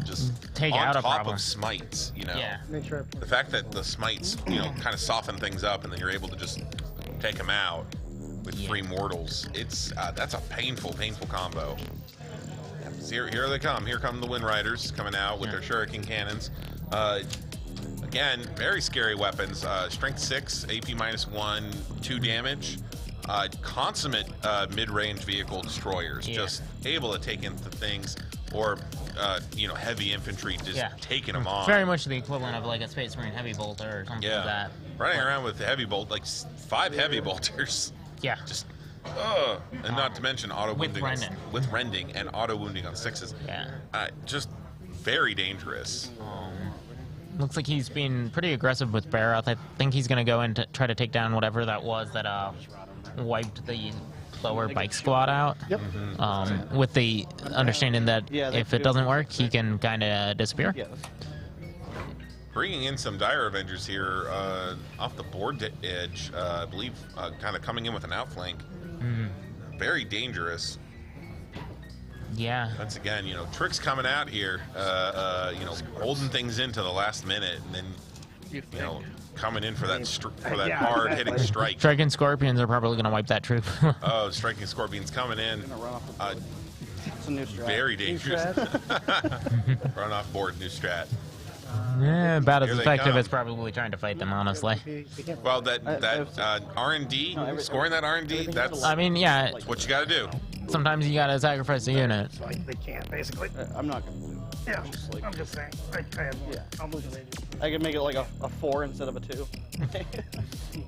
Just take on out a top problem. of smites, Yeah. Make sure The fact that the smites, kind of soften things up and then you're able to just take them out with 3 mortals. It's that's a painful combo. Here they come. Here come the Wind Riders coming out with their shuriken cannons. Again, very scary weapons. Strength 6, AP -1, 2 damage. Consummate mid-range vehicle destroyers. Just able to take into things, or heavy infantry just taking them on. Very much the equivalent of like a Space Marine heavy bolter or something like that. Running around with heavy bolt, like 5 heavy bolters. Yeah. Just and not to mention auto wounding with rending and auto wounding on 6s. Yeah. Just very dangerous. Looks like he's been pretty aggressive with Baroth. I think he's going to go and try to take down whatever that was that wiped the lower bike squad out. Yep. With the understanding that if it doesn't work, he can kind of disappear. Bringing in some Dire Avengers here off the board edge, I believe, kind of coming in with an outflank. Very dangerous. Yeah. Once again, tricks coming out here, holding things into the last minute, and then, coming in for that hard hitting strike. Striking Scorpions are probably going to wipe that troop. Oh, striking Scorpions coming in. It's a new strat. Very dangerous. Run off board, new strat. Yeah, about as Here they effective come. as probably trying to fight them, honestly. Well, that R&D, scoring that R&D, that's I mean, yeah. what you got to do. Sometimes you gotta sacrifice a unit. Like they can't, basically. I'm not gonna do it. Yeah, I'm just saying. I have more. I'll move the lady. I can make it like a 4 instead of a 2. You guys be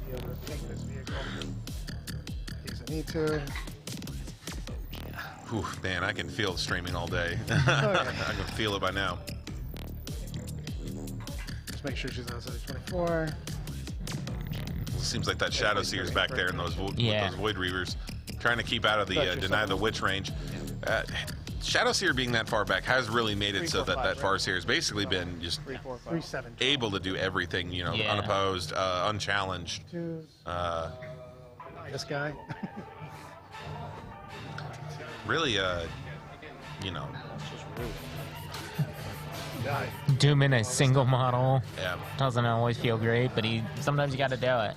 able to take this vehicle. In case I need to. Whew, man, I can feel streaming all day. I can feel it by now. Just make sure she's outside 24. It seems like that Shadow Seer's back there in those, with those Void Reavers, trying to keep out of the Deny the Witch range. Shadow Seer being that far back has really made it so that that Farseer has basically been just able to do everything, unopposed, unchallenged. This guy. Really, Doom in a single model. Yeah. Doesn't always feel great, but sometimes you gotta do it.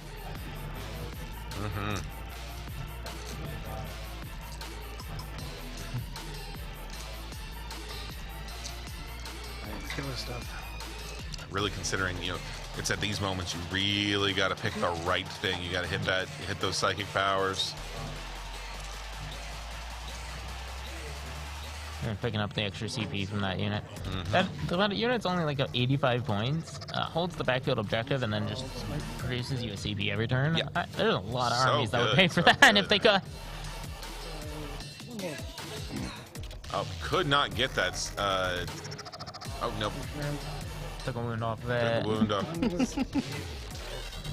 Killer stuff. Really considering, it's at these moments you really got to pick the right thing. You got to hit those psychic powers. And picking up the extra CP from that unit. That unit's only like 85 points, holds the backfield objective, and then just produces you a CP every turn. Yeah. There's a lot of So armies that would good, pay for so that if they could. Oh, could not get that. Oh, nope. Took a wound off of it. Took a wound off.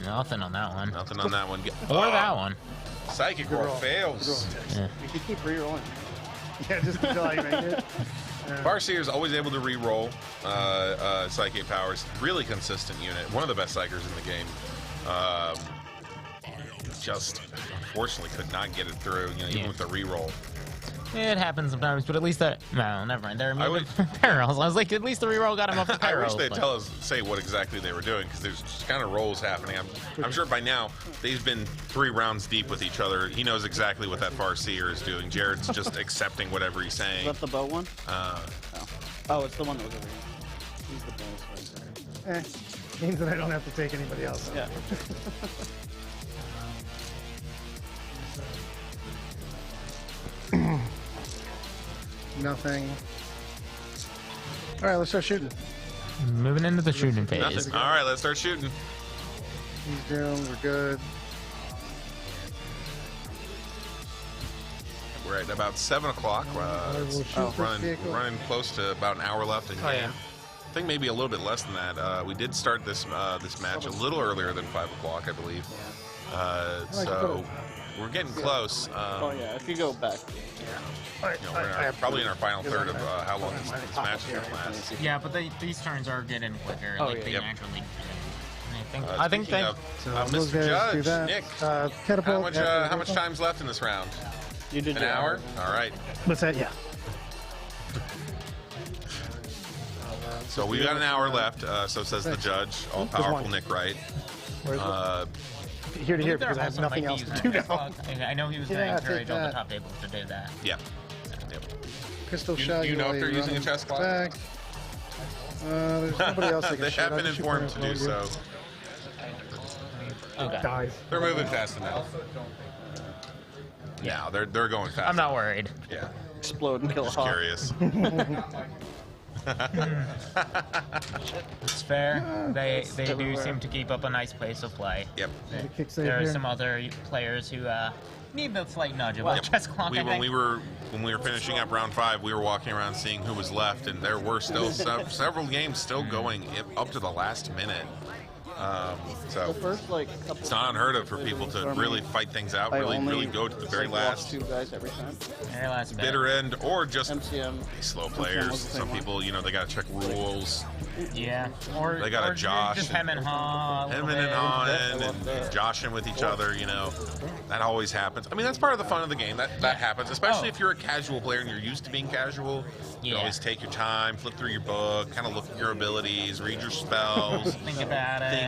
Nothing on that one. Nothing on that one. Or that one. Psychic roll fails. Yeah. You can keep re-rolling. Yeah, just until I make it. Farseer is always able to re-roll Psychic powers. Really consistent unit. One of the best Psychers in the game. Just unfortunately could not get it through, even with the re-roll. It happens sometimes, but at least that. No, never mind. They're immune to perils. I was like, at least the reroll got him off the I perils. wish they'd say what exactly they were doing, because there's just kind of rolls happening. I'm sure by now they've been 3 rounds deep with each other. He knows exactly what that Farseer is doing. Jared's just accepting whatever he's saying. Is that the bow one? Oh, it's the one that was over here. He's the bonus one. Means that I don't have to take anybody else. Yeah. Nothing. All right, let's start shooting. Moving into the shooting phase. Nothing. All right, let's start shooting. He's doomed. We're good. We're at about 7 o'clock. Running close to about an hour left in game. yeah. I think maybe a little bit less than that. We did start this match a little earlier than 5 o'clock, I believe. So we're getting close. Oh yeah, if you go back. We're probably in our final third of how long this match is going to last. Yeah, but these turns are getting quicker. Oh, like yeah. they Yep. naturally. I think Speaking they. of, those Mr. guys do Judge, that. Nick, Catapult. how much time's left in this round? You did An hour? All right. What's that? Yeah. So we got an hour left. So says the judge. All powerful Nick Wright. Where's here to here because I have nothing else to do now. I know he was going to Yeah, encourage take all the that. top tables to do that. Yeah. Yep. Pistol Do shot. you know if while they're you using run a chest clock? back. There's nobody else that can They shoot. have I been can shoot informed to from do here. so. Okay. Dies. They're moving fast enough. Yeah, they're going fast. I'm not worried. Yeah. Explode and kill a Just hawk. curious. It's fair. They do seem to keep up a nice pace of play. Yep. Kick save There are here. some other players who need the slight nudge of a chest clock. I When think. we were finishing up round 5, we were walking around seeing who was left, and there were still several games still going up to the last minute. So The first like couple it's not unheard of for people to really fight things out, really go to the very last. 2 guys every time. Very last bitter end, or just MCM. slow MCM players. was the same Some one. people, they got to check rules. Yeah. Or They got or a Josh. Just hem and haw. Hemming and hawing and joshing with each other, that always happens. I mean, that's part of the fun of the game. That happens, especially if you're a casual player and you're used to being casual. You can always take your time, flip through your book, kind of look at your abilities, read your spells, Think about it.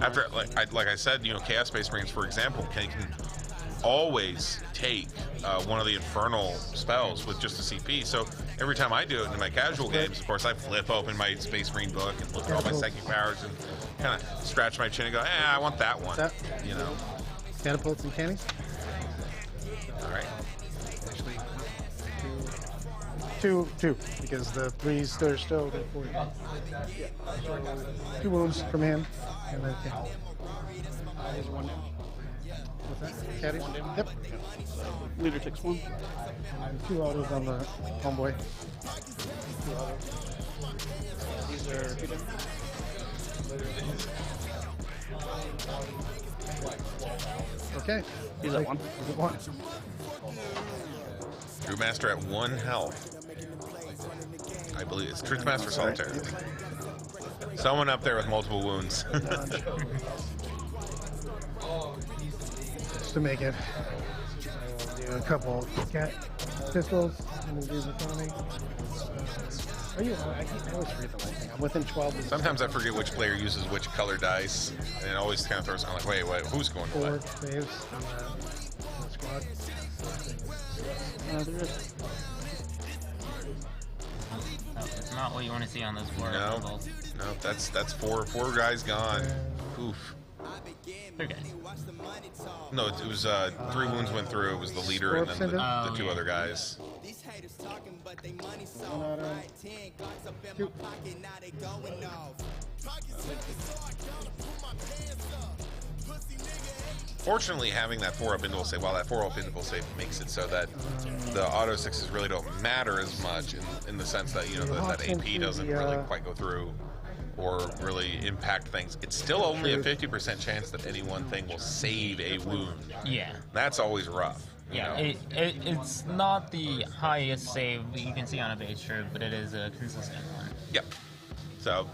After, like I said, Chaos Space Marines, for example, can always take one of the infernal spells with just a CP. So every time I do it in my casual games, of course, I flip open my Space Marine book and look at all my psychic powers and kind of scratch my chin and go, I want that one. Catapults and cannons? All right. Actually, two, because the 3s, they're still good for you. So, 2 wounds from him, and then cannon. There's 1 down. What's that? Caddy? Yep. Leader takes 1. And 2 autos on the homeboy. 2 autos. These are 2 down. Okay. He's at 1. He's at 1. Brewmaster at 1 health. I believe it's Truthmaster Solitaire. Someone up there with multiple wounds. Just to make it, I will do a couple cat pistols and then do the Tony. I always forget the lighting. I'm within 12. Sometimes I forget which player uses which color dice, and it always kind of throws me like, wait, who's going to 4 what? saves on the squad. There is. It's not what you want to see on those 4 No, levels. that's four guys gone. Oof. Okay. No, it was 3 wounds went through. It was the leader and then the 2 other guys. Fortunately, having that 4-up interval save, that 4-up interval save makes it so that the auto 6s really don't matter as much in the sense that that AP doesn't really quite go through or really impact things. It's still only a 50% chance that any one thing will save a wound. Yeah. That's always rough. Yeah, it's not the highest save that you can see on a base troop, but it is a consistent one. Yep. So,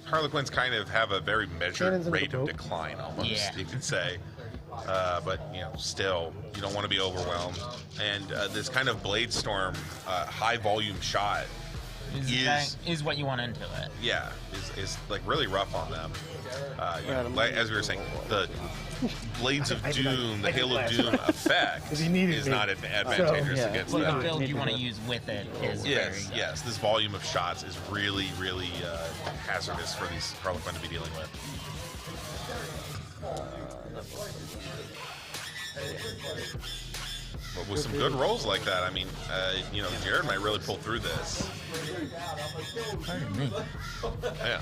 Harlequins kind of have a very measured Cannons in the rate of boat. decline, almost, Yeah. you could say. But, still, you don't want to be overwhelmed. And this kind of Blade Storm high-volume shot is what you want into it. Yeah, is like really rough on them. Like, as we were saying, the Blades of Doom, the Hail of Doom effect is not advantageous against But them. the build you want to use with it is Yes, this volume of shots is really, really hazardous for these Harlequin to be dealing with. But with some good rolls like that, I mean, Jared might really pull through this. Pardon me. Yeah.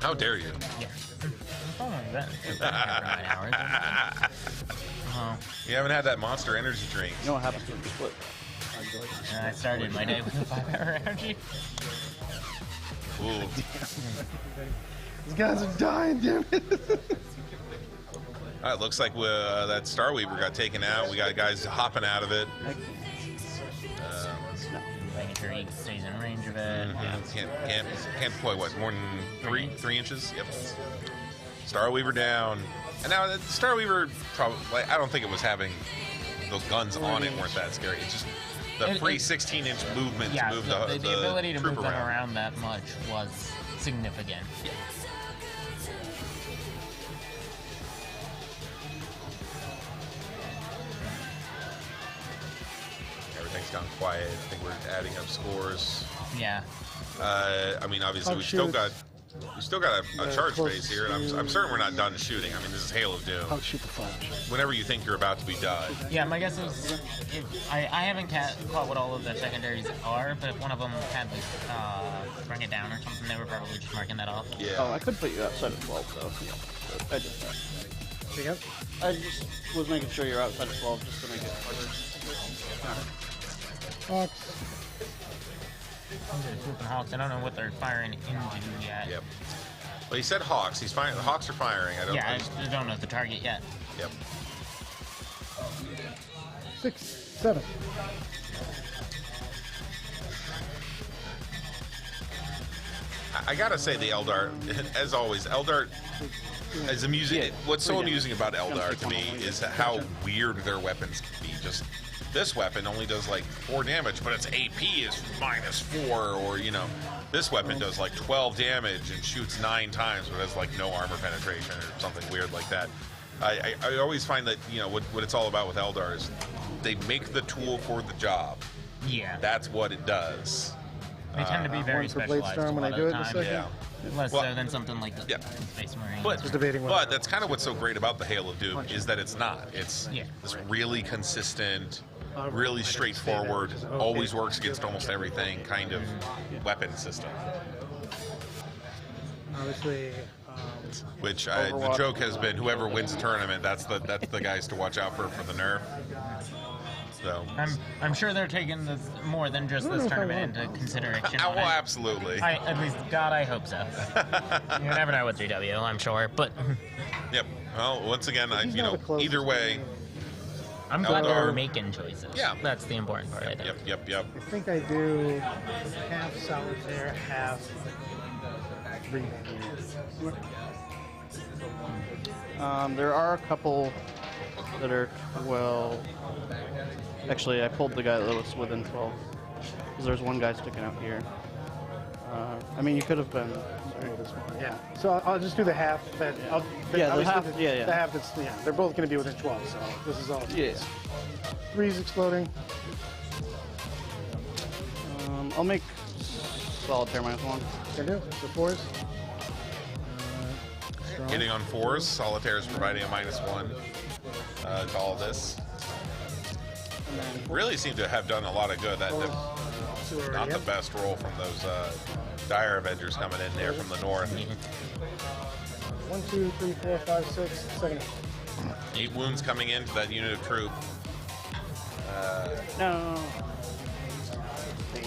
How dare you? Yeah. Oh, that. You haven't had that Monster Energy drink. You know what happens when you split? I started my day with a 5-hour energy. Ooh. These guys are dying, damn it. It looks like that Starweaver got taken out. We got guys hopping out of it. Making sure he stays in range of it. Can't deploy what, more than 3 inches? Yep. Starweaver down. And now the Starweaver probably, I don't think it was having those guns on it weren't that scary. It's just the free 16-inch movement to move the ability to troop move them around that much was significant. Yeah. Everything's gone quiet. I think we're adding up scores. Yeah. I mean, obviously, we still got a charge phase here, and I'm certain we're not done shooting. I mean, this is Hail of Doom. I'll shoot the flash. Whenever you think you're about to be done. Yeah, my guess is I haven't caught what all of the secondaries are, but if one of them had like bring it down or something, they were probably just marking that off. Yeah. Oh, I could put you outside of 12 though. I did that. Yep. I just was making sure you're outside of 12 just to make it harder. Hawks. Hawks, I don't know what they're firing into yet. Yep. Well, he said hawks. He's firing. The hawks are firing. I don't. Yeah, I don't know the target yet. Yep. 6, 7. I gotta say the Eldar, as always, Eldar is amusing. What's so amusing about Eldar to me is how weird their weapons can be. Just this weapon only does like 4 damage, but its AP is -4, or you know, this weapon does like 12 damage and shoots 9 times, but has like no armor penetration or something weird like that. I always find that, you know, what it's all about with Eldar is they make the tool for the job. Yeah. That's what it does. They tend to be very specialized a lot of the time. Yeah. Less so than something like the Space Marine. But that's kind of what's so great about the Halo Doom is that it's not. It's this really consistent, really straightforward, always works against almost everything kind of weapon system. Obviously, which the joke has been, whoever wins the tournament, that's the guys to watch out for the nerf. So I'm sure they're taking this more than just this tournament into consideration. Well, absolutely. At least, God, I hope so. You never know with GW, I'm sure, but. Yep. Well, once again, either way. I'm glad they're making choices. Yeah. That's the important part, I think. Yep. I think I do half solitaire, half reading. There are a couple that are, well, actually I pulled the guy that was within 12, because there's one guy sticking out here. I mean, you could have been. Yeah. So I'll just do the half. That the half. The half that's they're both going to be within 12. So this is all. Yeah. 3's exploding. I'll make solitaire -1. Can do. The 4s. Hitting on 4s, solitaire is providing a -1 to all this. Really seem to have done a lot of good. Not the best roll from those Dire Avengers coming in there from the north. 1, 2, 3, 4, 5, 6, 7. 8 wounds coming into that unit of troop. No. I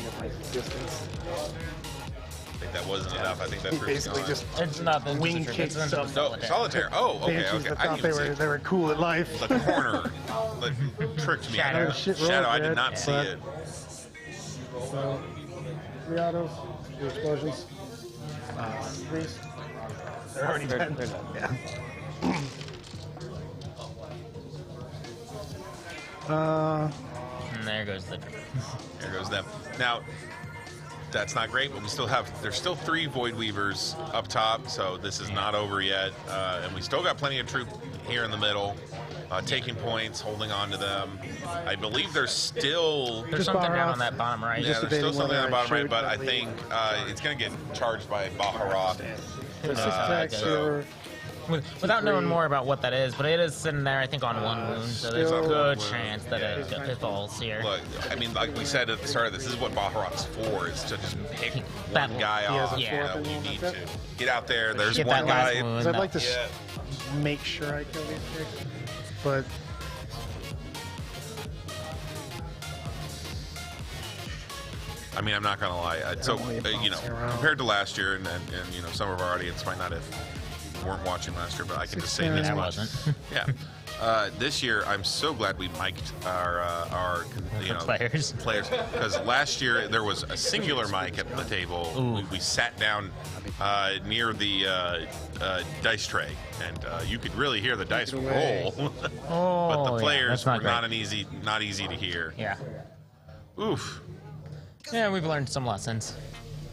think that wasn't enough. I think that's basically just it's not the wing kicks No, solitaire. Oh, okay. That thought they were cool at life. The corner that tricked me. Shadow, I did not see it. So 3 autos, 2 explosions. 3s. They're already dead. They're dead. Yeah. And there goes the. There goes them. Now, that's not great, but there's still 3 Void Weavers up top, so this is not over yet. And we still got plenty of troop here in the middle, taking points, holding on to them. I believe there's still... There's something down on that bottom right. Yeah, there's still something on the bottom right, but I think it's going to get charged by Baharoth. Without knowing more about what that is, but it is sitting there, I think, on 1 wound, so there's a good chance that it falls here. Look, I mean, like we said at the start of this is what Baharoth's for, is to just pick one guy off when you need to. Get out there, there's one guy. I'd like to make sure I kill these chicks, but... I mean, I'm not going to lie. So, compared to last year, and you know, some of our audience might not have... weren't watching last year, but I can just say this much. Yeah. This year, I'm so glad we mic'd our players, because last year there was a singular mic at the table. We sat down near the dice tray, and you could really hear the dice roll. But the players were not easy to hear. Yeah. Oof. Yeah, we've learned some lessons.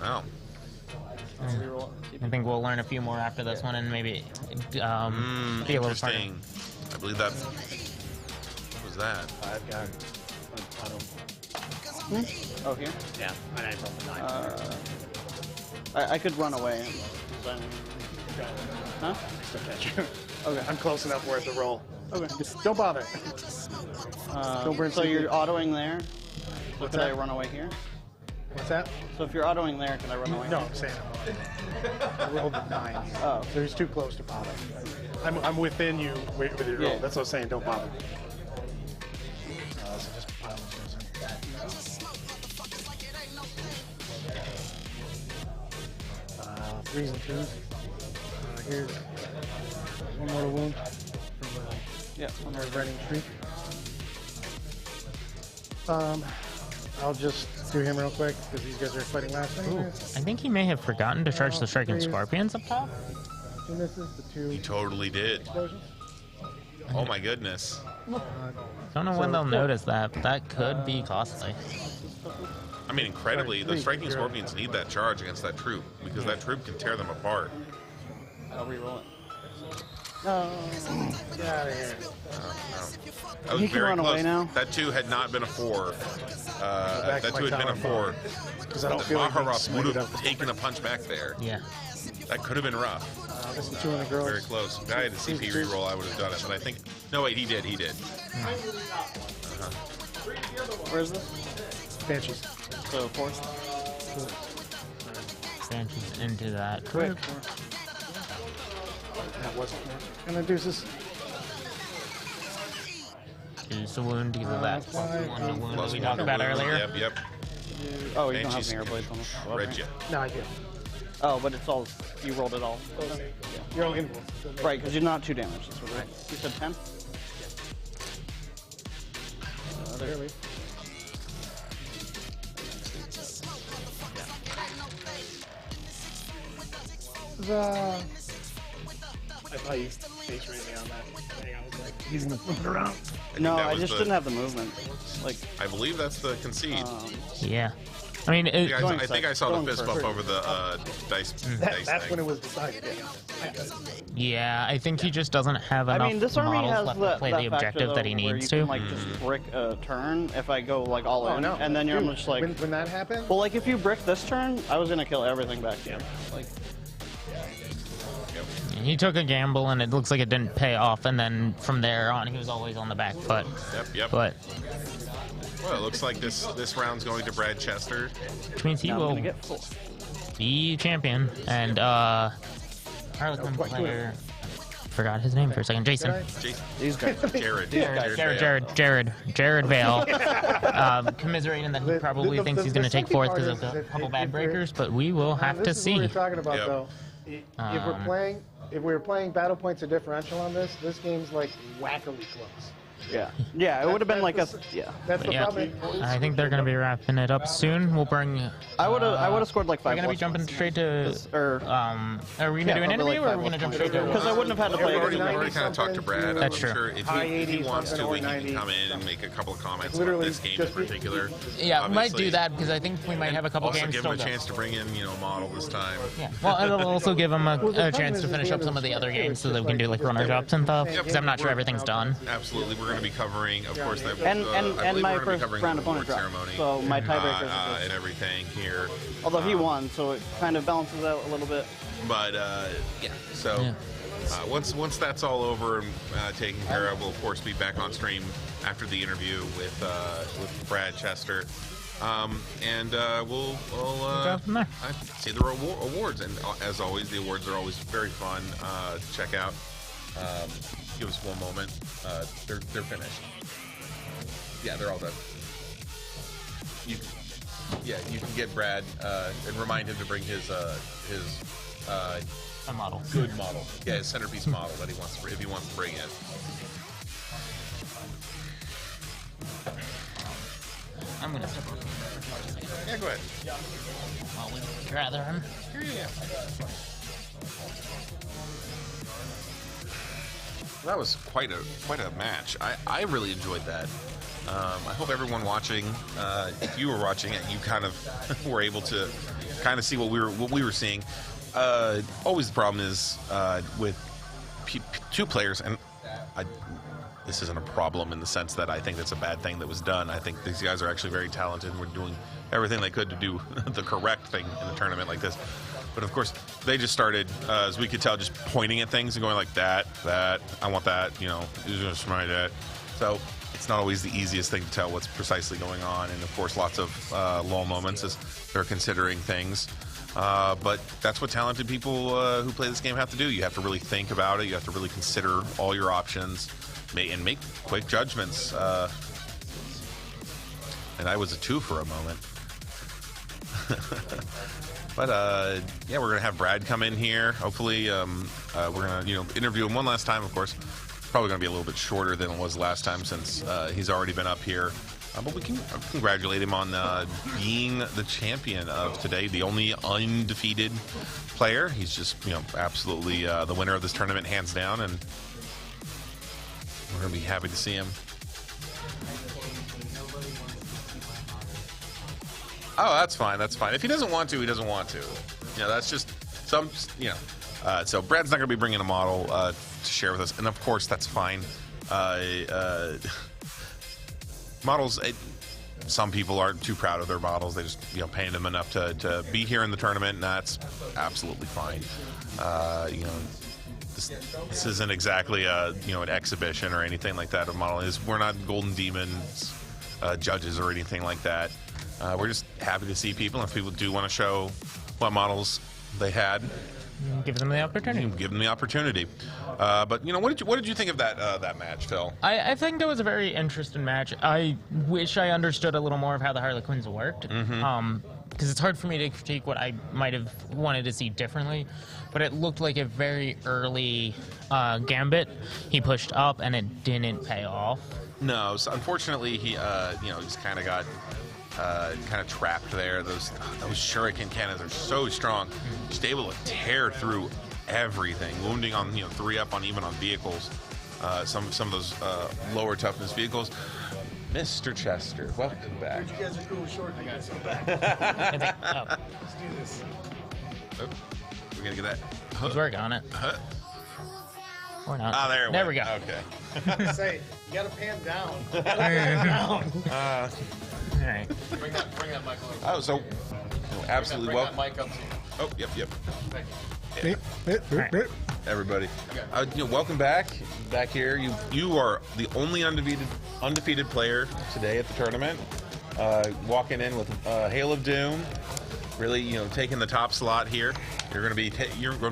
Oh. I think we'll learn a few more after this one, and maybe be a little interesting. I believe that. What was that? I've got Oh, here? Yeah, and I rolled a 9. I could run away. Huh? Okay. I'm close enough where it's a roll. Okay. Just don't bother. Don't burn so CP. you're autoing there? So What's could I that? run away here? What's that? So if you're autoing there, can I run away? No, here? I'm saying I rolled a 9. Oh. So he's too close to bother. I'm within you with your roll. That's what I'm saying. Don't bother. So just pile of threes and 2s. Here's one mortal wound from Yeah. our running streak. I'll just do him real quick because these guys are fighting last Ooh, time. I think he may have forgotten to charge the striking scorpions up top. 2 misses, the 2 He totally did. explosions. Oh my goodness. Don't know when they'll notice that, but that could be costly. I mean, incredibly, the striking scorpions need that charge against that troop because that troop can tear them apart. I'll reroll it. No, get out of here. I was He can very run close. away now. That 2 had not been a 4. Back to That my 2 had been a talent 4. Because I don't feel like Maharos would being have smited up. taken a punch back there. Yeah. That could have been rough. This is 2 on the girls. Very close. If I had a CP reroll, I would have done it. But I think... No, wait, he did. He did. Where is this? Banshees. So 4th. Sanchez into that. Quick. That wasn't gonna do this. Use the wound because of that +1 wound that we talked about earlier. Yep, yep. Oh, you don't have an air blades on this. Read you. No, I do. Oh, but it's all, you rolled it all. You're all involved. Right, because you're not 2 damage. That's what it is. You said 10? There we I thought you face raised me on that thing. I was like, he's gonna flip it around. No, that I was just the- didn't have the movement. Like, I believe that's the concede. Yeah. I mean, I think I saw the going fist first. bump over the dice. dice That's thing. when it was decided. Yeah. yeah, I think he just doesn't have I enough mean, this army models has left that, to play that the factor, objective though, that he where needs you to. can, like, just brick a turn if I go, like, all in. no. And then you're Dude, just like... when that happened, Well, like, if you brick this turn, I was going to kill everything back here. Like, He took a gamble and it looks like it didn't pay off, and then from there on he was always on the back foot. Yep. But Well, it looks like this round's going to Brad Chester. which means he now I'm will going to get 4. be champion. And Harlequin player, forgot his name for a second. Jason. These guys. Jared. Jared Vale. Commiserating that he probably thinks he's going to take 4th because of a couple bad breakers, but we will have to this is what see. we're talking about, Yep. though. If we're playing battle points or differential on this game's like wackily close. Yeah. Yeah, it would have been like a... Yeah. That's But the yeah, problem. I think they're going to be wrapping it up soon. We'll bring. I would have scored like 5 We're going to be jumping straight to. Are we going to do an probably interview, like or are we going to 5 jump straight to? Because I wouldn't have had to We've play already, it. kind of talked to Brad. That's I'm true. sure if he wants to, he can come in and make a couple of comments about Literally this game in just- particular. Yeah, we might Obviously. do that because I think we might have a couple Also games give him still a to- chance to bring in, a model this time. Yeah. Well, it'll also give them Well, the a problem chance is to at finish the up end some of of the the other story, games it's so that just we can do like like runner drops and stuff. Because I'm not sure everything's done. Absolutely, we're going to be covering, of course, that. And I believe my we're gonna be first covering round the opponent award drop. ceremony. So my tiebreakers are and everything here. Although he won, so it kind of balances out a little bit. But yeah, so once that's all over and taken care of, we'll of course be back on stream after the interview with Brad Chester, and we'll go from there. see the awards. And as always, the awards are always very fun to check out. Give us one moment. They're finished. Yeah, they're all done. You can get Brad and remind him to bring his A model. good model. Yeah, his centerpiece model that he wants to, if he wants to bring in. I'm going to step over. Yeah, go ahead. While we gather him. Yeah. That was quite a match. I really enjoyed that. I hope everyone watching, if you were watching it, you kind of were able to kind of see what we were seeing. Always the problem is with two players, and this isn't a problem in the sense that I think it's a bad thing that was done. I think these guys are actually very talented and were doing everything they could to do the correct thing in a tournament like this. But of course, they just started, as we could tell, just pointing at things and going like that, I want that, just my that. So it's not always the easiest thing to tell what's precisely going on. And of course, lots of lull moments as they're considering things. But that's what talented people who play this game have to do. You have to really think about it. You have to really consider all your options and make quick judgments. And I was a 2 for a moment. But yeah, we're gonna have Brad come in here. Hopefully, we're gonna interview him one last time. Of course, probably gonna be a little bit shorter than it was last time since he's already been up here. But we can congratulate him on being the champion of today, the only undefeated player. He's just absolutely the winner of this tournament, hands down, and we're gonna be happy to see him. Oh, that's fine. That's fine. If he doesn't want to, he doesn't want to. That's just some. So Brad's not going to be bringing a model to share with us, and of course that's fine. Models. Some people aren't too proud of their models. They just paying them enough to be here in the tournament, and that's absolutely fine. This isn't exactly an exhibition or anything like that of modeling. We're not Golden Demons judges or anything like that. We're just happy to see people. If people do want to show what models they had, give them the opportunity. Give them the opportunity. But what did you think of that match, Phil? I think it was a very interesting match. I wish I understood a little more of how the Harlequins worked. Because it's hard for me to critique what I might have wanted to see differently. But it looked like a very early gambit. He pushed up and it didn't pay off. No, so unfortunately he just kind of got trapped there. Those shuriken cannons are so strong, just able to tear through everything, wounding on 3-up on even on vehicles. Some of those lower toughness vehicles. Mr. Chester, welcome back. You guys are cool short. I gotta go back. Let's do this. Oh, we're gonna get that. He's working on it. Or not. Ah, there we go. Okay. Say, you gotta pan down. All right. Bring that mic over. Oh, so absolutely bring that mic up. Oh, yep. Thank you. Yeah. Everybody, welcome back here. You are the only undefeated player today at the tournament. Walking in with Hail of Doom, really taking the top slot here. You're going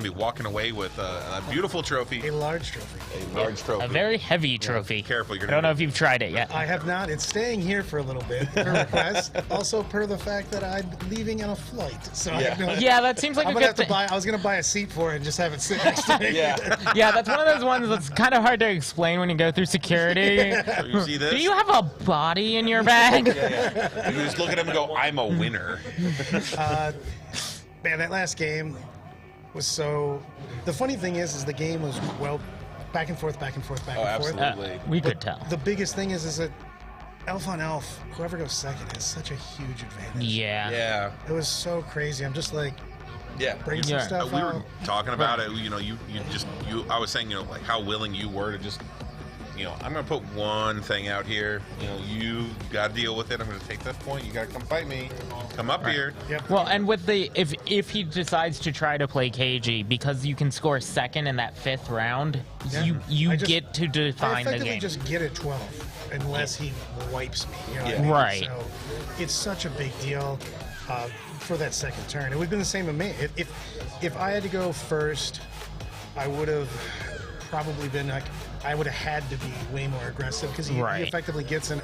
to be walking away with a beautiful trophy. A large trophy. A large trophy. A very heavy trophy. Careful, I don't know if you've tried it yet. I have not. It's staying here for a little bit per request. Also per the fact that I'm leaving on a flight. So I have no that seems like I'm a gonna good have to buy. I was gonna buy a seat for it and just have it sit next to me. Yeah, that's one of those ones that's kind of hard to explain when you go through security. So you see this? Do you have a body in your bag? Yeah. You just look at him and go, "I'm a winner." Man, that last game was so. The funny thing is the game was back and forth. Oh, absolutely. We could tell. The biggest thing is that elf on elf, whoever goes second has such a huge advantage. Yeah. It was so crazy. I'm just like, bring some stuff we out. were talking about it. I was saying, like how willing you were to just, I'm gonna put one thing out here. You gotta deal with it. I'm gonna take that point. You gotta come fight me. Come up here. Yep. Well, and with if he decides to try to play cagey, because you can score second in that 5th round, you get to define the game. I just get it 12 unless he wipes me. Right. So it's such a big deal for that second turn. It would have been the same with me. If I had to go first, I would have probably been like, I would have had to be way more aggressive because he effectively gets an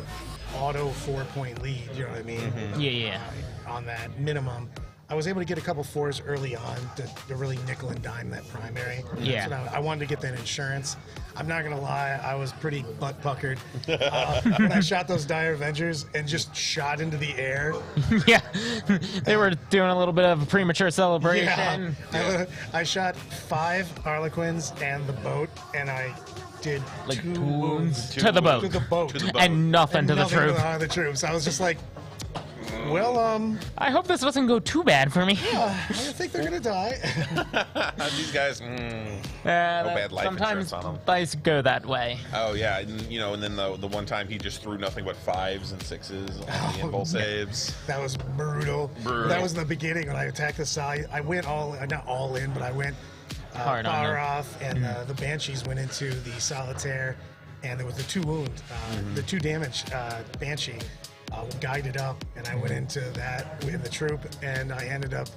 auto 4-point lead. You know what I mean? Yeah. On that minimum. I was able to get a couple 4s early on to really nickel and dime that primary. Yeah. So I wanted to get that insurance. I'm not going to lie, I was pretty butt puckered when I shot those Dire Avengers and just shot into the air. Yeah. They were doing a little bit of a premature celebration. Yeah. I shot 5 Harlequins and the boat, and I did like 2 wounds to the boat. To the boat. And nothing to the troop. The troops. I was just like, well, I hope this doesn't go too bad for me. I don't think they're gonna die. These guys, bad life sometimes insurance on them. Dice go that way. Oh yeah, and then the one time he just threw nothing but 5s and 6s on the impulse saves. That was brutal. That was in the beginning when I attacked the side. I went not all in, but I went power off, and the Banshees went into the Solitaire, and there was the 2 wound, the 2 damage Banshee. Guided up, and I went into that with the troop, and I ended up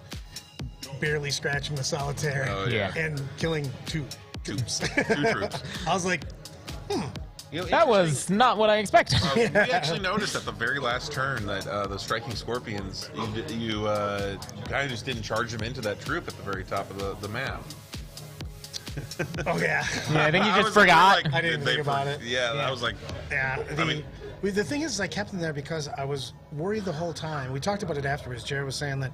barely scratching the Solitaire and killing 2 troops. 2 troops. I was like, You know, That was not what I expected. we actually noticed at the very last turn that the striking scorpions, you kind of just didn't charge them into that troop at the very top of the map. Oh yeah. Yeah, I think you I just was like, forgot. I didn't think about it. Yeah, I was like, Yeah. The thing is, I kept him there because I was worried the whole time. We talked about it afterwards. Jared was saying that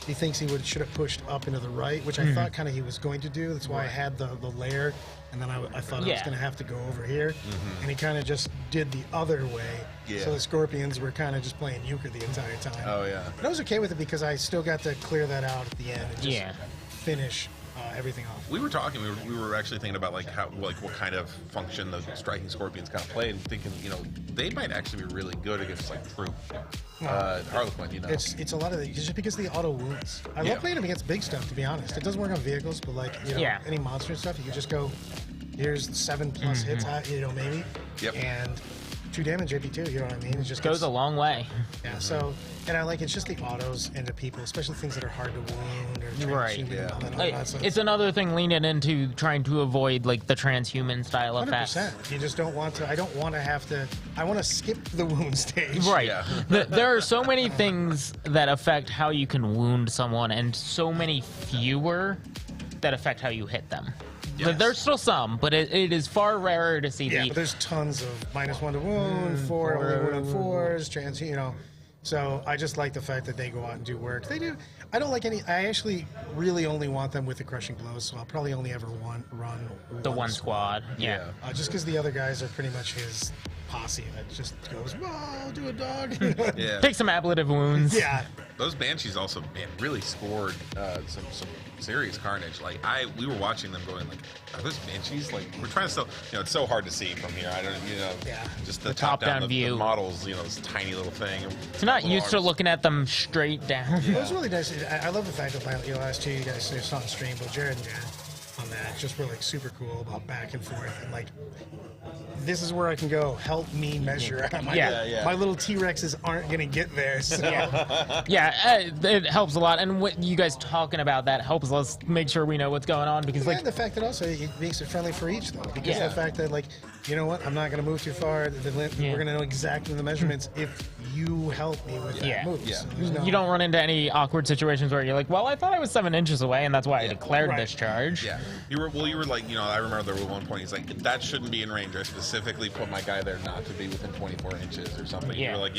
he thinks he should have pushed up into the right, which I thought kind of he was going to do. That's why I had the layer, and then I thought I was going to have to go over here, and he kind of just did the other way. Yeah. So the scorpions were kind of just playing euchre the entire time. oh yeah. But I was okay with it because I still got to clear that out at the end and just finish everything off. We were talking. We were actually thinking about like what kind of function the striking scorpions kind of play, and thinking they might actually be really good against like troop Harlequin. It's a lot of just because of the auto wounds. I love playing them against big stuff. To be honest, it doesn't work on vehicles, but like any monster stuff, you can just go. Here's 7+ hits, maybe. Yep. And 2 damage AP2. You know what I mean? It just Goes a long way. Yeah. So, and I like it's just the autos into people, especially things that are hard to wound or Right. and all that. So It's another thing leaning into trying to avoid like the transhuman style effects. 100%. You just don't want to. I don't want to have to. I want to skip the wound stage. Right. There are so many things that affect how you can wound someone, and so many fewer that affect how you hit them. Yes. There's still some, but it is far rarer to see. Yeah, but there's tons of -1 to wound, 4 wound on 4s, So I just like the fact that they go out and do work. They do. I don't like any. I actually really only want them with the crushing blows, so I'll probably only ever run the one squad. Yeah. Just because the other guys are pretty much his posse that just goes, "Whoa, do a dog." Yeah. Take some ablative wounds. Yeah. Those banshees also really scored some serious carnage. Like we were watching them going like, are those banshees? Like we're trying to still, it's so hard to see from here. I don't, just the top-down view. The models, this tiny little thing. It's not used to looking at them straight down. It was really nice. I love the fact that last two you guys saw on stream, but Jared and Jan on that just were like super cool about back and forth and like. This is where I can go. Help me measure. My little T-Rexes aren't gonna get there. So. It helps a lot, and what you guys talking about that helps us make sure we know what's going on because the fact that also it makes it friendly for each though, because the fact that I'm not gonna move too far. We're gonna know exactly the measurements if you help me with that move. Yeah. So you don't run into any awkward situations where you're like, well, I thought I was 7 inches away, and that's why I declared this charge. Yeah. You were like, I remember there was one point he's like, that shouldn't be in range. I specifically put my guy there not to be within 24 inches or something. Yeah. You were like,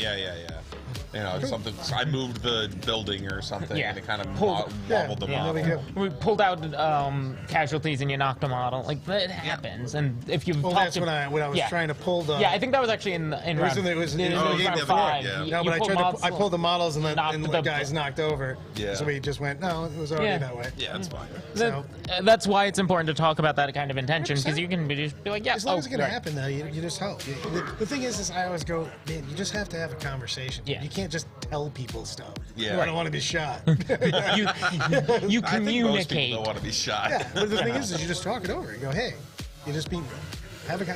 something. I moved the building or something, and it kind of wobbled the model. We pulled out casualties and you knocked a model. Like that happens, and if you that's when I was trying to pull the. Yeah, I think that was actually in round. It was round 5. No, but I pulled the models and the guys knocked over. Yeah. So we just went, no, it was already that way. Yeah, that's fine. That's why it's important to talk about that kind of intention, because you can just be like, as long as it's going to happen, though, you just help. The thing is I always go, man, you just have to have a conversation. Yeah. You can't just tell people stuff. Yeah. I don't want to be shot. you communicate. I think most people don't want to be shot. Yeah, but the thing is you just talk it over. You go, hey, you just have a guy.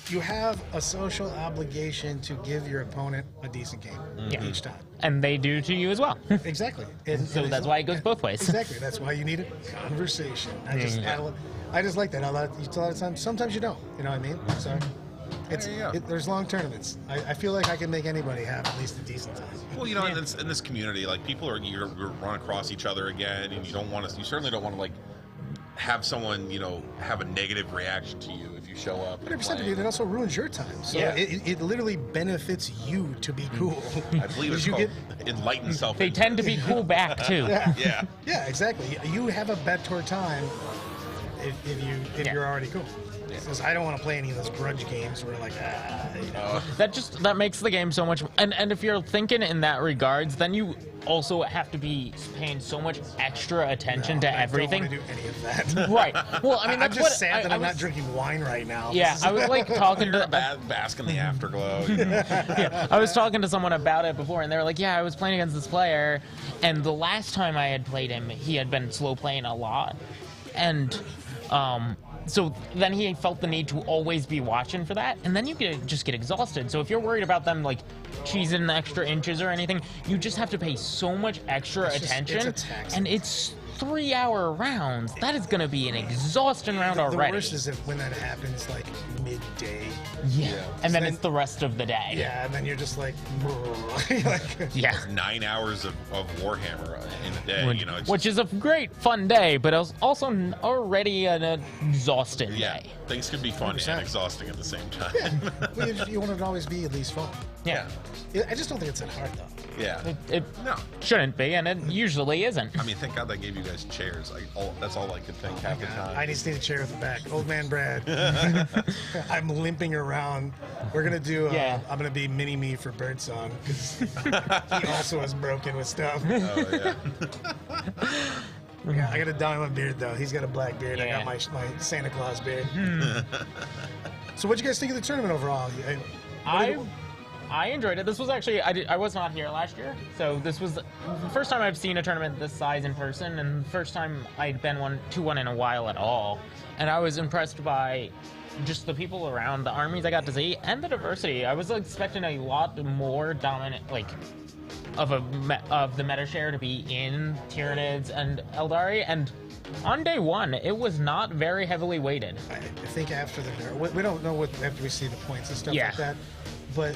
You have a social obligation to give your opponent a decent game each time. And they do to you as well. Exactly. So that's why it goes both ways. Exactly. That's why you need a conversation. I just like that. A lot of times. Sometimes you don't. You know what I mean? So there's long tournaments. I feel like I can make anybody have at least a decent time. Well, in this community, like people you're run across each other again, and you certainly don't want to like have someone have a negative reaction to you if you show up. 100%, dude. It also ruins your time. So it literally benefits you to be cool. I believe it's called enlightened self. They tend to be cool back too. Yeah, exactly. You have a better time if you're already cool. Because I don't want to play any of those grudge games where that makes the game so much. And if you're thinking in that regards, then you also have to be paying so much extra attention to everything. I don't want to do any of that. Right. Well, I mean, I'm just sad that I'm not drinking wine right now. Yeah, I was like talking to bask in the afterglow. I was talking to someone about it before, and they were like, "Yeah, I was playing against this player, and the last time I had played him, he had been slow playing a lot, and so then he felt the need to always be watching for that, and then you could just get exhausted. So if you're worried about them like cheesing the extra inches or anything, you just have to pay so much extra attention, and it's 3-hour rounds, that is going to be an exhausting round The already. worst is when that happens like midday. Yeah. And then it's the rest of the day. Yeah, and then you're just like, yeah. 9 hours of Warhammer in a day, Which, you know. It's which is a great fun day, but also already an exhausting yeah, day. things can be fun 100%. and exhausting at the same time. Well, you want it to always be at least fun. Yeah. I just don't think it's that hard though. Yeah. It No. shouldn't be, and it usually isn't. I mean, thank God they gave you guys chairs. That's all I could think half the time. I just need a chair at the back. Old man Brad. I'm limping around. We're gonna do. I'm gonna be mini me for Birdsong because he also is broken with stuff. Oh yeah. Yeah, I got a diamond beard though. He's got a black beard. I Yeah. got my Santa Claus beard. So, what'd you guys think of the tournament overall? I enjoyed it. This was actually I was not here last year, so this was the first time I've seen a tournament this size in person, and the first time I'd been to one in a while at all. And I was impressed by just the people around, the armies I got to see, and the diversity. I was expecting a lot more dominant, like, of the meta share to be in Tyranids and Eldari, and on day one, it was not very heavily weighted. I think after we don't know what after we see the points and stuff Yeah. like that, but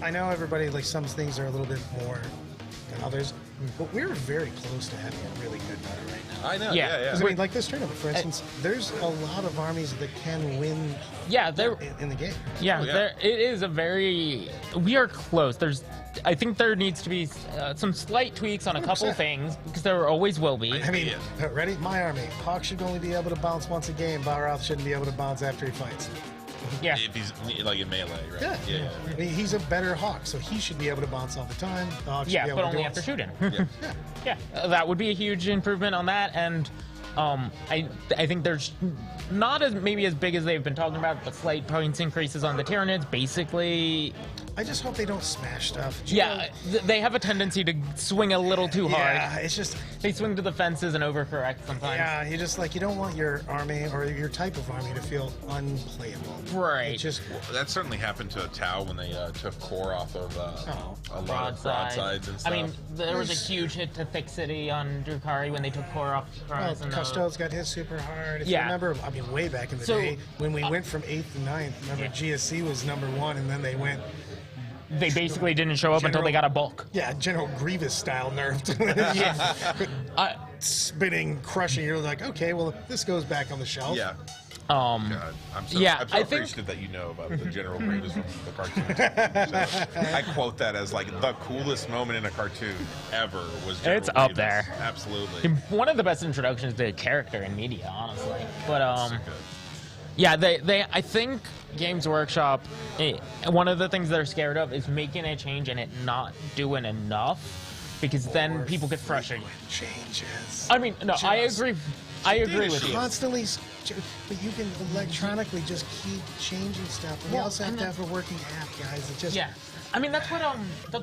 I know everybody like some things are a little bit more than others, but we're very close to having a really good meta right now. I know. Yeah. Yeah. 'Cause, I mean, like this tournament, for instance, there's a lot of armies that can win. Yeah, there in the game. Yeah, there it is a very. We are close. I think there needs to be some slight tweaks on a couple 100%. things because there always will be. I mean, ready? My army. Hawk should only be able to bounce once a game. Balroth shouldn't be able to bounce after he fights. Yeah. If he's like in melee, right? Yeah. Yeah. I mean, he's a better Hawk, so he should be able to bounce all the time. The Hawk should Yeah, be able but to only do after it. shooting. Yeah. Yeah, that would be a huge improvement on that, and I think there's not as maybe as big as they've been talking about, but slight points increases on the Tyranids. Basically, I just hope they don't smash stuff. yeah, they have a tendency to swing a little too hard. Yeah, it's just They swing to the fences and overcorrect sometimes. yeah, you don't want your army or your type of army to feel unplayable. Right. It just That certainly happened to Tau when they took core off of a lot of Broadside. broadsides and stuff. I mean, there was a huge hit to Thick City on Drukari when they took core off. Custodes got hit super hard. If you Yeah. remember, I mean, way back in the So, day when we went from 8th to 9th, remember GSC was #1, and then they went. They basically didn't show up until they got a bulk. Yeah, General Grievous style nerfed. Yeah. Spinning, crushing. You're like, okay, well, this goes back on the shelf. Yeah. God, I'm so yeah, I think appreciative that you know about the General Grievous from the cartoon. So, I quote that as like the coolest moment in a cartoon ever was General It's up Grievous. there. Absolutely. One of the best introductions to a character in media, honestly. But yeah, they I think Games Workshop, one of the things they're scared of is making a change and it not doing enough, because then people get frustrated. Changes. I mean, no, I agree. I agree with you. Constantly, but you can electronically just keep changing stuff. And you Well, also have and to have a working app, guys. It just Yeah, I mean that's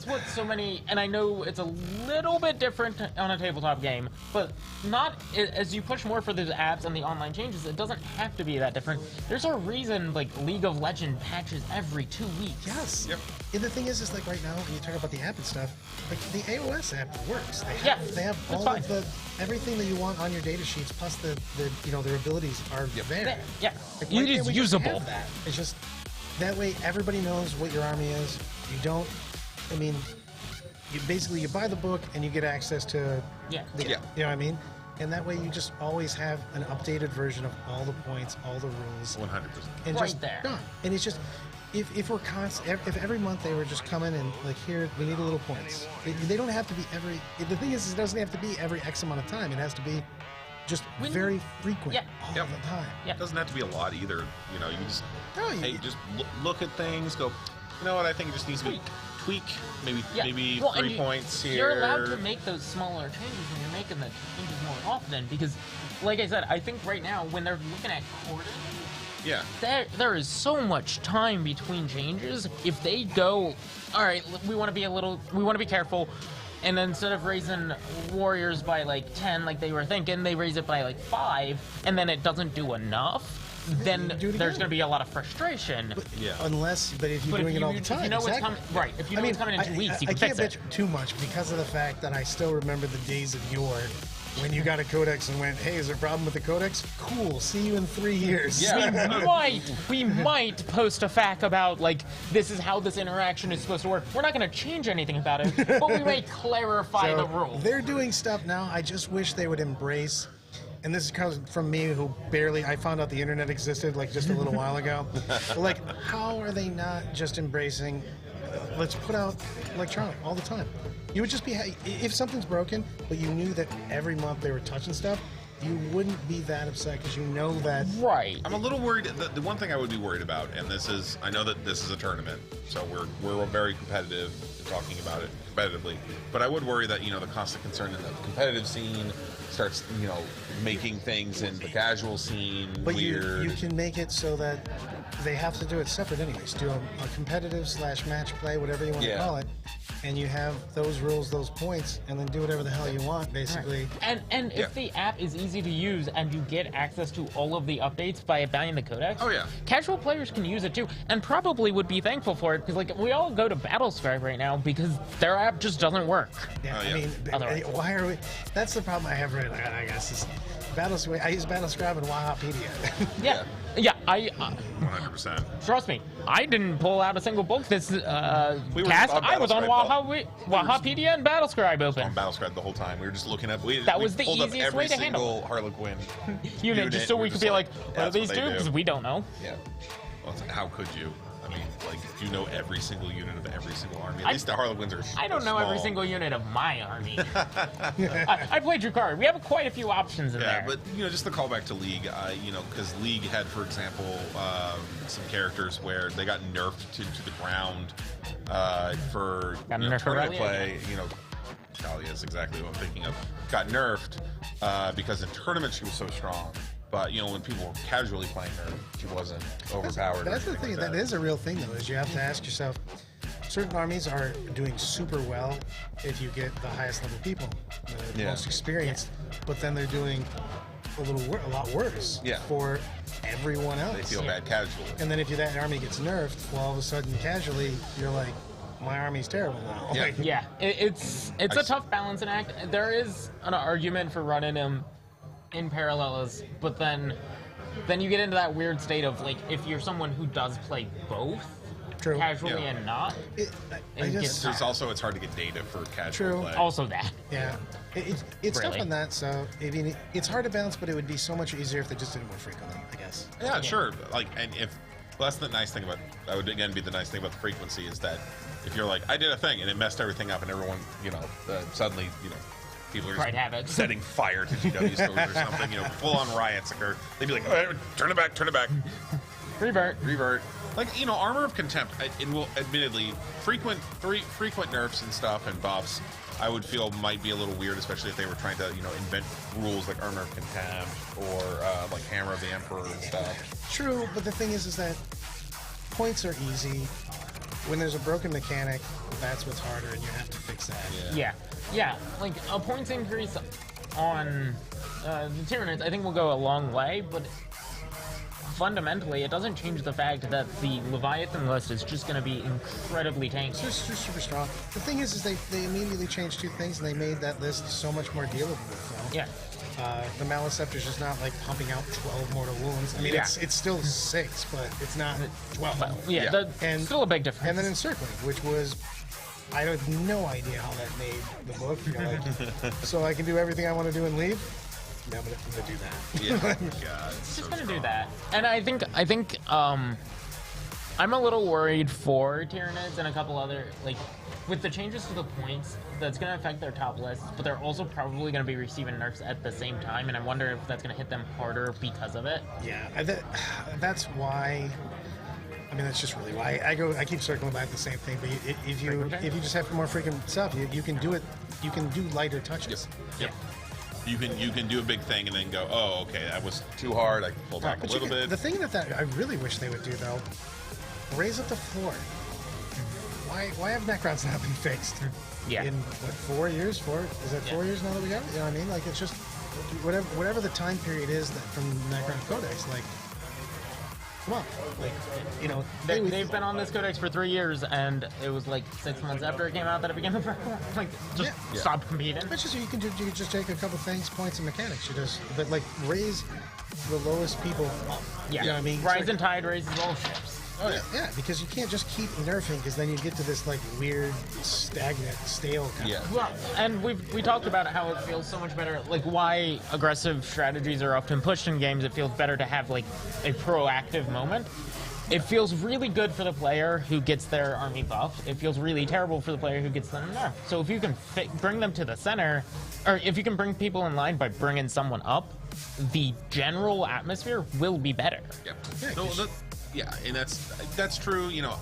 what so many, and I know it's a little bit different on a tabletop game, but not as you push more for the apps and the online changes. It doesn't have to be that different. There's a reason like League of Legends patches every 2 weeks. Yes. Yep. And the thing is like right now when you talk about the app and stuff, like the AOS app works. They have it's all fine. of the everything that you want on your data sheets, plus the their abilities are there. Yeah, Like, it why is can't we just usable. have that? It's just that way everybody knows what your army is. You don't. I mean, you buy the book and you get access to. Yeah. You know what I mean? And that way you just always have an updated version of all the points, all the rules. 100%. And Right just there. done. And it's just. If we're if every month they were just coming and like here we need a little points. They don't have to be every. The thing is it doesn't have to be every X amount of time. It has to be just very frequent all the time. It doesn't have to be a lot either. You know, you just No, you- hey, just look at things. Go. You know what? I think it just needs to be tweak. Maybe Well, and 3 points here. You're allowed to make those smaller changes when you're making the changes more often, because, like I said, I think right now when they're looking at quarters. Yeah. There is so much time between changes. If they go, all right, we want to be careful, and then instead of raising warriors by like 10, like they were thinking, they raise it by like 5, and then it doesn't do enough, then there's going to be a lot of frustration. But if you're doing it all the time, if you know exactly. it's coming, right? If you know it's coming in 2 weeks, you can I can't fix bitch it. too much because of the fact that I still remember the days of yore when you got a codex and went, hey, is there a problem with the codex? Cool, see you in 3 years. We might post a fact about, like, this is how this interaction is supposed to work. We're not going to change anything about it, but we may clarify So the rules. they're doing stuff now. I just wish they would embrace, and this comes from me who I found out the internet existed like just a little while ago. Like, how are they not just embracing, let's put out electronic all the time? You would just be, if something's broken, but you knew that every month they were touching stuff, you wouldn't be that upset because you know that. Right. I'm a little worried. The one thing I would be worried about, and this is, I know that this is a tournament, so we're very competitive talking about it competitively, but I would worry that, you know, the constant concern in the competitive scene starts, you know, making things in the casual scene weird. You can make it so that they have to do it separate anyways. Do a competitive / match play, whatever you want to call it, and you have those rules, those points, and then do whatever the hell you want, basically. And if the app is easy to use and you get access to all of the updates by buying the codex, casual players can use it too, and probably would be thankful for it, because like we all go to Battlescribe right now because their app just doesn't work. Yeah, I mean, why are we? That's the problem I have right now, I guess. Is Battlescribe. I use Battlescribe and Wahapedia. I 100%. Trust me, I didn't pull out a single book this cast. I was on Wahapedia and Battlescribe open. On Battlescribe the whole time. We were just looking up. That was the pulled up easiest every way to handle single Harlequin unit, just so we could be like, what do these do? Because we don't know. Yeah. Well, how could you? I mean, like, you know every single unit of every single army. At least the Harlequins are I don't know every single unit of my army. I played your card. We have quite a few options in there. Yeah, but, you know, just the callback to League, you know, because League had, for example, some characters where they got nerfed to the ground for tournament play. You know, Talia is exactly what I'm thinking of. Got nerfed because in tournament she was so strong. But, you know, when people were casually playing her, she wasn't overpowered. That's the thing. That is a real thing, though, is you have to ask yourself, certain armies are doing super well if you get the highest level people, the most experienced, but then they're doing a lot worse for everyone else. They feel bad casually. And then if that army gets nerfed, well, all of a sudden, casually, you're like, my army's terrible now. Yeah, it's a tough balancing act. There is an argument for running him in parallels, but then you get into that weird state of, like, if you're someone who does play both casually and not, there's also, it's hard to get data for casual play. Also that. Yeah. It's tough on that, so it's hard to balance, but it would be so much easier if they just did it more frequently, I guess. Yeah, sure. Like, and that's the nice thing about, that would again be the nice thing about the frequency, is that if you're like, I did a thing and it messed everything up and everyone, you know, suddenly, you know, people are setting fire to GW stores or something, you know, full-on riots occur. They'd be like, oh, turn it back. Revert. Like, you know, Armor of Contempt, it will, admittedly, frequent nerfs and stuff and buffs, I would feel might be a little weird, especially if they were trying to, you know, invent rules like Armor of Contempt or, like, Hammer of the Emperor and stuff. True, but the thing is that points are easy. When there's a broken mechanic, that's what's harder, and you have to fix that. Yeah, like a points increase on the Tyranids, I think will go a long way, but fundamentally, it doesn't change the fact that the Leviathan list is just going to be incredibly tanky. It's just super strong. The thing is they immediately changed two things, and they made that list so much more dealable. So. Yeah. The Maleceptor's just not like pumping out 12 mortal wounds. I mean, it's still 6, but it's not 12. Well, and still a big difference. And then Encircling, which was, I have no idea how that made the book. You know, like, so I can do everything I want to do and leave. Yeah, I'm gonna do that. Yeah, God, it's just gonna do that. And I think I'm a little worried for Tyranids and a couple other, like, with the changes to the points, that's going to affect their top lists, but they're also probably going to be receiving nerfs at the same time, and I wonder if that's going to hit them harder because of it. Yeah, that's why. I mean, that's just really why I keep circling back the same thing. But if you just have more frequent stuff, you can do it. You can do lighter touches. Yep. You can do a big thing and then go, oh, okay, that was too hard. I can pull back a little bit. The thing that I really wish they would do, though, raise up the floor. Why have Necrons not been fixed? Yeah. In what, 4 years? Is that 4 years now that we got it? You know what I mean? Like, it's just whatever the time period is that from Necron Codex. Like, come on, like, you know, They've been on this codex for 3 years, and it was like 6 months after it came out that it became a problem. Like, just stop competing. It's just you can just take a couple things, points, and mechanics. You just but like raise the lowest people up. Yeah, You know what I mean? Rise and Tide raises all ships. Oh yeah, because you can't just keep nerfing, because then you get to this like weird, stagnant, stale kind of. Well, and we talked about how it feels so much better, like why aggressive strategies are often pushed in games. It feels better to have like a proactive moment. It feels really good for the player who gets their army buffed. It feels really terrible for the player who gets them nerfed. So if you can bring them to the center, or if you can bring people in line by bringing someone up, the general atmosphere will be better. Yep. Yeah, and that's true. You know,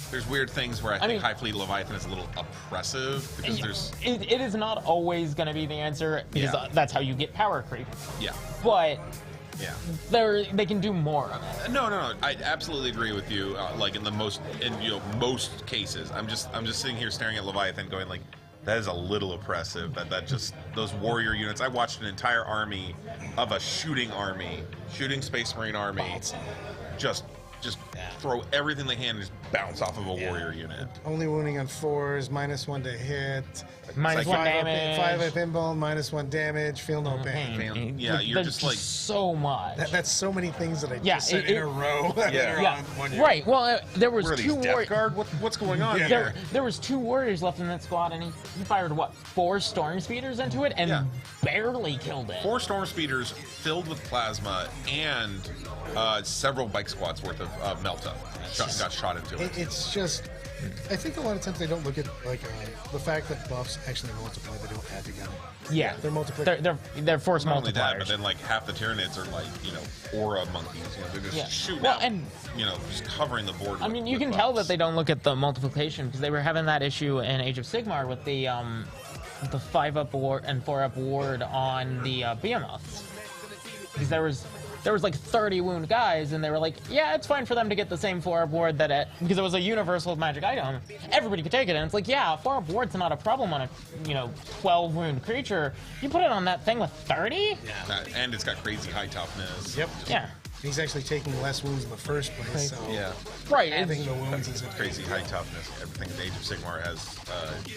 there's weird things where I think High Fleet Leviathan is a little oppressive because there's. It is not always going to be the answer because that's how you get power creep. Yeah. But. Yeah. They can do more of it. No. I absolutely agree with you. Like in most cases, I'm just sitting here staring at Leviathan, going like, that is a little oppressive. That just those warrior units. I watched an entire army of a shooting Space Marine army, just throw everything they can and just bounce off of a warrior unit. Only wounding on 4s, -1 to hit, -1 damage, 5 up inbound, -1 damage, feel no pain. Yeah, you're There's just like so much. That's so many things that I just said in a row. that are on one unit. Right. Well, there was Where are these, Death Guard? What's going on here? There was 2 warriors left in that squad, and he fired 4 storm speeders into it and barely killed it. 4 storm speeders filled with plasma and several bike squads worth of Melta got shot into it. It's just, I think a lot of times they don't look at like the fact that buffs actually multiply. They don't add together. Yeah, they're multiplicative. They're force Not only multipliers. that, but then like half the Tyranids are like aura monkeys. They're just shooting out, and just covering the board. I mean, you can tell that they don't look at the multiplication because they were having that issue in Age of Sigmar with the 5-up ward and 4-up ward on the behemoths, because there was like 30 wound guys, and they were like, yeah, it's fine for them to get the same 4-up ward because it was a universal magic item. Everybody could take it, and it's like, yeah, a 4-up ward's not a problem on a 12 wound creature. You put it on that thing with 30? Yeah, and it's got crazy high toughness. Yep. Yeah. He's actually taking less wounds in the first place. So right. Adding the wounds is crazy high toughness. Everything in Age of Sigmar has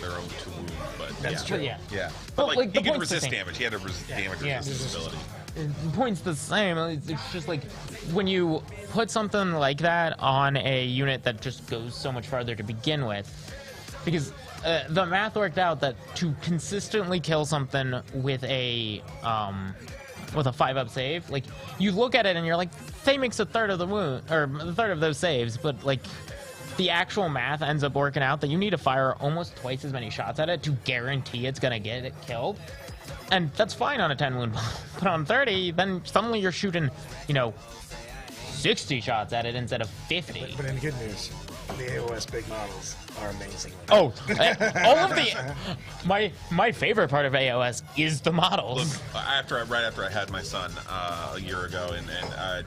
their own to wound, but that's true. Yeah. Yeah. But, But like, he the could point's the resist same. damage. He had a damage resistance ability. The point's the same. It's just like when you put something like that on a unit that just goes so much farther to begin with, because the math worked out that to consistently kill something with a 5-up save, like you look at it and you're like, Faye makes a third of the wound or a third of those saves, but like the actual math ends up working out that you need to fire almost twice as many shots at it to guarantee it's gonna get it killed. And that's fine on a 10 wound, but on 30, then suddenly you're shooting, 60 shots at it instead of 50. But in good news, the AOS big models are amazing. Oh, all of the my favorite part of AOS is the models. Look, right after I had my son a year ago, and I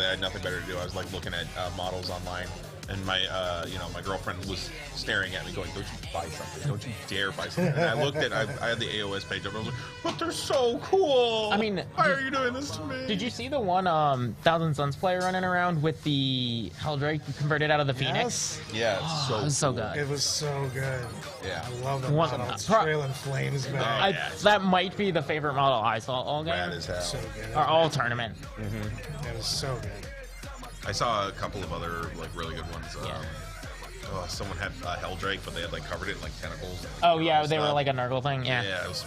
had nothing better to do. I was like looking at models online. And my girlfriend was staring at me going, don't you buy something. Don't you dare buy something. And I looked at, I had the AOS page up, and I was like, but they're so cool. I mean, why are you doing this to me? Did you see the one Thousand Suns player running around with the Helldrake converted out of the Phoenix? Yeah, it's it was so good. It was so good. Yeah. I love that model. It's trailing flames, man. That might be the favorite model I saw all game. Rad as hell. So good. Or all tournament. It was so good. I saw a couple of other really good ones. Someone had Helldrake, but they had covered it in tentacles. Oh yeah, they were like a Nurgle thing. Yeah. Yeah, it was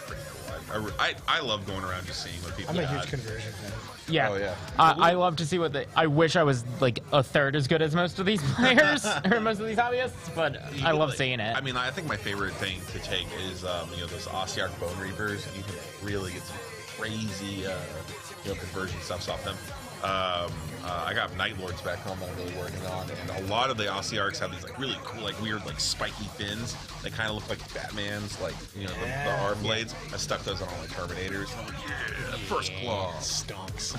pretty cool. I love going around just seeing what people. I'm a huge conversion fan. Yeah. Oh yeah. I love to see I wish I was a third as good as most of these players or most of these hobbyists, but I love seeing it. I mean, I think my favorite thing to take is those Ossiarch Bone Reapers. You can really get some crazy conversion stuff off them. I got Night Lords back home that I'm really working on, and a lot of the Ossiarchs have these really cool, weird, spiky fins. They kind of look like Batman's, the arm blades. I stuck those on all my Terminators. Yeah, first claw. Stonks.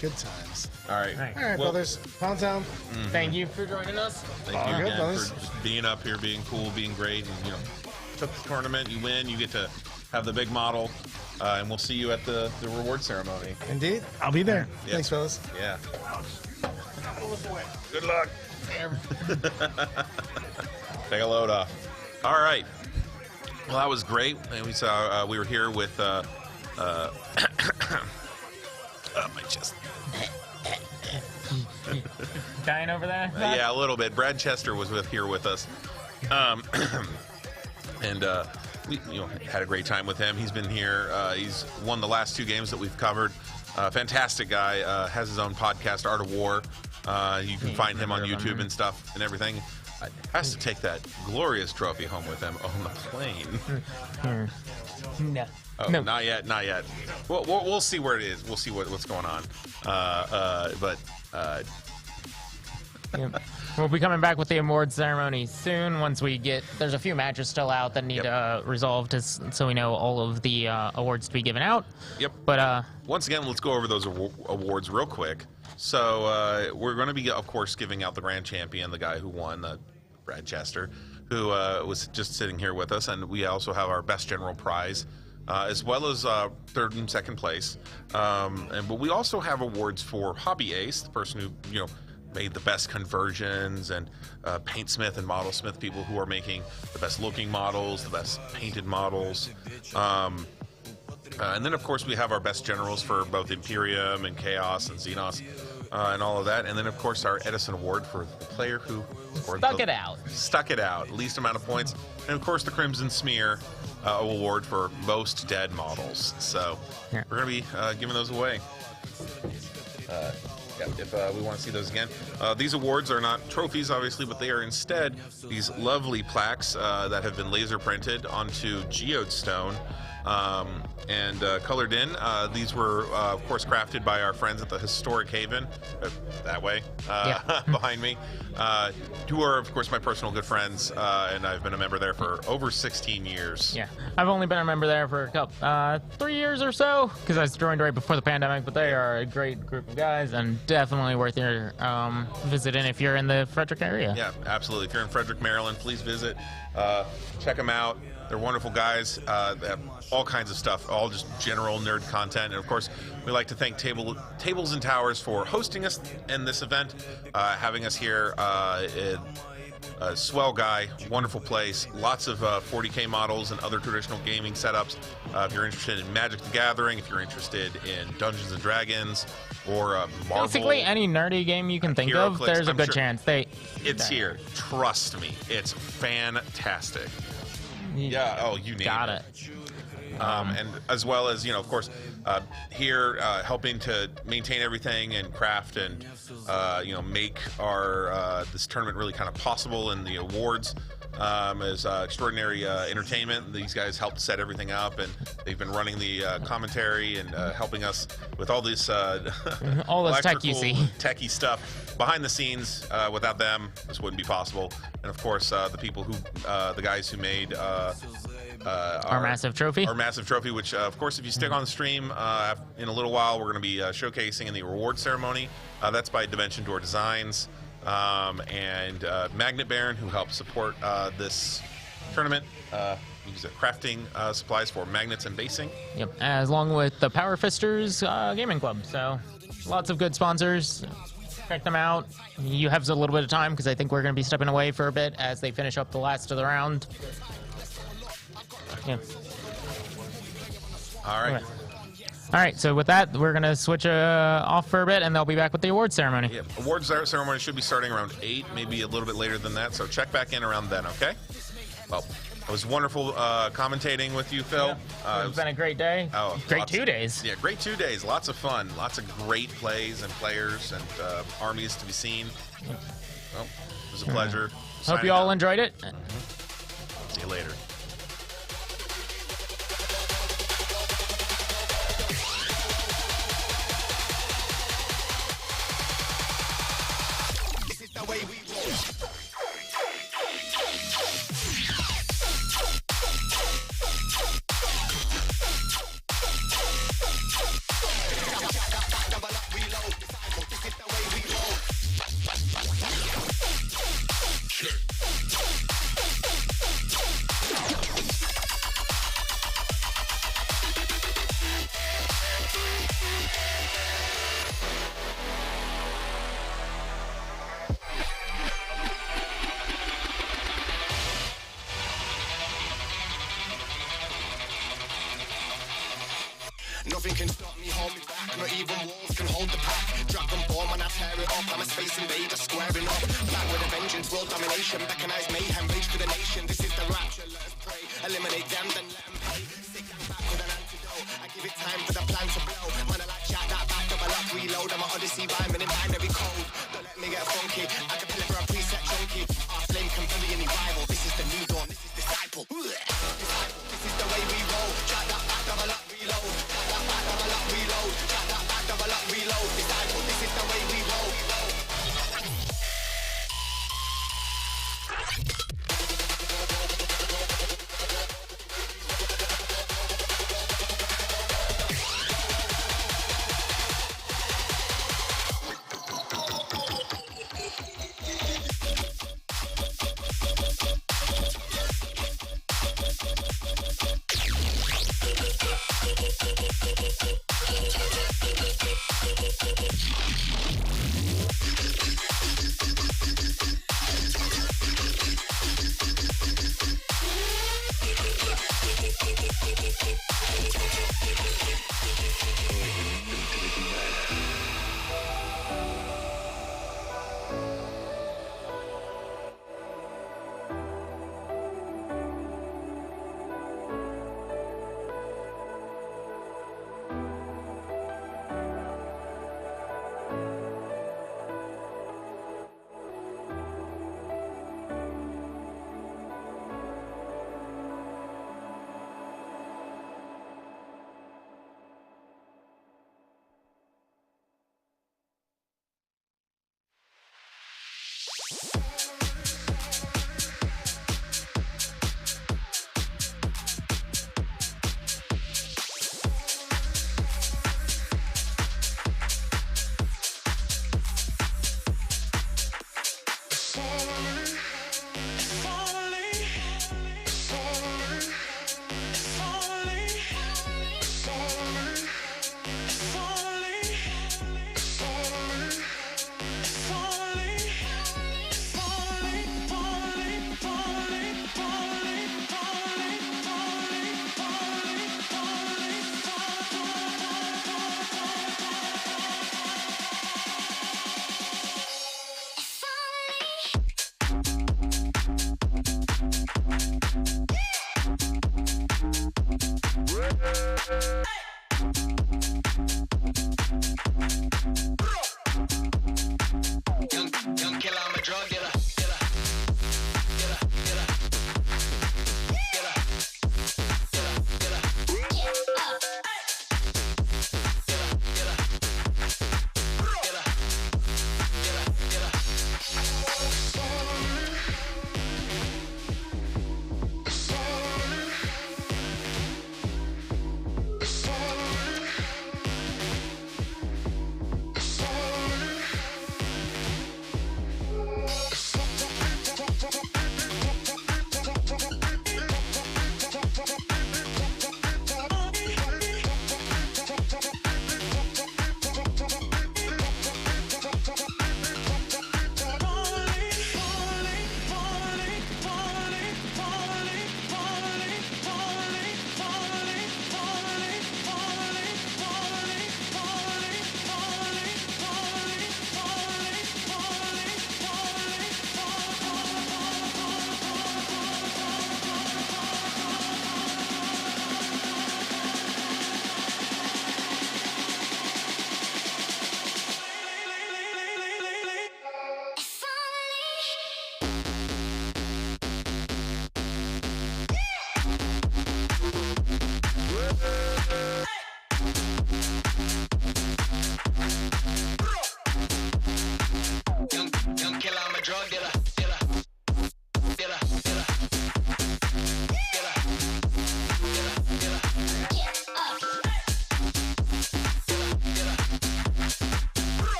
Good times. All right. All right, brothers. Pound Town. Thank you for joining us. Thank you again for just being up here, being cool, being great, and took the tournament. You win. You get to have the big model. and we'll see you at the reward ceremony. Indeed. I'll be there. Yeah. Thanks, fellas. Yeah. Good luck. Take a load off. All right. Well, that was great. And we were here with my chest. Dying over there? Yeah, a little bit. Brad Chester was here with us, and we had a great time with him. He's been here. He's won the last 2 games that we've covered. Fantastic guy. Has his own podcast, Art of War. You can find him on YouTube and stuff and everything. Has to take that glorious trophy home with him on the plane. No. Oh, no. Not yet. We'll see where it is. We'll see what's going on. Yeah. We'll be coming back with the award ceremony soon. Once we there's a few matches still out that need resolved, so we know all of the awards to be given out. Yep. But once again, let's go over those awards real quick. So we're going to be, of course, giving out the grand champion, the guy who won, Brad Chester, who was just sitting here with us, and we also have our best general prize, as well as 3rd and 2nd place. But we also have awards for Hobby Ace, the person who made the best conversions, and paintsmith and modelsmith, people who are making the best looking models, the best painted models. And then, of course, we have our best generals for both Imperium and Chaos and Xenos and all of that. And then, of course, our Edison Award for the player who stuck it out, least amount of points. And, of course, the Crimson Smear Award for most dead models. So we're going to be giving those away. If we want to see those again. These awards are not trophies, obviously, but they are instead these lovely plaques that have been laser printed onto geode stone and colored in. These were, of course, crafted by our friends at the Historic Haven, that way, behind me, who are, of course, my personal good friends, and I've been a member there for over 16 years. Yeah, I've only been a member there for a couple, 3 years or so, because I joined right before the pandemic, but they are a great group of guys, and definitely worth your visiting if you're in the Frederick area. Yeah, absolutely. If you're in Frederick, Maryland, please visit. Check them out. They're wonderful guys. They have all kinds of stuff, all just general nerd content. And, of course, we like to thank Tables and Towers for hosting us in this event, having us here. A swell guy, wonderful place, lots of 40K models and other traditional gaming setups. If you're interested in Magic the Gathering, if you're interested in Dungeons and Dragons, or Marvel. Basically any nerdy game you can think of, there's a good chance it's here. Trust me, it's fantastic. Yeah. Oh, you name got it. And as well as, of course, here helping to maintain everything and craft and make our this tournament really kind of possible, and the awards is Extraordinary Entertainment. These guys helped set everything up, and they've been running the commentary and helping us with all this all this techie stuff behind the scenes. Without them, this wouldn't be possible. And of course, the people who the guys who made our massive trophy. Our massive trophy, which, of course, if you stick on the stream, in a little while, we're going to be showcasing in the reward ceremony. That's by Dimension Door Designs and Magnet Baron, who helped support this tournament. Use crafting supplies for magnets and basing. Yep, as along with the Power Fisters Gaming Club. So lots of good sponsors. Check them out. You have a little bit of time, because I think we're going to be stepping away for a bit as they finish up the last of the round. Yeah. All right. Okay. All right, so with that, we're going to switch off for a bit, and they'll be back with the awards ceremony. Yeah, awards ceremony should be starting around 8, maybe a little bit later than that, so check back in around then, okay? Well, it was wonderful commentating with you, Phil. Yeah. It's been a great day. Great 2 days. Yeah, great 2 days. Lots of fun. Lots of great plays and players and armies to be seen. Well, it was a pleasure. Hope you all enjoyed it. See you later. Nothing can stop me, hold me back. Not even walls can hold the pack. Dragon ball when I tear it up. I'm a space invader squaring up. Back with a vengeance, world domination. Mechanized mayhem, rage for the nation. This is the rapture, let us pray. Eliminate them, then let them pay. Sick and back with an antidote. I give it time for the plan to blow. Man, I like chat, that back, double up, reload. I'm an odyssey rhyming in binary code. Don't let me get funky. I can play for a preset chunky. Our flame can bury any rival. This is the new dawn, this is disciple. This is the way we roll. Chat that back, double up, reload. Chat that back, double up, reload. Chat that back, double up, reload. Disciple, this is the way we roll.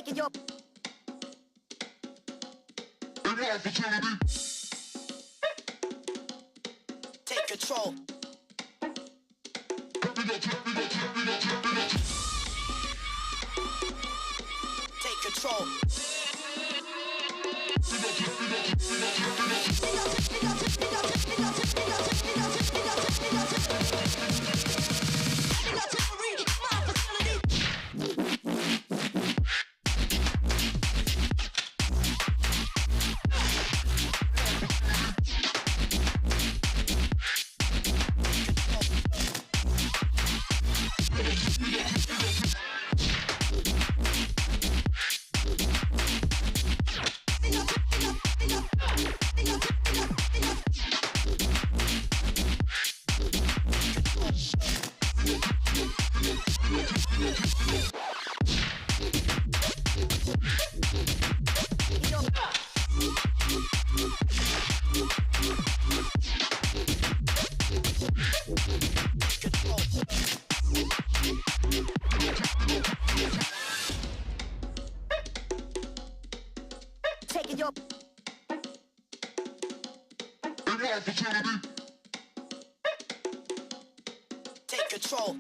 taking your opportunity. Take control. control. Taking your take control.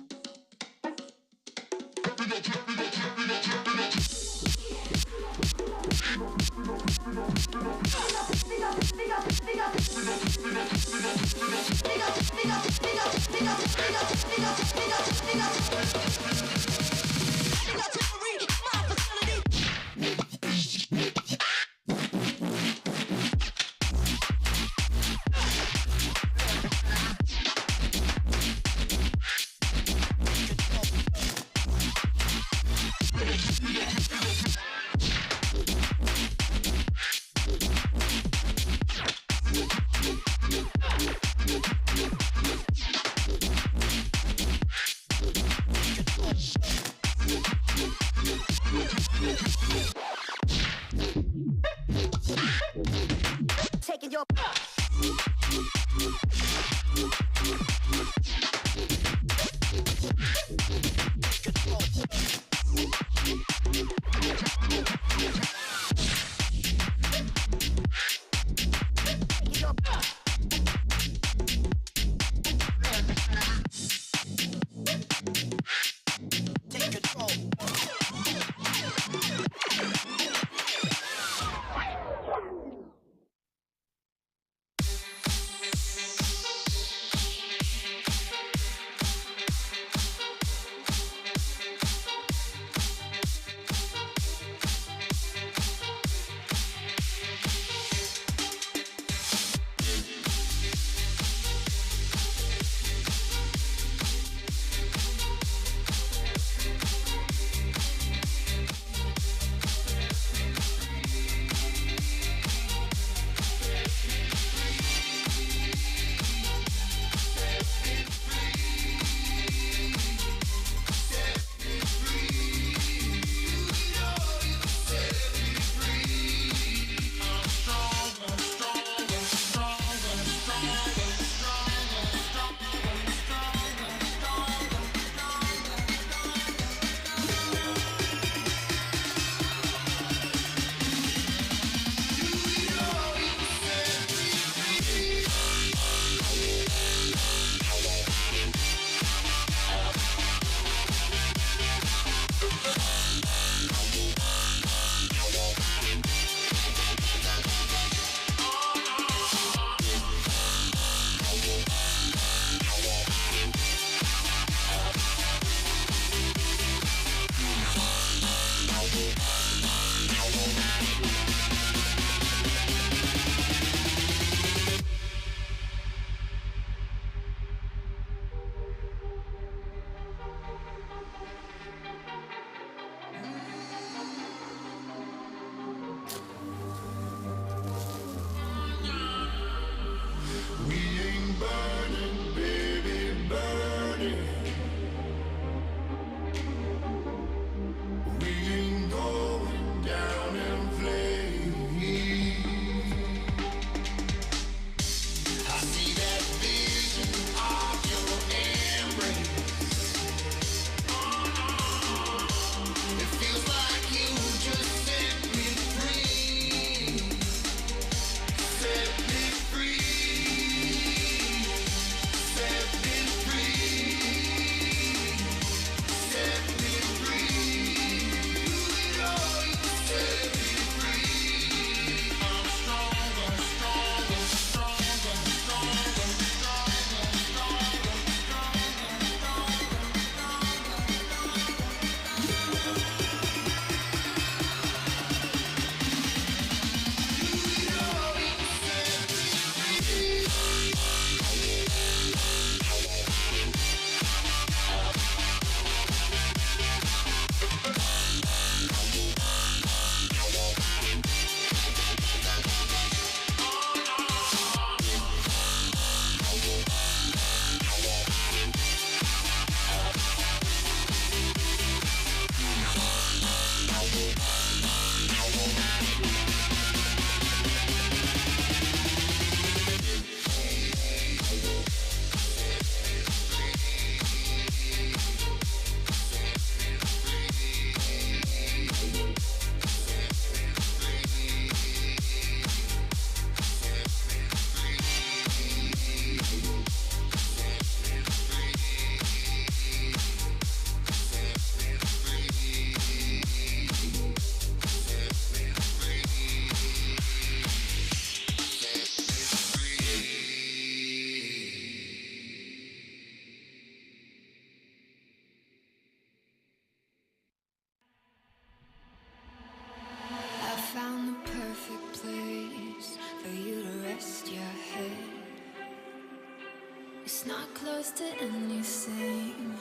close to anything.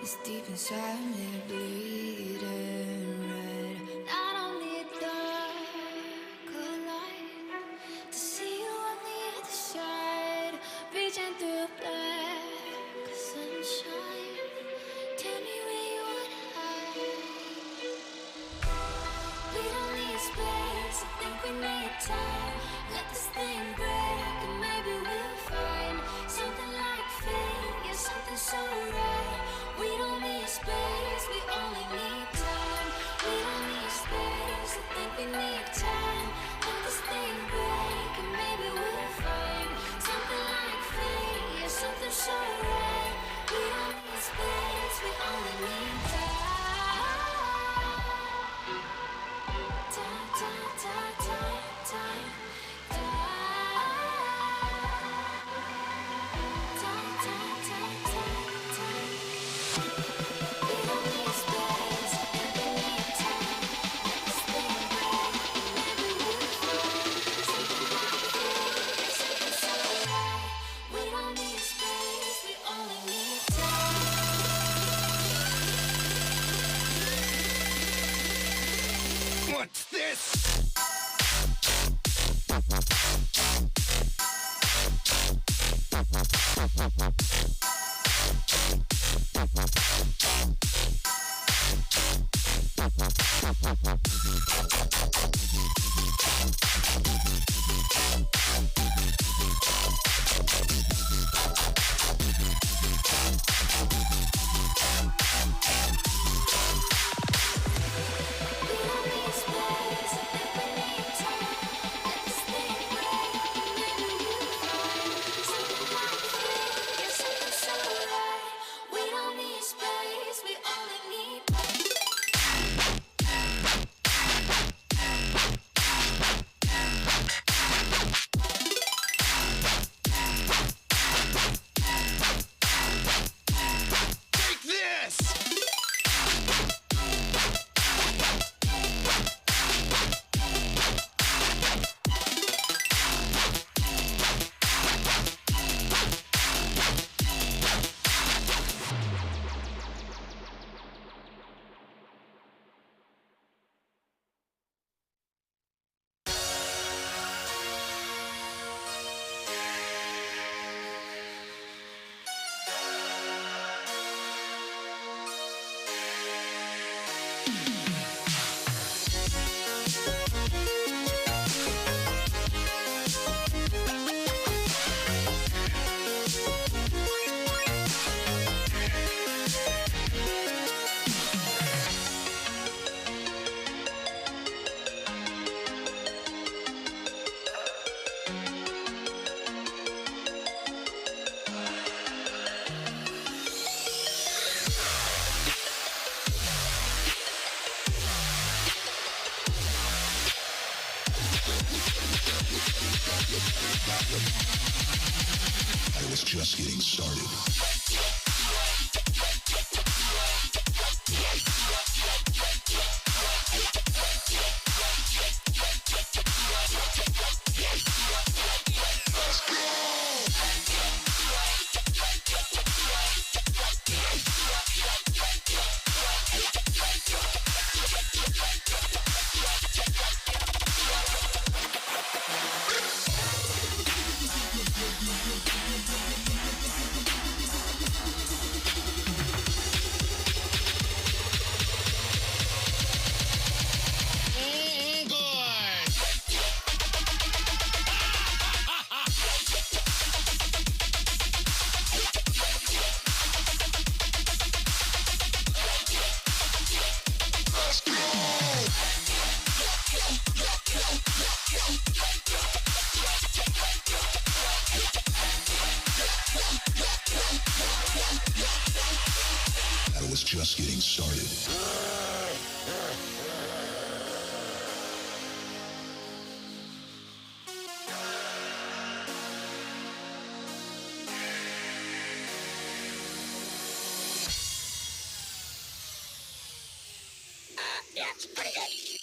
It's deep inside me, bleeding red. I don't need dark or light to see you on the other side. Reaching through black sunshine. Tell me where you wanna hide. We don't need space, I think we need time. Let this thing break and maybe we'll find something like fate, yeah, something so right. We don't need space, we only need time. We don't need space, I think we need time. Let this thing break and maybe we'll find something like fate, yeah, something so right. We don't need space, we only need time. Time, time, time, time, time. What's this? Take this! I was just getting started. I was just getting started. That's pretty good.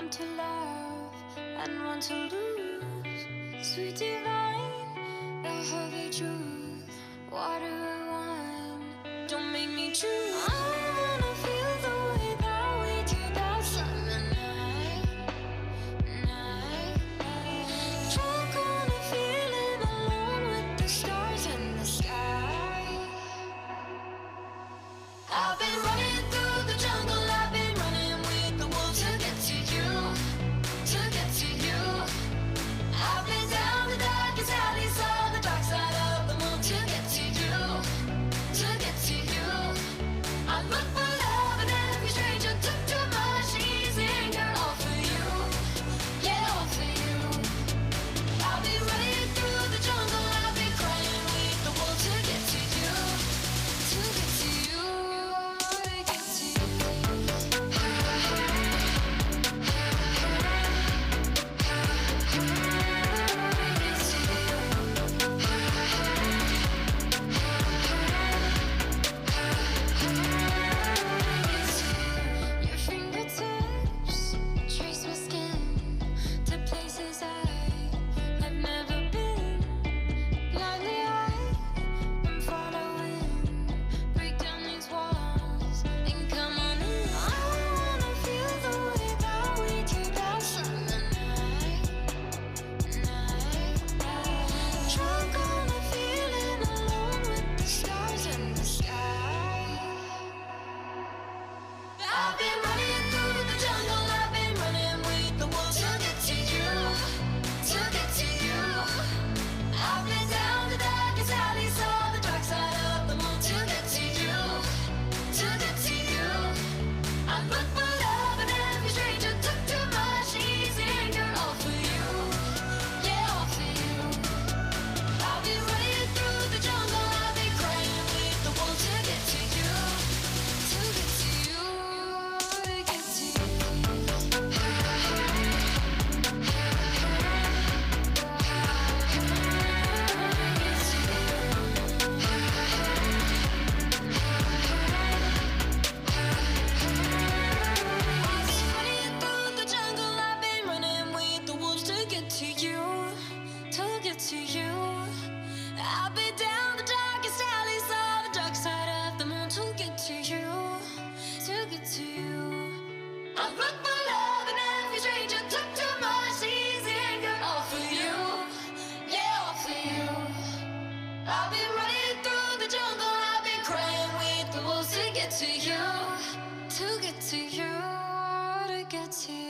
want to love and want to lose. Sweet divine, the heavy truth. Water or wine, don't make me choose. I wanna feel the way that we do that summer night. Drunk on a feeling alone with the stars in the sky. I've been running through the jungle, I've been running with the wolves to get to you, to get to you. I've been down the darkest alleys, saw the dark side of the moon to get to you, to get to you. I look for love and every stranger took too much easy anger, all for you, yeah, all for you. I'll be running through the jungle, I'll be crying with the wolves to get to you, to get to you, to get to you. Your fingertips trace my skin to places I have never been. Blindly I'm following. Break down these walls and come on in. I wanna feel the way that we do that summer night. Drunk on a feeling alone with the stars in the sky. I've been running through the jungle, I've been running with the wolves to get to you, to get to you. I've been down the darkest alleys, saw the dark side of the moon to get to you, to get to you. I look for love and every stranger took too much easy anger, all for you, yeah, all for you. I'll be running through the jungle, I'll be crying with the wolves to get to you, to get to you, to get to you. Running through the jungle, I've been running with the wolves to get to you, to get to you. I've been down the darkest alleys, saw the dark side of the moon to get to you, to get to you. I look for love and every stranger took too much easy anger, all for you, yeah, all for you. I've been running through the jungle, I've been crying with the wolves to get to you, to get to you, to get to you.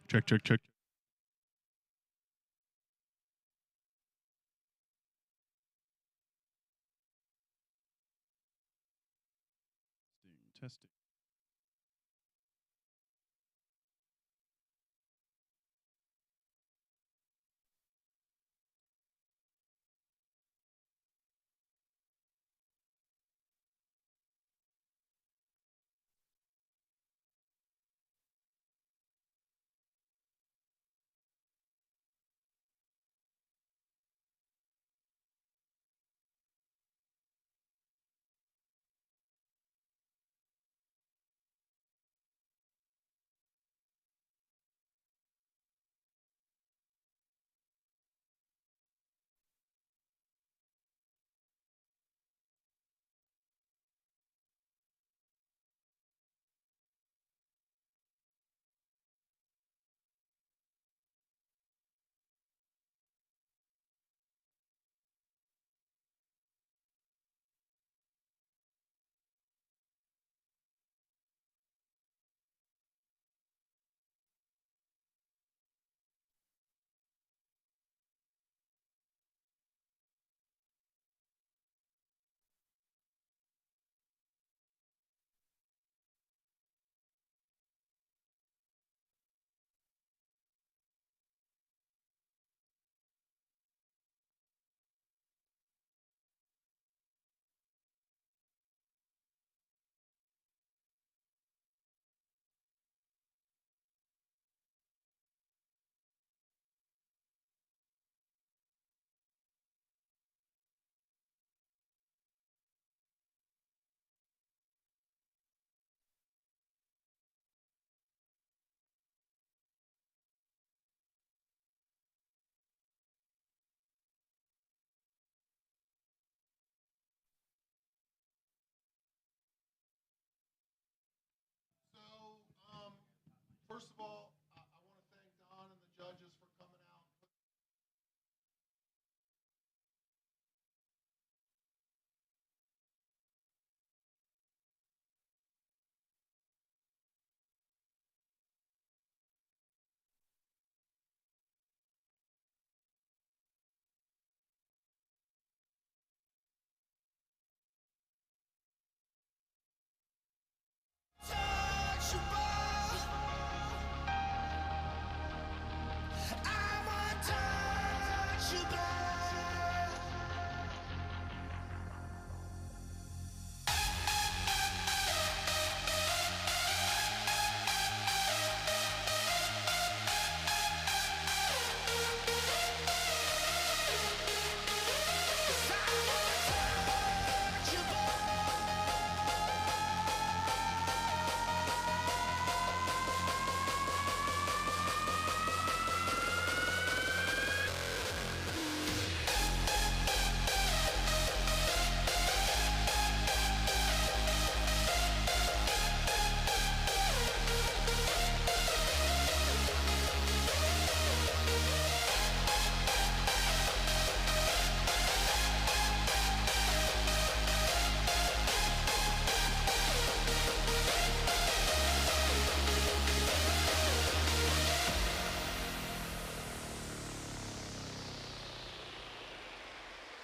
Check, check, check. Testing. First of all, I want to thank Don and the judges for coming out.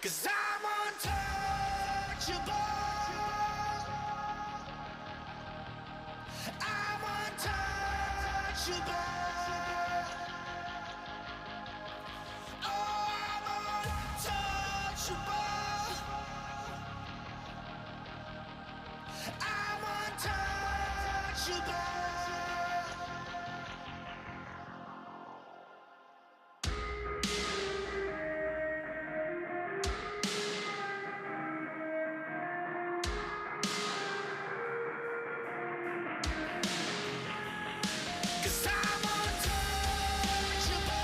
Cause I'm untouchable. I'm untouchable. Oh, I'm untouchable. I'm untouchable. Cause I'm untouchable.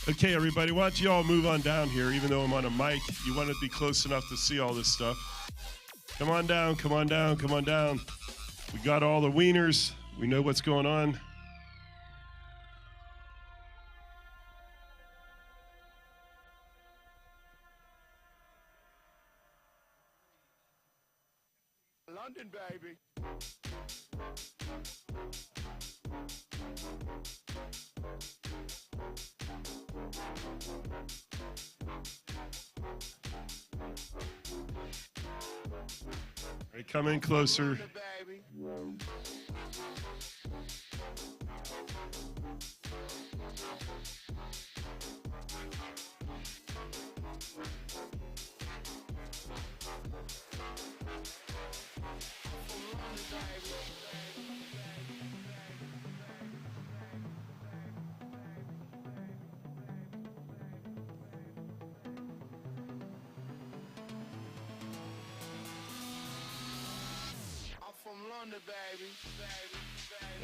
Okay, everybody, why don't you all move on down here, even though I'm on a mic. You want to be close enough to see all this stuff. Come on down, come on down, come on down. We got all the wieners. We know what's going on. London, baby. All right, come in closer.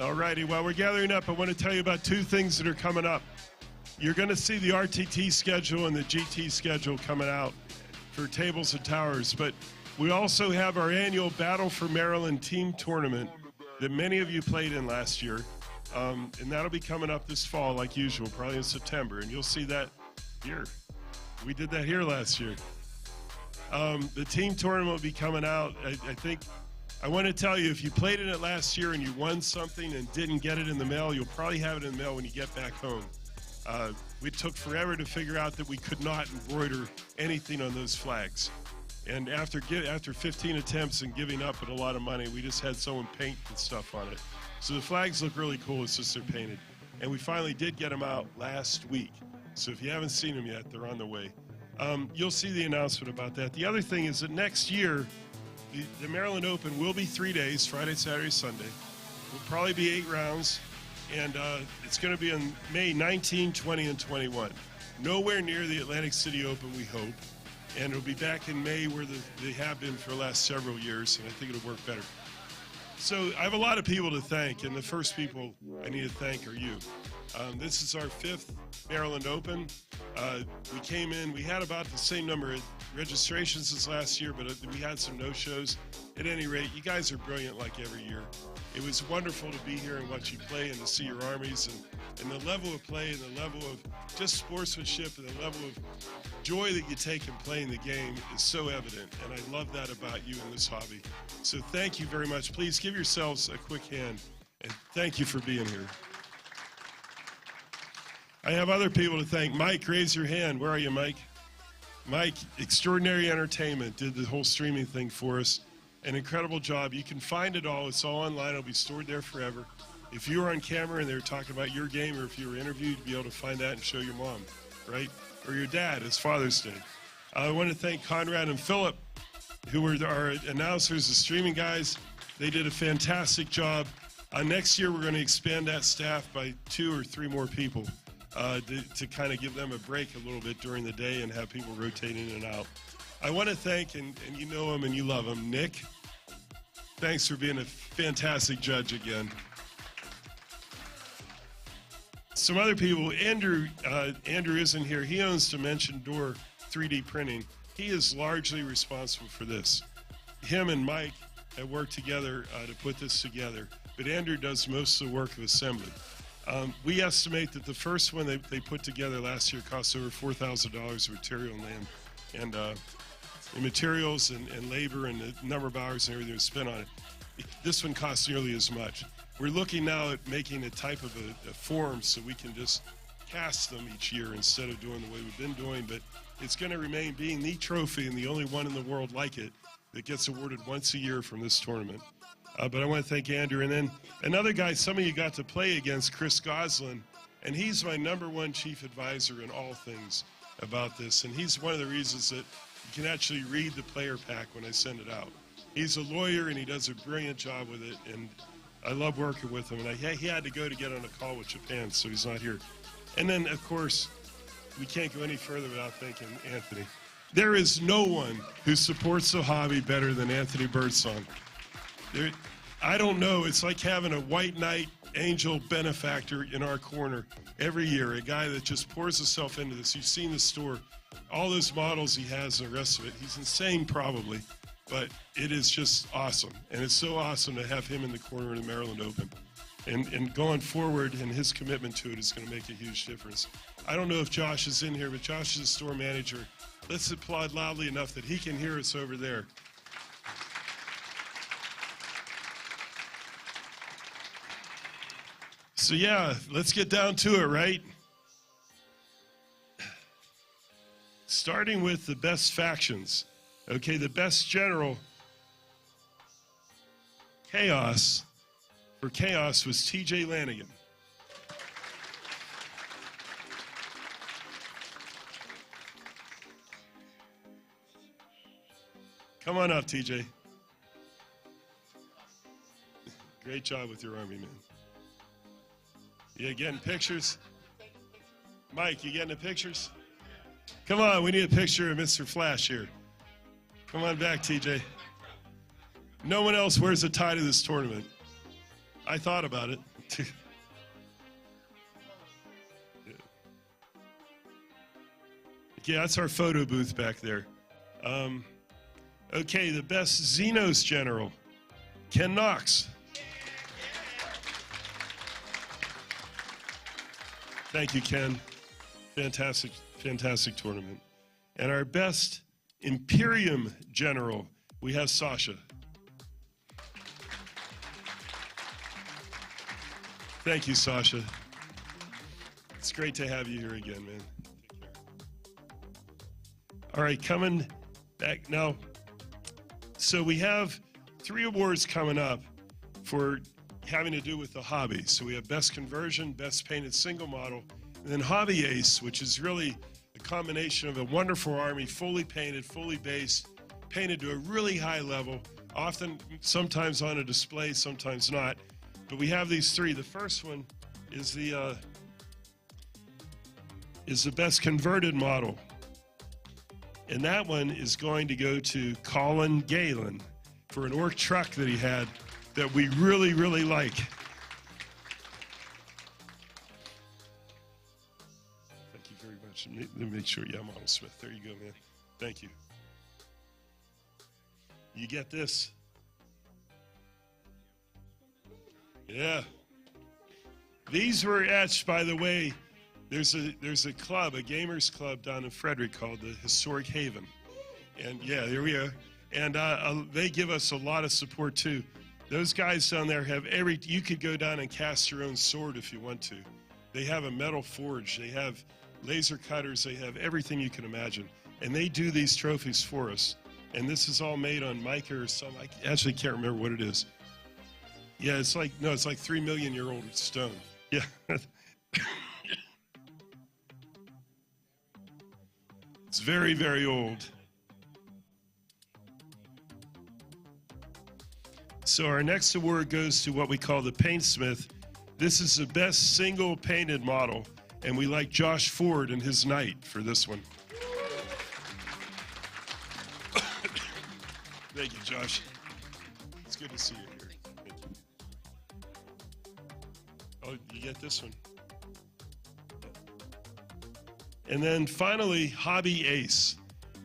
All righty, while we're gathering up, I want to tell you about two things that are coming up. You're going to see the RTT schedule and the GT schedule coming out for Tables and Towers, but we also have our annual Battle for Maryland team tournament that many of you played in last year, and that'll be coming up this fall like usual, probably in September, and you'll see that here. We did that here last year. The team tournament will be coming out, I think. I want to tell you, if you played in it last year and you won something and didn't get it in the mail, you'll probably have it in the mail when you get back home. It took forever to figure out that we could not embroider anything on those flags. And after 15 attempts and giving up at a lot of money, we just had someone paint and stuff on it. So the flags look really cool, it's just they're painted. And we finally did get them out last week. So if you haven't seen them yet, they're on the way. You'll see the announcement about that. The other thing is that next year, the Maryland Open will be 3 days, Friday, Saturday, Sunday. Will probably be 8 rounds, and it's going to be on May 19, 20, and 21. Nowhere near the Atlantic City Open, we hope. And it'll be back in May where they have been for the last several years, and I think it'll work better. So I have a lot of people to thank, and the first people I need to thank are you. This is our 5th Maryland Open. We came in, we had about the same number of registrations as last year, but we had some no-shows. At any rate, you guys are brilliant like every year. It was wonderful to be here and watch you play and to see your armies, and the level of play and the level of just sportsmanship and the level of joy that you take in playing the game is so evident, and I love that about you in this hobby. So thank you very much. Please give yourselves a quick hand, and thank you for being here. I have other people to thank. Mike, raise your hand. Where are you, Mike? Mike, Extraordinary Entertainment, did the whole streaming thing for us. An incredible job. You can find it all. It's all online. It'll be stored there forever. If you were on camera and they were talking about your game, or if you were interviewed, you'd be able to find that and show your mom, right? Or your dad. It's Father's Day. I want to thank Conrad and Philip, who were our announcers, the streaming guys. They did a fantastic job. Next year, we're going to expand that staff by 2 or 3 more people to kind of give them a break a little bit during the day and have people rotate in and out. I want to thank, and you know him and you love him, Nick. Thanks for being a fantastic judge again. Some other people, Andrew isn't here. He owns Dimension Door 3D printing. He is largely responsible for this. Him and Mike have worked together to put this together, but Andrew does most of the work of assembly. We estimate that the first one they put together last year cost over $4,000 of material and land, and materials and labor and the number of hours and everything was spent on it. This one costs nearly as much. We're looking now at making a type of a form so we can just cast them each year instead of doing the way we've been doing, but it's going to remain being the trophy and the only one in the world like it that gets awarded once a year from this tournament. But I want to thank Andrew. And then another guy some of you got to play against, Chris Goslin, and he's my #1 chief advisor in all things about this, and he's one of the reasons that you can actually read the player pack when I send it out. He's a lawyer, and he does a brilliant job with it, and I love working with him. And he had to go to get on a call with Japan, so he's not here. And then, of course, we can't go any further without thanking Anthony. There is no one who supports the hobby better than Anthony Birdsong. I don't know. It's like having a white knight angel benefactor in our corner every year, a guy that just pours himself into this. You've seen the store, all those models he has and the rest of it. He's insane probably, but it is just awesome. And it's so awesome to have him in the corner in the Maryland Open. And going forward, and his commitment to it is going to make a huge difference. I don't know if Josh is in here, but Josh is the store manager. Let's applaud loudly enough that he can hear us over there. So yeah, let's get down to it, right? Starting with the best factions. Okay, the best general, Chaos. For Chaos was TJ Lanigan. Come on up, TJ. Great job with your army, man. You getting pictures? Mike, you getting the pictures? Come on, we need a picture of Mr. Flash here. Come on back, TJ. No one else wears a tie to this tournament. I thought about it. Yeah, that's our photo booth back there. Okay, the best Xenos general, Ken Knox. Thank you, Ken. Fantastic, fantastic tournament. And our best Imperium general, we have Sasha. Thank you, Sasha. It's great to have you here again, man. Take care. All right, coming back now. So we have 3 awards coming up for having to do with the hobby. So we have Best Conversion, Best Painted Single Model, and then Hobby Ace, which is really a combination of a wonderful army, fully painted, fully based, painted to a really high level, often, sometimes on a display, sometimes not. But we have these 3. The first one is the Best Converted Model. And that one is going to go to Colin Galen for an orc truck that he had that we really, really like. Thank you very much. Let me make sure. Yeah, Model Smith. There you go, man. Thank you. You get this. Yeah. These were etched, by the way. There's a club, a gamers club down in Frederick called the Historic Haven. And yeah, there we are. And they give us a lot of support too. Those guys down there have you could go down and cast your own sword if you want to. They have a metal forge. They have laser cutters. They have everything you can imagine. And they do these trophies for us. And this is all made on mica or something. I actually can't remember what it is. Yeah, it's like 3 million year old stone. Yeah. It's very, very old. So our next award goes to what we call the Paintsmith. This is the best single painted model, and we like Josh Ford and his knight for this one. Thank you, Josh. It's good to see you here. Thank you. Oh, you get this one. And then finally, Hobby Ace.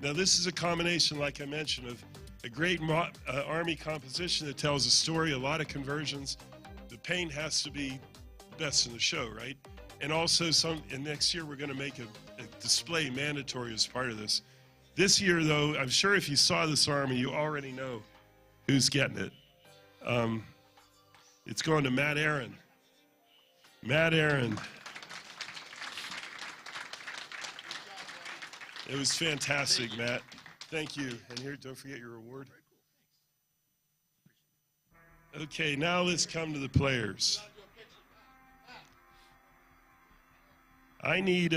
Now this is a combination, like I mentioned, of a great army composition that tells a story, a lot of conversions. The paint has to be the best in the show, right? And also and next year we're gonna make a display mandatory as part of this. This year though, I'm sure if you saw this army, you already know who's getting it. It's going to Matt Aaron. Matt Aaron. It was fantastic, Matt. Thank you. And here, don't forget your award. Okay, now let's come to the players. I need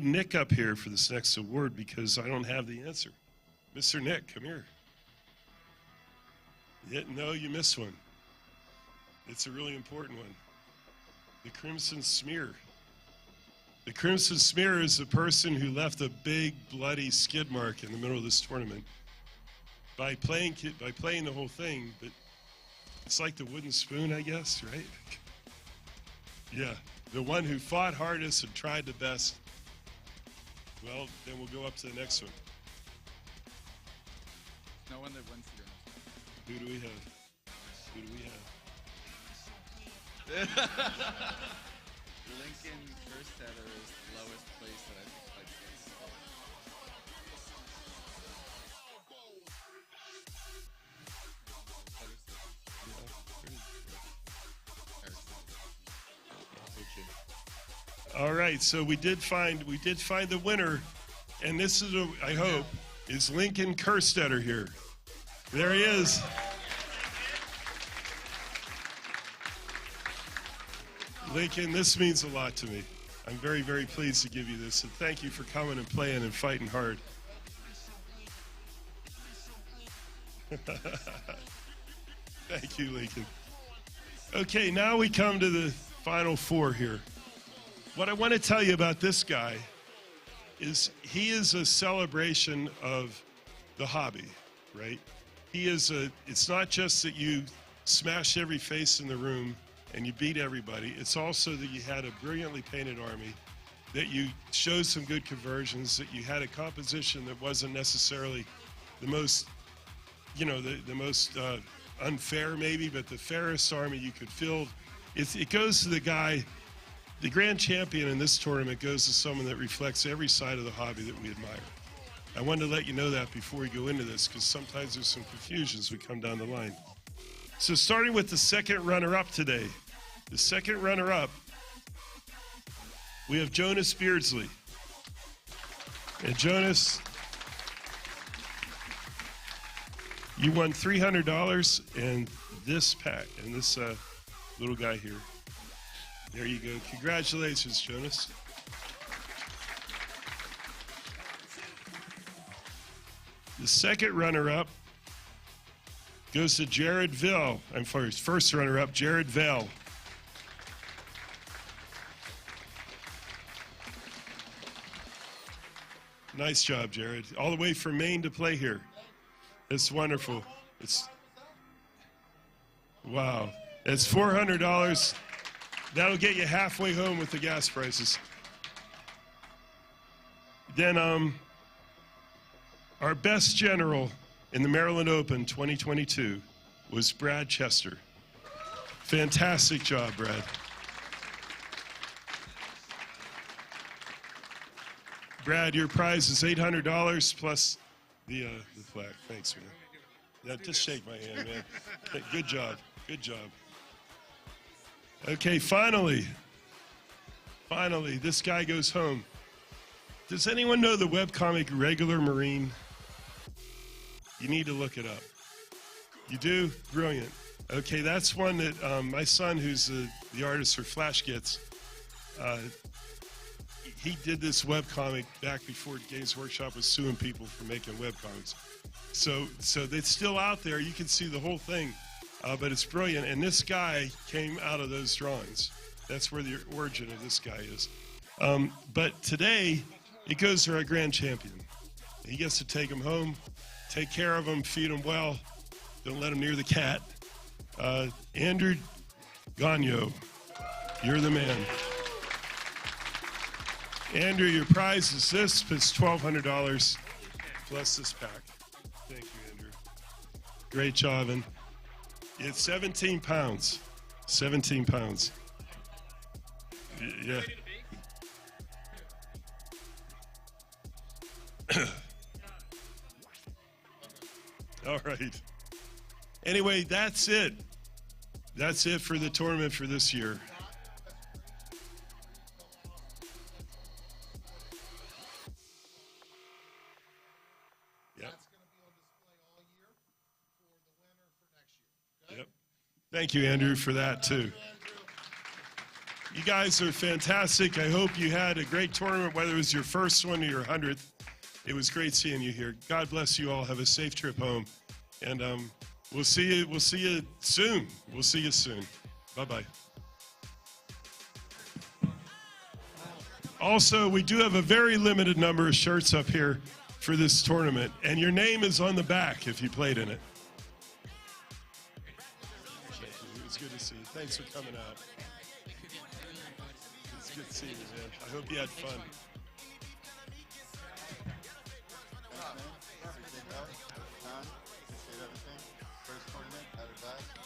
Nick up here for this next award because I don't have the answer. Mr. Nick, come here. No, you missed one. It's a really important one. The Crimson Smear. The Crimson Smear is the person who left a big bloody skid mark in the middle of this tournament by playing the whole thing. But it's like the wooden spoon, I guess, right? Yeah, the one who fought hardest and tried the best. Well, then we'll go up to the next one. No one that wins here. Who do we have? Who do we have? Lincoln Kerstetter is the lowest place that I think I've seen. All right, so we did find the winner, and this is I hope is Lincoln Kerstetter here. There he is. Lincoln, this means a lot to me. I'm very, very pleased to give you this, and thank you for coming and playing and fighting hard. Thank you, Lincoln. Okay, now we come to the final four here. What I want to tell you about this guy is he is a celebration of the hobby, right? It's not just that you smash every face in the room and you beat everybody. It's also that you had a brilliantly painted army, that you showed some good conversions, that you had a composition that wasn't necessarily the most, the most unfair maybe, but the fairest army you could field. It goes to the guy, the grand champion in this tournament goes to someone that reflects every side of the hobby that we admire. I wanted to let you know that before we go into this, because sometimes there's some confusion as we come down the line. So starting with the second runner-up today. The second runner-up, we have Jonas Beardsley. And Jonas, you won $300 and this pack, and this little guy here. There you go. Congratulations, Jonas. The second runner-up goes to Jared Ville. I'm sorry, first runner-up, Jared Vale. Nice job, Jared. All the way from Maine to play here. It's wonderful. Wow. That's $400. That'll get you halfway home with the gas prices. Then our best general in the Maryland Open 2022 was Brad Chester. Fantastic job, Brad. Brad, your prize is $800 plus the flag. Thanks, man. Yeah, just shake my hand, man. Good job. Good job. Okay, finally, this guy goes home. Does anyone know the webcomic Regular Marine? You need to look it up. You do? Brilliant. Okay, that's one that my son, who's the artist for Flash Gets, he did this webcomic back before Games Workshop was suing people for making webcomics. So it's still out there. You can see the whole thing, but it's brilliant. And this guy came out of those drawings. That's where the origin of this guy is. But today, it goes to our grand champion. He gets to take him home, take care of him, feed him well. Don't let him near the cat. Andrew Gagno, you're the man. Andrew, your prize is this. It's $1,200 plus this pack. Thank you, Andrew. Great job. And it's 17 pounds. 17 pounds. Yeah. All right. Anyway, that's it. That's it for the tournament for this year. Yep. Yep. Thank you, Andrew, for that, too. You guys are fantastic. I hope you had a great tournament, whether it was your first one or your 100th. It was great seeing you here. God bless you all. Have a safe trip home. And we'll see you soon. We'll see you soon. Bye-bye. Also, we do have a very limited number of shirts up here for this tournament, and your name is on the back if you played in it. It's good to see you. Thanks for coming out. It's good to see you, man. I hope you had fun. Appreciate everything. First tournament, had it back.